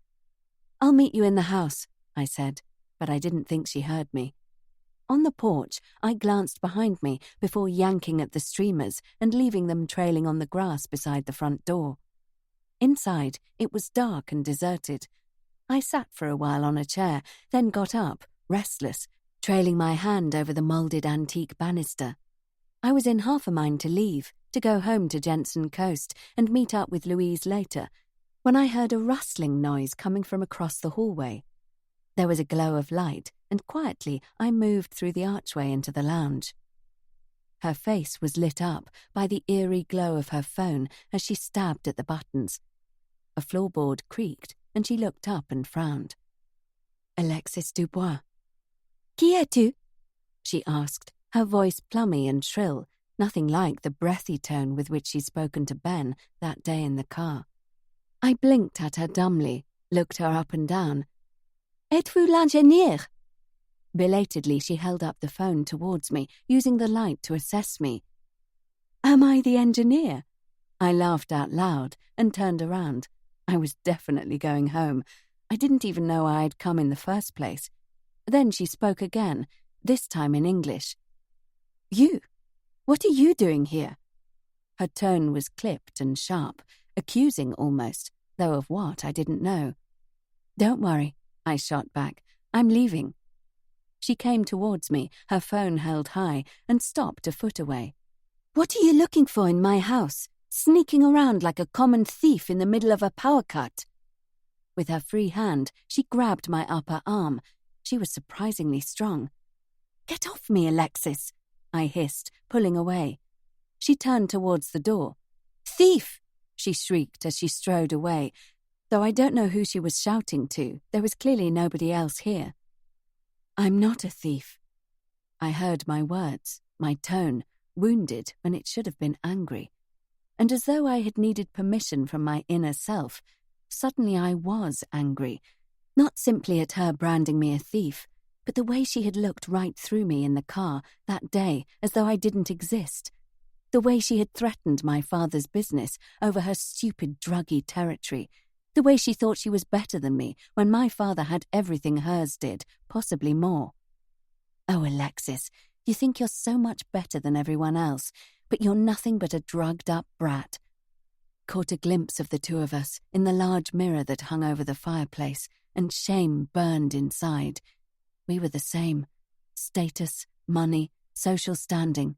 "I'll meet you in the house," I said, but I didn't think she heard me. On the porch, I glanced behind me before yanking at the streamers and leaving them trailing on the grass beside the front door. Inside, it was dark and deserted. I sat for a while on a chair, then got up, restless, trailing my hand over the moulded antique banister. I was in half a mind to leave, to go home to Jensen Coast and meet up with Louise later, when I heard a rustling noise coming from across the hallway. There was a glow of light, and quietly I moved through the archway into the lounge. Her face was lit up by the eerie glow of her phone as she stabbed at the buttons. A floorboard creaked, and she looked up and frowned. "Alexis Dubois." "Qui es-tu?" she asked, her voice plummy and shrill, nothing like the breathy tone with which she'd spoken to Ben that day in the car. I blinked at her dumbly, looked her up and down. "Êtes-vous l'ingénieur?" Belatedly, she held up the phone towards me, using the light to assess me. "Am I the engineer?" I laughed out loud and turned around. I was definitely going home. I didn't even know why I'd come in the first place. Then she spoke again, this time in English. "You? What are you doing here?" Her tone was clipped and sharp, accusing almost, though of what I didn't know. "Don't worry," I shot back. "I'm leaving." She came towards me, her phone held high, and stopped a foot away. "What are you looking for in my house? sneaking around like a common thief in the middle of a power cut. With her free hand, she grabbed my upper arm. She was surprisingly strong. "Get off me, Alexis," I hissed, pulling away. She turned towards the door. "Thief!" she shrieked as she strode away. Though I don't know who she was shouting to, there was clearly nobody else here. "I'm not a thief." I heard my words, my tone, wounded when it should have been angry. And as though I had needed permission from my inner self, suddenly I was angry, not simply at her branding me a thief, but the way she had looked right through me in the car that day as though I didn't exist. The way she had threatened my father's business over her stupid druggy territory. The way she thought she was better than me when my father had everything hers did, possibly more. Oh, Alexis, you think you're so much better than everyone else, but you're nothing but a drugged-up brat. Caught a glimpse of the two of us in the large mirror that hung over the fireplace, and shame burned inside. We were the same. Status, money, social standing.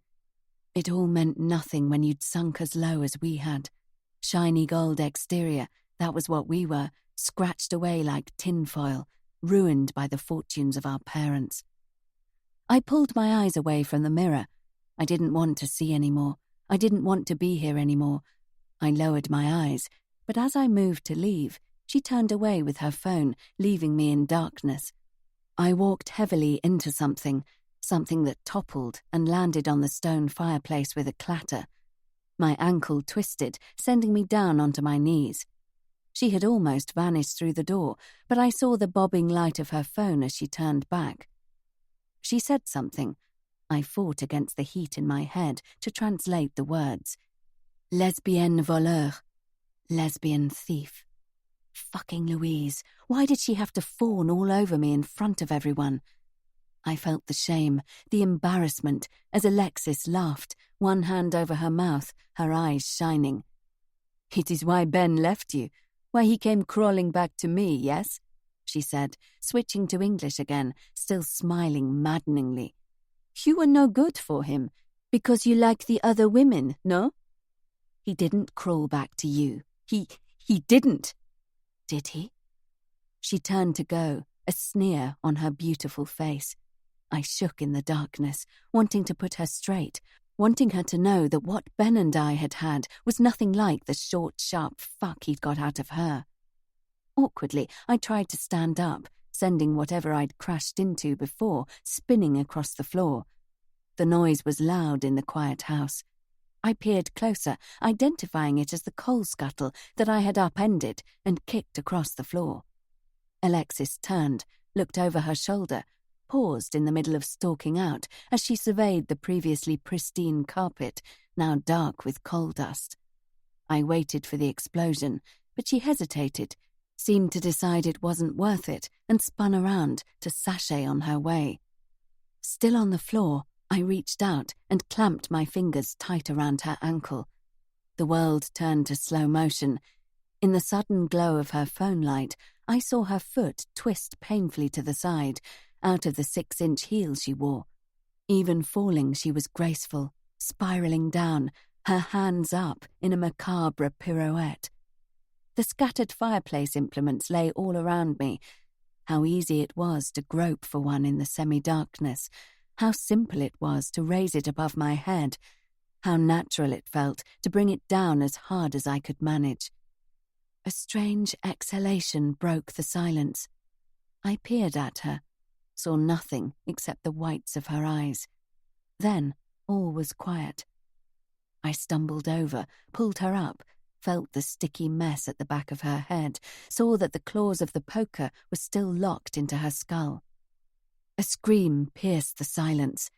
It all meant nothing when you'd sunk as low as we had. Shiny gold exterior, that was what we were, scratched away like tinfoil, ruined by the fortunes of our parents. I pulled my eyes away from the mirror. I didn't want to see anymore. I didn't want to be here anymore. I lowered my eyes, but as I moved to leave, she turned away with her phone, leaving me in darkness. I walked heavily into something that toppled and landed on the stone fireplace with a clatter. My ankle twisted, sending me down onto my knees. She had almost vanished through the door, but I saw the bobbing light of her phone as she turned back. She said something. I fought against the heat in my head to translate the words. Lesbienne voleur. Lesbian thief. Fucking Louise. Why did she have to fawn all over me in front of everyone? I felt the shame, the embarrassment, as Alexis laughed, one hand over her mouth, her eyes shining. "It is why Ben left you. Why he came crawling back to me, yes?" she said, switching to English again, still smiling maddeningly. "You were no good for him, because you like the other women, no? He didn't crawl back to you. He didn't. Did he?" She turned to go, a sneer on her beautiful face. I shook in the darkness, wanting to put her straight, wanting her to know that what Ben and I had was nothing like the short, sharp fuck he'd got out of her. Awkwardly, I tried to stand up, sending whatever I'd crashed into before spinning across the floor. The noise was loud in the quiet house. I peered closer, identifying it as the coal scuttle that I had upended and kicked across the floor. Alexis turned, looked over her shoulder, paused in the middle of stalking out as she surveyed the previously pristine carpet, now dark with coal dust. I waited for the explosion, but she hesitated, seemed to decide it wasn't worth it, and spun around to sashay on her way. Still on the floor, I reached out and clamped my fingers tight around her ankle. The world turned to slow motion. In the sudden glow of her phone light, I saw her foot twist painfully to the side, out of the 6-inch heel she wore. Even falling, she was graceful, spiraling down, her hands up in a macabre pirouette. The scattered fireplace implements lay all around me. How easy it was to grope for one in the semi-darkness. How simple it was to raise it above my head. How natural it felt to bring it down as hard as I could manage. A strange exhalation broke the silence. I peered at her, saw nothing except the whites of her eyes. Then all was quiet. I stumbled over, pulled her up, felt the sticky mess at the back of her head, saw that the claws of the poker were still locked into her skull. A scream pierced the silence.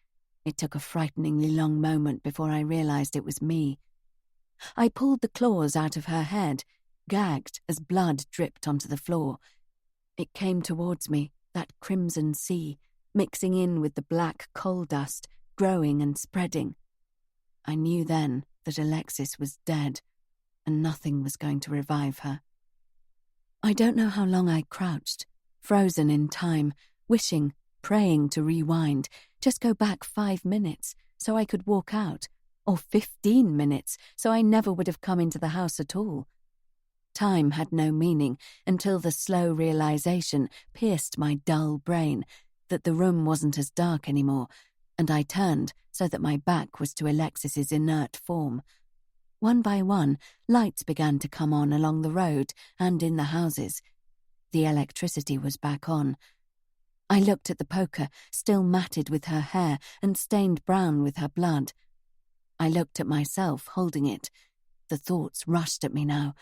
It took a frighteningly long moment before I realized it was me. I pulled the claws out of her head, gagged as blood dripped onto the floor. It came towards me, that crimson sea, mixing in with the black coal dust, growing and spreading. I knew then that Alexis was dead, and nothing was going to revive her. I don't know how long I crouched, frozen in time, wishing, praying to rewind, just go back 5 minutes, so I could walk out, or 15 minutes, so I never would have come into the house at all. Time had no meaning until the slow realization pierced my dull brain that the room wasn't as dark anymore, and I turned so that my back was to Alexis's inert form. One by one, lights began to come on along the road and in the houses. The electricity was back on. I looked at the poker, still matted with her hair and stained brown with her blood. I looked at myself, holding it. The thoughts rushed at me now.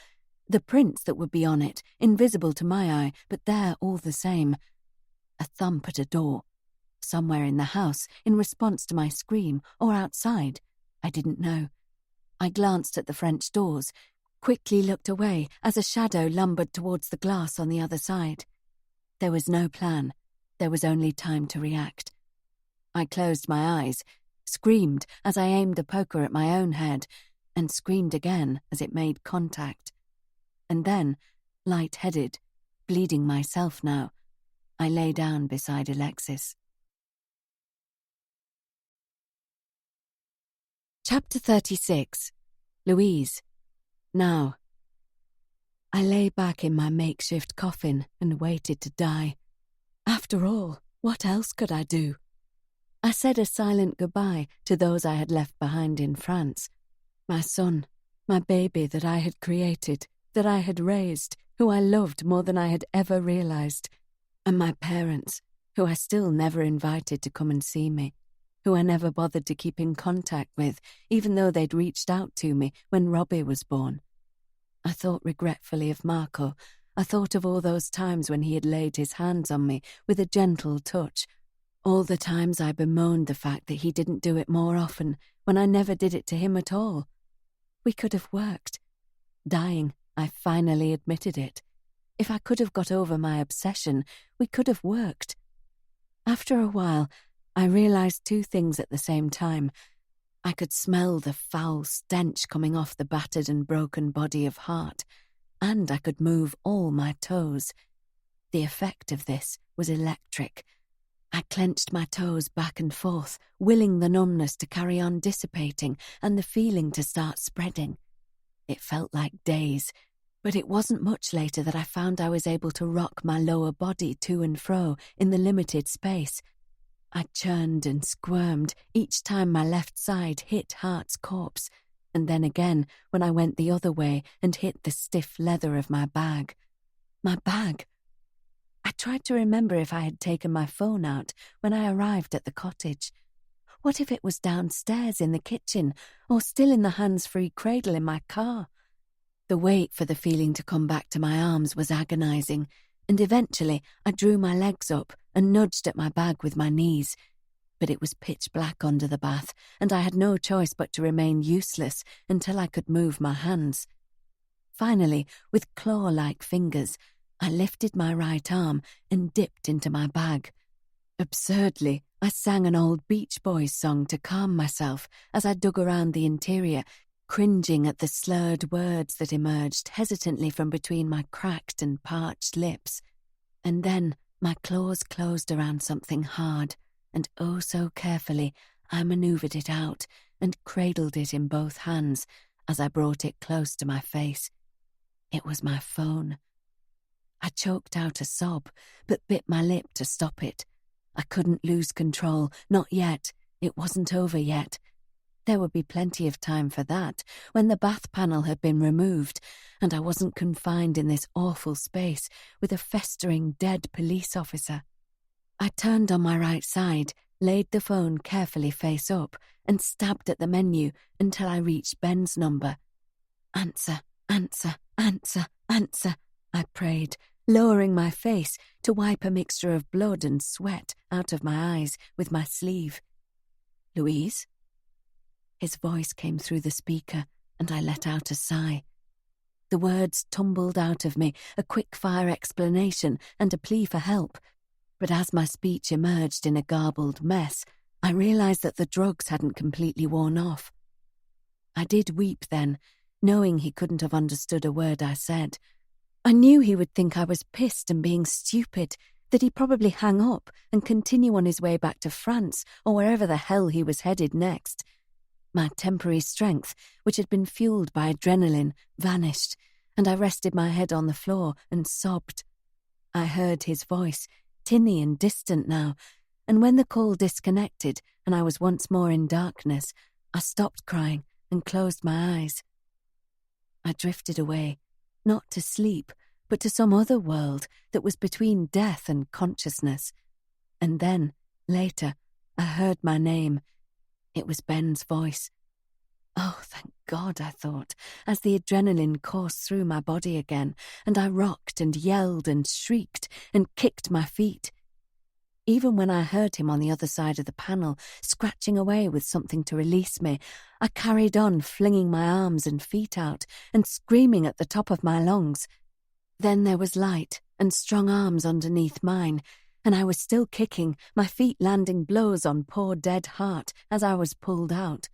The prints that would be on it, invisible to my eye, but there all the same. A thump at a door. Somewhere in the house, in response to my scream, or outside. I didn't know. I glanced at the French doors, quickly looked away as a shadow lumbered towards the glass on the other side. There was no plan. There was only time to react. I closed my eyes, screamed as I aimed the poker at my own head, and screamed again as it made contact. And then, light-headed, bleeding myself now, I lay down beside Alexis. Chapter 36. Louise. Now. I lay back in my makeshift coffin and waited to die. After all, what else could I do? I said a silent goodbye to those I had left behind in France. My son, my baby that I had created, that I had raised, who I loved more than I had ever realized. And my parents, who I still never invited to come and see me, who I never bothered to keep in contact with, even though they'd reached out to me when Robbie was born. I thought regretfully of Marco. I thought of all those times when he had laid his hands on me with a gentle touch. All the times I bemoaned the fact that he didn't do it more often, when I never did it to him at all. We could have worked. Dying, I finally admitted it. If I could have got over my obsession, we could have worked. After a while, I realized two things at the same time. I could smell the foul stench coming off the battered and broken body of Hart, and I could move all my toes. The effect of this was electric. I clenched my toes back and forth, willing the numbness to carry on dissipating and the feeling to start spreading. It felt like days, but it wasn't much later that I found I was able to rock my lower body to and fro in the limited space. I churned and squirmed each time my left side hit Hart's corpse, and then again when I went the other way and hit the stiff leather of my bag. My bag! I tried to remember if I had taken my phone out when I arrived at the cottage. What if it was downstairs in the kitchen, or still in the hands-free cradle in my car? The wait for the feeling to come back to my arms was agonizing, and eventually I drew my legs up and nudged at my bag with my knees. But it was pitch black under the bath, and I had no choice but to remain useless until I could move my hands. Finally, with claw-like fingers, I lifted my right arm and dipped into my bag. Absurdly, I sang an old Beach Boys song to calm myself as I dug around the interior, cringing at the slurred words that emerged hesitantly from between my cracked and parched lips. And then my claws closed around something hard, and oh so carefully I manoeuvred it out and cradled it in both hands as I brought it close to my face. It was my phone. I choked out a sob, but bit my lip to stop it. I couldn't lose control, not yet. It wasn't over yet. There would be plenty of time for that, when the bath panel had been removed, and I wasn't confined in this awful space with a festering dead police officer. I turned on my right side, laid the phone carefully face up, and stabbed at the menu until I reached Ben's number. Answer, answer, answer, answer, I prayed, lowering my face to wipe a mixture of blood and sweat out of my eyes with my sleeve. Louise? His voice came through the speaker, and I let out a sigh. The words tumbled out of me, a quick-fire explanation and a plea for help. But as my speech emerged in a garbled mess, I realized that the drugs hadn't completely worn off. I did weep then, knowing he couldn't have understood a word I said. I knew he would think I was pissed and being stupid, that he'd probably hang up and continue on his way back to France or wherever the hell he was headed next. My temporary strength, which had been fueled by adrenaline, vanished, and I rested my head on the floor and sobbed. I heard his voice, tinny and distant now, and when the call disconnected and I was once more in darkness, I stopped crying and closed my eyes. I drifted away, not to sleep, but to some other world that was between death and consciousness. And then, later, I heard my name. It was Ben's voice. Oh, thank God, I thought, as the adrenaline coursed through my body again, and I rocked and yelled and shrieked and kicked my feet. Even when I heard him on the other side of the panel, scratching away with something to release me, I carried on flinging my arms and feet out and screaming at the top of my lungs. Then there was light and strong arms underneath mine, and I was still kicking, my feet landing blows on poor dead Hart as I was pulled out.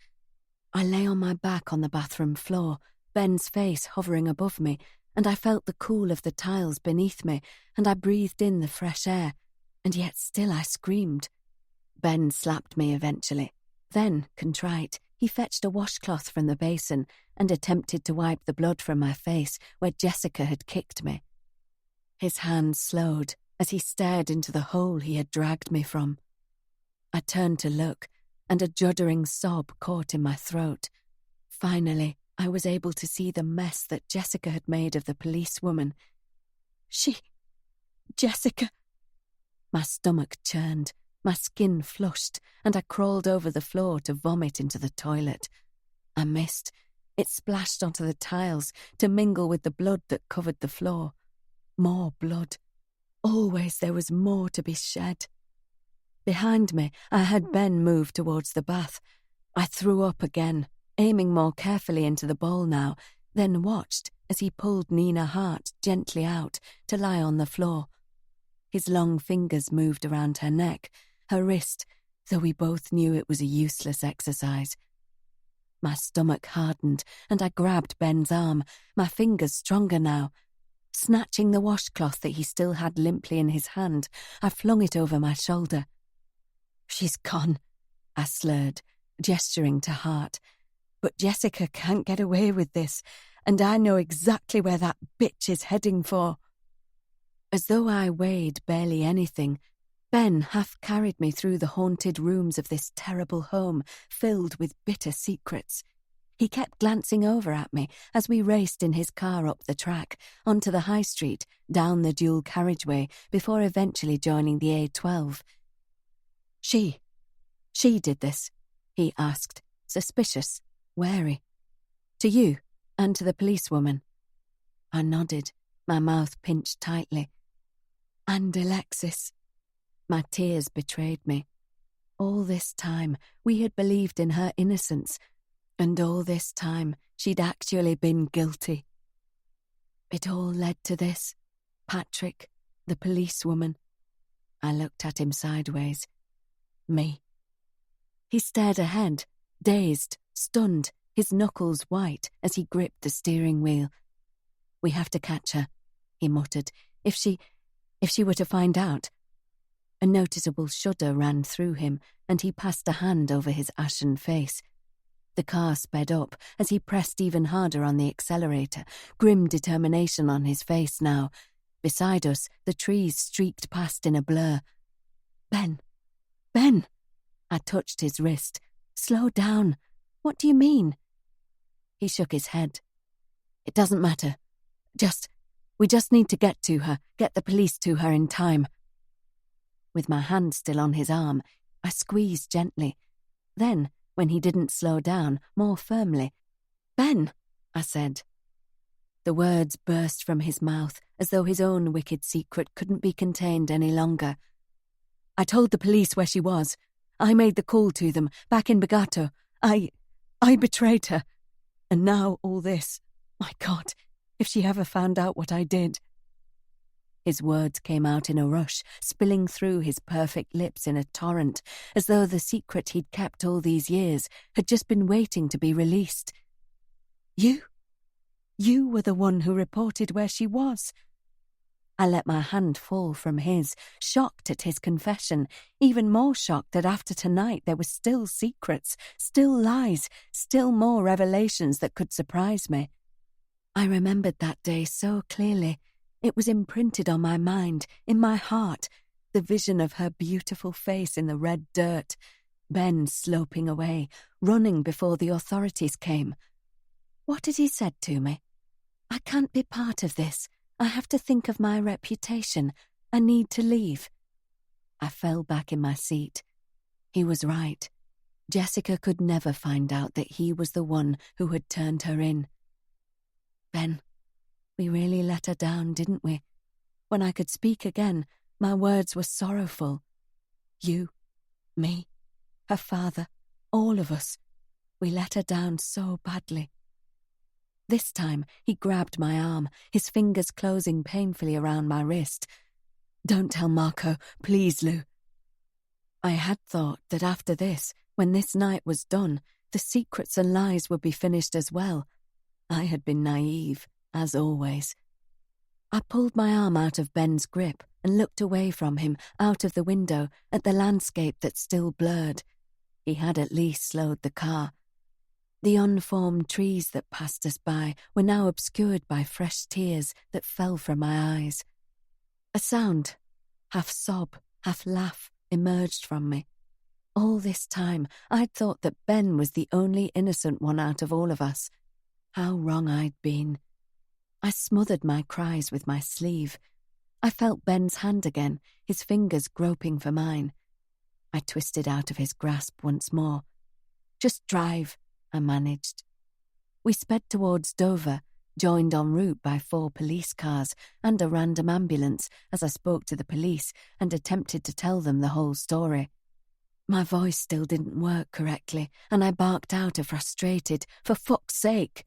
I lay on my back on the bathroom floor, Ben's face hovering above me, and I felt the cool of the tiles beneath me, and I breathed in the fresh air. And yet still I screamed. Ben slapped me eventually. Then, contrite, he fetched a washcloth from the basin and attempted to wipe the blood from my face where Jessica had kicked me. His hand slowed as he stared into the hole he had dragged me from. I turned to look, and a juddering sob caught in my throat. Finally, I was able to see the mess that Jessica had made of the policewoman. Jessica... My stomach churned, my skin flushed, and I crawled over the floor to vomit into the toilet. I missed. It splashed onto the tiles to mingle with the blood that covered the floor. More blood. Always there was more to be shed. Behind me, I had Ben move towards the bath. I threw up again, aiming more carefully into the bowl now, then watched as he pulled Nina Hart gently out to lie on the floor. His long fingers moved around her neck, her wrist, though we both knew it was a useless exercise. My stomach hardened, and I grabbed Ben's arm, my fingers stronger now. Snatching the washcloth that he still had limply in his hand, I flung it over my shoulder. "She's gone," I slurred, gesturing to Hart. "But Jessica can't get away with this, and I know exactly where that bitch is heading for." As though I weighed barely anything, Ben half carried me through the haunted rooms of this terrible home filled with bitter secrets. He kept glancing over at me as we raced in his car up the track, onto the high street, down the dual carriageway, before eventually joining the A12. She did this, he asked, suspicious, wary. To you, and to the policewoman. I nodded, my mouth pinched tightly. And Alexis. My tears betrayed me. All this time, we had believed in her innocence, and all this time, she'd actually been guilty. It all led to this. Patrick, the policewoman. I looked at him sideways. Me. He stared ahead, dazed, stunned, his knuckles white as he gripped the steering wheel. "We have to catch her," he muttered. If she were to find out." A noticeable shudder ran through him, and he passed a hand over his ashen face. The car sped up as he pressed even harder on the accelerator, grim determination on his face now. Beside us, the trees streaked past in a blur. Ben! I touched his wrist. "Slow down. What do you mean?" He shook his head. "It doesn't matter. We just need to get to her, get the police to her in time." With my hand still on his arm, I squeezed gently. Then, when he didn't slow down, more firmly. "Ben," I said. The words burst from his mouth as though his own wicked secret couldn't be contained any longer. "I told the police where she was. I made the call to them, back in Bagato. I betrayed her. And now all this. My God, if she ever found out what I did." His words came out in a rush, spilling through his perfect lips in a torrent, as though the secret he'd kept all these years had just been waiting to be released. You were the one who reported where she was." I let my hand fall from his, shocked at his confession, even more shocked that after tonight there were still secrets, still lies, still more revelations that could surprise me. I remembered that day so clearly. It was imprinted on my mind, in my heart, the vision of her beautiful face in the red dirt, Ben sloping away, running before the authorities came. What had he said to me? I can't be part of this. I have to think of my reputation. I need to leave. I fell back in my seat. He was right. Jessica could never find out that he was the one who had turned her in. Ben, we really let her down, didn't we? When I could speak again, my words were sorrowful. You, me, her father, all of us. We let her down so badly. This time, he grabbed my arm, his fingers closing painfully around my wrist. Don't tell Marco, please, Lou. I had thought that after this, when this night was done, the secrets and lies would be finished as well. I had been naive, as always. I pulled my arm out of Ben's grip and looked away from him, out of the window, at the landscape that still blurred. He had at least slowed the car. The unformed trees that passed us by were now obscured by fresh tears that fell from my eyes. A sound, half sob, half laugh, emerged from me. All this time, I'd thought that Ben was the only innocent one out of all of us. How wrong I'd been. I smothered my cries with my sleeve. I felt Ben's hand again, his fingers groping for mine. I twisted out of his grasp once more. Just drive, I managed. We sped towards Dover, joined en route by 4 police cars and a random ambulance as I spoke to the police and attempted to tell them the whole story. My voice still didn't work correctly, and I barked out a frustrated, "For fuck's sake!"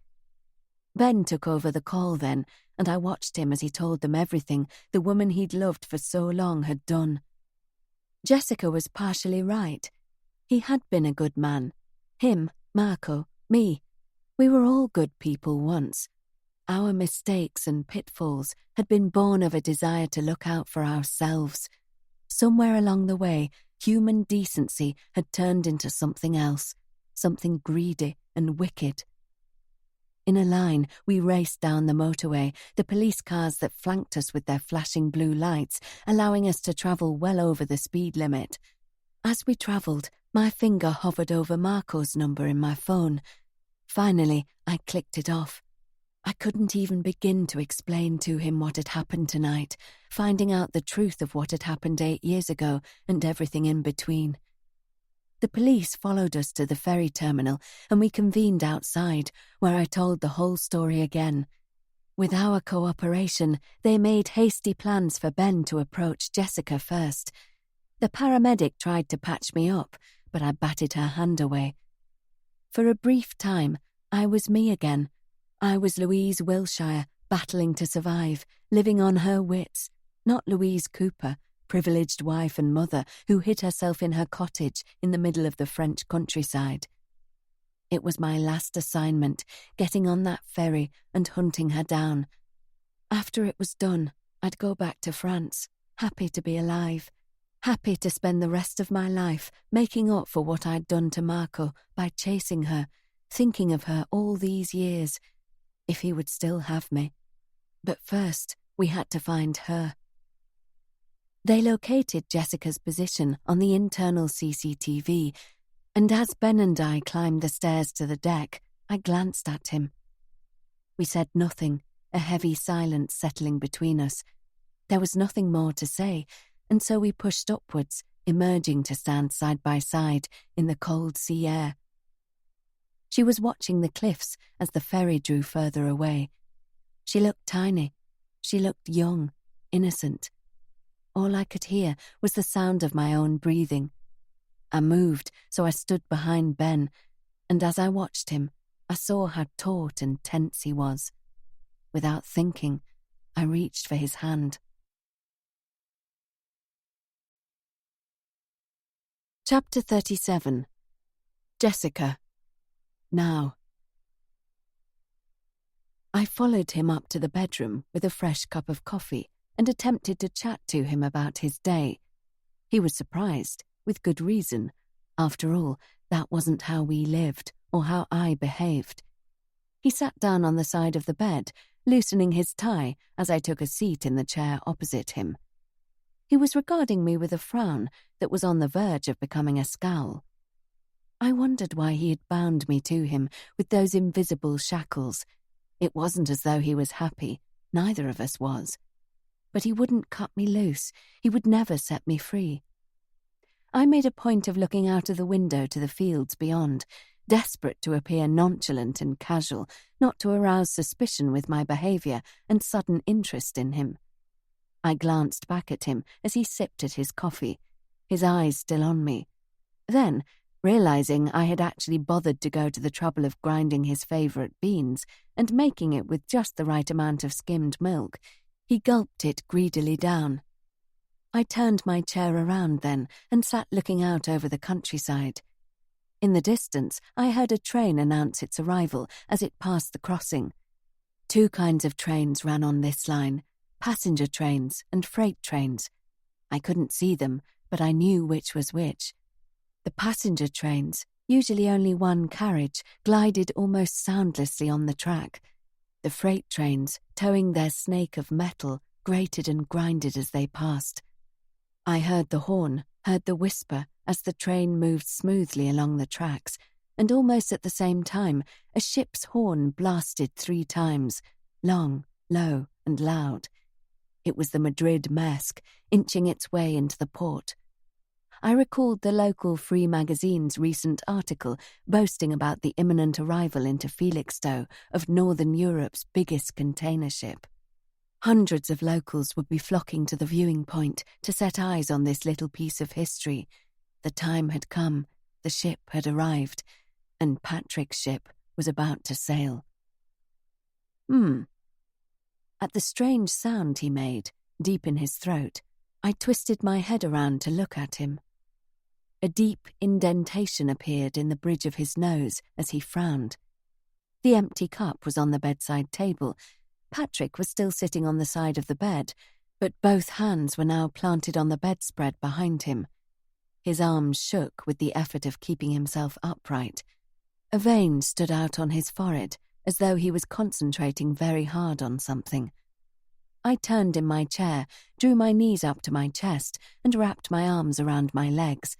Ben took over the call then, and I watched him as he told them everything the woman he'd loved for so long had done. Jessica was partially right. He had been a good man. Him, Marco, me. We were all good people once. Our mistakes and pitfalls had been born of a desire to look out for ourselves. Somewhere along the way, human decency had turned into something else, something greedy and wicked. In a line, we raced down the motorway, the police cars that flanked us with their flashing blue lights, allowing us to travel well over the speed limit. As we travelled, my finger hovered over Marco's number in my phone. Finally, I clicked it off. I couldn't even begin to explain to him what had happened tonight, finding out the truth of what had happened 8 years ago and everything in between. The police followed us to the ferry terminal and we convened outside, where I told the whole story again. With our cooperation, they made hasty plans for Ben to approach Jessica first. The paramedic tried to patch me up, but I batted her hand away. For a brief time, I was me again. I was Louise Wilshire, battling to survive, living on her wits, not Louise Cooper, privileged wife and mother who hid herself in her cottage in the middle of the French countryside. It was my last assignment, getting on that ferry and hunting her down. After it was done, I'd go back to France, happy to be alive, happy to spend the rest of my life making up for what I'd done to Marco by chasing her, thinking of her all these years, if he would still have me. But first, we had to find her. They located Jessica's position on the internal CCTV, and as Ben and I climbed the stairs to the deck, I glanced at him. We said nothing, a heavy silence settling between us. There was nothing more to say, and so we pushed upwards, emerging to stand side by side in the cold sea air. She was watching the cliffs as the ferry drew further away. She looked tiny. She looked young, innocent. All I could hear was the sound of my own breathing. I moved, so I stood behind Ben, and as I watched him, I saw how taut and tense he was. Without thinking, I reached for his hand. Chapter 37. Jessica. Now. I followed him up to the bedroom with a fresh cup of coffee, and attempted to chat to him about his day. He was surprised, with good reason. After all, that wasn't how we lived or how I behaved. He sat down on the side of the bed, loosening his tie as I took a seat in the chair opposite him. He was regarding me with a frown that was on the verge of becoming a scowl. I wondered why he had bound me to him with those invisible shackles. It wasn't as though he was happy, neither of us was. But he wouldn't cut me loose, he would never set me free. I made a point of looking out of the window to the fields beyond, desperate to appear nonchalant and casual, not to arouse suspicion with my behaviour and sudden interest in him. I glanced back at him as he sipped at his coffee, his eyes still on me. Then, realising I had actually bothered to go to the trouble of grinding his favourite beans and making it with just the right amount of skimmed milk, he gulped it greedily down. I turned my chair around then and sat looking out over the countryside. In the distance, I heard a train announce its arrival as it passed the crossing. 2 kinds of trains ran on this line, passenger trains and freight trains. I couldn't see them, but I knew which was which. The passenger trains, usually only one carriage, glided almost soundlessly on the track. The freight trains, towing their snake of metal, grated and grinded as they passed. I heard the horn, heard the whisper as the train moved smoothly along the tracks, and almost at the same time a ship's horn blasted 3 times, long, low, and loud. It was the Madrid Maersk, inching its way into the port. I recalled the local Free magazine's recent article boasting about the imminent arrival into Felixstowe of Northern Europe's biggest container ship. Hundreds of locals would be flocking to the viewing point to set eyes on this little piece of history. The time had come, the ship had arrived, and Patrick's ship was about to sail. At the strange sound he made, deep in his throat, I twisted my head around to look at him. A deep indentation appeared in the bridge of his nose as he frowned. The empty cup was on the bedside table. Patrick was still sitting on the side of the bed, but both hands were now planted on the bedspread behind him. His arms shook with the effort of keeping himself upright. A vein stood out on his forehead, as though he was concentrating very hard on something. I turned in my chair, drew my knees up to my chest, and wrapped my arms around my legs.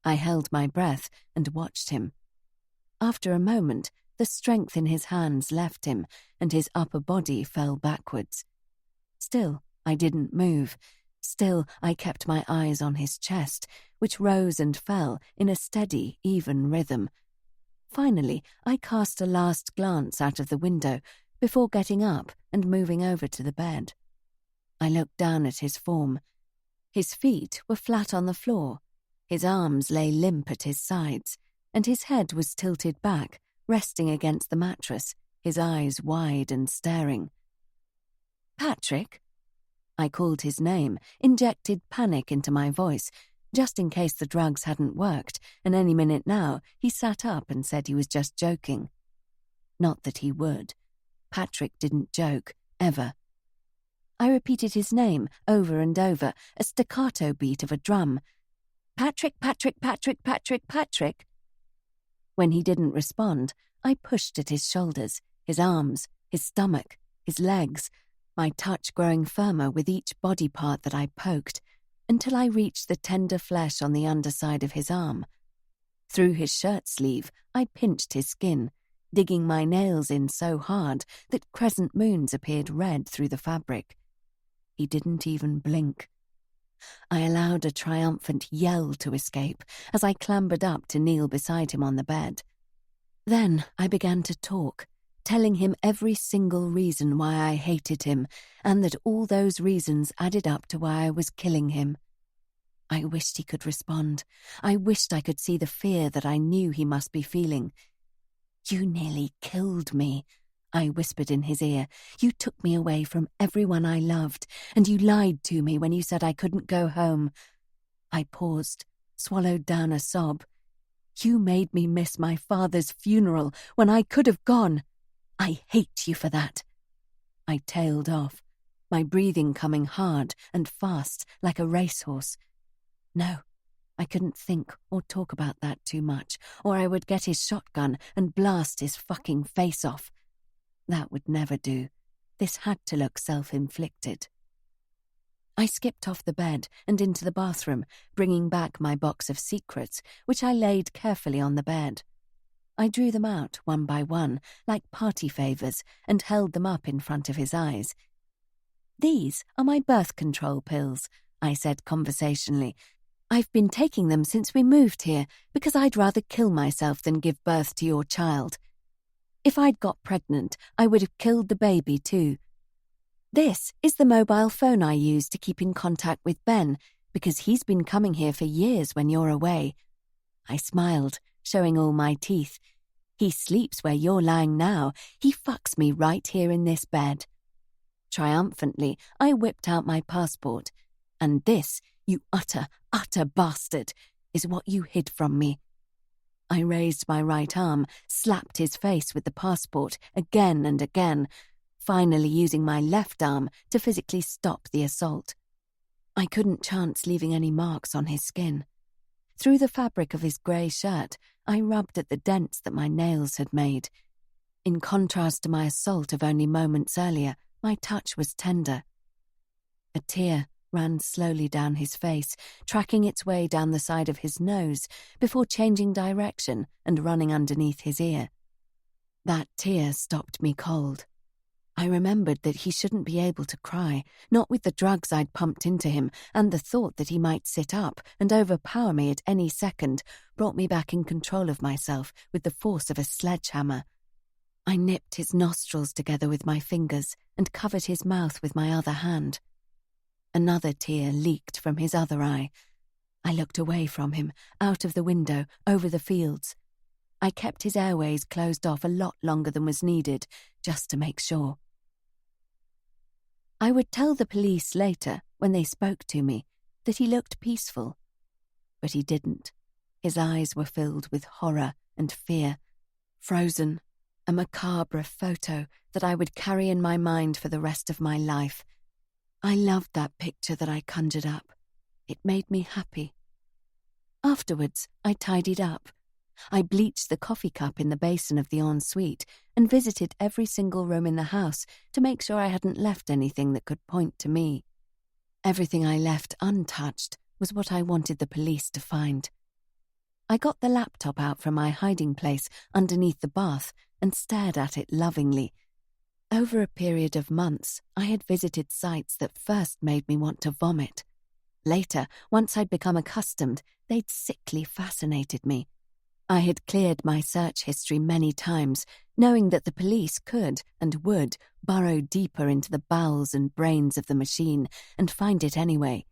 I held my breath and watched him. After a moment, the strength in his hands left him, and his upper body fell backwards. Still, I didn't move. Still, I kept my eyes on his chest, which rose and fell in a steady, even rhythm. Finally, I cast a last glance out of the window before getting up and moving over to the bed. I looked down at his form. His feet were flat on the floor. His arms lay limp at his sides, and his head was tilted back, resting against the mattress, his eyes wide and staring. "Patrick?" I called his name, injected panic into my voice, just in case the drugs hadn't worked, and any minute now he sat up and said he was just joking. Not that he would. Patrick didn't joke, ever. I repeated his name over and over, a staccato beat of a drum. "Patrick, Patrick, Patrick, Patrick, Patrick." When he didn't respond, I pushed at his shoulders, his arms, his stomach, his legs, my touch growing firmer with each body part that I poked, until I reached the tender flesh on the underside of his arm. Through his shirt sleeve, I pinched his skin, digging my nails in so hard that crescent moons appeared red through the fabric. He didn't even blink. I allowed a triumphant yell to escape as I clambered up to kneel beside him on the bed. Then I began to talk, telling him every single reason why I hated him, and that all those reasons added up to why I was killing him. I wished he could respond. I wished I could see the fear that I knew he must be feeling. "You nearly killed me," I whispered in his ear. "You took me away from everyone I loved, and you lied to me when you said I couldn't go home." I paused, swallowed down a sob. "You made me miss my father's funeral when I could have gone. I hate you for that." I tailed off. my breathing coming hard and fast like a racehorse. No, I couldn't think or talk about that too much, or I would get his shotgun and blast his fucking face off. That would never do. This had to look self-inflicted. I skipped off the bed and into the bathroom, bringing back my box of secrets, which I laid carefully on the bed. I drew them out one by one, like party favours, and held them up in front of his eyes. "These are my birth control pills," I said conversationally. "I've been taking them since we moved here because I'd rather kill myself than give birth to your child. If I'd got pregnant, I would have killed the baby too. This is the mobile phone I use to keep in contact with Ben, because he's been coming here for years when you're away." I smiled, showing all my teeth. "He sleeps where you're lying now. He fucks me right here in this bed." Triumphantly, I whipped out my passport. "And this, you utter bastard, is what you hid from me." I raised my right arm, slapped his face with the passport again and again, finally using my left arm to physically stop the assault. I couldn't chance leaving any marks on his skin. Through the fabric of his grey shirt, I rubbed at the dents that my nails had made. In contrast to my assault of only moments earlier, my touch was tender. A tear ran slowly down his face, tracking its way down the side of his nose before changing direction and running underneath his ear. That tear stopped me cold. I remembered that he shouldn't be able to cry, not with the drugs I'd pumped into him, and the thought that he might sit up and overpower me at any second brought me back in control of myself with the force of a sledgehammer. I nipped his nostrils together with my fingers and covered his mouth with my other hand. Another tear leaked from his other eye. I looked away from him, out of the window, over the fields. I kept his airways closed off a lot longer than was needed, just to make sure. I would tell the police later, when they spoke to me, that he looked peaceful. But he didn't. His eyes were filled with horror and fear. Frozen, a macabre photo that I would carry in my mind for the rest of my life. I loved that picture that I conjured up. It made me happy. Afterwards, I tidied up. I bleached the coffee cup in the basin of the ensuite and visited every single room in the house to make sure I hadn't left anything that could point to me. Everything I left untouched was what I wanted the police to find. I got the laptop out from my hiding place underneath the bath and stared at it lovingly. Over a period of months, I had visited sites that first made me want to vomit. Later, once I'd become accustomed, they'd sickly fascinated me. I had cleared my search history many times, knowing that the police could and would burrow deeper into the bowels and brains of the machine and find it anyway.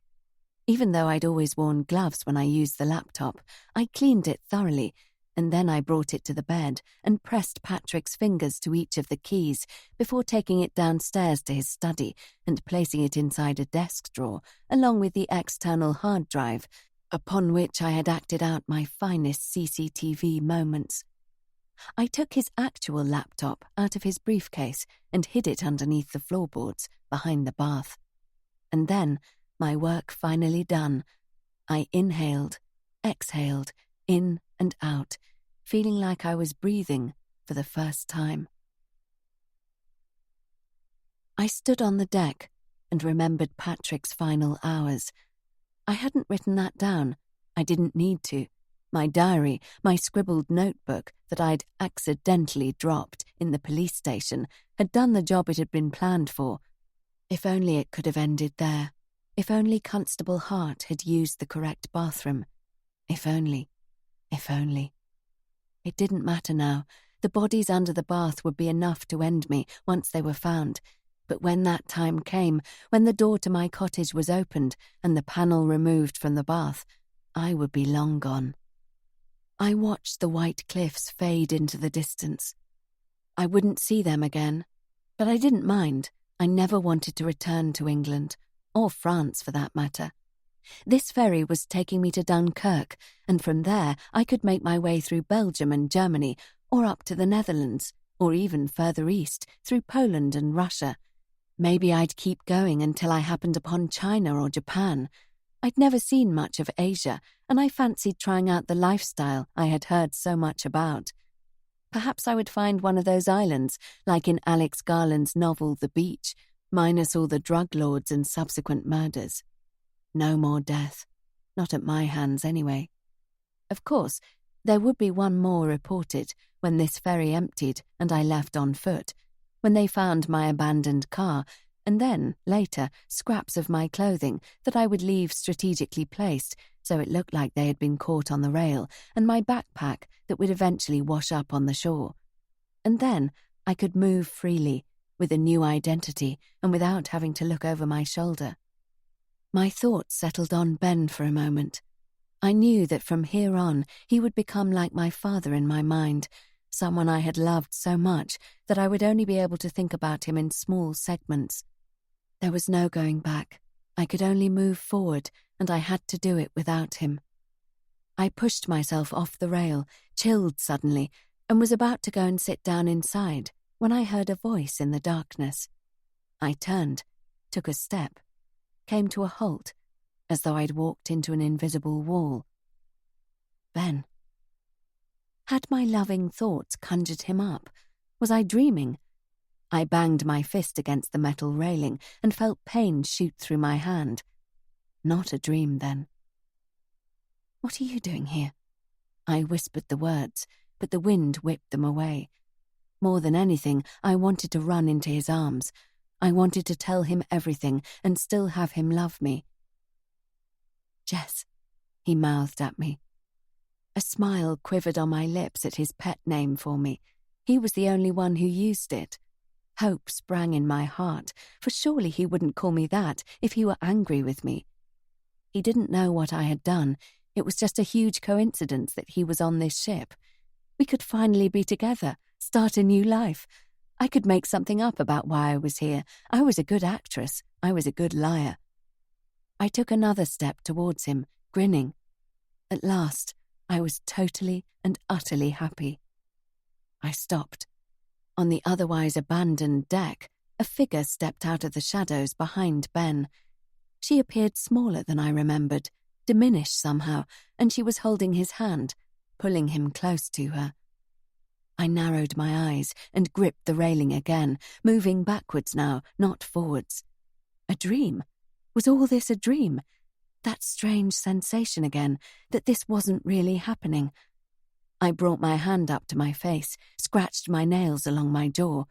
Even though I'd always worn gloves when I used the laptop, I cleaned it thoroughly, and then I brought it to the bed and pressed Patrick's fingers to each of the keys before taking it downstairs to his study and placing it inside a desk drawer, along with the external hard drive, upon which I had acted out my finest CCTV moments. I took his actual laptop out of his briefcase and hid it underneath the floorboards behind the bath. And then, my work finally done, I inhaled, exhaled, in and out, feeling like I was breathing for the first time. I stood on the deck and remembered Patrick's final hours. I hadn't written that down. I didn't need to. My diary, my scribbled notebook that I'd accidentally dropped in the police station, had done the job it had been planned for. If only it could have ended there. If only Constable Hart had used the correct bathroom. If only. If only. It didn't matter now. The bodies under the bath would be enough to end me once they were found. But when that time came, when the door to my cottage was opened and the panel removed from the bath, I would be long gone. I watched the white cliffs fade into the distance. I wouldn't see them again, but I didn't mind. I never wanted to return to England, or France for that matter. This ferry was taking me to Dunkirk, and from there I could make my way through Belgium and Germany, or up to the Netherlands, or even further east, through Poland and Russia. Maybe I'd keep going until I happened upon China or Japan. I'd never seen much of Asia, and I fancied trying out the lifestyle I had heard so much about. Perhaps I would find one of those islands, like in Alex Garland's novel The Beach, minus all the drug lords and subsequent murders. No more death. Not at my hands, anyway. Of course, there would be one more reported when this ferry emptied and I left on foot, when they found my abandoned car, and then, later, scraps of my clothing that I would leave strategically placed so it looked like they had been caught on the rail, and my backpack that would eventually wash up on the shore. And then I could move freely, with a new identity and without having to look over my shoulder. My thoughts settled on Ben for a moment. I knew that from here on he would become like my father in my mind, someone I had loved so much that I would only be able to think about him in small segments. There was no going back. I could only move forward, and I had to do it without him. I pushed myself off the rail, chilled suddenly, and was about to go and sit down inside when I heard a voice in the darkness. I turned, took a step, came to a halt, as though I'd walked into an invisible wall. Ben. Had my loving thoughts conjured him up? Was I dreaming? I banged my fist against the metal railing and felt pain shoot through my hand. Not a dream, then. "What are you doing here?" I whispered the words, but the wind whipped them away. More than anything, I wanted to run into his arms. I wanted to tell him everything and still have him love me. "Jess," he mouthed at me. A smile quivered on my lips at his pet name for me. He was the only one who used it. Hope sprang in my heart, for surely he wouldn't call me that if he were angry with me. He didn't know what I had done. It was just a huge coincidence that he was on this ship. We could finally be together, start a new life. I could make something up about why I was here. I was a good actress. I was a good liar. I took another step towards him, grinning. At last, I was totally and utterly happy. I stopped. On the otherwise abandoned deck, a figure stepped out of the shadows behind Ben. She appeared smaller than I remembered, diminished somehow, and she was holding his hand, pulling him close to her. I narrowed my eyes and gripped the railing again, moving backwards now, not forwards. A dream? Was all this a dream? That strange sensation again, that this wasn't really happening. I brought my hand up to my face, scratched my nails along my jaw.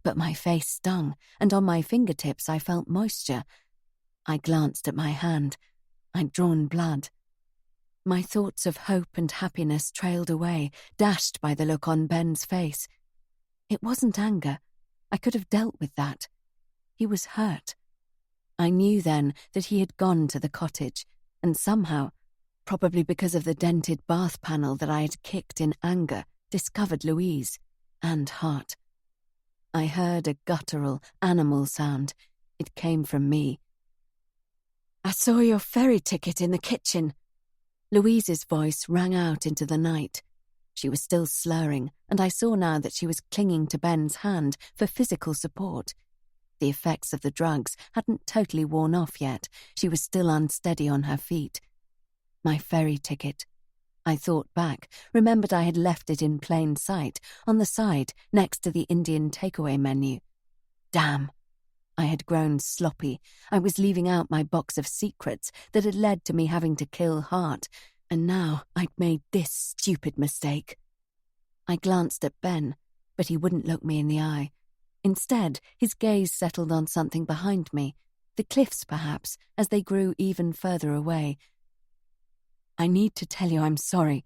But my face stung, and on my fingertips I felt moisture. I glanced at my hand. I'd drawn blood. My thoughts of hope and happiness trailed away, dashed by the look on Ben's face. It wasn't anger. I could have dealt with that. He was hurt. I knew then that he had gone to the cottage, and somehow, probably because of the dented bath panel that I had kicked in anger, discovered Louise and Hart. I heard a guttural, animal sound. It came from me. "I saw your ferry ticket in the kitchen." Louise's voice rang out into the night. She was still slurring, and I saw now that she was clinging to Ben's hand for physical support. The effects of the drugs hadn't totally worn off yet. She was still unsteady on her feet. My ferry ticket. I thought back, remembered I had left it in plain sight, on the side, next to the Indian takeaway menu. Damn. I had grown sloppy. I was leaving out my box of secrets that had led to me having to kill Hart, and now I'd made this stupid mistake. I glanced at Ben, but he wouldn't look me in the eye. Instead, his gaze settled on something behind me, the cliffs perhaps, as they grew even further away. "I need to tell you I'm sorry."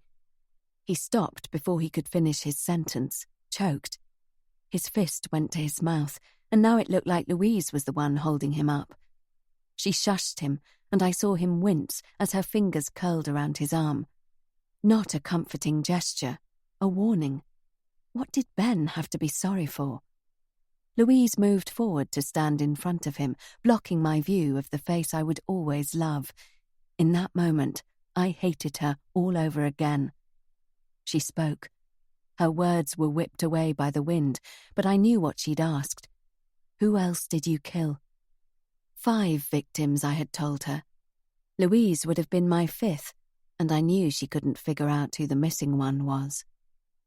He stopped before he could finish his sentence, choked. His fist went to his mouth, and now it looked like Louise was the one holding him up. She shushed him, and I saw him wince as her fingers curled around his arm. Not a comforting gesture, a warning. What did Ben have to be sorry for? Louise moved forward to stand in front of him, blocking my view of the face I would always love. In that moment, I hated her all over again. She spoke. Her words were whipped away by the wind, but I knew what she'd asked. Who else did you kill? 5 victims, I had told her. Louise would have been my 5th, and I knew she couldn't figure out who the missing one was.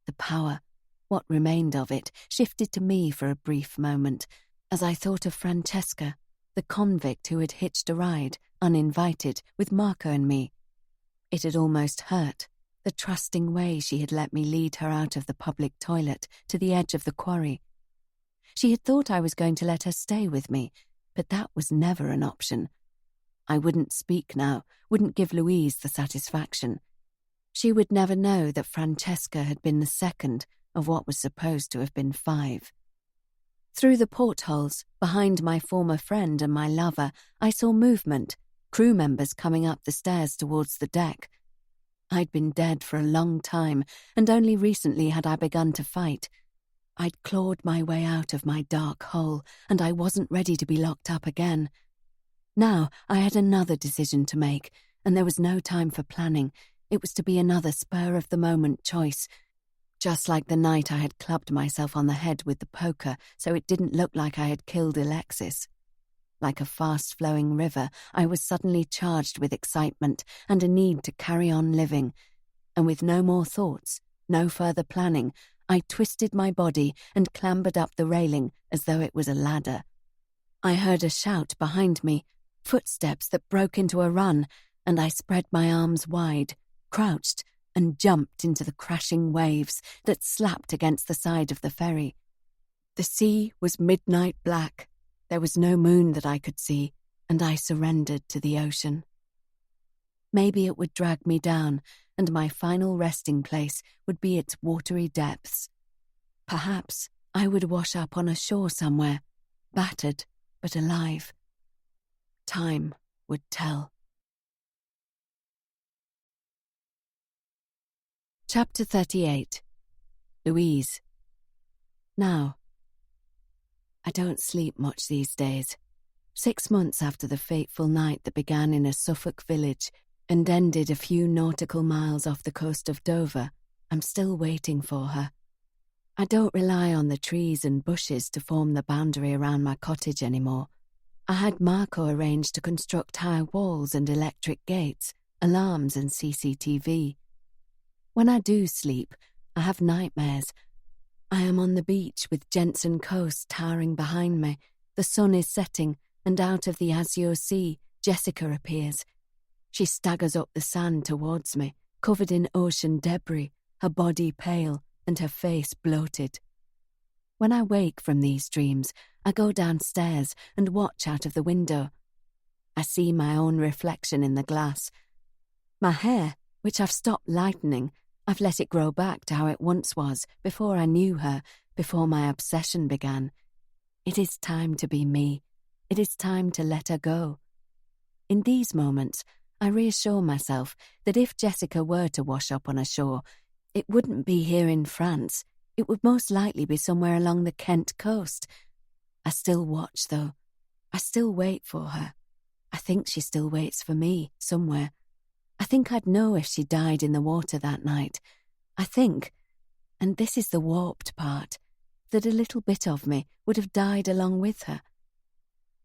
The power, what remained of it, shifted to me for a brief moment, as I thought of Francesca, the convict who had hitched a ride, uninvited, with Marco and me. It had almost hurt, the trusting way she had let me lead her out of the public toilet to the edge of the quarry. She had thought I was going to let her stay with me, but that was never an option. I wouldn't speak now, wouldn't give Louise the satisfaction. She would never know that Francesca had been the second of what was supposed to have been 5. Through the portholes, behind my former friend and my lover, I saw movement, crew members coming up the stairs towards the deck. I'd been dead for a long time, and only recently had I begun to fight. I'd clawed my way out of my dark hole, and I wasn't ready to be locked up again. Now I had another decision to make, and there was no time for planning. It was to be another spur-of-the-moment choice, just like the night I had clubbed myself on the head with the poker so it didn't look like I had killed Alexis. Like a fast-flowing river, I was suddenly charged with excitement and a need to carry on living, and with no more thoughts, no further planning, I twisted my body and clambered up the railing as though it was a ladder. I heard a shout behind me, footsteps that broke into a run, and I spread my arms wide, crouched, and jumped into the crashing waves that slapped against the side of the ferry. The sea was midnight black. There was no moon that I could see, and I surrendered to the ocean. Maybe it would drag me down, and my final resting place would be its watery depths. Perhaps I would wash up on a shore somewhere, battered but alive. Time would tell. Chapter 38. Louise. Now. I don't sleep much these days. 6 months after the fateful night that began in a Suffolk village and ended a few nautical miles off the coast of Dover, I'm still waiting for her. I don't rely on the trees and bushes to form the boundary around my cottage anymore. I had Marco arrange to construct high walls and electric gates, alarms and CCTV. When I do sleep, I have nightmares. I am on the beach with Jensen Coast towering behind me. The sun is setting, and out of the azure sea, Jessica appears. She staggers up the sand towards me, covered in ocean debris, her body pale and her face bloated. When I wake from these dreams, I go downstairs and watch out of the window. I see my own reflection in the glass. My hair, which I've stopped lightening, I've let it grow back to how it once was, before I knew her, before my obsession began. It is time to be me. It is time to let her go. In these moments, I reassure myself that if Jessica were to wash up on a shore, it wouldn't be here in France. It would most likely be somewhere along the Kent coast. I still watch, though. I still wait for her. I think she still waits for me, somewhere. I think I'd know if she died in the water that night. I think, and this is the warped part, that a little bit of me would have died along with her.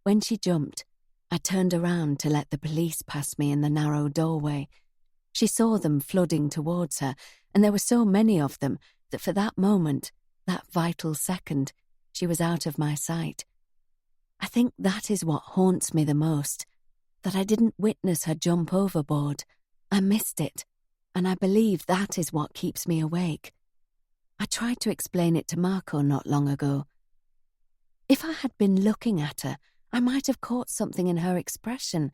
When she jumped, I turned around to let the police pass me in the narrow doorway. She saw them flooding towards her, and there were so many of them that for that moment, that vital second, she was out of my sight. I think that is what haunts me the most, that I didn't witness her jump overboard. I missed it, and I believe that is what keeps me awake. I tried to explain it to Marco not long ago. If I had been looking at her, I might have caught something in her expression.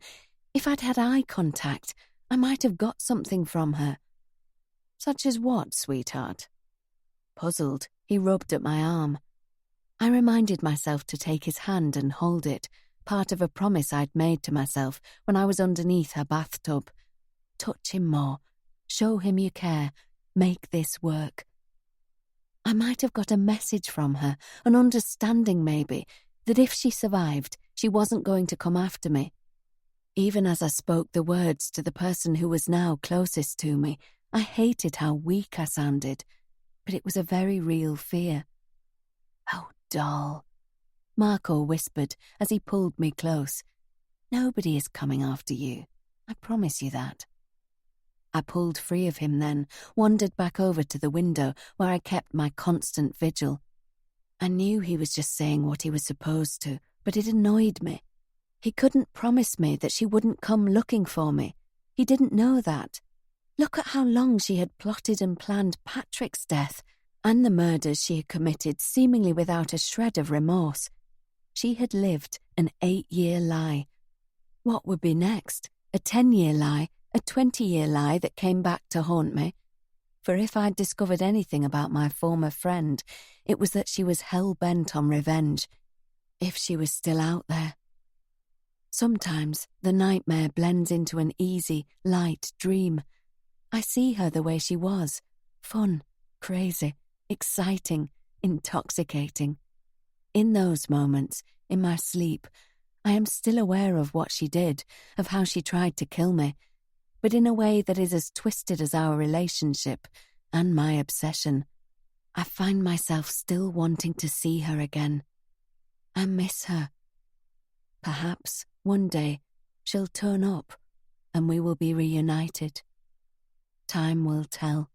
If I'd had eye contact, I might have got something from her. Such as what, sweetheart? Puzzled, he rubbed at my arm. I reminded myself to take his hand and hold it, part of a promise I'd made to myself when I was underneath her bathtub. Touch him more. Show him you care. Make this work. I might have got a message from her, an understanding maybe, that if she survived, she wasn't going to come after me. Even as I spoke the words to the person who was now closest to me, I hated how weak I sounded, but it was a very real fear. Oh, doll. Marco whispered as he pulled me close. "Nobody is coming after you. I promise you that." I pulled free of him then, wandered back over to the window where I kept my constant vigil. I knew he was just saying what he was supposed to, but it annoyed me. He couldn't promise me that she wouldn't come looking for me. He didn't know that. Look at how long she had plotted and planned Patrick's death and the murders she had committed seemingly without a shred of remorse. She had lived an 8-year lie. What would be next? A 10-year lie? A 20-year lie that came back to haunt me? For if I'd discovered anything about my former friend, it was that she was hell-bent on revenge. If she was still out there. Sometimes the nightmare blends into an easy, light dream. I see her the way she was. Fun, crazy, exciting, intoxicating. In those moments, in my sleep, I am still aware of what she did, of how she tried to kill me, but in a way that is as twisted as our relationship and my obsession. I find myself still wanting to see her again. I miss her. Perhaps one day she'll turn up and we will be reunited. Time will tell.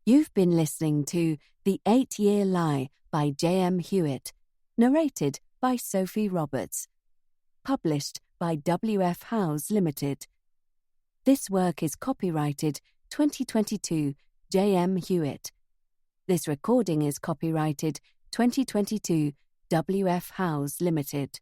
You've been listening to The 8-Year Lie by J.M. Hewitt, narrated by Sophie Roberts. Published by W.F. Howes Limited. This work is copyrighted 2022 J.M. Hewitt. This recording is copyrighted 2022 W.F. Howes Limited.